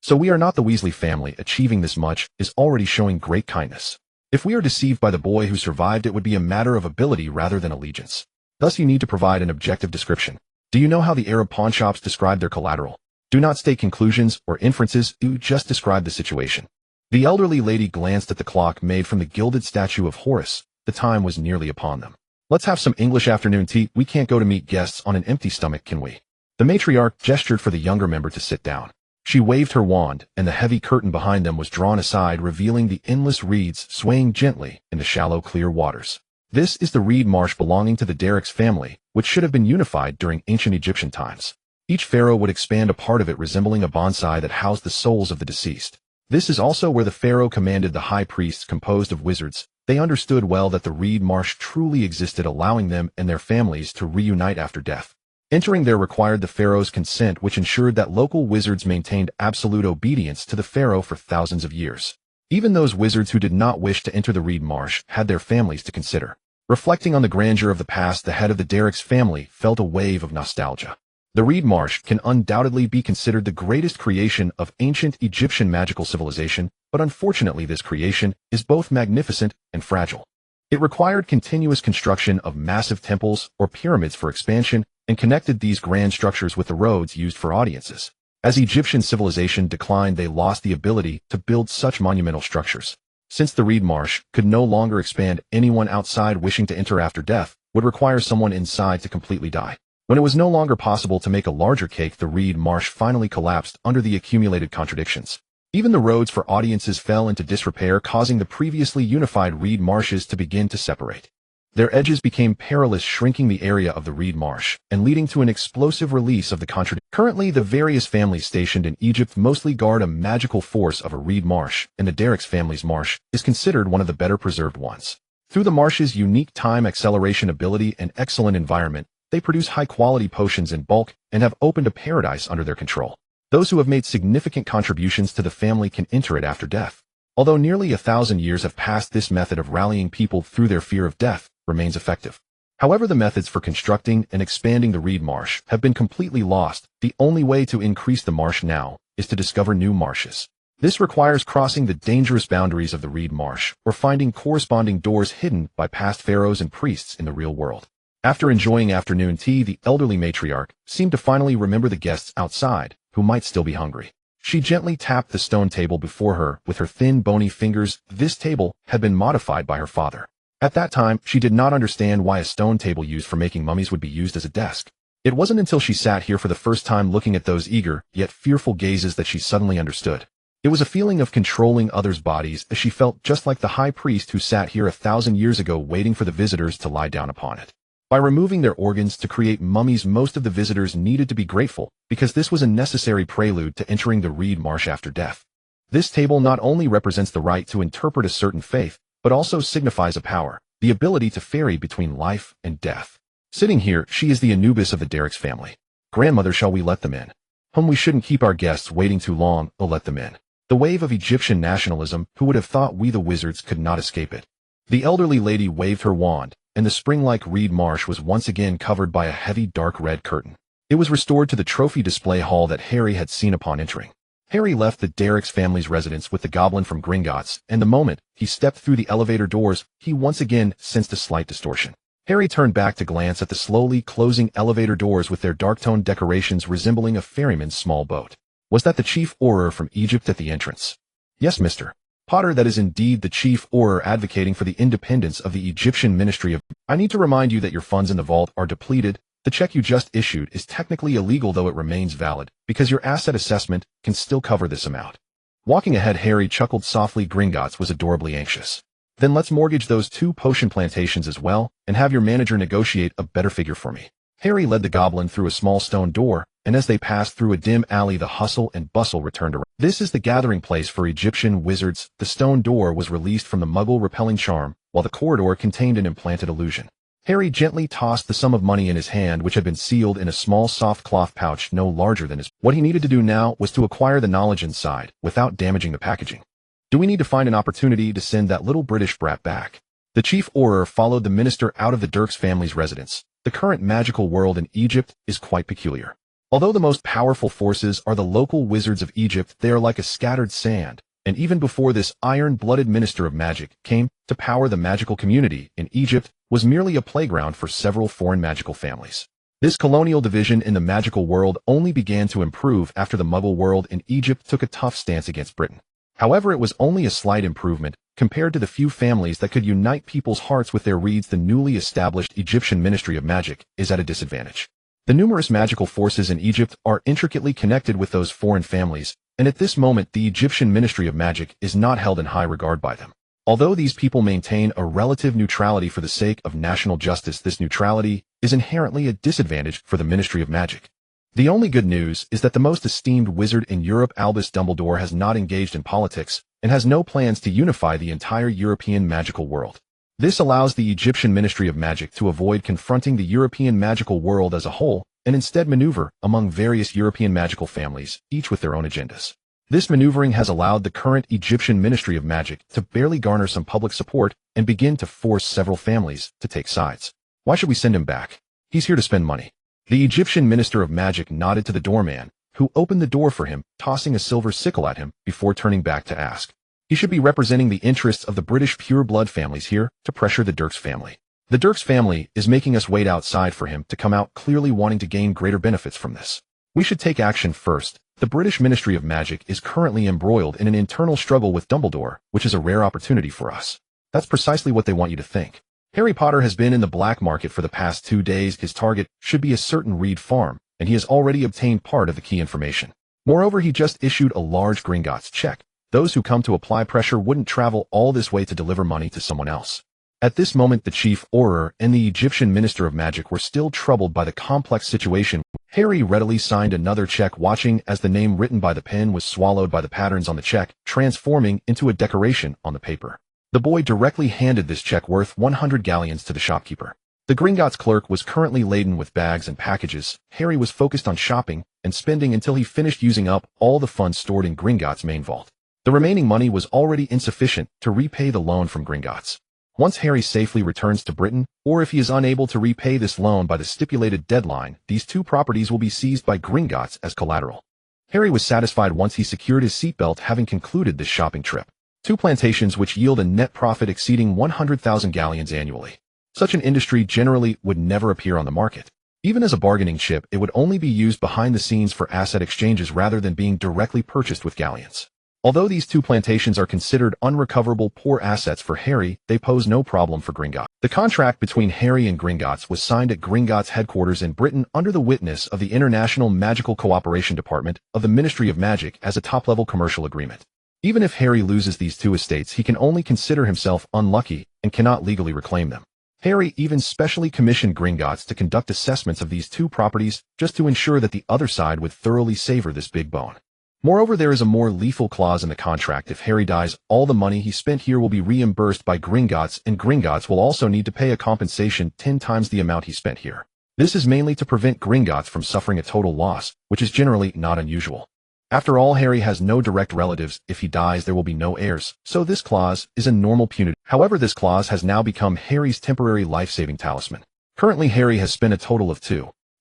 So we are not the Weasley family. Achieving this much is already showing great kindness. If we are deceived by the boy who survived, it would be a matter of ability rather than allegiance. Thus you need to provide an objective description. Do you know how the Arab pawnshops describe their collateral? Do not state conclusions or inferences, do just describe the situation. The elderly lady glanced at the clock made from the gilded statue of Horus. The time was nearly upon them. Let's have some English afternoon tea. We can't go to meet guests on an empty stomach, can we? The matriarch gestured for the younger member to sit down. She waved her wand, and the heavy curtain behind them was drawn aside, revealing the endless reeds swaying gently in the shallow, clear waters. This is the reed marsh belonging to the Durix family, which should have been unified during ancient Egyptian times. Each pharaoh would expand a part of it, resembling a bonsai that housed the souls of the deceased. This is also where the pharaoh commanded the high priests composed of wizards. They understood well that the reed marsh truly existed, allowing them and their families to reunite after death. Entering there required the pharaoh's consent, which ensured that local wizards maintained absolute obedience to the pharaoh for thousands of years. Even those wizards who did not wish to enter the reed marsh had their families to consider. Reflecting on the grandeur of the past, the head of the Derrick's family felt a wave of nostalgia. The reed marsh can undoubtedly be considered the greatest creation of ancient Egyptian magical civilization, but unfortunately this creation is both magnificent and fragile. It required continuous construction of massive temples or pyramids for expansion and connected these grand structures with the roads used for audiences. As Egyptian civilization declined, they lost the ability to build such monumental structures. Since the reed marsh could no longer expand, anyone outside wishing to enter after death would require someone inside to completely die. When it was no longer possible to make a larger cake, the reed marsh finally collapsed under the accumulated contradictions. Even the roads for audiences fell into disrepair, causing the previously unified reed marshes to begin to separate. Their edges became perilous, shrinking the area of the reed marsh and leading to an explosive release of the contradiction. Currently, the various families stationed in Egypt mostly guard a magical force of a reed marsh, and the Derrick's family's marsh is considered one of the better preserved ones. Through the marsh's unique time acceleration ability and excellent environment, they produce high-quality potions in bulk and have opened a paradise under their control. Those who have made significant contributions to the family can enter it after death. Although nearly 1,000 years have passed, this method of rallying people through their fear of death remains effective. However, the methods for constructing and expanding the reed marsh have been completely lost. The only way to increase the marsh now is to discover new marshes. This requires crossing the dangerous boundaries of the reed marsh or finding corresponding doors hidden by past pharaohs and priests in the real world. After enjoying afternoon tea, the elderly matriarch seemed to finally remember the guests outside, who might still be hungry. She gently tapped the stone table before her with her thin, bony fingers. This table had been modified by her father. At that time, she did not understand why a stone table used for making mummies would be used as a desk. It wasn't until she sat here for the first time looking at those eager, yet fearful gazes that she suddenly understood. It was a feeling of controlling others' bodies, as she felt just like the high priest who sat here 1,000 years ago waiting for the visitors to lie down upon it. By removing their organs to create mummies, most of the visitors needed to be grateful, because this was a necessary prelude to entering the reed marsh after death. This table not only represents the right to interpret a certain faith, but also signifies a power, the ability to ferry between life and death. Sitting here, she is the Anubis of the Derrick's family. Grandmother, shall we let them in? We shouldn't keep our guests waiting too long. Let them in. The wave of Egyptian nationalism, who would have thought we the wizards could not escape it? The elderly lady waved her wand, and the spring-like reed marsh was once again covered by a heavy dark red curtain. It was restored to the trophy display hall that Harry had seen upon entering. Harry left the Derrick's family's residence with the goblin from Gringotts, and the moment he stepped through the elevator doors, he once again sensed a slight distortion. Harry turned back to glance at the slowly closing elevator doors with their dark-toned decorations resembling a ferryman's small boat. Was that the chief Auror from Egypt at the entrance? Yes, Mr. Potter, that is indeed the chief Auror advocating for the independence of the Egyptian Ministry of... I need to remind you that your funds in the vault are depleted. The check you just issued is technically illegal, though it remains valid, because your asset assessment can still cover this amount. Walking ahead, Harry chuckled softly. Gringotts was adorably anxious. Then let's mortgage those 2 potion plantations as well, and have your manager negotiate a better figure for me. Harry led the goblin through a small stone door, and as they passed through a dim alley, the hustle and bustle returned around. This is the gathering place for Egyptian wizards. The stone door was released from the Muggle repelling charm, while the corridor contained an implanted illusion. Harry gently tossed the sum of money in his hand, which had been sealed in a small soft cloth pouch no larger than his. What he needed to do now was to acquire the knowledge inside, without damaging the packaging. Do we need to find an opportunity to send that little British brat back? The chief Auror followed the minister out of the Derrick's family's residence. The current magical world in Egypt is quite peculiar. Although the most powerful forces are the local wizards of Egypt, they are like a scattered sand, and even before this iron-blooded minister of magic came to power, the magical community in Egypt was merely a playground for several foreign magical families. This colonial division in the magical world only began to improve after the Muggle world in Egypt took a tough stance against Britain. However, it was only a slight improvement compared to the few families that could unite people's hearts with their reeds. The newly established Egyptian Ministry of Magic is at a disadvantage. The numerous magical forces in Egypt are intricately connected with those foreign families, and at this moment the Egyptian Ministry of Magic is not held in high regard by them. Although these people maintain a relative neutrality for the sake of national justice, this neutrality is inherently a disadvantage for the Ministry of Magic. The only good news is that the most esteemed wizard in Europe, Albus Dumbledore, has not engaged in politics and has no plans to unify the entire European magical world. This allows the Egyptian Ministry of Magic to avoid confronting the European magical world as a whole and instead maneuver among various European magical families, each with their own agendas. This maneuvering has allowed the current Egyptian Ministry of Magic to barely garner some public support and begin to force several families to take sides. Why should we send him back? He's here to spend money. The Egyptian Minister of Magic nodded to the doorman, who opened the door for him, tossing a silver sickle at him before turning back to ask. He should be representing the interests of the British pure-blood families here to pressure the Dirks family. The Dirks family is making us wait outside for him to come out, clearly wanting to gain greater benefits from this. We should take action first. The British Ministry of Magic is currently embroiled in an internal struggle with Dumbledore, which is a rare opportunity for us. That's precisely what they want you to think. Harry Potter has been in the black market for the past 2 days. His target should be a certain Reed farm, and he has already obtained part of the key information. Moreover, he just issued a large Gringotts check. Those who come to apply pressure wouldn't travel all this way to deliver money to someone else. At this moment, the Chief Auror and the Egyptian Minister of Magic were still troubled by the complex situation. Harry readily signed another check, watching as the name written by the pen was swallowed by the patterns on the check, transforming into a decoration on the paper. The boy directly handed this check worth 100 galleons to the shopkeeper. The Gringotts clerk was currently laden with bags and packages. Harry was focused on shopping and spending until he finished using up all the funds stored in Gringotts' main vault. The remaining money was already insufficient to repay the loan from Gringotts. Once Harry safely returns to Britain, or if he is unable to repay this loan by the stipulated deadline, these 2 properties will be seized by Gringotts as collateral. Harry was satisfied once he secured his seatbelt, having concluded this shopping trip. 2 plantations which yield a net profit exceeding 100,000 galleons annually. Such an industry generally would never appear on the market. Even as a bargaining chip, it would only be used behind the scenes for asset exchanges rather than being directly purchased with galleons. Although these 2 plantations are considered unrecoverable poor assets for Harry, they pose no problem for Gringotts. The contract between Harry and Gringotts was signed at Gringotts headquarters in Britain under the witness of the International Magical Cooperation Department of the Ministry of Magic as a top-level commercial agreement. Even if Harry loses these 2 estates, he can only consider himself unlucky and cannot legally reclaim them. Harry even specially commissioned Gringotts to conduct assessments of these 2 properties just to ensure that the other side would thoroughly savor this big bone. Moreover, there is a more lethal clause in the contract. If Harry dies, all the money he spent here will be reimbursed by Gringotts, and Gringotts will also need to pay a compensation 10 times the amount he spent here. This is mainly to prevent Gringotts from suffering a total loss, which is generally not unusual. After all, Harry has no direct relatives. If he dies, there will be no heirs, so this clause is a normal punitive. However, this clause has now become Harry's temporary life-saving talisman. Currently, Harry has spent a total of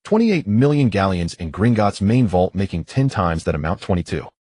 28 million galleons in Gringotts' main vault, making 10 times that amount,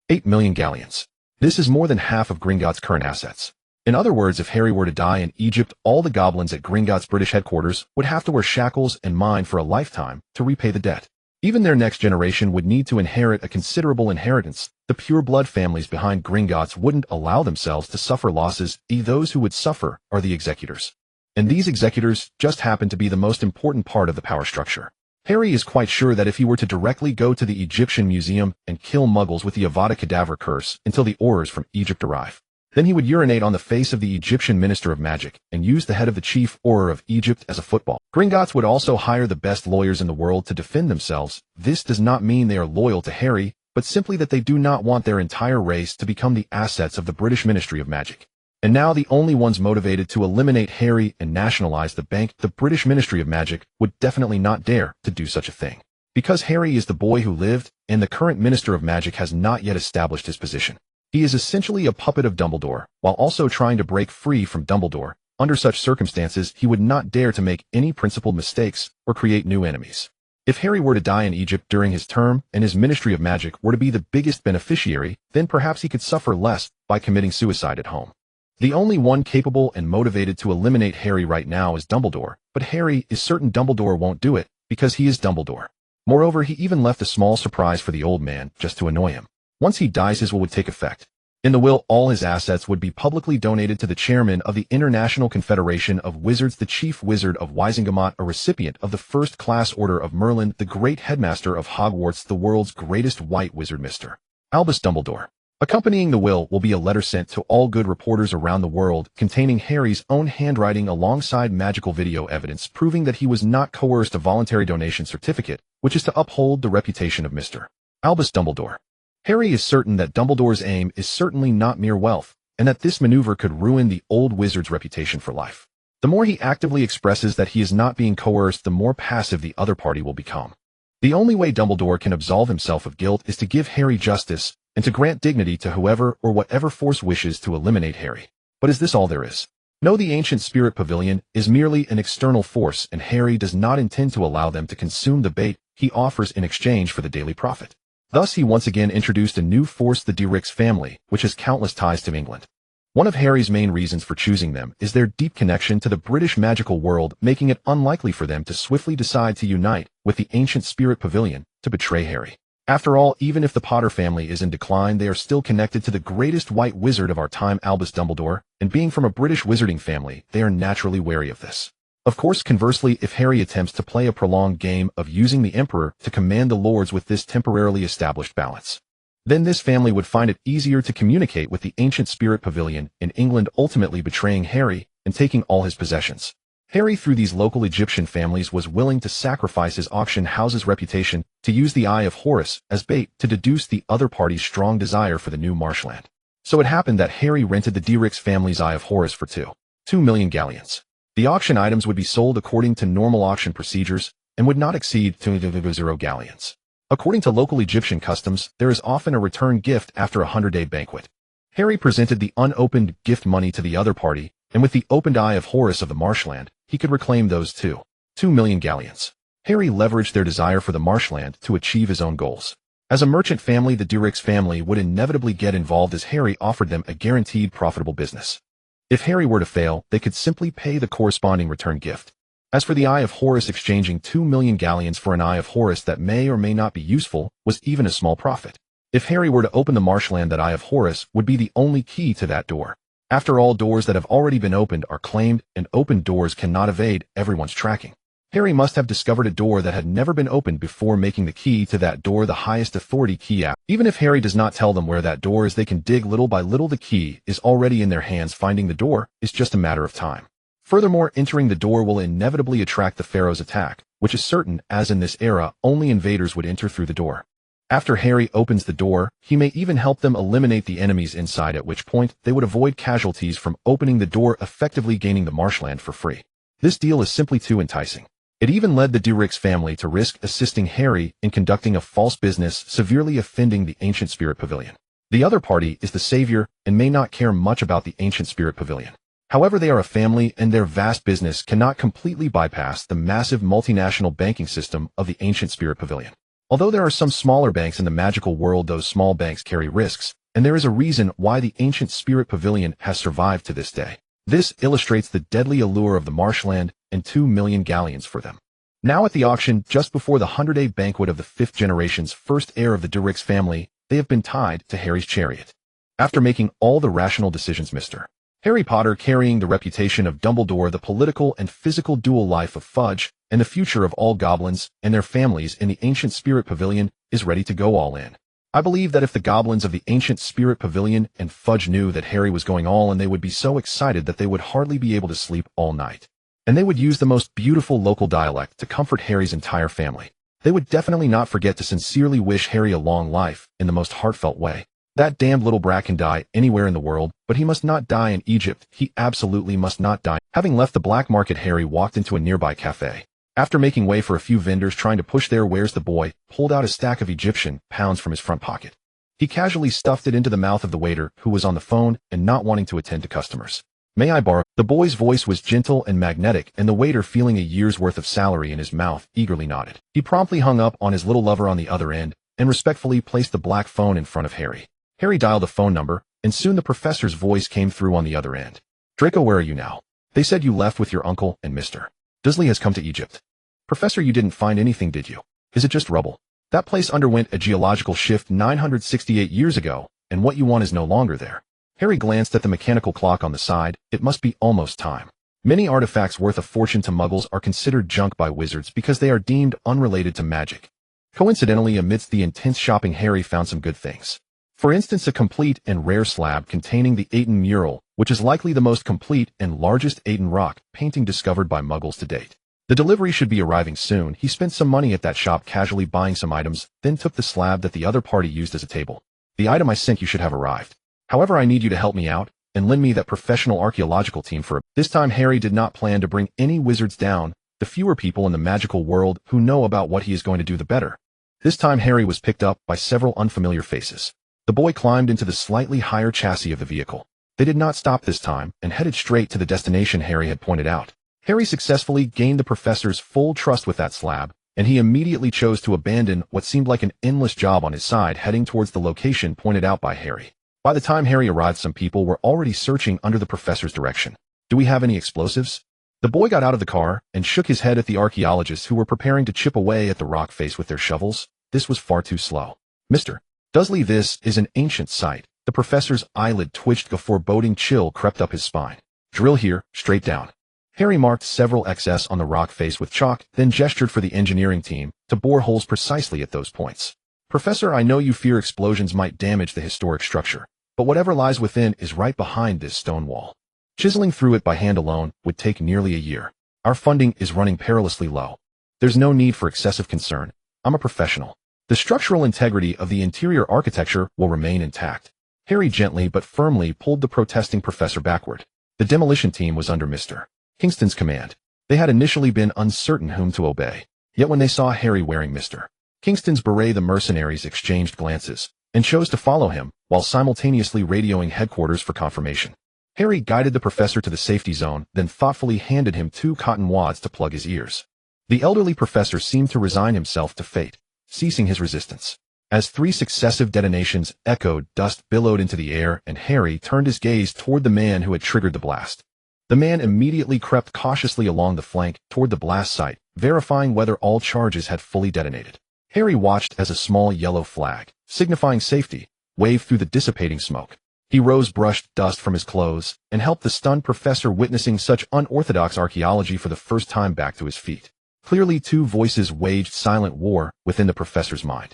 8 million galleons. This is more than half of Gringotts' current assets. In other words, if Harry were to die in Egypt, all the goblins at Gringotts' British headquarters would have to wear shackles and mine for a lifetime to repay the debt. Even their next generation would need to inherit a considerable inheritance. The pure-blood families behind Gringotts wouldn't allow themselves to suffer losses. Those who would suffer are the executors. And these executors just happen to be the most important part of the power structure. Harry is quite sure that if he were to directly go to the Egyptian Museum and kill Muggles with the Avada Kedavra curse until the Aurors from Egypt arrive, then he would urinate on the face of the Egyptian Minister of Magic and use the head of the Chief Auror of Egypt as a football. Gringotts would also hire the best lawyers in the world to defend themselves. This does not mean they are loyal to Harry, but simply that they do not want their entire race to become the assets of the British Ministry of Magic. And now the only ones motivated to eliminate Harry and nationalize the bank, the British Ministry of Magic, would definitely not dare to do such a thing. Because Harry is the boy who lived, and the current Minister of Magic has not yet established his position. He is essentially a puppet of Dumbledore, while also trying to break free from Dumbledore. Under such circumstances, he would not dare to make any principal mistakes or create new enemies. If Harry were to die in Egypt during his term and his Ministry of Magic were to be the biggest beneficiary, then perhaps he could suffer less by committing suicide at home. The only one capable and motivated to eliminate Harry right now is Dumbledore, but Harry is certain Dumbledore won't do it, because he is Dumbledore. Moreover, he even left a small surprise for the old man, just to annoy him. Once he dies, his will would take effect. In the will, all his assets would be publicly donated to the chairman of the International Confederation of Wizards, the Chief Wizard of Wisingamot, a recipient of the First-Class Order of Merlin, the Great Headmaster of Hogwarts, the world's greatest white wizard, Mr. Albus Dumbledore. Accompanying the will be a letter sent to all good reporters around the world containing Harry's own handwriting alongside magical video evidence proving that he was not coerced a voluntary donation certificate, which is to uphold the reputation of Mr. Albus Dumbledore. Harry is certain that Dumbledore's aim is certainly not mere wealth, and that this maneuver could ruin the old wizard's reputation for life. The more he actively expresses that he is not being coerced, the more passive the other party will become. The only way Dumbledore can absolve himself of guilt is to give Harry justice, and to grant dignity to whoever or whatever force wishes to eliminate Harry. But is this all there is? No, the ancient spirit pavilion is merely an external force, and Harry does not intend to allow them to consume the bait he offers in exchange for the daily profit. Thus he once again introduced a new force, the Dirix family, which has countless ties to England. One of Harry's main reasons for choosing them is their deep connection to the British magical world, making it unlikely for them to swiftly decide to unite with the ancient spirit pavilion to betray Harry. After all, even if the Potter family is in decline, they are still connected to the greatest white wizard of our time, Albus Dumbledore, and being from a British wizarding family, they are naturally wary of this. Of course, conversely, if Harry attempts to play a prolonged game of using the Emperor to command the Lords with this temporarily established balance, then this family would find it easier to communicate with the ancient spirit pavilion in England, ultimately betraying Harry and taking all his possessions. Harry, through these local Egyptian families, was willing to sacrifice his auction house's reputation to use the Eye of Horus as bait to deduce the other party's strong desire for the new marshland. So it happened that Harry rented the Dirix family's Eye of Horus for 2 million galleons. The auction items would be sold according to normal auction procedures and would not exceed 2.0 galleons. According to local Egyptian customs, there is often a return gift after a 100-day banquet. Harry presented the unopened gift money to the other party, and with the opened Eye of Horus of the marshland, he could reclaim those 2 million galleons. Harry leveraged their desire for the marshland to achieve his own goals. As a merchant family, the Dirix family would inevitably get involved as Harry offered them a guaranteed profitable business. If Harry were to fail, they could simply pay the corresponding return gift. As for the Eye of Horus, exchanging 2 million galleons for an Eye of Horus that may or may not be useful was even a small profit. If Harry were to open the marshland, that Eye of Horus would be the only key to that door. After all, doors that have already been opened are claimed, and opened doors cannot evade everyone's tracking. Harry must have discovered a door that had never been opened before making the key to that door the highest authority key app. Even if Harry does not tell them where that door is, they can dig little by little. The key is already in their hands. Finding the door is just a matter of time. Furthermore, entering the door will inevitably attract the Pharaoh's attack, which is certain, as in this era, only invaders would enter through the door. After Harry opens the door, he may even help them eliminate the enemies inside, at which point they would avoid casualties from opening the door, effectively gaining the marshland for free. This deal is simply too enticing. It even led the Dirix family to risk assisting Harry in conducting a false business, severely offending the ancient spirit pavilion. The other party is the savior and may not care much about the ancient spirit pavilion. However, they are a family, and their vast business cannot completely bypass the massive multinational banking system of the ancient spirit pavilion. Although there are some smaller banks in the magical world, those small banks carry risks, and there is a reason why the ancient spirit pavilion has survived to this day. This illustrates the deadly allure of the marshland and 2 million galleons for them. Now at the auction, just before the 100-day banquet of the 5th generation's first heir of the Dirix family, they have been tied to Harry's chariot. After making all the rational decisions, Mr. Harry Potter, carrying the reputation of Dumbledore, the political and physical dual life of Fudge, and the future of all goblins and their families in the ancient spirit pavilion, is ready to go all in. I believe that if the goblins of the ancient spirit pavilion and Fudge knew that Harry was going all in, they would be so excited that they would hardly be able to sleep all night. And they would use the most beautiful local dialect to comfort Harry's entire family. They would definitely not forget to sincerely wish Harry a long life in the most heartfelt way. That damned little brat can die anywhere in the world, but he must not die in Egypt. He absolutely must not die. Having left the black market, Harry walked into a nearby cafe. After making way for a few vendors trying to push their wares, the boy pulled out a stack of Egyptian pounds from his front pocket. He casually stuffed it into the mouth of the waiter, who was on the phone and not wanting to attend to customers. "May I borrow?" The boy's voice was gentle and magnetic, and the waiter, feeling a year's worth of salary in his mouth, eagerly nodded. He promptly hung up on his little lover on the other end and respectfully placed the black phone in front of Harry. Harry dialed the phone number, and soon the professor's voice came through on the other end. "Draco, where are you now? They said you left with your uncle, and Mr. Dudley has come to Egypt." "Professor, you didn't find anything, did you? Is it just rubble? That place underwent a geological shift 968 years ago, and what you want is no longer there." Harry glanced at the mechanical clock on the side. It must be almost time. Many artifacts worth a fortune to Muggles are considered junk by wizards because they are deemed unrelated to magic. Coincidentally, amidst the intense shopping, Harry found some good things. For instance, a complete and rare slab containing the Aten mural, which is likely the most complete and largest Aten rock painting discovered by Muggles to date. The delivery should be arriving soon. He spent some money at that shop casually buying some items, then took the slab that the other party used as a table. The item I sent you should have arrived. However, I need you to help me out and lend me that professional archaeological team for it. This time Harry did not plan to bring any wizards down. The fewer people in the magical world who know about what he is going to do, the better. This time Harry was picked up by several unfamiliar faces. The boy climbed into the slightly higher chassis of the vehicle. They did not stop this time and headed straight to the destination Harry had pointed out. Harry successfully gained the professor's full trust with that slab, and he immediately chose to abandon what seemed like an endless job on his side, heading towards the location pointed out by Harry. By the time Harry arrived, some people were already searching under the professor's direction. Do we have any explosives? The boy got out of the car and shook his head at the archaeologists who were preparing to chip away at the rock face with their shovels. This was far too slow. Mr. Dudley, this is an ancient site. The professor's eyelid twitched. A foreboding chill crept up his spine. Drill here, straight down. Harry marked several X's on the rock face with chalk, then gestured for the engineering team to bore holes precisely at those points. Professor, I know you fear explosions might damage the historic structure, but whatever lies within is right behind this stone wall. Chiseling through it by hand alone would take nearly a year. Our funding is running perilously low. There's no need for excessive concern. I'm a professional. The structural integrity of the interior architecture will remain intact. Harry gently but firmly pulled the protesting professor backward. The demolition team was under Mr. Kingston's command. They had initially been uncertain whom to obey. Yet when they saw Harry wearing Mr. Kingston's beret, the mercenaries exchanged glances and chose to follow him while simultaneously radioing headquarters for confirmation. Harry guided the professor to the safety zone, then thoughtfully handed him 2 cotton wads to plug his ears. The elderly professor seemed to resign himself to fate, ceasing his resistance. As 3 successive detonations echoed, dust billowed into the air, and Harry turned his gaze toward the man who had triggered the blast. The man immediately crept cautiously along the flank toward the blast site, verifying whether all charges had fully detonated. Harry watched as a small yellow flag, signifying safety, waved through the dissipating smoke. He rose, brushed dust from his clothes, and helped the stunned professor witnessing such unorthodox archaeology for the first time back to his feet. Clearly 2 voices waged silent war within the professor's mind.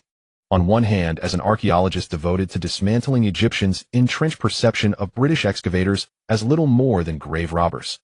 On one hand, as an archaeologist devoted to dismantling Egyptians' entrenched perception of British excavators as little more than grave robbers,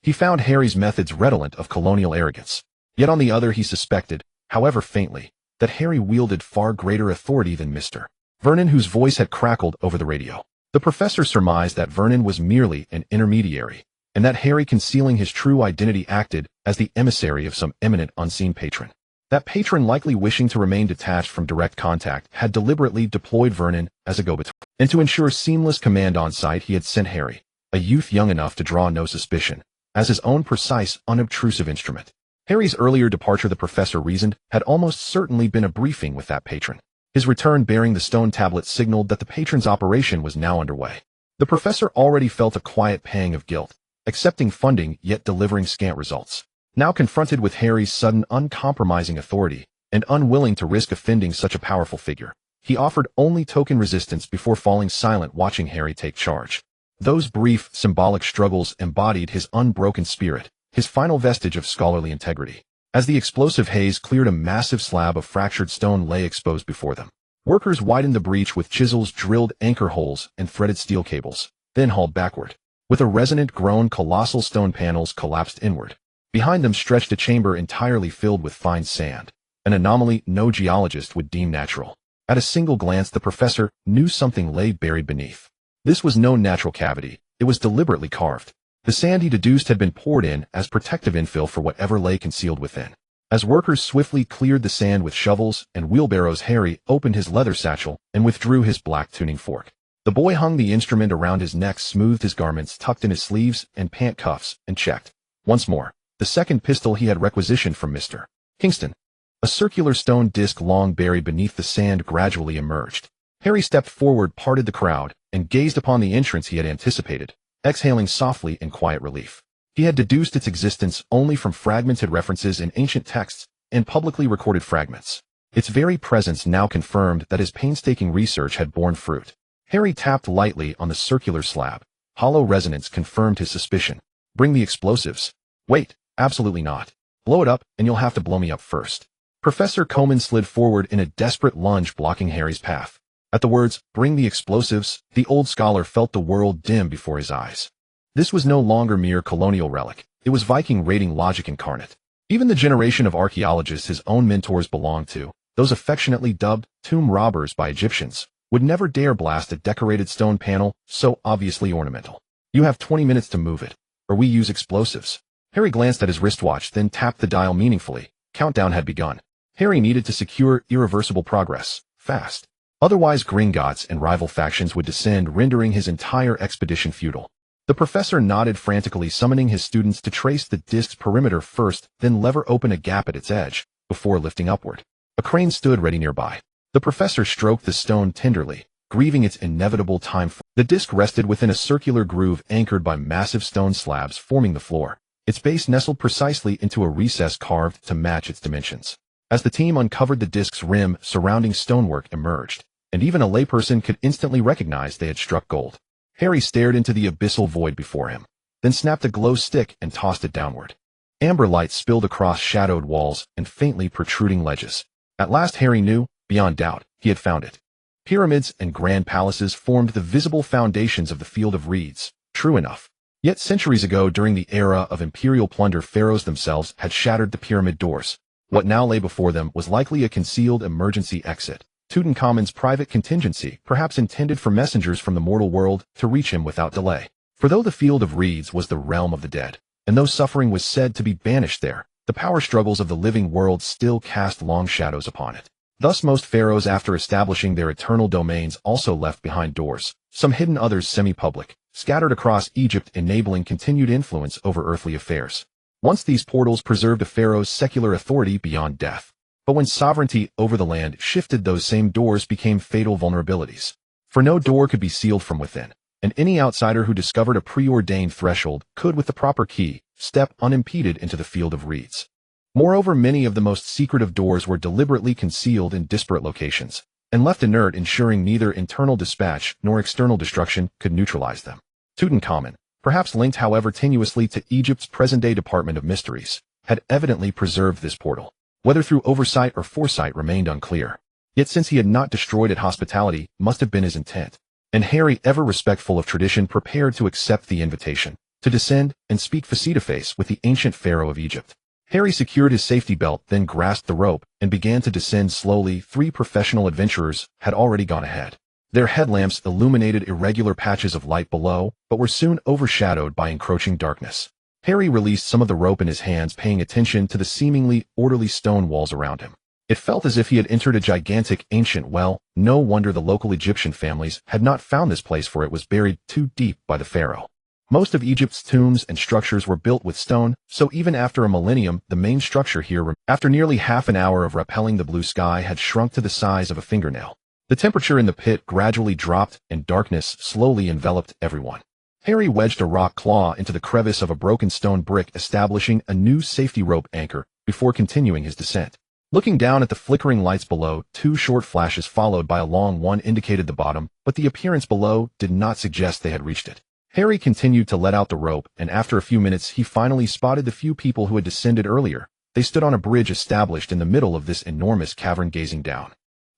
he found Harry's methods redolent of colonial arrogance. Yet on the other, he suspected, however faintly, that Harry wielded far greater authority than Mr. Vernon, whose voice had crackled over the radio. The professor surmised that Vernon was merely an intermediary, and that Harry, concealing his true identity, acted as the emissary of some eminent unseen patron. That patron, likely wishing to remain detached from direct contact, had deliberately deployed Vernon as a go-between. And to ensure seamless command on site, he had sent Harry, a youth young enough to draw no suspicion, as his own precise, unobtrusive instrument. Harry's earlier departure, the professor reasoned, had almost certainly been a briefing with that patron. His return bearing the stone tablet signaled that the patron's operation was now underway. The professor already felt a quiet pang of guilt, accepting funding yet delivering scant results. Now confronted with Harry's sudden, uncompromising authority, and unwilling to risk offending such a powerful figure, he offered only token resistance before falling silent, watching Harry take charge. Those brief, symbolic struggles embodied his unbroken spirit, his final vestige of scholarly integrity. As the explosive haze cleared, a massive slab of fractured stone lay exposed before them. Workers widened the breach with chisels, drilled anchor holes, and threaded steel cables, then hauled backward. With a resonant groan, colossal stone panels collapsed inward. Behind them stretched a chamber entirely filled with fine sand, an anomaly no geologist would deem natural. At a single glance, the professor knew something lay buried beneath. This was no natural cavity, it was deliberately carved. The sand, he deduced, had been poured in as protective infill for whatever lay concealed within. As workers swiftly cleared the sand with shovels and wheelbarrows, Harry opened his leather satchel and withdrew his black tuning fork. The boy hung the instrument around his neck, smoothed his garments, tucked in his sleeves and pant cuffs, and checked, once more, the second pistol he had requisitioned from Mr. Kingston. A circular stone disc long buried beneath the sand gradually emerged. Harry stepped forward, parted the crowd, and gazed upon the entrance he had anticipated, exhaling softly in quiet relief. He had deduced its existence only from fragmented references in ancient texts and publicly recorded fragments. Its very presence now confirmed that his painstaking research had borne fruit. Harry tapped lightly on the circular slab. Hollow resonance confirmed his suspicion. Bring the explosives. Wait, absolutely not. Blow it up, and you'll have to blow me up first. Professor Coleman slid forward in a desperate lunge, blocking Harry's path. At the words, "Bring the explosives," the old scholar felt the world dim before his eyes. This was no longer mere colonial relic. It was Viking raiding logic incarnate. Even the generation of archaeologists his own mentors belonged to, those affectionately dubbed tomb robbers by Egyptians, would never dare blast a decorated stone panel so obviously ornamental. "You have 20 minutes to move it, or we use explosives." Harry glanced at his wristwatch, then tapped the dial meaningfully. Countdown had begun. Harry needed to secure irreversible progress, fast. Otherwise Gringotts and rival factions would descend, rendering his entire expedition futile. The professor nodded frantically, summoning his students to trace the disk's perimeter first, then lever open a gap at its edge, before lifting upward. A crane stood ready nearby. The professor stroked the stone tenderly, grieving its inevitable time. The disk rested within a circular groove anchored by massive stone slabs forming the floor. Its base nestled precisely into a recess carved to match its dimensions. As the team uncovered the disk's rim, surrounding stonework emerged, and even a layperson could instantly recognize they had struck gold. Harry stared into the abyssal void before him, then snapped a glow stick and tossed it downward. Amber light spilled across shadowed walls and faintly protruding ledges. At last Harry knew, beyond doubt, he had found it. Pyramids and grand palaces formed the visible foundations of the field of reeds, true enough. Yet centuries ago, during the era of imperial plunder, pharaohs themselves had shattered the pyramid doors. What now lay before them was likely a concealed emergency exit. Tutankhamun's private contingency, perhaps intended for messengers from the mortal world to reach him without delay. For though the field of reeds was the realm of the dead, and though suffering was said to be banished there, the power struggles of the living world still cast long shadows upon it. Thus most pharaohs, after establishing their eternal domains, also left behind doors, some hidden, others semi-public, scattered across Egypt, enabling continued influence over earthly affairs. Once these portals preserved a pharaoh's secular authority beyond death. But when sovereignty over the land shifted, those same doors became fatal vulnerabilities. For no door could be sealed from within, and any outsider who discovered a preordained threshold could, with the proper key, step unimpeded into the field of reeds. Moreover, many of the most secretive doors were deliberately concealed in disparate locations, and left inert, ensuring neither internal dispatch nor external destruction could neutralize them. Tutankhamun, perhaps linked however tenuously to Egypt's present-day Department of Mysteries, had evidently preserved this portal. Whether through oversight or foresight remained unclear. Yet since he had not destroyed it, hospitality must have been his intent. And Harry, ever respectful of tradition, prepared to accept the invitation, to descend and speak face-to-face with the ancient pharaoh of Egypt. Harry secured his safety belt, then grasped the rope, and began to descend slowly. 3 professional adventurers had already gone ahead. Their headlamps illuminated irregular patches of light below, but were soon overshadowed by encroaching darkness. Harry released some of the rope in his hands, paying attention to the seemingly orderly stone walls around him. It felt as if he had entered a gigantic ancient well. No wonder the local Egyptian families had not found this place, for it was buried too deep by the pharaoh. Most of Egypt's tombs and structures were built with stone, so even after a millennium, the main structure here, after nearly half an hour of rappelling the blue sky, had shrunk to the size of a fingernail. The temperature in the pit gradually dropped, and darkness slowly enveloped everyone. Harry wedged a rock claw into the crevice of a broken stone brick, establishing a new safety rope anchor before continuing his descent. Looking down at the flickering lights below, 2 short flashes followed by a long one indicated the bottom, but the appearance below did not suggest they had reached it. Harry continued to let out the rope, and after a few minutes he finally spotted the few people who had descended earlier. They stood on a bridge established in the middle of this enormous cavern, gazing down.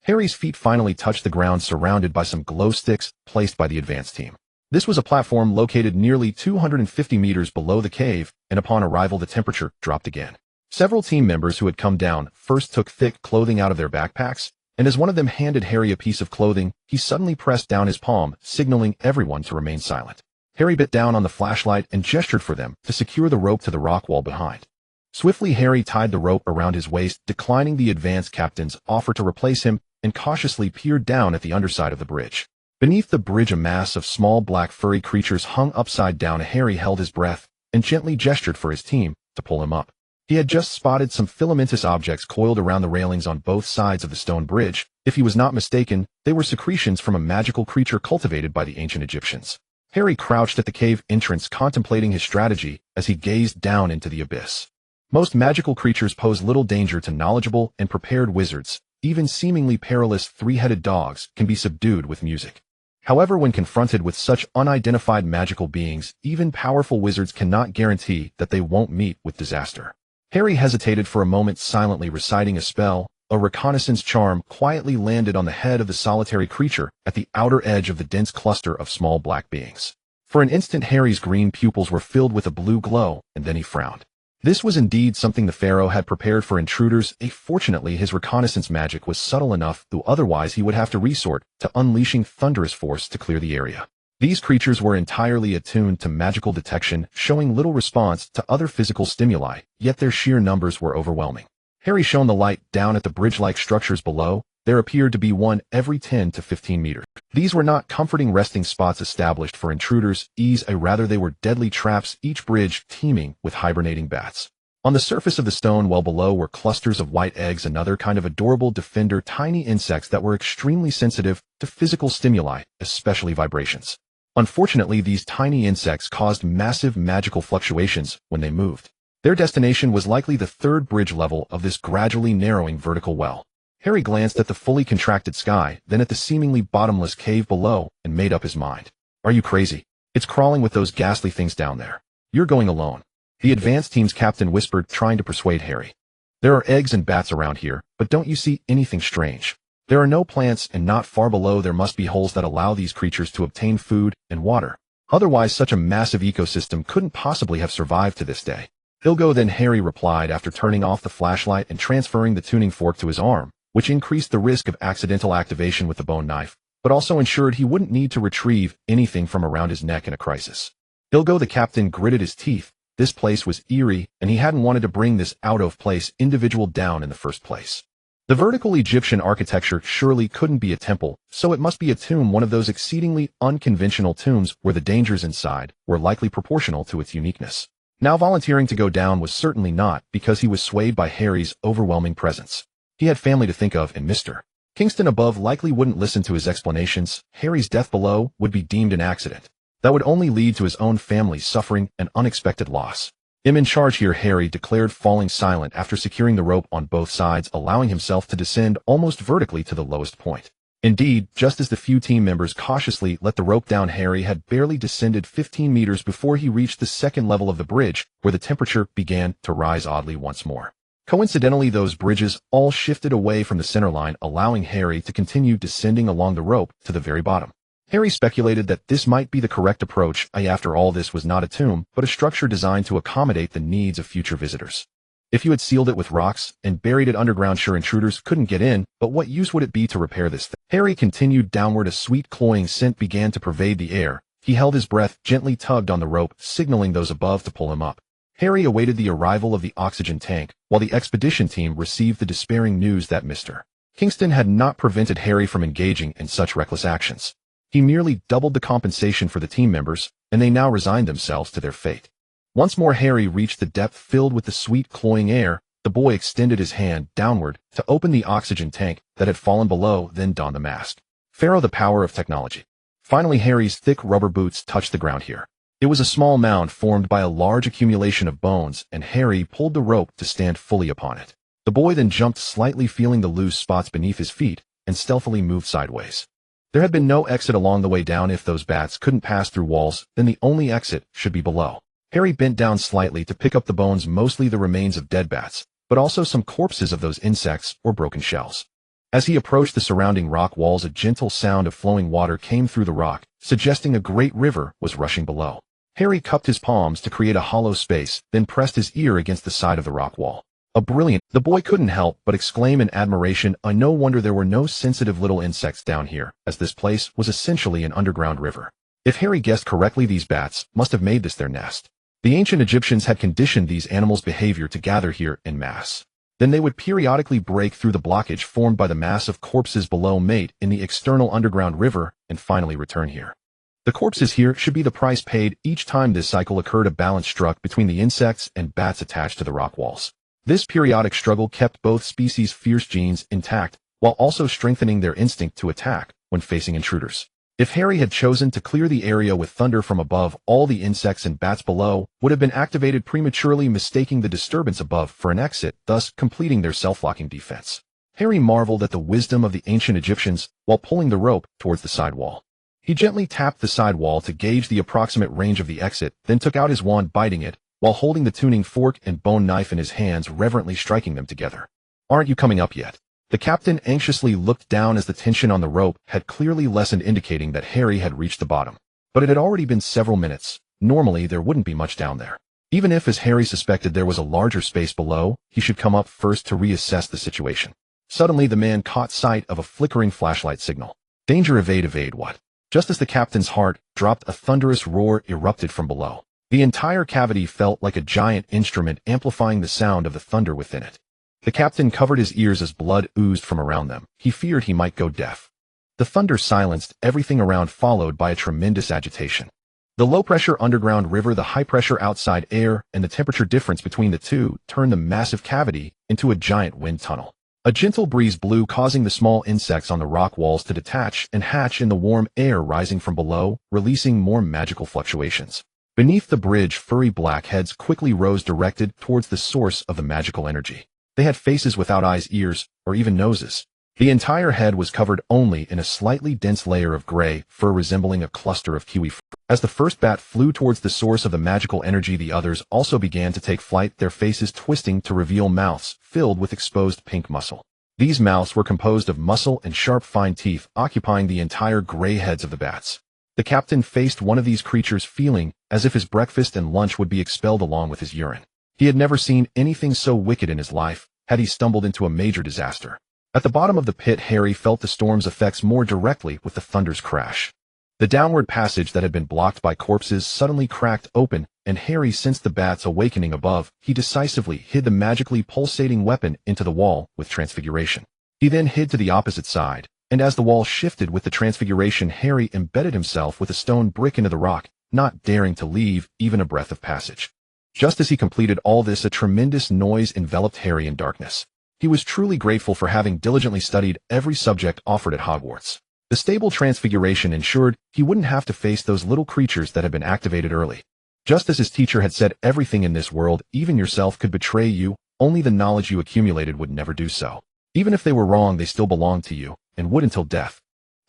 Harry's feet finally touched the ground, surrounded by some glow sticks placed by the advance team. This was a platform located nearly 250 meters below the cave, and upon arrival the temperature dropped again. Several team members who had come down first took thick clothing out of their backpacks, and as one of them handed Harry a piece of clothing, he suddenly pressed down his palm, signaling everyone to remain silent. Harry bit down on the flashlight and gestured for them to secure the rope to the rock wall behind. Swiftly Harry tied the rope around his waist, declining the advance captain's offer to replace him, and cautiously peered down at the underside of the bridge. Beneath the bridge a mass of small black furry creatures hung upside down. Harry held his breath and gently gestured for his team to pull him up. He had just spotted some filamentous objects coiled around the railings on both sides of the stone bridge. If he was not mistaken, they were secretions from a magical creature cultivated by the ancient Egyptians. Harry crouched at the cave entrance, contemplating his strategy as he gazed down into the abyss. Most magical creatures pose little danger to knowledgeable and prepared wizards. Even seemingly perilous 3-headed dogs can be subdued with music. However, when confronted with such unidentified magical beings, even powerful wizards cannot guarantee that they won't meet with disaster. Harry hesitated for a moment, silently reciting a spell, a reconnaissance charm quietly landed on the head of the solitary creature at the outer edge of the dense cluster of small black beings. For an instant, Harry's green pupils were filled with a blue glow, and then he frowned. This was indeed something the Pharaoh had prepared for intruders. Fortunately, his reconnaissance magic was subtle enough, though otherwise he would have to resort to unleashing thunderous force to clear the area. These creatures were entirely attuned to magical detection, showing little response to other physical stimuli, yet their sheer numbers were overwhelming. Harry shone the light down at the bridge-like structures below. There appeared to be one every 10 to 15 meters. These were not comforting resting spots established for intruders, rather they were deadly traps, each bridge teeming with hibernating bats. On the surface of the stone well below were clusters of white eggs, another kind of adorable defender, tiny insects that were extremely sensitive to physical stimuli, especially vibrations. Unfortunately, these tiny insects caused massive magical fluctuations when they moved. Their destination was likely the third bridge level of this gradually narrowing vertical well. Harry glanced at the fully contracted sky, then at the seemingly bottomless cave below, and made up his mind. Are you crazy? It's crawling with those ghastly things down there. You're going alone. The advanced team's captain whispered, trying to persuade Harry. There are eggs and bats around here, but don't you see anything strange? There are no plants, and not far below there must be holes that allow these creatures to obtain food and water. Otherwise, such a massive ecosystem couldn't possibly have survived to this day. He'll go then, Harry replied after turning off the flashlight and transferring the tuning fork to his arm, which increased the risk of accidental activation with the bone knife, but also ensured he wouldn't need to retrieve anything from around his neck in a crisis. He'll go, the captain gritted his teeth. This place was eerie, and he hadn't wanted to bring this out-of-place individual down in the first place. The vertical Egyptian architecture surely couldn't be a temple, so it must be a tomb, one of those exceedingly unconventional tombs where the dangers inside were likely proportional to its uniqueness. Now volunteering to go down was certainly not, because he was swayed by Harry's overwhelming presence. He had family to think of, and Mr. Kingston above likely wouldn't listen to his explanations. Harry's death below would be deemed an accident. That would only lead to his own family's suffering and unexpected loss. I'm in charge here, Harry declared, falling silent after securing the rope on both sides, allowing himself to descend almost vertically to the lowest point. Indeed, just as the few team members cautiously let the rope down, Harry had barely descended 15 meters before he reached the second level of the bridge, where the temperature began to rise oddly once more. Coincidentally, those bridges all shifted away from the center line, allowing Harry to continue descending along the rope to the very bottom. Harry speculated that this might be the correct approach. After all, this was not a tomb, but a structure designed to accommodate the needs of future visitors. If you had sealed it with rocks and buried it underground, sure, intruders couldn't get in, but what use would it be to repair this thing? Harry continued downward. A sweet cloying scent began to pervade the air. He held his breath, gently tugged on the rope, signaling those above to pull him up. Harry awaited the arrival of the oxygen tank, while the expedition team received the despairing news that Mr. Kingston had not prevented Harry from engaging in such reckless actions. He merely doubled the compensation for the team members, and they now resigned themselves to their fate. Once more Harry reached the depth filled with the sweet cloying air. The boy extended his hand downward to open the oxygen tank that had fallen below, then donned the mask. Pharaoh, the power of technology. Finally, Harry's thick rubber boots touched the ground here. It was a small mound formed by a large accumulation of bones, and Harry pulled the rope to stand fully upon it. The boy then jumped slightly, feeling the loose spots beneath his feet, and stealthily moved sideways. There had been no exit along the way down. If those bats couldn't pass through walls, then the only exit should be below. Harry bent down slightly to pick up the bones, mostly the remains of dead bats, but also some corpses of those insects or broken shells. As he approached the surrounding rock walls, a gentle sound of flowing water came through the rock, suggesting a great river was rushing below. Harry cupped his palms to create a hollow space, then pressed his ear against the side of the rock wall. The boy couldn't help but exclaim in admiration. No wonder there were no sensitive little insects down here, as this place was essentially an underground river. If Harry guessed correctly, these bats must have made this their nest. The ancient Egyptians had conditioned these animals' behavior to gather here in mass. Then they would periodically break through the blockage formed by the mass of corpses below, mate in the external underground river, and finally return here. The corpses here should be the price paid each time this cycle occurred, a balance struck between the insects and bats attached to the rock walls. This periodic struggle kept both species' fierce genes intact, while also strengthening their instinct to attack when facing intruders. If Harry had chosen to clear the area with thunder from above, all the insects and bats below would have been activated prematurely, mistaking the disturbance above for an exit, thus completing their self-locking defense. Harry marveled at the wisdom of the ancient Egyptians while pulling the rope towards the side wall. He gently tapped the side wall to gauge the approximate range of the exit, then took out his wand, biting it, while holding the tuning fork and bone knife in his hands, reverently striking them together. Aren't you coming up yet? The captain anxiously looked down as the tension on the rope had clearly lessened, indicating that Harry had reached the bottom. But it had already been several minutes. Normally, there wouldn't be much down there. Even if, as Harry suspected, there was a larger space below, he should come up first to reassess the situation. Suddenly, the man caught sight of a flickering flashlight signal. Danger, evade, what? Just as the captain's heart dropped, a thunderous roar erupted from below. The entire cavity felt like a giant instrument, amplifying the sound of the thunder within it. The captain covered his ears as blood oozed from around them. He feared he might go deaf. The thunder silenced everything around, followed by a tremendous agitation. The low-pressure underground river, the high-pressure outside air, and the temperature difference between the two turned the massive cavity into a giant wind tunnel. A gentle breeze blew, causing the small insects on the rock walls to detach and hatch in the warm air rising from below, releasing more magical fluctuations. Beneath the bridge, furry black heads quickly rose, directed towards the source of the magical energy. They had faces without eyes, ears, or even noses. The entire head was covered only in a slightly dense layer of gray fur resembling a cluster of kiwi fruit. As the first bat flew towards the source of the magical energy, the others also began to take flight, their faces twisting to reveal mouths filled with exposed pink muscle. These mouths were composed of muscle and sharp fine teeth, occupying the entire gray heads of the bats. The captain faced one of these creatures, feeling as if his breakfast and lunch would be expelled along with his urine. He had never seen anything so wicked in his life, had he stumbled into a major disaster. At the bottom of the pit, Harry felt the storm's effects more directly with the thunder's crash. The downward passage that had been blocked by corpses suddenly cracked open, and Harry sensed the bats awakening above. He decisively hid the magically pulsating weapon into the wall with transfiguration. He then hid to the opposite side, and as the wall shifted with the transfiguration, Harry embedded himself with a stone brick into the rock, not daring to leave even a breath of passage. Just as he completed all this, a tremendous noise enveloped Harry in darkness. He was truly grateful for having diligently studied every subject offered at Hogwarts. The stable transfiguration ensured he wouldn't have to face those little creatures that had been activated early. Just as his teacher had said, everything in this world, even yourself, could betray you, only the knowledge you accumulated would never do so. Even if they were wrong, they still belonged to you, and would until death.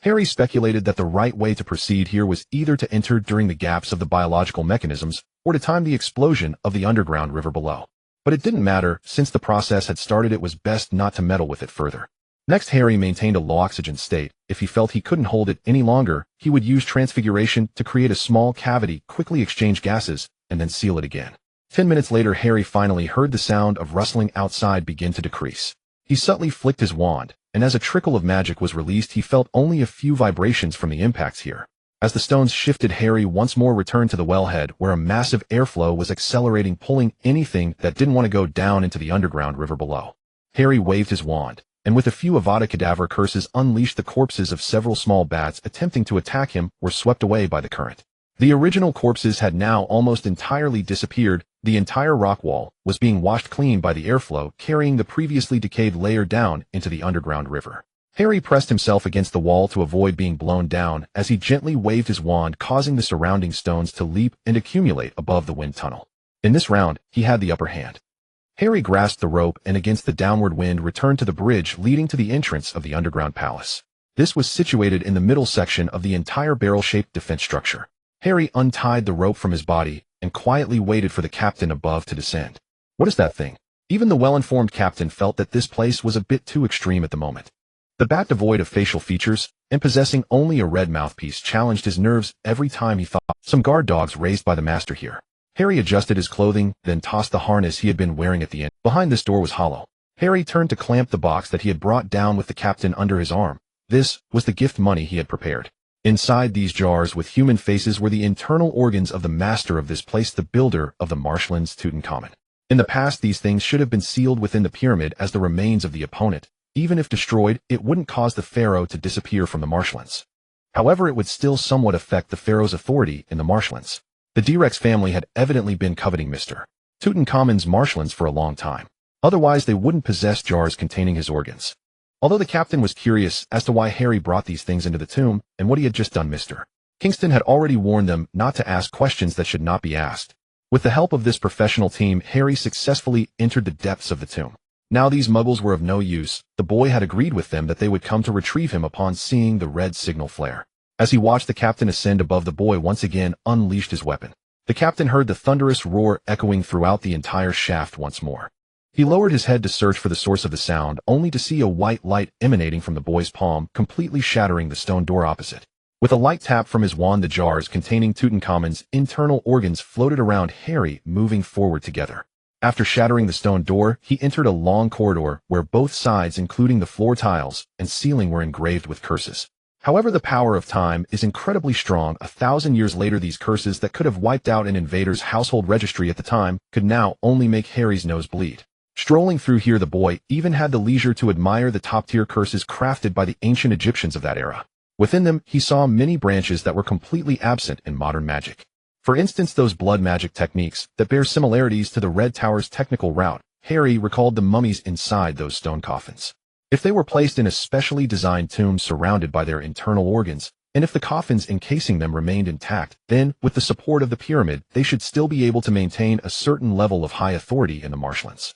Harry speculated that the right way to proceed here was either to enter during the gaps of the biological mechanisms, or to time the explosion of the underground river below. But it didn't matter, since the process had started. It was best not to meddle with it further. Next, Harry maintained a low oxygen state. If he felt he couldn't hold it any longer, he would use transfiguration to create a small cavity, quickly exchange gases, and then seal it again. 10 minutes later, Harry finally heard the sound of rustling outside begin to decrease. He subtly flicked his wand, and as a trickle of magic was released, he felt only a few vibrations from the impacts here. As the stones shifted, Harry once more returned to the wellhead, where a massive airflow was accelerating, pulling anything that didn't want to go down into the underground river below. Harry waved his wand, and with a few Avada Kedavra curses unleashed, the corpses of several small bats attempting to attack him were swept away by the current. The original corpses had now almost entirely disappeared. The entire rock wall was being washed clean by the airflow, carrying the previously decayed layer down into the underground river. Harry pressed himself against the wall to avoid being blown down as he gently waved his wand, causing the surrounding stones to leap and accumulate above the wind tunnel. In this round, he had the upper hand. Harry grasped the rope and against the downward wind returned to the bridge leading to the entrance of the underground palace. This was situated in the middle section of the entire barrel-shaped defense structure. Harry untied the rope from his body and quietly waited for the captain above to descend. What is that thing? Even the well-informed captain felt that this place was a bit too extreme at the moment. The bat, devoid of facial features and possessing only a red mouthpiece, challenged his nerves every time he thought. Some guard dogs raised by the master here. Harry adjusted his clothing, then tossed the harness he had been wearing at the end. Behind this door was hollow. Harry turned to clamp the box that he had brought down with the captain under his arm. This was the gift money he had prepared. Inside these jars with human faces were the internal organs of the master of this place, the builder of the marshlands, Tutankhamun. In the past, these things should have been sealed within the pyramid as the remains of the opponent. Even if destroyed, it wouldn't cause the pharaoh to disappear from the marshlands. However, it would still somewhat affect the pharaoh's authority in the marshlands. The D-Rex family had evidently been coveting Mr. Tutankhamun's marshlands for a long time. Otherwise, they wouldn't possess jars containing his organs. Although the captain was curious as to why Harry brought these things into the tomb and what he had just done, Mr. Kingston had already warned them not to ask questions that should not be asked. With the help of this professional team, Harry successfully entered the depths of the tomb. Now these muggles were of no use. The boy had agreed with them that they would come to retrieve him upon seeing the red signal flare. As he watched the captain ascend above, the boy once again unleashed his weapon. The captain heard the thunderous roar echoing throughout the entire shaft once more. He lowered his head to search for the source of the sound, only to see a white light emanating from the boy's palm, completely shattering the stone door opposite. With a light tap from his wand, the jars containing Tutankhamun's internal organs floated around Harry, moving forward together. After shattering the stone door, he entered a long corridor where both sides, including the floor tiles and ceiling, were engraved with curses. However, the power of time is incredibly strong. 1,000 years later, these curses that could have wiped out an invader's household registry at the time could now only make Harry's nose bleed. Strolling through here, the boy even had the leisure to admire the top-tier curses crafted by the ancient Egyptians of that era. Within them, he saw many branches that were completely absent in modern magic. For instance, those blood magic techniques that bear similarities to the Red Tower's technical route. Harry recalled the mummies inside those stone coffins. If they were placed in a specially designed tomb surrounded by their internal organs, and if the coffins encasing them remained intact, then, with the support of the pyramid, they should still be able to maintain a certain level of high authority in the marshlands.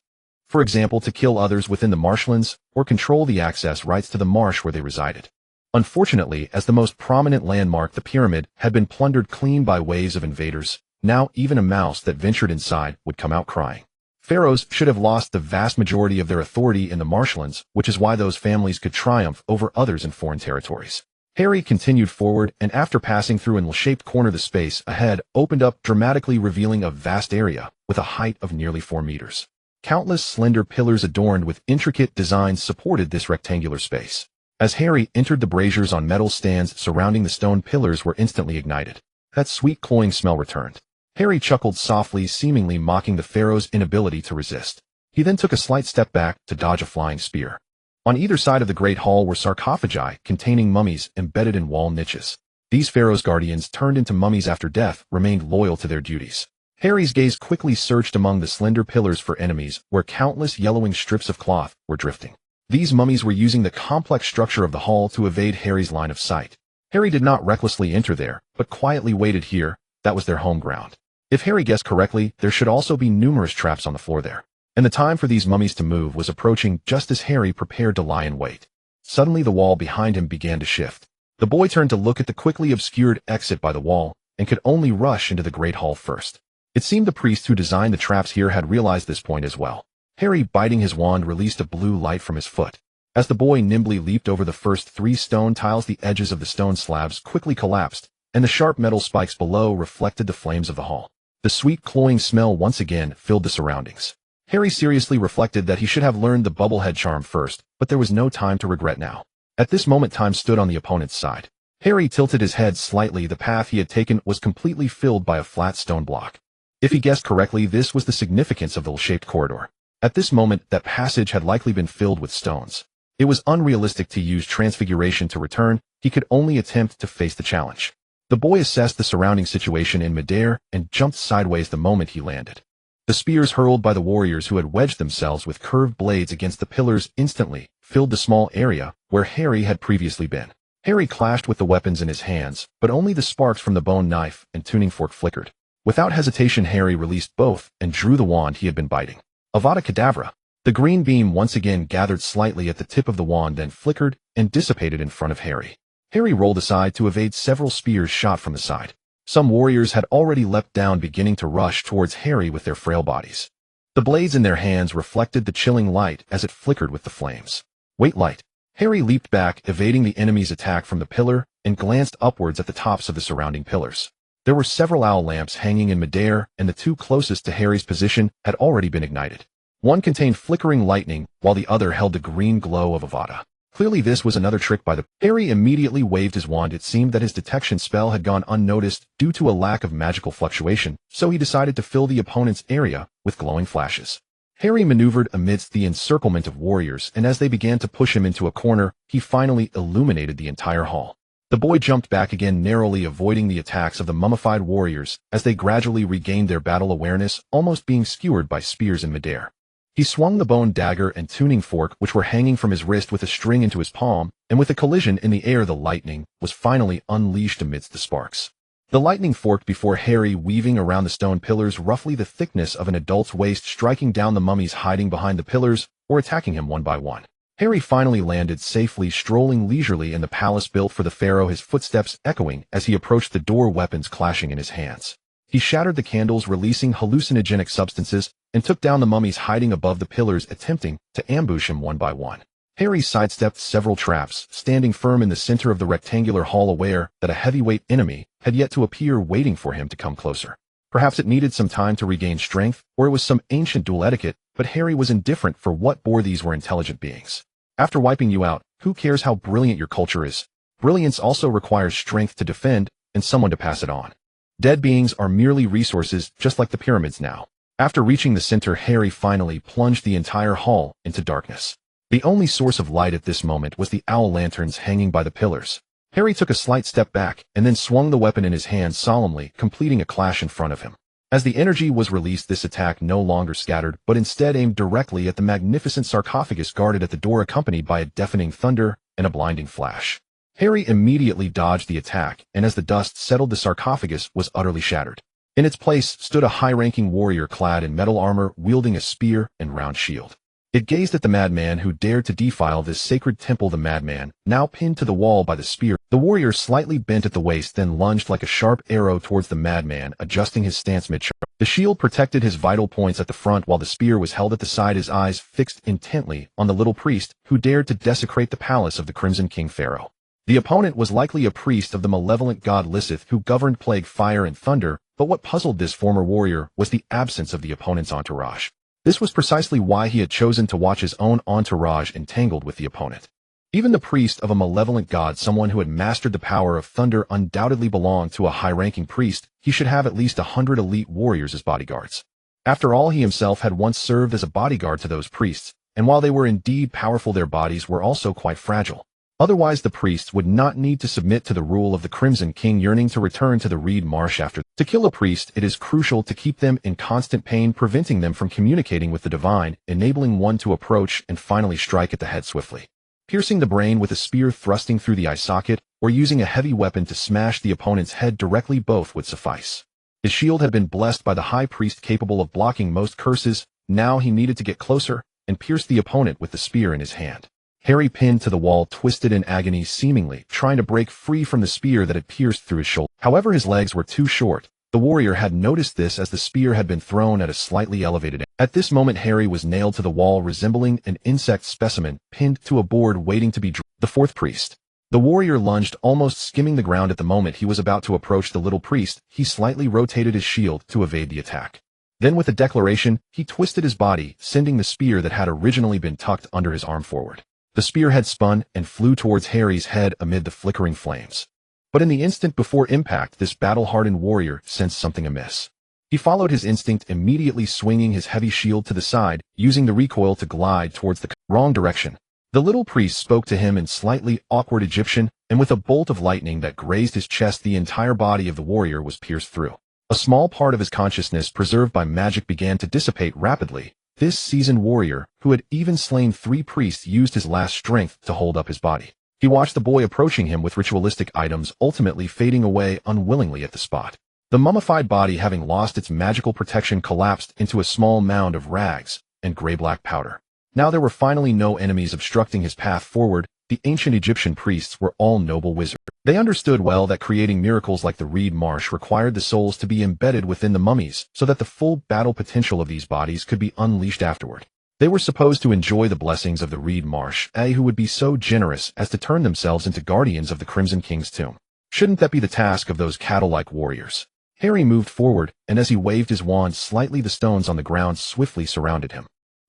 For example, to kill others within the marshlands, or control the access rights to the marsh where they resided. Unfortunately, as the most prominent landmark, the pyramid had been plundered clean by waves of invaders. Now even a mouse that ventured inside would come out crying. Pharaohs should have lost the vast majority of their authority in the marshlands, which is why those families could triumph over others in foreign territories. Harry continued forward, and after passing through an L-shaped corner, the space ahead opened up dramatically, revealing a vast area with a height of nearly 4 meters. Countless slender pillars adorned with intricate designs supported this rectangular space. As Harry entered, the braziers on metal stands surrounding the stone pillars were instantly ignited. That sweet cloying smell returned. Harry chuckled softly, seemingly mocking the pharaoh's inability to resist. He then took a slight step back to dodge a flying spear. On either side of the great hall were sarcophagi containing mummies embedded in wall niches. These pharaoh's guardians, turned into mummies after death, remained loyal to their duties. Harry's gaze quickly searched among the slender pillars for enemies, where countless yellowing strips of cloth were drifting. These mummies were using the complex structure of the hall to evade Harry's line of sight. Harry did not recklessly enter there, but quietly waited here. That was their home ground. If Harry guessed correctly, there should also be numerous traps on the floor there. And the time for these mummies to move was approaching just as Harry prepared to lie in wait. Suddenly the wall behind him began to shift. The boy turned to look at the quickly obscured exit by the wall, and could only rush into the great hall first. It seemed the priest who designed the traps here had realized this point as well. Harry, biting his wand, released a blue light from his foot. As the boy nimbly leaped over the first 3 stone tiles, the edges of the stone slabs quickly collapsed, and the sharp metal spikes below reflected the flames of the hall. The sweet, cloying smell once again filled the surroundings. Harry seriously reflected that he should have learned the bubblehead charm first, but there was no time to regret now. At this moment, time stood on the opponent's side. Harry tilted his head slightly. The path he had taken was completely filled by a flat stone block. If he guessed correctly, this was the significance of the L-shaped corridor. At this moment, that passage had likely been filled with stones. It was unrealistic to use transfiguration to return. He could only attempt to face the challenge. The boy assessed the surrounding situation in midair and jumped sideways the moment he landed. The spears hurled by the warriors who had wedged themselves with curved blades against the pillars instantly filled the small area where Harry had previously been. Harry clashed with the weapons in his hands, but only the sparks from the bone knife and tuning fork flickered. Without hesitation, Harry released both and drew the wand he had been biting. Avada Kedavra! The green beam once again gathered slightly at the tip of the wand, then flickered and dissipated in front of Harry. Harry rolled aside to evade several spears shot from the side. Some warriors had already leapt down, beginning to rush towards Harry with their frail bodies. The blades in their hands reflected the chilling light as it flickered with the flames. Wait, light! Harry leaped back, evading the enemy's attack from the pillar, and glanced upwards at the tops of the surrounding pillars. There were several owl lamps hanging in midair, and the 2 closest to Harry's position had already been ignited. One contained flickering lightning, while the other held the green glow of Avada. Clearly this was another trick by the... Harry immediately waved his wand. It seemed that his detection spell had gone unnoticed due to a lack of magical fluctuation, so he decided to fill the opponent's area with glowing flashes. Harry maneuvered amidst the encirclement of warriors, and as they began to push him into a corner, he finally illuminated the entire hall. The boy jumped back again, narrowly avoiding the attacks of the mummified warriors as they gradually regained their battle awareness, almost being skewered by spears in midair. He swung the bone dagger and tuning fork, which were hanging from his wrist, with a string into his palm, and with a collision in the air, the lightning was finally unleashed amidst the sparks. The lightning forked before Harry, weaving around the stone pillars roughly the thickness of an adult's waist, striking down the mummies hiding behind the pillars or attacking him one by one. Harry finally landed safely, strolling leisurely in the palace built for the pharaoh, his footsteps echoing as he approached the door, weapons clashing in his hands. He shattered the candles, releasing hallucinogenic substances, and took down the mummies hiding above the pillars, attempting to ambush him one by one. Harry sidestepped several traps, standing firm in the center of the rectangular hall, aware that a heavyweight enemy had yet to appear, waiting for him to come closer. Perhaps it needed some time to regain strength, or it was some ancient duel etiquette, but Harry was indifferent, for what bore these were intelligent beings. After wiping you out, who cares how brilliant your culture is? Brilliance also requires strength to defend, and someone to pass it on. Dead beings are merely resources, just like the pyramids now. After reaching the center, Harry finally plunged the entire hall into darkness. The only source of light at this moment was the owl lanterns hanging by the pillars. Harry took a slight step back, and then swung the weapon in his hand solemnly, completing a clash in front of him. As the energy was released, this attack no longer scattered, but instead aimed directly at the magnificent sarcophagus guarded at the door, accompanied by a deafening thunder and a blinding flash. Harry immediately dodged the attack, and as the dust settled, the sarcophagus was utterly shattered. In its place stood a high-ranking warrior clad in metal armor, wielding a spear and round shield. It gazed at the madman who dared to defile this sacred temple. The madman, now pinned to the wall by the spear, the warrior slightly bent at the waist, then lunged like a sharp arrow towards the madman, adjusting his stance mid-charge. The shield protected his vital points at the front, while the spear was held at the side, his eyes fixed intently on the little priest who dared to desecrate the palace of the Crimson King Pharaoh. The opponent was likely a priest of the malevolent god Lysith, who governed plague, fire, and thunder, but what puzzled this former warrior was the absence of the opponent's entourage. This was precisely why he had chosen to watch his own entourage entangled with the opponent. Even the priest of a malevolent god, someone who had mastered the power of thunder, undoubtedly belonged to a high-ranking priest. He should have at least 100 elite warriors as bodyguards. After all, he himself had once served as a bodyguard to those priests, and while they were indeed powerful, their bodies were also quite fragile. Otherwise, the priests would not need to submit to the rule of the Crimson King, yearning to return to the Reed Marsh after. To kill a priest, it is crucial to keep them in constant pain, preventing them from communicating with the divine, enabling one to approach and finally strike at the head swiftly. Piercing the brain with a spear thrusting through the eye socket, or using a heavy weapon to smash the opponent's head directly, both would suffice. His shield had been blessed by the high priest, capable of blocking most curses. Now he needed to get closer and pierce the opponent with the spear in his hand. Harry, pinned to the wall, twisted in agony, seemingly trying to break free from the spear that had pierced through his shoulder. However, his legs were too short. The warrior had noticed this, as the spear had been thrown at a slightly elevated angle. At this moment, Harry was nailed to the wall, resembling an insect specimen pinned to a board waiting to be drawn. The fourth priest. The warrior lunged, almost skimming the ground. At the moment he was about to approach the little priest, he slightly rotated his shield to evade the attack. Then, with a declaration, he twisted his body, sending the spear that had originally been tucked under his arm forward. The spear had spun and flew towards Harry's head amid the flickering flames. But in the instant before impact, this battle-hardened warrior sensed something amiss. He followed his instinct, immediately swinging his heavy shield to the side, using the recoil to glide towards the wrong direction. The little priest spoke to him in slightly awkward Egyptian, and with a bolt of lightning that grazed his chest, the entire body of the warrior was pierced through. A small part of his consciousness, preserved by magic, began to dissipate rapidly. This seasoned warrior, who had even slain 3 priests, used his last strength to hold up his body. He watched the boy approaching him with ritualistic items, ultimately fading away unwillingly at the spot. The mummified body, having lost its magical protection, collapsed into a small mound of rags and gray-black powder. Now there were finally no enemies obstructing his path forward. The ancient Egyptian priests were all noble wizards. They understood well that creating miracles like the Reed Marsh required the souls to be embedded within the mummies, so that the full battle potential of these bodies could be unleashed afterward. They were supposed to enjoy the blessings of the Reed Marsh, who would be so generous as to turn themselves into guardians of the Crimson King's tomb. Shouldn't that be the task of those cattle-like warriors? Harry moved forward, and as he waved his wand slightly, the stones on the ground swiftly surrounded him.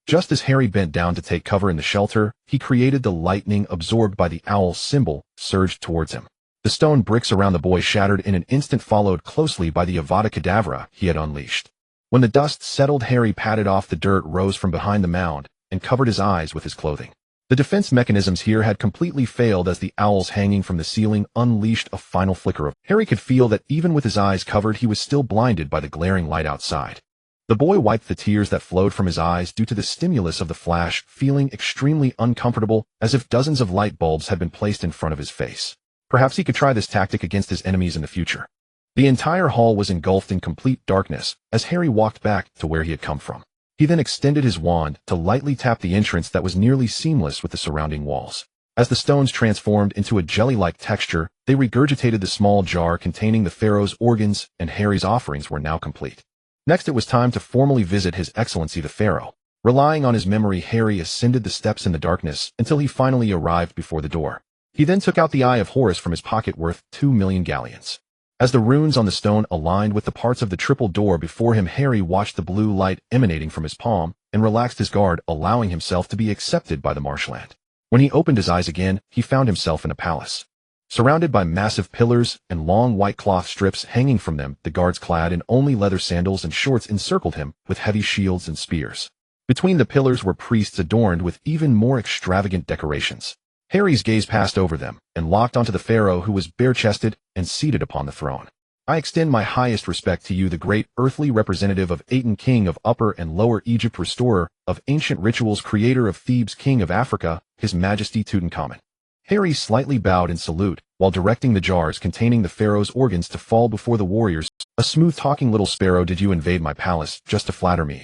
Just as Harry bent down to take cover in the shelter, he created the lightning absorbed by the owl symbol surged towards him. The stone bricks around the boy shattered in an instant, followed closely by the Avada Kedavra he had unleashed. When the dust settled, Harry patted off the dirt, rose from behind the mound, and covered his eyes with his clothing. The defense mechanisms here had completely failed, as the owls hanging from the ceiling unleashed a final flicker of. Harry could feel that even with his eyes covered, he was still blinded by the glaring light outside. The boy wiped the tears that flowed from his eyes due to the stimulus of the flash, feeling extremely uncomfortable, as if dozens of light bulbs had been placed in front of his face. Perhaps he could try this tactic against his enemies in the future. The entire hall was engulfed in complete darkness as Harry walked back to where he had come from. He then extended his wand to lightly tap the entrance that was nearly seamless with the surrounding walls. As the stones transformed into a jelly-like texture, they regurgitated the small jar containing the pharaoh's organs, and Harry's offerings were now complete. Next it was time to formally visit His Excellency the Pharaoh. Relying on his memory, Harry ascended the steps in the darkness until he finally arrived before the door. He then took out the Eye of Horus from his pocket worth 2 million galleons. As the runes on the stone aligned with the parts of the triple door before him, Harry watched the blue light emanating from his palm and relaxed his guard, allowing himself to be accepted by the marshland. When he opened his eyes again, he found himself in a palace. Surrounded by massive pillars and long white cloth strips hanging from them, the guards clad in only leather sandals and shorts encircled him with heavy shields and spears. Between the pillars were priests adorned with even more extravagant decorations. Harry's gaze passed over them and locked onto the pharaoh, who was bare-chested and seated upon the throne. I extend my highest respect to you, the great earthly representative of Aten, king of Upper and Lower Egypt, restorer of ancient rituals, creator of Thebes, king of Africa, His Majesty Tutankhamun. Harry slightly bowed in salute while directing the jars containing the pharaoh's organs to fall before the warriors. A smooth-talking little sparrow, did you invade my palace just to flatter me?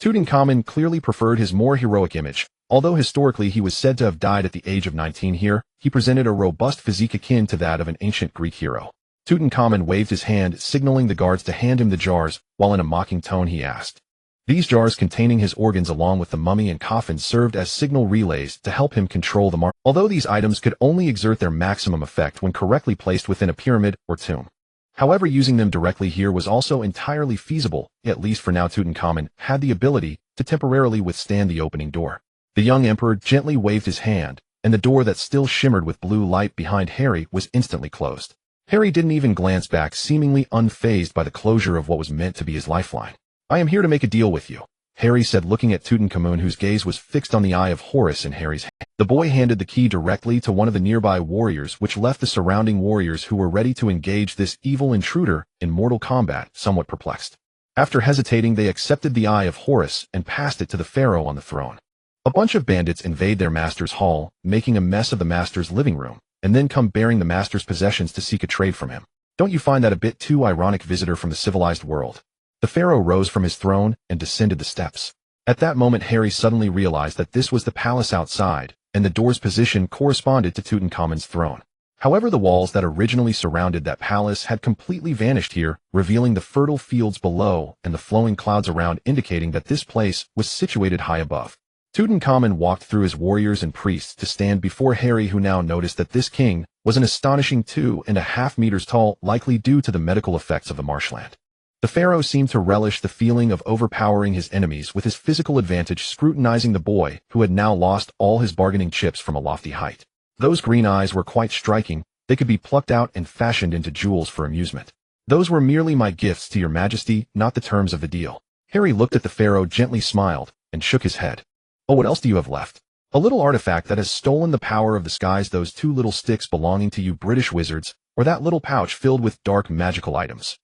Tutankhamun clearly preferred his more heroic image. Although historically he was said to have died at the age of 19 here, he presented a robust physique akin to that of an ancient Greek hero. Tutankhamun waved his hand, signaling the guards to hand him the jars, while in a mocking tone he asked. These jars containing his organs along with the mummy and coffin served as signal relays to help him control the mark. Although these items could only exert their maximum effect when correctly placed within a pyramid or tomb. However, using them directly here was also entirely feasible. At least for now, Tutankhamun had the ability to temporarily withstand the opening door. The young emperor gently waved his hand, and the door that still shimmered with blue light behind Harry was instantly closed. Harry didn't even glance back, seemingly unfazed by the closure of what was meant to be his lifeline. I am here to make a deal with you, Harry said, looking at Tutankhamun, whose gaze was fixed on the Eye of Horus in Harry's hand. The boy handed the key directly to one of the nearby warriors, which left the surrounding warriors who were ready to engage this evil intruder in mortal combat somewhat perplexed. After hesitating, they accepted the Eye of Horus and passed it to the pharaoh on the throne. A bunch of bandits invade their master's hall, making a mess of the master's living room, and then come bearing the master's possessions to seek a trade from him. Don't you find that a bit too ironic, visitor from the civilized world? The pharaoh rose from his throne and descended the steps. At that moment, Harry suddenly realized that this was the palace outside, and the door's position corresponded to Tutankhamun's throne. However, the walls that originally surrounded that palace had completely vanished here, revealing the fertile fields below and the flowing clouds around, indicating that this place was situated high above. Tutankhamun walked through his warriors and priests to stand before Harry, who now noticed that this king was an astonishing 2.5 meters tall, likely due to the medical effects of the marshland. The pharaoh seemed to relish the feeling of overpowering his enemies with his physical advantage, scrutinizing the boy, who had now lost all his bargaining chips, from a lofty height. Those green eyes were quite striking. They could be plucked out and fashioned into jewels for amusement. Those were merely my gifts to your majesty, not the terms of the deal. Harry looked at the pharaoh, gently smiled, and shook his head. Oh, what else do you have left? A little artifact that has stolen the power of the skies, those 2 little sticks belonging to you British wizards, or that little pouch filled with dark magical items.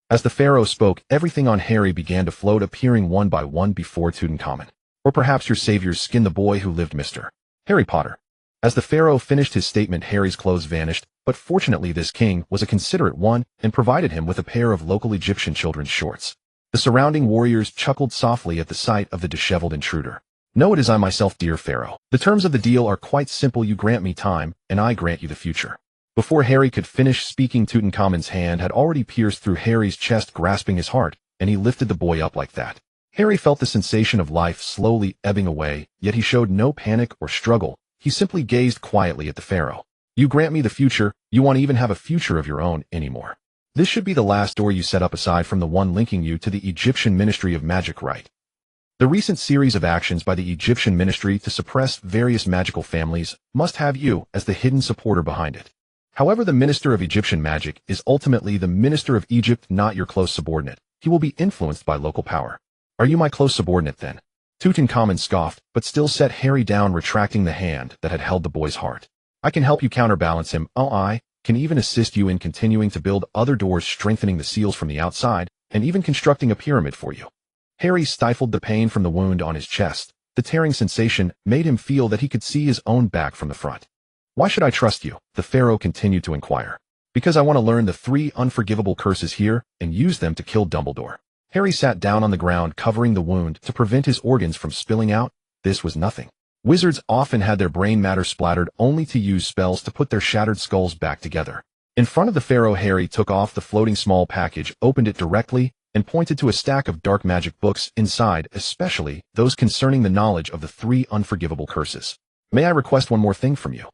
As the pharaoh spoke, everything on Harry began to float, appearing one by one before Tutankhamun. Or perhaps your savior's skin, the boy who lived, Mr. Harry Potter. As the pharaoh finished his statement, Harry's clothes vanished, but fortunately this king was a considerate one and provided him with a pair of local Egyptian children's shorts. The surrounding warriors chuckled softly at the sight of the disheveled intruder. No, it is I myself, dear pharaoh. The terms of the deal are quite simple. You grant me time, and I grant you the future. Before Harry could finish speaking, Tutankhamun's hand had already pierced through Harry's chest, grasping his heart, and he lifted the boy up like that. Harry felt the sensation of life slowly ebbing away, yet he showed no panic or struggle. He simply gazed quietly at the pharaoh. You grant me the future. You won't even have a future of your own anymore. This should be the last door you set up aside from the one linking you to the Egyptian Ministry of Magic, right? The recent series of actions by the Egyptian Ministry to suppress various magical families must have you as the hidden supporter behind it. However, the Minister of Egyptian Magic is ultimately the Minister of Egypt, not your close subordinate. He will be influenced by local power. Are you my close subordinate then? Tutankhamun scoffed, but still set Harry down, retracting the hand that had held the boy's heart. I can help you counterbalance him. Oh, I can even assist you in continuing to build other doors, strengthening the seals from the outside, and even constructing a pyramid for you. Harry stifled the pain from the wound on his chest. The tearing sensation made him feel that he could see his own back from the front. Why should I trust you? The pharaoh continued to inquire. Because I want to learn the 3 unforgivable curses here and use them to kill Dumbledore. Harry sat down on the ground, covering the wound to prevent his organs from spilling out. This was nothing. Wizards often had their brain matter splattered only to use spells to put their shattered skulls back together. In front of the pharaoh, Harry took off the floating small package, opened it directly, and pointed to a stack of dark magic books inside, especially those concerning the knowledge of the 3 unforgivable curses. May I request one more thing from you?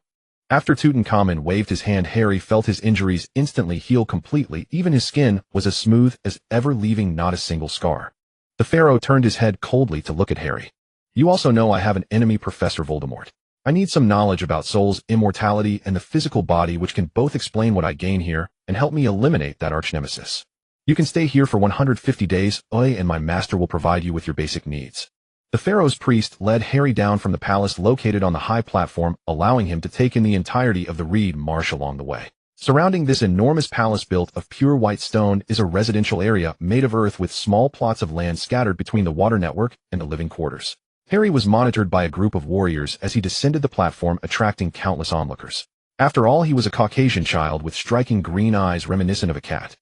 After Tutankhamun waved his hand, Harry felt his injuries instantly heal completely. Even his skin was as smooth as ever, leaving not a single scar. The pharaoh turned his head coldly to look at Harry. You also know I have an enemy, Professor Voldemort. I need some knowledge about souls, immortality, and the physical body, which can both explain what I gain here and help me eliminate that arch-nemesis. You can stay here for 150 days, and my master will provide you with your basic needs. The pharaoh's priest led Harry down from the palace located on the high platform, allowing him to take in the entirety of the Reed Marsh along the way. Surrounding this enormous palace built of pure white stone is a residential area made of earth with small plots of land scattered between the water network and the living quarters. Harry was monitored by a group of warriors as he descended the platform, attracting countless onlookers. After all, he was a Caucasian child with striking green eyes reminiscent of a cat.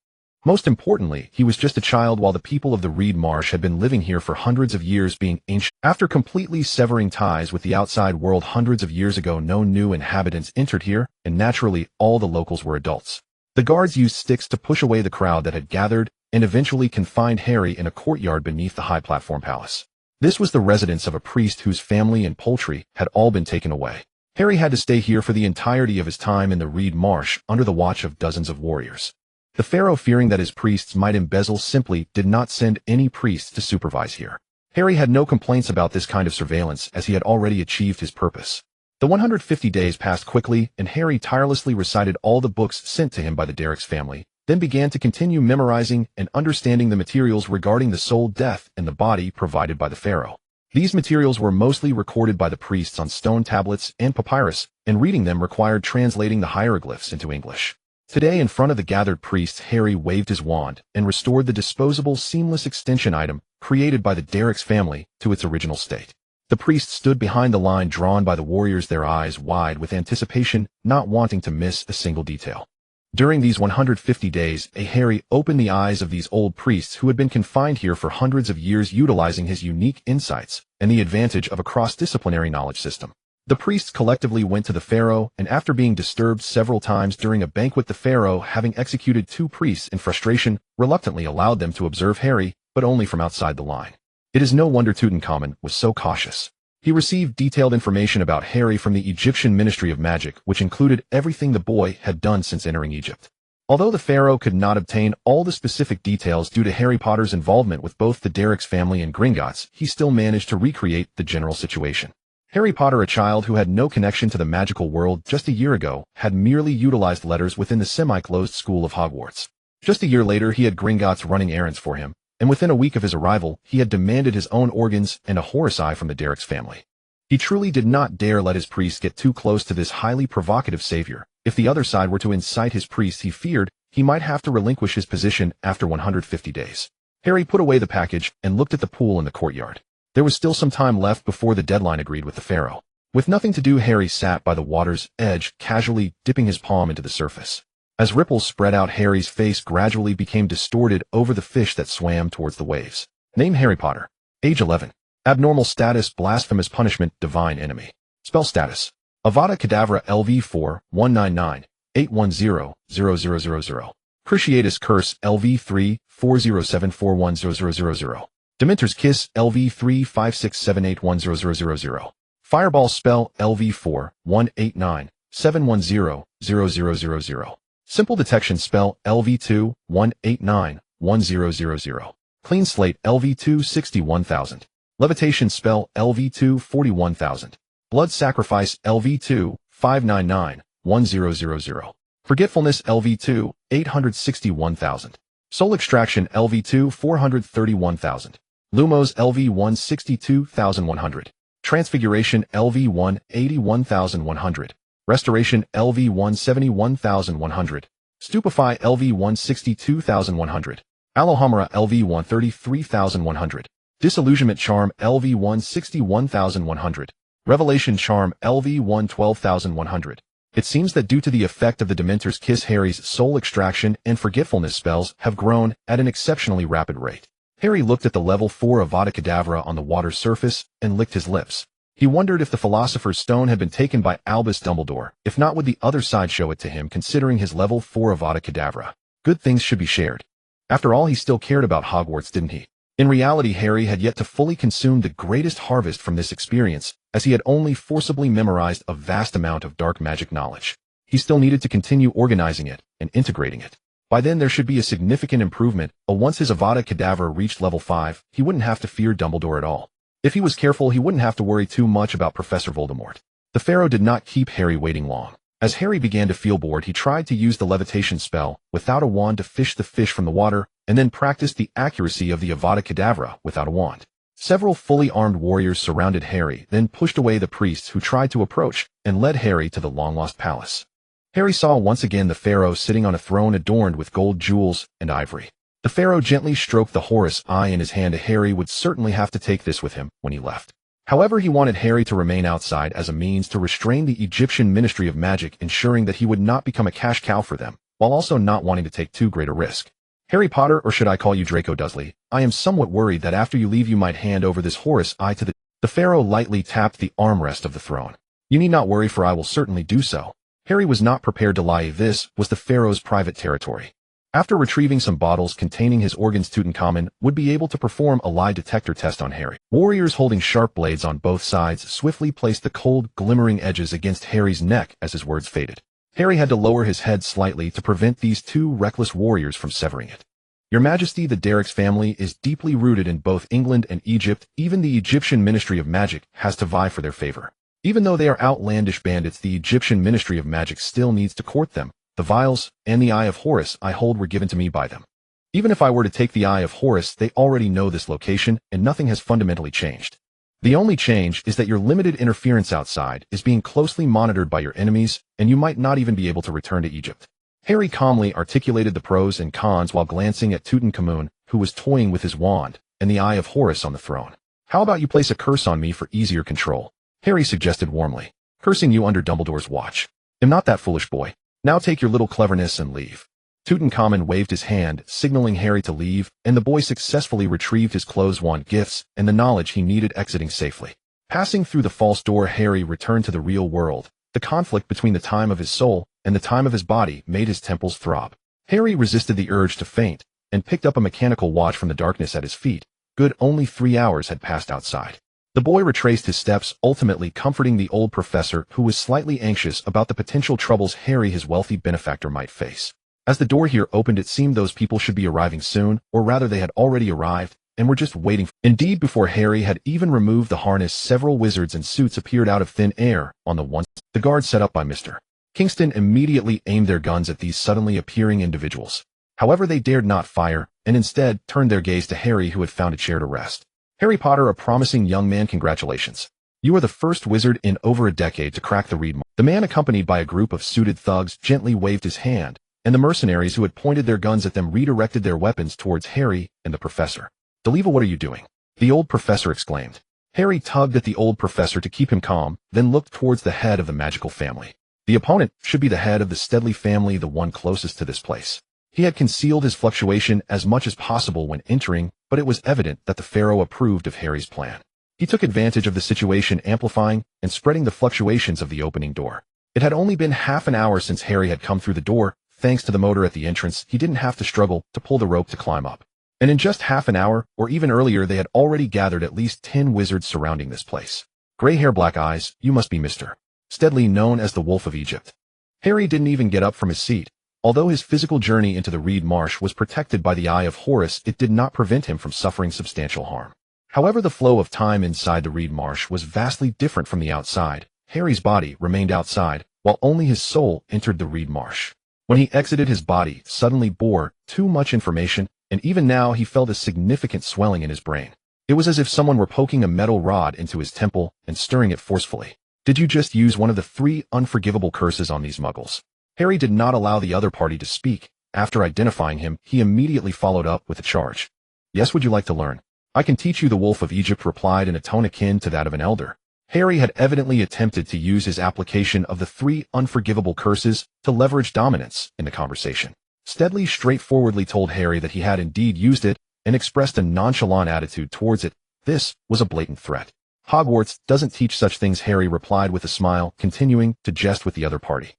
Most importantly, he was just a child, while the people of the Reed Marsh had been living here for hundreds of years, being ancient. After completely severing ties with the outside world hundreds of years ago, no new inhabitants entered here, and naturally, all the locals were adults. The guards used sticks to push away the crowd that had gathered, and eventually confined Harry in a courtyard beneath the high platform palace. This was the residence of a priest whose family and poultry had all been taken away. Harry had to stay here for the entirety of his time in the Reed Marsh, under the watch of dozens of warriors. The pharaoh, fearing that his priests might embezzle, simply did not send any priests to supervise here. Harry had no complaints about this kind of surveillance, as he had already achieved his purpose. The 150 days passed quickly, and Harry tirelessly recited all the books sent to him by the Derrick's family, then began to continue memorizing and understanding the materials regarding the soul, death, and the body provided by the pharaoh. These materials were mostly recorded by the priests on stone tablets and papyrus, and reading them required translating the hieroglyphs into English. Today, in front of the gathered priests, Harry waved his wand and restored the disposable seamless extension item created by the Derrick's family to its original state. The priests stood behind the line drawn by the warriors, their eyes wide with anticipation, not wanting to miss a single detail. During these 150 days, Harry opened the eyes of these old priests who had been confined here for hundreds of years, utilizing his unique insights and the advantage of a cross-disciplinary knowledge system. The priests collectively went to the pharaoh, and after being disturbed several times during a banquet, the pharaoh, having executed 2 priests in frustration, reluctantly allowed them to observe Harry, but only from outside the line. It is no wonder Tutankhamun was so cautious. He received detailed information about Harry from the Egyptian Ministry of Magic, which included everything the boy had done since entering Egypt. Although the pharaoh could not obtain all the specific details due to Harry Potter's involvement with both the Derrick's family and Gringotts, he still managed to recreate the general situation. Harry Potter, a child who had no connection to the magical world just a year ago, had merely utilized letters within the semi-closed school of Hogwarts. Just a year later, he had Gringotts running errands for him, and within a week of his arrival, he had demanded his own organs and a horse eye from the Derrick's family. He truly did not dare let his priests get too close to this highly provocative savior. If the other side were to incite his priests, he feared he might have to relinquish his position after 150 days. Harry put away the package and looked at the pool in the courtyard. There was still some time left before the deadline agreed with the pharaoh. With nothing to do, Harry sat by the water's edge, casually dipping his palm into the surface. As ripples spread out, Harry's face gradually became distorted over the fish that swam towards the waves. Name: Harry Potter. Age 11. Abnormal status: blasphemous punishment, divine enemy. Spell status: Avada Kedavra LV4 199 810 0000. Cruciatus Curse LV3 407410000. Dementor's Kiss LV3 5678100000. Fireball Spell LV4 189 710 0000. Simple Detection Spell LV2 189 1000. Clean Slate LV2 61000. Levitation Spell LV2 41000. Blood Sacrifice LV2 599 1000. Forgetfulness LV2 861,000. Soul Extraction LV2 431,000. Lumos LV1 62,100. Transfiguration LV1 81,100. Restoration LV1 71,100. Stupefy LV1 62,100. Alohomora LV1 33,100. Disillusionment Charm LV1 61,100. Revelation Charm LV1 12,100. It seems that due to the effect of the Dementor's Kiss, Harry's soul extraction and forgetfulness spells have grown at an exceptionally rapid rate. Harry looked at the level 4 Avada Kedavra on the water's surface and licked his lips. He He wondered if the Philosopher's Stone had been taken by Albus Dumbledore. If not, would the other side show it to him, considering his level 4 Avada Kedavra? Good things should be shared. After all, he still cared about Hogwarts, didn't he? In reality, Harry had yet to fully consume the greatest harvest from this experience, as he had only forcibly memorized a vast amount of dark magic knowledge. He still needed to continue organizing it and integrating it. By then, there should be a significant improvement. Once his Avada Kedavra reached level 5, he wouldn't have to fear Dumbledore at all. If he was careful, he wouldn't have to worry too much about Professor Voldemort. The Pharaoh did not keep Harry waiting long. As Harry began to feel bored, he tried to use the levitation spell without a wand to fish the fish from the water, and then practiced the accuracy of the Avada Kedavra without a wand. Several fully armed warriors surrounded Harry, then pushed away the priests who tried to approach, and led Harry to the long-lost palace. Harry saw once again the Pharaoh sitting on a throne adorned with gold, jewels, and ivory. The Pharaoh gently stroked the Horus eye in his hand. Harry would certainly have to take this with him when he left. However, he wanted Harry to remain outside as a means to restrain the Egyptian Ministry of Magic, ensuring that he would not become a cash cow for them, while also not wanting to take too great a risk. Harry Potter, or should I call you Draco Dudley, I am somewhat worried that after you leave you might hand over this Horus eye to the Pharaoh lightly tapped the armrest of the throne. You need not worry, for I will certainly do so. Harry was not prepared to lie. This was the Pharaoh's private territory. After retrieving some bottles containing his organs, Tutankhamun would be able to perform a lie detector test on Harry. Warriors holding sharp blades on both sides swiftly placed the cold, glimmering edges against Harry's neck as his words faded. Harry had to lower his head slightly to prevent these two reckless warriors from severing it. Your Majesty, the Derrick's family is deeply rooted in both England and Egypt. Even the Egyptian Ministry of Magic has to vie for their favor. Even though they are outlandish bandits, the Egyptian Ministry of Magic still needs to court them. The vials and the Eye of Horus I hold were given to me by them. Even if I were to take the Eye of Horus, they already know this location, and nothing has fundamentally changed. The only change is that your limited interference outside is being closely monitored by your enemies, and you might not even be able to return to Egypt. Harry calmly articulated the pros and cons while glancing at Tutankhamun, who was toying with his wand, and the Eye of Horus on the throne. How about you place a curse on me for easier control? Harry suggested warmly. Cursing you under Dumbledore's watch. I'm not that foolish, boy. Now take your little cleverness and leave. Tutankhamun waved his hand, signaling Harry to leave, and the boy successfully retrieved his clothes, wand, gifts, and the knowledge he needed, exiting safely. Passing through the false door, Harry returned to the real world. The conflict between the time of his soul and the time of his body made his temples throb. Harry resisted the urge to faint, and picked up a mechanical watch from the darkness at his feet. Good, only 3 hours had passed outside. The boy retraced his steps, ultimately comforting the old professor, who was slightly anxious about the potential troubles Harry, his wealthy benefactor, might face. As the door here opened, it seemed those people should be arriving soon, or rather they had already arrived, and were just waiting. Indeed, before Harry had even removed the harness, several wizards in suits appeared out of thin air on the one. The guard set up by Mr. Kingston immediately aimed their guns at these suddenly appearing individuals. However, they dared not fire, and instead turned their gaze to Harry, who had found a chair to rest. Harry Potter, a promising young man, congratulations. You are the first wizard in over a decade to crack the reed mark. The man, accompanied by a group of suited thugs, gently waved his hand, and the mercenaries who had pointed their guns at them redirected their weapons towards Harry and the professor. Deliva, what are you doing? The old professor exclaimed. Harry tugged at the old professor to keep him calm, then looked towards the head of the magical family. The opponent should be the head of the Studley family, the one closest to this place. He had concealed his fluctuation as much as possible when entering, but it was evident that the Pharaoh approved of Harry's plan. He took advantage of the situation, amplifying and spreading the fluctuations of the opening door. It had only been half an hour since Harry had come through the door. Thanks to the motor at the entrance, he didn't have to struggle to pull the rope to climb up. And in just half an hour, or even earlier, they had already gathered at least 10 wizards surrounding this place. Gray hair, black eyes, you must be Mr. Studley, known as the Wolf of Egypt. Harry didn't even get up from his seat. Although his physical journey into the Reed Marsh was protected by the Eye of Horus, it did not prevent him from suffering substantial harm. However, the flow of time inside the Reed Marsh was vastly different from the outside. Harry's body remained outside, while only his soul entered the Reed Marsh. When he exited, his body suddenly bore too much information, and even now he felt a significant swelling in his brain. It was as if someone were poking a metal rod into his temple and stirring it forcefully. Did you just use one of the 3 unforgivable curses on these muggles? Harry did not allow the other party to speak. After identifying him, he immediately followed up with a charge. Yes, would you like to learn? I can teach you, the Wolf of Egypt replied in a tone akin to that of an elder. Harry had evidently attempted to use his application of the 3 unforgivable curses to leverage dominance in the conversation. Studley straightforwardly told Harry that he had indeed used it and expressed a nonchalant attitude towards it. This was a blatant threat. Hogwarts doesn't teach such things, Harry replied with a smile, continuing to jest with the other party.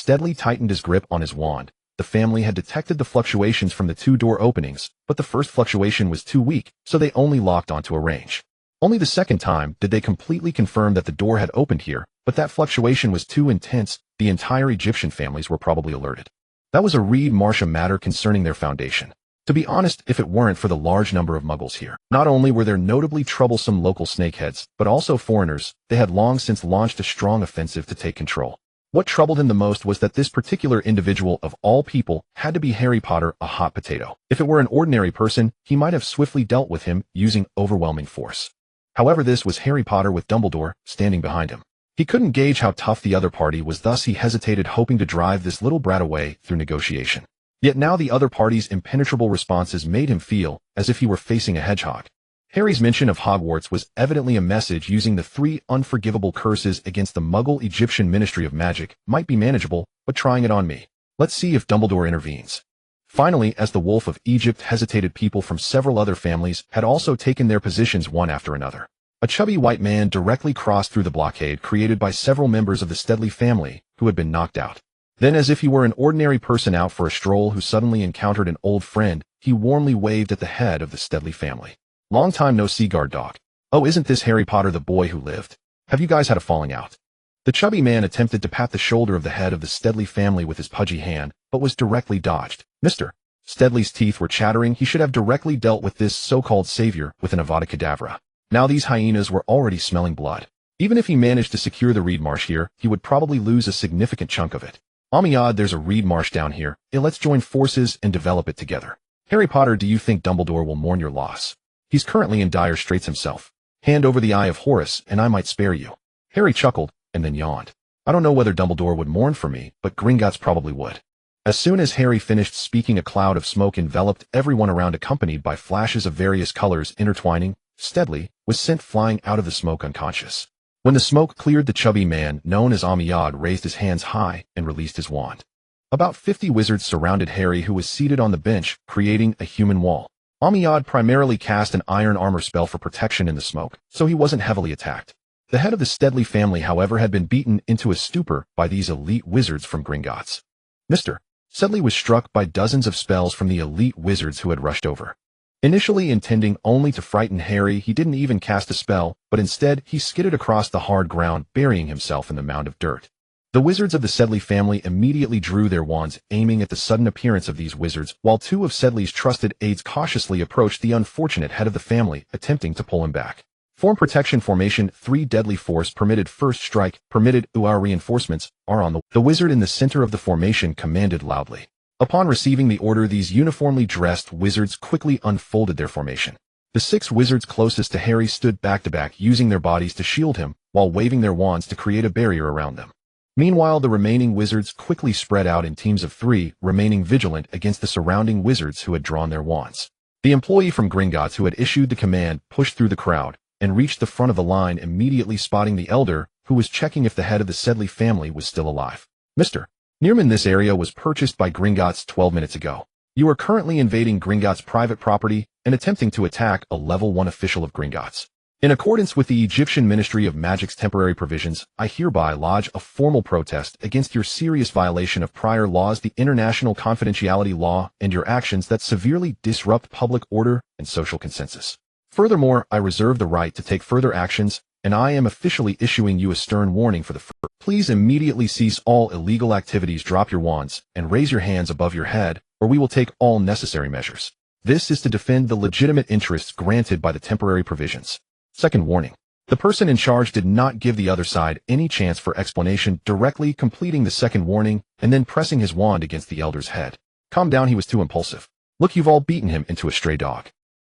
Dudley tightened his grip on his wand. The family had detected the fluctuations from the two door openings, but the first fluctuation was too weak, so they only locked onto a range. Only the second time did they completely confirm that the door had opened here, but that fluctuation was too intense. The entire Egyptian families were probably alerted. That was a Reed Marcia matter concerning their foundation. To be honest, if it weren't for the large number of Muggles here, not only were there notably troublesome local snakeheads, but also foreigners, they had long since launched a strong offensive to take control. What troubled him the most was that this particular individual of all people had to be Harry Potter, a hot potato. If it were an ordinary person, he might have swiftly dealt with him using overwhelming force. However, this was Harry Potter with Dumbledore standing behind him. He couldn't gauge how tough the other party was, thus he hesitated, hoping to drive this little brat away through negotiation. Yet now the other party's impenetrable responses made him feel as if he were facing a hedgehog. Harry's mention of Hogwarts was evidently a message. Using the 3 unforgivable curses against the Muggle Egyptian Ministry of Magic might be manageable, but trying it on me. Let's see if Dumbledore intervenes. Finally, as the Wolf of Egypt hesitated, people from several other families had also taken their positions one after another. A chubby white man directly crossed through the blockade created by several members of the Dudley family who had been knocked out. Then, as if he were an ordinary person out for a stroll who suddenly encountered an old friend, he warmly waved at the head of the Dudley family. "Long time no see, guard dog. Oh, isn't this Harry Potter, the boy who lived? Have you guys had a falling out?" The chubby man attempted to pat the shoulder of the head of the Dudley family with his pudgy hand, but was directly dodged. Mr. Dudley's teeth were chattering. He should have directly dealt with this so-called savior with an Avada Kedavra. Now these hyenas were already smelling blood. Even if he managed to secure the reed marsh here, he would probably lose a significant chunk of it. Amiad, there's a reed marsh down here. Let's join forces and develop it together. Harry Potter, do you think Dumbledore will mourn your loss? He's currently in dire straits himself. Hand over the Eye of Horus, and I might spare you. Harry chuckled, and then yawned. I don't know whether Dumbledore would mourn for me, but Gringotts probably would. As soon as Harry finished speaking, a cloud of smoke enveloped everyone around, accompanied by flashes of various colors intertwining. Dudley was sent flying out of the smoke unconscious. When the smoke cleared, the chubby man, known as Amiad, raised his hands high and released his wand. About 50 wizards surrounded Harry, who was seated on the bench, creating a human wall. Amiad primarily cast an iron armor spell for protection in the smoke, so he wasn't heavily attacked. The head of the Dudley family, however, had been beaten into a stupor by these elite wizards from Gringotts. Mr. Dudley was struck by dozens of spells from the elite wizards who had rushed over. Initially intending only to frighten Harry, he didn't even cast a spell, but instead he skidded across the hard ground, burying himself in the mound of dirt. The wizards of the Dudley family immediately drew their wands, aiming at the sudden appearance of these wizards, while 2 of Dudley's trusted aides cautiously approached the unfortunate head of the family, attempting to pull him back. Form protection formation. 3 deadly force permitted. First strike permitted. Our reinforcements are on the wizard in the center of the formation commanded loudly. Upon receiving the order, these uniformly dressed wizards quickly unfolded their formation. The 6 wizards closest to Harry stood back to back, using their bodies to shield him, while waving their wands to create a barrier around them. Meanwhile, the remaining wizards quickly spread out in teams of 3, remaining vigilant against the surrounding wizards who had drawn their wands. The employee from Gringotts who had issued the command pushed through the crowd and reached the front of the line, immediately spotting the elder, who was checking if the head of the Dudley family was still alive. Mr. Nearman, this area was purchased by Gringotts 12 minutes ago. You are currently invading Gringotts' private property and attempting to attack a level 1 official of Gringotts. In accordance with the Egyptian Ministry of Magic's temporary provisions, I hereby lodge a formal protest against your serious violation of prior laws, the international confidentiality law, and your actions that severely disrupt public order and social consensus. Furthermore, I reserve the right to take further actions, and I am officially issuing you a stern warning for the first. Please immediately cease all illegal activities, drop your wands, and raise your hands above your head, or we will take all necessary measures. This is to defend the legitimate interests granted by the temporary provisions. Second warning. The person in charge did not give the other side any chance for explanation, directly completing the second warning and then pressing his wand against the elder's head. Calm down, he was too impulsive. Look, you've all beaten him into a stray dog.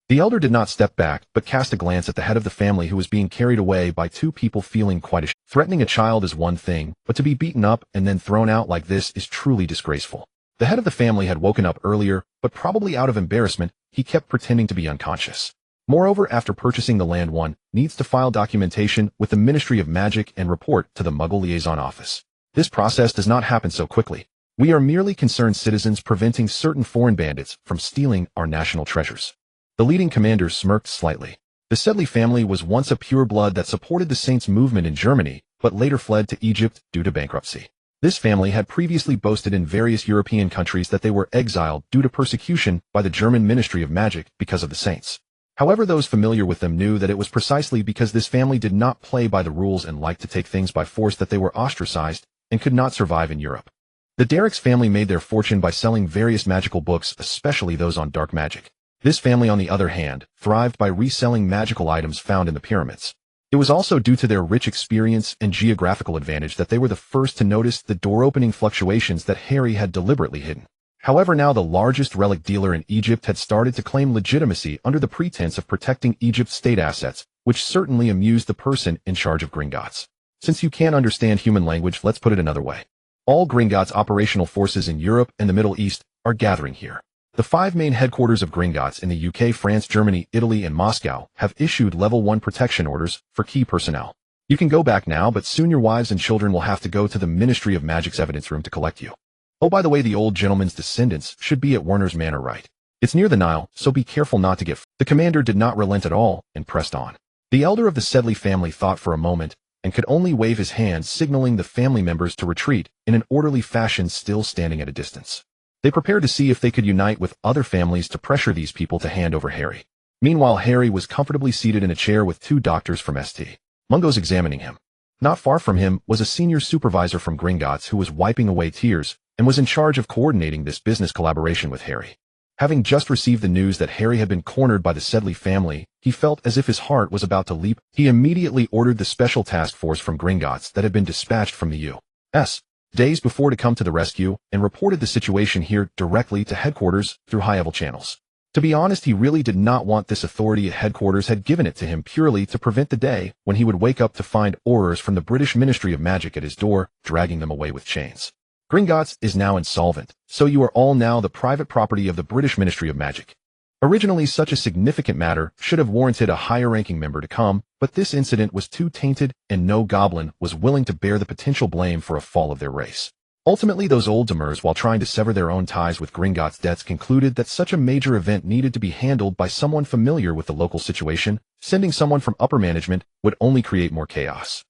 The elder did not step back, but cast a glance at the head of the family, who was being carried away by 2 people, feeling quite ashamed. Threatening a child is one thing, but to be beaten up and then thrown out like this is truly disgraceful. The head of the family had woken up earlier, but probably out of embarrassment, he kept pretending to be unconscious. Moreover, after purchasing the land, one needs to file documentation with the Ministry of Magic and report to the Muggle Liaison Office. This process does not happen so quickly. We are merely concerned citizens, preventing certain foreign bandits from stealing our national treasures. The leading commander smirked slightly. The Sedley family was once a pureblood that supported the Saints movement in Germany, but later fled to Egypt due to bankruptcy. This family had previously boasted in various European countries that they were exiled due to persecution by the German Ministry of Magic because of the Saints. However, those familiar with them knew that it was precisely because this family did not play by the rules and liked to take things by force that they were ostracized and could not survive in Europe. The Derricks family made their fortune by selling various magical books, especially those on dark magic. This family, on the other hand, thrived by reselling magical items found in the pyramids. It was also due to their rich experience and geographical advantage that they were the first to notice the door-opening fluctuations that Harry had deliberately hidden. However, now the largest relic dealer in Egypt had started to claim legitimacy under the pretense of protecting Egypt's state assets, which certainly amused the person in charge of Gringotts. Since you can't understand human language, let's put it another way. All Gringotts' operational forces in Europe and the Middle East are gathering here. The 5 main headquarters of Gringotts in the UK, France, Germany, Italy, and Moscow have issued Level 1 protection orders for key personnel. You can go back now, but soon your wives and children will have to go to the Ministry of Magic's evidence room to collect you. Oh, by the way, the old gentleman's descendants should be at Werner's Manor, right? It's near the Nile, so be careful not to get The commander did not relent at all and pressed on. The elder of the Sedley family thought for a moment and could only wave his hand, signaling the family members to retreat in an orderly fashion, still standing at a distance. They prepared to see if they could unite with other families to pressure these people to hand over Harry. Meanwhile, Harry was comfortably seated in a chair with 2 doctors from St. Mungo's examining him. Not far from him was a senior supervisor from Gringotts who was wiping away tears and was in charge of coordinating this business collaboration with Harry. Having just received the news that Harry had been cornered by the Sedley family, he felt as if his heart was about to leap. He immediately ordered the special task force from Gringotts that had been dispatched from the U.S. days before to come to the rescue and reported the situation here directly to headquarters through high-level channels. To be honest, he really did not want this authority at headquarters had given it to him purely to prevent the day when he would wake up to find orders from the British Ministry of Magic at his door, dragging them away with chains. Gringotts is now insolvent, so you are all now the private property of the British Ministry of Magic. Originally, such a significant matter should have warranted a higher-ranking member to come, but this incident was too tainted, and no goblin was willing to bear the potential blame for a fall of their race. Ultimately, those old demurs, while trying to sever their own ties with Gringotts' debts, concluded that such a major event needed to be handled by someone familiar with the local situation. Sending someone from upper management would only create more chaos.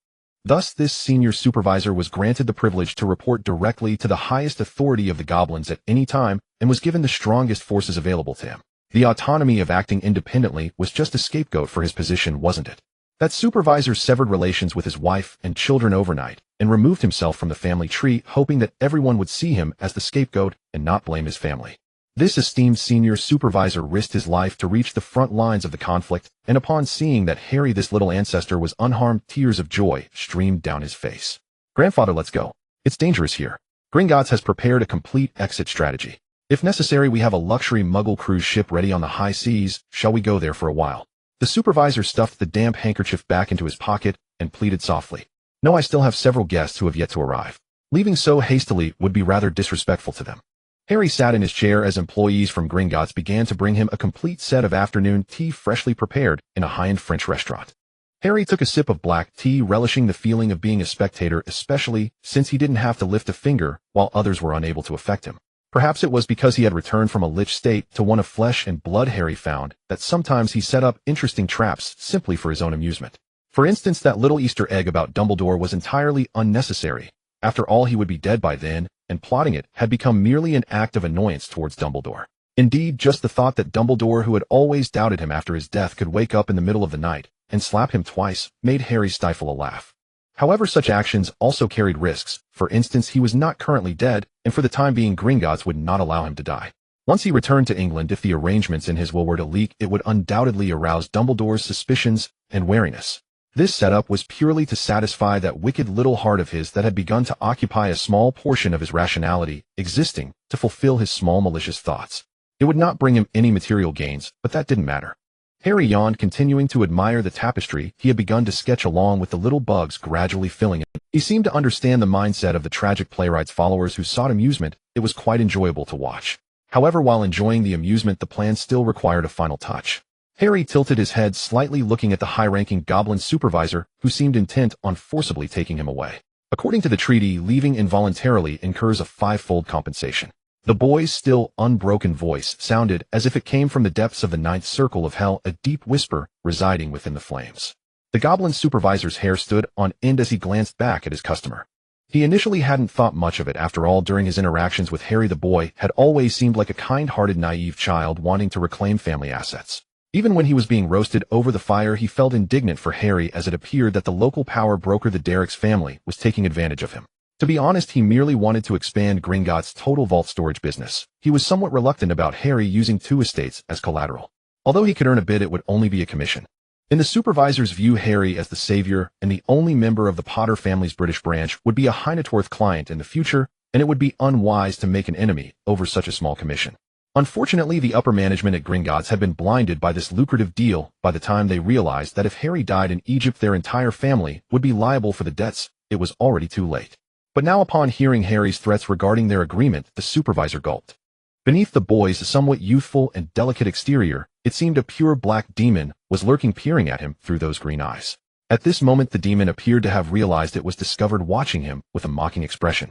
Thus, this senior supervisor was granted the privilege to report directly to the highest authority of the goblins at any time and was given the strongest forces available to him. The autonomy of acting independently was just a scapegoat for his position, wasn't it? That supervisor severed relations with his wife and children overnight and removed himself from the family tree, hoping that everyone would see him as the scapegoat and not blame his family. This esteemed senior supervisor risked his life to reach the front lines of the conflict, and upon seeing that Harry, this little ancestor, was unharmed, tears of joy streamed down his face. "Grandfather, let's go. It's dangerous here. Gringotts has prepared a complete exit strategy. If necessary, we have a luxury Muggle cruise ship ready on the high seas. Shall we go there for a while?" The supervisor stuffed the damp handkerchief back into his pocket and pleaded softly. "No, I still have several guests who have yet to arrive. Leaving so hastily would be rather disrespectful to them." Harry sat in his chair as employees from Gringotts began to bring him a complete set of afternoon tea freshly prepared in a high-end French restaurant. Harry took a sip of black tea, relishing the feeling of being a spectator, especially since he didn't have to lift a finger while others were unable to affect him. Perhaps it was because he had returned from a lich state to one of flesh and blood. Harry found that sometimes he set up interesting traps simply for his own amusement. For instance, that little Easter egg about Dumbledore was entirely unnecessary. After all, he would be dead by then, and plotting it had become merely an act of annoyance towards Dumbledore. Indeed, just the thought that Dumbledore, who had always doubted him after his death, could wake up in the middle of the night and slap him twice made Harry stifle a laugh. However, such actions also carried risks. For instance, he was not currently dead, and for the time being Gringotts would not allow him to die. Once he returned to England, if the arrangements in his will were to leak, it would undoubtedly arouse Dumbledore's suspicions and wariness. This setup was purely to satisfy that wicked little heart of his that had begun to occupy a small portion of his rationality, existing to fulfill his small malicious thoughts. It would not bring him any material gains, but that didn't matter. Harry yawned, continuing to admire the tapestry he had begun to sketch along with the little bugs gradually filling it. He seemed to understand the mindset of the tragic playwright's followers who sought amusement. It was quite enjoyable to watch. However, while enjoying the amusement, the plan still required a final touch. Harry tilted his head slightly, looking at the high-ranking goblin supervisor, who seemed intent on forcibly taking him away. According to the treaty, leaving involuntarily incurs a 5-fold compensation. The boy's still, unbroken voice sounded as if it came from the depths of the ninth circle of hell, a deep whisper residing within the flames. The goblin supervisor's hair stood on end as he glanced back at his customer. He initially hadn't thought much of it. After all, during his interactions with Harry, the boy had always seemed like a kind-hearted, naive child wanting to reclaim family assets. Even when he was being roasted over the fire, he felt indignant for Harry, as it appeared that the local power broker, the Derrick's family, was taking advantage of him. To be honest, he merely wanted to expand Gringotts' total vault storage business. He was somewhat reluctant about Harry using 2 estates as collateral. Although he could earn a bit, it would only be a commission. In the supervisor's view, Harry, as the savior and the only member of the Potter family's British branch, would be a high-net-worth client in the future, and it would be unwise to make an enemy over such a small commission. Unfortunately, the upper management at Gringotts had been blinded by this lucrative deal by the time they realized that if Harry died in Egypt, their entire family would be liable for the debts. It was already too late. But now, upon hearing Harry's threats regarding their agreement, the supervisor gulped. Beneath the boy's somewhat youthful and delicate exterior, it seemed a pure black demon was lurking, peering at him through those green eyes. At this moment, the demon appeared to have realized it was discovered, watching him with a mocking expression.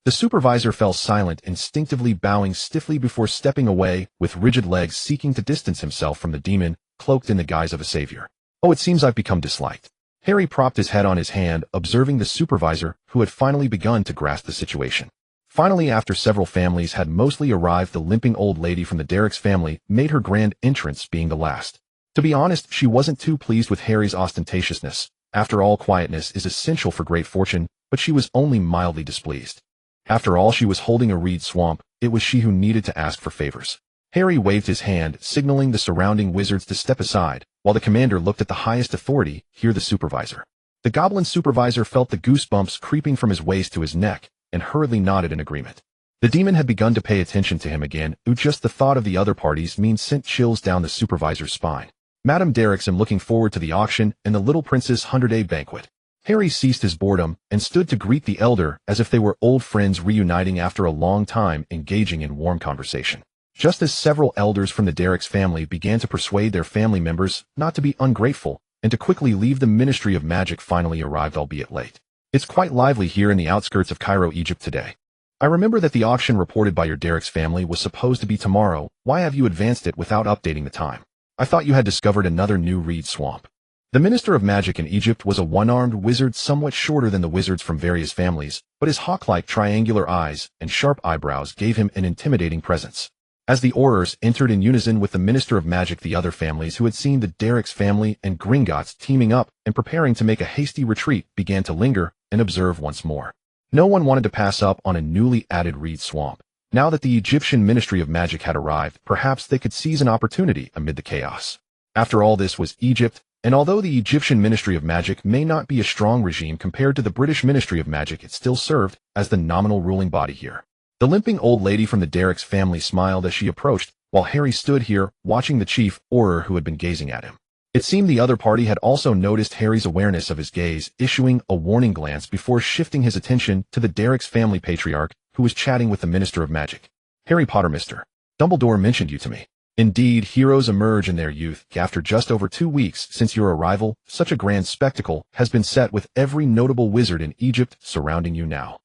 The supervisor fell silent, instinctively bowing stiffly before stepping away, with rigid legs, seeking to distance himself from the demon, cloaked in the guise of a savior. Oh, it seems I've become disliked. Harry propped his head on his hand, observing the supervisor, who had finally begun to grasp the situation. Finally, after several families had mostly arrived, the limping old lady from the Derrick's family made her grand entrance, being the last. To be honest, she wasn't too pleased with Harry's ostentatiousness. After all, quietness is essential for great fortune, but she was only mildly displeased. After all, she was holding a reed swamp. It was she who needed to ask for favors. Harry waved his hand, signaling the surrounding wizards to step aside, while the commander looked at the highest authority, here the supervisor. The goblin supervisor felt the goosebumps creeping from his waist to his neck, and hurriedly nodded in agreement. The demon had begun to pay attention to him again. Just the thought of the other parties sent chills down the supervisor's spine. Madame Derrick's looking forward to the auction and the little prince's 100-day banquet. Harry ceased his boredom and stood to greet the elder as if they were old friends reuniting after a long time, engaging in warm conversation. Just as several elders from the Derrick's family began to persuade their family members not to be ungrateful and to quickly leave the Ministry of Magic, finally arrived, albeit late. It's quite lively here in the outskirts of Cairo, Egypt today. I remember that the auction reported by your Derrick's family was supposed to be tomorrow. Why have you advanced it without updating the time? I thought you had discovered another new reed swamp. The Minister of Magic in Egypt was a one-armed wizard, somewhat shorter than the wizards from various families, but his hawk-like triangular eyes and sharp eyebrows gave him an intimidating presence. As the Aurors entered in unison with the Minister of Magic, the other families who had seen the Derrick's family and Gringotts teaming up and preparing to make a hasty retreat began to linger and observe once more. No one wanted to pass up on a newly added reed swamp. Now that the Egyptian Ministry of Magic had arrived, perhaps they could seize an opportunity amid the chaos. After all, this was Egypt, and although the Egyptian Ministry of Magic may not be a strong regime compared to the British Ministry of Magic, it still served as the nominal ruling body here. The limping old lady from the Derrick's family smiled as she approached, while Harry stood here, watching the chief Auror who had been gazing at him. It seemed the other party had also noticed Harry's awareness of his gaze, issuing a warning glance before shifting his attention to the Derrick's family patriarch, who was chatting with the Minister of Magic. Harry Potter, Mr. Dumbledore mentioned you to me. Indeed, heroes emerge in their youth. After just over 2 weeks since your arrival, such a grand spectacle has been set with every notable wizard in Egypt surrounding you now.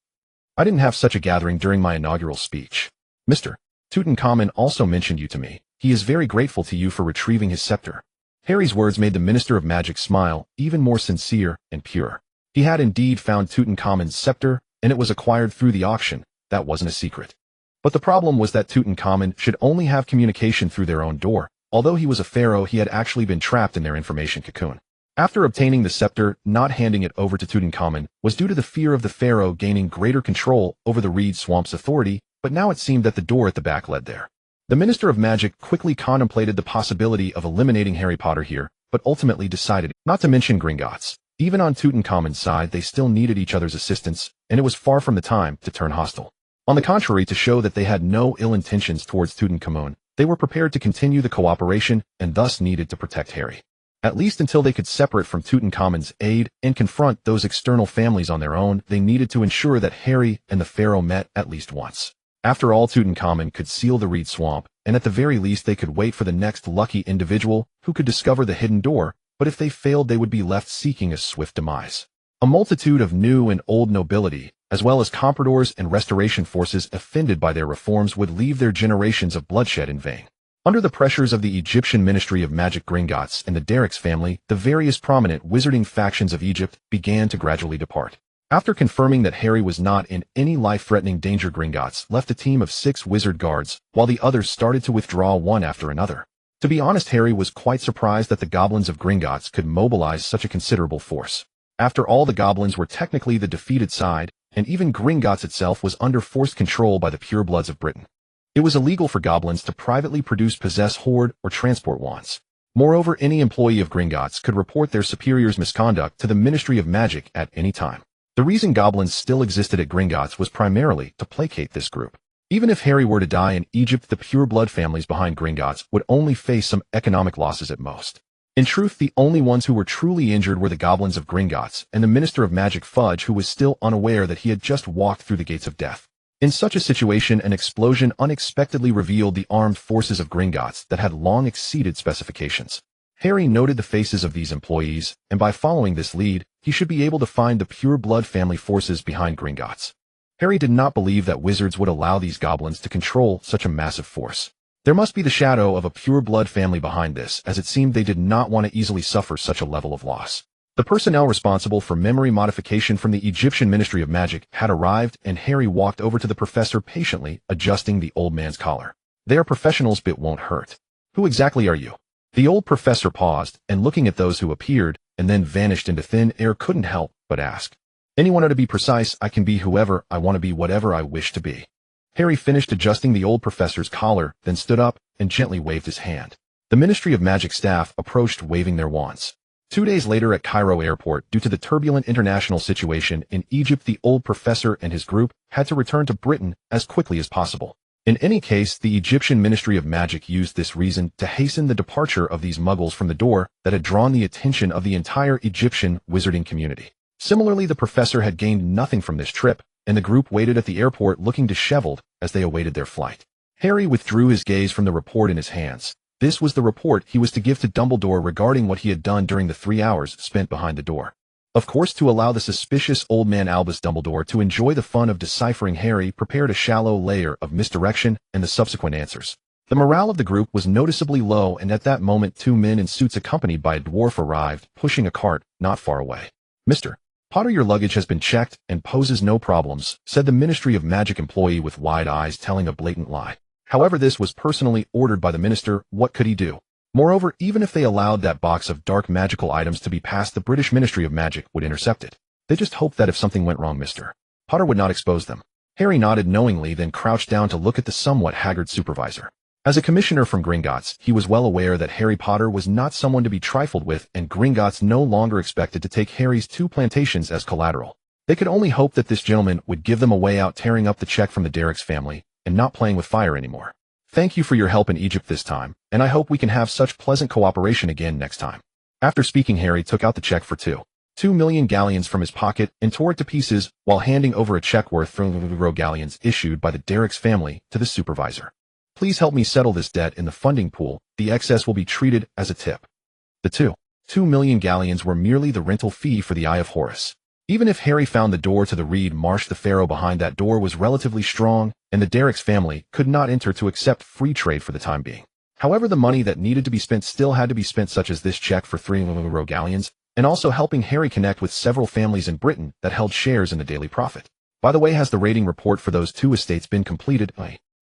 I didn't have such a gathering during my inaugural speech. Mr. Tutankhamun also mentioned you to me. He is very grateful to you for retrieving his scepter. Harry's words made the Minister of Magic smile, even more sincere and pure. He had indeed found Tutankhamun's scepter, and it was acquired through the auction. That wasn't a secret. But the problem was that Tutankhamun should only have communication through their own door. Although he was a pharaoh, he had actually been trapped in their information cocoon. After obtaining the scepter, not handing it over to Tutankhamun was due to the fear of the pharaoh gaining greater control over the reed swamp's authority, but now it seemed that the door at the back led there. The Minister of Magic quickly contemplated the possibility of eliminating Harry Potter here, but ultimately decided not to mention Gringotts. Even on Tutankhamun's side, they still needed each other's assistance, and it was far from the time to turn hostile. On the contrary, to show that they had no ill intentions towards Tutankhamun, they were prepared to continue the cooperation and thus needed to protect Harry. At least until they could separate from Tutankhamun's aid and confront those external families on their own, they needed to ensure that Harry and the pharaoh met at least once. After all, Tutankhamun could seal the reed swamp, and at the very least they could wait for the next lucky individual who could discover the hidden door, but if they failed they would be left seeking a swift demise. A multitude of new and old nobility, as well as compradors and restoration forces offended by their reforms would leave their generations of bloodshed in vain. Under the pressures of the Egyptian Ministry of Magic Gringotts and the Derrick's family, the various prominent wizarding factions of Egypt began to gradually depart. After confirming that Harry was not in any life-threatening danger, Gringotts left a team of 6 wizard guards, while the others started to withdraw one after another. To be honest, Harry was quite surprised that the goblins of Gringotts could mobilize such a considerable force. After all, the goblins were technically the defeated side, and even Gringotts itself was under forced control by the purebloods of Britain. It was illegal for goblins to privately produce, possess, hoard, or transport wands. Moreover, any employee of Gringotts could report their superior's misconduct to the Ministry of Magic at any time. The reason goblins still existed at Gringotts was primarily to placate this group. Even if Harry were to die in Egypt, the pureblood families behind Gringotts would only face some economic losses at most. In truth, the only ones who were truly injured were the goblins of Gringotts and the Minister of Magic Fudge, who was still unaware that he had just walked through the gates of death. In such a situation, an explosion unexpectedly revealed the armed forces of Gringotts that had long exceeded specifications. Harry noted the faces of these employees, and by following this lead, he should be able to find the pure-blood family forces behind Gringotts. Harry did not believe that wizards would allow these goblins to control such a massive force. There must be the shadow of a pure-blood family behind this, as it seemed they did not want to easily suffer such a level of loss. The personnel responsible for memory modification from the Egyptian Ministry of Magic had arrived, and Harry walked over to the professor, patiently adjusting the old man's collar. "They are professionals, but won't hurt. Who exactly are you?" The old professor paused, and looking at those who appeared, and then vanished into thin air, couldn't help but ask. "Anyone, or to be precise, I can be whoever I want to be, whatever I wish to be." Harry finished adjusting the old professor's collar, then stood up and gently waved his hand. The Ministry of Magic staff approached, waving their wands. 2 days later at Cairo airport, due to the turbulent international situation in Egypt, the old professor and his group had to return to Britain as quickly as possible. In any case, the Egyptian Ministry of Magic used this reason to hasten the departure of these muggles from the door that had drawn the attention of the entire Egyptian wizarding community. Similarly, the professor had gained nothing from this trip, and the group waited at the airport looking disheveled as they awaited their flight. Harry withdrew his gaze from the report in his hands. This was the report he was to give to Dumbledore regarding what he had done during the 3 hours spent behind the door. Of course, to allow the suspicious old man Albus Dumbledore to enjoy the fun of deciphering, Harry prepared a shallow layer of misdirection and the subsequent answers. The morale of the group was noticeably low, and at that moment 2 men in suits accompanied by a dwarf arrived, pushing a cart not far away. "Mr. Potter, your luggage has been checked and poses no problems," said the Ministry of Magic employee with wide eyes, telling a blatant lie. However, this was personally ordered by the minister. What could he do? Moreover, even if they allowed that box of dark magical items to be passed, the British Ministry of Magic would intercept it. They just hoped that if something went wrong, Mr. Potter would not expose them. Harry nodded knowingly, then crouched down to look at the somewhat haggard supervisor. As a commissioner from Gringotts, he was well aware that Harry Potter was not someone to be trifled with, and Gringotts no longer expected to take Harry's 2 plantations as collateral. They could only hope that this gentleman would give them a way out, tearing up the check from the Derrick's family and not playing with fire anymore. "Thank you for your help in Egypt this time, and I hope we can have such pleasant cooperation again next time." After speaking, Harry took out the check for 2 million galleons from his pocket and tore it to pieces while handing over a check worth 3 galleons issued by the Derrick's family to the supervisor. "Please help me settle this debt in the funding pool. The excess will be treated as a tip." The 2 million galleons were merely the rental fee for the Eye of Horus. Even if Harry found the door to the Reed Marsh, the pharaoh behind that door was relatively strong, and the Derrick's family could not enter to accept free trade for the time being. However, the money that needed to be spent still had to be spent, such as this check for 3 galleons, and also helping Harry connect with several families in Britain that held shares in the Daily Prophet. "By the way, has the rating report for those 2 estates been completed?"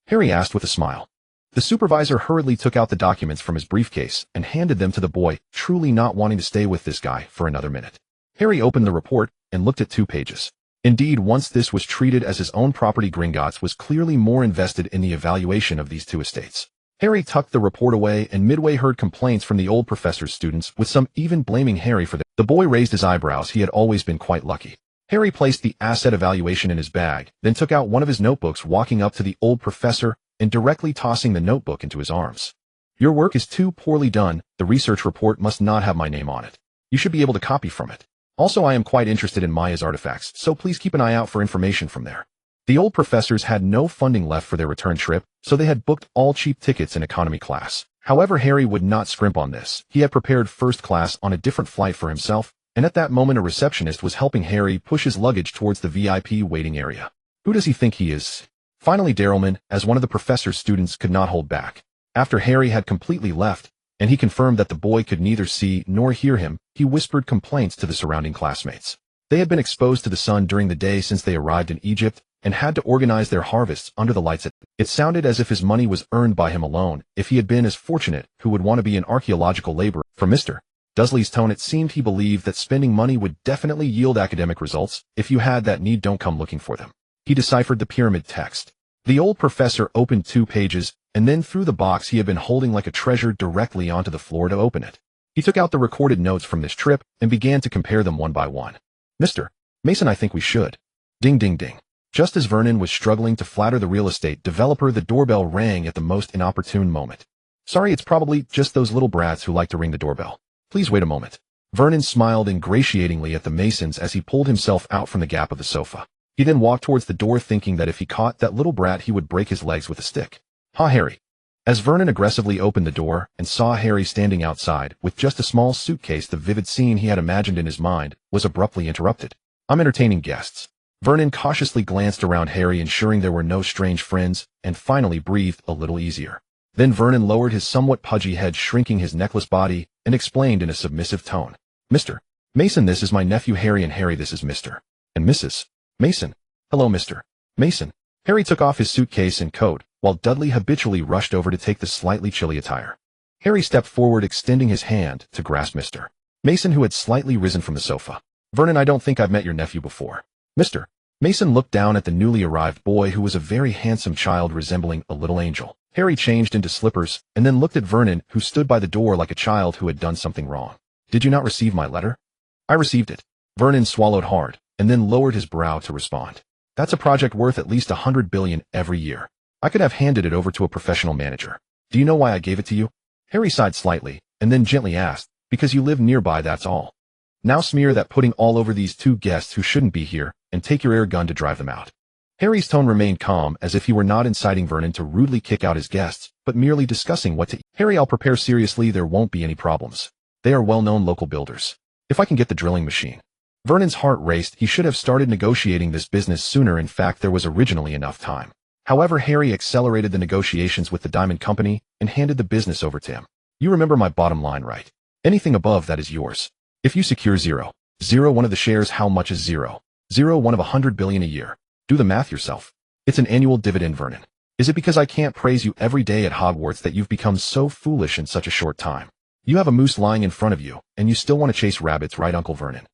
Harry asked with a smile. The supervisor hurriedly took out the documents from his briefcase and handed them to the boy, truly not wanting to stay with this guy for another minute. Harry opened the report and looked at 2 pages. Indeed, once this was treated as his own property, Gringotts was clearly more invested in the evaluation of these 2 estates. Harry tucked the report away and midway heard complaints from the old professor's students, with some even blaming Harry for them. The boy raised his eyebrows. He had always been quite lucky. Harry placed the asset evaluation in his bag, then took out one of his notebooks, walking up to the old professor and directly tossing the notebook into his arms. "Your work is too poorly done. The research report must not have my name on it. You should be able to copy from it. Also, I am quite interested in Maya's artifacts, so please keep an eye out for information from there." The old professors had no funding left for their return trip, so they had booked all cheap tickets in economy class. However, Harry would not scrimp on this. He had prepared first class on a different flight for himself, and at that moment a receptionist was helping Harry push his luggage towards the VIP waiting area. Who does he think he is? Finally Darrelman, as one of the professor's students, could not hold back. After Harry had completely left, and he confirmed that the boy could neither see nor hear him, he whispered complaints to the surrounding classmates. They had been exposed to the sun during the day since they arrived in Egypt, and had to organize their harvests under the lights. It sounded as if his money was earned by him alone, if he had been as fortunate who would want to be an archaeological laborer. From Mr. Dudley's tone it seemed he believed that spending money would definitely yield academic results. If you had that need, don't come looking for them. He deciphered the pyramid text. The old professor opened 2 pages, and then threw the box he had been holding like a treasure directly onto the floor to open it. He took out the recorded notes from this trip, and began to compare them one by one. Mr. Mason, I think we should. Ding ding ding. Just as Vernon was struggling to flatter the real estate developer, the doorbell rang at the most inopportune moment. Sorry, it's probably just those little brats who like to ring the doorbell. Please wait a moment. Vernon smiled ingratiatingly at the Masons as he pulled himself out from the gap of the sofa. He then walked towards the door, thinking that if he caught that little brat he would break his legs with a stick. Ha, Harry. As Vernon aggressively opened the door and saw Harry standing outside with just a small suitcase, the vivid scene he had imagined in his mind was abruptly interrupted. I'm entertaining guests. Vernon cautiously glanced around Harry, ensuring there were no strange friends, and finally breathed a little easier. Then Vernon lowered his somewhat pudgy head, shrinking his necklace body, and explained in a submissive tone. Mr. Mason, this is my nephew Harry, and Harry, this is Mr. and Mrs. Mason. Hello, Mr. Mason. Harry took off his suitcase and coat, while Dudley habitually rushed over to take the slightly chilly attire. Harry stepped forward, extending his hand to grasp Mr. Mason, who had slightly risen from the sofa. Vernon, I don't think I've met your nephew before. Mr. Mason looked down at the newly arrived boy, who was a very handsome child resembling a little angel. Harry changed into slippers, and then looked at Vernon, who stood by the door like a child who had done something wrong. Did you not receive my letter? I received it. Vernon swallowed hard, and then lowered his brow to respond. That's a project worth at least 100 billion every year. I could have handed it over to a professional manager. Do you know why I gave it to you? Harry sighed slightly, and then gently asked, because you live nearby, that's all. Now smear that pudding all over these 2 guests who shouldn't be here, and take your air gun to drive them out. Harry's tone remained calm, as if he were not inciting Vernon to rudely kick out his guests, but merely discussing what to eat. Harry, I'll prepare. Seriously, there won't be any problems. They are well-known local builders. If I can get the drilling machine. Vernon's heart raced. He should have started negotiating this business sooner. In fact, there was originally enough time. However, Harry accelerated the negotiations with the diamond company and handed the business over to him. You remember my bottom line, right? Anything above that is yours. If you secure 0.01 of the shares, how much is 0.01 of 100 billion a year? Do the math yourself. It's an annual dividend, Vernon. Is it because I can't praise you every day at Hogwarts that you've become so foolish in such a short time? You have a moose lying in front of you, and you still want to chase rabbits, right, Uncle Vernon?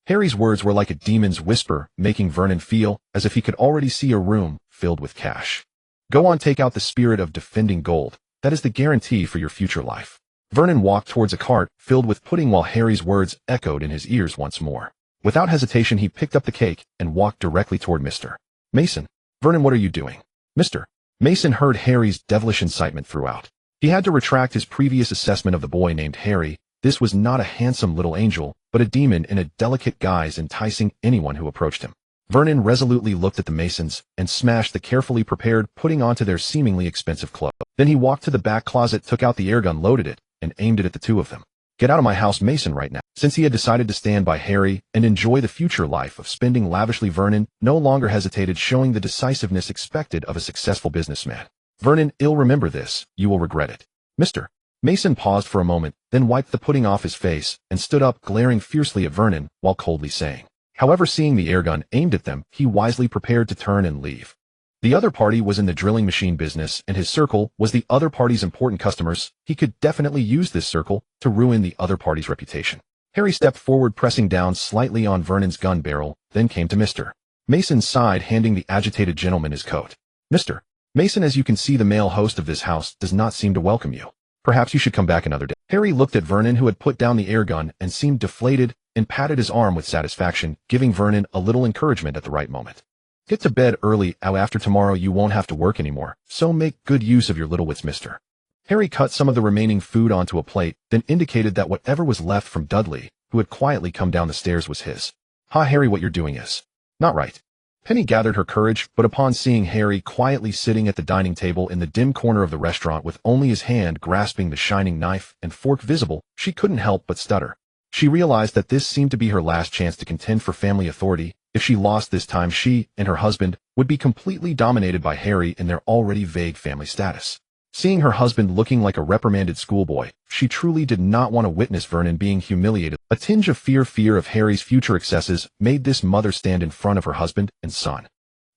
Harry's words were like a demon's whisper, making Vernon feel as if he could already see a room filled with cash. Go on, take out the spirit of defending gold. That is the guarantee for your future life. Vernon walked towards a cart filled with pudding while Harry's words echoed in his ears once more. Without hesitation, he picked up the cake and walked directly toward Mr. Mason. Vernon, what are you doing? Mr. Mason heard Harry's devilish incitement throughout. He had to retract his previous assessment of the boy named Harry. This was not a handsome little angel, but a demon in a delicate guise, enticing anyone who approached him. Vernon resolutely looked at the Masons and smashed the carefully prepared pudding onto their seemingly expensive clothes. Then he walked to the back closet, took out the airgun, loaded it, and aimed it at the 2 of them. Get out of my house, Mason, right now. Since he had decided to stand by Harry and enjoy the future life of spending lavishly, Vernon no longer hesitated, showing the decisiveness expected of a successful businessman. Vernon, you'll remember this. You will regret it. Mr. Mason paused for a moment, then wiped the pudding off his face and stood up, glaring fiercely at Vernon while coldly saying. However, seeing the airgun aimed at them, he wisely prepared to turn and leave. The other party was in the drilling machine business, and his circle was the other party's important customers. He could definitely use this circle to ruin the other party's reputation. Harry stepped forward, pressing down slightly on Vernon's gun barrel, then came to Mr. Mason's side, handing the agitated gentleman his coat. Mr. Mason, as you can see, the male host of this house does not seem to welcome you. Perhaps you should come back another day. Harry looked at Vernon, who had put down the airgun and seemed deflated, and patted his arm with satisfaction, giving Vernon a little encouragement at the right moment. Get to bed early. After tomorrow you won't have to work anymore, so make good use of your little wits, Mr. Harry cut some of the remaining food onto a plate, then indicated that whatever was left from Dudley, who had quietly come down the stairs, was his. Ha, Harry, what you're doing is not right. Penny gathered her courage, but upon seeing Harry quietly sitting at the dining table in the dim corner of the restaurant with only his hand grasping the shining knife and fork visible, she couldn't help but stutter. She realized that this seemed to be her last chance to contend for family authority. If she lost this time, she and her husband would be completely dominated by Harry in their already vague family status. Seeing her husband looking like a reprimanded schoolboy, she truly did not want to witness Vernon being humiliated. A tinge of fear of Harry's future excesses made this mother stand in front of her husband and son.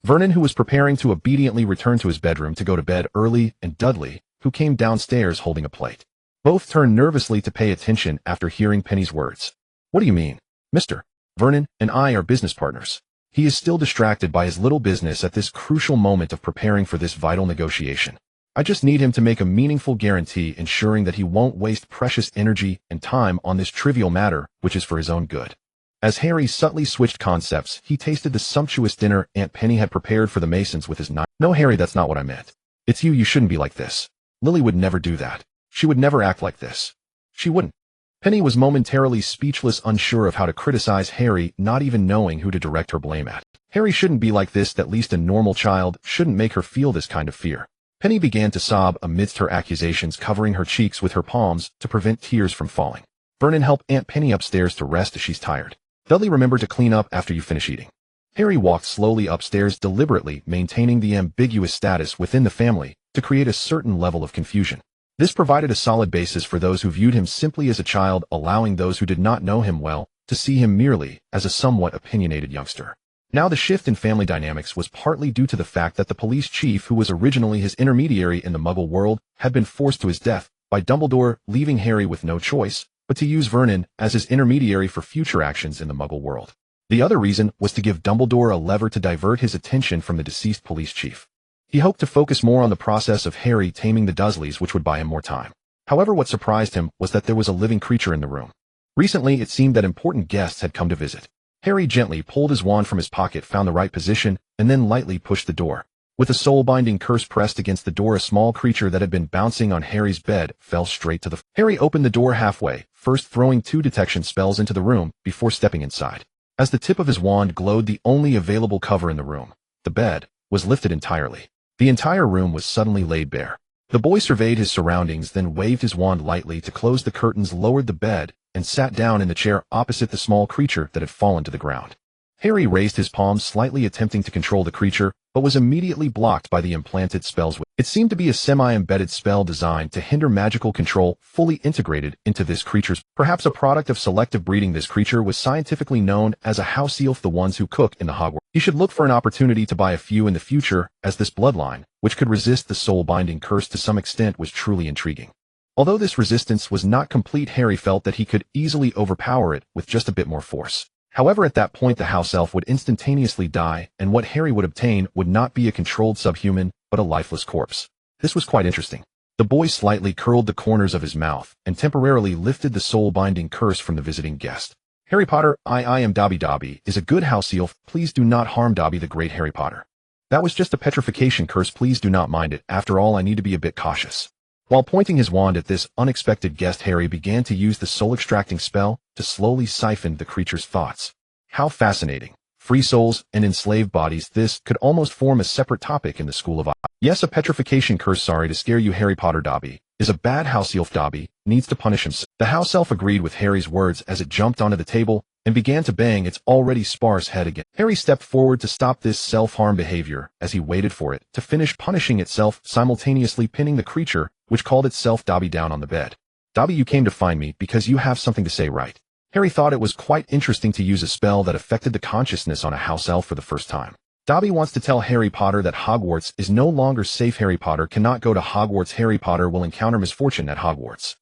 Vernon, who was preparing to obediently return to his bedroom to go to bed early, and Dudley, who came downstairs holding a plate. Both turned nervously to pay attention after hearing Penny's words. "What do you mean, Mr. Vernon and I are business partners." He is still distracted by his little business at this crucial moment of preparing for this vital negotiation. "I just need him to make a meaningful guarantee ensuring that he won't waste precious energy and time on this trivial matter, which is for his own good." As Harry subtly switched concepts, he tasted the sumptuous dinner Aunt Penny had prepared for the Masons with his knife. "No, Harry, that's not what I meant. It's you shouldn't be like this. Lily would never do that. She would never act like this. She wouldn't." Penny was momentarily speechless, unsure of how to criticize Harry, not even knowing who to direct her blame at. Harry shouldn't be like this, at least a normal child shouldn't make her feel this kind of fear. Penny began to sob amidst her accusations, covering her cheeks with her palms to prevent tears from falling. "Vernon, help Aunt Penny upstairs to rest as she's tired. Dudley, remember to clean up after you finish eating." Harry walked slowly upstairs, deliberately maintaining the ambiguous status within the family to create a certain level of confusion. This provided a solid basis for those who viewed him simply as a child, allowing those who did not know him well to see him merely as a somewhat opinionated youngster. Now the shift in family dynamics was partly due to the fact that the police chief, who was originally his intermediary in the Muggle world, had been forced to his death by Dumbledore, leaving Harry with no choice but to use Vernon as his intermediary for future actions in the Muggle world. The other reason was to give Dumbledore a lever to divert his attention from the deceased police chief. He hoped to focus more on the process of Harry taming the Dursleys, which would buy him more time. However, what surprised him was that there was a living creature in the room. Recently, it seemed that important guests had come to visit. Harry gently pulled his wand from his pocket, found the right position, and then lightly pushed the door. With a soul-binding curse pressed against the door, a small creature that had been bouncing on Harry's bed fell straight to the floor. Harry opened the door halfway, first throwing 2 detection spells into the room before stepping inside. As the tip of his wand glowed, the only available cover in the room, the bed, was lifted entirely. The entire room was suddenly laid bare. The boy surveyed his surroundings, then waved his wand lightly to close the curtains, lowered the bed, and sat down in the chair opposite the small creature that had fallen to the ground. Harry raised his palms slightly, attempting to control the creature, but was immediately blocked by the implanted spells. It seemed to be a semi-embedded spell designed to hinder magical control, fully integrated into this creature's. Perhaps a product of selective breeding, this creature was scientifically known as a house elf, the ones who cook in the Hogwarts. He should look for an opportunity to buy a few in the future, as this bloodline, which could resist the soul-binding curse to some extent, was truly intriguing. Although this resistance was not complete, Harry felt that he could easily overpower it with just a bit more force. However, at that point the house elf would instantaneously die, and what Harry would obtain would not be a controlled subhuman, but a lifeless corpse. This was quite interesting. The boy slightly curled the corners of his mouth, and temporarily lifted the soul-binding curse from the visiting guest. "Harry Potter, I am Dobby. Dobby is a good house elf. Please do not harm Dobby the Great. Harry Potter. That was just a petrification curse. Please do not mind it. After all, I need to be a bit cautious." While pointing his wand at this unexpected guest, Harry began to use the soul-extracting spell to slowly siphon the creature's thoughts. How fascinating. Free souls and enslaved bodies. This could almost form a separate topic in the School of Yes, a petrification curse. Sorry to scare you, Harry Potter. Dobby is a bad house elf. Dobby needs to punish himself. The house elf agreed with Harry's words as it jumped onto the table and began to bang its already sparse head again. Harry stepped forward to stop this self-harm behavior as he waited for it to finish punishing itself, simultaneously pinning the creature, which called itself Dobby, down on the bed. "Dobby, you came to find me because you have something to say, right?" Harry thought it was quite interesting to use a spell that affected the consciousness on a house elf for the first time. Dobby wants to tell Harry Potter that Hogwarts is no longer safe. Harry Potter cannot go to Hogwarts. Harry Potter will encounter misfortune at Hogwarts.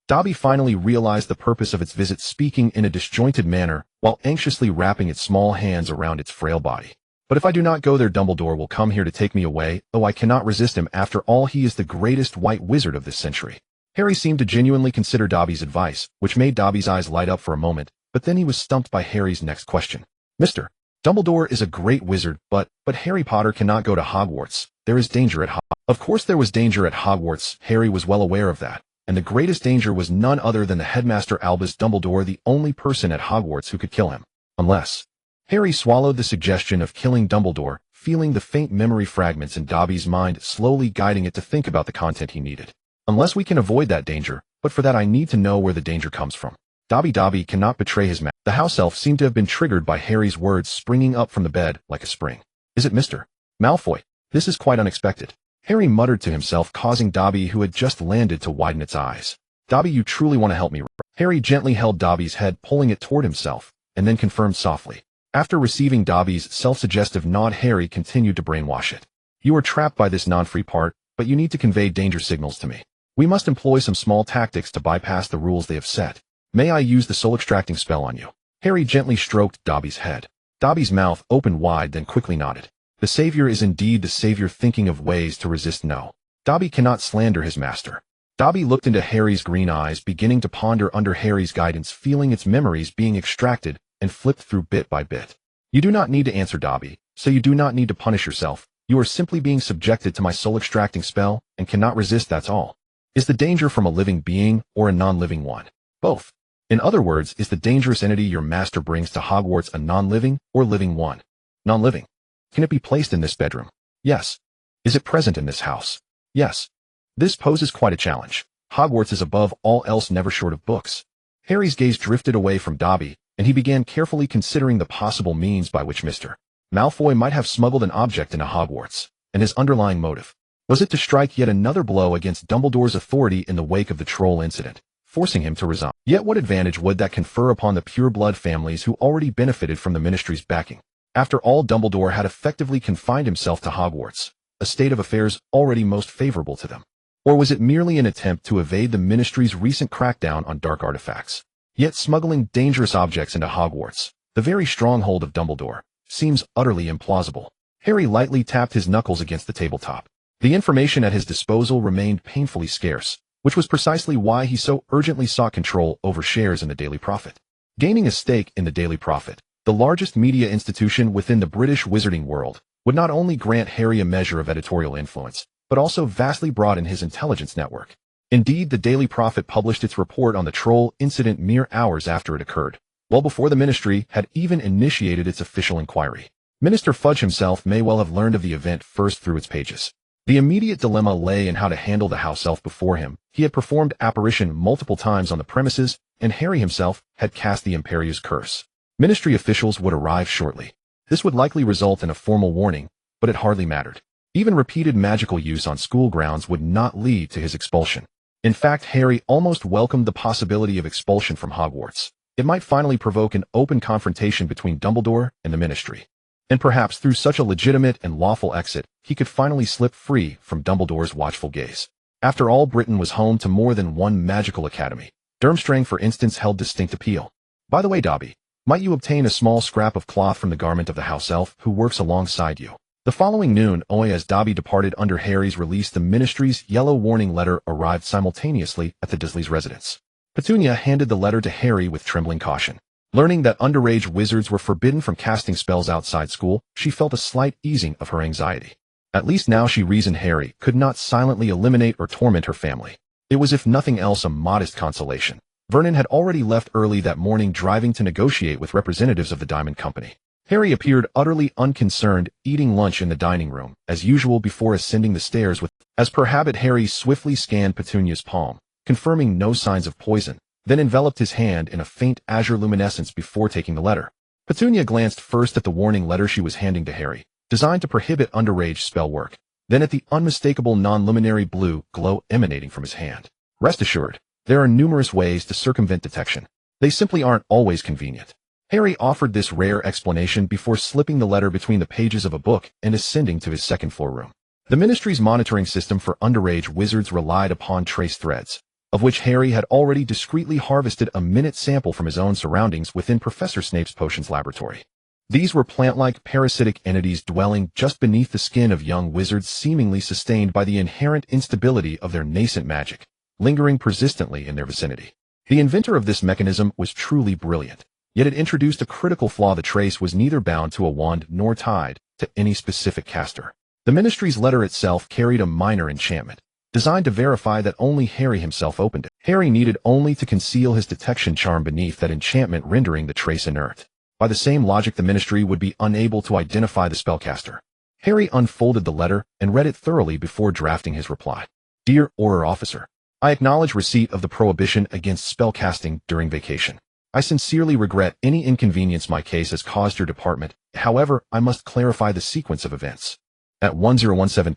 Dobby finally realized the purpose of its visit, speaking in a disjointed manner while anxiously wrapping its small hands around its frail body. "But if I do not go there, Dumbledore will come here to take me away, though I cannot resist him. After all, he is the greatest white wizard of this century." Harry seemed to genuinely consider Dobby's advice, which made Dobby's eyes light up for a moment, but then he was stumped by Harry's next question. "Mr. Dumbledore is a great wizard, but Harry Potter cannot go to Hogwarts. There is danger at Hogwarts." Of course there was danger at Hogwarts. Harry was well aware of that. And the greatest danger was none other than the headmaster Albus Dumbledore, the only person at Hogwarts who could kill him. Unless. Harry swallowed the suggestion of killing Dumbledore, feeling the faint memory fragments in Dobby's mind slowly guiding it to think about the content he needed. "Unless we can avoid that danger, but for that I need to know where the danger comes from." Dobby cannot betray his master. The house elf seemed to have been triggered by Harry's words springing up from the bed like a spring. Is it Mr. Malfoy? This is quite unexpected. Harry muttered to himself, causing Dobby, who had just landed, to widen its eyes. Dobby, you truly want to help me? Harry gently held Dobby's head, pulling it toward himself, and then confirmed softly. After receiving Dobby's self-suggestive nod, Harry continued to brainwash it. You are trapped by this non-free part, but you need to convey danger signals to me. We must employ some small tactics to bypass the rules they have set. May I use the soul-extracting spell on you? Harry gently stroked Dobby's head. Dobby's mouth opened wide, then quickly nodded. The savior is indeed the savior, thinking of ways to resist. No. Dobby cannot slander his master. Dobby looked into Harry's green eyes, beginning to ponder under Harry's guidance, feeling its memories being extracted and flipped through bit by bit. You do not need to answer, Dobby, so you do not need to punish yourself. You are simply being subjected to my soul-extracting spell and cannot resist, that's all. Is the danger from a living being or a non-living one? Both. In other words, is the dangerous entity your master brings to Hogwarts a non-living or living one? Non-living. Can it be placed in this bedroom? Yes. Is it present in this house? Yes. This poses quite a challenge. Hogwarts is above all else never short of books. Harry's gaze drifted away from Dobby, and he began carefully considering the possible means by which Mr. Malfoy might have smuggled an object into Hogwarts, and his underlying motive. Was it to strike yet another blow against Dumbledore's authority in the wake of the troll incident, forcing him to resign? Yet what advantage would that confer upon the pure-blood families who already benefited from the Ministry's backing? After all, Dumbledore had effectively confined himself to Hogwarts, a state of affairs already most favorable to them. Or was it merely an attempt to evade the Ministry's recent crackdown on dark artifacts? Yet smuggling dangerous objects into Hogwarts, the very stronghold of Dumbledore, seems utterly implausible. Harry lightly tapped his knuckles against the tabletop. The information at his disposal remained painfully scarce, which was precisely why he so urgently sought control over shares in the Daily Prophet. Gaining a stake in the Daily Prophet, the largest media institution within the British wizarding world, would not only grant Harry a measure of editorial influence, but also vastly broaden his intelligence network. Indeed, the Daily Prophet published its report on the troll incident mere hours after it occurred, well before the Ministry had even initiated its official inquiry. Minister Fudge himself may well have learned of the event first through its pages. The immediate dilemma lay in how to handle the house elf before him. He had performed apparition multiple times on the premises, and Harry himself had cast the Imperious Curse. Ministry officials would arrive shortly. This would likely result in a formal warning, but it hardly mattered. Even repeated magical use on school grounds would not lead to his expulsion. In fact, Harry almost welcomed the possibility of expulsion from Hogwarts. It might finally provoke an open confrontation between Dumbledore and the Ministry. And perhaps through such a legitimate and lawful exit, he could finally slip free from Dumbledore's watchful gaze. After all, Britain was home to more than one magical academy. Durmstrang, for instance, held distinct appeal. By the way, Dobby, might you obtain a small scrap of cloth from the garment of the house elf who works alongside you? The following noon, as Dobby departed under Harry's release, the Ministry's yellow warning letter arrived simultaneously at the Dursley's residence. Petunia handed the letter to Harry with trembling caution. Learning that underage wizards were forbidden from casting spells outside school, she felt a slight easing of her anxiety. At least now, she reasoned, Harry could not silently eliminate or torment her family. It was, if nothing else, a modest consolation. Vernon had already left early that morning, driving to negotiate with representatives of the Diamond Company. Harry appeared utterly unconcerned, eating lunch in the dining room, as usual, before ascending the stairs with, as per habit. Harry swiftly scanned Petunia's palm, confirming no signs of poison, then enveloped his hand in a faint azure luminescence before taking the letter. Petunia glanced first at the warning letter she was handing to Harry, designed to prohibit underage spell work, then at the unmistakable non-luminary blue glow emanating from his hand. Rest assured, there are numerous ways to circumvent detection. They simply aren't always convenient. Harry offered this rare explanation before slipping the letter between the pages of a book and ascending to his second-floor room. The Ministry's monitoring system for underage wizards relied upon trace threads, of which Harry had already discreetly harvested a minute sample from his own surroundings within Professor Snape's potions laboratory. These were plant-like parasitic entities dwelling just beneath the skin of young wizards, seemingly sustained by the inherent instability of their nascent magic, lingering persistently in their vicinity. The inventor of this mechanism was truly brilliant. Yet it introduced a critical flaw. The trace was neither bound to a wand nor tied to any specific caster. The Ministry's letter itself carried a minor enchantment, designed to verify that only Harry himself opened it. Harry needed only to conceal his detection charm beneath that enchantment, rendering the trace inert. By the same logic, the Ministry would be unable to identify the spellcaster. Harry unfolded the letter and read it thoroughly before drafting his reply. Dear Order Officer, I acknowledge receipt of the prohibition against spellcasting during vacation. I sincerely regret any inconvenience my case has caused your department. However, I must clarify the sequence of events. At 1017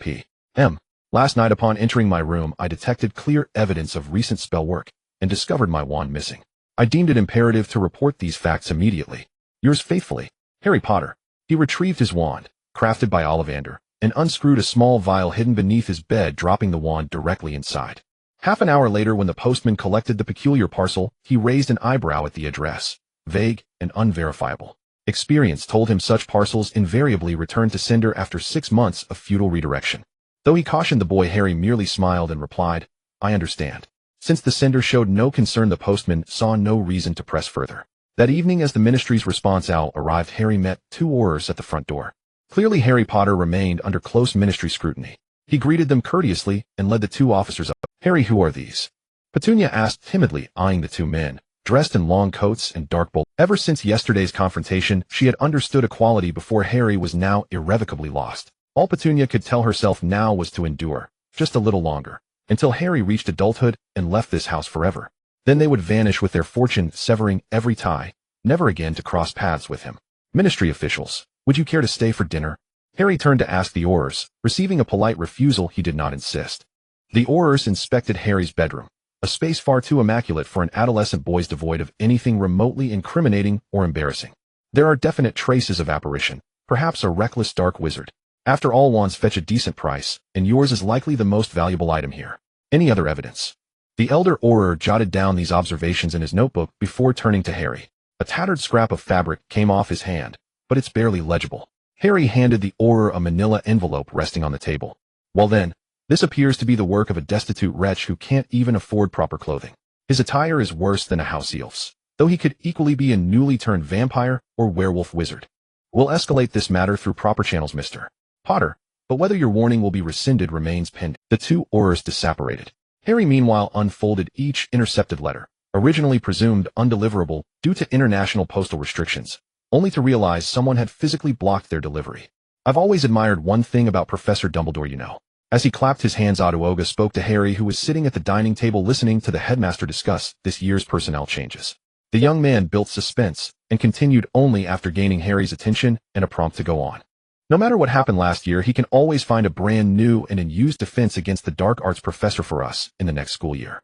p.m. last night, upon entering my room, I detected clear evidence of recent spell work and discovered my wand missing. I deemed it imperative to report these facts immediately. Yours faithfully, Harry Potter. He retrieved his wand, crafted by Ollivander, and unscrewed a small vial hidden beneath his bed, dropping the wand directly inside. Half an hour later, when the postman collected the peculiar parcel, he raised an eyebrow at the address. Vague and unverifiable. Experience told him such parcels invariably returned to sender after 6 months of futile redirection. Though he cautioned the boy, Harry merely smiled and replied, "I understand." Since the sender showed no concern, the postman saw no reason to press further. That evening, as the ministry's response owl arrived, Harry met 2 Aurors at the front door. Clearly, Harry Potter remained under close ministry scrutiny. He greeted them courteously and led the 2 officers up. "Harry, who are these?" Petunia asked timidly, eyeing the 2 men, dressed in long coats and dark bowls. Ever since yesterday's confrontation, she had understood equality before Harry was now irrevocably lost. All Petunia could tell herself now was to endure, just a little longer, until Harry reached adulthood and left this house forever. Then they would vanish with their fortune severing every tie, never again to cross paths with him. "Ministry officials, would you care to stay for dinner?" Harry turned to ask the Aurors. Receiving a polite refusal, he did not insist. The Aurors inspected Harry's bedroom, a space far too immaculate for an adolescent boy's, devoid of anything remotely incriminating or embarrassing. There are definite traces of apparition, perhaps a reckless dark wizard. After all, wands fetch a decent price, and yours is likely the most valuable item here. Any other evidence? The elder Auror jotted down these observations in his notebook before turning to Harry. A tattered scrap of fabric came off his hand, but it's barely legible. Harry handed the Auror a manila envelope resting on the table. "Well then, this appears to be the work of a destitute wretch who can't even afford proper clothing. His attire is worse than a house elf's, though he could equally be a newly turned vampire or werewolf wizard. We'll escalate this matter through proper channels, Mr. Potter, but whether your warning will be rescinded remains pending." The 2 Aurors disapparated. Harry meanwhile unfolded each intercepted letter, originally presumed undeliverable due to international postal restrictions, only to realize someone had physically blocked their delivery. "I've always admired one thing about Professor Dumbledore, you know." As he clapped his hands, Odoaga spoke to Harry, who was sitting at the dining table listening to the headmaster discuss this year's personnel changes. The young man built suspense and continued only after gaining Harry's attention and a prompt to go on. "No matter what happened last year, he can always find a brand new and unused defense against the dark arts professor for us in the next school year."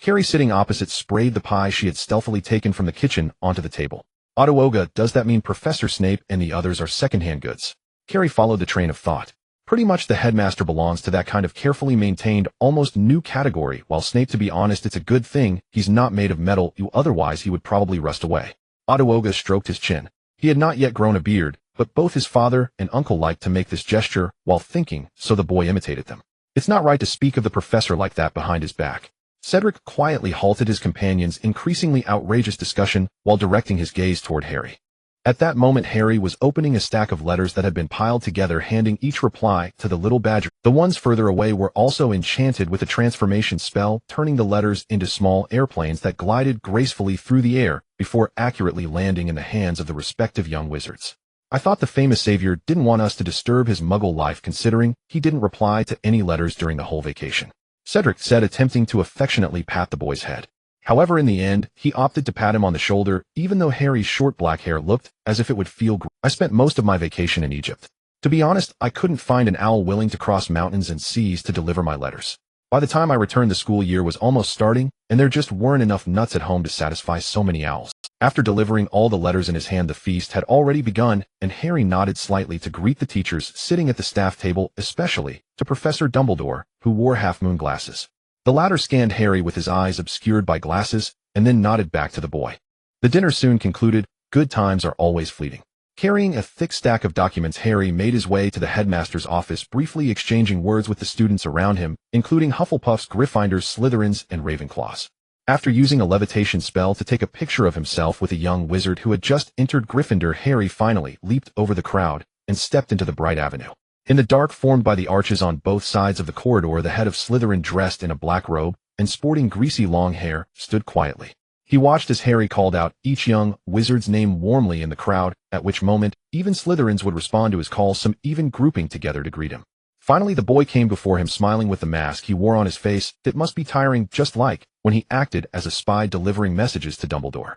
Harry, sitting opposite, sprayed the pie she had stealthily taken from the kitchen onto the table. "Odoaga, does that mean Professor Snape and the others are second-hand goods?" Harry followed the train of thought. "Pretty much the headmaster belongs to that kind of carefully maintained, almost new category, while Snape, to be honest, it's a good thing he's not made of metal, otherwise he would probably rust away." Odoaga stroked his chin. He had not yet grown a beard, but both his father and uncle liked to make this gesture while thinking, so the boy imitated them. "It's not right to speak of the professor like that behind his back." Cedric quietly halted his companion's increasingly outrageous discussion while directing his gaze toward Harry. At that moment, Harry was opening a stack of letters that had been piled together, handing each reply to the little badger. The ones further away were also enchanted with a transformation spell, turning the letters into small airplanes that glided gracefully through the air before accurately landing in the hands of the respective young wizards. "I thought the famous savior didn't want us to disturb his Muggle life, considering he didn't reply to any letters during the whole vacation," Cedric said, attempting to affectionately pat the boy's head. However, in the end, he opted to pat him on the shoulder, even though Harry's short black hair looked as if it would feel great. "I spent most of my vacation in Egypt. To be honest, I couldn't find an owl willing to cross mountains and seas to deliver my letters. By the time I returned, the school year was almost starting, and there just weren't enough nuts at home to satisfy so many owls." After delivering all the letters in his hand, the feast had already begun, and Harry nodded slightly to greet the teachers sitting at the staff table, especially to Professor Dumbledore, who wore half-moon glasses. The latter scanned Harry with his eyes obscured by glasses, and then nodded back to the boy. The dinner soon concluded. Good times are always fleeting. Carrying a thick stack of documents, Harry made his way to the headmaster's office, briefly exchanging words with the students around him, including Hufflepuffs, Gryffindors, Slytherins, and Ravenclaws. After using a levitation spell to take a picture of himself with a young wizard who had just entered Gryffindor, Harry finally leaped over the crowd and stepped into the bright avenue. In the dark formed by the arches on both sides of the corridor, the head of Slytherin, dressed in a black robe and sporting greasy long hair, stood quietly. He watched as Harry called out each young wizard's name warmly in the crowd, at which moment even Slytherins would respond to his call, some even grouping together to greet him. Finally, the boy came before him smiling with the mask he wore on his face. It must be tiring, just like when he acted as a spy delivering messages to Dumbledore.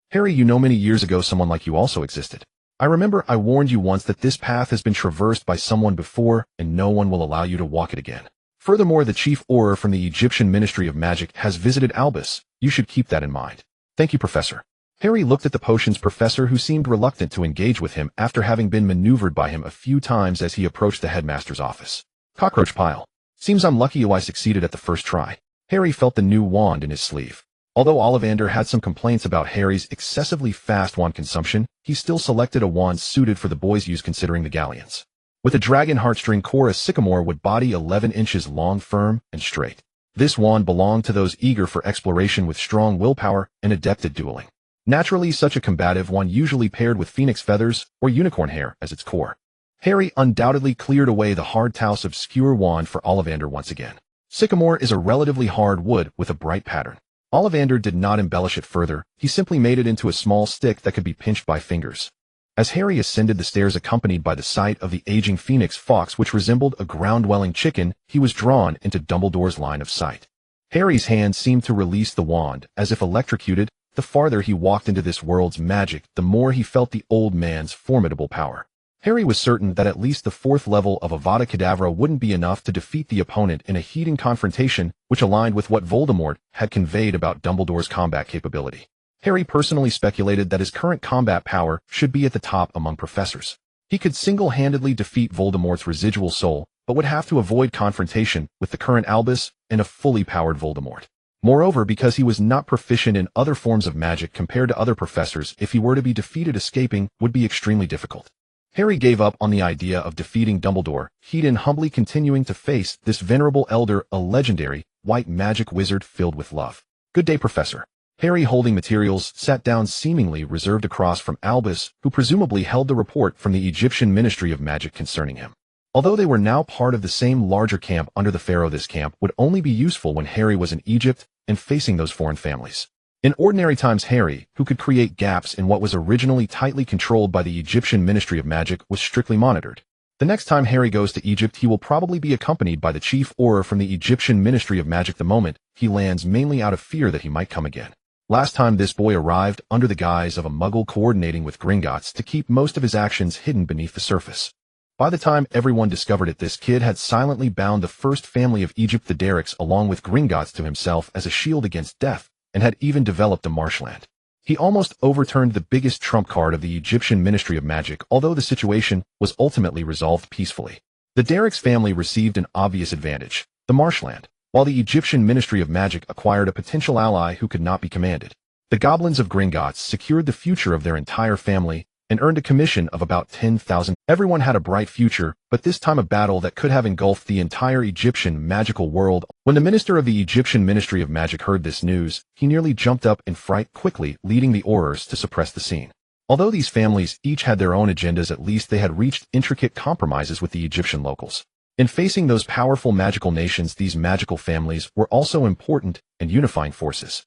Harry, you know, many years ago someone like you also existed. I remember I warned you once that this path has been traversed by someone before, and no one will allow you to walk it again. Furthermore, the chief Auror from the Egyptian Ministry of Magic has visited Albus. You should keep that in mind. Thank you, Professor. Harry looked at the potions professor, who seemed reluctant to engage with him after having been maneuvered by him a few times as he approached the headmaster's office. Cockroach pile. Seems I'm lucky I succeeded at the first try. Harry felt the new wand in his sleeve. Although Ollivander had some complaints about Harry's excessively fast wand consumption, he still selected a wand suited for the boy's use considering the galleons. With a dragon heartstring core, a sycamore would body 11 inches long, firm, and straight. This wand belonged to those eager for exploration with strong willpower and adept at dueling. Naturally, such a combative one usually paired with phoenix feathers or unicorn hair as its core. Harry undoubtedly cleared away the hard-toss obscure wand for Ollivander once again. Sycamore is a relatively hard wood with a bright pattern. Ollivander did not embellish it further, he simply made it into a small stick that could be pinched by fingers. As Harry ascended the stairs accompanied by the sight of the aging phoenix fox which resembled a ground-dwelling chicken, he was drawn into Dumbledore's line of sight. Harry's hand seemed to release the wand, as if electrocuted. The farther he walked into this world's magic, the more he felt the old man's formidable power. Harry was certain that at least the 4th level of Avada Kedavra wouldn't be enough to defeat the opponent in a heated confrontation, which aligned with what Voldemort had conveyed about Dumbledore's combat capability. Harry personally speculated that his current combat power should be at the top among professors. He could single-handedly defeat Voldemort's residual soul, but would have to avoid confrontation with the current Albus and a fully powered Voldemort. Moreover, because he was not proficient in other forms of magic compared to other professors, if he were to be defeated, escaping would be extremely difficult. Harry gave up on the idea of defeating Dumbledore, he'd humbly continuing to face this venerable elder, a legendary, white magic wizard filled with love. Good day, Professor. Harry, holding materials, sat down seemingly reserved across from Albus, who presumably held the report from the Egyptian Ministry of Magic concerning him. Although they were now part of the same larger camp under the Pharaoh, this camp would only be useful when Harry was in Egypt and facing those foreign families. In ordinary times, Harry, who could create gaps in what was originally tightly controlled by the Egyptian Ministry of Magic, was strictly monitored. The next time Harry goes to Egypt, he will probably be accompanied by the chief Auror from the Egyptian Ministry of Magic the moment he lands, mainly out of fear that he might come again. Last time this boy arrived under the guise of a Muggle coordinating with Gringotts to keep most of his actions hidden beneath the surface. By the time everyone discovered it, this kid had silently bound the first family of Egypt, the Derricks, along with Gringotts, to himself as a shield against death, and had even developed a marshland. He almost overturned the biggest trump card of the Egyptian Ministry of Magic, although the situation was ultimately resolved peacefully. The Derricks family received an obvious advantage, the marshland, while the Egyptian Ministry of Magic acquired a potential ally who could not be commanded. The goblins of Gringotts secured the future of their entire family and earned a commission of about 10,000. Everyone had a bright future, but this time a battle that could have engulfed the entire Egyptian magical world. When the minister of the Egyptian Ministry of Magic heard this news, he nearly jumped up in fright, quickly leading the Aurors to suppress the scene. Although these families each had their own agendas, at least they had reached intricate compromises with the Egyptian locals. In facing those powerful magical nations, these magical families were also important and unifying forces.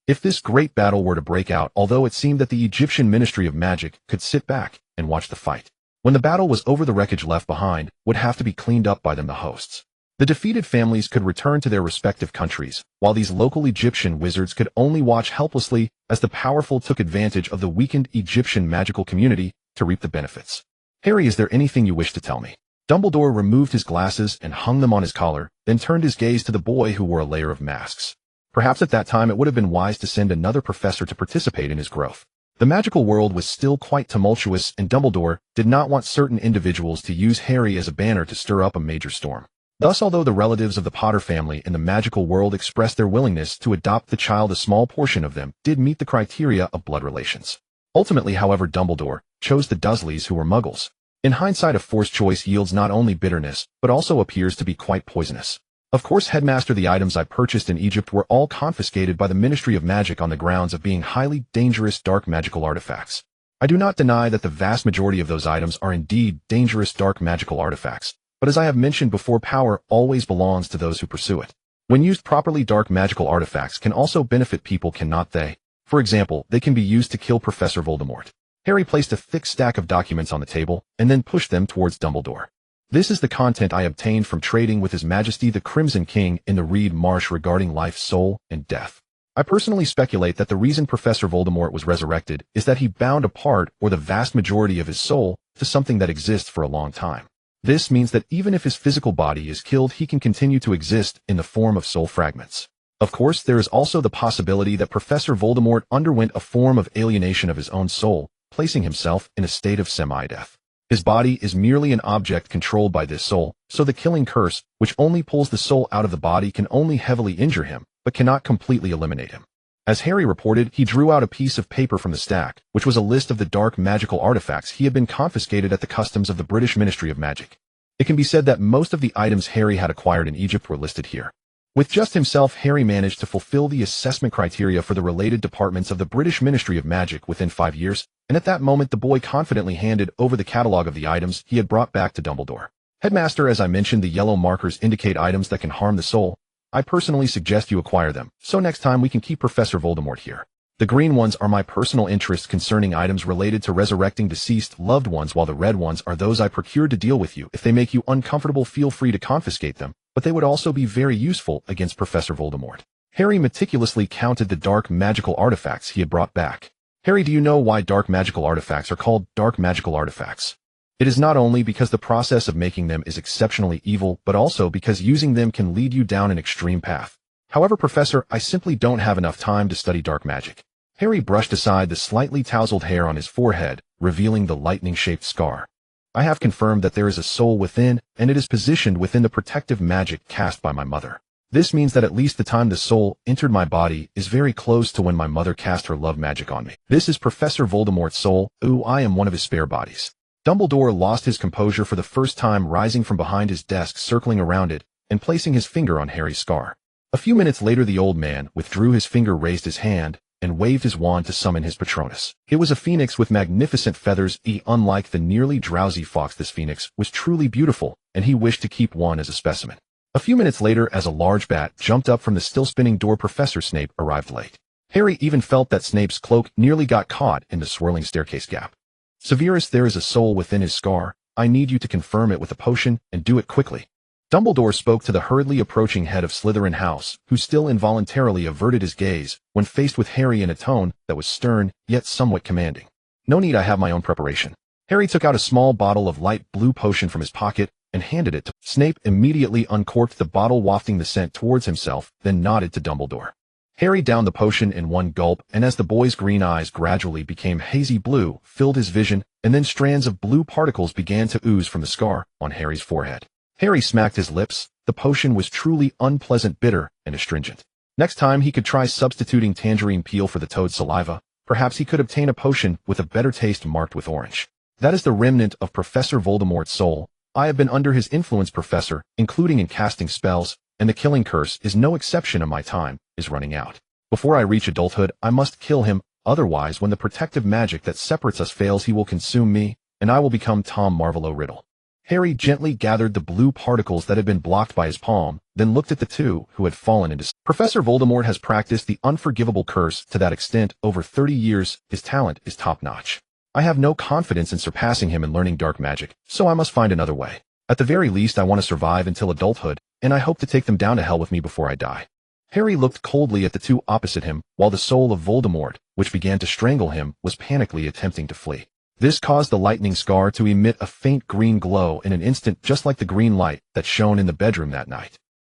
If this great battle were to break out, although it seemed that the Egyptian Ministry of Magic could sit back and watch the fight. When the battle was over, the wreckage left behind would have to be cleaned up by them, the hosts. The defeated families could return to their respective countries, while these local Egyptian wizards could only watch helplessly as the powerful took advantage of the weakened Egyptian magical community to reap the benefits. Harry, is there anything you wish to tell me? Dumbledore removed his glasses and hung them on his collar, then turned his gaze to the boy who wore a layer of masks. Perhaps at that time it would have been wise to send another professor to participate in his growth. The magical world was still quite tumultuous, and Dumbledore did not want certain individuals to use Harry as a banner to stir up a major storm. Thus, although the relatives of the Potter family in the magical world expressed their willingness to adopt the child, a small portion of them did meet the criteria of blood relations. Ultimately, however, Dumbledore chose the Dursleys, who were Muggles. In hindsight, a forced choice yields not only bitterness, but also appears to be quite poisonous. Of course, Headmaster, the items I purchased in Egypt were all confiscated by the Ministry of Magic on the grounds of being highly dangerous dark magical artifacts. I do not deny that the vast majority of those items are indeed dangerous dark magical artifacts, but as I have mentioned before, power always belongs to those who pursue it. When used properly, dark magical artifacts can also benefit people, cannot they? For example, they can be used to kill Professor Voldemort. Harry placed a thick stack of documents on the table and then pushed them towards Dumbledore. This is the content I obtained from trading with His Majesty the Crimson King in the Reed Marsh regarding life, soul, and death. I personally speculate that the reason Professor Voldemort was resurrected is that he bound a part or the vast majority of his soul to something that exists for a long time. This means that even if his physical body is killed, he can continue to exist in the form of soul fragments. Of course, there is also the possibility that Professor Voldemort underwent a form of alienation of his own soul, placing himself in a state of semi-death. His body is merely an object controlled by this soul, so the killing curse, which only pulls the soul out of the body, can only heavily injure him, but cannot completely eliminate him. As Harry reported, he drew out a piece of paper from the stack, which was a list of the dark magical artifacts he had been confiscated at the customs of the British Ministry of Magic. It can be said that most of the items Harry had acquired in Egypt were listed here. With just himself, Harry managed to fulfill the assessment criteria for the related departments of the British Ministry of Magic within 5 years, and at that moment the boy confidently handed over the catalogue of the items he had brought back to Dumbledore. Headmaster, as I mentioned, the yellow markers indicate items that can harm the soul. I personally suggest you acquire them, so next time we can keep Professor Voldemort here. The green ones are my personal interest concerning items related to resurrecting deceased loved ones, while the red ones are those I procured to deal with you. If they make you uncomfortable, feel free to confiscate them, but they would also be very useful against Professor Voldemort. Harry meticulously counted the dark magical artifacts he had brought back. Harry, do you know why dark magical artifacts are called dark magical artifacts? It is not only because the process of making them is exceptionally evil, but also because using them can lead you down an extreme path. However, Professor, I simply don't have enough time to study dark magic. Harry brushed aside the slightly tousled hair on his forehead, revealing the lightning-shaped scar. I have confirmed that there is a soul within, and it is positioned within the protective magic cast by my mother. This means that at least the time the soul entered my body is very close to when my mother cast her love magic on me. This is Professor Voldemort's soul. Ooh, I am one of his spare bodies. Dumbledore lost his composure for the first time, rising from behind his desk, circling around it, and placing his finger on Harry's scar. A few minutes later, the old man withdrew his finger, raised his hand, and waved his wand to summon his Patronus. It was a phoenix with magnificent feathers. Unlike the nearly drowsy fox, this phoenix was truly beautiful, and he wished to keep one as a specimen. A few minutes later, as a large bat jumped up from the still-spinning door, Professor Snape arrived late. Harry even felt that Snape's cloak nearly got caught in the swirling staircase gap. Severus, there is a soul within his scar. I need you to confirm it with a potion, and do it quickly. Dumbledore spoke to the hurriedly approaching head of Slytherin House, who still involuntarily averted his gaze when faced with Harry in a tone that was stern, yet somewhat commanding. No need, I have my own preparation. Harry took out a small bottle of light blue potion from his pocket and handed it to Snape. Immediately uncorked the bottle, wafting the scent towards himself, then nodded to Dumbledore. Harry downed the potion in one gulp, and as the boy's green eyes gradually became hazy blue, filled his vision, and then strands of blue particles began to ooze from the scar on Harry's forehead. Harry smacked his lips. The potion was truly unpleasant, bitter, and astringent. Next time he could try substituting tangerine peel for the toad's saliva. Perhaps he could obtain a potion with a better taste marked with orange. That is the remnant of Professor Voldemort's soul. I have been under his influence, Professor, including in casting spells, and the killing curse is no exception, and my time is running out. Before I reach adulthood, I must kill him, otherwise when the protective magic that separates us fails, he will consume me, and I will become Tom Marvolo Riddle. Harry gently gathered the blue particles that had been blocked by his palm, then looked at the two who had fallen into. Professor Voldemort has practiced the unforgivable curse to that extent over 30 years. His talent is top-notch. I have no confidence in surpassing him in learning dark magic, so I must find another way. At the very least, I want to survive until adulthood, and I hope to take them down to hell with me before I die. Harry looked coldly at the two opposite him, while the soul of Voldemort, which began to strangle him, was panically attempting to flee. This caused the lightning scar to emit a faint green glow in an instant, just like the green light that shone in the bedroom that night.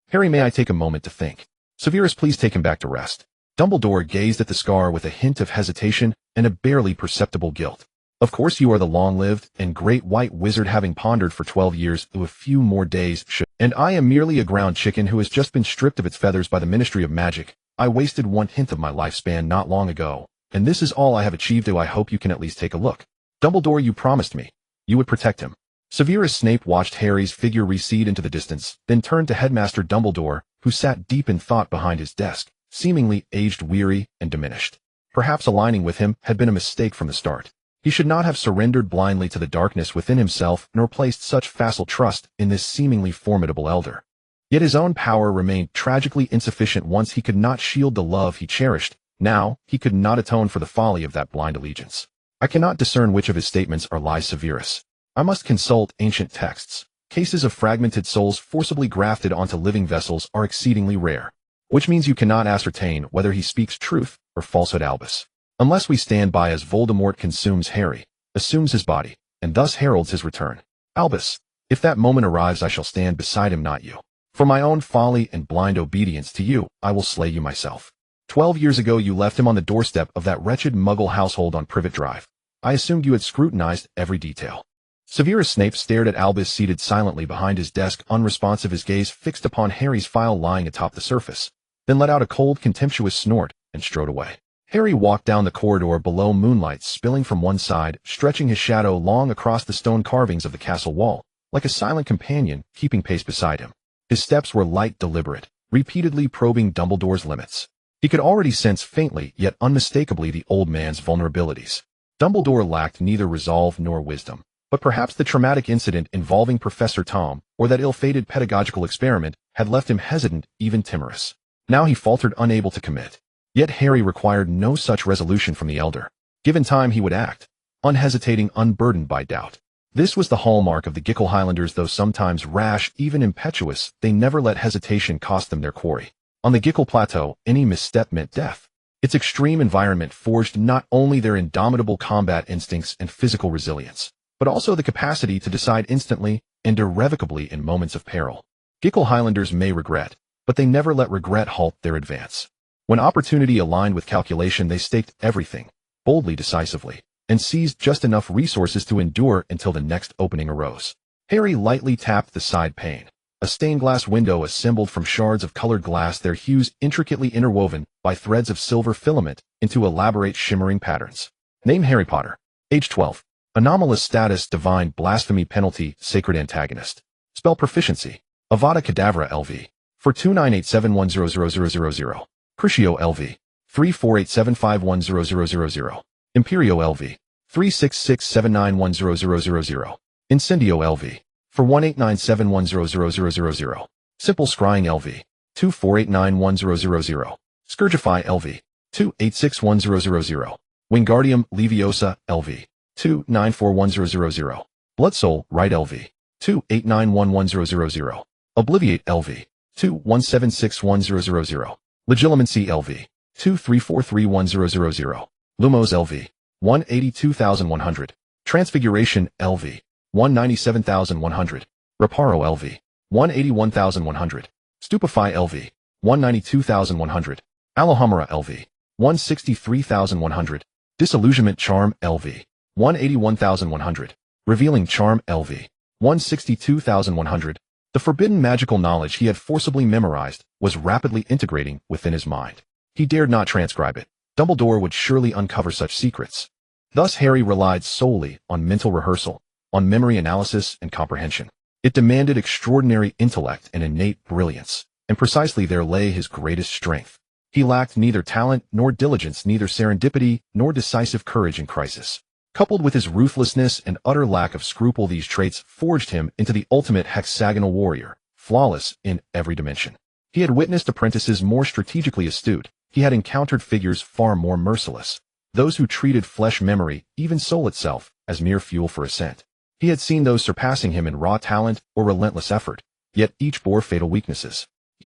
Harry, may I take a moment to think? Severus, please take him back to rest. Dumbledore gazed at the scar with a hint of hesitation and a barely perceptible guilt. Of course you are the long-lived and great white wizard, having pondered for 12 years, a few more days should, and I am merely a ground chicken who has just been stripped of its feathers by the Ministry of Magic. I wasted 1/10 of my lifespan not long ago, and this is all I have achieved. I hope you can at least take a look. Dumbledore, you promised me you would protect him. Severus Snape watched Harry's figure recede into the distance, then turned to Headmaster Dumbledore, who sat deep in thought behind his desk, seemingly aged, weary, and diminished. Perhaps aligning with him had been a mistake from the start. He should not have surrendered blindly to the darkness within himself, nor placed such facile trust in this seemingly formidable elder. Yet his own power remained tragically insufficient. Once he could not shield the love he cherished, now he could not atone for the folly of that blind allegiance. I cannot discern which of his statements are lies, Severus. I must consult ancient texts. Cases of fragmented souls forcibly grafted onto living vessels are exceedingly rare, which means you cannot ascertain whether he speaks truth or falsehood. Albus, unless we stand by as Voldemort consumes Harry, assumes his body, and thus heralds his return. Albus, if that moment arrives, I shall stand beside him, not you. For my own folly and blind obedience to you, I will slay you myself. 12 years ago you left him on the doorstep of that wretched Muggle household on Privet Drive. I assumed you had scrutinized every detail. Severus Snape stared at Albus seated silently behind his desk, unresponsive, his gaze fixed upon Harry's file lying atop the surface, then let out a cold, contemptuous snort and strode away. Harry walked down the corridor below, moonlight spilling from one side, stretching his shadow long across the stone carvings of the castle wall, like a silent companion keeping pace beside him. His steps were light, deliberate, repeatedly probing Dumbledore's limits. He could already sense faintly yet unmistakably the old man's vulnerabilities. Dumbledore lacked neither resolve nor wisdom, but perhaps the traumatic incident involving Professor Tom, or that ill-fated pedagogical experiment, had left him hesitant, even timorous. Now he faltered, unable to commit. Yet Harry required no such resolution from the elder. Given time he would act, unhesitating, unburdened by doubt. This was the hallmark of the Gickle Highlanders. Though sometimes rash, even impetuous, they never let hesitation cost them their quarry. On the Gickle Plateau, any misstep meant death. Its extreme environment forged not only their indomitable combat instincts and physical resilience, but also the capacity to decide instantly and irrevocably in moments of peril. Gickle Highlanders may regret, but they never let regret halt their advance. When opportunity aligned with calculation, they staked everything, boldly, decisively, and seized just enough resources to endure until the next opening arose. Harry lightly tapped the side pane, a stained glass window assembled from shards of colored glass, their hues intricately interwoven by threads of silver filament into elaborate shimmering patterns. Name: Harry Potter. Age 12. Anomalous status: divine blasphemy penalty, sacred antagonist. Spell proficiency: Avada Kedavra LV. For 2987100000. Crucio LV. 3487510000. Imperio LV. 36679100000. Incendio LV. For 1897100000. Simple Scrying LV. 248910000. Scourgify LV. 2861000. Wingardium Leviosa LV. 2941000. Bloodsoul Rite LV. 2891100. Obliviate LV. 2176100. Legilimency LV. 2343100. Lumos LV. 182100. Transfiguration LV. 197100. Reparo LV. 181100. Stupefy LV. 192100. Alohomora LV. 163100. Disillusionment Charm LV. 181100. Revealing Charm LV. 162100. The forbidden magical knowledge he had forcibly memorized was rapidly integrating within his mind. He dared not transcribe it. Dumbledore would surely uncover such secrets. Thus Harry relied solely on mental rehearsal, on memory analysis and comprehension. It demanded extraordinary intellect and innate brilliance, and precisely there lay his greatest strength. He lacked neither talent nor diligence, neither serendipity nor decisive courage in crisis. Coupled with his ruthlessness and utter lack of scruple, these traits forged him into the ultimate hexagonal warrior, flawless in every dimension. He had witnessed apprentices more strategically astute. He had encountered figures far more merciless, those who treated flesh, memory, even soul itself, as mere fuel for ascent. He had seen those surpassing him in raw talent or relentless effort, yet each bore fatal weaknesses.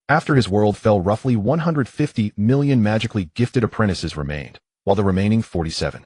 After his world fell, roughly 150 million magically gifted apprentices remained, while the remaining 47.9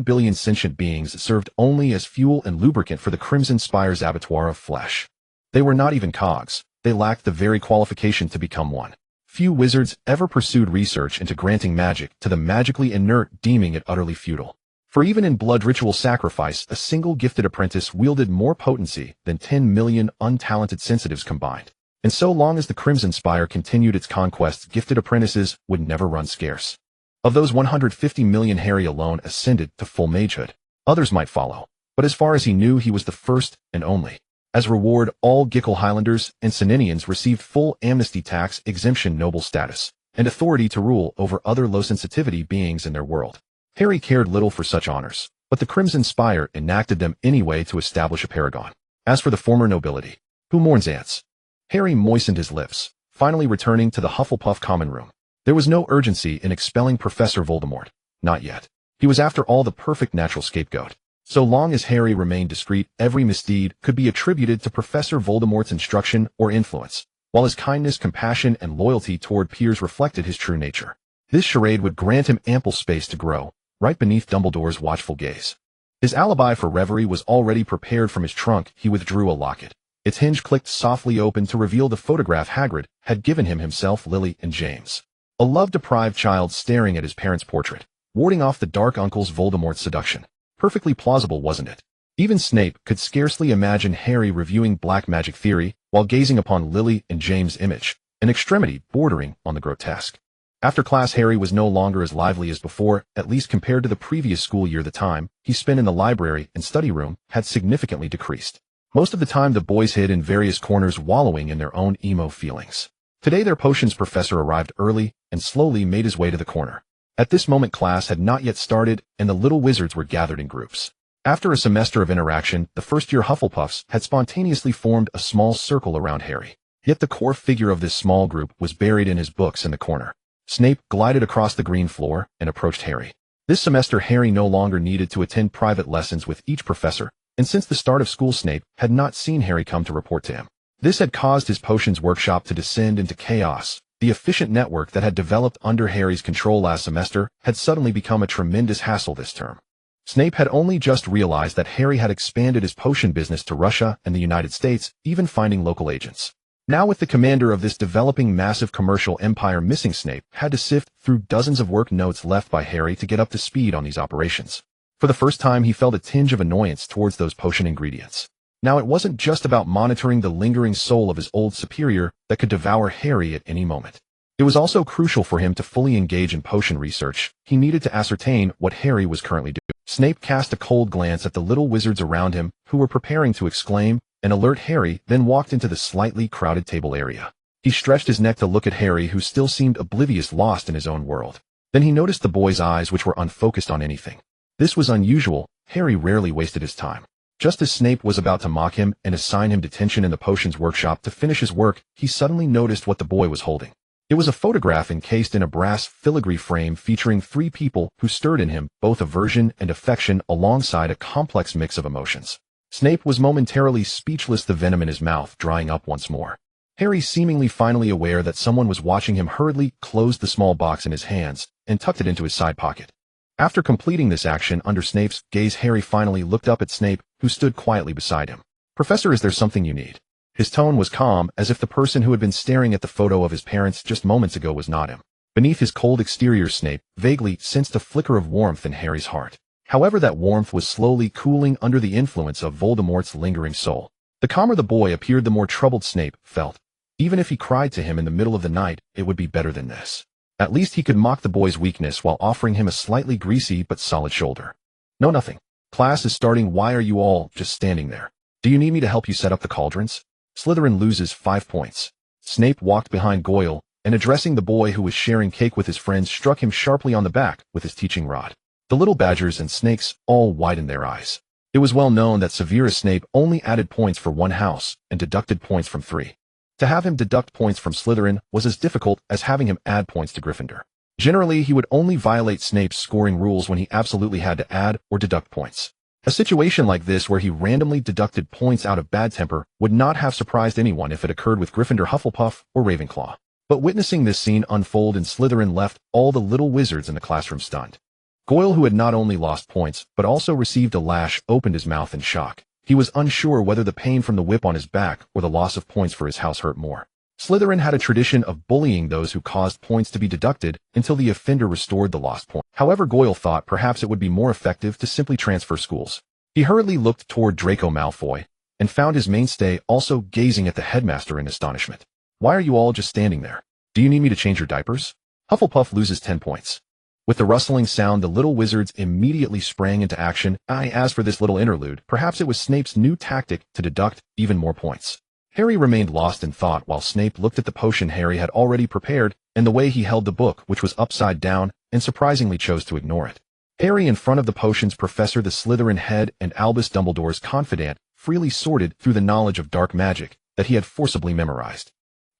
billion sentient beings served only as fuel and lubricant for the Crimson Spire's abattoir of flesh. They were not even cogs. They lacked the very qualification to become one. Few wizards ever pursued research into granting magic to the magically inert, deeming it utterly futile. For even in blood ritual sacrifice, a single gifted apprentice wielded more potency than 10 million untalented sensitives combined. And so long as the Crimson Spire continued its conquests, gifted apprentices would never run scarce. Of those 150 million, Harry alone ascended to full magehood. Others might follow, but as far as he knew, he was the first and only. As reward, all Gickle Highlanders and Seninians received full amnesty, tax exemption, noble status, and authority to rule over other low-sensitivity beings in their world. Harry cared little for such honors, but the Crimson Spire enacted them anyway to establish a paragon. As for the former nobility, who mourns ants? Harry moistened his lips, finally returning to the Hufflepuff common room. There was no urgency in expelling Professor Voldemort. Not yet. He was after all the perfect natural scapegoat. So long as Harry remained discreet, every misdeed could be attributed to Professor Voldemort's instruction or influence, while his kindness, compassion, and loyalty toward peers reflected his true nature. This charade would grant him ample space to grow, right beneath Dumbledore's watchful gaze. His alibi for reverie was already prepared. From his trunk, he withdrew a locket. Its hinge clicked softly open to reveal the photograph Hagrid had given him himself, Lily, and James. A love-deprived child staring at his parents' portrait, warding off the dark uncle's Voldemort's seduction. Perfectly plausible, wasn't it? Even Snape could scarcely imagine Harry reviewing black magic theory while gazing upon Lily and James' image, an extremity bordering on the grotesque. After class, Harry was no longer as lively as before, at least compared to the previous school year. The time he spent in the library and study room had significantly decreased. Most of the time the boys hid in various corners, wallowing in their own emo feelings. Today their potions professor arrived early and slowly made his way to the corner. At this moment class had not yet started, and the little wizards were gathered in groups. After a semester of interaction, the first-year Hufflepuffs had spontaneously formed a small circle around Harry. Yet the core figure of this small group was buried in his books in the corner. Snape glided across the green floor and approached Harry. This semester Harry no longer needed to attend private lessons with each professor, and since the start of school Snape had not seen Harry come to report to him. This had caused his potions workshop to descend into chaos. The efficient network that had developed under Harry's control last semester had suddenly become a tremendous hassle this term. Snape had only just realized that Harry had expanded his potion business to Russia and the United States, even finding local agents. Now with the commander of this developing massive commercial empire missing, Snape had to sift through dozens of work notes left by Harry to get up to speed on these operations. For the first time he felt a tinge of annoyance towards those potion ingredients. Now it wasn't just about monitoring the lingering soul of his old superior that could devour Harry at any moment. It was also crucial for him to fully engage in potion research. He needed to ascertain what Harry was currently doing. Snape cast a cold glance at the little wizards around him, who were preparing to exclaim and alert Harry, then walked into the slightly crowded table area. He stretched his neck to look at Harry, who still seemed oblivious, lost in his own world. Then he noticed the boy's eyes, which were unfocused on anything. This was unusual. Harry rarely wasted his time. Just as Snape was about to mock him and assign him detention in the potions workshop to finish his work, he suddenly noticed what the boy was holding. It was a photograph encased in a brass filigree frame featuring three people who stirred in him both aversion and affection alongside a complex mix of emotions. Snape was momentarily speechless, the venom in his mouth drying up once more. Harry, seemingly finally aware that someone was watching him, hurriedly closed the small box in his hands and tucked it into his side pocket. After completing this action under Snape's gaze, Harry finally looked up at Snape, who stood quietly beside him. "Professor, is there something you need?" His tone was calm, as if the person who had been staring at the photo of his parents just moments ago was not him. Beneath his cold exterior, Snape vaguely sensed a flicker of warmth in Harry's heart. However, that warmth was slowly cooling under the influence of Voldemort's lingering soul. The calmer the boy appeared, the more troubled Snape felt. Even if he cried to him in the middle of the night, it would be better than this. At least he could mock the boy's weakness while offering him a slightly greasy but solid shoulder. "No, nothing. Class is starting. Why are you all just standing there? Do you need me to help you set up the cauldrons?" Slytherin loses 5 points. Snape walked behind Goyle, and addressing the boy who was sharing cake with his friends, struck him sharply on the back with his teaching rod. The little badgers and snakes all widened their eyes. It was well known that Severus Snape only added points for one house and deducted points from 3. To have him deduct points from Slytherin was as difficult as having him add points to Gryffindor. Generally, he would only violate Snape's scoring rules when he absolutely had to add or deduct points. A situation like this, where he randomly deducted points out of bad temper, would not have surprised anyone if it occurred with Gryffindor, Hufflepuff, or Ravenclaw. But witnessing this scene unfold in Slytherin left all the little wizards in the classroom stunned. Goyle, who had not only lost points, but also received a lash, opened his mouth in shock. He was unsure whether the pain from the whip on his back or the loss of points for his house hurt more. Slytherin had a tradition of bullying those who caused points to be deducted until the offender restored the lost point. However, Goyle thought perhaps it would be more effective to simply transfer schools. He hurriedly looked toward Draco Malfoy and found his mainstay also gazing at the headmaster in astonishment. "Why are you all just standing there? Do you need me to change your diapers?" Hufflepuff loses 10 points. With the rustling sound, the little wizards immediately sprang into action. As for this little interlude, perhaps it was Snape's new tactic to deduct even more points. Harry remained lost in thought while Snape looked at the potion Harry had already prepared and the way he held the book, which was upside down, and surprisingly chose to ignore it. Harry, in front of the potions professor, the Slytherin head, and Albus Dumbledore's confidant, freely sorted through the knowledge of dark magic that he had forcibly memorized.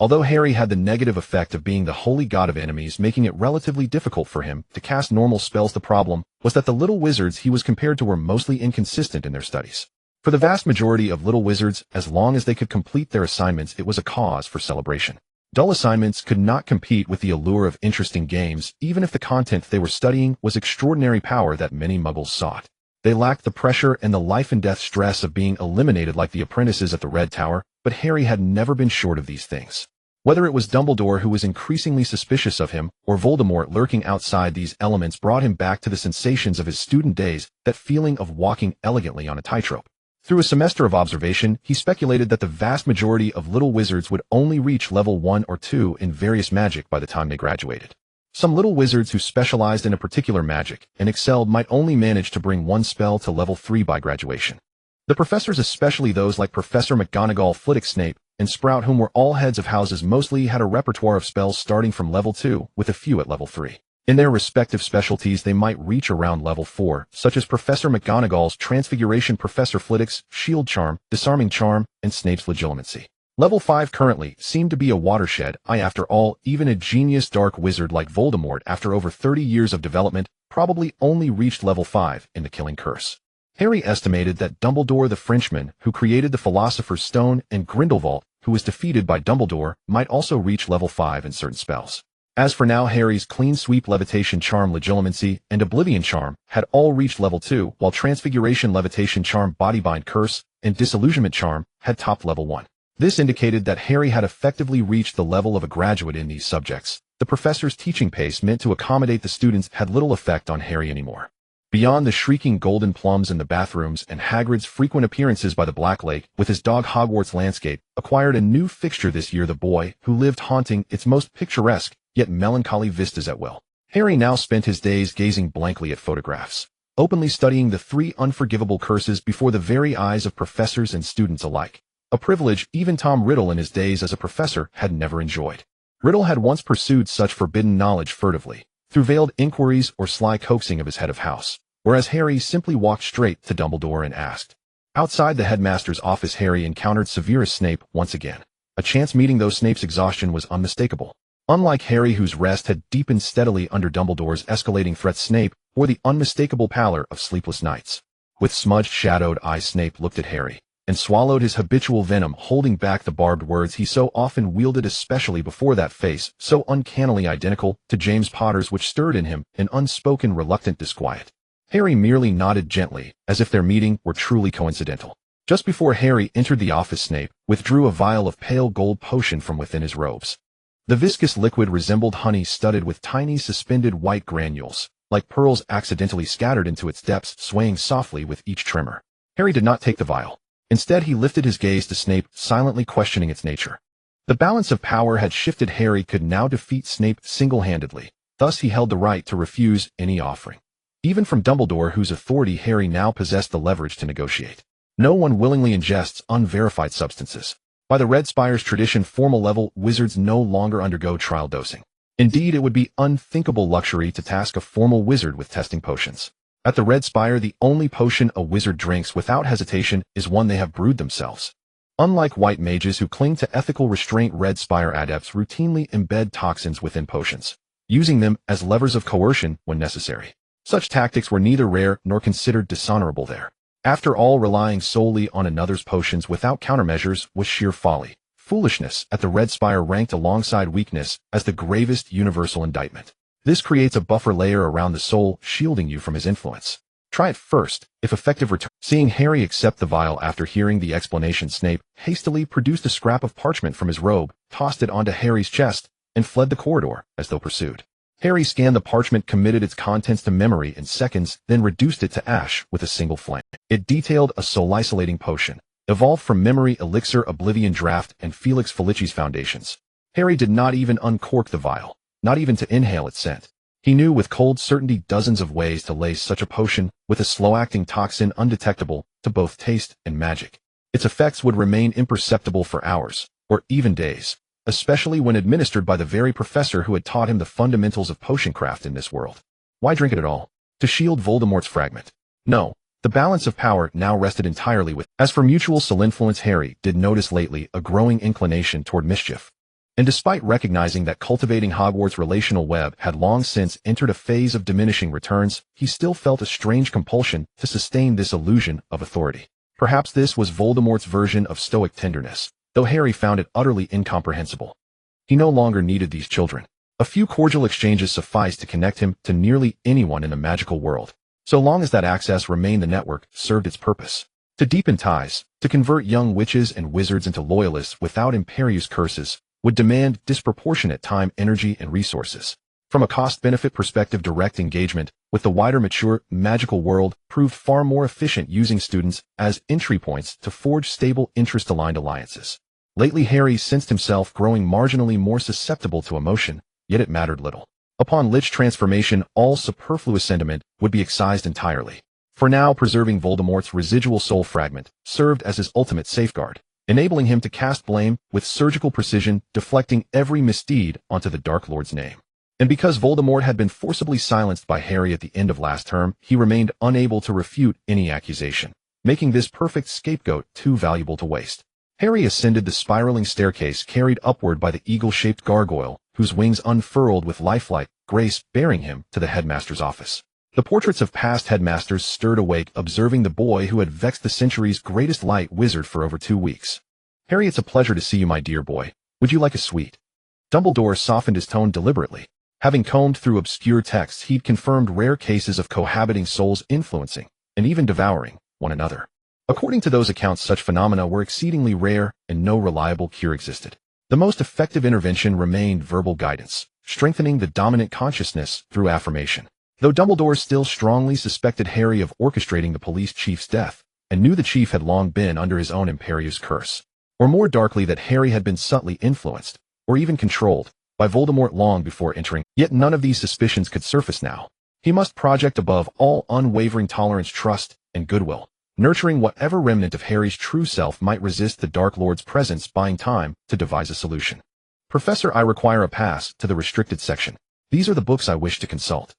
Although Harry had the negative effect of being the holy god of enemies, making it relatively difficult for him to cast normal spells, the problem was that the little wizards he was compared to were mostly inconsistent in their studies. For the vast majority of little wizards, as long as they could complete their assignments, it was a cause for celebration. Dull assignments could not compete with the allure of interesting games, even if the content they were studying was extraordinary power that many Muggles sought. They lacked the pressure and the life-and-death stress of being eliminated like the apprentices at the Red Tower, but Harry had never been short of these things. Whether it was Dumbledore, who was increasingly suspicious of him, or Voldemort lurking outside, these elements brought him back to the sensations of his student days, that feeling of walking elegantly on a tightrope. Through a semester of observation, he speculated that the vast majority of little wizards would only reach level 1 or 2 in various magic by the time they graduated. Some little wizards who specialized in a particular magic and excelled might only manage to bring one spell to level 3 by graduation. The professors, especially those like Professor McGonagall, Flitwick, Snape, and Sprout, whom were all heads of houses, mostly had a repertoire of spells starting from level 2, with a few at level 3. In their respective specialties, they might reach around level 4, such as Professor McGonagall's Transfiguration, Professor Flitwick's Shield Charm, Disarming Charm, and Snape's Legilimency. Level 5 currently seemed to be a watershed. After all, even a genius dark wizard like Voldemort, after over 30 years of development, probably only reached level 5 in the Killing Curse. Harry estimated that Dumbledore the Frenchman, who created the Philosopher's Stone, and Grindelwald, who was defeated by Dumbledore, might also reach level 5 in certain spells. As for now, Harry's Clean Sweep, Levitation Charm, Legilimency, and Oblivion Charm had all reached level 2, while Transfiguration, Levitation Charm, Bodybind Curse, and Disillusionment Charm had topped level 1. This indicated that Harry had effectively reached the level of a graduate in these subjects. The professor's teaching pace, meant to accommodate the students, had little effect on Harry anymore. Beyond the shrieking golden plums in the bathrooms and Hagrid's frequent appearances by the Black Lake with his dog, Hogwarts landscape acquired a new fixture this year: the boy who lived haunting its most picturesque yet melancholy vistas at will. Harry now spent his days gazing blankly at photographs, openly studying the 3 unforgivable curses before the very eyes of professors and students alike. A privilege even Tom Riddle, in his days as a professor, had never enjoyed. Riddle had once pursued such forbidden knowledge furtively, through veiled inquiries or sly coaxing of his head of house, whereas Harry simply walked straight to Dumbledore and asked. Outside the headmaster's office, Harry encountered Severus Snape once again. A chance meeting, though Snape's exhaustion was unmistakable. Unlike Harry, whose rest had deepened steadily under Dumbledore's escalating threats, Snape wore the unmistakable pallor of sleepless nights. With smudged, shadowed eyes, Snape looked at Harry and swallowed his habitual venom, holding back the barbed words he so often wielded, especially before that face, so uncannily identical to James Potter's, which stirred in him an unspoken, reluctant disquiet. Harry merely nodded gently, as if their meeting were truly coincidental. Just before Harry entered the office, Snape withdrew a vial of pale gold potion from within his robes. The viscous liquid resembled honey studded with tiny suspended white granules, like pearls accidentally scattered into its depths, swaying softly with each tremor. Harry did not take the vial. Instead, he lifted his gaze to Snape, silently questioning its nature. The balance of power had shifted. Harry could now defeat Snape single-handedly. Thus he held the right to refuse any offering, even from Dumbledore, whose authority Harry now possessed the leverage to negotiate. No one willingly ingests unverified substances. By the Red Spire's tradition, formal-level wizards no longer undergo trial dosing. Indeed, it would be unthinkable luxury to task a formal wizard with testing potions. At the Red Spire, the only potion a wizard drinks without hesitation is one they have brewed themselves. Unlike white mages who cling to ethical restraint, Red Spire adepts routinely embed toxins within potions, using them as levers of coercion when necessary. Such tactics were neither rare nor considered dishonorable there. After all, relying solely on another's potions without countermeasures was sheer folly. Foolishness at the Red Spire ranked alongside weakness as the gravest universal indictment. This creates a buffer layer around the soul, shielding you from his influence. Try it first, if effective, return. Seeing Harry accept the vial after hearing the explanation, Snape hastily produced a scrap of parchment from his robe, tossed it onto Harry's chest, and fled the corridor as though pursued. Harry scanned the parchment, committed its contents to memory in seconds, then reduced it to ash with a single flame. It detailed a soul-isolating potion, evolved from memory elixir, Oblivion Draught, and Felix Felici's foundations. Harry did not even uncork the vial, not even to inhale its scent. He knew with cold certainty dozens of ways to lace such a potion with a slow-acting toxin undetectable to both taste and magic. Its effects would remain imperceptible for hours, or even days, especially when administered by the very professor who had taught him the fundamentals of potioncraft in this world. Why drink it at all? To shield Voldemort's fragment? No. The balance of power now rested entirely with. As for mutual soul influence, Harry did notice lately a growing inclination toward mischief. And despite recognizing that cultivating Hogwarts' relational web had long since entered a phase of diminishing returns, he still felt a strange compulsion to sustain this illusion of authority. Perhaps this was Voldemort's version of stoic tenderness, though Harry found it utterly incomprehensible. He no longer needed these children. A few cordial exchanges sufficed to connect him to nearly anyone in the magical world. So long as that access remained, the network served its purpose. To deepen ties, to convert young witches and wizards into loyalists without imperious curses, would demand disproportionate time, energy, and resources. From a cost-benefit perspective, direct engagement with the wider mature magical world proved far more efficient, using students as entry points to forge stable, interest-aligned alliances. Lately, Harry sensed himself growing marginally more susceptible to emotion, yet it mattered little. Upon Lich transformation, all superfluous sentiment would be excised entirely. For now, preserving Voldemort's residual soul fragment served as his ultimate safeguard, enabling him to cast blame with surgical precision, deflecting every misdeed onto the Dark Lord's name. And because Voldemort had been forcibly silenced by Harry at the end of last term, he remained unable to refute any accusation, making this perfect scapegoat too valuable to waste. Harry ascended the spiraling staircase carried upward by the eagle-shaped gargoyle, whose wings unfurled with lifelike grace, bearing him to the headmaster's office. The portraits of past headmasters stirred awake, observing the boy who had vexed the century's greatest light wizard for over 2 weeks. "Harry, it's a pleasure to see you, my dear boy. Would you like a sweet?" Dumbledore softened his tone deliberately. Having combed through obscure texts, he'd confirmed rare cases of cohabiting souls influencing, and even devouring, one another. According to those accounts, such phenomena were exceedingly rare, and no reliable cure existed. The most effective intervention remained verbal guidance, strengthening the dominant consciousness through affirmation. Though Dumbledore still strongly suspected Harry of orchestrating the police chief's death, and knew the chief had long been under his own imperious curse, or more darkly that Harry had been subtly influenced, or even controlled, by Voldemort long before entering, yet none of these suspicions could surface now. He must project above all unwavering tolerance, trust, and goodwill, nurturing whatever remnant of Harry's true self might resist the Dark Lord's presence, buying time to devise a solution. "Professor, I require a pass to the restricted section. These are the books I wish to consult."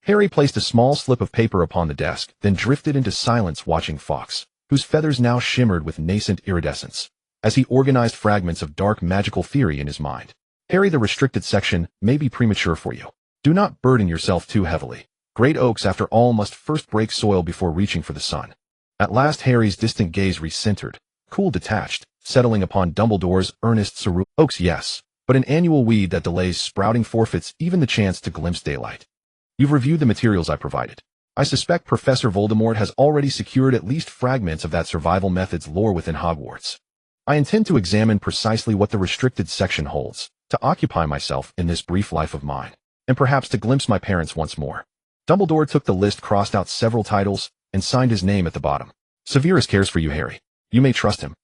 Harry placed a small slip of paper upon the desk, then drifted into silence, watching Fawkes, whose feathers now shimmered with nascent iridescence, as he organized fragments of dark magical theory in his mind. "Harry, the restricted section may be premature for you. Do not burden yourself too heavily. Great oaks, after all, must first break soil before reaching for the sun." At last Harry's distant gaze recentered, cool, detached, settling upon Dumbledore's earnest cerulean. "Oaks, yes, but an annual weed that delays sprouting forfeits even the chance to glimpse daylight. You've reviewed the materials I provided. I suspect Professor Voldemort has already secured at least fragments of that survival method's lore within Hogwarts. I intend to examine precisely what the restricted section holds, to occupy myself in this brief life of mine, and perhaps to glimpse my parents once more." Dumbledore took the list, crossed out several titles, and signed his name at the bottom. "Severus cares for you, Harry. You may trust him.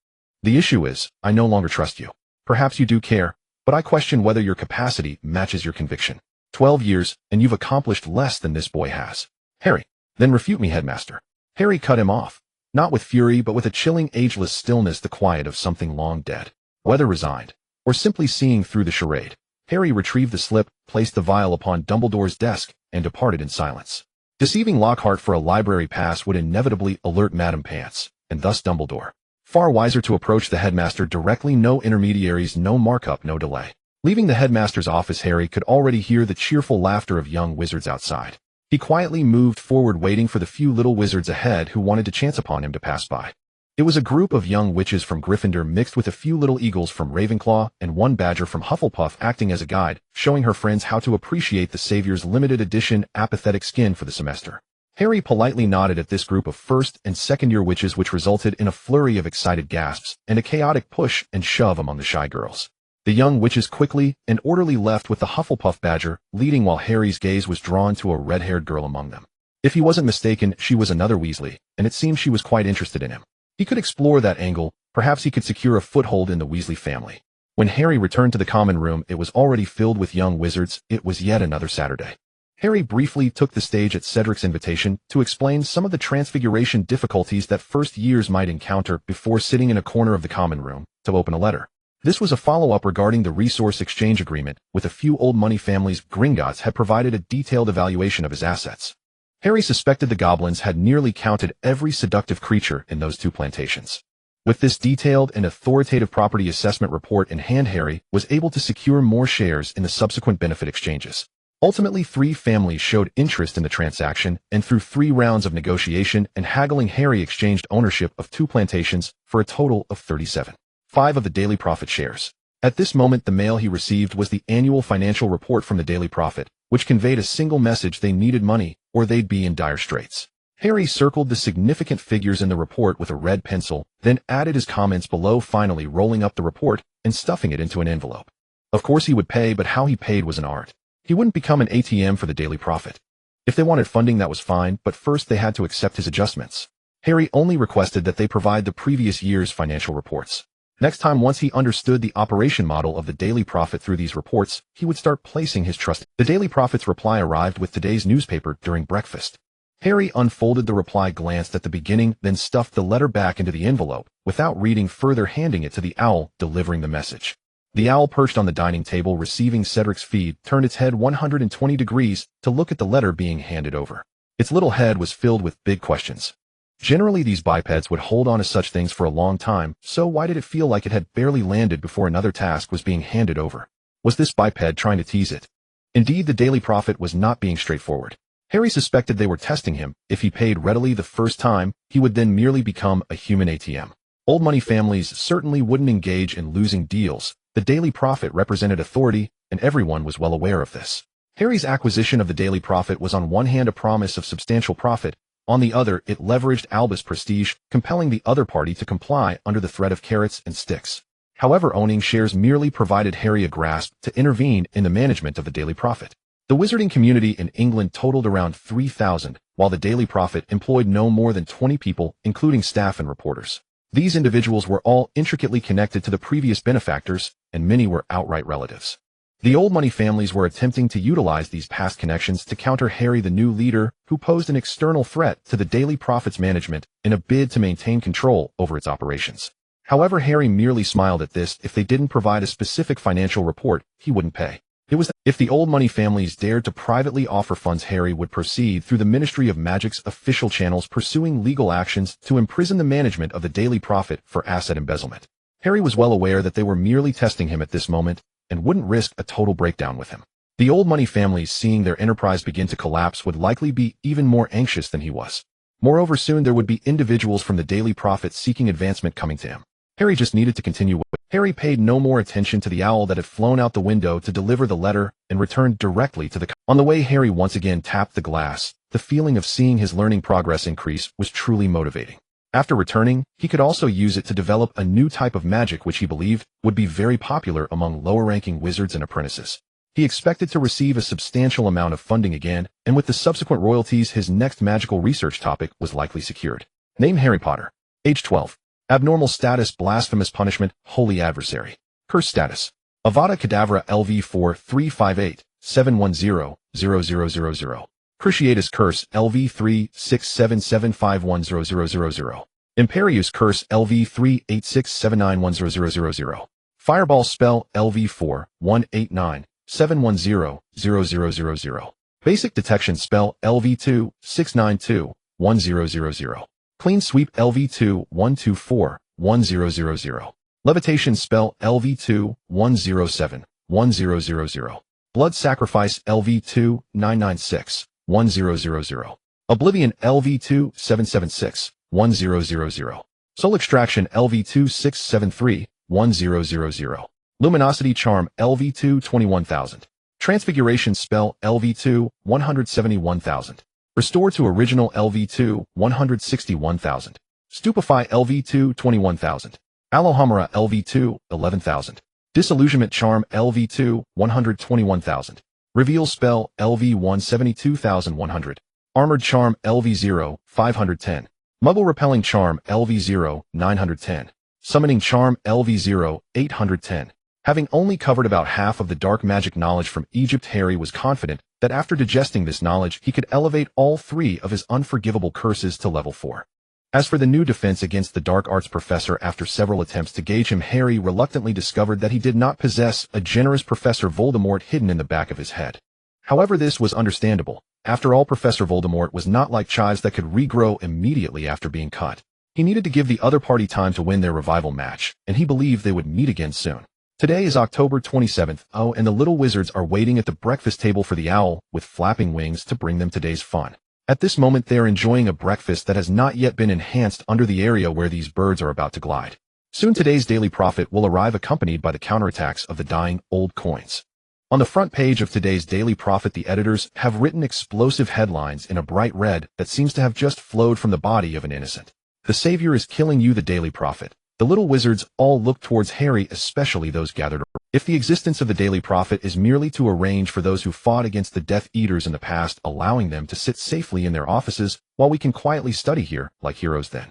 The issue is, I no longer trust you. Perhaps you do care, but I question whether your capacity matches your conviction. 12 years, and you've accomplished less than this boy has. Harry, then refute me, headmaster." Harry cut him off, not with fury but with a chilling, ageless stillness, the quiet of something long dead. Whether resigned, or simply seeing through the charade, Harry retrieved the slip, placed the vial upon Dumbledore's desk, and departed in silence. Deceiving Lockhart for a library pass would inevitably alert Madame Pants, and thus Dumbledore. Far wiser to approach the headmaster directly, no intermediaries, no markup, no delay. Leaving the headmaster's office, Harry could already hear the cheerful laughter of young wizards outside. He quietly moved forward, waiting for the few little wizards ahead who wanted to chance upon him to pass by. It was a group of young witches from Gryffindor mixed with a few little eagles from Ravenclaw and one badger from Hufflepuff, acting as a guide, showing her friends how to appreciate the Savior's limited edition apathetic skin for the semester. Harry politely nodded at this group of first and second-year witches, which resulted in a flurry of excited gasps and a chaotic push and shove among the shy girls. The young witches quickly and orderly left, with the Hufflepuff badger leading, while Harry's gaze was drawn to a red-haired girl among them. If he wasn't mistaken, she was another Weasley, and it seemed she was quite interested in him. He could explore that angle. Perhaps he could secure a foothold in the Weasley family. When Harry returned to the common room, it was already filled with young wizards. It was yet another Saturday. Harry briefly took the stage at Cedric's invitation to explain some of the transfiguration difficulties that first years might encounter before sitting in a corner of the common room to open a letter. This was a follow-up regarding the resource exchange agreement with a few old money families. Gringotts had provided a detailed evaluation of his assets. Harry suspected the goblins had nearly counted every seductive creature in those 2 plantations. With this detailed and authoritative property assessment report in hand, Harry was able to secure more shares in the subsequent benefit exchanges. Ultimately, 3 families showed interest in the transaction, and through 3 rounds of negotiation and haggling, Harry exchanged ownership of 2 plantations for a total of 37.5 of the Daily Prophet shares. At this moment, the mail he received was the annual financial report from the Daily Prophet, which conveyed a single message: they needed money, or they'd be in dire straits. Harry circled the significant figures in the report with a red pencil, then added his comments below, finally rolling up the report and stuffing it into an envelope. Of course he would pay, but how he paid was an art. He wouldn't become an ATM for the Daily Prophet. If they wanted funding, that was fine, but first they had to accept his adjustments. Harry only requested that they provide the previous year's financial reports. Next time, once he understood the operation model of the Daily Prophet through these reports, he would start placing his trust. The Daily Prophet's reply arrived with today's newspaper during breakfast. Harry unfolded the reply, glanced at the beginning, then stuffed the letter back into the envelope, without reading further, handing it to the owl delivering the message. The owl, perched on the dining table receiving Cedric's feed, turned its head 120 degrees to look at the letter being handed over. Its little head was filled with big questions. Generally, these bipeds would hold on to such things for a long time, so why did it feel like it had barely landed before another task was being handed over? Was this biped trying to tease it? Indeed, the Daily Prophet was not being straightforward. Harry suspected they were testing him. If he paid readily the first time, he would then merely become a human ATM. Old money families certainly wouldn't engage in losing deals. The Daily Prophet represented authority, and everyone was well aware of this. Harry's acquisition of the Daily Prophet was on one hand a promise of substantial profit, on the other it leveraged Albus' prestige, compelling the other party to comply under the threat of carrots and sticks. However, owning shares merely provided Harry a grasp to intervene in the management of the Daily Prophet. The wizarding community in England totaled around 3,000, while the Daily Prophet employed no more than 20 people, including staff and reporters. These individuals were all intricately connected to the previous benefactors, and many were outright relatives. The old money families were attempting to utilize these past connections to counter Harry, the new leader, who posed an external threat to the Daily Prophet's management in a bid to maintain control over its operations. However, Harry merely smiled at this. If they didn't provide a specific financial report, he wouldn't pay. It was if the old money families dared to privately offer funds, Harry would proceed through the Ministry of Magic's official channels, pursuing legal actions to imprison the management of the Daily Prophet for asset embezzlement. Harry was well aware that they were merely testing him at this moment and wouldn't risk a total breakdown with him. The old money families, seeing their enterprise begin to collapse, would likely be even more anxious than he was. Moreover, soon there would be individuals from the Daily Prophet seeking advancement coming to him. Harry just needed to continue. Harry paid no more attention to the owl that had flown out the window to deliver the letter and returned directly to the... On the way, Harry once again tapped the glass. The feeling of seeing his learning progress increase was truly motivating. After returning, he could also use it to develop a new type of magic which he believed would be very popular among lower-ranking wizards and apprentices. He expected to receive a substantial amount of funding again, and with the subsequent royalties, his next magical research topic was likely secured. Name: Harry Potter. Age 12. Abnormal status: blasphemous punishment, holy adversary. Curse status: Avada Kedavra LV4 358 710 0000. Cruciatus Curse LV3 677510000. Imperius Curse LV3 8679100000. Fireball Spell LV4 189 710 0000. Basic Detection Spell LV2 692 1000. Clean Sweep LV2 124 1000. Levitation Spell LV2 107 1000. Blood Sacrifice LV2 996 1000. Oblivion LV2 776 1000. Soul Extraction LV2 673 1000. Luminosity Charm LV2 21000. Transfiguration Spell LV2 171,000. Restore to Original LV2 161,000. Stupefy LV2 21,000. Alohomora LV2 11,000. Disillusionment Charm LV2 121,000. Reveal Spell LV1 72,100. Armored Charm LV0 510. Muggle Repelling Charm LV0 910. Summoning Charm LV0 810. Having only covered about half of the dark magic knowledge from Egypt, Harry was confident that after digesting this knowledge, he could elevate all 3 of his unforgivable curses to level 4. As for the new defense against the dark arts professor, after several attempts to gauge him, Harry reluctantly discovered that he did not possess a generous Professor Voldemort hidden in the back of his head. However, this was understandable. After all, Professor Voldemort was not like chives that could regrow immediately after being cut. He needed to give the other party time to win their revival match, and he believed they would meet again soon. Today is October 27th, and the little wizards are waiting at the breakfast table for the owl with flapping wings to bring them today's fun. At this moment they are enjoying a breakfast that has not yet been enhanced under the area where these birds are about to glide. Soon today's daily prophet will arrive accompanied by the counterattacks of the dying old coins. On the front page of today's daily prophet the editors have written explosive headlines in a bright red that seems to have just flowed from the body of an innocent. The Savior is killing you, the daily prophet. The little wizards all look towards Harry, especially those gathered around. If the existence of the daily prophet is merely to arrange for those who fought against the Death Eaters in the past, allowing them to sit safely in their offices while we can quietly study here like heroes, then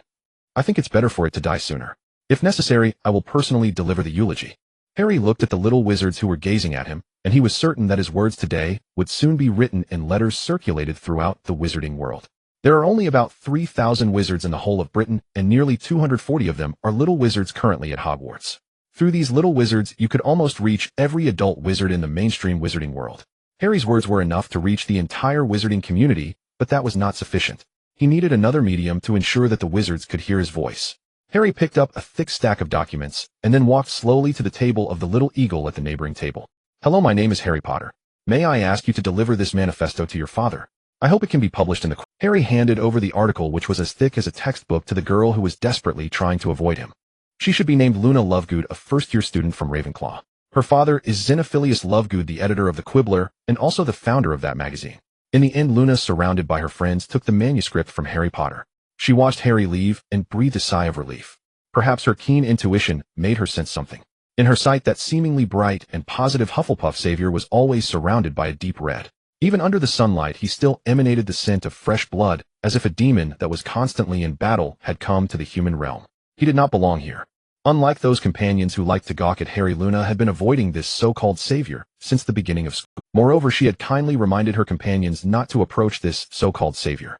I think it's better for it to die sooner. If necessary, I will personally deliver the eulogy. Harry looked at the little wizards who were gazing at him, and he was certain that his words today would soon be written in letters circulated throughout the wizarding world. There are only about 3,000 wizards in the whole of Britain, and nearly 240 of them are little wizards currently at Hogwarts. Through these little wizards, you could almost reach every adult wizard in the mainstream wizarding world. Harry's words were enough to reach the entire wizarding community, but that was not sufficient. He needed another medium to ensure that the wizards could hear his voice. Harry picked up a thick stack of documents, and then walked slowly to the table of the little eagle at the neighboring table. Hello, my name is Harry Potter. May I ask you to deliver this manifesto to your father? I hope it can be published in the... Harry handed over the article, which was as thick as a textbook, to the girl who was desperately trying to avoid him. She should be named Luna Lovegood, a first-year student from Ravenclaw. Her father is Xenophilius Lovegood, the editor of the Quibbler, and also the founder of that magazine. In the end, Luna, surrounded by her friends, took the manuscript from Harry Potter. She watched Harry leave and breathed a sigh of relief. Perhaps her keen intuition made her sense something. In her sight, that seemingly bright and positive Hufflepuff savior was always surrounded by a deep red. Even under the sunlight, he still emanated the scent of fresh blood, as if a demon that was constantly in battle had come to the human realm. He did not belong here. Unlike those companions who liked to gawk at Harry, Luna had been avoiding this so-called savior since the beginning of school. Moreover, she had kindly reminded her companions not to approach this so-called savior.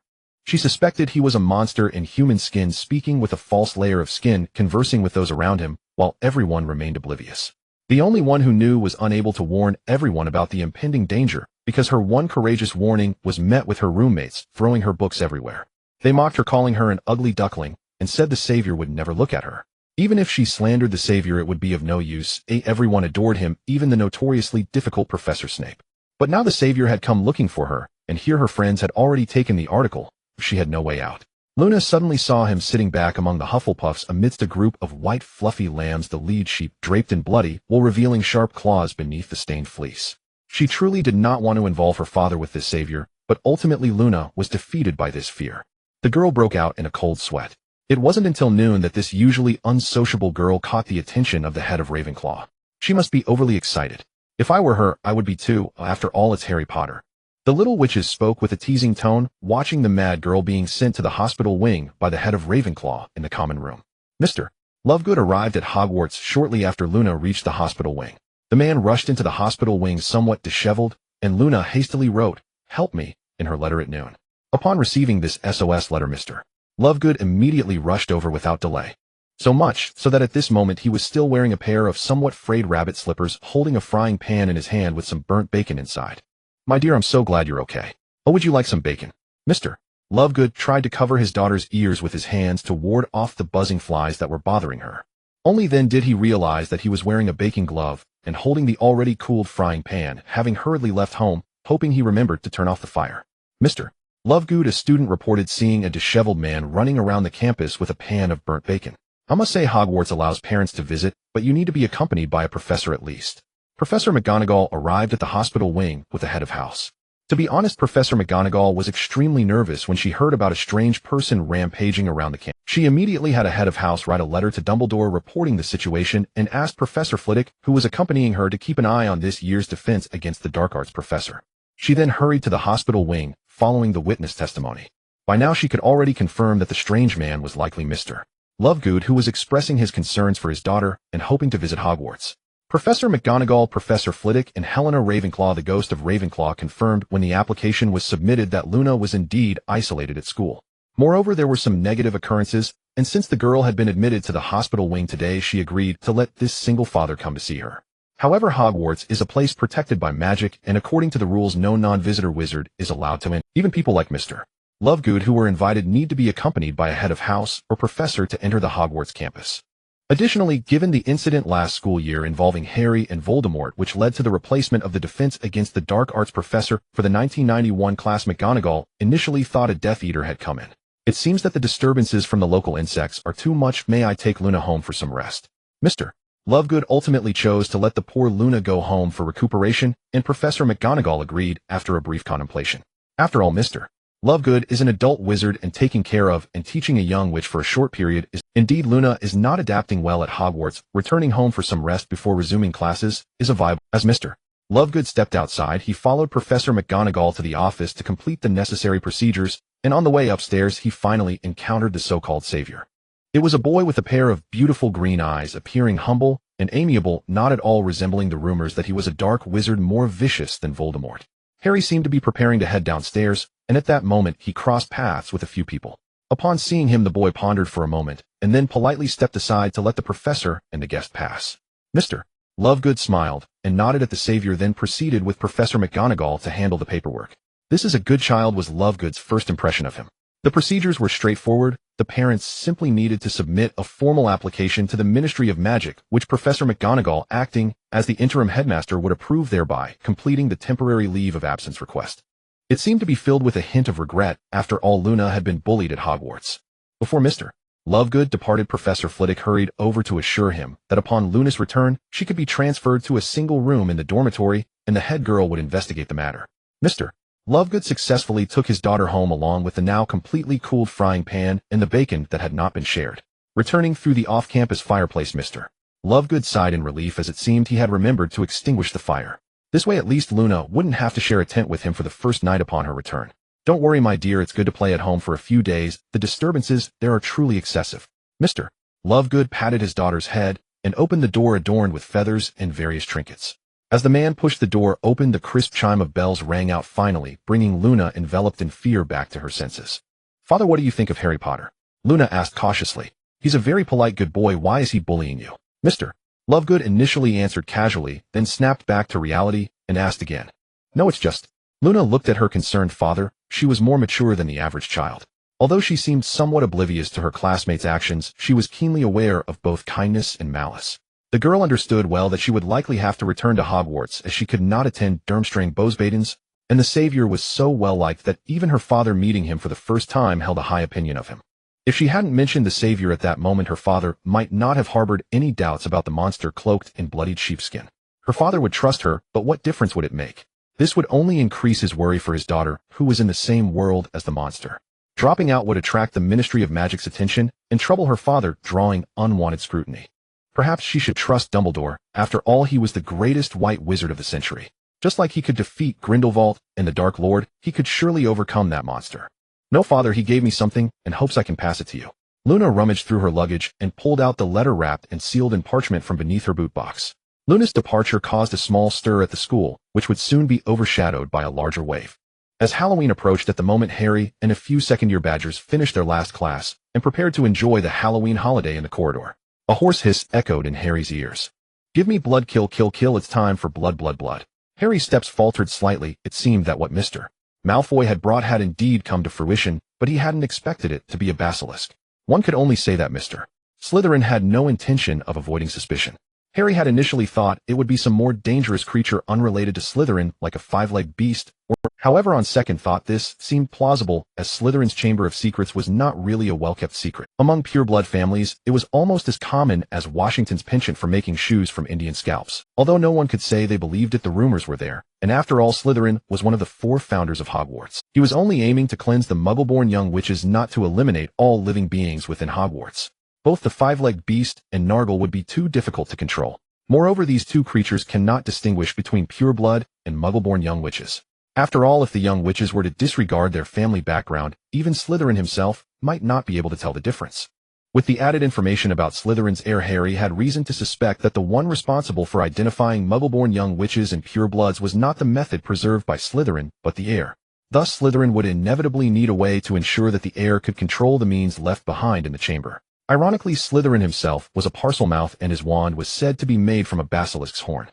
She suspected he was a monster in human skin, speaking with a false layer of skin, conversing with those around him, while everyone remained oblivious. The only one who knew was unable to warn everyone about the impending danger, because her one courageous warning was met with her roommates throwing her books everywhere. They mocked her, calling her an ugly duckling, and said the savior would never look at her. Even if she slandered the savior, it would be of no use. Everyone adored him, even the notoriously difficult Professor Snape. But now the savior had come looking for her, and here her friends had already taken the article. She had no way out. Luna suddenly saw him sitting back among the Hufflepuffs amidst a group of white fluffy lambs, the lead sheep draped in bloody wool revealing sharp claws beneath the stained fleece. She truly did not want to involve her father with this savior, but ultimately Luna was defeated by this fear. The girl broke out in a cold sweat. It wasn't until noon that this usually unsociable girl caught the attention of the head of Ravenclaw. She must be overly excited. If I were her, I would be too. After all, it's Harry Potter. The little witches spoke with a teasing tone, watching the mad girl being sent to the hospital wing by the head of Ravenclaw in the common room. Mr. Lovegood arrived at Hogwarts shortly after Luna reached the hospital wing. The man rushed into the hospital wing somewhat disheveled, and Luna hastily wrote, "Help me," in her letter at noon. Upon receiving this SOS letter, Mr. Lovegood immediately rushed over without delay. So much so that at this moment he was still wearing a pair of somewhat frayed rabbit slippers, holding a frying pan in his hand with some burnt bacon inside. "My dear, I'm so glad you're okay. Oh, would you like some bacon?" Mr. Lovegood tried to cover his daughter's ears with his hands to ward off the buzzing flies that were bothering her. Only then did he realize that he was wearing a baking glove and holding the already cooled frying pan, having hurriedly left home, hoping he remembered to turn off the fire. Mr. Lovegood, a student, reported seeing a disheveled man running around the campus with a pan of burnt bacon. I must say Hogwarts allows parents to visit, but you need to be accompanied by a professor at least. Professor McGonagall arrived at the hospital wing with the head of house. To be honest, Professor McGonagall was extremely nervous when she heard about a strange person rampaging around the camp. She immediately had a head of house write a letter to Dumbledore reporting the situation and asked Professor Flitwick, who was accompanying her, to keep an eye on this year's defense against the dark arts professor. She then hurried to the hospital wing, following the witness testimony. By now she could already confirm that the strange man was likely Mr. Lovegood, who was expressing his concerns for his daughter and hoping to visit Hogwarts. Professor McGonagall, Professor Flitwick, and Helena Ravenclaw, the ghost of Ravenclaw, confirmed when the application was submitted that Luna was indeed isolated at school. Moreover, there were some negative occurrences, and since the girl had been admitted to the hospital wing today, she agreed to let this single father come to see her. However, Hogwarts is a place protected by magic, and according to the rules, no non-visitor wizard is allowed to enter. Even people like Mr. Lovegood who were invited need to be accompanied by a head of house or professor to enter the Hogwarts campus. Additionally, given the incident last school year involving Harry and Voldemort, which led to the replacement of the Defense Against the Dark Arts professor for the 1991 class, McGonagall initially thought a Death Eater had come in. It seems that the disturbances from the local insects are too much. May I take Luna home for some rest? Mr. Lovegood ultimately chose to let the poor Luna go home for recuperation, and Professor McGonagall agreed after a brief contemplation. After all, Mr. Lovegood is an adult wizard, and taking care of and teaching a young witch for a short period is indeed. Luna is not adapting well at Hogwarts. Returning home for some rest before resuming classes is a viable. As Mr. Lovegood stepped outside, he followed Professor McGonagall to the office to complete the necessary procedures, and on the way upstairs he finally encountered the so-called savior. It was a boy with a pair of beautiful green eyes, appearing humble and amiable, not at all resembling the rumors that he was a dark wizard more vicious than Voldemort. Harry seemed to be preparing to head downstairs, and at that moment he crossed paths with a few people. Upon seeing him, the boy pondered for a moment, and then politely stepped aside to let the professor and the guest pass. Mr. Lovegood smiled and nodded at the savior, then proceeded with Professor McGonagall to handle the paperwork. This is a good child, was Lovegood's first impression of him. The procedures were straightforward. The parents simply needed to submit a formal application to the Ministry of Magic, which Professor McGonagall, acting as the interim headmaster, would approve, thereby completing the temporary leave of absence request. It seemed to be filled with a hint of regret. After all, Luna had been bullied at Hogwarts. Before Mr. Lovegood departed, Professor Flitwick hurried over to assure him that upon Luna's return, she could be transferred to a single room in the dormitory, and the head girl would investigate the matter. Mr. Lovegood successfully took his daughter home, along with the now completely cooled frying pan and the bacon that had not been shared. Returning through the off-campus fireplace, Mr. Lovegood sighed in relief, as it seemed he had remembered to extinguish the fire. This way at least Luna wouldn't have to share a tent with him for the first night upon her return. Don't worry, my dear, it's good to play at home for a few days. The disturbances there are truly excessive. Mr. Lovegood patted his daughter's head and opened the door adorned with feathers and various trinkets. As the man pushed the door open, the crisp chime of bells rang out, finally bringing Luna, enveloped in fear, back to her senses. Father, what do you think of Harry Potter? Luna asked cautiously. He's a very polite good boy. Why is he bullying you? Mr. Lovegood initially answered casually, then snapped back to reality and asked again. No, it's just... Luna looked at her concerned father. She was more mature than the average child. Although she seemed somewhat oblivious to her classmates' actions, she was keenly aware of both kindness and malice. The girl understood well that she would likely have to return to Hogwarts, as she could not attend Durmstrang-Bosbadens, and the savior was so well liked that even her father, meeting him for the first time, held a high opinion of him. If she hadn't mentioned the savior at that moment, her father might not have harbored any doubts about the monster cloaked in bloodied sheepskin. Her father would trust her, but what difference would it make? This would only increase his worry for his daughter, who was in the same world as the monster. Dropping out would attract the Ministry of Magic's attention and trouble her father, drawing unwanted scrutiny. Perhaps she should trust Dumbledore. After all, he was the greatest white wizard of the century. Just like he could defeat Grindelwald and the Dark Lord, he could surely overcome that monster. No, father, he gave me something and hopes I can pass it to you. Luna rummaged through her luggage and pulled out the letter wrapped and sealed in parchment from beneath her boot box. Luna's departure caused a small stir at the school, which would soon be overshadowed by a larger wave. As Halloween approached, at the moment Harry and a few second-year Badgers finished their last class and prepared to enjoy the Halloween holiday in the corridor, a hoarse hiss echoed in Harry's ears. Give me blood, kill, kill, kill, it's time for blood, blood, blood. Harry's steps faltered slightly. It seemed that what Mr. Malfoy had brought had indeed come to fruition, but he hadn't expected it to be a basilisk. One could only say that Mr. Slytherin had no intention of avoiding suspicion. Harry had initially thought it would be some more dangerous creature unrelated to Slytherin, like a five-legged beast, or however, on second thought, this seemed plausible, as Slytherin's Chamber of Secrets was not really a well-kept secret. Among pureblood families, it was almost as common as Washington's penchant for making shoes from Indian scalps. Although no one could say they believed it, the rumors were there, and after all, Slytherin was one of the 4 founders of Hogwarts. He was only aiming to cleanse the Muggle-born young witches, not to eliminate all living beings within Hogwarts. Both the five-legged beast and Nargle would be too difficult to control. Moreover, these two creatures cannot distinguish between pureblood and Muggle-born young witches. After all, if the young witches were to disregard their family background, even Slytherin himself might not be able to tell the difference. With the added information about Slytherin's heir, Harry had reason to suspect that the one responsible for identifying Muggle-born young witches and purebloods was not the method preserved by Slytherin, but the heir. Thus, Slytherin would inevitably need a way to ensure that the heir could control the means left behind in the chamber. Ironically, Slytherin himself was a Parselmouth, and his wand was said to be made from a basilisk's horn.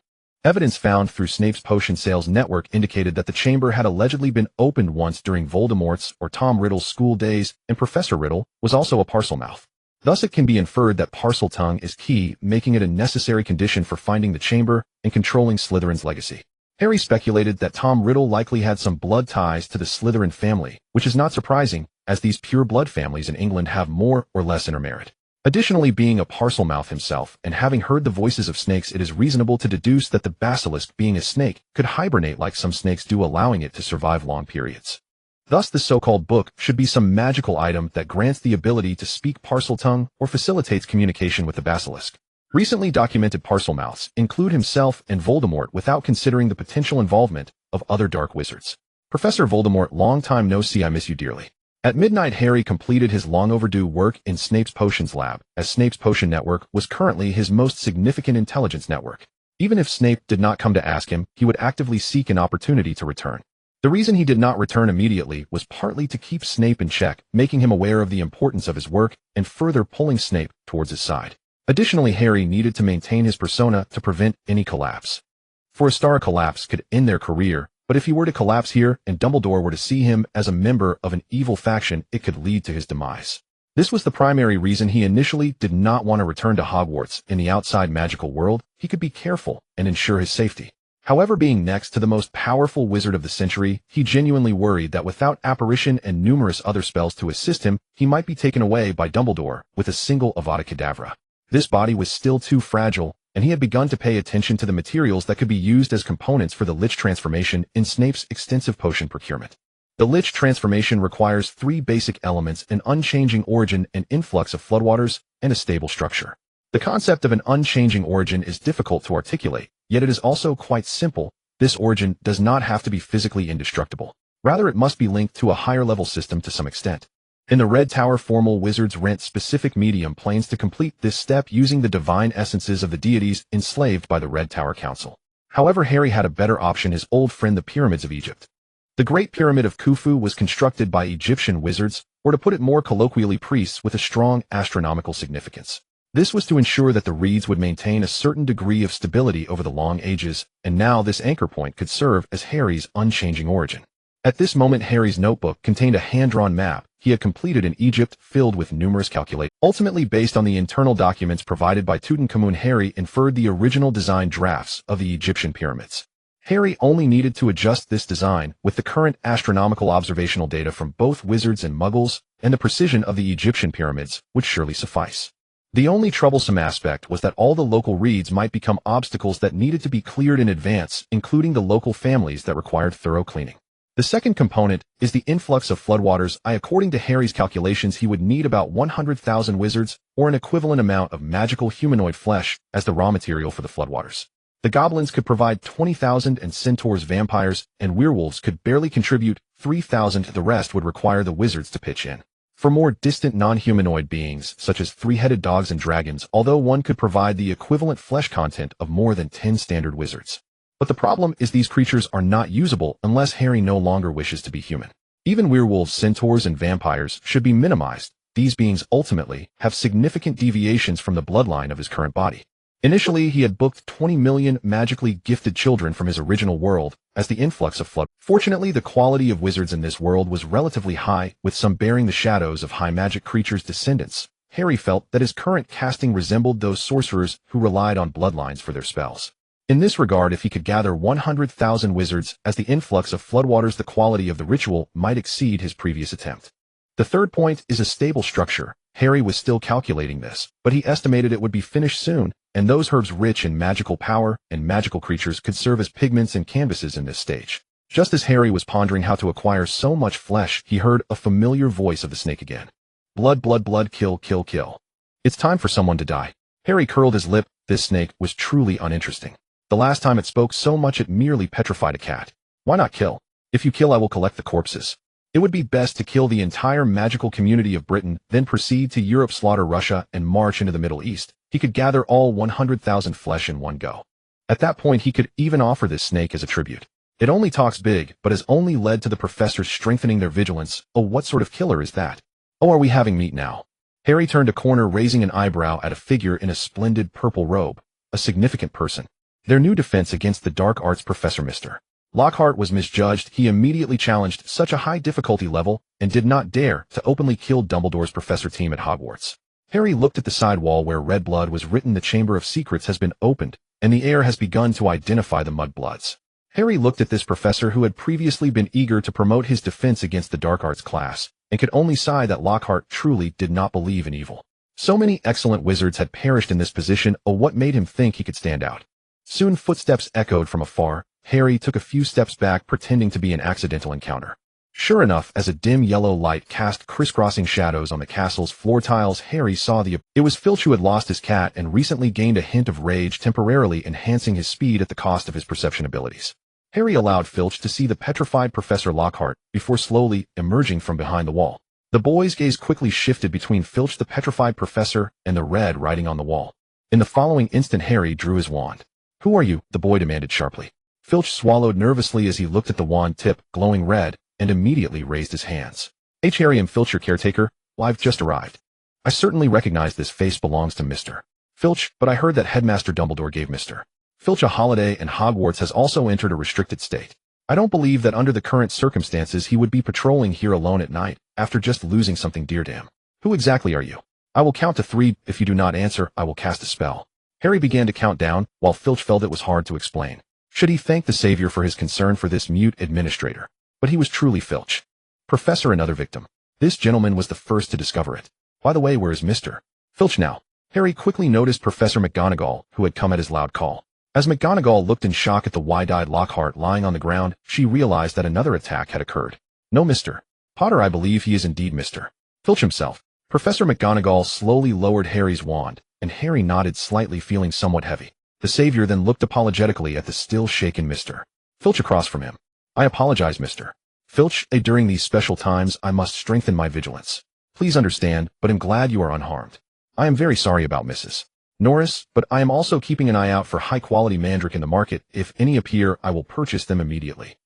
Evidence found through Snape's potion sales network indicated that the chamber had allegedly been opened once during Voldemort's or Tom Riddle's school days, and Professor Riddle was also a Parselmouth. Thus it can be inferred that Parseltongue is key, making it a necessary condition for finding the chamber and controlling Slytherin's legacy. Harry speculated that Tom Riddle likely had some blood ties to the Slytherin family, which is not surprising, as these pure blood families in England have more or less intermarried. Additionally, being a Parselmouth himself and having heard the voices of snakes, it is reasonable to deduce that the basilisk, being a snake, could hibernate like some snakes do, allowing it to survive long periods. Thus, the so-called book should be some magical item that grants the ability to speak Parseltongue or facilitates communication with the basilisk. Recently documented Parselmouths include himself and Voldemort without considering the potential involvement of other dark wizards. Professor Voldemort, long time no see, I miss you dearly. At midnight, Harry completed his long-overdue work in Snape's Potions Lab, as Snape's Potion Network was currently his most significant intelligence network. Even if Snape did not come to ask him, he would actively seek an opportunity to return. The reason he did not return immediately was partly to keep Snape in check, making him aware of the importance of his work and further pulling Snape towards his side. Additionally, Harry needed to maintain his persona to prevent any collapse. For a star, collapse could end their career, but if he were to collapse here and Dumbledore were to see him as a member of an evil faction, it could lead to his demise. This was the primary reason he initially did not want to return to Hogwarts. In the outside magical world, he could be careful and ensure his safety. However, being next to the most powerful wizard of the century, he genuinely worried that without apparition and numerous other spells to assist him, he might be taken away by Dumbledore with a single Avada Kedavra. This body was still too fragile, and he had begun to pay attention to the materials that could be used as components for the Lich transformation in Snape's extensive potion procurement. The Lich transformation requires 3 basic elements: an unchanging origin, an influx of floodwaters, and a stable structure. The concept of an unchanging origin is difficult to articulate, yet it is also quite simple. This origin does not have to be physically indestructible. Rather, it must be linked to a higher-level system to some extent. In the Red Tower, formal wizards rent specific medium planes to complete this step using the divine essences of the deities enslaved by the Red Tower Council. However, Harry had a better option: his old friend, the Pyramids of Egypt. The Great Pyramid of Khufu was constructed by Egyptian wizards, or to put it more colloquially, priests with a strong astronomical significance. This was to ensure that the reeds would maintain a certain degree of stability over the long ages, and now this anchor point could serve as Harry's unchanging origin. At this moment, Harry's notebook contained a hand-drawn map he had completed in Egypt, filled with numerous calculations. Ultimately, based on the internal documents provided by Tutankhamun, Harry inferred the original design drafts of the Egyptian pyramids. Harry only needed to adjust this design with the current astronomical observational data from both wizards and muggles, and the precision of the Egyptian pyramids would surely suffice. The only troublesome aspect was that all the local reeds might become obstacles that needed to be cleared in advance, including the local families that required thorough cleaning. The second component is the influx of floodwaters. According to Harry's calculations, he would need about 100,000 wizards, or an equivalent amount of magical humanoid flesh, as the raw material for the floodwaters. The goblins could provide 20,000, and centaurs, vampires, and werewolves could barely contribute 3,000. The rest would require the wizards to pitch in. For more distant non-humanoid beings, such as 3-headed dogs and dragons, although one could provide the equivalent flesh content of more than 10 standard wizards. But the problem is these creatures are not usable unless Harry no longer wishes to be human. Even werewolves, centaurs, and vampires should be minimized. These beings ultimately have significant deviations from the bloodline of his current body. Initially, he had booked 20 million magically gifted children from his original world as the influx of flood. Fortunately, the quality of wizards in this world was relatively high, with some bearing the shadows of high magic creatures' descendants. Harry felt that his current casting resembled those sorcerers who relied on bloodlines for their spells. In this regard, if he could gather 100,000 wizards as the influx of floodwaters, the quality of the ritual might exceed his previous attempt. The third point is a stable structure. Harry was still calculating this, but he estimated it would be finished soon, and those herbs rich in magical power and magical creatures could serve as pigments and canvases in this stage. Just as Harry was pondering how to acquire so much flesh, he heard a familiar voice of the snake again. Blood, blood, blood, kill, kill, kill. It's time for someone to die. Harry curled his lip. This snake was truly uninteresting. The last time it spoke so much it merely petrified a cat. Why not kill? If you kill, I will collect the corpses. It would be best to kill the entire magical community of Britain, then proceed to Europe, slaughter Russia, and march into the Middle East. He could gather all 100,000 flesh in one go. At that point, he could even offer this snake as a tribute. It only talks big, but has only led to the professors strengthening their vigilance. Oh, what sort of killer is that? Oh, are we having meat now? Harry turned a corner, raising an eyebrow at a figure in a splendid purple robe, a significant person. Their new defense against the dark arts professor Mr. Lockhart was misjudged. He immediately challenged such a high difficulty level and did not dare to openly kill Dumbledore's professor team at Hogwarts. Harry looked at the side wall where red blood was written. The Chamber of Secrets has been opened, and the air has begun to identify the mudbloods. Harry looked at this professor who had previously been eager to promote his defense against the dark arts class, and could only sigh that Lockhart truly did not believe in evil. So many excellent wizards had perished in this position. Oh, what made him think he could stand out? Soon footsteps echoed from afar. Harry took a few steps back, pretending to be an accidental encounter. Sure enough, as a dim yellow light cast crisscrossing shadows on the castle's floor tiles, Harry saw it was Filch, who had lost his cat and recently gained a hint of rage, temporarily enhancing his speed at the cost of his perception abilities. Harry allowed Filch to see the petrified Professor Lockhart before slowly emerging from behind the wall. The boy's gaze quickly shifted between Filch, the petrified professor, and the red writing on the wall. In the following instant, Harry drew his wand. "Who are you?" the boy demanded sharply. Filch swallowed nervously as he looked at the wand tip, glowing red, and immediately raised his hands. "Harry, I'm Filch, your caretaker. Well, I've just arrived. I certainly recognize this face belongs to Mr. Filch, but I heard that Headmaster Dumbledore gave Mr. Filch a holiday, and Hogwarts has also entered a restricted state. I don't believe that under the current circumstances he would be patrolling here alone at night, after just losing something dear to him. Who exactly are you? I will count to 3. If you do not answer, I will cast a spell." Harry began to count down, while Filch felt it was hard to explain. Should he thank the Savior for his concern for this mute administrator? But he was truly Filch. Professor, another victim. This gentleman was the first to discover it. By the way, where is Mr. Filch now? Harry quickly noticed Professor McGonagall, who had come at his loud call. As McGonagall looked in shock at the wide-eyed Lockhart lying on the ground, she realized that another attack had occurred. "No, Mr. Potter, I believe he is indeed Mr. Filch himself." Professor McGonagall slowly lowered Harry's wand, and Harry nodded slightly, feeling somewhat heavy. The Savior then looked apologetically at the still shaken Mr. Filch across from him. "I apologize, Mr. Filch. During these special times, I must strengthen my vigilance. Please understand, but I'm glad you are unharmed. I am very sorry about Mrs. Norris, but I am also keeping an eye out for high-quality mandrake in the market. If any appear, I will purchase them immediately."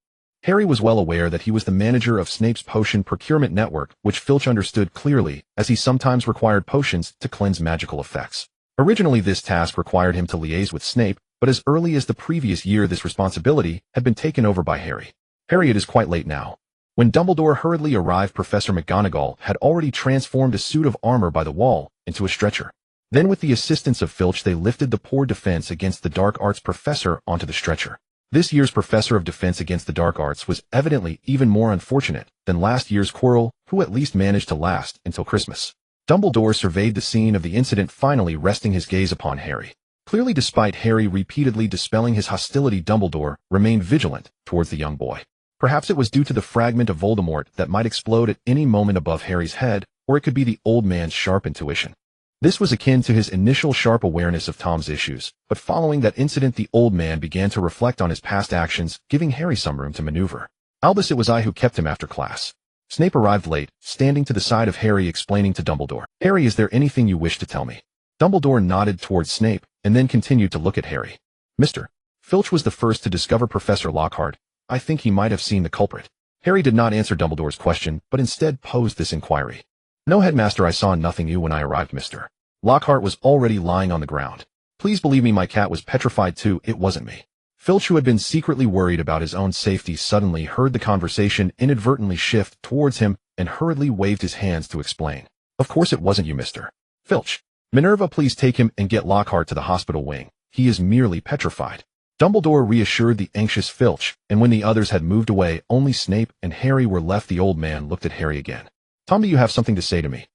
Harry was well aware that he was the manager of Snape's potion procurement network, which Filch understood clearly, as he sometimes required potions to cleanse magical effects. Originally, this task required him to liaise with Snape, but as early as the previous year, this responsibility had been taken over by Harry. "Harry, it is quite late now." When Dumbledore hurriedly arrived, Professor McGonagall had already transformed a suit of armor by the wall into a stretcher. Then, with the assistance of Filch, they lifted the poor defense against the dark arts professor onto the stretcher. This year's professor of defense against the dark arts was evidently even more unfortunate than last year's Quirrell, who at least managed to last until Christmas. Dumbledore surveyed the scene of the incident, finally resting his gaze upon Harry. Clearly, despite Harry repeatedly dispelling his hostility, Dumbledore remained vigilant towards the young boy. Perhaps it was due to the fragment of Voldemort that might explode at any moment above Harry's head, or it could be the old man's sharp intuition. This was akin to his initial sharp awareness of Tom's issues, but following that incident, the old man began to reflect on his past actions, giving Harry some room to maneuver. "Albus, it was I who kept him after class." Snape arrived late, standing to the side of Harry, explaining to Dumbledore. "Harry, is there anything you wish to tell me?" Dumbledore nodded towards Snape, and then continued to look at Harry. "Mr. Filch was the first to discover Professor Lockhart. I think he might have seen the culprit." Harry did not answer Dumbledore's question, but instead posed this inquiry. "No, Headmaster, I saw nothing new when I arrived. Mr. Lockhart was already lying on the ground. Please believe me, my cat was petrified too. It wasn't me." Filch, who had been secretly worried about his own safety, suddenly heard the conversation inadvertently shift towards him and hurriedly waved his hands to explain. "Of course it wasn't you, Mr. Filch. Minerva, please take him and get Lockhart to the hospital wing. He is merely petrified." Dumbledore reassured the anxious Filch, and when the others had moved away, only Snape and Harry were left. The old man looked at Harry again. "Tom, do you have something to say to me?"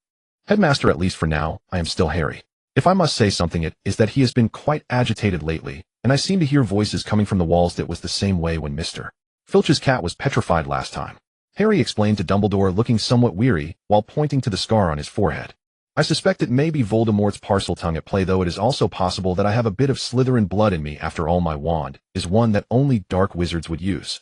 "Headmaster, at least for now, I am still Harry. If I must say something, it is that he has been quite agitated lately, and I seem to hear voices coming from the walls. That was the same way when Mr. Filch's cat was petrified last time," Harry explained to Dumbledore, looking somewhat weary, while pointing to the scar on his forehead. "I suspect it may be Voldemort's parcel tongue at play, though it is also possible that I have a bit of Slytherin blood in me. After all, my wand is one that only dark wizards would use.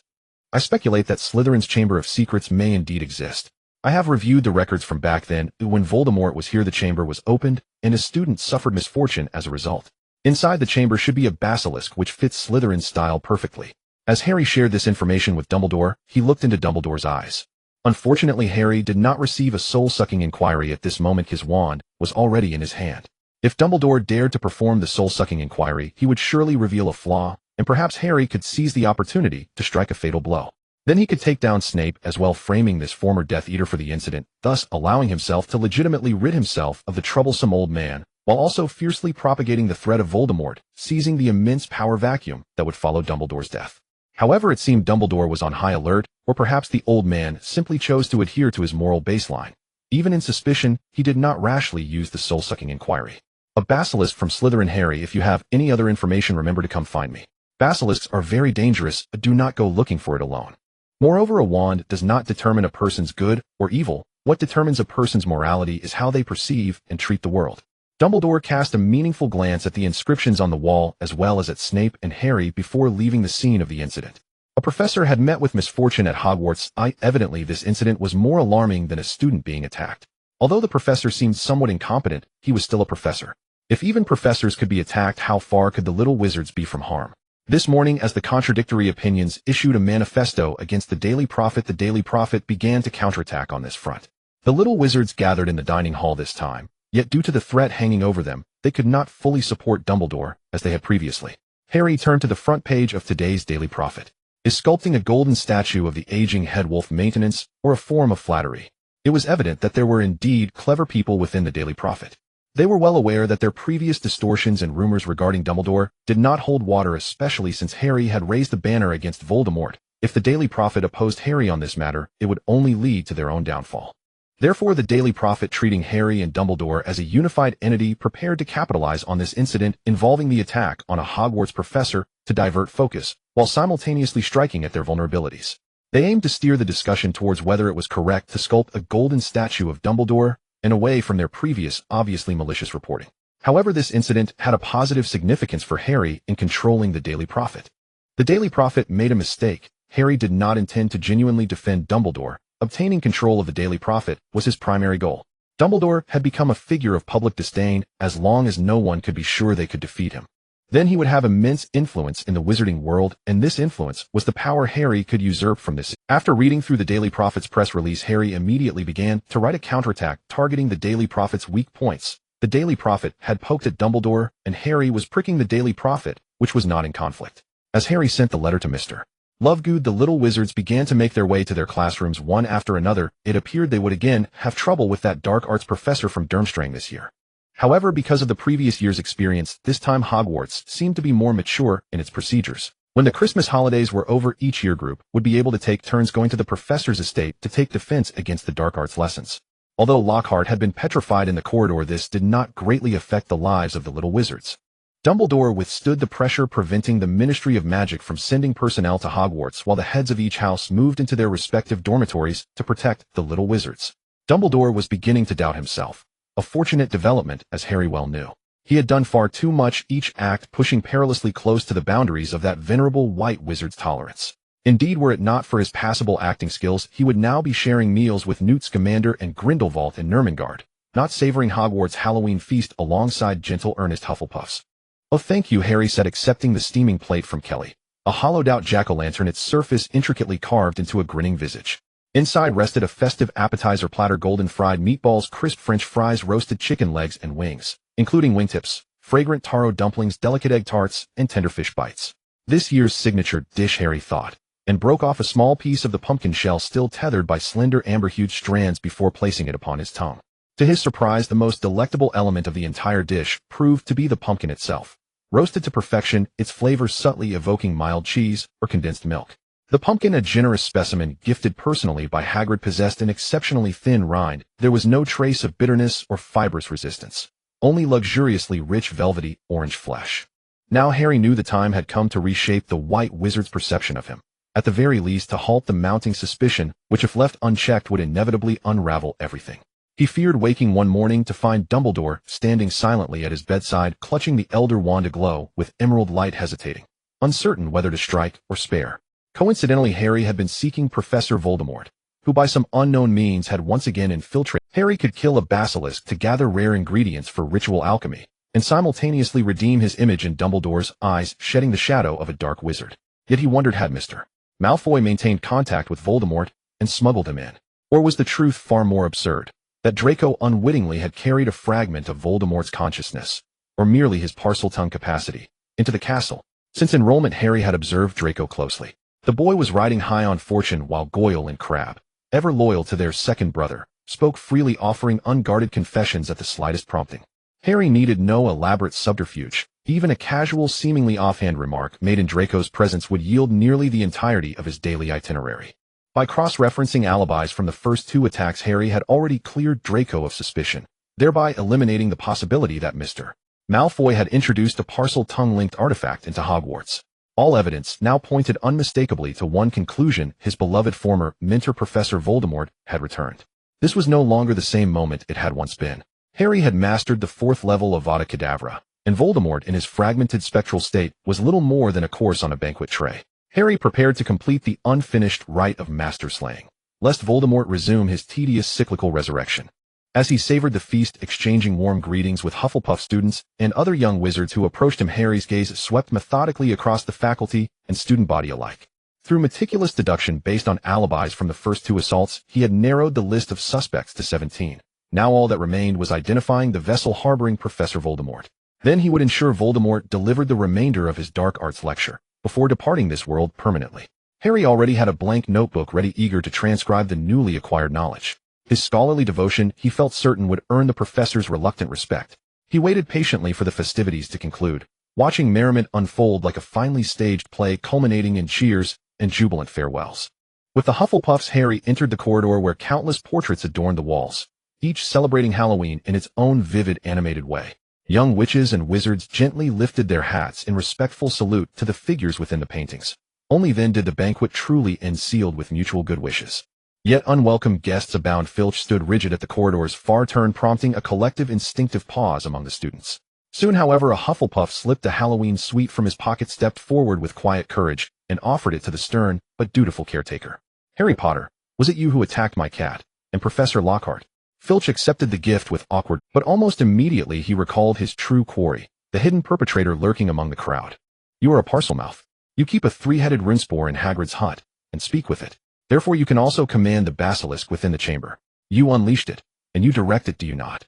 I speculate that Slytherin's Chamber of Secrets may indeed exist. I have reviewed the records from back then. When Voldemort was here, the chamber was opened, and his students suffered misfortune as a result. Inside the chamber should be a basilisk which fits Slytherin's style perfectly." As Harry shared this information with Dumbledore, he looked into Dumbledore's eyes. Unfortunately, Harry did not receive a soul-sucking inquiry at this moment. His wand was already in his hand. If Dumbledore dared to perform the soul-sucking inquiry, he would surely reveal a flaw, and perhaps Harry could seize the opportunity to strike a fatal blow. Then he could take down Snape as well, framing this former Death Eater for the incident, thus allowing himself to legitimately rid himself of the troublesome old man, while also fiercely propagating the threat of Voldemort, seizing the immense power vacuum that would follow Dumbledore's death. However, it seemed Dumbledore was on high alert, or perhaps the old man simply chose to adhere to his moral baseline. Even in suspicion, he did not rashly use the soul-sucking inquiry. A basilisk from Slytherin. Harry, if you have any other information, remember to come find me. Basilisks are very dangerous, do not go looking for it alone. Moreover, a wand does not determine a person's good or evil. What determines a person's morality is how they perceive and treat the world. Dumbledore cast a meaningful glance at the inscriptions on the wall as well as at Snape and Harry before leaving the scene of the incident. A professor had met with misfortune at Hogwarts. Evidently, this incident was more alarming than a student being attacked. Although the professor seemed somewhat incompetent, he was still a professor. If even professors could be attacked, how far could the little wizards be from harm? This morning, as the contradictory opinions issued a manifesto against the Daily Prophet, the Daily Prophet began to counterattack on this front. The little wizards gathered in the dining hall this time, yet due to the threat hanging over them, they could not fully support Dumbledore as they had previously. Harry turned to the front page of today's Daily Prophet. Is sculpting a golden statue of the aging head wolf maintenance or a form of flattery? It was evident that there were indeed clever people within the Daily Prophet. They were well aware that their previous distortions and rumors regarding Dumbledore did not hold water, especially since Harry had raised the banner against Voldemort. If the Daily Prophet opposed Harry on this matter, it would only lead to their own downfall. Therefore, the Daily Prophet, treating Harry and Dumbledore as a unified entity, prepared to capitalize on this incident involving the attack on a Hogwarts professor to divert focus, while simultaneously striking at their vulnerabilities. They aimed to steer the discussion towards whether it was correct to sculpt a golden statue of Dumbledore and away from their previous, obviously malicious reporting. However, this incident had a positive significance for Harry in controlling the Daily Prophet. The Daily Prophet made a mistake. Harry did not intend to genuinely defend Dumbledore. Obtaining control of the Daily Prophet was his primary goal. Dumbledore had become a figure of public disdain as long as no one could be sure they could defeat him. Then he would have immense influence in the wizarding world, and this influence was the power Harry could usurp from this. After reading through the Daily Prophet's press release, Harry immediately began to write a counterattack targeting the Daily Prophet's weak points. The Daily Prophet had poked at Dumbledore, and Harry was pricking the Daily Prophet, which was not in conflict. As Harry sent the letter to Mr. Lovegood, the little wizards began to make their way to their classrooms one after another. It appeared they would again have trouble with that dark arts professor from Durmstrang this year. However, because of the previous year's experience, this time Hogwarts seemed to be more mature in its procedures. When the Christmas holidays were over, each year group would be able to take turns going to the professor's estate to take defense against the dark arts lessons. Although Lockhart had been petrified in the corridor, this did not greatly affect the lives of the little wizards. Dumbledore withstood the pressure, preventing the Ministry of Magic from sending personnel to Hogwarts, while the heads of each house moved into their respective dormitories to protect the little wizards. Dumbledore was beginning to doubt himself. A fortunate development, as Harry well knew. He had done far too much, each act pushing perilously close to the boundaries of that venerable white wizard's tolerance. Indeed, were it not for his passable acting skills, he would now be sharing meals with Newt Scamander and Grindelwald and Ermengarde, not savoring Hogwarts' Halloween feast alongside gentle earnest Hufflepuffs. "Oh, thank you," Harry said, accepting the steaming plate from Kelly. A hollowed-out jack-o'-lantern, its surface intricately carved into a grinning visage. Inside rested a festive appetizer platter: golden fried meatballs, crisp French fries, roasted chicken legs and wings, including wingtips, fragrant taro dumplings, delicate egg tarts, and tender fish bites. This year's signature dish, Harry thought, and broke off a small piece of the pumpkin shell still tethered by slender amber-hued strands before placing it upon his tongue. To his surprise, the most delectable element of the entire dish proved to be the pumpkin itself. Roasted to perfection, its flavor subtly evoking mild cheese or condensed milk. The pumpkin, a generous specimen gifted personally by Hagrid, possessed an exceptionally thin rind. There was no trace of bitterness or fibrous resistance, only luxuriously rich velvety orange flesh. Now Harry knew the time had come to reshape the white wizard's perception of him. At the very least, to halt the mounting suspicion, which if left unchecked would inevitably unravel everything. He feared waking one morning to find Dumbledore standing silently at his bedside, clutching the elder wand aglow with emerald light, hesitating, uncertain whether to strike or spare. Coincidentally, Harry had been seeking Professor Voldemort, who by some unknown means had once again infiltrated. Harry could kill a basilisk to gather rare ingredients for ritual alchemy, and simultaneously redeem his image in Dumbledore's eyes, shedding the shadow of a dark wizard. Yet he wondered, had Mr. Malfoy maintained contact with Voldemort and smuggled him in? Or was the truth far more absurd? that Draco unwittingly had carried a fragment of Voldemort's consciousness, or merely his Parseltongue capacity, into the castle. Since enrollment, Harry had observed Draco closely. The boy was riding high on fortune while Goyle and Crabbe, ever loyal to their second brother, spoke freely, offering unguarded confessions at the slightest prompting. Harry needed no elaborate subterfuge. Even a casual, seemingly offhand remark made in Draco's presence would yield nearly the entirety of his daily itinerary. By cross-referencing alibis from the first two attacks, Harry had already cleared Draco of suspicion, thereby eliminating the possibility that Mr. Malfoy had introduced a Parseltongue-linked artifact into Hogwarts. All evidence now pointed unmistakably to one conclusion: his beloved former mentor Professor Voldemort had returned. This was no longer the same moment it had once been. Harry had mastered the 4th level of Avada Kedavra, and Voldemort in his fragmented spectral state was little more than a course on a banquet tray. Harry prepared to complete the unfinished rite of master slaying, lest Voldemort resume his tedious cyclical resurrection. As he savored the feast, exchanging warm greetings with Hufflepuff students and other young wizards who approached him, Harry's gaze swept methodically across the faculty and student body alike. Through meticulous deduction based on alibis from the first 2 assaults, he had narrowed the list of suspects to 17. Now all that remained was identifying the vessel harboring Professor Voldemort. Then he would ensure Voldemort delivered the remainder of his dark arts lecture before departing this world permanently. Harry already had a blank notebook ready, eager to transcribe the newly acquired knowledge. His scholarly devotion, he felt certain, would earn the professor's reluctant respect. He waited patiently for the festivities to conclude, watching merriment unfold like a finely staged play, culminating in cheers and jubilant farewells. With the Hufflepuffs, Harry entered the corridor where countless portraits adorned the walls, each celebrating Halloween in its own vivid, animated way. Young witches and wizards gently lifted their hats in respectful salute to the figures within the paintings. Only then did the banquet truly end, sealed with mutual good wishes. Yet unwelcome guests abound. Filch stood rigid at the corridor's far turn, prompting a collective instinctive pause among the students. Soon, however, a Hufflepuff slipped a Halloween sweet from his pocket, stepped forward with quiet courage, and offered it to the stern but dutiful caretaker. "Harry Potter, was it you who attacked my cat and Professor Lockhart?" Filch accepted the gift with awkward, but almost immediately he recalled his true quarry, the hidden perpetrator lurking among the crowd. "You are a Parselmouth. You keep a 3-headed runespore in Hagrid's hut, and speak with it. Therefore you can also command the basilisk within the chamber. You unleashed it, and you direct it, do you not?"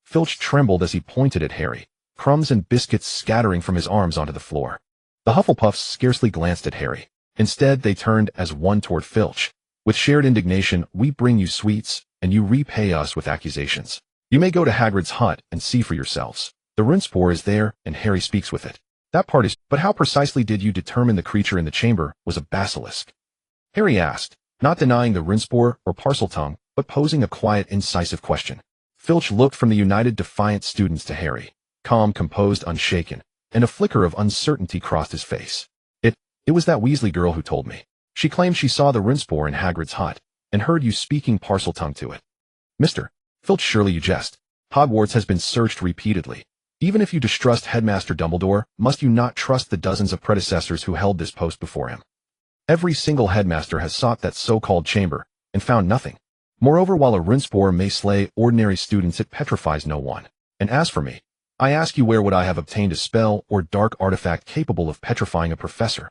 Filch trembled as he pointed at Harry, crumbs and biscuits scattering from his arms onto the floor. The Hufflepuffs scarcely glanced at Harry. Instead, they turned as one toward Filch. With shared indignation, "We bring you sweets, and you repay us with accusations. You may go to Hagrid's hut and see for yourselves. The runespore is there, and Harry speaks with it. That part is, but how precisely did you determine the creature in the chamber was a basilisk?" Harry asked, not denying the runespore or Parseltongue, but posing a quiet, incisive question. Filch looked from the united, defiant students to Harry, calm, composed, unshaken, and a flicker of uncertainty crossed his face. It was that Weasley girl who told me. She claimed she saw the runespore in Hagrid's hut, and heard you speaking Parseltongue to it." "Mr. Filch, surely you jest. Hogwarts has been searched repeatedly. Even if you distrust Headmaster Dumbledore, must you not trust the dozens of predecessors who held this post before him? Every single headmaster has sought that so-called chamber, and found nothing. Moreover, while a runespore may slay ordinary students, it petrifies no one. And as for me, I ask you, where would I have obtained a spell or dark artifact capable of petrifying a professor?"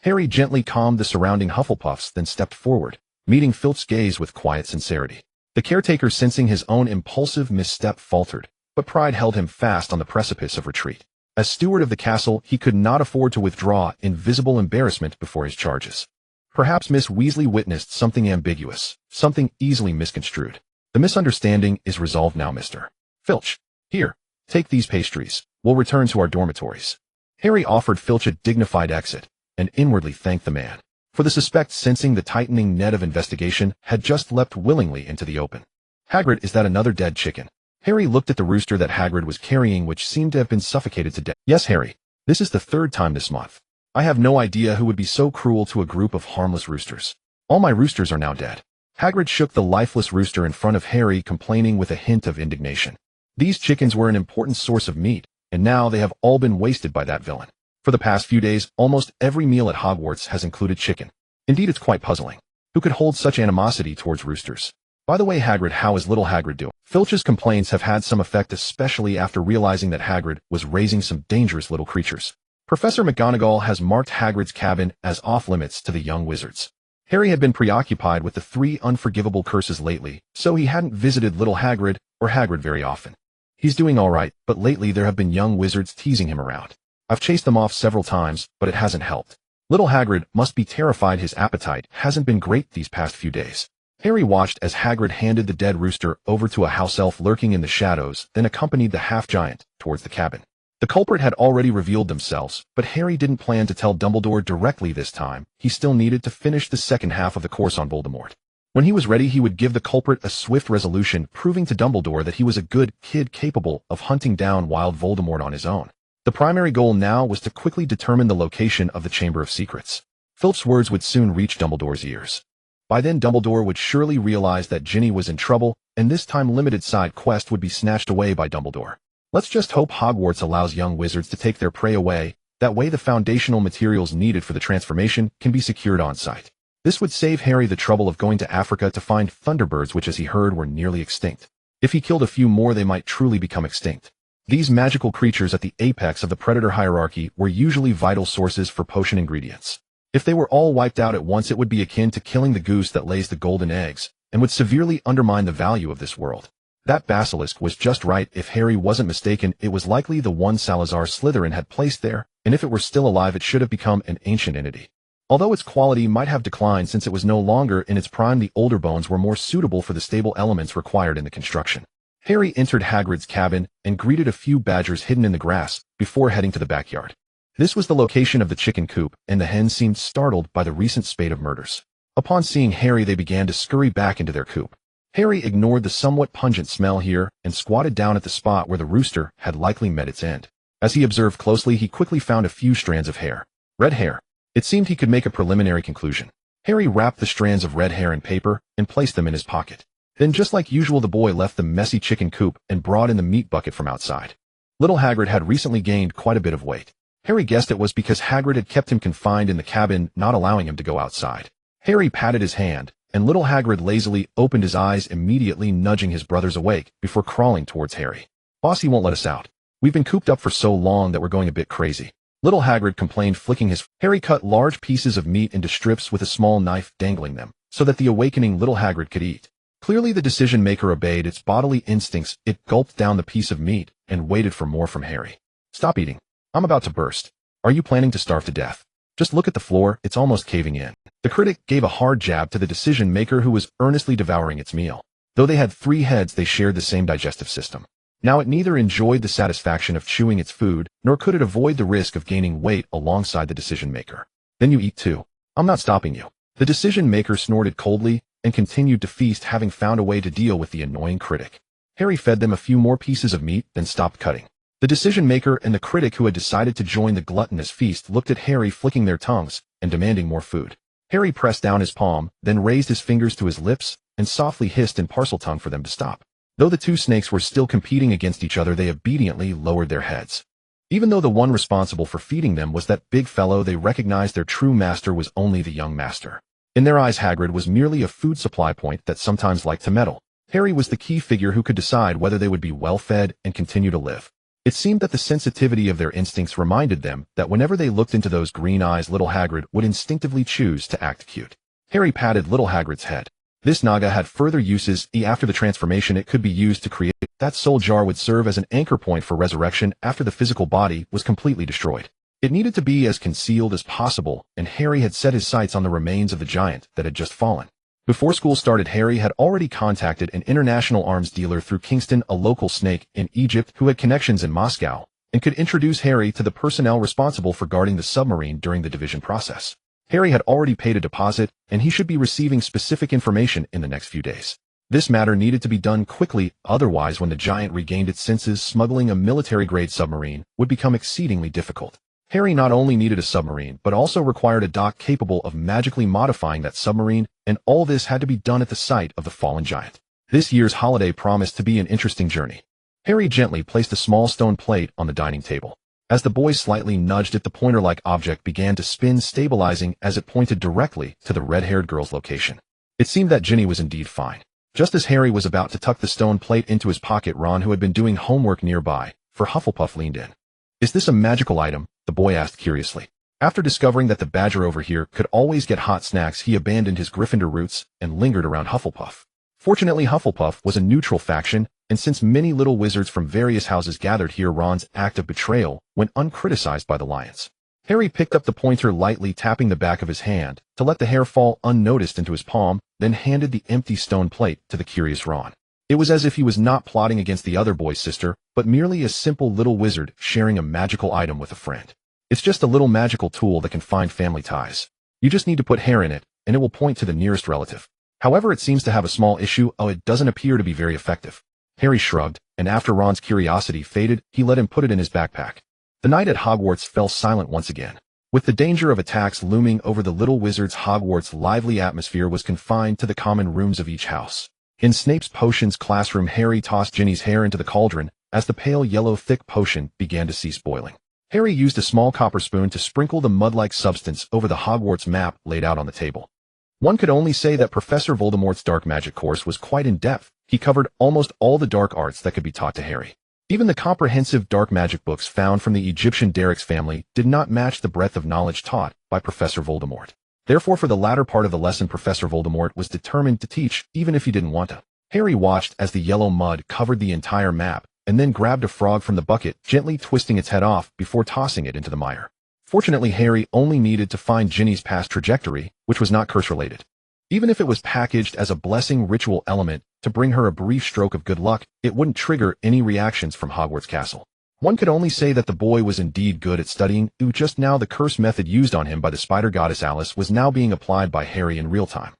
Harry gently calmed the surrounding Hufflepuffs, then stepped forward, meeting Filch's gaze with quiet sincerity. The caretaker, sensing his own impulsive misstep, faltered, but pride held him fast on the precipice of retreat. As steward of the castle, he could not afford to withdraw in visible embarrassment before his charges. Perhaps Miss Weasley witnessed something ambiguous, something easily misconstrued. The misunderstanding is resolved now, Mr. Filch. Here, take these pastries. We'll return to our dormitories. Harry offered Filch a dignified exit, and inwardly thanked the man. For the suspect, sensing the tightening net of investigation, had just leapt willingly into the open. "Hagrid, is that another dead chicken?" Harry looked at the rooster that Hagrid was carrying, which seemed to have been suffocated to death. "Yes, Harry. This is the 3rd time this month. I have no idea who would be so cruel to a group of harmless roosters. All my roosters are now dead." Hagrid shook the lifeless rooster in front of Harry, complaining with a hint of indignation. These chickens were an important source of meat, and now they have all been wasted by that villain. For the past few days, almost every meal at Hogwarts has included chicken. Indeed, it's quite puzzling. Who could hold such animosity towards roosters? By the way, Hagrid, how is little Hagrid doing? Filch's complaints have had some effect, especially after realizing that Hagrid was raising some dangerous little creatures. Professor McGonagall has marked Hagrid's cabin as off-limits to the young wizards. Harry had been preoccupied with the 3 unforgivable curses lately, so he hadn't visited little Hagrid or Hagrid very often. He's doing alright, but lately there have been young wizards teasing him around. I've chased them off several times, but it hasn't helped. Little Hagrid must be terrified his appetite hasn't been great these past few days. Harry watched as Hagrid handed the dead rooster over to a house elf lurking in the shadows, then accompanied the half-giant towards the cabin. The culprit had already revealed themselves, but Harry didn't plan to tell Dumbledore directly this time. He still needed to finish the second half of the course on Voldemort. When he was ready, he would give the culprit a swift resolution, proving to Dumbledore that he was a good kid capable of hunting down wild Voldemort on his own. The primary goal now was to quickly determine the location of the Chamber of Secrets. Philip's words would soon reach Dumbledore's ears. By then Dumbledore would surely realize that Ginny was in trouble, and this time-limited side quest would be snatched away by Dumbledore. Let's just hope Hogwarts allows young wizards to take their prey away. That way the foundational materials needed for the transformation can be secured on site. This would save Harry the trouble of going to Africa to find thunderbirds, which, as he heard, were nearly extinct. If he killed a few more, they might truly become extinct. These magical creatures at the apex of the predator hierarchy were usually vital sources for potion ingredients. If they were all wiped out at once, it would be akin to killing the goose that lays the golden eggs, and would severely undermine the value of this world. That basilisk was just right. If Harry wasn't mistaken, it was likely the one Salazar Slytherin had placed there, and if it were still alive, it should have become an ancient entity. Although its quality might have declined since it was no longer in its prime, the older bones were more suitable for the stable elements required in the construction. Harry entered Hagrid's cabin and greeted a few badgers hidden in the grass before heading to the backyard. This was the location of the chicken coop, and the hens seemed startled by the recent spate of murders. Upon seeing Harry, they began to scurry back into their coop. Harry ignored the somewhat pungent smell here and squatted down at the spot where the rooster had likely met its end. As he observed closely, he quickly found a few strands of hair. Red hair. It seemed he could make a preliminary conclusion. Harry wrapped the strands of red hair in paper and placed them in his pocket. Then, just like usual, the boy left the messy chicken coop and brought in the meat bucket from outside. Little Hagrid had recently gained quite a bit of weight. Harry guessed it was because Hagrid had kept him confined in the cabin, not allowing him to go outside. Harry patted his hand, and little Hagrid lazily opened his eyes, immediately nudging his brothers awake before crawling towards Harry. "Boss, won't let us out. We've been cooped up for so long that we're going a bit crazy," little Hagrid complained, flicking his... Harry cut large pieces of meat into strips with a small knife, dangling them, so that the awakening little Hagrid could eat. Clearly the decision-maker obeyed its bodily instincts. It gulped down the piece of meat and waited for more from Harry. "Stop eating. I'm about to burst. Are you planning to starve to death? Just look at the floor, it's almost caving in." The critic gave a hard jab to the decision-maker, who was earnestly devouring its meal. Though they had 3 heads, they shared the same digestive system. Now it neither enjoyed the satisfaction of chewing its food, nor could it avoid the risk of gaining weight alongside the decision-maker. "Then you eat too. I'm not stopping you." The decision-maker snorted coldly and continued to feast, having found a way to deal with the annoying critic. Harry fed them a few more pieces of meat, then stopped cutting. The decision-maker and the critic, who had decided to join the gluttonous feast, looked at Harry, flicking their tongues and demanding more food. Harry pressed down his palm, then raised his fingers to his lips and softly hissed in Parseltongue for them to stop. Though the 2 snakes were still competing against each other, they obediently lowered their heads. Even though the one responsible for feeding them was that big fellow, they recognized their true master was only the young master. In their eyes, Hagrid was merely a food supply point that sometimes liked to meddle. Harry was the key figure who could decide whether they would be well fed and continue to live. It seemed that the sensitivity of their instincts reminded them that whenever they looked into those green eyes, little Hagrid would instinctively choose to act cute. Harry patted little Hagrid's head. This naga had further uses. After the transformation, it could be used to create... That soul jar would serve as an anchor point for resurrection after the physical body was completely destroyed. It needed to be as concealed as possible, and Harry had set his sights on the remains of the giant that had just fallen. Before school started, Harry had already contacted an international arms dealer through Kingston, a local snake in Egypt who had connections in Moscow, and could introduce Harry to the personnel responsible for guarding the submarine during the division process. Harry had already paid a deposit, and he should be receiving specific information in the next few days. This matter needed to be done quickly, otherwise when the giant regained its senses, smuggling a military-grade submarine would become exceedingly difficult. Harry not only needed a submarine, but also required a dock capable of magically modifying that submarine, and all this had to be done at the site of the fallen giant. This year's holiday promised to be an interesting journey. Harry gently placed a small stone plate on the dining table. As the boy slightly nudged it, the pointer-like object began to spin, stabilizing as it pointed directly to the red-haired girl's location. It seemed that Ginny was indeed fine. Just as Harry was about to tuck the stone plate into his pocket, Ron, who had been doing homework nearby for Hufflepuff, leaned in. "Is this a magical item?" the boy asked curiously. After discovering that the badger over here could always get hot snacks, he abandoned his Gryffindor roots and lingered around Hufflepuff. Fortunately, Hufflepuff was a neutral faction, and since many little wizards from various houses gathered here, Ron's act of betrayal went uncriticized by the Lions. Harry picked up the pointer, lightly tapping the back of his hand to let the hair fall unnoticed into his palm, then handed the empty stone plate to the curious Ron. It was as if he was not plotting against the other boy's sister, but merely a simple little wizard sharing a magical item with a friend. It's just a little magical tool that can find family ties. You just need to put hair in it, and it will point to the nearest relative. However, it seems to have a small issue. It doesn't appear to be very effective. Harry shrugged, and after Ron's curiosity faded, he let him put it in his backpack. The night at Hogwarts fell silent once again. With the danger of attacks looming over the little wizards, Hogwarts' lively atmosphere was confined to the common rooms of each house. In Snape's potions classroom, Harry tossed Ginny's hair into the cauldron as the pale yellow thick potion began to cease boiling. Harry used a small copper spoon to sprinkle the mud-like substance over the Hogwarts map laid out on the table. One could only say that Professor Voldemort's dark magic course was quite in-depth. He covered almost all the dark arts that could be taught to Harry. Even the comprehensive dark magic books found from the Egyptian Derek's family did not match the breadth of knowledge taught by Professor Voldemort. Therefore, for the latter part of the lesson, Professor Voldemort was determined to teach, even if he didn't want to. Harry watched as the yellow mud covered the entire map, and then grabbed a frog from the bucket, gently twisting its head off before tossing it into the mire. Fortunately, Harry only needed to find Ginny's past trajectory, which was not curse-related. Even if it was packaged as a blessing ritual element to bring her a brief stroke of good luck, it wouldn't trigger any reactions from Hogwarts Castle. One could only say that the boy was indeed good at studying. Just now, the curse method used on him by the spider goddess Alice was now being applied by Harry in real time.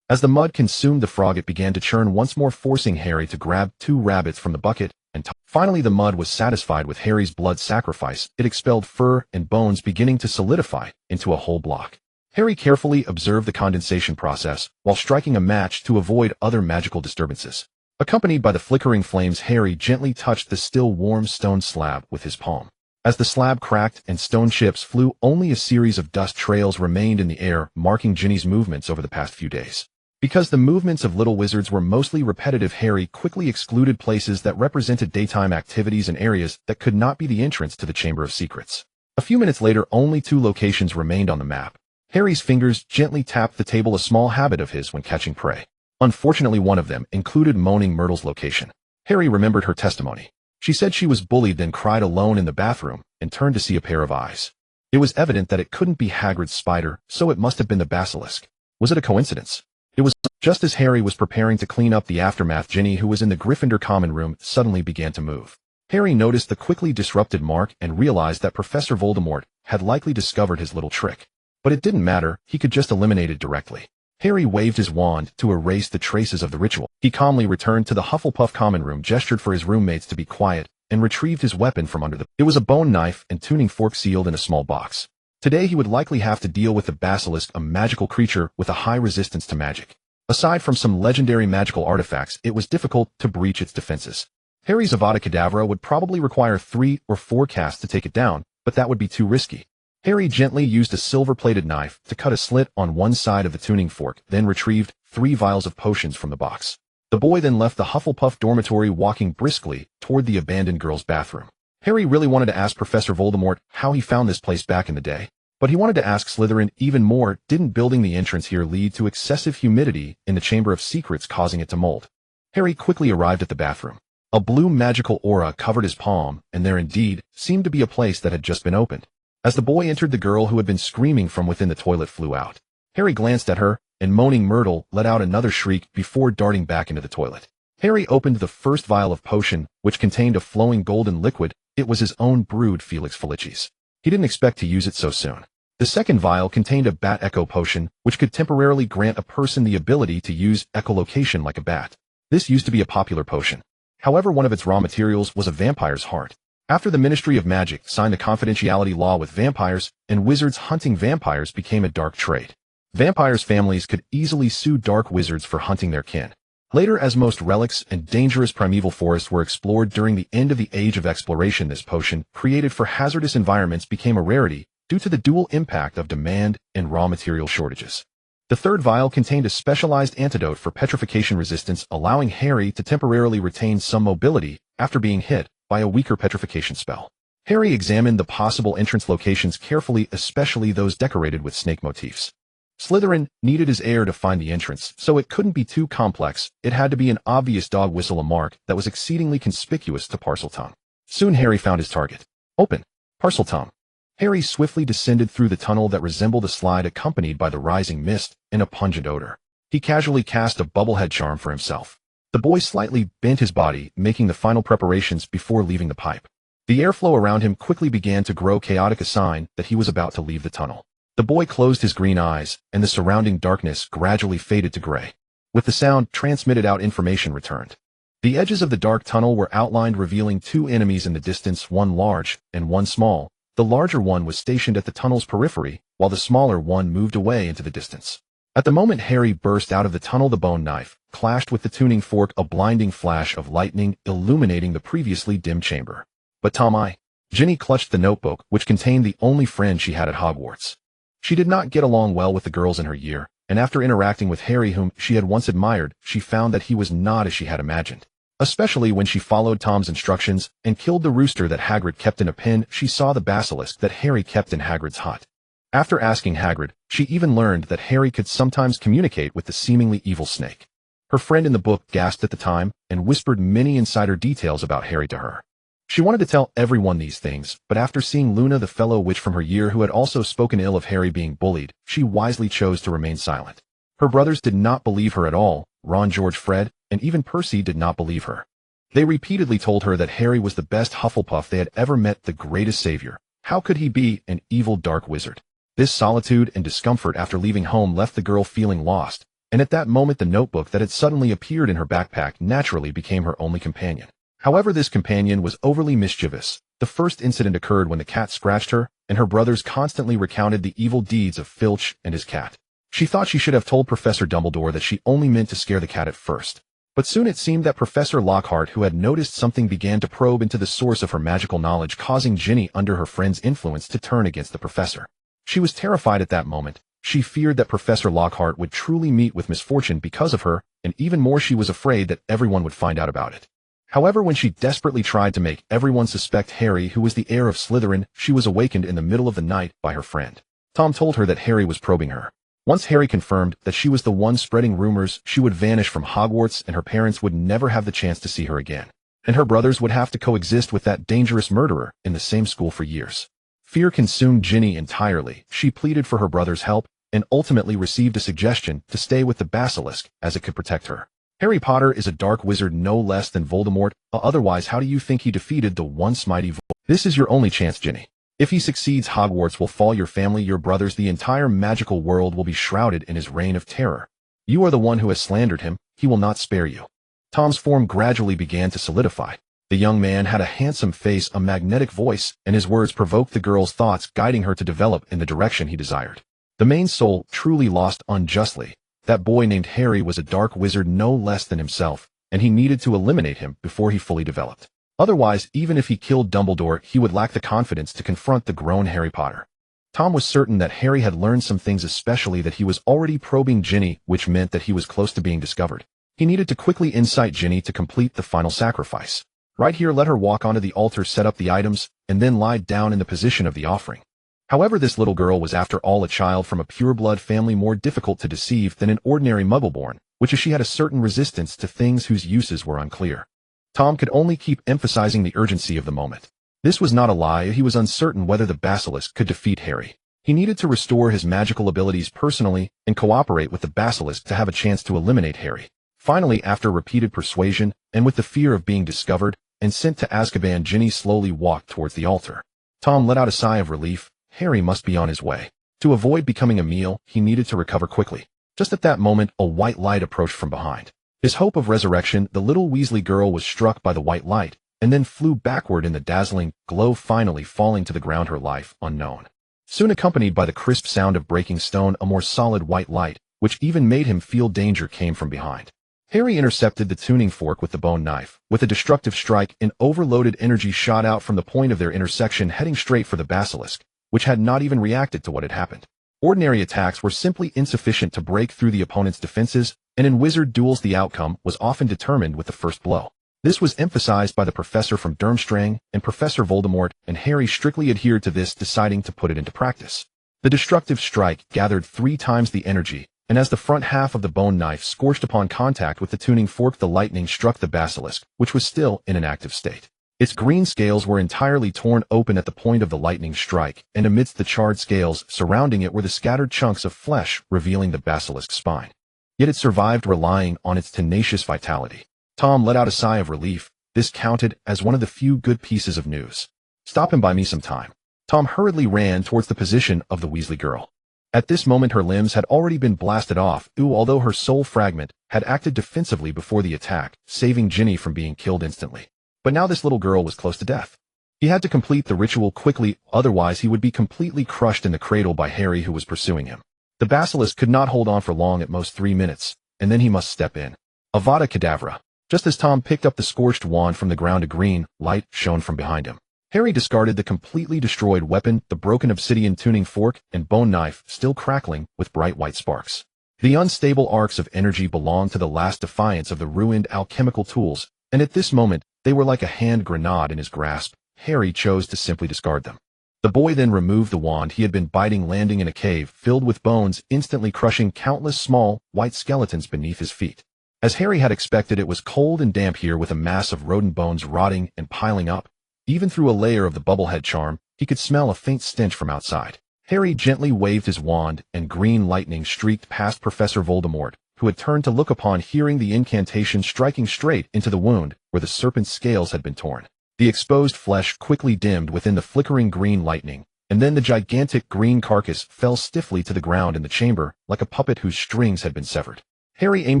As the mud consumed the frog, it began to churn once more, forcing Harry to grab 2 rabbits from the bucket, and finally the mud was satisfied with Harry's blood sacrifice. It expelled fur and bones, beginning to solidify into a whole block. Harry carefully observed the condensation process while striking a match to avoid other magical disturbances. Accompanied by the flickering flames, Harry gently touched the still warm stone slab with his palm. As the slab cracked and stone chips flew, only a series of dust trails remained in the air, marking Ginny's movements over the past few days. Because the movements of little wizards were mostly repetitive, Harry quickly excluded places that represented daytime activities and areas that could not be the entrance to the Chamber of Secrets. A few minutes later, only 2 locations remained on the map. Harry's fingers gently tapped the table, a small habit of his when catching prey. Unfortunately, one of them included Moaning Myrtle's location. Harry remembered her testimony. She said she was bullied, then cried alone in the bathroom, and turned to see a pair of eyes. It was evident that it couldn't be Hagrid's spider, so it must have been the basilisk. Was it a coincidence? It was just as Harry was preparing to clean up the aftermath, Ginny, who was in the Gryffindor common room, suddenly began to move. Harry noticed the quickly disrupted mark and realized that Professor Voldemort had likely discovered his little trick. But it didn't matter, he could just eliminate it directly. Harry waved his wand to erase the traces of the ritual. He calmly returned to the Hufflepuff common room, gestured for his roommates to be quiet, and retrieved his weapon from under it was a bone knife and tuning fork sealed in a small box. Today he would likely have to deal with the basilisk, a magical creature with a high resistance to magic. Aside from some legendary magical artifacts, it was difficult to breach its defenses. Harry's Avada Kedavra would probably require 3 or 4 casts to take it down, but that would be too risky. Harry gently used a silver-plated knife to cut a slit on one side of the tuning fork, then retrieved 3 vials of potions from the box. The boy then left the Hufflepuff dormitory, walking briskly toward the abandoned girls' bathroom. Harry really wanted to ask Professor Voldemort how he found this place back in the day, but he wanted to ask Slytherin even more. Didn't building the entrance here lead to excessive humidity in the Chamber of Secrets, causing it to mold? Harry quickly arrived at the bathroom. A blue magical aura covered his palm, and there indeed seemed to be a place that had just been opened. As the boy entered, the girl who had been screaming from within the toilet flew out. Harry glanced at her, and Moaning Myrtle let out another shriek before darting back into the toilet. Harry opened the first vial of potion, which contained a flowing golden liquid. It was his own brewed Felix Felicis. He didn't expect to use it so soon. The second vial contained a bat echo potion, which could temporarily grant a person the ability to use echolocation like a bat. This used to be a popular potion. However, one of its raw materials was a vampire's heart. After the Ministry of Magic signed a confidentiality law with vampires, and wizards hunting vampires became a dark trade. Vampires' families could easily sue dark wizards for hunting their kin. Later, as most relics and dangerous primeval forests were explored during the end of the Age of Exploration, this potion, created for hazardous environments, became a rarity due to the dual impact of demand and raw material shortages. The third vial contained a specialized antidote for petrification resistance, allowing Harry to temporarily retain some mobility after being hit by a weaker petrification spell. Harry examined the possible entrance locations carefully, especially those decorated with snake motifs. Slytherin needed his heir to find the entrance, so it couldn't be too complex. It had to be an obvious dog whistle, a mark that was exceedingly conspicuous to Parseltongue. Soon Harry found his target. Open. Parseltongue. Harry swiftly descended through the tunnel that resembled a slide, accompanied by the rising mist and a pungent odor. He casually cast a bubblehead charm for himself. The boy slightly bent his body, making the final preparations before leaving the pipe. The airflow around him quickly began to grow chaotic, a sign that he was about to leave the tunnel. The boy closed his green eyes, and the surrounding darkness gradually faded to gray. With the sound transmitted out, information returned. The edges of the dark tunnel were outlined, revealing two enemies in the distance, one large and one small. The larger one was stationed at the tunnel's periphery, while the smaller one moved away into the distance. At the moment Harry burst out of the tunnel, the bone knife clashed with the tuning fork, a blinding flash of lightning illuminating the previously dim chamber. But Ginny clutched the notebook, which contained the only friend she had at Hogwarts. She did not get along well with the girls in her year, and after interacting with Harry, whom she had once admired, she found that he was not as she had imagined. Especially when she followed Tom's instructions and killed the rooster that Hagrid kept in a pen, she saw the basilisk that Harry kept in Hagrid's hut. After asking Hagrid, she even learned that Harry could sometimes communicate with the seemingly evil snake. Her friend in the book gasped at the time and whispered many insider details about Harry to her. She wanted to tell everyone these things, but after seeing Luna, the fellow witch from her year who had also spoken ill of Harry being bullied, she wisely chose to remain silent. Her brothers did not believe her at all. Ron, George, Fred, and even Percy did not believe her. They repeatedly told her that Harry was the best Hufflepuff they had ever met, the greatest savior. How could he be an evil dark wizard? This solitude and discomfort after leaving home left the girl feeling lost, and at that moment the notebook that had suddenly appeared in her backpack naturally became her only companion. However, this companion was overly mischievous. The first incident occurred when the cat scratched her, and her brothers constantly recounted the evil deeds of Filch and his cat. She thought she should have told Professor Dumbledore that she only meant to scare the cat at first. But soon it seemed that Professor Lockhart, who had noticed something, began to probe into the source of her magical knowledge, causing Ginny, under her friend's influence, to turn against the professor. She was terrified at that moment. She feared that Professor Lockhart would truly meet with misfortune because of her, and even more, she was afraid that everyone would find out about it. However, when she desperately tried to make everyone suspect Harry, who was the heir of Slytherin, she was awakened in the middle of the night by her friend. Tom told her that Harry was probing her. Once Harry confirmed that she was the one spreading rumors, she would vanish from Hogwarts and her parents would never have the chance to see her again. And her brothers would have to coexist with that dangerous murderer in the same school for years. Fear consumed Ginny entirely. She pleaded for her brother's help and ultimately received a suggestion to stay with the basilisk as it could protect her. Harry Potter is a dark wizard no less than Voldemort, otherwise how do you think he defeated the once mighty Voldemort? This is your only chance, Ginny. If he succeeds, Hogwarts will fall, your family, your brothers, the entire magical world will be shrouded in his reign of terror. You are the one who has slandered him, he will not spare you. Tom's form gradually began to solidify. The young man had a handsome face, a magnetic voice, and his words provoked the girl's thoughts, guiding her to develop in the direction he desired. The main soul truly lost unjustly. That boy named Harry was a dark wizard no less than himself, and he needed to eliminate him before he fully developed. Otherwise, even if he killed Dumbledore, he would lack the confidence to confront the grown Harry Potter. Tom was certain that Harry had learned some things, especially that he was already probing Ginny, which meant that he was close to being discovered. He needed to quickly incite Ginny to complete the final sacrifice. Right here, let her walk onto the altar, set up the items, and then lie down in the position of the offering. However, this little girl was after all a child from a pure-blood family, more difficult to deceive than an ordinary Muggle-born, which is she had a certain resistance to things whose uses were unclear. Tom could only keep emphasizing the urgency of the moment. This was not a lie. He was uncertain whether the basilisk could defeat Harry. He needed to restore his magical abilities personally and cooperate with the basilisk to have a chance to eliminate Harry. Finally, after repeated persuasion, and with the fear of being discovered and sent to Azkaban, Ginny slowly walked towards the altar. Tom let out a sigh of relief. Harry must be on his way. To avoid becoming a meal, he needed to recover quickly. Just at that moment, a white light approached from behind. His hope of resurrection, the little Weasley girl was struck by the white light, and then flew backward in the dazzling glow, finally falling to the ground, her life unknown. Soon accompanied by the crisp sound of breaking stone, a more solid white light, which even made him feel danger, came from behind. Harry intercepted the tuning fork with the bone knife. With a destructive strike, an overloaded energy shot out from the point of their intersection, heading straight for the basilisk, which had not even reacted to what had happened. Ordinary attacks were simply insufficient to break through the opponent's defenses, and in wizard duels the outcome was often determined with the first blow. This was emphasized by the professor from Durmstrang and Professor Voldemort, and Harry strictly adhered to this, deciding to put it into practice. The destructive strike gathered 3 times the energy, and as the front half of the bone knife scorched upon contact with the tuning fork, the lightning struck the basilisk, which was still in an active state. Its green scales were entirely torn open at the point of the lightning strike, and amidst the charred scales surrounding it were the scattered chunks of flesh, revealing the basilisk's spine. Yet it survived, relying on its tenacious vitality. Tom let out a sigh of relief. This counted as one of the few good pieces of news. "Stop and buy me some time." Tom hurriedly ran towards the position of the Weasley girl. At this moment her limbs had already been blasted off, although her soul fragment had acted defensively before the attack, saving Ginny from being killed instantly. But now this little girl was close to death. He had to complete the ritual quickly, otherwise he would be completely crushed in the cradle by Harry, who was pursuing him. The basilisk could not hold on for long, at most 3 minutes, and then he must step in. Avada Kedavra. Just as Tom picked up the scorched wand from the ground, a green light shone from behind him. Harry discarded the completely destroyed weapon, the broken obsidian tuning fork and bone knife still crackling with bright white sparks. The unstable arcs of energy belonged to the last defiance of the ruined alchemical tools, and at this moment, they were like a hand grenade in his grasp. Harry chose to simply discard them. The boy then removed the wand he had been biting, landing in a cave filled with bones, instantly crushing countless small, white skeletons beneath his feet. As Harry had expected, it was cold and damp here, with a mass of rodent bones rotting and piling up. Even through a layer of the bubblehead charm, he could smell a faint stench from outside. Harry gently waved his wand, and green lightning streaked past Professor Voldemort, who had turned to look upon, hearing the incantation striking straight into the wound where the serpent's scales had been torn. The exposed flesh quickly dimmed within the flickering green lightning, and then the gigantic green carcass fell stiffly to the ground in the chamber, like a puppet whose strings had been severed. Harry aimed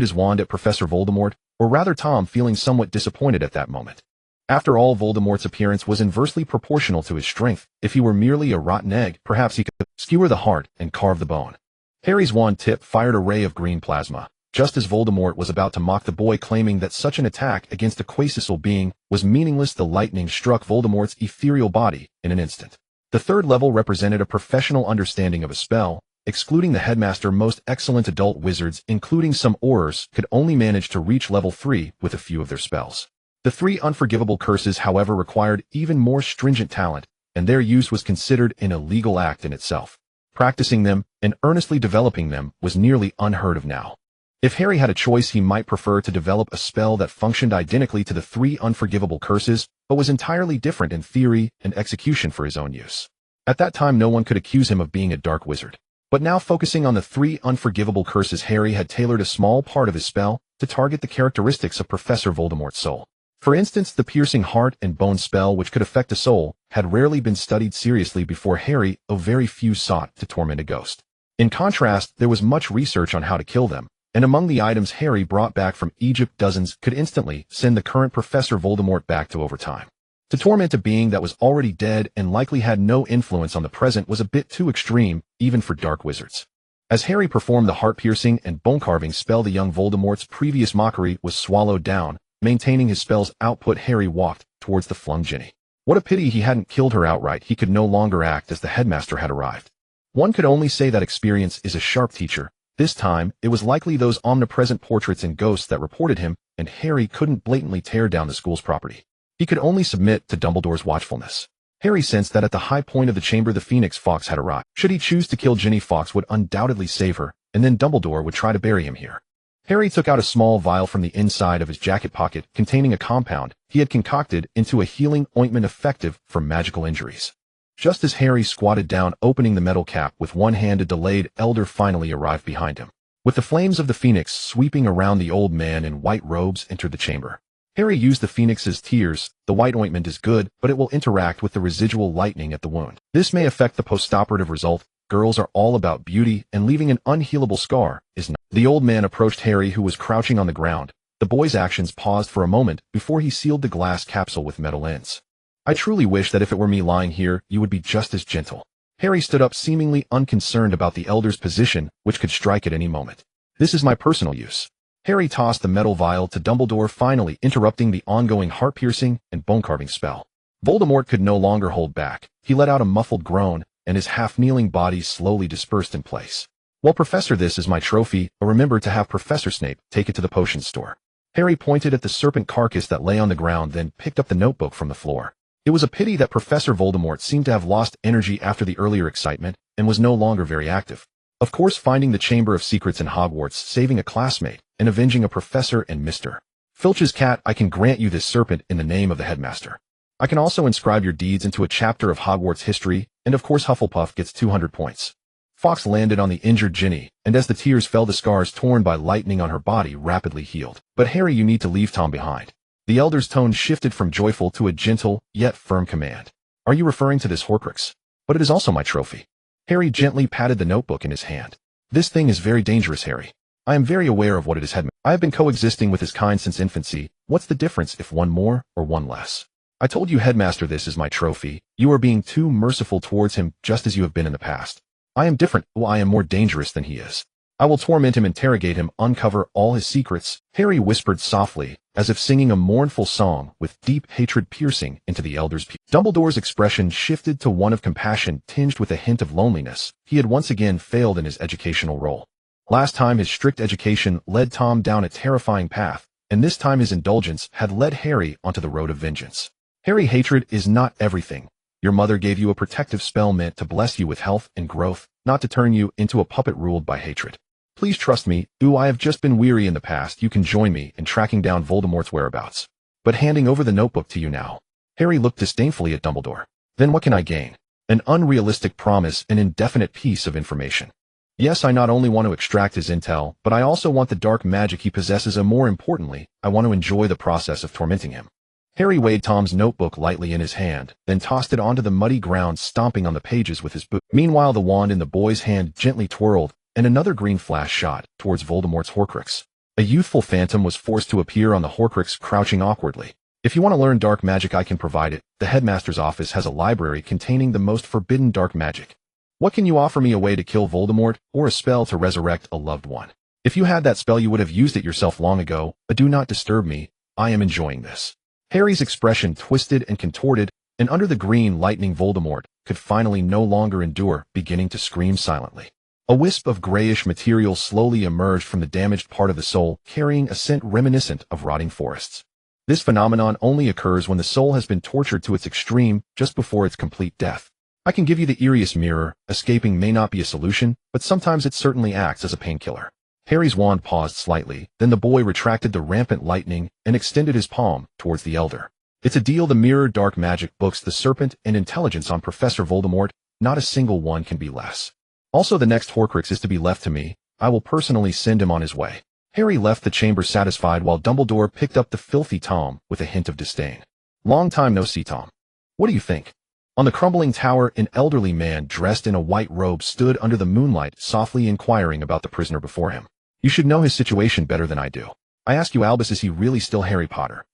his wand at Professor Voldemort, or rather Tom, feeling somewhat disappointed at that moment. After all, Voldemort's appearance was inversely proportional to his strength. If he were merely a rotten egg, perhaps he could skewer the heart and carve the bone. Harry's wand tip fired a ray of green plasma. Just as Voldemort was about to mock the boy, claiming that such an attack against a quasi-soul being was meaningless, the lightning struck Voldemort's ethereal body in an instant. The 3rd level represented a professional understanding of a spell. Excluding the headmaster, most excellent adult wizards, including some Aurors, could only manage to reach level 3 with a few of their spells. The 3 unforgivable curses, however, required even more stringent talent, and their use was considered an illegal act in itself. Practicing them and earnestly developing them was nearly unheard of now. If Harry had a choice, he might prefer to develop a spell that functioned identically to the 3 unforgivable curses, but was entirely different in theory and execution for his own use. At that time, no one could accuse him of being a dark wizard. But now, focusing on the 3 unforgivable curses, Harry had tailored a small part of his spell to target the characteristics of Professor Voldemort's soul. For instance, the piercing heart and bone spell, which could affect a soul, had rarely been studied seriously before Harry, though very few sought to torment a ghost. In contrast, there was much research on how to kill them, and among the items Harry brought back from Egypt, dozens could instantly send the current Professor Voldemort back to overtime. To torment a being that was already dead and likely had no influence on the present was a bit too extreme, even for dark wizards. As Harry performed the heart-piercing and bone-carving spell, the young Voldemort's previous mockery was swallowed down. Maintaining his spell's output, Harry walked towards the flung Ginny. What a pity he hadn't killed her outright. He could no longer act as the headmaster had arrived. One could only say that experience is a sharp teacher. This time, it was likely those omnipresent portraits and ghosts that reported him, and Harry couldn't blatantly tear down the school's property. He could only submit to Dumbledore's watchfulness. Harry sensed that at the high point of the chamber, the Phoenix Fox had arrived. Should he choose to kill Ginny, Fox would undoubtedly save her, and then Dumbledore would try to bury him here. Harry took out a small vial from the inside of his jacket pocket containing a compound he had concocted into a healing ointment effective for magical injuries. Just as Harry squatted down, opening the metal cap with one hand, a delayed elder finally arrived behind him. With the flames of the phoenix sweeping around, the old man in white robes entered the chamber. Harry used the phoenix's tears. The white ointment is good, but it will interact with the residual lightning at the wound. This may affect the postoperative result. Girls are all about beauty, and leaving an unhealable scar is not. The old man approached Harry, who was crouching on the ground. The boy's actions paused for a moment before he sealed the glass capsule with metal ends. I truly wish that if it were me lying here, you would be just as gentle. Harry stood up, seemingly unconcerned about the elder's position, which could strike at any moment. This is my personal use. Harry tossed the metal vial to Dumbledore, finally interrupting the ongoing heart-piercing and bone-carving spell. Voldemort could no longer hold back. He let out a muffled groan, and his half-kneeling body slowly dispersed in place. Well, Professor, this is my trophy. Remember to have Professor Snape take it to the potion store. Harry pointed at the serpent carcass that lay on the ground, then picked up the notebook from the floor. It was a pity that Professor Voldemort seemed to have lost energy after the earlier excitement and was no longer very active. Of course, finding the Chamber of Secrets in Hogwarts, saving a classmate, and avenging a professor and Mr. Filch's cat, I can grant you this serpent in the name of the headmaster. I can also inscribe your deeds into a chapter of Hogwarts history, and of course Hufflepuff gets 200 points. Fawkes landed on the injured Ginny, and as the tears fell, the scars torn by lightning on her body rapidly healed. But Harry, you need to leave Tom behind. The elder's tone shifted from joyful to a gentle, yet firm command. Are you referring to this Horcrux? But it is also my trophy. Harry gently patted the notebook in his hand. This thing is very dangerous, Harry. I am very aware of what it is, Headmaster. I have been coexisting with his kind since infancy. What's the difference if one more or one less? I told you, Headmaster, this is my trophy. You are being too merciful towards him, just as you have been in the past. I am different. Well, I am more dangerous than he is. I will torment him, interrogate him, uncover all his secrets, Harry whispered softly, as if singing a mournful song, with deep hatred piercing into the elder's peace. Dumbledore's expression shifted to one of compassion tinged with a hint of loneliness. He had once again failed in his educational role. Last time his strict education led Tom down a terrifying path, and this time his indulgence had led Harry onto the road of vengeance. Harry, hatred is not everything. Your mother gave you a protective spell meant to bless you with health and growth, not to turn you into a puppet ruled by hatred. Please trust me, I have just been weary in the past. You can join me in tracking down Voldemort's whereabouts. But handing over the notebook to you now. Harry looked disdainfully at Dumbledore. Then what can I gain? An unrealistic promise, an indefinite piece of information. Yes, I not only want to extract his intel, but I also want the dark magic he possesses, and more importantly, I want to enjoy the process of tormenting him. Harry weighed Tom's notebook lightly in his hand, then tossed it onto the muddy ground, stomping on the pages with his boot. Meanwhile, the wand in the boy's hand gently twirled, and another green flash shot towards Voldemort's Horcrux. A youthful phantom was forced to appear on the Horcrux, crouching awkwardly. If you want to learn dark magic, I can provide it. The headmaster's office has a library containing the most forbidden dark magic. What can you offer me? A way to kill Voldemort, or a spell to resurrect a loved one? If you had that spell, you would have used it yourself long ago. But do not disturb me. I am enjoying this. Harry's expression twisted and contorted, and under the green lightning, Voldemort could finally no longer endure, beginning to scream silently. A wisp of grayish material slowly emerged from the damaged part of the soul, carrying a scent reminiscent of rotting forests. This phenomenon only occurs when the soul has been tortured to its extreme, just before its complete death. I can give you the eeriest mirror. Escaping may not be a solution, but sometimes it certainly acts as a painkiller. Harry's wand paused slightly, then the boy retracted the rampant lightning and extended his palm towards the elder. It's a deal. The mirror, dark magic, books, the serpent, and intelligence on Professor Voldemort. Not a single one can be less. Also, the next Horcrux is to be left to me. I will personally send him on his way. Harry left the chamber satisfied, while Dumbledore picked up the filthy Tom with a hint of disdain. Long time no see, Tom. What do you think? On the crumbling tower, an elderly man dressed in a white robe stood under the moonlight, softly inquiring about the prisoner before him. You should know his situation better than I do. I ask you, Albus, is he really still Harry Potter?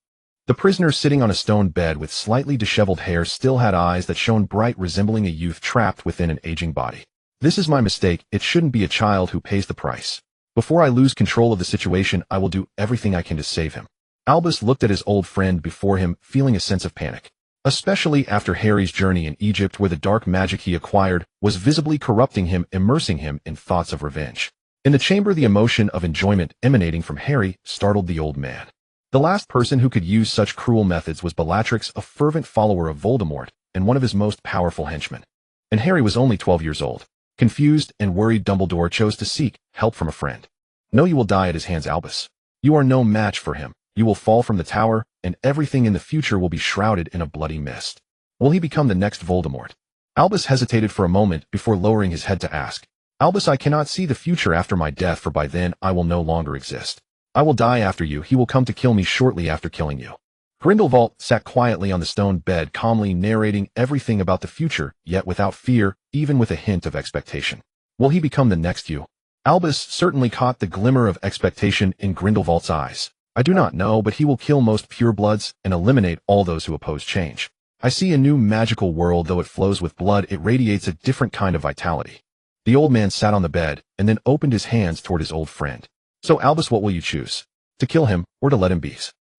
The prisoner, sitting on a stone bed with slightly disheveled hair, still had eyes that shone bright, resembling a youth trapped within an aging body. This is my mistake. It shouldn't be a child who pays the price. Before I lose control of the situation, I will do everything I can to save him. Albus looked at his old friend before him, feeling a sense of panic. Especially after Harry's journey in Egypt, where the dark magic he acquired was visibly corrupting him, immersing him in thoughts of revenge. In the chamber, the emotion of enjoyment emanating from Harry startled the old man. The last person who could use such cruel methods was Bellatrix, a fervent follower of Voldemort, and one of his most powerful henchmen. And Harry was only 12 years old. Confused and worried, Dumbledore chose to seek help from a friend. No, you will die at his hands, Albus. You are no match for him. You will fall from the tower, and everything in the future will be shrouded in a bloody mist. Will he become the next Voldemort? Albus hesitated for a moment before lowering his head to ask. Albus, I cannot see the future after my death, for by then I will no longer exist. I will die after you. He will come to kill me shortly after killing you. Grindelwald sat quietly on the stone bed, calmly narrating everything about the future, yet without fear, even with a hint of expectation. Will he become the next you? Albus certainly caught the glimmer of expectation in Grindelwald's eyes. I do not know, but he will kill most purebloods and eliminate all those who oppose change. I see a new magical world. Though it flows with blood, it radiates a different kind of vitality. The old man sat on the bed and then opened his hands toward his old friend. So, Albus, what will you choose? To kill him, or to let him be?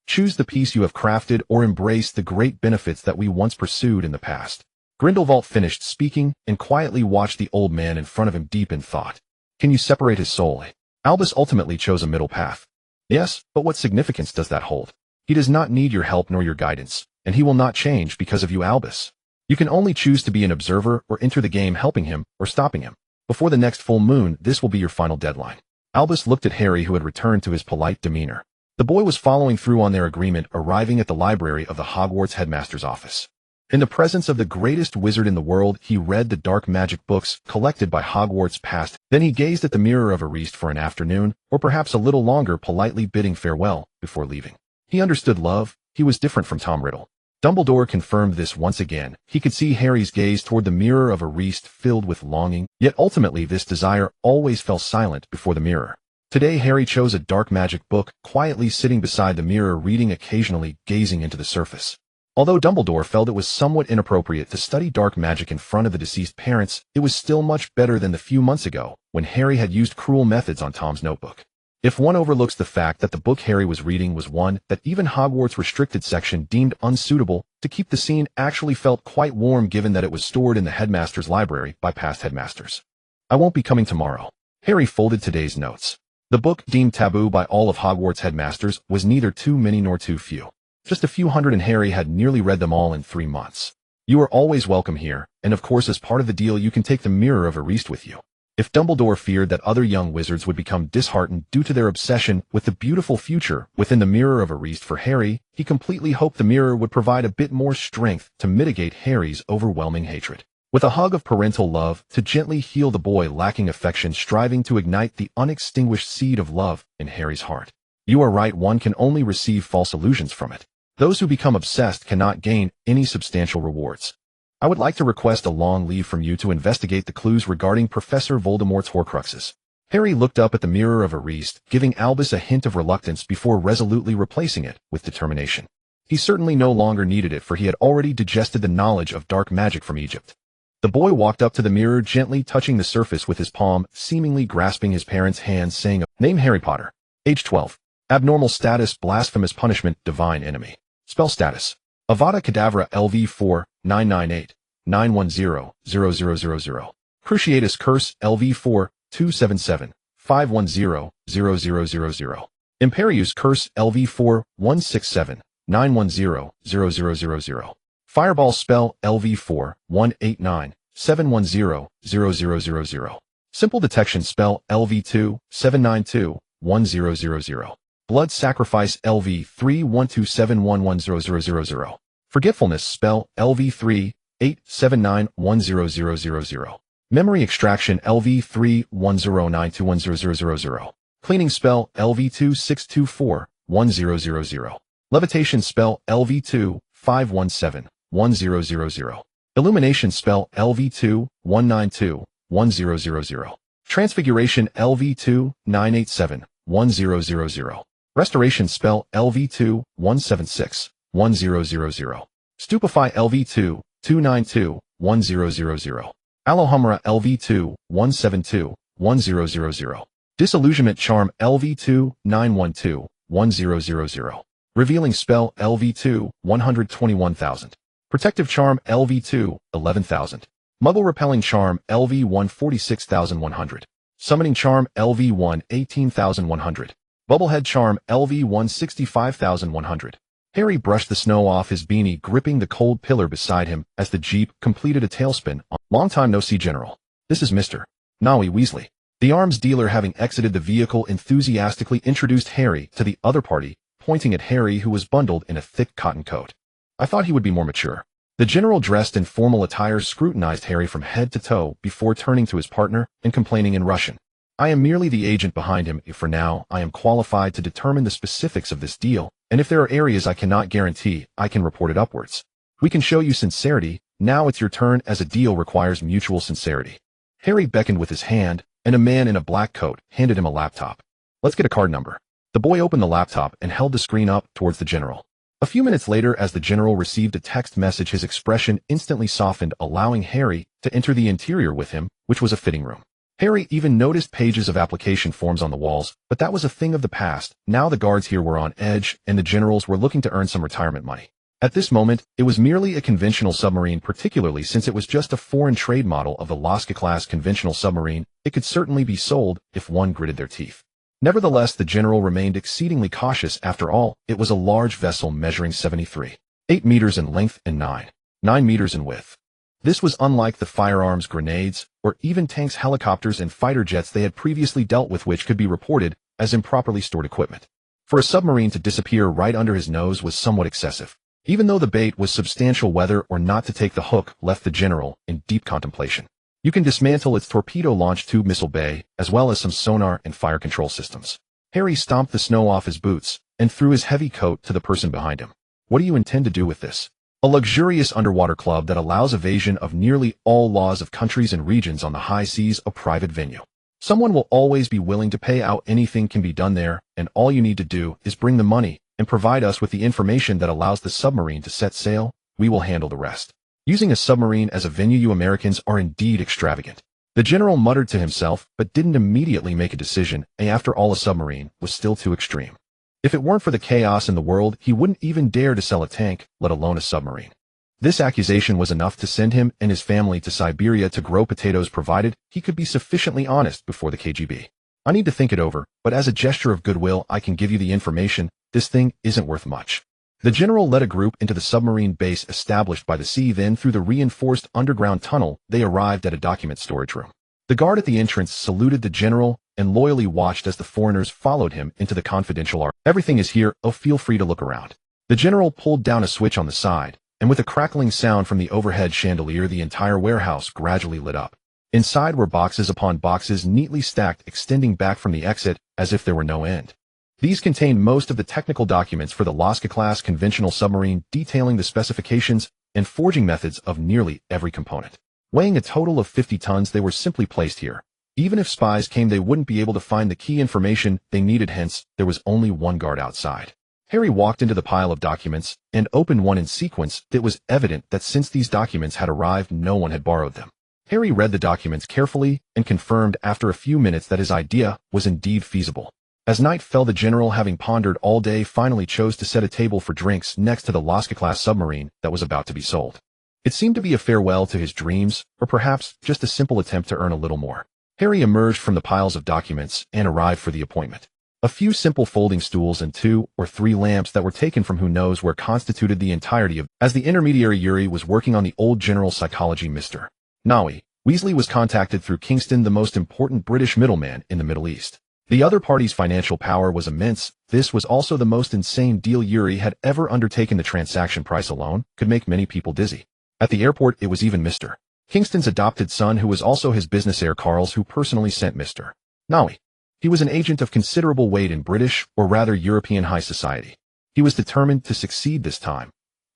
Choose the peace you have crafted, or embrace the great benefits that we once pursued in the past. Grindelwald finished speaking and quietly watched the old man in front of him, deep in thought. Can you separate his soul? Albus ultimately chose a middle path. Yes, but what significance does that hold? He does not need your help nor your guidance, and he will not change because of you, Albus. You can only choose to be an observer or enter the game helping him or stopping him. Before the next full moon, this will be your final deadline. Albus looked at Harry, who had returned to his polite demeanor. The boy was following through on their agreement, arriving at the library of the Hogwarts headmaster's office. In the presence of the greatest wizard in the world, he read the dark magic books collected by Hogwarts past. Then he gazed at the Mirror of Arist for an afternoon, or perhaps a little longer, politely bidding farewell before leaving. He understood love. He was different from Tom Riddle. Dumbledore confirmed this once again. He could see Harry's gaze toward the Mirror of Arist filled with longing, yet ultimately this desire always fell silent before the mirror. Today Harry chose a dark magic book, quietly sitting beside the mirror, reading, occasionally gazing into the surface. Although Dumbledore felt it was somewhat inappropriate to study dark magic in front of the deceased parents, it was still much better than the few months ago, when Harry had used cruel methods on Tom's notebook. If one overlooks the fact that the book Harry was reading was one that even Hogwarts' restricted section deemed unsuitable to keep, the scene actually felt quite warm, given that it was stored in the headmaster's library by past headmasters. I won't be coming tomorrow. Harry folded today's notes. The book, deemed taboo by all of Hogwarts headmasters, was neither too many nor too few. Just a few hundred, and Harry had nearly read them all in 3 months. You are always welcome here, and of course as part of the deal you can take the Mirror of Arist with you. If Dumbledore feared that other young wizards would become disheartened due to their obsession with the beautiful future within the Mirror of Arist for Harry, he completely hoped the mirror would provide a bit more strength to mitigate Harry's overwhelming hatred. With a hug of parental love to gently heal the boy lacking affection, striving to ignite the unextinguished seed of love in Harry's heart. You are right, one can only receive false illusions from it. Those who become obsessed cannot gain any substantial rewards. I would like to request a long leave from you to investigate the clues regarding Professor Voldemort's Horcruxes. Harry looked up at the Mirror of Arist, giving Albus a hint of reluctance before resolutely replacing it with determination. He certainly no longer needed it, for he had already digested the knowledge of dark magic from Egypt. The boy walked up to the mirror, gently touching the surface with his palm, seemingly grasping his parents' hands, saying, "Name Harry Potter. Age 12. Abnormal status, blasphemous punishment, divine enemy. Spell status: Avada Kedavra LV4, 998, 910, 0000. Cruciatus Curse LV4, 277, 510, 0000. Imperius Curse LV4, 167, 910, 0000. Fireball Spell LV4, 189, 710, 0000. Simple Detection Spell LV2, 792, 1000. Blood Sacrifice LV3, 127110000. Forgetfulness Spell LV3, 879, 10000. Memory Extraction LV3, 1092100000. Cleaning Spell LV2, 624, 1000. Levitation Spell LV2, 517, 1000. Illumination Spell LV2, 192, 1000. Transfiguration LV2, 987, 1000. Restoration Spell LV2, 176, 1000. Stupefy LV2, 292, 1000. Alohomora LV2, 172, 1000. Disillusionment Charm LV2, 912, 1000. Revealing Spell LV2, 121,000. Protective Charm LV2, 11,000. Muggle Repelling Charm LV1, 46,100. Summoning Charm LV1, 18,100. Bubblehead Charm LV1, 65,100. Harry brushed the snow off his beanie, gripping the cold pillar beside him as the jeep completed a tailspin. Long time no see, General. This is Mr. Nawi Weasley. The arms dealer, having exited the vehicle, enthusiastically introduced Harry to the other party, pointing at Harry, who was bundled in a thick cotton coat. I thought he would be more mature. The general, dressed in formal attire, scrutinized Harry from head to toe before turning to his partner and complaining in Russian. I am merely the agent behind him. For now, I am qualified to determine the specifics of this deal, and if there are areas I cannot guarantee, I can report it upwards. We can show you sincerity. Now it's your turn, as a deal requires mutual sincerity. Harry beckoned with his hand, and a man in a black coat handed him a laptop. Let's get a card number. The boy opened the laptop and held the screen up towards the general. A few minutes later, as the general received a text message, his expression instantly softened, allowing Harry to enter the interior with him, which was a fitting room. Harry even noticed pages of application forms on the walls, but that was a thing of the past. Now the guards here were on edge, and the generals were looking to earn some retirement money. At this moment, it was merely a conventional submarine, particularly since it was just a foreign trade model of the Lasca-class conventional submarine. It could certainly be sold if one gritted their teeth. Nevertheless, the general remained exceedingly cautious. After all, it was a large vessel measuring 73.8 meters in length and 9 meters in width. This was unlike the firearms, grenades, or even tanks, helicopters, and fighter jets they had previously dealt with, which could be reported as improperly stored equipment. For a submarine to disappear right under his nose was somewhat excessive. Even though the bait was substantial, whether or not to take the hook left the general in deep contemplation. You can dismantle its torpedo launch tube missile bay, as well as some sonar and fire control systems. Harry stomped the snow off his boots and threw his heavy coat to the person behind him. What do you intend to do with this? A luxurious underwater club that allows evasion of nearly all laws of countries and regions on the high seas, a private venue. Someone will always be willing to pay out. Anything can be done there, and all you need to do is bring the money and provide us with the information that allows the submarine to set sail. We will handle the rest. Using a submarine as a venue, you Americans are indeed extravagant. The general muttered to himself, but didn't immediately make a decision. After all, a submarine was still too extreme. If it weren't for the chaos in the world, he wouldn't even dare to sell a tank, let alone a submarine. This accusation was enough to send him and his family to Siberia to grow potatoes, provided he could be sufficiently honest before the KGB. I need to think it over, but as a gesture of goodwill, I can give you the information. This thing isn't worth much. The general led a group into the submarine base established by the sea. Then, through the reinforced underground tunnel, they arrived at a document storage room. The guard at the entrance saluted the general and loyally watched as the foreigners followed him into the confidential art. Everything is here. Oh, feel free to look around. The general pulled down a switch on the side, and with a crackling sound from the overhead chandelier, the entire warehouse gradually lit up. Inside were boxes upon boxes neatly stacked, extending back from the exit as if there were no end. These contained most of the technical documents for the Lasca-class conventional submarine, detailing the specifications and forging methods of nearly every component. Weighing a total of 50 tons, they were simply placed here. Even if spies came, they wouldn't be able to find the key information they needed, hence, there was only one guard outside. Harry walked into the pile of documents and opened one in sequence. It was evident that since these documents had arrived, no one had borrowed them. Harry read the documents carefully and confirmed after a few minutes that his idea was indeed feasible. As night fell, the general, having pondered all day, finally chose to set a table for drinks next to the Lasca-class submarine that was about to be sold. It seemed to be a farewell to his dreams, or perhaps just a simple attempt to earn a little more. Harry emerged from the piles of documents and arrived for the appointment. A few simple folding stools and 2 or 3 lamps that were taken from who knows where constituted the entirety of. As the intermediary, Yuri was working on the old general's psychology. Mr. Nawi Weasley was contacted through Kingston, the most important British middleman in the Middle East. The other party's financial power was immense. This was also the most insane deal Yuri had ever undertaken. The transaction price alone could make many people dizzy. At the airport, it was even Mr. Kingston's adopted son, who was also his business heir, Carl's, who personally sent Mr. Nawi. He was an agent of considerable weight in British, or rather European, high society. He was determined to succeed this time.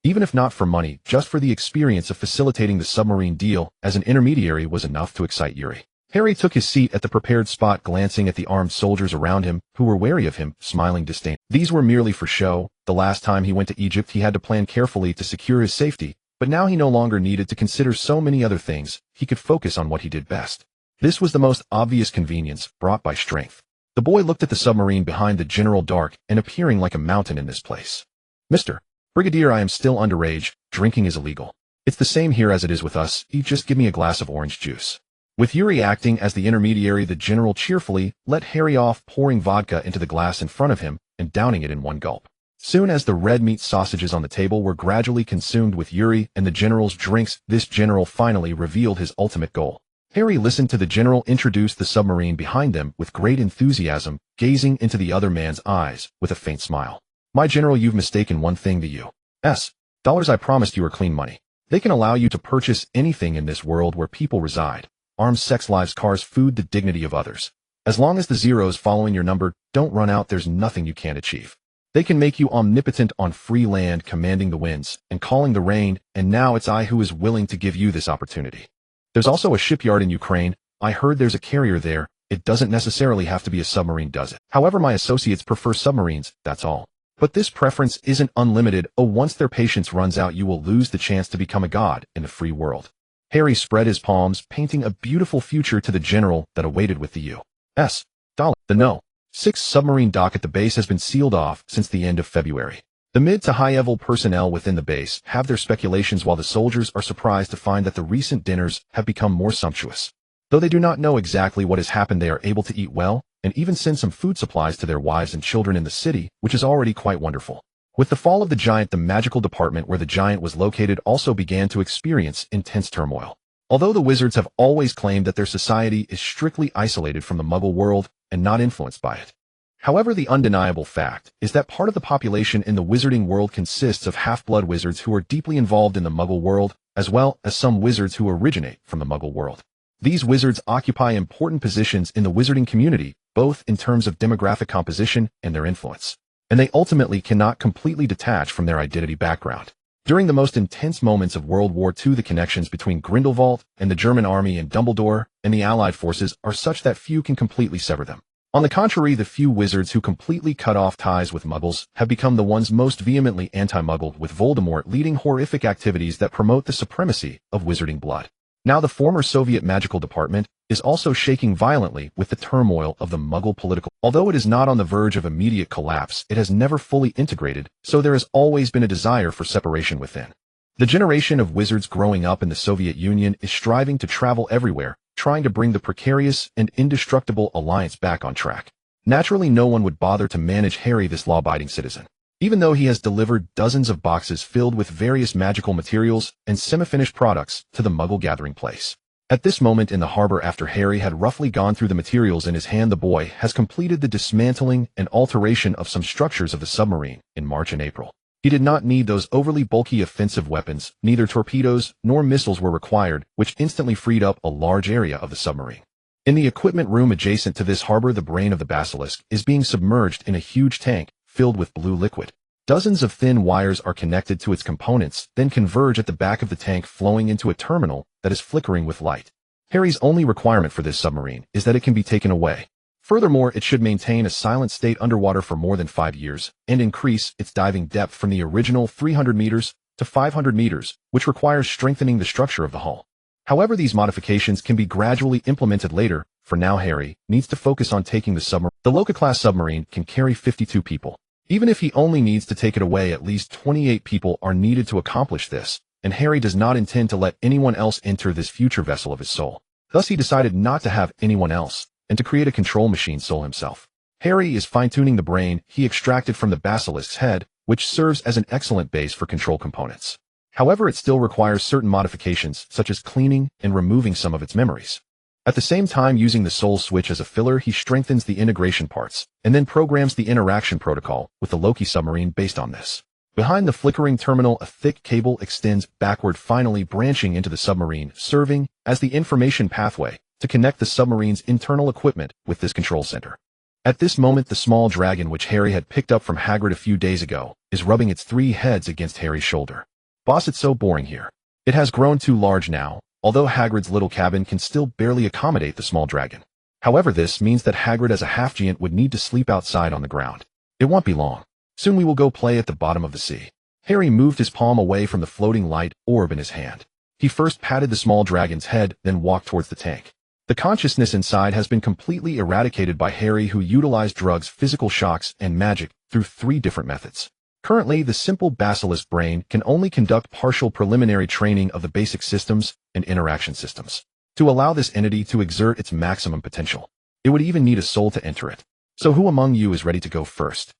Even if not for money, just for the experience of facilitating the submarine deal as an intermediary was enough to excite Yuri. Harry took his seat at the prepared spot, glancing at the armed soldiers around him, who were wary of him, smiling disdain. These were merely for show. The last time he went to Egypt, he had to plan carefully to secure his safety, but now he no longer needed to consider so many other things. He could focus on what he did best. This was the most obvious convenience, brought by strength. The boy looked at the submarine behind the general, dark and appearing like a mountain in this place. Mr. Brigadier, I am still underage. Drinking is illegal. It's the same here as it is with us. You just give me a glass of orange juice. With Yuri acting as the intermediary, the general cheerfully let Harry off, pouring vodka into the glass in front of him and downing it in one gulp. Soon as the red meat sausages on the table were gradually consumed with Yuri and the general's drinks, this general finally revealed his ultimate goal. Harry listened to the general introduce the submarine behind them with great enthusiasm, gazing into the other man's eyes with a faint smile. My general, you've mistaken one thing. The U.S. dollars I promised you are clean money. They can allow you to purchase anything in this world where people reside. Arms, sex, lives, cars, food, the dignity of others. As long as the zeros following your number don't run out, there's nothing you can't achieve. They can make you omnipotent on free land, commanding the winds and calling the rain, and now it's I who is willing to give you this opportunity. There's also a shipyard in Ukraine. I heard there's a carrier there. It doesn't necessarily have to be a submarine, does it? However, my associates prefer submarines, that's all. But this preference isn't unlimited. Oh, once their patience runs out, you will lose the chance to become a god in the free world. Harry spread his palms, painting a beautiful future to the general that awaited with the U.S. dollar. The No. 6 submarine dock at the base has been sealed off since the end of February. The mid to high-level personnel within the base have their speculations, while the soldiers are surprised to find that the recent dinners have become more sumptuous. Though they do not know exactly what has happened, they are able to eat well, and even send some food supplies to their wives and children in the city, which is already quite wonderful. With the fall of the giant, the magical department where the giant was located also began to experience intense turmoil. Although the wizards have always claimed that their society is strictly isolated from the Muggle world and not influenced by it. However, the undeniable fact is that part of the population in the wizarding world consists of half-blood wizards who are deeply involved in the Muggle world, as well as some wizards who originate from the Muggle world. These wizards occupy important positions in the wizarding community, both in terms of demographic composition and their influence, and they ultimately cannot completely detach from their identity background. During the most intense moments of World War II, the connections between Grindelwald and the German army and Dumbledore and the Allied forces are such that few can completely sever them. On the contrary, the few wizards who completely cut off ties with Muggles have become the ones most vehemently anti-Muggle, with Voldemort leading horrific activities that promote the supremacy of wizarding blood. Now the former Soviet magical department is also shaking violently with the turmoil of the Muggle political. Although it is not on the verge of immediate collapse, it has never fully integrated, so there has always been a desire for separation within. The generation of wizards growing up in the Soviet Union is striving to travel everywhere, trying to bring the precarious and indestructible alliance back on track. Naturally, no one would bother to manage Harry, this law-abiding citizen, even though he has delivered dozens of boxes filled with various magical materials and semi-finished products to the Muggle gathering place. At this moment in the harbor, after Harry had roughly gone through the materials in his hand, the boy has completed the dismantling and alteration of some structures of the submarine in March and April. He did not need those overly bulky offensive weapons, neither torpedoes nor missiles were required, which instantly freed up a large area of the submarine. In the equipment room adjacent to this harbor, the brain of the basilisk is being submerged in a huge tank filled with blue liquid. Dozens of thin wires are connected to its components, then converge at the back of the tank, flowing into a terminal that is flickering with light. Harry's only requirement for this submarine is that it can be taken away. Furthermore, it should maintain a silent state underwater for more than 5 years and increase its diving depth from the original 300 meters to 500 meters, which requires strengthening the structure of the hull. However, these modifications can be gradually implemented later. For now, Harry needs to focus on taking the submarine. The Loka-class submarine can carry 52 people. Even if he only needs to take it away, at least 28 people are needed to accomplish this, and Harry does not intend to let anyone else enter this future vessel of his soul. Thus, he decided not to have anyone else, and to create a control machine soul himself. Harry is fine-tuning the brain he extracted from the basilisk's head, which serves as an excellent base for control components. However, it still requires certain modifications, such as cleaning and removing some of its memories. At the same time, using the soul switch as a filler, he strengthens the integration parts, and then programs the interaction protocol with the Loki submarine based on this. Behind the flickering terminal, a thick cable extends backward, finally branching into the submarine, serving as the information pathway to connect the submarine's internal equipment with this control center. At this moment, the small dragon, which Harry had picked up from Hagrid a few days ago, is rubbing its 3 heads against Harry's shoulder. "Boss, it's so boring here. It has grown too large now," although Hagrid's little cabin can still barely accommodate the small dragon. However, this means that Hagrid as a half-giant would need to sleep outside on the ground. It won't be long. Soon we will go play at the bottom of the sea. Harry moved his palm away from the floating light orb in his hand. He first patted the small dragon's head, then walked towards the tank. The consciousness inside has been completely eradicated by Harry, who utilized drugs, physical shocks, and magic through 3 different methods. Currently, the simple basilisk brain can only conduct partial preliminary training of the basic systems and interaction systems. To allow this entity to exert its maximum potential, it would even need a soul to enter it. So who among you is ready to go first?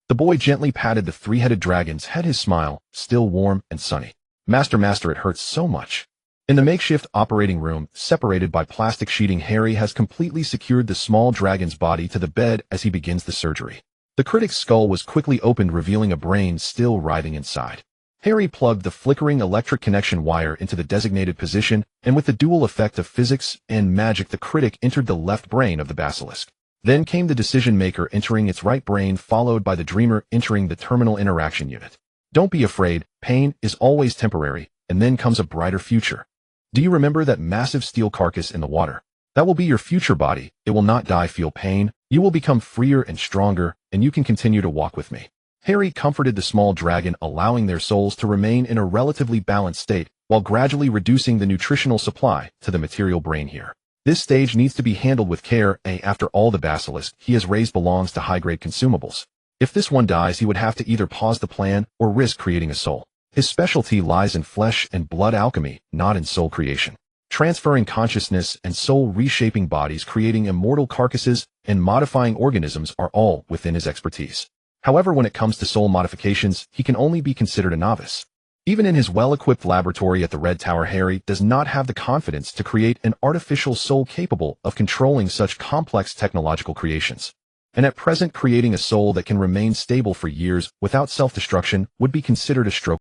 The boy gently patted the 3-headed dragon's head, his smile still warm and sunny. Master, it hurts so much." In the makeshift operating room, separated by plastic sheeting, Harry has completely secured the small dragon's body to the bed as he begins the surgery. The critic's skull was quickly opened, revealing a brain still writhing inside. Harry plugged the flickering electric connection wire into the designated position, and with the dual effect of physics and magic, the critic entered the left brain of the basilisk. Then came the decision-maker entering its right brain, followed by the dreamer entering the terminal interaction unit. Don't be afraid, pain is always temporary, and then comes a brighter future. Do you remember that massive steel carcass in the water? That will be your future body. It will not die, feel pain. You will become freer and stronger, and you can continue to walk with me. Harry comforted the small dragon, allowing their souls to remain in a relatively balanced state, while gradually reducing the nutritional supply to the material brain here. This stage needs to be handled with care. After all, the basilisk he has raised belongs to high-grade consumables. If this one dies, he would have to either pause the plan or risk creating a soul. His specialty lies in flesh and blood alchemy, not in soul creation. transferring consciousness and soul, reshaping bodies, creating immortal carcasses, and modifying organisms are all within his expertise. However, when it comes to soul modifications, he can only be considered a novice. Even in his well-equipped laboratory at the Red Tower, Harry does not have the confidence to create an artificial soul capable of controlling such complex technological creations. And at present, creating a soul that can remain stable for years without self-destruction would be considered a stroke